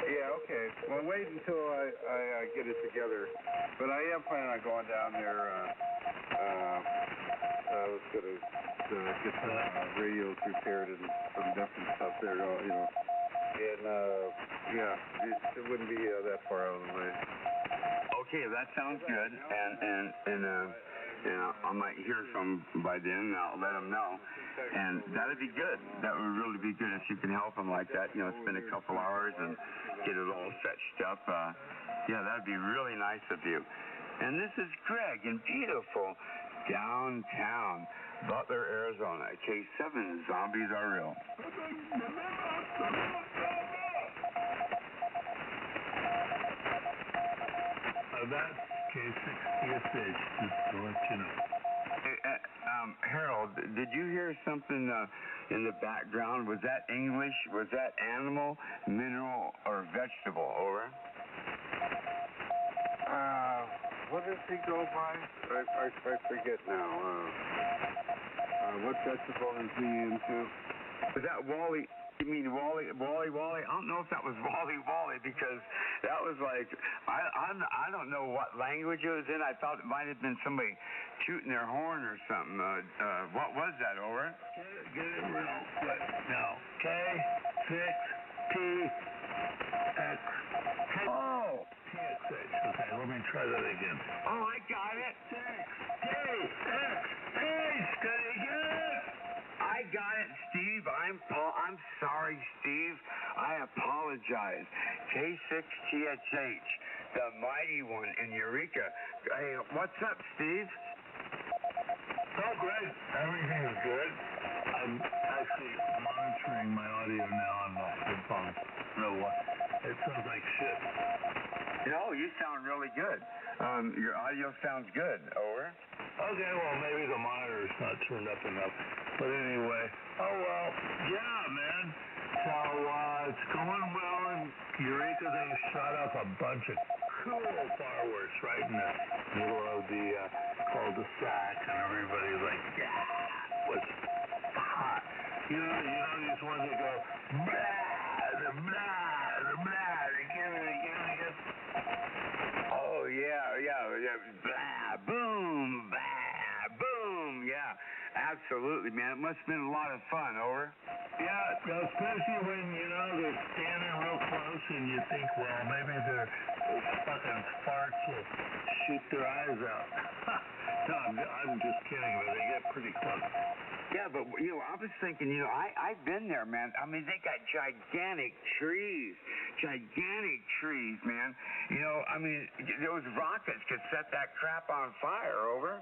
Yeah, okay. Well, wait until I get it together. But I am planning on going down there. I was going to get some radios repaired and some different stuff there, And, it wouldn't be that far out of the way. Okay, that sounds good, and I might hear from him by then, and I'll let him know, and that'd be good. That would really be good if you can help him like that, spend a couple hours and get it all fetched up. Yeah, that'd be really nice of you. And this is Greg in beautiful downtown Butler, Arizona. K7, zombies are real. That's K6TSH, just to let you know. Harold, did you hear something in the background? Was that English? Was that animal, mineral, or vegetable? Over. What does he go by? I forget now. What vegetable is he into? Was that Wally? You mean Wally? I don't know if that was Wally, because that was like, I don't know what language it was in. I thought it might have been somebody tooting their horn or something. What was that, over? Get it real quick now. K6TX. Oh! TXH. Okay, let me try that again. Oh, I got it. TX. Hey, steady good. I got it, Steve. I'm sorry, Steve. I apologize. K6TXH, the mighty one in Eureka. Hey, what's up, Steve? Oh, great. Everything's good. I'm actually monitoring my audio now on the headphones. It sounds like shit. No, you sound really good. Your audio sounds good. Over. Okay, well, maybe the monitor's not turned up enough. But anyway, yeah, man. So, it's going well in Eureka. They shot up a bunch of cool fireworks right in the middle of the cul-de-sac, and everybody's like, yeah, it was hot. You know these ones that go, blah, the blah, the blah, again. Oh, yeah, blah, boom, blah, boom, yeah. Absolutely, man. It must have been a lot of fun, over. Yeah, especially when, they're standing real close and you think, well, maybe their fucking farts will shoot their eyes out. No, I'm just kidding, but they get pretty close. Yeah, but, I was thinking, I've been there, man. I mean, they got gigantic trees, man. I mean, those rockets could set that crap on fire, over.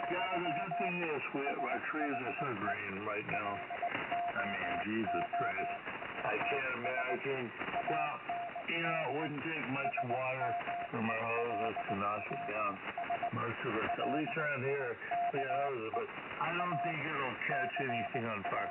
Yeah, the good thing is our trees are so green right now. I mean, Jesus Christ. I can't imagine. Well, it wouldn't take much water from our hoses to knock it down. Most of us, at least around here, we got hoses, but I don't think it'll catch anything on fire.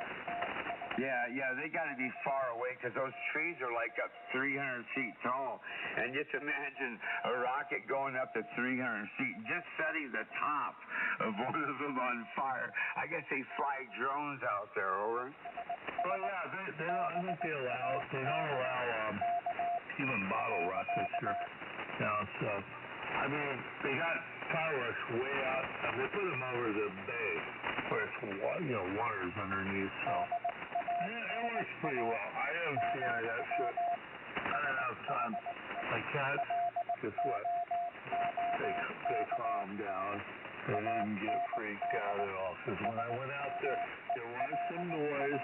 Yeah, they got to be far away because those trees are like up 300 feet tall. And just imagine a rocket going up to 300 feet, just setting the top of one of them on fire. I guess they fly drones out there, over. Well, yeah, they don't, I think they don't allow even bottle rockets here now. So, I mean, they got fireworks way out, and they put them over the bay where it's water's underneath. So. Yeah, it works pretty well. I haven't seen any of that shit. I don't have time. My cats, guess what? They calmed down. They didn't get freaked out at all. Because when I went out there was some noise,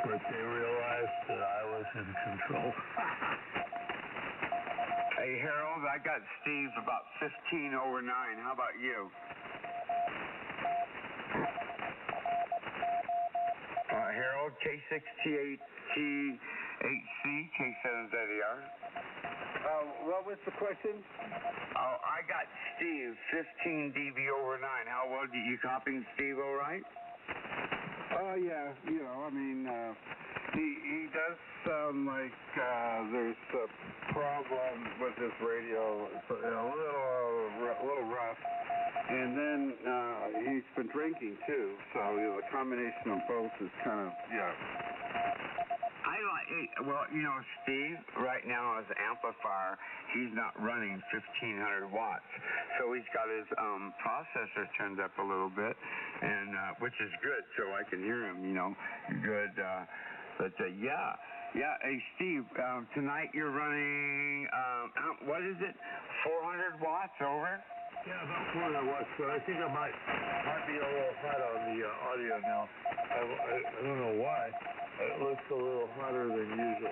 but they realized that I was in control. Hey, Harold, I got Steve about 15 over 9. How about you? Harold, K6T8THC, K7ZER. What was the question? Oh, I got Steve, 15 dB over 9. How well do you copying Steve, all right? Yeah, I mean, he does sound like there's a problem with his radio, a little rough. And then he's been drinking too, so the combination of both is kind of, Steve, right now as an amplifier, he's not running 1,500 watts. So he's got his processor turned up a little bit, and which is good, so I can hear him, good. Hey, Steve, tonight you're running, what is it, 400 watts, over? Yeah, about 400 watts, but I think I might be a little hot on the audio now. I don't know why. It looks a little hotter than usual.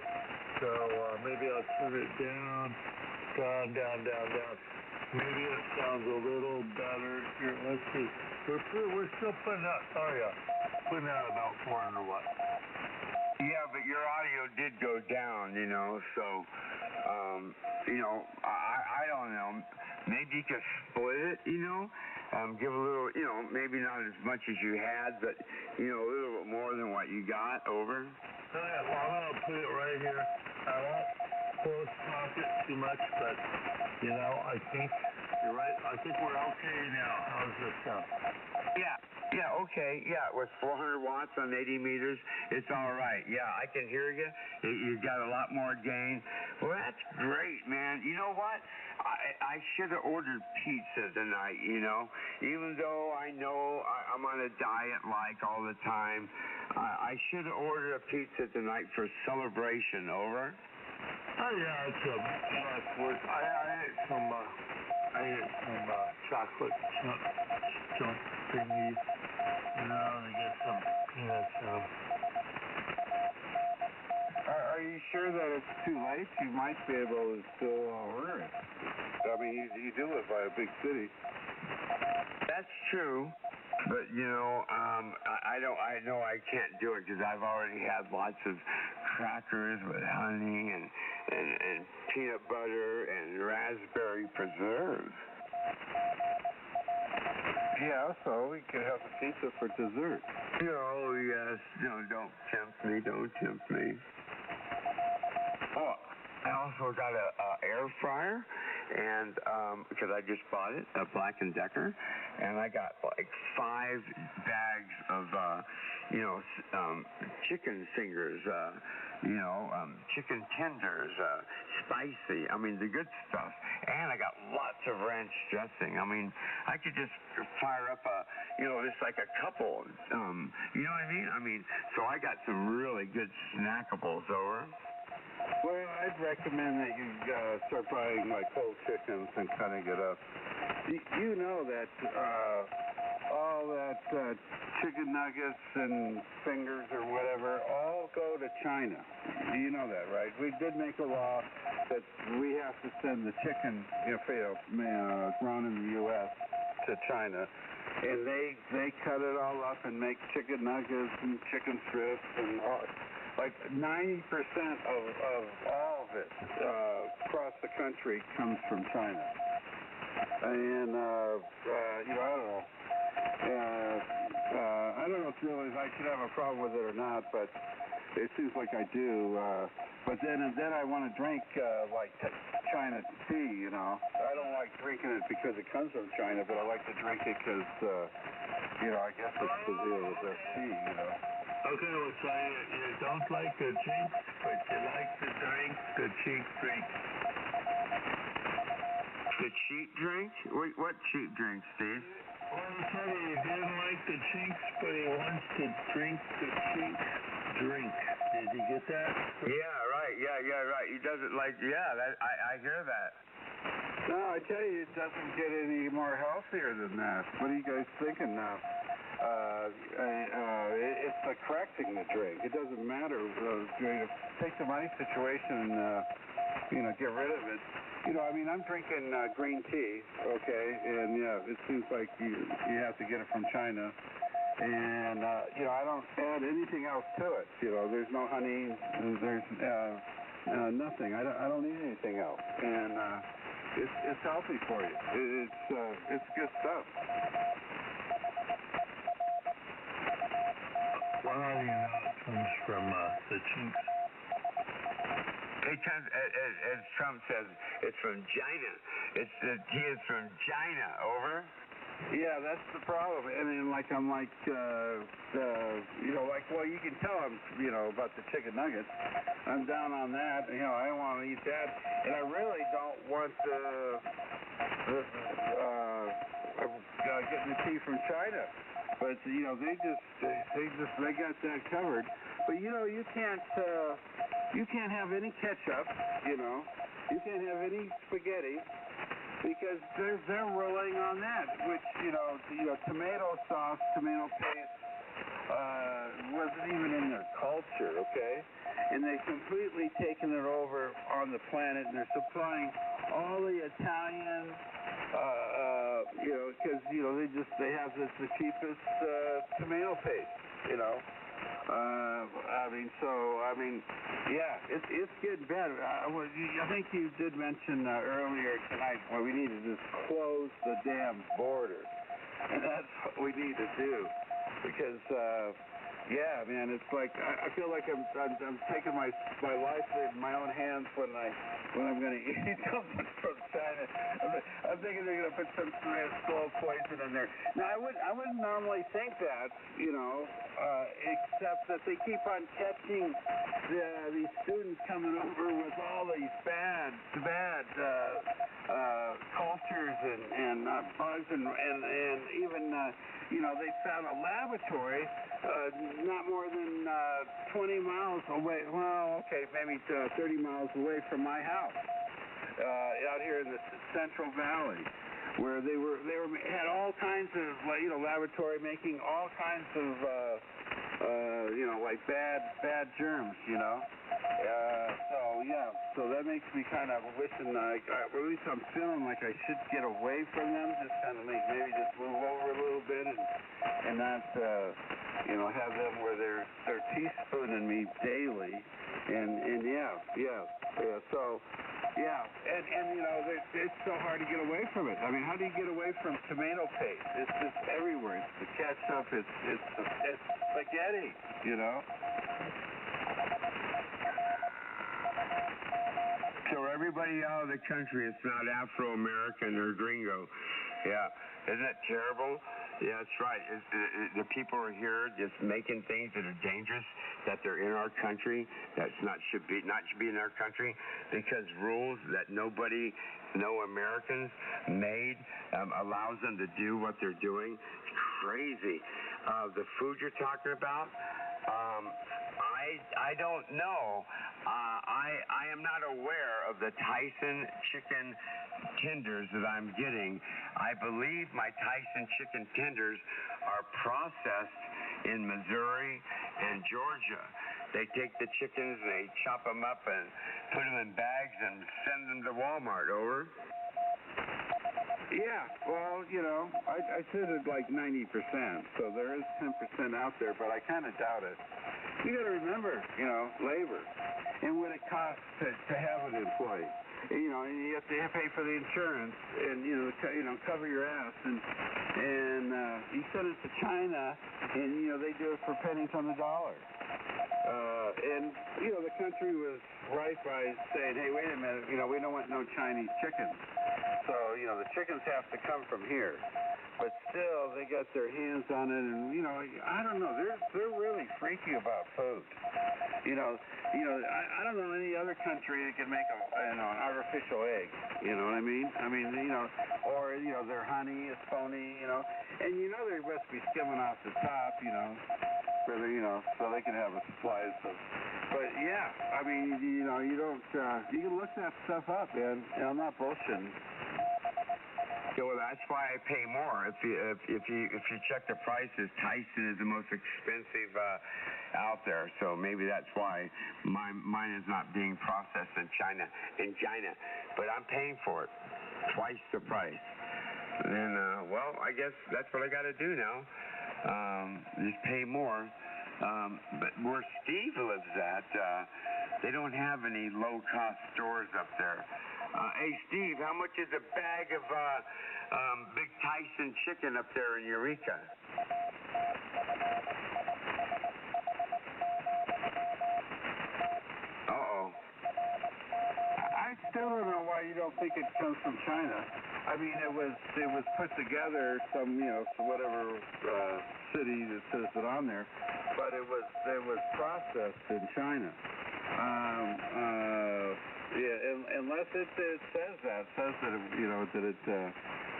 So maybe I'll turn it down. Maybe it sounds a little better. Here, let's see. We're still putting out, putting out about 400 watts. Yeah, but your audio did go down, so, I don't know. Maybe you could split it, give a little, maybe not as much as you had, but, a little bit more than what you got, over. Yeah, well, I'm going to put it right here. I won't close talk it too much, but, I think you're right. I think we're okay now. How's this sound? Yeah, okay. Yeah, with 400 watts on 80 meters, it's all right. Yeah, I can hear you. You got a lot more gain. Well, that's great, man. You know what? I should have ordered pizza tonight, Even though I know I'm on a diet like all the time, I should have ordered a pizza tonight for celebration, over. Oh, yeah, it's worth. I ate some chocolate chunk thingies, to get some peanuts in them. Are you sure that it's too late? You might be able to still order it. I mean, you do live by a big city. That's true, but I know I can't do it because I've already had lots of crackers with honey and peanut butter and raspberry preserves. Yeah, so we could have a pizza for dessert. Oh, yes. No, don't tempt me. Oh, I also got a air fryer, and because I just bought it, a Black & Decker, and I got like 5 bags of, chicken fingers, chicken tenders, spicy, the good stuff. And I got lots of ranch dressing. I could just fire up just like a couple, you know what I mean? So I got some really good snackables, over. Well, I'd recommend that you start buying like whole chickens and cutting it up. You know that all that chicken nuggets and fingers or whatever all go to China. You know that, right? We did make a law that we have to send the chicken, grown in the U.S. to China, and they cut it all up and make chicken nuggets and chicken strips and all. Like 90% of all of it across the country comes from China. And, I don't know if really I should have a problem with it or not, but it seems like I do. But then I want to drink China tea, I don't like drinking it because it comes from China, but I like to drink it because, I guess it's to do with their tea, Okay, well, so you don't like the drinks, but you like to drink the cheap drinks. The cheap drink? What cheap drink, Steve? Well, he said he didn't like the drinks, but he wants to drink the cheap drink. Did you get that? Yeah, right. Yeah, right. He doesn't like, I hear that. No, I tell you, it doesn't get any more healthier than that. What are you guys thinking now? It's like correcting the drink. It doesn't matter. Take the money situation and, get rid of it. I'm drinking green tea, okay, and it seems like you have to get it from China. And, I don't add anything else to it. There's no honey, there's nothing. I don't need anything else. And it's healthy for you. It's good stuff. Well, how do you know it comes from the chinks? It comes, as Trump says, it's from China. He is from China. Over. Yeah, that's the problem. I mean, you can tell I'm, about the chicken nuggets. I'm down on that. I don't want to eat that, and I really don't want getting the tea from China. But they got that covered. But you can't have any ketchup. You can't have any spaghetti. Because they're relying on that, which tomato sauce, tomato paste wasn't even in their culture, okay? And they've completely taken it over on the planet, and they're supplying all the Italian, because they have the cheapest tomato paste, it's getting better. I think you did mention earlier tonight we need to just close the damn border, and that's what we need to do, because it's like I feel like I'm taking my life in my own hands when I'm going to eat something from China. I'm thinking they're going to put some slow poison in there. Now I wouldn't normally think that, except that they keep on catching these students coming over with all these bad cultures and bugs and even they found a laboratory not more than 20 miles away. Well, okay, maybe 30 miles away from my house, out here in the Central Valley, where they had all kinds of laboratory making all kinds of bad germs, so that makes me kind of wishing, or at least I'm feeling like I should get away from them, just kind of maybe just move over a little bit and not, have them where they're teaspooning me daily, and it's so hard to get away from it. I mean, how do you get away from tomato paste? It's just everywhere. It's the ketchup. It's spaghetti. So everybody out of the country is not Afro-American or gringo. Yeah. Isn't that terrible? Yeah, that's right. The people are here just making things that are dangerous, that they're in our country, that should be in our country, because rules that no Americans made allows them to do what they're doing. It's crazy. The food you're talking about, I don't know. I am not aware of the Tyson chicken tenders that I'm getting. I believe my Tyson chicken tenders are processed in Missouri and Georgia. They take the chickens and they chop them up and put them in bags and send them to Walmart. Over. Yeah, well, I said it like 90%, so there is 10% out there, but I kind of doubt it. You got to remember, labor and what it costs to have an employee. And you have to pay for the insurance and cover your ass and you send it to China and they do it for pennies on the dollar. And the country was right by saying, hey, wait a minute, we don't want no Chinese chickens. So the chickens have to come from here. But still, they got their hands on it, and I don't know. They're really freaky about food. I don't know any other country that can make an artificial egg. You know what I mean? Or their honey is phony. And they must be skimming off the top. For so they can have a supply of stuff. But yeah, you don't. You can look that stuff up, man. I'm not bullshitting. Yeah, well, that's why I pay more. If you check the prices, Tyson is the most expensive out there. So maybe that's why mine is not being processed in China. But I'm paying for it, twice the price. And well, I guess that's what I got to do now. Just pay more. But where Steve lives at, they don't have any low-cost stores up there. Hey, Steve, how much is a bag of big Tyson chicken up there in Eureka? Uh-oh. I still don't know why you don't think it comes from China. It was put together some whatever city that says it on there, but it was processed in China. Yeah, unless it says that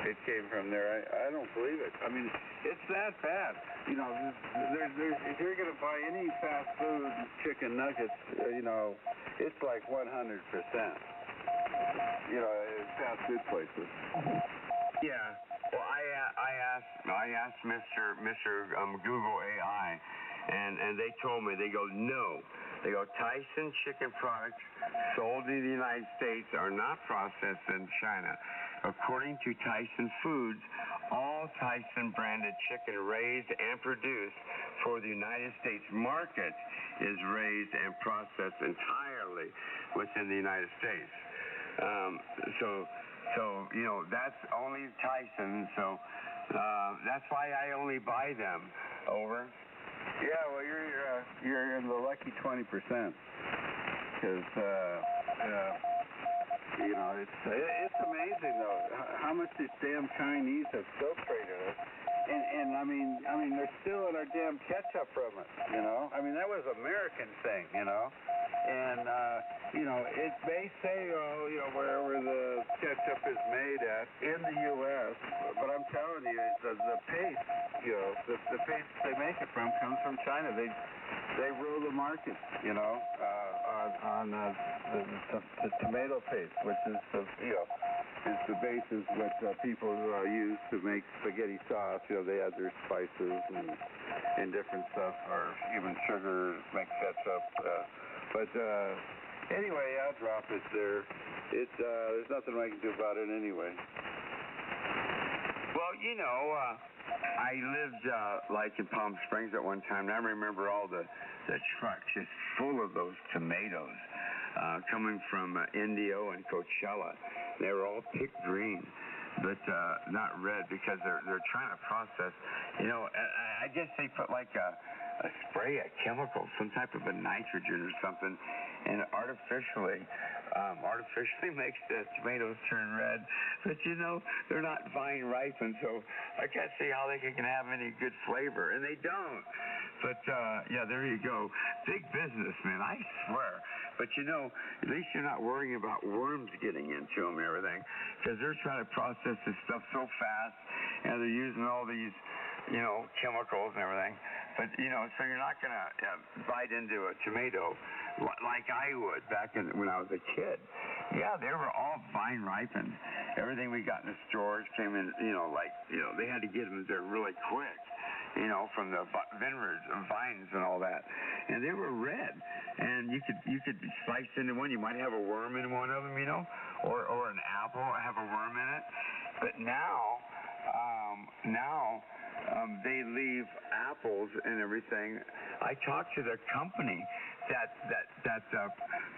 it came from there. I don't believe it. It's that bad. If you're gonna buy any fast food chicken nuggets, it's like 100%. Fast food places. Yeah. Well, I asked Mr. Google AI, and they told me, they go, no. They go, Tyson chicken products sold in the United States are not processed in China. According to Tyson Foods, all Tyson branded chicken raised and produced for the United States market is raised and processed entirely within the United States. So that's only Tyson. So that's why I only buy them. Over. Yeah, well, you're in the lucky 20%, because it's amazing though how much these damn Chinese have filtrated us, and they're stealing our damn ketchup from us. That was an American thing, and it may say wherever the ketchup is made at in the U.S., but I'm telling you, the paste, the paste they make it from comes from China. They rule the market, on the tomato paste, which is the basis what people use to make spaghetti sauce. They add their spices and different stuff, or even sugar, make ketchup. But anyway, I'll drop it there. There's nothing I can do about it anyway. Well, I lived like in Palm Springs at one time, and I remember all the trucks just full of those tomatoes coming from Indio and Coachella. They were all picked green, but not red, because they're trying to process. I guess they put like a spray, a chemical, some type of a nitrogen or something, and artificially makes the tomatoes turn red. But they're not vine ripened, so I can't see how they can have any good flavor, and they don't. But yeah, there you go. Big business, man, I swear. But at least you're not worrying about worms getting into them and everything, because they're trying to process this stuff so fast, and they're using all these chemicals and everything. But, so you're not going to bite into a tomato like I would back when I was a kid. Yeah, they were all vine ripened. everything we got in the storage came in, they had to get them there really quick, from the vineyards and vines and all that. And they were red. And you could slice into one. You might have a worm in one of them, or an apple have a worm in it. But now they leave apples and everything. I talked to the company that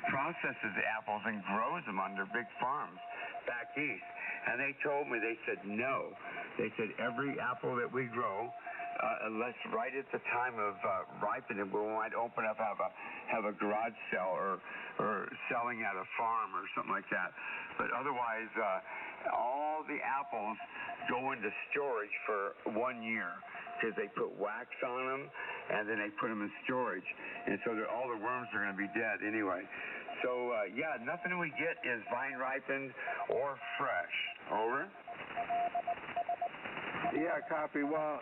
processes the apples and grows them on their big farms back east, and they told me, they said no. They said every apple that we grow, unless right at the time of ripening, we might open up, have a garage sale or selling at a farm or something like that. But otherwise, all the apples go into storage for 1 year because they put wax on them and then they put them in storage. And so all the worms are going to be dead anyway. So, nothing we get is vine ripened or fresh. Over? Yeah, copy. Well,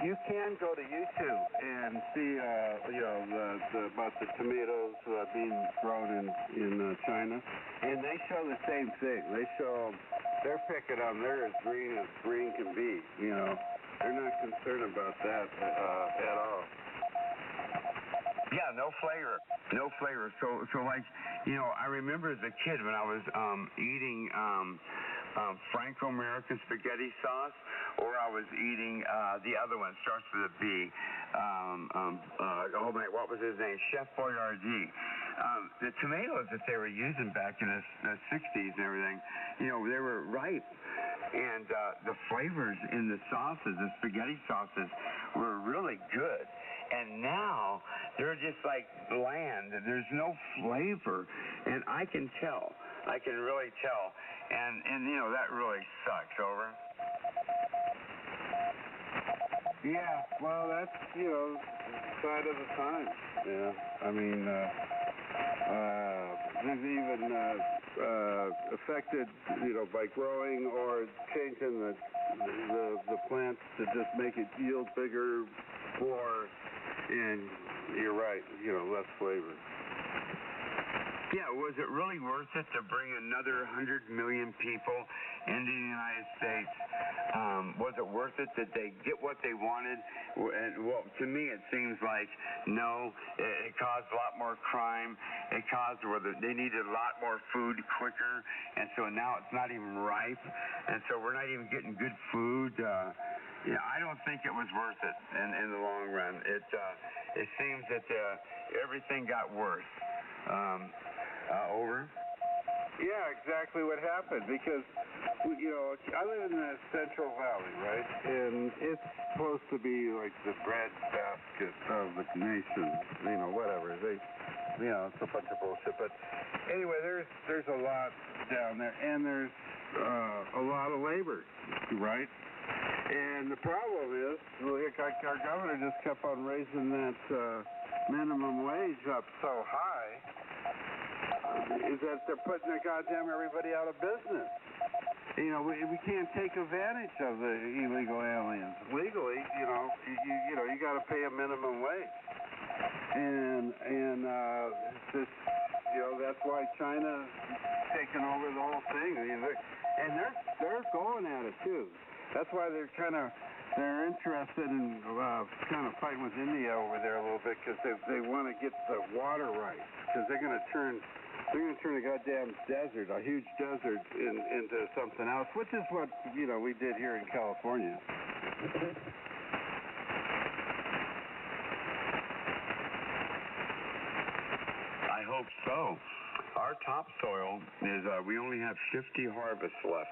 you can go to YouTube and see, about the tomatoes being grown in China, and they show the same thing. They show they're picking them. They're as green can be. They're not concerned about that at all. Yeah, no flavor. So like, I remember as a kid when I was eating Franco-American spaghetti sauce, or I was eating the other one, starts with a B. What was his name? Chef Boyardee. The tomatoes that they were using back in the 60s and everything, they were ripe. And the flavors in the sauces, the spaghetti sauces, were really good. And now they're just like bland. There's no flavor. And I can tell. I can really tell. And that really sucks. Over? Yeah, well, that's, side of the times. Yeah, I mean, there's even affected, by growing or changing the plants to just make it yield bigger, more, and you're right, less flavor. Yeah, was it really worth it to bring another 100 million people into the United States? Was it worth it? Did they get what they wanted? Well, to me, it seems like no. It caused a lot more crime. It caused where they needed a lot more food quicker, and so now it's not even ripe, and so we're not even getting good food. I don't think it was worth it in the long run. It seems that everything got worse. Over? Yeah, exactly what happened, because, I live in the Central Valley, right? And it's supposed to be like the breadbasket of the nation, whatever. It's a bunch of bullshit. But anyway, there's a lot down there, and there's a lot of labor, right? And the problem is, our governor just kept on raising that minimum wage up so high, is that they're putting goddamn everybody out of business. We can't take advantage of the illegal aliens. Legally, you got to pay a minimum wage, and it's just, that's why China's taking over the whole thing. And they're going at it too. That's why they're interested in kind of fighting with India over there a little bit, because they want to get the water right, because they're going to turn a goddamn desert, a huge desert, into something else, which is what we did here in California. I hope so. Our topsoil is we only have 50 harvests left.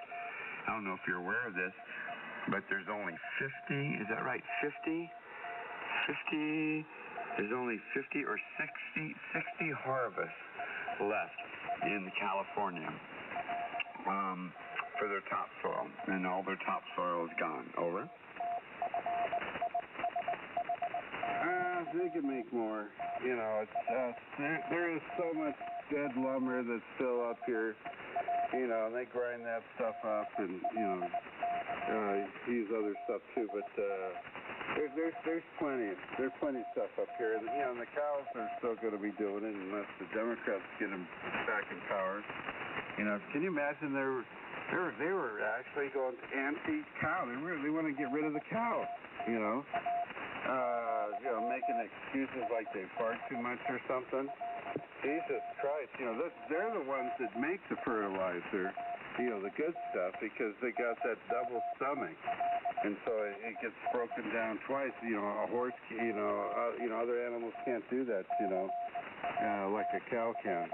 I don't know if you're aware of this, but there's only 50, is that right? 50? There's only 50 or 60 harvests left in California for their topsoil, and all their topsoil is gone. Over? They can make more. There is so much dead lumber that's still up here. And they grind that stuff up and, use other stuff too. But there's plenty. There's plenty of stuff up here. And, the cows are still going to be doing it unless the Democrats get them back in power. You know, can you imagine they were actually going anti-cow. They want to get rid of the cow. You know, making excuses like they fart too much or something. Jesus Christ, you know, they're the ones that make the fertilizer, you know, the good stuff, because they got that double stomach, and so it gets broken down twice. You know, a horse, other animals can't do that, you know, like a cow can.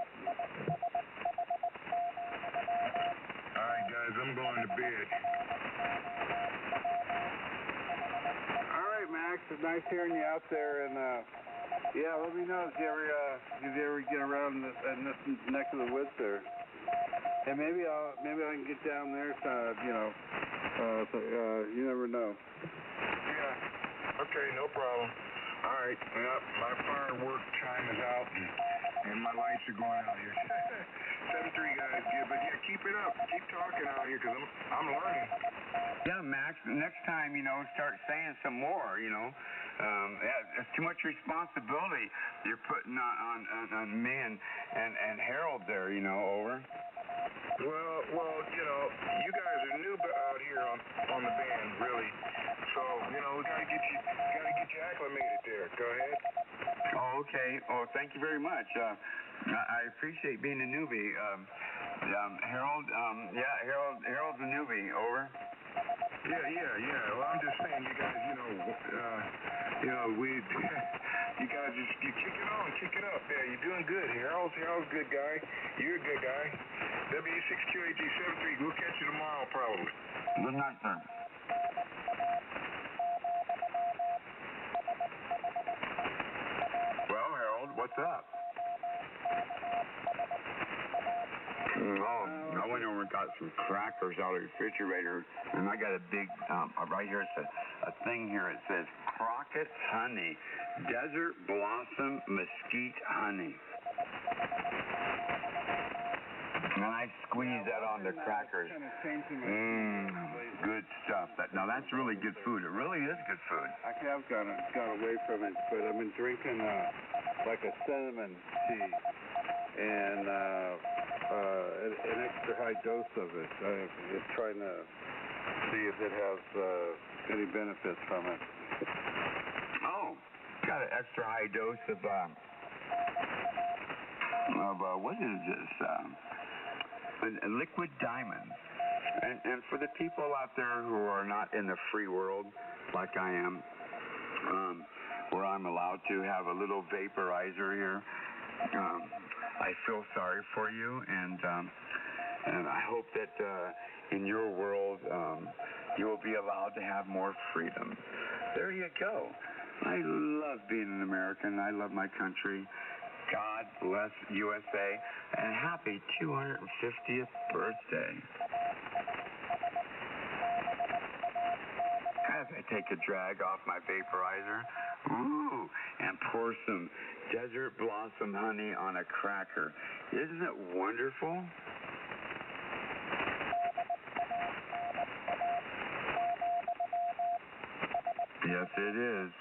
All right, guys, I'm going to bed. All right, Max, it's nice hearing you out there, and yeah, let me know if you ever get around in this neck of the woods there. And maybe I can get down there. You never know. Yeah. Okay, no problem. All right. Yep. My firework chime is out, and my lights are going out here. 7-3 guys, but yeah, keep it up. Keep talking out here, because I'm learning. Yeah, Max, next time, you know, start saying some more, you know. It's too much responsibility you're putting on me and Harold there, you know, over. Well, you know, you guys are new out here on the band, really. So, you know, we gotta get you acclimated there. Go ahead. Oh, okay. Oh, thank you very much. I appreciate being a newbie. Harold, Harold's a newbie, over. Yeah. Well, I'm just saying, you guys, you guys you kick it up. Yeah, you're doing good. Harold's a good guy. You're a good guy. W6QAT73. We'll catch you tomorrow, probably. Good night, sir. Well, Harold, what's up? I went over and got some crackers out of the refrigerator, and I got a big, right here, it's a thing here, it says Crockett's Honey, Desert Blossom Mesquite Honey. And I squeeze that on the crackers. Good stuff. Now that's really good food. It really is good food. I have gone away from it, but I've been drinking like a cinnamon tea and an extra high dose of it. I'm just trying to see if it has any benefits from it. Oh, got an extra high dose of what is this? Liquid diamonds. And for the people out there who are not in the free world like I am, where I'm allowed to have a little vaporizer here, I feel sorry for you, and I hope that in your world you will be allowed to have more freedom. There you go. I love being an American. I love my country. God bless USA, and happy 250th birthday. As I take a drag off my vaporizer, and pour some Desert Blossom honey on a cracker. Isn't it wonderful? Yes, it is.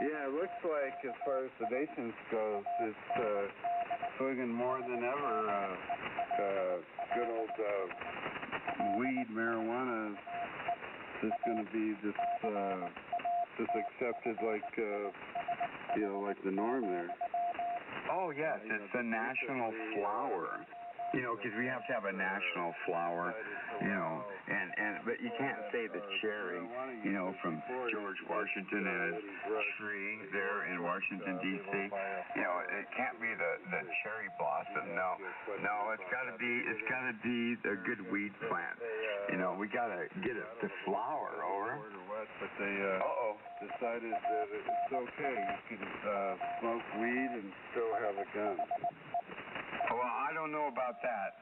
Yeah, it looks like as far as the nations goes, it's swinging more than ever. Good old weed, marijuana is just going to be just accepted like like the norm there. Oh yes, it's the national flower. You know, because we have to have a national flower. You know, but you can't say the cherry. You know, from George Washington and his tree there in Washington D.C. You know, it can't be the cherry blossom. No, it's got to be the good weed plant. You know, we got to get it to flower. Over. But they decided that it's okay. You can smoke weed and still have a gun. Well, I don't know about that.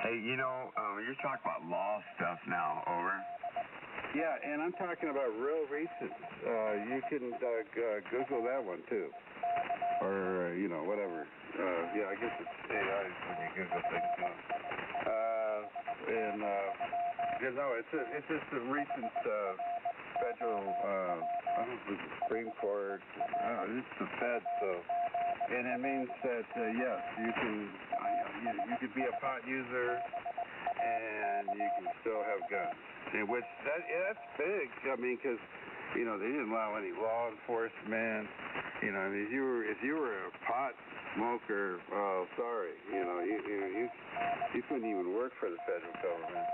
Hey, you know, you're talking about law stuff now, over. Yeah, and I'm talking about real recent. You can Google that one too, or whatever. Yeah, I guess it's AI when you Google things now. It's just a recent federal. I don't know if it's the Supreme Court. It's the Fed, so. And it means that, yes, you can could be a pot user and you can still have guns. And which that's big. I mean, because they didn't allow any law enforcement. I mean, if you were a pot smoker, oh, sorry, you couldn't even work for the federal government.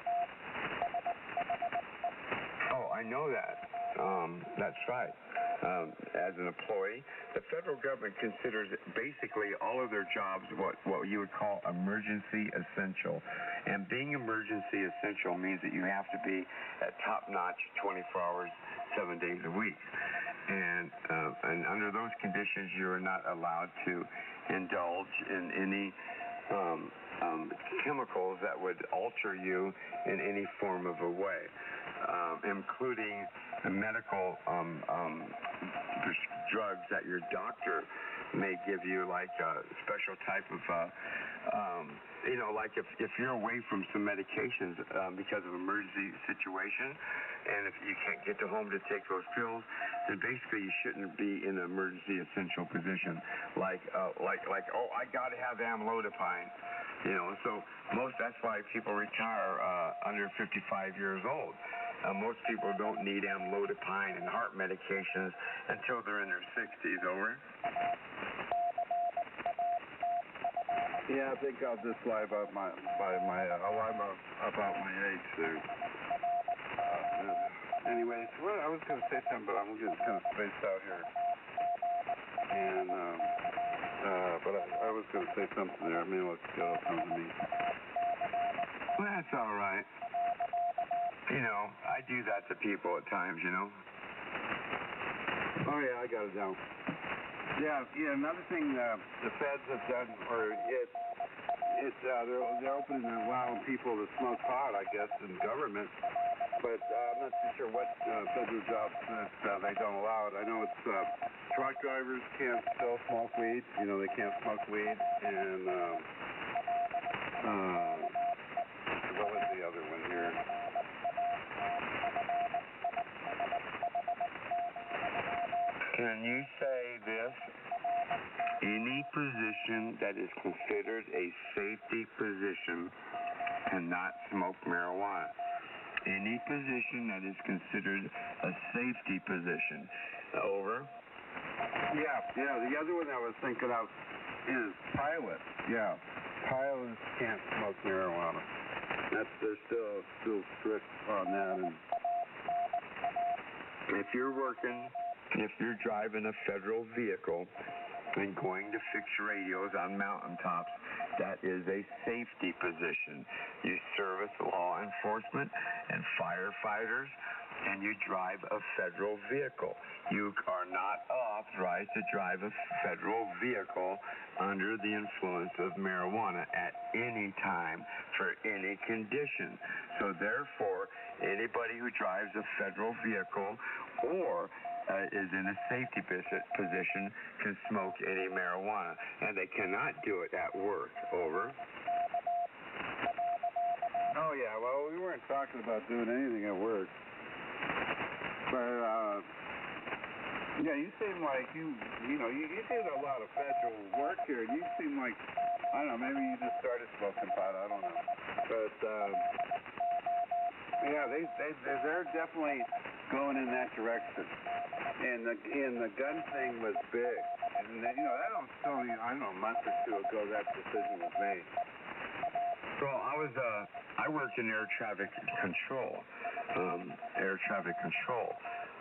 Oh, I know that. That's right. As an employee, the federal government considers basically all of their jobs what you would call emergency essential. And being emergency essential means that you have to be at top-notch 24 hours, 7 days a week. And under those conditions, you are not allowed to indulge in any chemicals that would alter you in any form of a way, including medical drugs that your doctor may give you, like a special type of, like if you're away from some medications because of emergency situation, and if you can't get to home to take those pills, then basically you shouldn't be in an emergency essential position. Like oh, I got to have amlodipine. So that's why people retire under 55 years old. Most people don't need amlodipine and heart medications until they're in their 60s. Over. Yeah, I think I'll just lie about my age there. Anyways, well, I was going to say something, but I'm getting kind of spaced out here. And but I was going to say something there. I mean, it'll come to me. Well, that's all right. I do that to people at times, Oh yeah, I got it down. Yeah. Another thing the feds have done, or they're opening and allowing people to smoke pot, I guess, in government. But I'm not too sure what federal jobs that they don't allow it. I know it's truck drivers can't still smoke weed. They can't smoke weed, and what was the other one here? Can you say this? Any position that is considered a safety position cannot smoke marijuana. Any position that is considered a safety position. Over. Yeah. The other one I was thinking of is pilots. Yeah, pilots can't smoke marijuana. They're still strict on that. And if you're working, if you're driving a federal vehicle and going to fix radios on mountaintops, that is a safety position. You service law enforcement and firefighters, and you drive a federal vehicle. You are not authorized to drive a federal vehicle under the influence of marijuana at any time for any condition. So therefore, anybody who drives a federal vehicle or is in a safety position can smoke any marijuana, and they cannot do it at work. Over. Oh yeah, well, we weren't talking about doing anything at work, but yeah, you seem like you did a lot of federal work here, and you seem like, I don't know, maybe you just started smoking pot, I don't know, but yeah, they're definitely going in that direction. And the gun thing was big. And that only, I don't know, a month or two ago that decision was made. Well, I worked in air traffic control,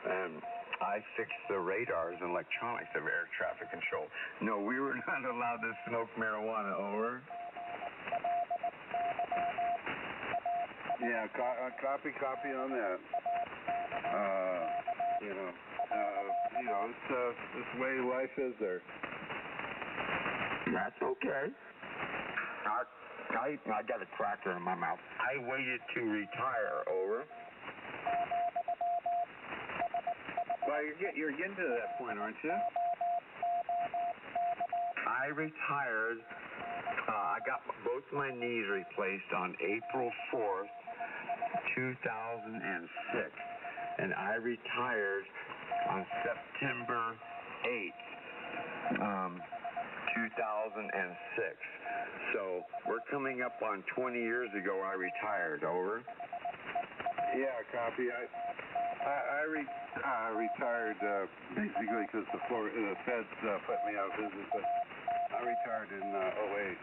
and I fixed the radars and electronics of air traffic control. No, we were not allowed to smoke marijuana. Over. Yeah, copy on that. It's the way life is there. That's okay. I got a cracker in my mouth. I waited to retire. Over. Well, you're getting to that point, aren't you? I retired. I got both my knees replaced on April 4th, 2006. And I retired on September 8th, 2006. So we're coming up on 20 years ago I retired, over. Yeah, copy. I retired basically because the feds put me out of business, but I retired in 08.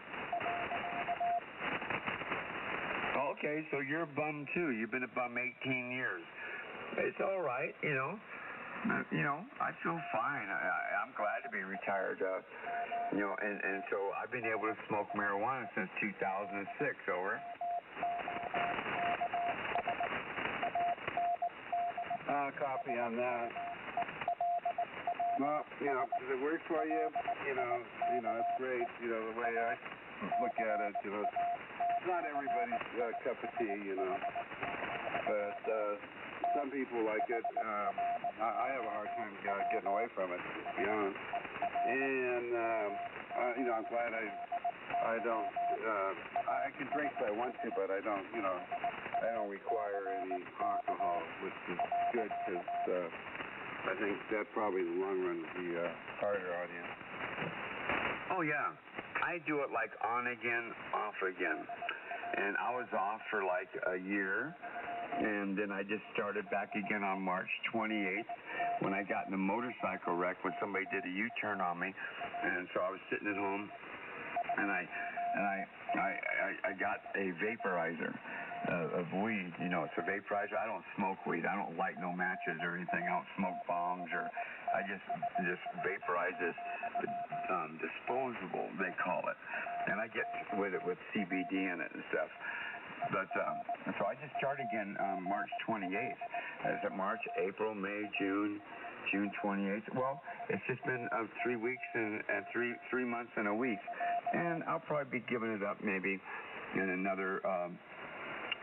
Okay, so you're a bum too. You've been a bum 18 years. It's all right, you know. I feel fine. I'm glad to be retired. And so I've been able to smoke marijuana since 2006, over. Copy on that. Well, if it works for you, it's great. The way I look at it, it's not everybody's cup of tea, but some people like it. I have a hard time getting away from it, to be honest. And I'm glad I don't. I can drink if I want to, but I don't. I don't require any alcohol, which is good because I think that probably in the long run would be harder on you. Oh yeah, I do it like on again, off again, and I was off for like a year. And then I just started back again on March 28th when I got in a motorcycle wreck when somebody did a U-turn on me. And so I was sitting at home and I got a vaporizer of weed. It's a vaporizer. I don't smoke weed. I don't light no matches or anything. I don't smoke bongs or I just vaporize this disposable, they call it. And I get with it with CBD in it and stuff. But so I just started again March 28th. Is it March, April, May, June 28th? Well, it's just been 3 weeks and 3 months and a week. And I'll probably be giving it up maybe in another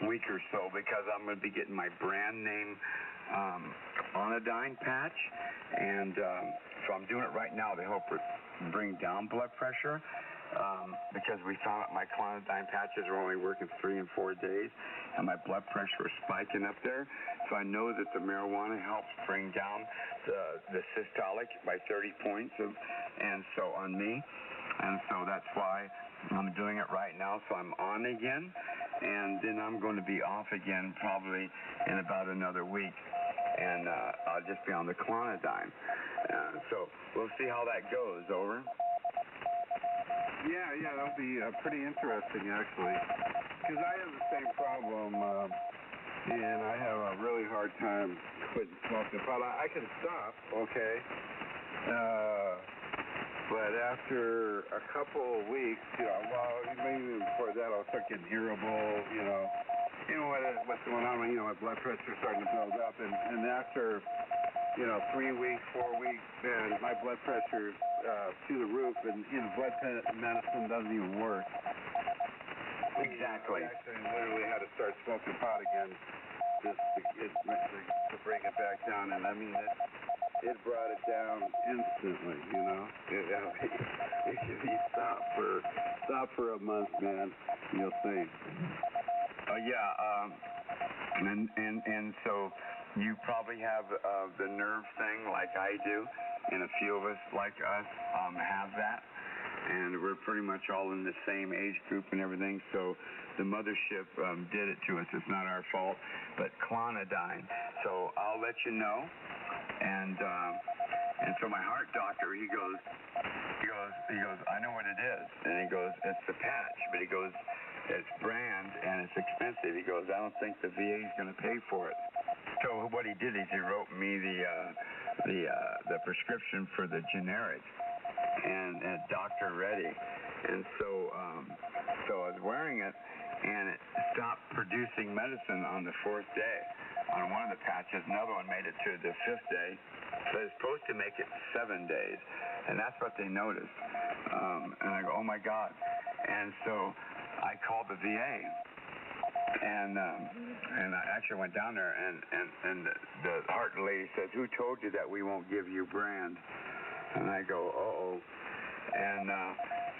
week or so because I'm going to be getting my brand name Onodine patch. And so I'm doing it right now to help bring down blood pressure. Because we found out my clonidine patches are only working 3 and 4 days, and my blood pressure is spiking up there. So I know that the marijuana helps bring down the systolic by 30 points, and so on me. And so that's why I'm doing it right now. So I'm on again, and then I'm going to be off again probably in about another week. And I'll just be on the clonidine. So we'll see how that goes, over. Yeah, that'll be pretty interesting, actually, because I have the same problem, and I have a really hard time quitting smoking pot. I can stop, okay, but after a couple of weeks, maybe before that, I'll start getting irritable, what's going on, my blood pressure starting to build up, and after 3 weeks, 4 weeks, man, my blood pressure through the roof, and blood medicine doesn't even work. Exactly. I actually literally had to start smoking pot again just to bring it back down, and I mean it brought it down instantly. If you stop for a month, man, you'll see. And so you probably have the nerve thing like I do, and a few of us like us have that, and we're pretty much all in the same age group and everything, so the mothership did it to us. It's not our fault, but clonidine. So I'll let you know, and so my heart doctor, he goes, I know what it is, and he goes, it's the patch, but he goes, it's brand and it's expensive. He goes, I don't think the VA is going to pay for it. So what he did is he wrote me the prescription for the generic, and Dr. Reddy, and so I was wearing it, and it stopped producing medicine on the 4th day on one of the patches. Another one made it to the 5th day, but it's supposed to make it 7 days, and that's what they noticed. And I go, oh my God! And so I called the VA. And I actually went down there, and the heart lady says, who told you that we won't give you brand? And I go, uh-oh. And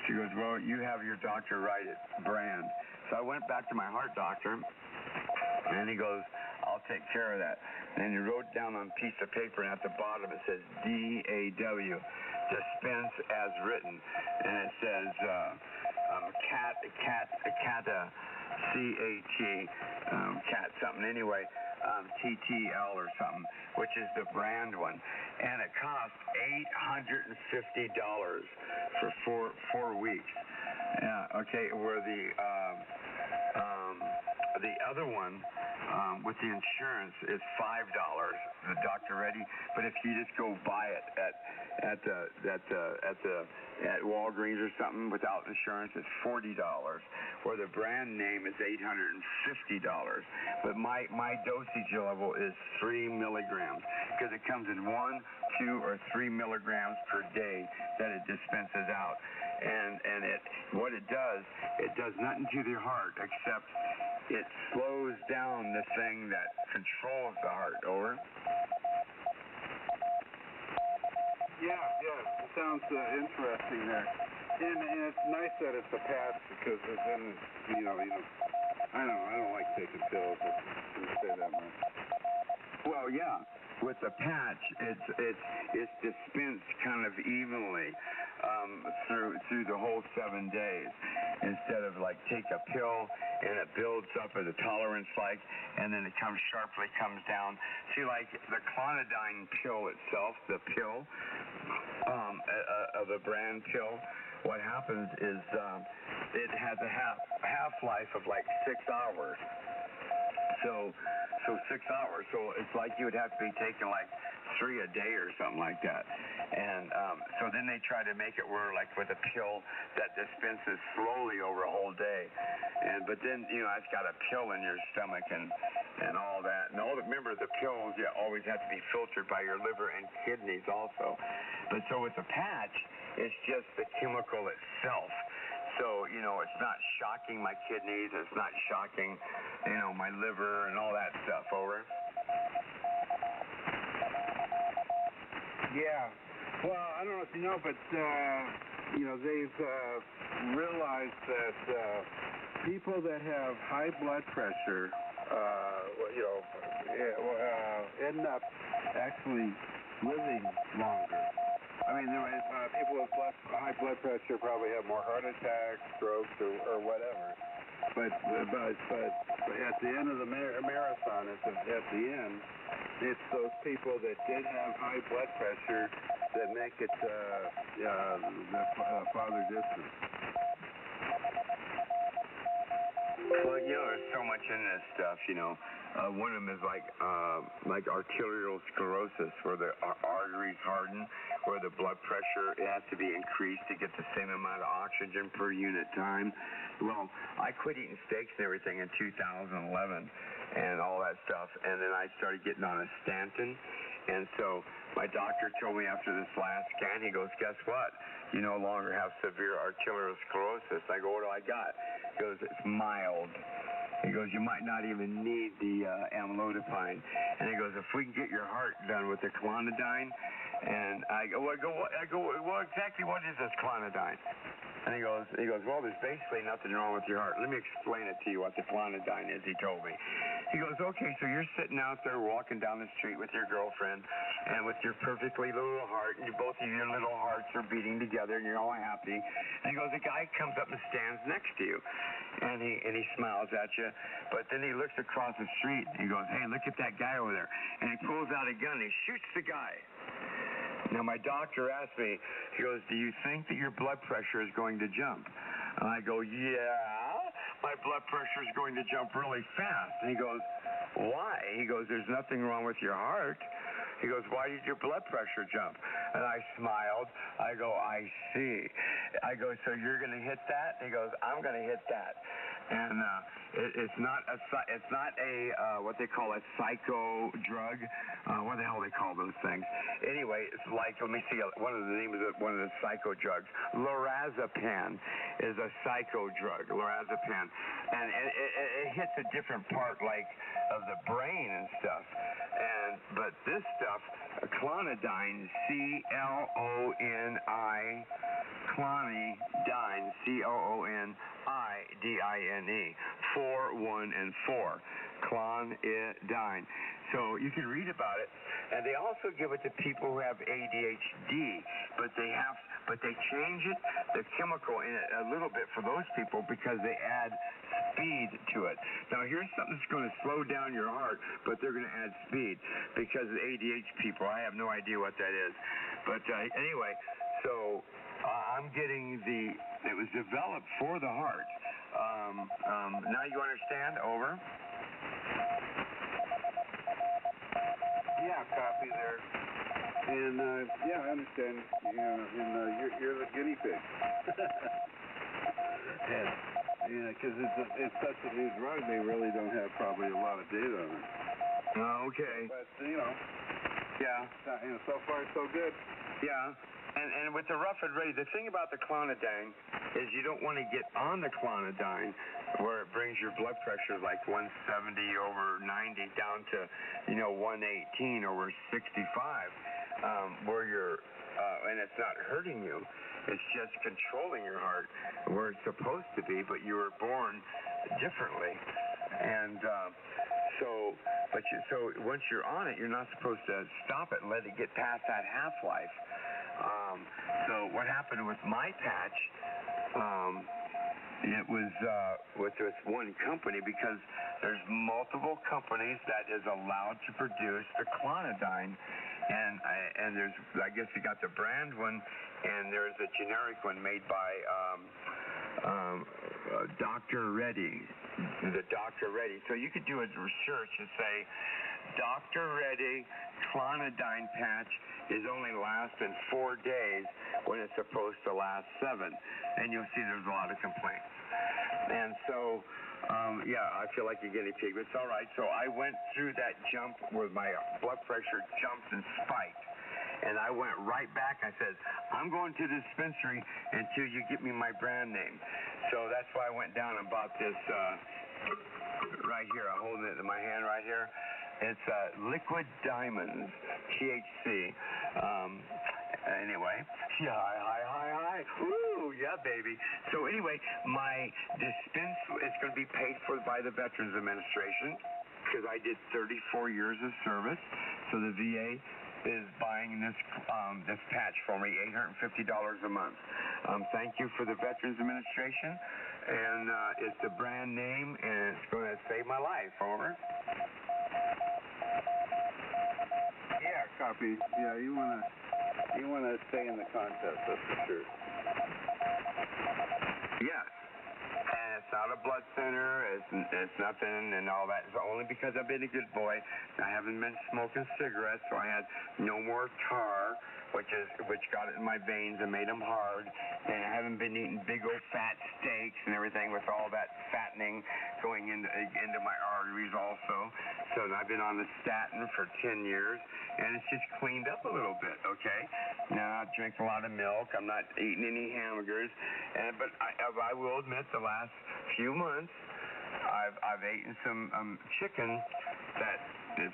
she goes, well, you have your doctor write it, brand. So I went back to my heart doctor, and he goes, I'll take care of that. And he wrote down on a piece of paper, and at the bottom it says DAW, dispense as written. And it says cat something anyway, TTL or something, which is the brand one, and it cost $850 for 4 weeks. Okay, where the other one with the insurance is $5. The doctor ready, but if you just go buy it at Walgreens or something without insurance, it's $40. Where the brand name is $850. But my dosage level is 3 milligrams because it comes in 1, 2, or 3 milligrams per day that it dispenses out. And what it does nothing to the heart except it slows down the thing that controls the heart. Over. Yeah, it sounds interesting there. And it's nice that it's a patch because then, I don't like taking pills. Let's say that much. Well, yeah. With the patch, it's dispensed kind of evenly through the whole 7 days, instead of like take a pill and it builds up at a tolerance like, and then it sharply comes down. See, like the clonidine pill itself, the pill of the brand pill, what happens is it has a half-life of like 6 hours. So 6 hours. So it's like you would have to be taking like 3 a day or something like that. And so then they try to make it where like with a pill that dispenses slowly over a whole day. But then it's got a pill in your stomach and all that. And remember the pills always have to be filtered by your liver and kidneys also. But so with the patch, it's just the chemical itself. So, it's not shocking my kidneys, it's not shocking, my liver and all that stuff. Over. Yeah. Well, I don't know if you know, but, they've realized that people that have high blood pressure, end up actually living longer. I mean, people with high blood pressure probably have more heart attacks, strokes, or whatever. But at the end of the marathon, at the end, it's those people that did have high blood pressure that make it the farther distance. Well, there's so much in this stuff, one of them is like arterial sclerosis, where the arteries harden, where the blood pressure has to be increased to get the same amount of oxygen per unit time. Well, I quit eating steaks and everything in 2011 and all that stuff, and then I started getting on a stanton. And so my doctor told me after this last scan, he goes, guess what? You no longer have severe arterial sclerosis. I go, what do I got? He goes, it's mild. He goes, you might not even need the amlodipine. And he goes, if we can get your heart done with the clonidine, and I go, well, exactly what is this clonidine? And he goes, well, there's basically nothing wrong with your heart. Let me explain it to you what the clonidine is, he told me. He goes, okay, so you're sitting out there walking down the street with your girlfriend and with your perfectly little heart, and both of your little hearts are beating together, and you're all happy. And he goes, a guy comes up and stands next to you, and he smiles at you, but then he looks across the street, and he goes, hey, look at that guy over there. And he pulls out a gun, and he shoots the guy. Now, my doctor asked me, he goes, do you think that your blood pressure is going to jump? And I go, yeah, my blood pressure is going to jump really fast. And he goes, why? He goes, there's nothing wrong with your heart. He goes, why did your blood pressure jump? And I smiled. I go, I see. I go, so you're going to hit that? He goes, I'm going to hit that. And it's not a what they call a psycho drug. What the hell they call those things? Anyway, it's like, let me see, one of the psycho drugs. Lorazepam is a psycho drug. Lorazepam, and it hits a different part, like of the brain and stuff. But this stuff, clonidine, CLONI, clonidine, COONIDINE, 4, 1, and 4, clonidine. So you can read about it, and they also give it to people who have ADHD, but they change it, the chemical in it a little bit for those people because they add speed to it. Now here's something that's going to slow down your heart, but they're going to add speed because of ADHD people. I have no idea what that is, but anyway, so I'm getting it was developed for the heart. Now you understand? Over. Yeah, copy there. And yeah, I understand. And you're the guinea pig. Yeah, because it's such a new drug, they really don't have probably a lot of data on it. Okay. But yeah. So far so good. Yeah. And with the rough and ready, the thing about the clonidine is you don't want to get on the clonidine where it brings your blood pressure like 170 over 90 down to 118 over 65, where you're and it's not hurting you, it's just controlling your heart where it's supposed to be, but you were born differently. And so once you're on it, you're not supposed to stop it and let it get past that half-life. So what happened with my patch, it was with this one company, because there's multiple companies that is allowed to produce the clonidine, and there's, I guess you got the brand one, and there's a generic one made by Dr. Reddy, the Dr. Reddy. So you could do a research and say, Dr. Reddy clonidine patch is only lasting 4 days when it's supposed to last 7. And you'll see there's a lot of complaints. And so, yeah, I feel like a guinea pig, but it's all right. So I went through that jump where my blood pressure jumped and spiked. And I went right back. I said, I'm going to the dispensary until you get me my brand name. So that's why I went down and bought this right here. I'm holding it in my hand right here. It's Liquid Diamonds, THC. Anyway, yeah, hi. Ooh, yeah, baby. So anyway, my dispense is going to be paid for by the Veterans Administration because I did 34 years of service. So the VA is buying this patch for me, $850 a month. Thank you for the Veterans Administration, and it's the brand name, and it's going to save my life. Over. Yeah, copy. Yeah, you wanna stay in the contest, that's for sure. Yes. And it's not a blood center, it's nothing and all that. It's only because I've been a good boy. I haven't been smoking cigarettes, so I had no more tar, which got it in my veins and made them hard. And I haven't been eating big old fat steaks and everything with all that fattening going into my arteries also. So I've been on the statin for 10 years, and it's just cleaned up a little bit, okay? Now I drink a lot of milk. I'm not eating any hamburgers, but I will admit the last few months I've eaten some chicken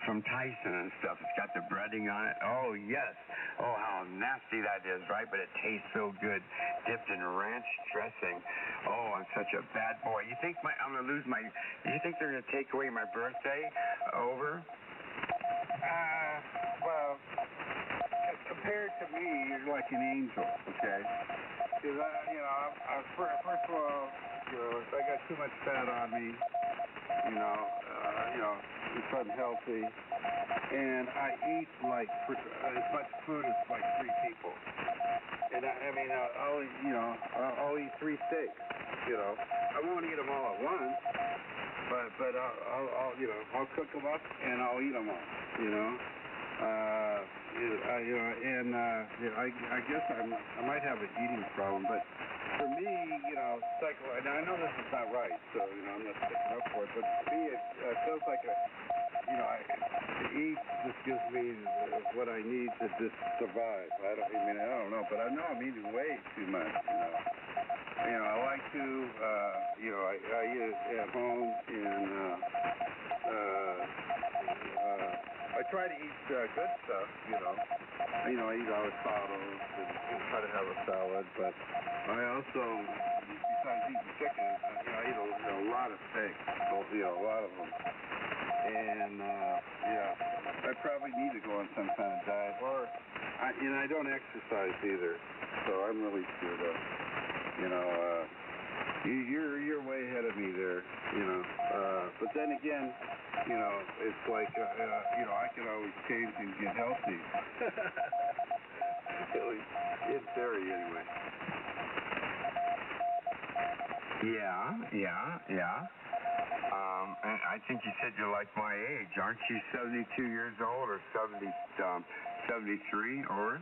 from Tyson and stuff. It's got the breading on it. Oh yes. Oh, how nasty that is, right? But it tastes so good, dipped in ranch dressing. Oh, I'm such a bad boy. You think I'm gonna lose my? You think they're gonna take away my birthday? Over? Well, compared to me, you're like an angel, okay? Because first of all, if I got too much fat on me, it's unhealthy, and I eat like as much food as like 3 people, and I'll eat 3 steaks, I won't eat them all at once, but I'll cook them up and I'll eat them all, I guess I might have an eating problem, but for me, and I know this is not right, so, I'm not sticking up for it, but to me, it feels like to eat just gives me what I need to just survive. I don't know, but I know I'm eating way too much, I like to, I eat at home, and, I try to eat good stuff, you know. I eat avocados and try to have a salad, but I also, besides eating chicken, I eat a lot of steak, a lot of them. And, I probably need to go on some kind of diet, or, I don't exercise either, so I'm really screwed up. You're way ahead of me there, but then again, it's like, I can always change and get healthy. At least in theory, anyway. Yeah. And I think you said you're like my age. Aren't you 72 years old or 73 or?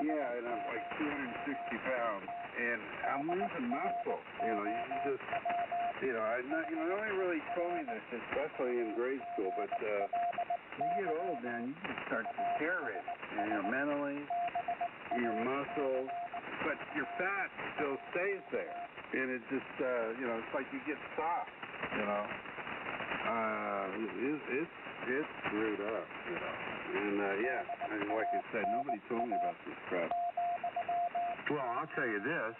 Yeah, and I'm like 260 pounds, and I'm losing muscle. Nobody really told me this, especially in grade school, but when you get old, man, you just start deteriorating, mentally, your muscles, but your fat still stays there, and it just, it's like you get soft, it's screwed up, and like I said, nobody told me about this crap. Well, I'll tell you this,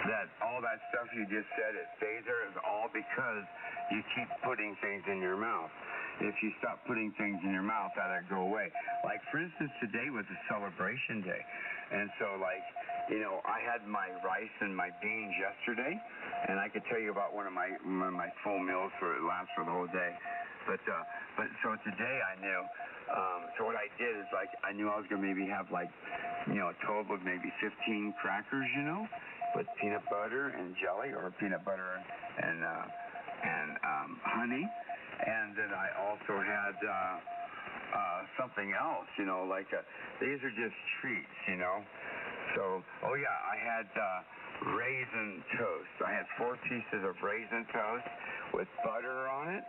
that all that stuff you just said, it stays there, is all because you keep putting things in your mouth. If you stop putting things in your mouth, that'll go away. Like, for instance, today was a celebration day. And so, I had my rice and my beans yesterday, and I could tell you about one of my full meals it lasts for the whole day. But so today I knew, so what I did is, I knew I was going to maybe have, a total of maybe 15 crackers, with peanut butter and jelly, or peanut butter and honey. And then I also had something else, these are just treats, So, I had raisin toast. I had 4 pieces of raisin toast with butter on it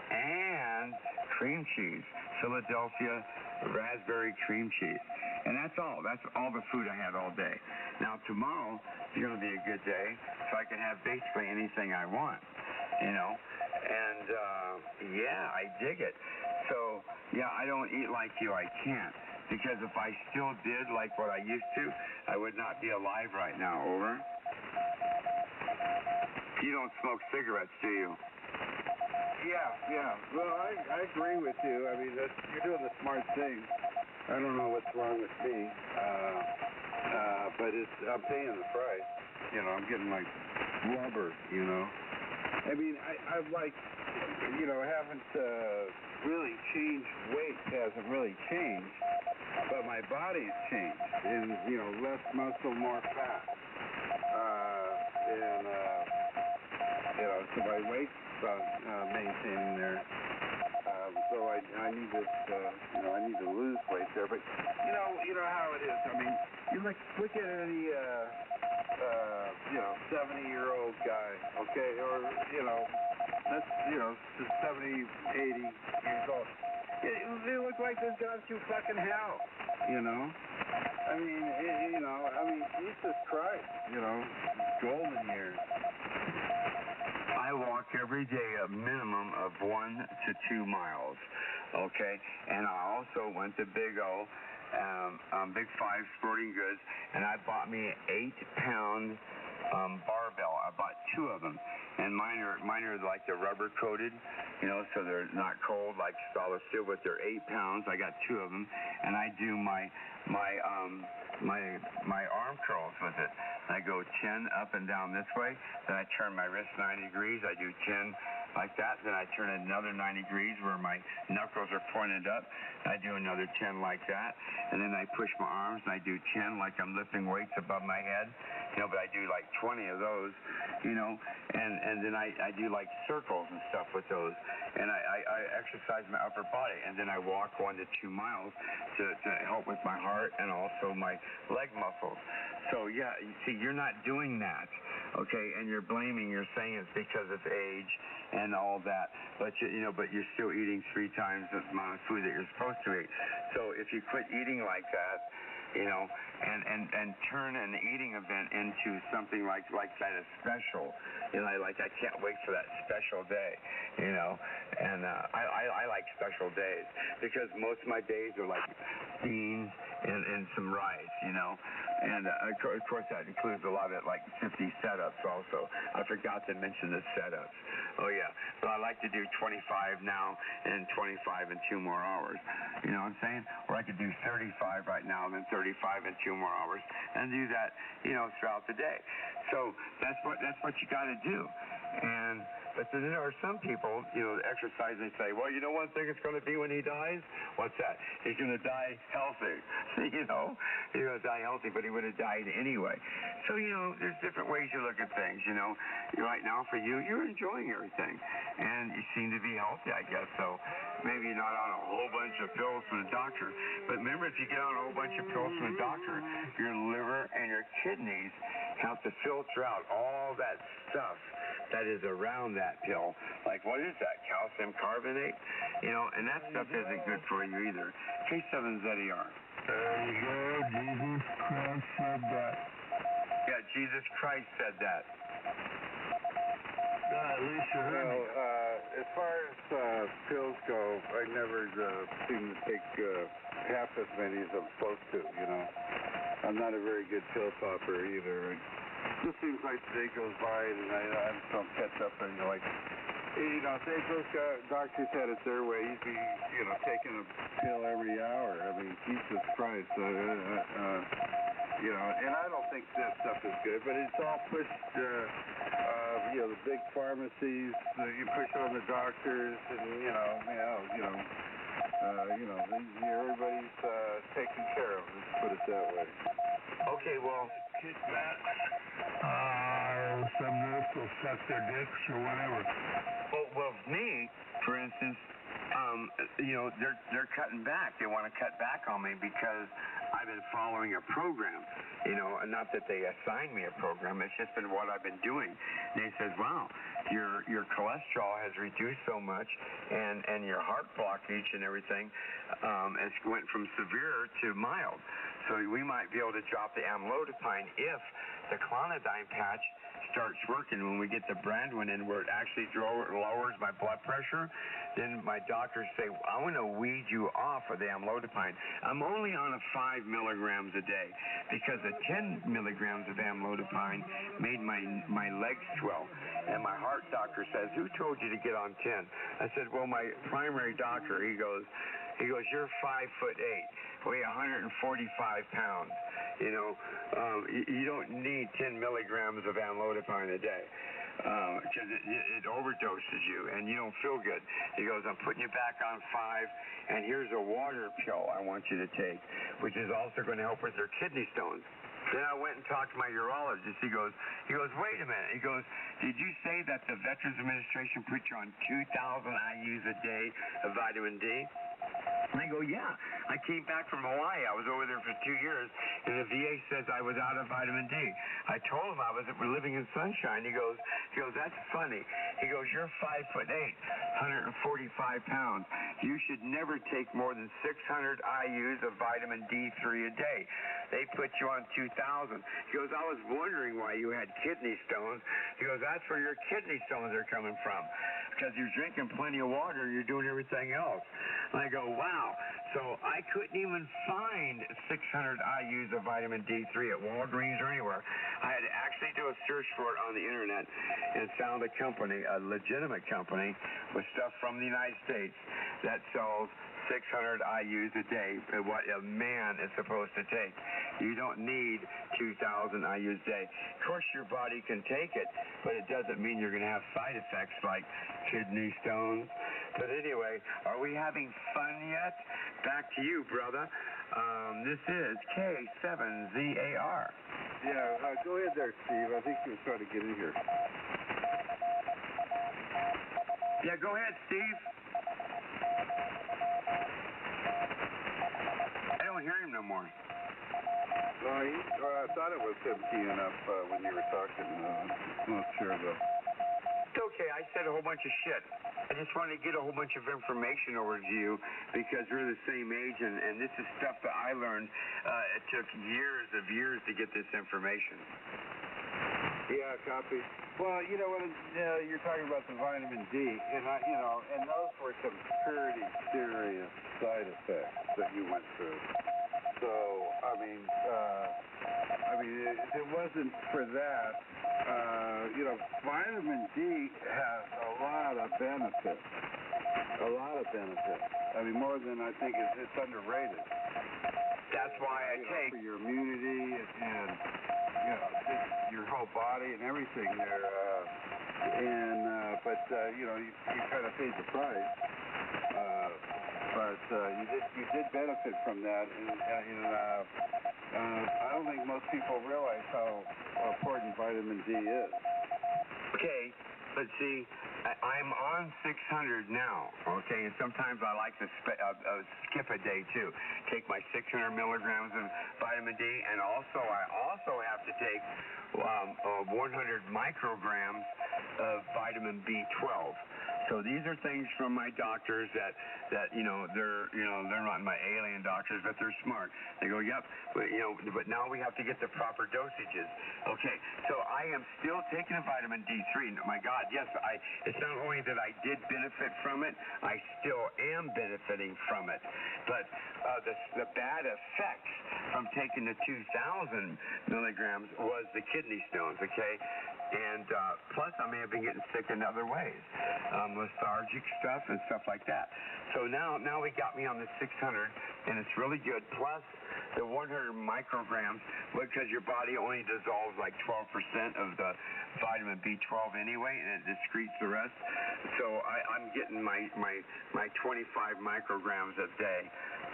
and cream cheese, Philadelphia raspberry cream cheese. And that's all. That's all the food I had all day. Now, tomorrow is going to be a good day, so I can have basically anything I want, And, I dig it. So, I don't eat like you. I can't. Because if I still did like what I used to, I would not be alive right now. Over. You don't smoke cigarettes, do you? Yeah. Well, I agree with you. I mean, you're doing the smart thing. I don't know what's wrong with me, but I'm paying the price. I'm getting like rubber. I mean, I've haven't really changed. Weight hasn't really changed, but my body's changed. And less muscle, more fat. So my weight's maintaining there. So I need to, I need to lose weight there. But you know how it is. I mean, you look at any 70-year-old guy, okay, or that's 70, 80 years old. They look like they've gone through fucking hell. I mean, Jesus Christ, golden years. I walk every day a minimum of 1 to 2 miles, okay? And I also went to Big O, Big 5 Sporting Goods, and I bought me an 8-pound barbell. I bought 2 of them, and mine are like the rubber coated, so they're not cold like solid steel, but they're 8 pounds. I got 2 of them, and I do my arm curls with it. I go chin up and down this way, then I turn my wrist 90 degrees. I do chin like that, then I turn it another 90 degrees where my knuckles are pointed up. I do another chin like that, and then I push my arms and I do chin like I'm lifting weights above my head, but I do like 20 of those, and then I do like circles and stuff with those, and I exercise my upper body, and then I walk 1 to 2 miles to help with my heart and also my leg muscles. So you see, you're not doing that, okay? And you're saying it's because of age and all that, but you're still eating 3 times the amount of food that you're supposed to eat. So if you quit eating like that, and turn an eating event into something like that is special. Like I can't wait for that special day, and I like special days because most of my days are like beans and some rice, and of course that includes a lot of like 50 setups also. I forgot to mention the setups. Oh yeah, but I like to do 25 now and 25 in 2 more hours. You know what I'm saying? Or I could do 35 right now and then 35 in 2 more hours and do that, throughout the day. So that's what you got to do. But then there are some people, exercise, they say, well, one thing it's going to be when he dies? What's that? He's going to die healthy. He's going to die healthy, but he would have died anyway. So, there's different ways you look at things, Right now, for you, you're enjoying everything. And you seem to be healthy, I guess. So maybe you're not on a whole bunch of pills from the doctor. But remember, if you get on a whole bunch of pills from the doctor, your liver and your kidneys have to filter out all that stuff that is around that pill. Like, what is that? Calcium carbonate? And that stuff isn't good for you either. K7ZER. There you go. Jesus Christ said that. Yeah, Jesus Christ said that. At least you heard me. As far as pills go, I never seem to take half as many as I'm supposed to, I'm not a very good pill popper either. It just seems like the day goes by and I just don't catch up and those doctors had it their way. You'd be, taking a pill every hour. I mean, Jesus Christ. And I don't think that stuff is good, but it's all pushed, the big pharmacies, you push it on the doctors, and, everybody's taken care of, let's put it that way. Okay, well, kick that. Some nurse will suck their dicks or whatever. Well, me, for instance, they're cutting back. They want to cut back on me because I've been following a program, and not that they assigned me a program. It's just been what I've been doing. And they said, wow, your cholesterol has reduced so much, and your heart blockage and everything has went from severe to mild. So we might be able to drop the amlodipine if the clonidine patch starts working. When we get the brand one in where it actually lowers my blood pressure, then my doctors say, I want to weed you off of the amlodipine. I'm only on a 5 milligrams a day because the 10 milligrams of amlodipine made my legs swell. And my heart doctor says, who told you to get on 10? I said, well, my primary doctor. He goes, you're 5'8", weigh 145 pounds. You don't need 10 milligrams of amlodipine a day because it overdoses you and you don't feel good. He goes, I'm putting you back on 5, and here's a water pill I want you to take, which is also going to help with your kidney stones. Then I went and talked to my urologist. He goes, wait a minute. He goes, did you say that the Veterans Administration put you on 2,000 IUs a day of vitamin D? And I go, yeah. I came back from Hawaii. I was over there for 2 years, and the VA says I was out of vitamin D. I told him I was living in sunshine. He goes, that's funny. He goes, you're 5'8", 145 pounds. You should never take more than 600 IUs of vitamin D3 a day. They put you on 2,000. He goes, I was wondering why you had kidney stones. He goes, that's where your kidney stones are coming from, because you're drinking plenty of water and you're doing everything else. And I go, wow. So I couldn't even find 600 IUs of vitamin D3 at Walgreens or anywhere. I had to actually do a search for it on the internet and found a company, a legitimate company with stuff from the United States that sells 600 IUs a day, what a man is supposed to take. You don't need 2,000 IUs a day. Of course, your body can take it, but it doesn't mean you're going to have side effects like kidney stones. But anyway, are we having fun yet? Back to you, brother. This is K7ZAR. Yeah, go ahead there, Steve. I think he was trying to get in here. Yeah, go ahead, Steve. I don't hear him no more. No, I thought it was him keying up when you were talking. I'm not sure, though. It's okay. I said a whole bunch of shit. I just wanted to get a whole bunch of information over to you because we're the same age, and this is stuff that I learned. It took years to get this information. Yeah, copy. Well, you know what? You're talking about the vitamin D, and and those were some pretty serious side effects that you went through. So, I mean, if it wasn't for that, vitamin D has a lot of benefits. A lot of benefits. I mean, more than I think it's underrated. That's why I take for your immunity and your whole body and everything there. But you kind of paid the price. But you did benefit from that, and I don't think most people realize how important vitamin D is. Okay, but see, I'm on 600 now, okay, and sometimes I like to skip a day too. Take my 600 milligrams of vitamin D, and I also have to take 100 micrograms of vitamin B12. So these are things from my doctors that they're not my alien doctors, but they're smart. They go, yep, but now we have to get the proper dosages. Okay, so I am still taking a vitamin D3. My God, yes, it's not only that I did benefit from it, I still am benefiting from it. But the bad effects from taking the 2,000 milligrams was the kidney stones, okay? And plus, I may have been getting sick in other ways, lethargic stuff and stuff like that. So now we got me on the 600, and it's really good. Plus the 100 micrograms, because your body only dissolves like 12% of the vitamin B12 anyway, and it excretes the rest. So I'm getting my 25 micrograms a day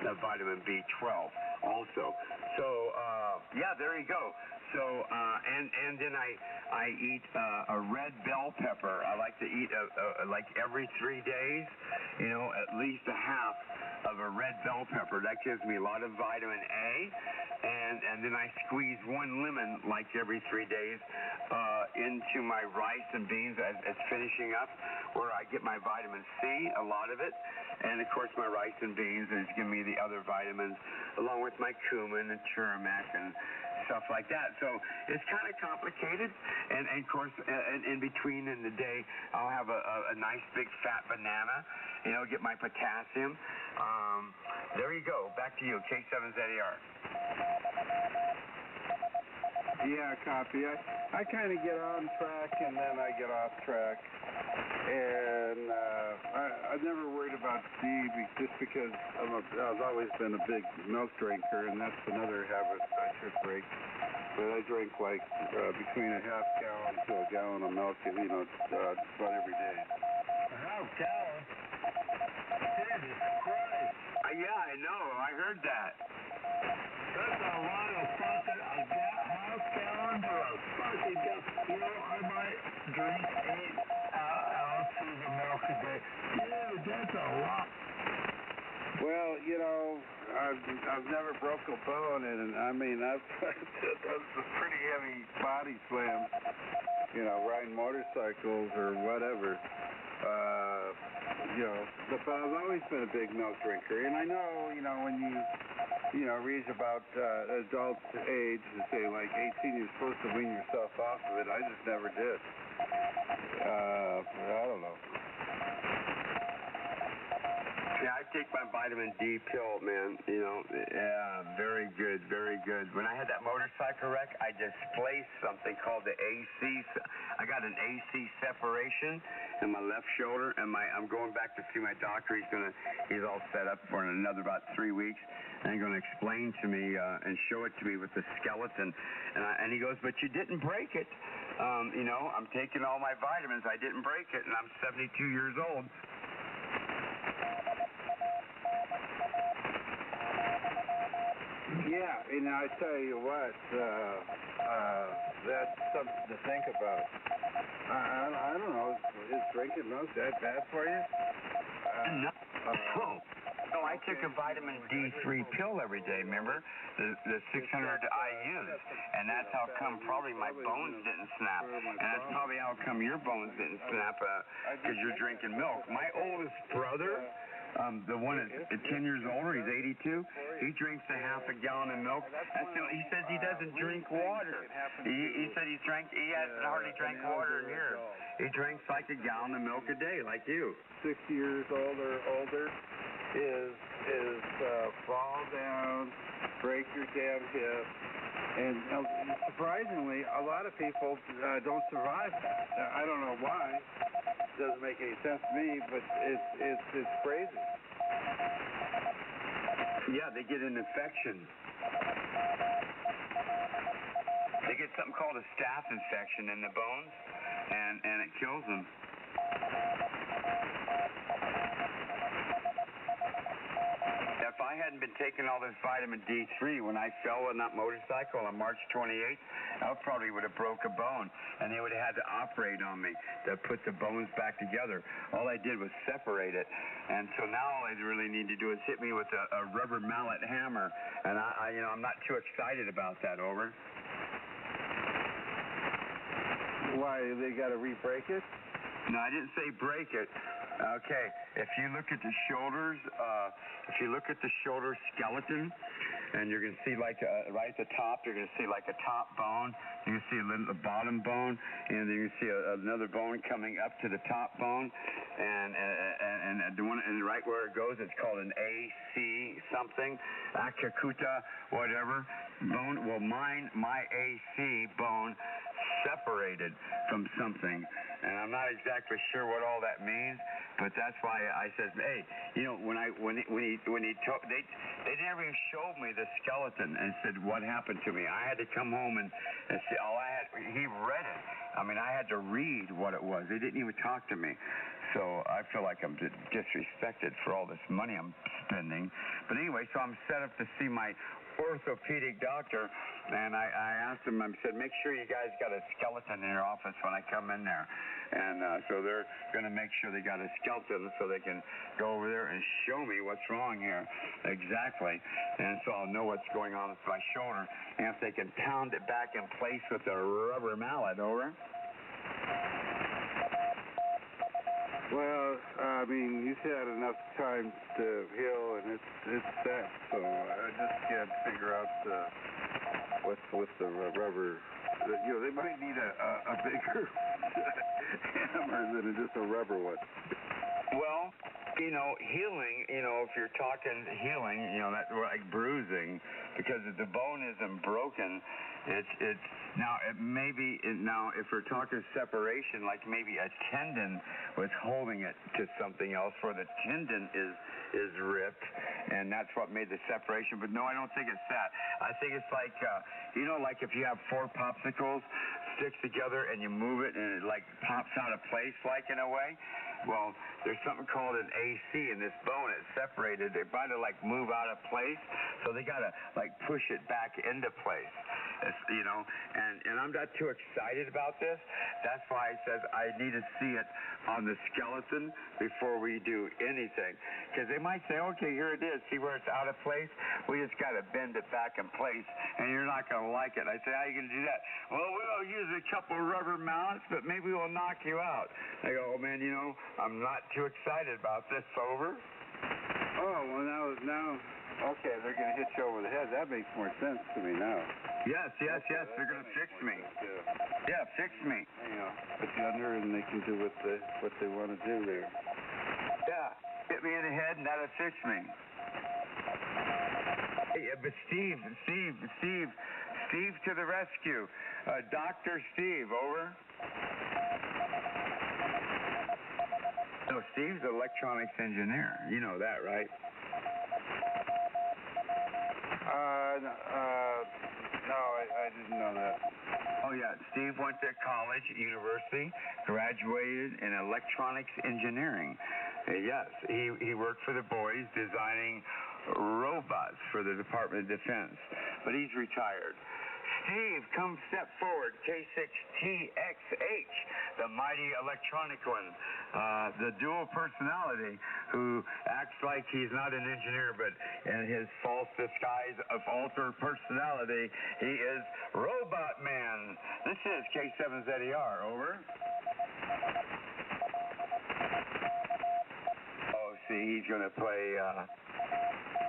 of vitamin B12 also. So yeah, there you go. So and then I eat a red bell pepper. I like to eat like every 3 days, at least a half of a red bell pepper. That gives me a lot of vitamin A, and then I squeeze one lemon like every 3 days into my rice and beans as it's finishing up, where I get my vitamin C, a lot of it, and of course my rice and beans is giving me the other vitamins, along with my cumin and turmeric and stuff like that. So it's kind of complicated, and of course in between in the day I'll have a nice big fat banana, get my potassium. There you go. Back to you, K7ZAR. Yeah, copy. I kind of get on track and then I get off track, and I've never worried about D just because I've always been a big milk drinker, and that's another habit I should break. But I drink like between a half gallon to a gallon of milk, about every day. A half gallon? Jesus Christ! Yeah, I know. I heard that. That's a lot of fucking half gallon to a fucking gallon. I might drink 8 ounces of milk a day. Dude, that's a lot. Well, I've never broke a bone, and I mean, I've done some pretty heavy body slams, riding motorcycles or whatever. But I've always been a big milk drinker, and I know, when you reach about adult age, to say like 18, you're supposed to wean yourself off of it. I just never did. I don't know. Yeah, I take my vitamin D pill, man. Yeah, very good, very good. When I had that motorcycle wreck, I displaced something called the AC. I got an AC separation in my left shoulder, and I'm going back to see my doctor. He's all set up for another about 3 weeks, and he's going to explain to me and show it to me with the skeleton. And he goes, but you didn't break it. I'm taking all my vitamins. I didn't break it, and I'm 72 years old. Yeah, and I tell you what, that's something to think about. I don't know, is drinking milk that bad for you? No. No, I took a vitamin D3 pill every day, remember? The 600 IUs. And that's how come probably my bones didn't snap. And that's probably how come your bones didn't snap, because you're drinking milk. My oldest brother, the one at 10 years older, he's 82, he drinks a half a gallon of milk. He says he doesn't drink water. He said he hasn't hardly drank water in years. He drinks like a gallon of milk a day, like you. 60 years old or older is fall down, break your damn hip, and surprisingly, a lot of people don't survive that. I don't know why. It doesn't make any sense to me, but it's crazy. Yeah, they get an infection. They get something called a staph infection in the bones, and it kills them. If I hadn't been taking all this vitamin D3 when I fell on that motorcycle on March 28th, I probably would have broke a bone, and they would have had to operate on me to put the bones back together. All I did was separate it, and so now all I really need to do is hit me with a rubber mallet hammer, and I'm not too excited about that. Over. Why, they got to re-break it? No, I didn't say break it. Okay, if you look at the shoulders, skeleton, and you're going to see like right at the top, you're going to see like a top bone. You can see a bottom bone, and then you can see another bone coming up to the top bone, and the one and right where it goes, it's called an AC something, Akakuta, whatever bone. Well, my AC bone separated from something, and I'm not exactly sure what all that means, but that's why I said, hey, when he told, they never even showed me the skeleton and said what happened to me. I had to come home and see. He read it. I mean, I had to read what it was. They didn't even talk to me. So I feel like I'm disrespected for all this money I'm spending. But anyway, so I'm set up to see my orthopedic doctor, and I asked him, I said, make sure you guys got a skeleton in your office when I come in there. And so they're going to make sure they got a skeleton so they can go over there and show me what's wrong here exactly. And so I'll know what's going on with my shoulder, and if they can pound it back in place with a rubber mallet. Over. Well, I mean, he's had enough time to heal, and it's set. So I just can't figure out what's with the rubber. They might need a bigger hammer than just a rubber one. Well, healing, if you're talking healing, that like bruising, because if the bone isn't broken, it's now it may be now if we're talking separation, like maybe a tendon was holding it to something else, where the tendon is ripped, and that's what made the separation. But no, I don't think it's that. I think it's like like if you have 4 popsicles sticks together and you move it and it like pops out of place, like in a way. Well, there's something called an AC in this bone. It's separated. They try to like move out of place, so they gotta like push it back into place. And I'm not too excited about this. That's why I said I need to see it on the skeleton before we do anything, because they might say, okay, here it is. See where it's out of place? We just gotta bend it back in place, and you're not gonna like it. I say, how are you gonna do that? Well, we'll use a couple of rubber mallets, but maybe we'll knock you out. I go, oh man, I'm not too excited about this. Over. Oh, well, now, okay, they're going to hit you over the head. That makes more sense to me now. Yes, they're going to fix me. Yeah, fix me. Put you under, and they can do what they want to do there. Yeah, hit me in the head, and that'll fix me. Hey, but Steve to the rescue. Dr. Steve, over. No, Steve's an electronics engineer. You know that, right? No, I didn't know that. Oh, yeah. Steve went to college, university, graduated in electronics engineering. Yes, he worked for the boys designing robots for the Department of Defense, but he's retired. Steve, come step forward. K6TXH, the mighty electronic one, the dual personality who acts like he's not an engineer, but in his false disguise of alter personality, he is Robot Man. This is K7ZER, over. Oh, see, he's going to play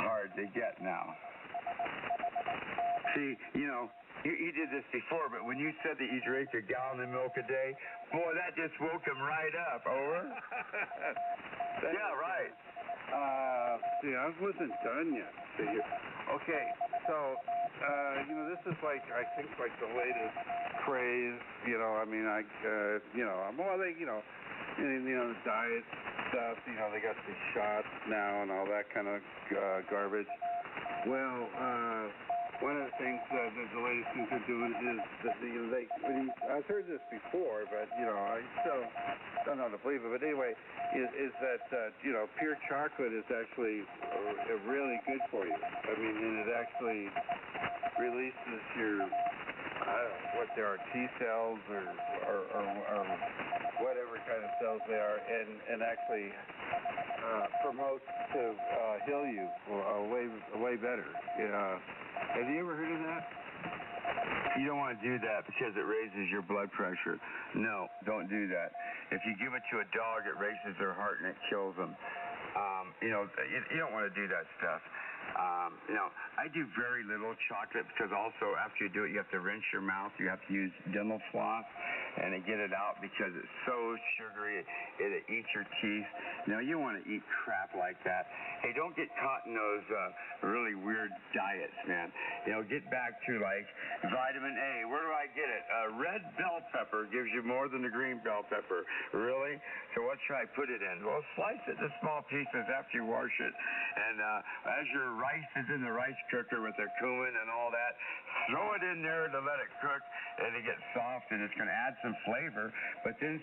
hard to get now. See, you know, he did this before, but when you said that you drink a gallon of milk a day, boy, that just woke him right up. Over. Yeah, right. See, I wasn't done yet. See, okay, so, you know, this is like, I think, like the latest craze, you know, I mean, you know, well, they, you know, the diet stuff, you know, they got the shots now and all that kind of garbage. Well, one of the things that the latest things they're doing is that, you know, I've heard this before, but, you know, I still don't know how to believe it. But anyway, is that, you know, pure chocolate is actually really good for you. I mean, and it actually releases your, I don't know what they are, T cells or whatever kind of cells they are, and actually promotes to heal you way better. Have you ever heard of that? You don't want to do that because it raises your blood pressure. No, don't do that. If you give it to a dog, it raises their heart and it kills them. You know, you don't want to do that stuff. You know, I do very little chocolate because also after you do it, you have to rinse your mouth. You have to use dental floss and to get it out because it's so sugary, it'll eat your teeth. No, you want to eat crap like that. Hey, don't get caught in those really weird diets, man. You know, get back to like vitamin A. Where do I get it? Red bell pepper gives you more than the green bell pepper. Really? So what should I put it in? Well, slice it into small pieces after you wash it. And as your rice is in the rice cooker with the cumin and all that, throw it in there to let it cook and it gets soft and it's going to add some flavor. But then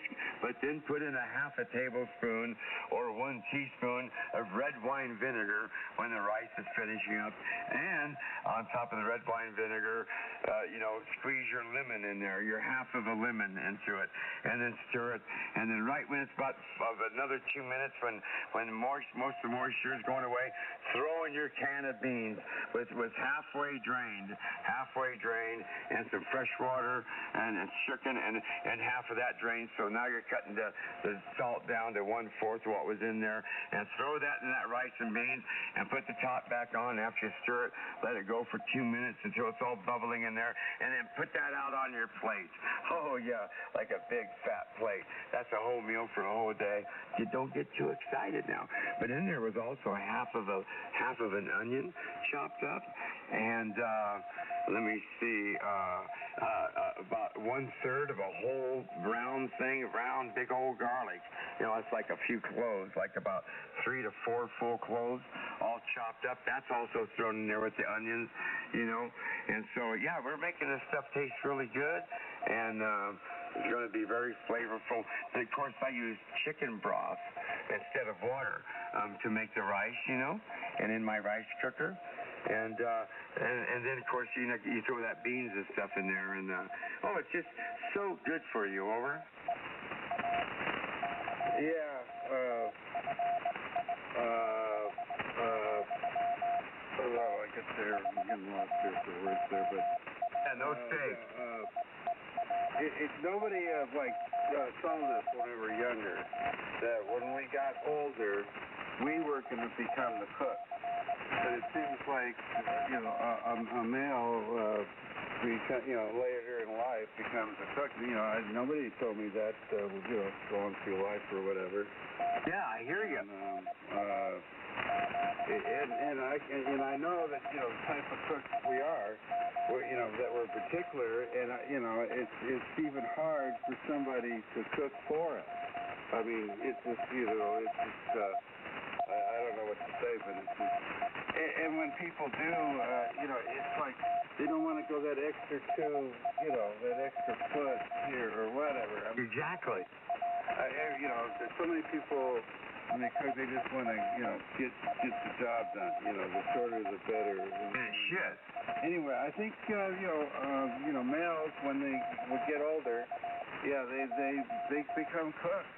put in a half a tablespoon or 1 teaspoon of red wine vinegar when the rice is finishing up. And on top of the red wine vinegar, you know, squeeze your lemon in there, your half of a lemon into it, and then stir it. And then right when it's about another 2 minutes, when most of the moisture is going away, throw in your can of beans with halfway drained, and some fresh water and chicken and half of that drained. So now you're cutting the salt down to 1/4 of what was in there, and throw that in that rice and beans and put the top back on after you stir it. Let it go for 2 minutes until it's all bubbling in there, and then put that out on your plate. Oh yeah, like a big fat plate. That's a whole meal for a whole day. You don't get too excited now. But in there was also half of an onion chopped up, and let me see, about 1/3 of a whole round big old garlic. You know, it's like a few cloves, like about 3 to 4 full cloves, all chopped up. That's also thrown in there with the onions, you know. And so, yeah, we're making this stuff taste really good, and it's going to be very flavorful. And of course, I use chicken broth instead of water to make the rice, you know, and in my rice cooker. And then, of course, you know, you throw that beans and stuff in there, and oh, it's just so good for you. Over. Yeah. Well, I guess I'm getting lost here for words there, but. Yeah, no steak. Nobody like told us when we were younger that when we got older, we were going to become the cook. But it seems like, you know, a male, you know, later in life becomes a cook. You know, nobody told me that, you know, going through life or whatever. Yeah, I hear you. And I know that, you know, the type of cooks we are, you know, that we're particular, and, you know, it's even hard for somebody to cook for us. I mean, it's just, you know, it's just, I don't know what to say, but it's just, and when people do, you know, it's like they don't want to go that extra 2, you know, that extra foot here or whatever. I mean, exactly. You know, there's so many people when they cook, they just want to, get the job done. The shorter the better. Shit. Anyway, I think males when they would get older, yeah, they become cooks.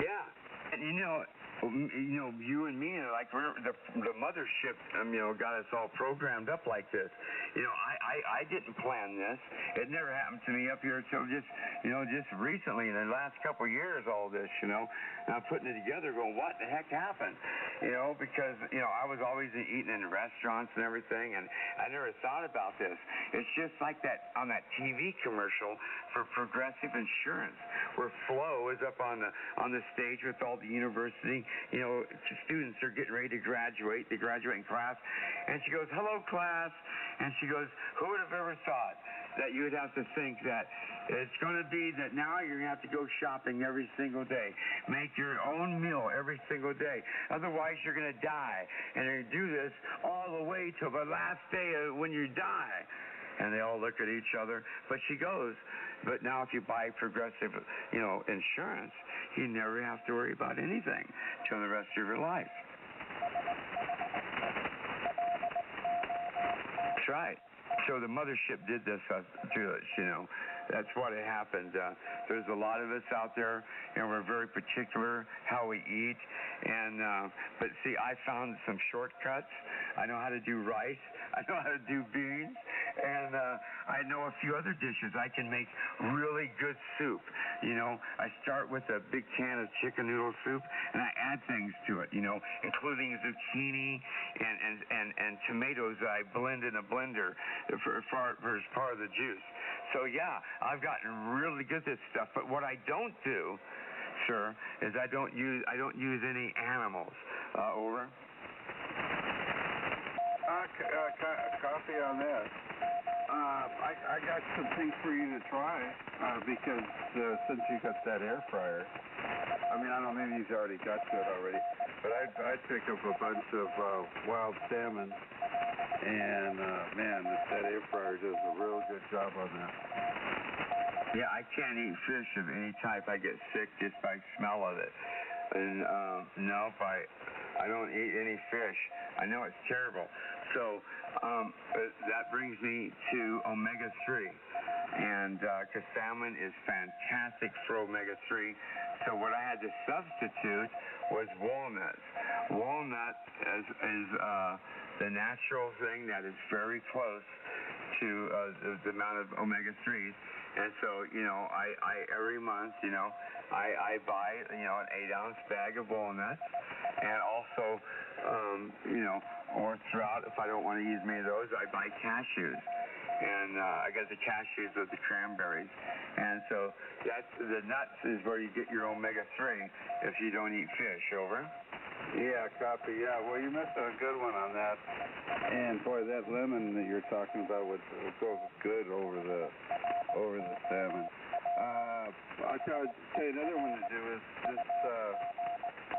Yeah, and you and me, like the mothership, got us all programmed up like this. I didn't plan this. It never happened to me up here until just recently, in the last couple of years, all this, and I'm putting it together going, what the heck happened? Because, I was always eating in restaurants and everything, and I never thought about this. It's just like that on that TV commercial for Progressive Insurance, where Flo is up on the stage with all the university, students are getting ready to graduate, the graduating class, and she goes, hello, class, and she goes, who would have ever thought that you would have to think that it's going to be that now you're going to have to go shopping every single day, make your own meal every single day, otherwise you're going to die, and you're going to do this all the way till the last day when you die. And they all look at each other, but she goes, but now if you buy Progressive, insurance, you never have to worry about anything till the rest of your life. That's right. So the mothership did this to us, That's what had happened. There's a lot of us out there, and we're very particular how we eat. And but see, I found some shortcuts. I know how to do rice. I know how to do beans, and I know a few other dishes. I can make really good soup. I start with a big can of chicken noodle soup, and I add things to it. Including zucchini and tomatoes that I blend in a blender for as part of the juice. So yeah, I've gotten really good at this stuff. But what I don't do, sir, is I don't use any animals. Over. Copy on that. I got some things for you to try because since you got that air fryer, I don't know, maybe he's already got to it already, but I picked up a bunch of wild salmon, and man, that air fryer does a real good job on that. Yeah, I can't eat fish of any type. I get sick just by smell of it. And nope, I don't eat any fish. I know it's terrible. So that brings me to omega-3. And because salmon is fantastic for omega-3. So what I had to substitute was walnuts. Walnut is the natural thing that is very close to the amount of omega-3s. And so, I every month, I buy, an 8-ounce bag of walnuts, and also, or throughout, if I don't want to use many of those, I buy cashews. And I got the cashews with the cranberries. And so that's the nuts is where you get your omega-3 if you don't eat fish. Over. Yeah, copy. Yeah, well, you missed a good one on that. And boy, that lemon that you're talking about would go good over the salmon. I'll tell you another one to do is just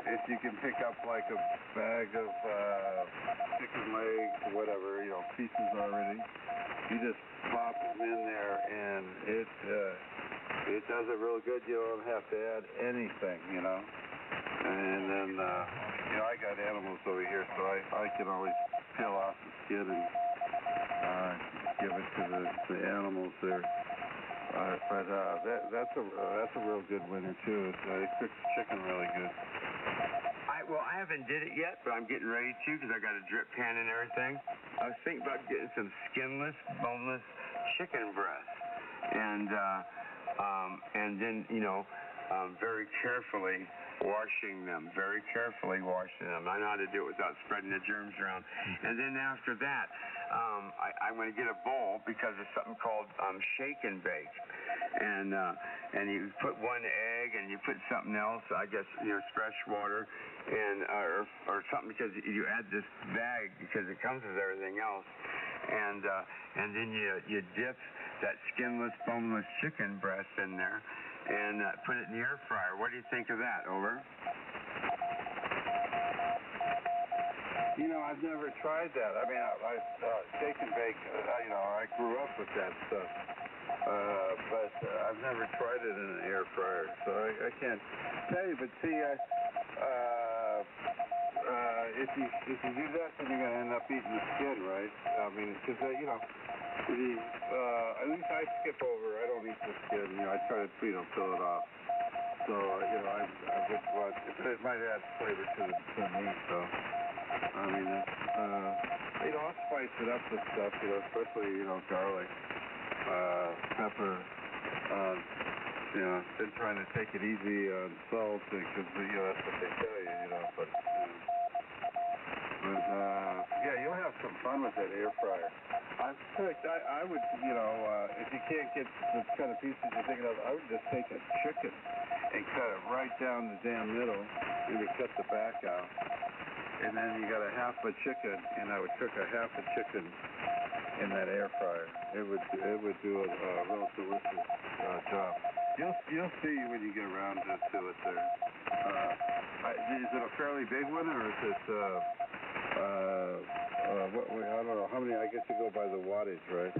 if you can pick up like a bag of chicken legs, whatever, pieces already. You just pop them in there, and it does it real good. You don't have to add anything, And then, I got animals over here, so I can always peel off the skin and give it to the animals there. But that's a real good winner too. It cooks chicken really good. I haven't did it yet, but I'm getting ready to because I got a drip pan and everything. I was thinking about getting some skinless, boneless chicken breast, and then very carefully washing them. I know how to do it without spreading the germs around. And then after that, I'm going to get a bowl because there's something called shake and bake. And you put one egg and you put something else, I guess, fresh water and or something, because you add this bag because it comes with everything else. And then you dip that skinless, boneless chicken breast in there and put it in the air fryer. What do you think of that? Over. I've never tried that. I shake and bake, I grew up with that stuff. But I've never tried it in an air fryer, so I can't tell you. But see, if you do that, then you're gonna end up eating the skin, right? I mean, because you know, at least I skip over. I don't eat the skin. You know, I try to peel it off. So you know, I just want it might add flavor to the meat. So I mean, you know, I'll spice it up with stuff. You know, especially garlic, pepper. You know, been trying to take it easy on salt because that's what they tell you. You know, but yeah, you'll have some fun with that air fryer. I would, if you can't get the kind of pieces you're thinking of, I would just take a chicken and cut it right down the damn middle, maybe cut the back out, and then you got a half a chicken, and I would cook a half a chicken in that air fryer. It would do a real delicious job. You'll see when you get around to it there. Is it a fairly big one, or is it? I don't know how many. I guess you go by the wattage, right?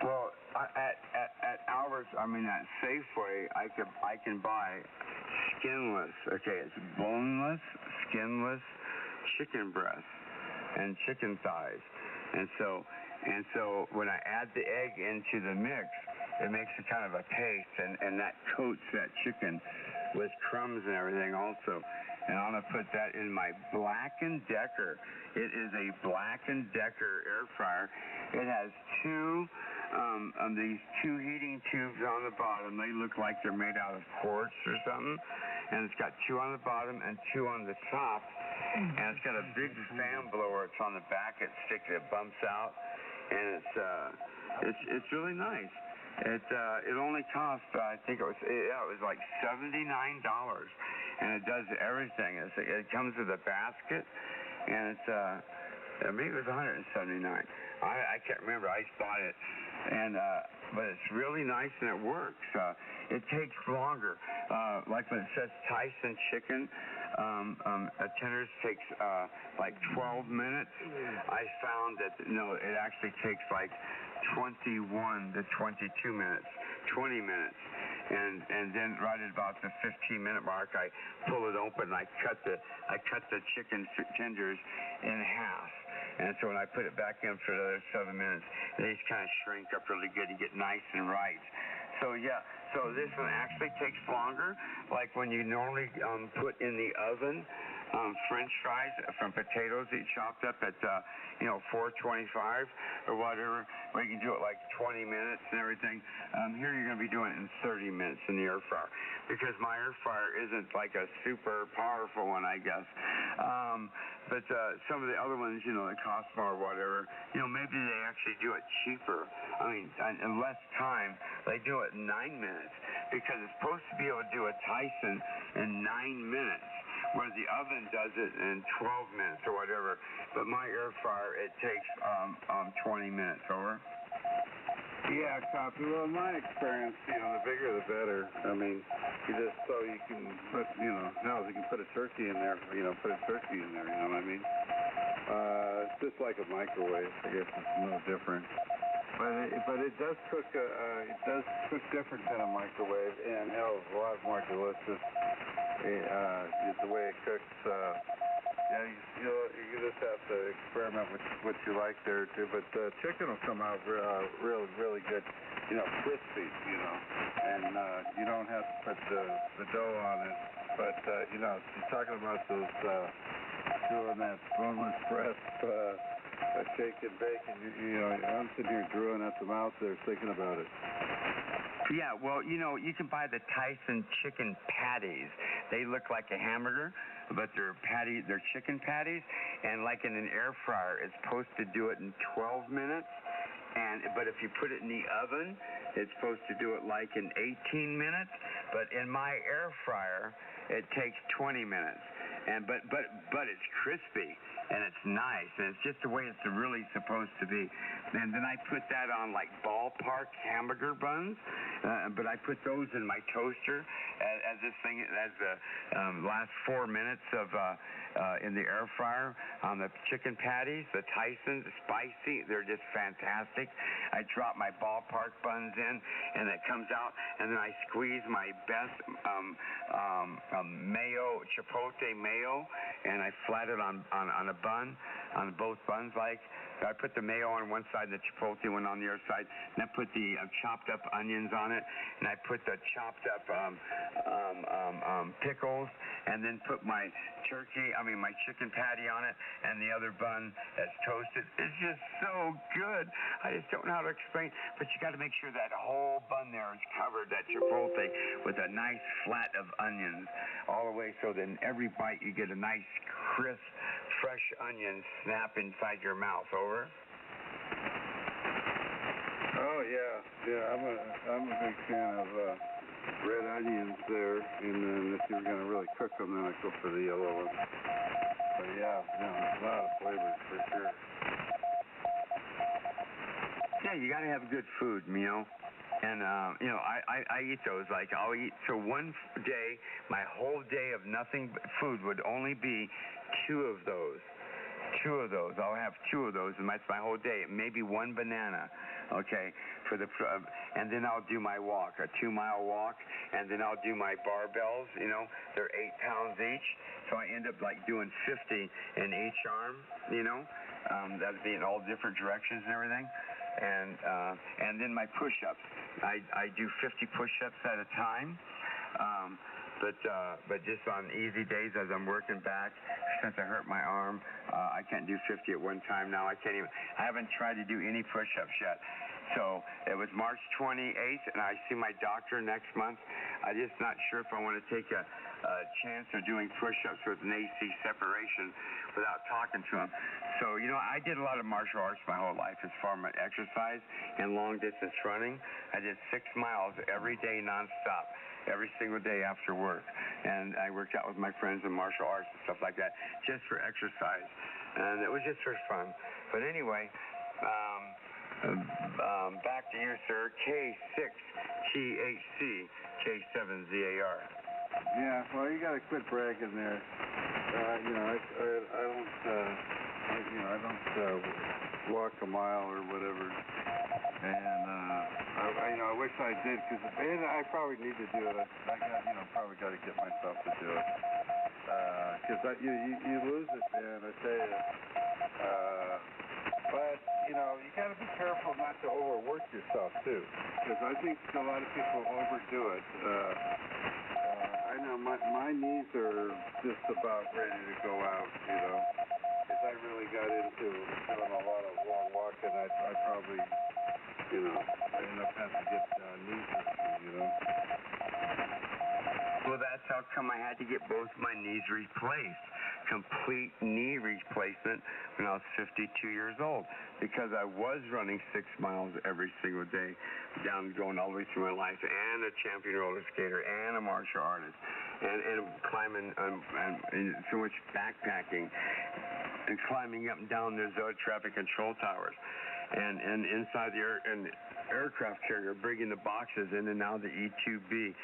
Well, at Albert's, I mean at Safeway, I can buy skinless. Okay, it's boneless, skinless chicken breast and chicken thighs, and so when I add the egg into the mix, it makes a kind of a paste, and that coats that chicken with crumbs and everything also. And I'm going to put that in my Black & Decker. It is a Black & Decker air fryer. It has these two heating tubes on the bottom. They look like they're made out of quartz or something. And it's got two on the bottom and two on the top. And it's got a big fan blower. It's on the back. It bumps out. And it's really nice. It only cost, I think it was like $79, and it does everything. It comes with a basket, and maybe it was $179. I can't remember. I just bought it, but it's really nice and it works. It takes longer. Like when it says Tyson chicken, a tenders takes like 12 minutes. I found that it actually takes like 21 to 22 minutes, 20 minutes, and then right at about the 15-minute mark, I pull it open and I cut the chicken tenders in half. And so when I put it back in for another 7 minutes, they just kind of shrink up really good and get nice and right. So yeah, so this one actually takes longer. Like when you normally put in the oven French fries from potatoes that you chopped up at 425 or whatever, where you can do it like 20 minutes and everything. Here you're going to be doing it in 30 minutes in the air fryer, because my air fryer isn't like a super powerful one, I guess. But some of the other ones, that cost more or whatever, maybe they actually do it cheaper. I mean, in less time. They do it in 9 minutes, because it's supposed to be able to do a Tyson in 9 minutes, where the oven does it in 12 minutes or whatever. But my air fryer, it takes 20 minutes. Over. Yeah, copy. Well, in my experience, the bigger the better. I mean, you can put, now you can put a turkey in there, you know what I mean? It's just like a microwave. I guess it's no different. But it does cook different than a microwave, and hell, a lot more delicious. The way it cooks. You just have to experiment with what you like there too. But chicken will come out really good, crispy, and you don't have to put the dough on it. But you're talking about those doing that boneless breast. Shake and bake, and I'm sitting here drooling at the mouth there thinking about it. Yeah, well, you can buy the Tyson chicken patties. They look like a hamburger, but they're chicken patties, and like in an air fryer, it's supposed to do it in 12 minutes. But if you put it in the oven, it's supposed to do it like in 18 minutes. But in my air fryer, it takes 20 minutes. But it's crispy and it's nice, and it's just the way it's really supposed to be. and then I put that on like ballpark hamburger buns, but I put those in my toaster as this thing, as the last 4 minutes of in the air fryer on the chicken patties, the Tyson, spicy, they're just fantastic. I drop my ballpark buns in, and it comes out, and then I squeeze my best mayo, chipotle mayo, and I flat it on a bun, on both buns. Like I put the mayo on one side and the chipotle one on the other side, and I put the chopped up onions on it, and I put the chopped up pickles, and then put my my chicken patty on it, and the other bun that's toasted. It's just so good. I just don't know how to explain, but you got to make sure that whole bun there is covered, that chipotle, with a nice flat of onions all the way, so then every bite you get a nice crisp, fresh onion snap inside your mouth. Over. Oh yeah, I'm a big fan of red onions there, and then if you're gonna really cook them, then I go for the yellow ones. But yeah, a lot of flavors for sure. Yeah, you gotta have good food, and I eat those. Like I'll eat, so one day, my whole day of nothing but food would only be two of those. I'll have two of those, and that's my whole day. Maybe one banana, okay, and then I'll do my walk, a 2-mile walk, and then I'll do my barbells. They're 8 pounds each, so I end up like doing 50 in each arm. That'd be in all different directions and everything. And then my push-ups. I do 50 push-ups at a time. But just on easy days as I'm working back, since I hurt my arm, I can't do 50 at one time now. I haven't tried to do any push-ups yet. So it was March 28th, and I see my doctor next month. I'm just not sure if I want to take a chance of doing push-ups with an AC separation without talking to him. So, I did a lot of martial arts my whole life as far as my exercise and long-distance running. I did 6 miles every day nonstop, every single day after work. And I worked out with my friends in martial arts and stuff like that, just for exercise. And it was just for fun. But anyway, back to you, sir. K6THC, K7ZAR. Yeah, well, you gotta quit bragging there. I don't walk a mile or whatever, and I wish I did, and I probably need to do it. I probably got to get myself to do it, because you lose it, man. I tell you. But you got to be careful not to overwork yourself too, because I think a lot of people overdo it. I know my knees are just about ready to go out, because I really got into doing a lot of long walking. I probably, I end up having to get knee surgery, Well, that's how come I had to get both my knees replaced. Complete knee replacement when I was 52 years old, because I was running 6 miles every single day, going all the way through my life, and a champion roller skater, and a martial artist, and climbing, and so much backpacking, and climbing up and down those traffic control towers, and inside the aircraft carrier, bringing the boxes in and out of the E-2B,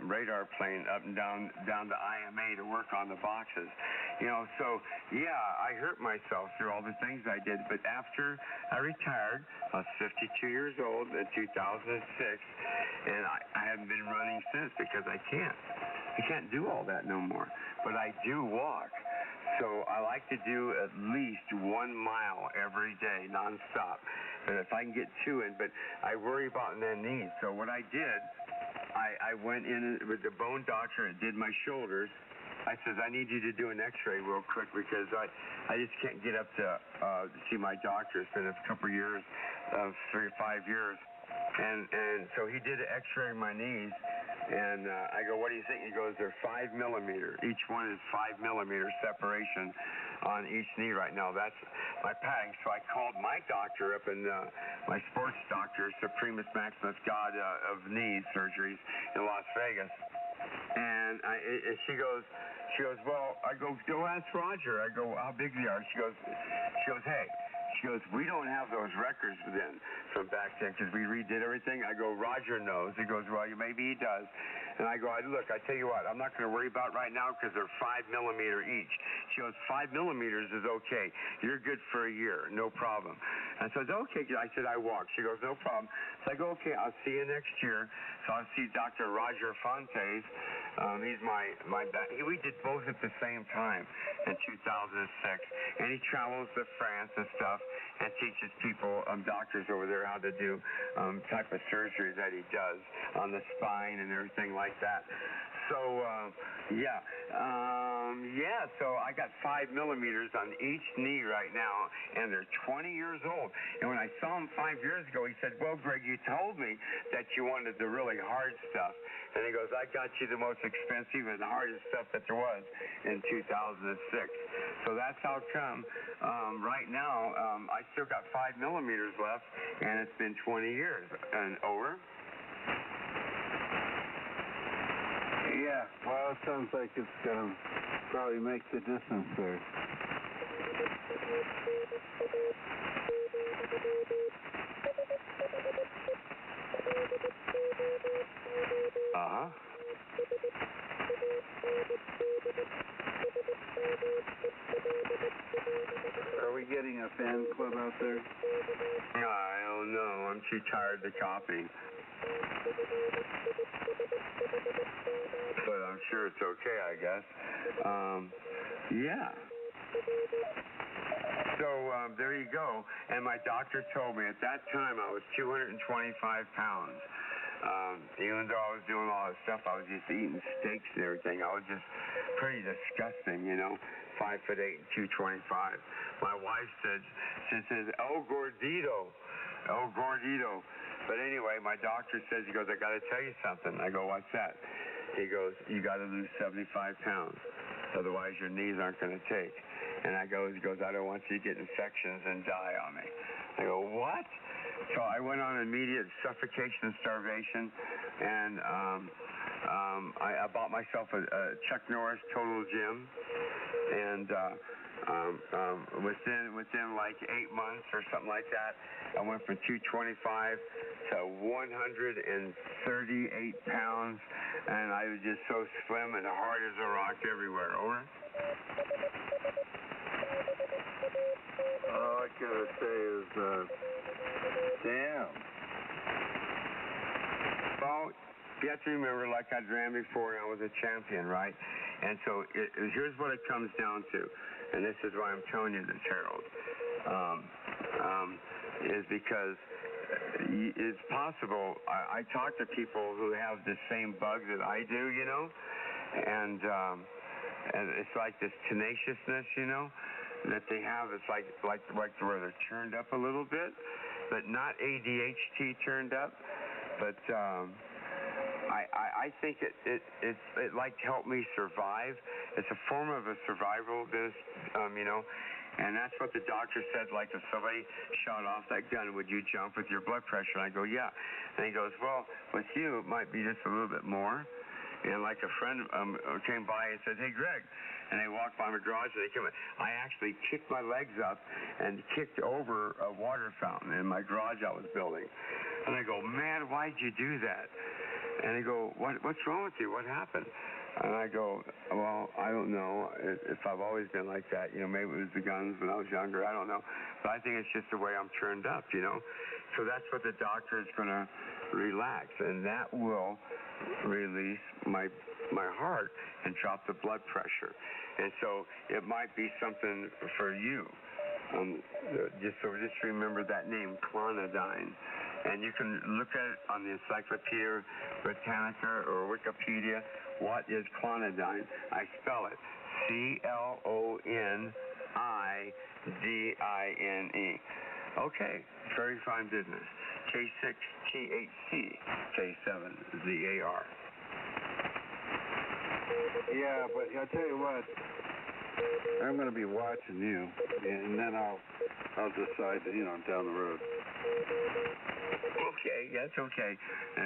radar plane up and down to IMA to work on the boxes. So yeah, I hurt myself through all the things I did, but after I retired, I was 52 years old in 2006, and I haven't been running since, because I can't do all that no more, but I do walk. So I like to do at least 1 mile every day, nonstop. And if I can get 2 in, but I worry about their knees. So what I did, I went in with the bone doctor and did my shoulders. I says, I need you to do an x-ray real quick, because I just can't get up to see my doctor. It's been a couple of years, 3 or 5 years. And so he did an x-ray of my knees. And I go, what do you think? He goes, they're 5 millimeter. Each one is 5 millimeter separation on each knee right now. That's my padding. So I called my doctor up, and my sports doctor, Supremus Maximus, God of knees surgeries in Las Vegas. And she goes, well, I go ask Roger. I go, how big they are? She goes, hey. She goes, we don't have those records then from back then because we redid everything. I go, Roger knows. He goes, well, maybe he does. And I go, look, I tell you what, I'm not going to worry about right now because they're 5 millimeter each. She goes, 5 millimeters is okay. You're good for a year, no problem. And so I said, okay. I said, I walk. She goes, no problem. So I go, okay, I'll see you next year. So I'll see Dr. Roger Fontes. He's we did both at the same time in 2006. And he travels to France and stuff and teaches people, doctors over there, how to do type of surgery that he does on the spine and everything like that. So, so I got 5 millimeters on each knee right now, and they're 20 years old. And when I saw him 5 years ago, he said, well, Greg, you told me that you wanted the really hard stuff. And he goes, I got you the most expensive and hardest stuff that there was in 2006. So that's how come right now I still got 5 millimeters left, and it's been 20 years. And over. Yeah, well, it sounds like it's going to probably make the distance there. Uh-huh. Are we getting a fan club out there? I don't know. I'm too tired to copy. But I'm sure it's okay, I guess. Yeah. So there you go. And my doctor told me at that time I was 225 pounds. Even though I was doing all this stuff, I was just eating steaks and everything. I was just pretty disgusting, 5'8" and 225. My wife says, El Gordito. El Gordito. But anyway, my doctor says, he goes, I got to tell you something. I go, what's that? He goes, you got to lose 75 pounds. Otherwise, your knees aren't going to take. And he goes, I don't want you to get infections and die on me. I go, what? So I went on immediate suffocation and starvation, and I bought myself a Chuck Norris Total Gym, and within like 8 months or something like that, I went from 225 to 138 pounds, and I was just so slim and hard as a rock everywhere. Over. All I can say is, damn. Well, you have to remember, like I ran before, I was a champion, right? And so here's what it comes down to, and this is why I'm telling you this, Harold, is because it's possible. I talk to people who have the same bug that I do, and it's like this tenaciousness, that they have. It's like where they're turned up a little bit, but not ADHD turned up. But I think it like helped me survive. It's a form of a survival, and that's what the doctor said. Like if somebody shot off that gun, would you jump with your blood pressure? And I go, yeah. And he goes, well, with you, it might be just a little bit more. And like a friend came by and said, hey, Greg. And they walked by my garage and they came in. I actually kicked my legs up and kicked over a water fountain in my garage I was building. And I go, man, why'd you do that? And they go, what's wrong with you? What happened? And I go, well, I don't know if I've always been like that. Maybe it was the guns when I was younger. I don't know. But I think it's just the way I'm turned up, So that's what the doctor is going to relax. And that will release my heart and drop the blood pressure. And so it might be something for you. Just remember that name, clonidine. And you can look at it on the Encyclopedia Britannica or Wikipedia. What is clonidine? I spell it CLONIDINE. Okay, very fine business. K6 THC, K7 ZAR. Yeah, but I'll tell you what, I'm going to be watching you, and then I'll decide, down the road. Okay, that's okay.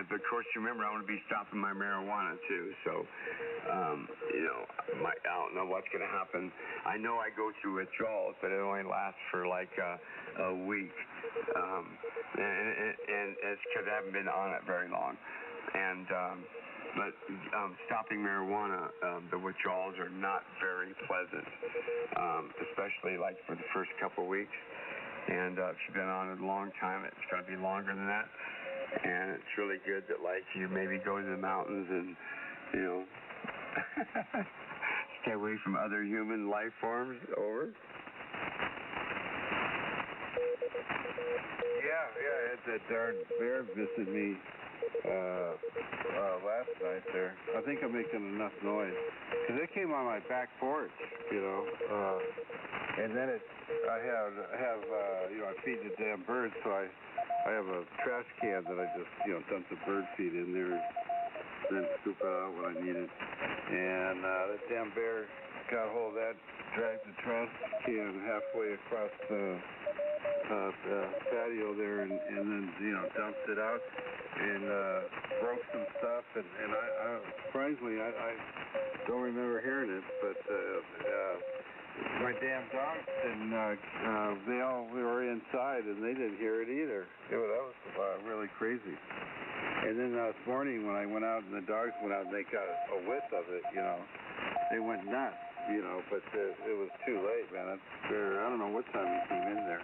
But of course, remember, I want to be stopping my marijuana too. So, you know, I don't know what's going to happen. I know I go through withdrawals, but it only lasts for like a week. And it's because I haven't been on it very long. And but stopping marijuana, the withdrawals are not very pleasant, especially like for the first couple of weeks. And if you've been on it a long time, it's going to be longer than that. And it's really good that, like, you maybe go to the mountains and, you know, stay away from other human life forms. Over. Yeah, it's a darn bear visited me last night there. I think I'm making enough noise. Because it came on my back porch, you know. And then I have you know, I feed the damn birds, so I have a trash can that I just, you know, dump the bird feed in there and then scoop it out when I need it. And that damn bear got a hold of that, dragged the trash can halfway across the patio there, and then, you know, dumped it out and broke some stuff. And I surprisingly, I don't remember hearing it, but my damn dogs didn't, we were inside and they didn't hear it either. That was really crazy. And then this morning when I went out and the dogs went out and they got a whiff of it, you know, they went nuts, you know, but it was too late, man. I don't know what time he came in there.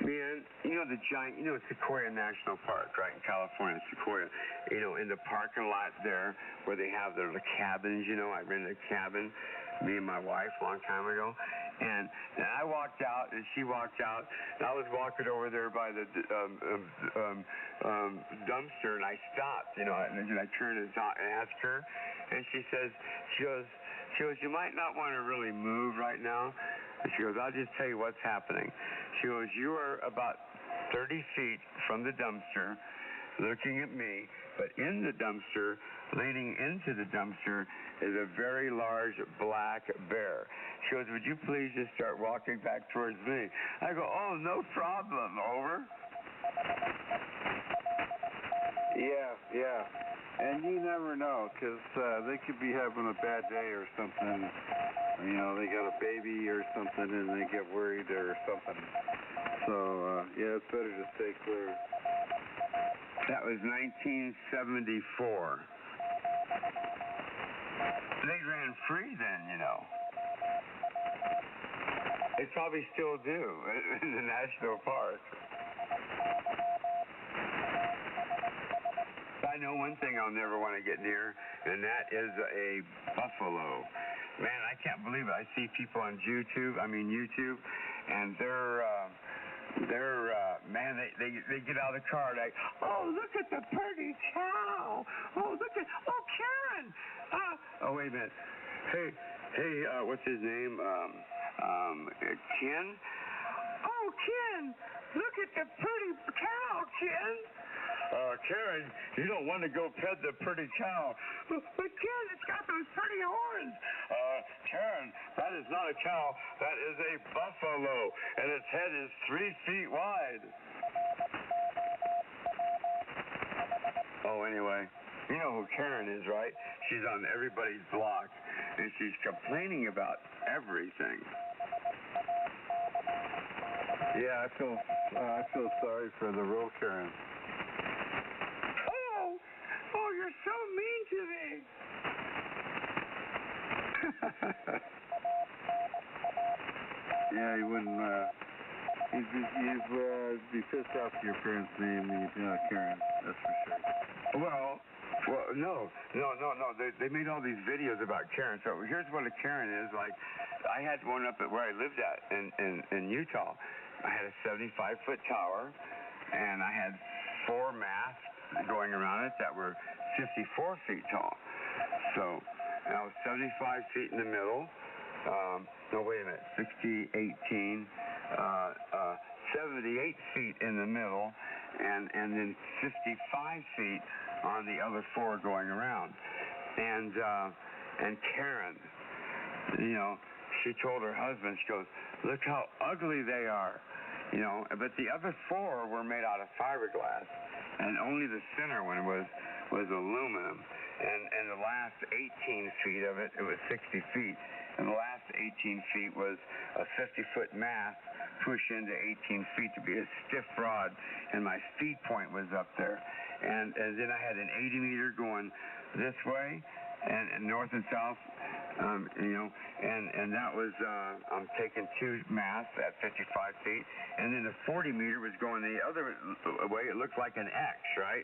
Man, you know the giant, you know, Sequoia National Park, right, in California, Sequoia, you know, in the parking lot there where they have their cabins, you know, I rented a cabin, me and my wife a long time ago, and I walked out and she walked out, and I was walking over there by the dumpster, and I stopped, you know, and I turned and asked her, and she goes, you might not want to really move right now. And she goes, I'll just tell you what's happening. She goes, you are about 30 feet from the dumpster looking at me, but in the dumpster, leading into the dumpster, is a very large black bear. She goes, would you please just start walking back towards me? I go, oh, no problem, over. Yeah. And you never know, because they could be having a bad day or something. You know, they got a baby or something and they get worried or something. So, yeah, it's better to stay clear. That was 1974. They ran free then, you know. They probably still do in the national park. I know one thing I'll never want to get near, and that is a buffalo. Man, I can't believe it. I see people on YouTube, and man, they get out of the car like, oh, look at the pretty cow. Oh, Karen. Oh, wait a minute. Hey, what's his name? Ken? Oh, Ken, look at the pretty cow, Ken. Karen, you don't want to go pet the pretty cow. But Ken, it's got those pretty horns. Karen, that is not a cow. That is a buffalo, and its head is 3 feet wide. Oh, anyway, you know who Karen is, right? She's on everybody's block, and she's complaining about everything. Yeah, I feel sorry for the real Karen. Oh, you're so mean to me. Yeah, you wouldn't, you'd be pissed off to your parents' name when you'd not Karen, that's for sure. Well, no. They made all these videos about Karen. So here's what a Karen is. Like, I had one up at where I lived at in Utah. I had a 75-foot tower, and I had 4 masts going around it that were 54 feet tall. So, and I was 75 feet in the middle. No, wait a minute. 60, 18, 78 feet in the middle, and then 55 feet on the other 4 going around. And Karen, you know, she told her husband, she goes, look how ugly they are. you know, but the other 4 were made out of fiberglass, and only the center one was aluminum. And the last 18 feet of it was 60 feet, and the last 18 feet was a 50-foot mast pushed into 18 feet to be a stiff rod, and my speed point was up there. And then I had an 80 meter going this way, and north and south, you know, and that was, I'm taking 2 masts at 55 feet, and then the 40 meter was going the other way. It looked like an X, right?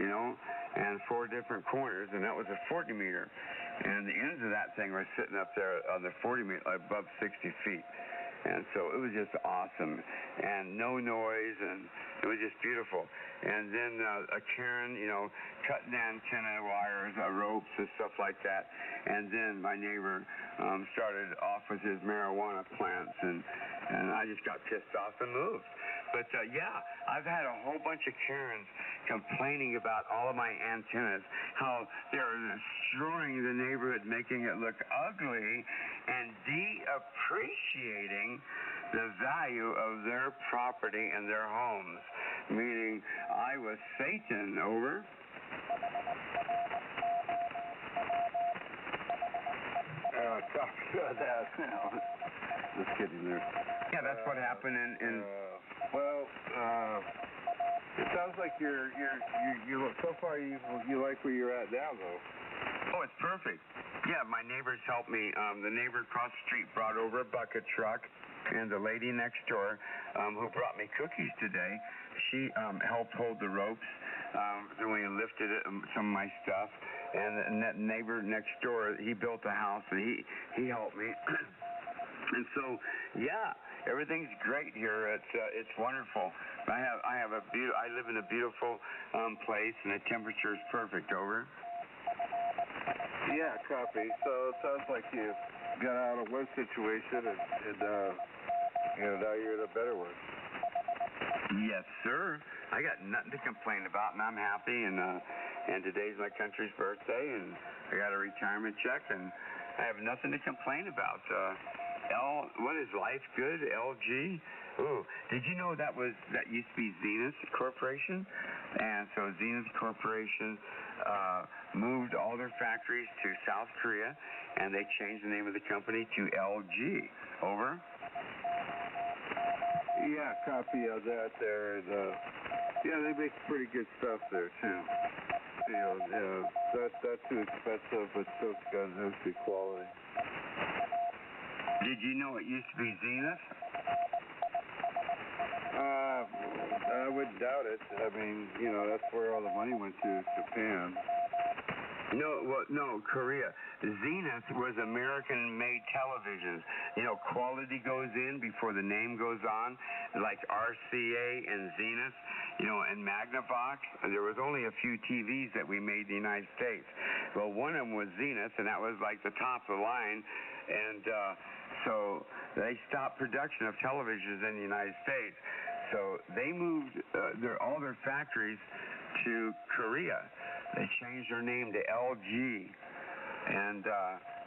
You know, and 4 different corners, and that was a 40 meter. And the ends of that thing were sitting up there on the 40 meter, above 60 feet. And so it was just awesome, and no noise, and it was just beautiful. And then a Karen, you know, cutting antenna wires, ropes, and stuff like that. And then my neighbor started off with his marijuana plants, and I just got pissed off and moved. But yeah, I've had a whole bunch of Karens complaining about all of my antennas, how they're destroying the neighborhood, making it look ugly, and depreciating the value of their property and their homes. Meaning, I was Satan, over. Copy of that. Just kidding there. Yeah, that's what happened in it sounds like you so far you like where you're at now, though. Oh, it's perfect. Yeah, my neighbors helped me. The neighbor across the street brought over a bucket truck, and the lady next door, who brought me cookies today, she helped hold the ropes when we lifted it, some of my stuff. And that neighbor next door, he built a house, and he helped me. And so, yeah, everything's great here. It's wonderful. I live in a beautiful place, and the temperature is perfect. Over. Yeah, copy. So it sounds like you got out of one situation, and you know, now you're in a better one. Yes, sir. I got nothing to complain about, and I'm happy. And today's my country's birthday, and I got a retirement check, and I have nothing to complain about. What is life good? LG. Ooh, did you know that used to be Zenith Corporation? And so Zenith Corporation moved all their factories to South Korea, and they changed the name of the company to LG. Over. Yeah, copy of that there, and yeah, they make pretty good stuff there too. You know, not too expensive, but still got nice good quality. Did you know it used to be Zenith? I wouldn't doubt it. I mean, you know, that's where all the money went to, Japan. No, Korea. Zenith was American-made televisions. You know, quality goes in before the name goes on, like RCA and Zenith, you know, and Magnavox. There was only a few TVs that we made in the United States. Well, one of them was Zenith, and that was like the top of the line, and so they stopped production of televisions in the United States. So they moved all their factories to Korea. They changed their name to LG, and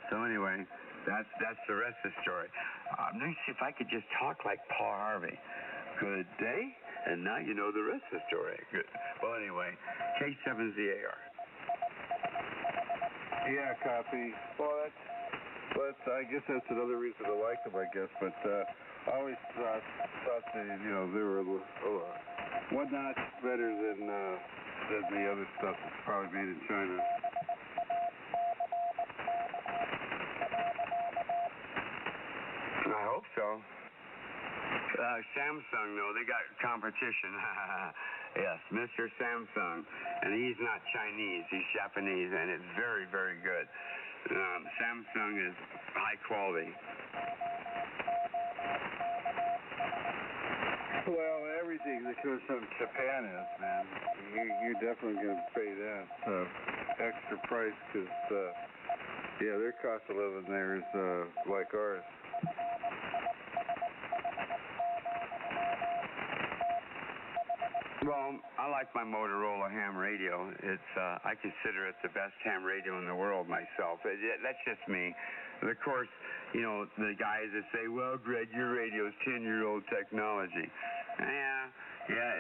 so anyway, that's the rest of the story. Let me see if I could just talk like Paul Harvey. Good day, and now you know the rest of the story. Good. Well, anyway, K7ZAR. Yeah, copy. Well, I guess that's another reason to like them, I guess. But I always thought that, you know, they were one notch better than the other stuff that's probably made in China. I hope so. Samsung, though, they got competition. Yes, Mr. Samsung. And he's not Chinese, he's Japanese, and it's very, very good. Samsung is high quality. Well, everything that comes from Japan is, man. You're definitely going to pay that extra price because, yeah, their cost of living there is like ours. Well, Well, I like my Motorola ham radio. It's I consider it the best ham radio in the world myself. That's just me. But of course, you know, the guys that say, well, Greg, your radio's 10-year-old technology. Yeah,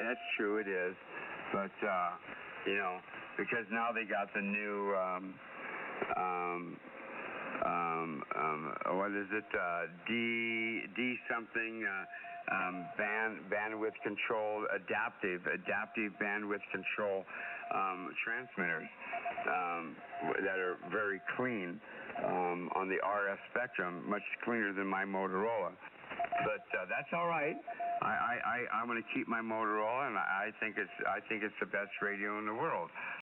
that's true, it is. But, you know, because now they got the new, what is it, D something, bandwidth control, adaptive bandwidth control transmitters that are very clean on the RF spectrum, much cleaner than my Motorola. But that's all right. I'm going to keep my Motorola, and I think it's the best radio in the world.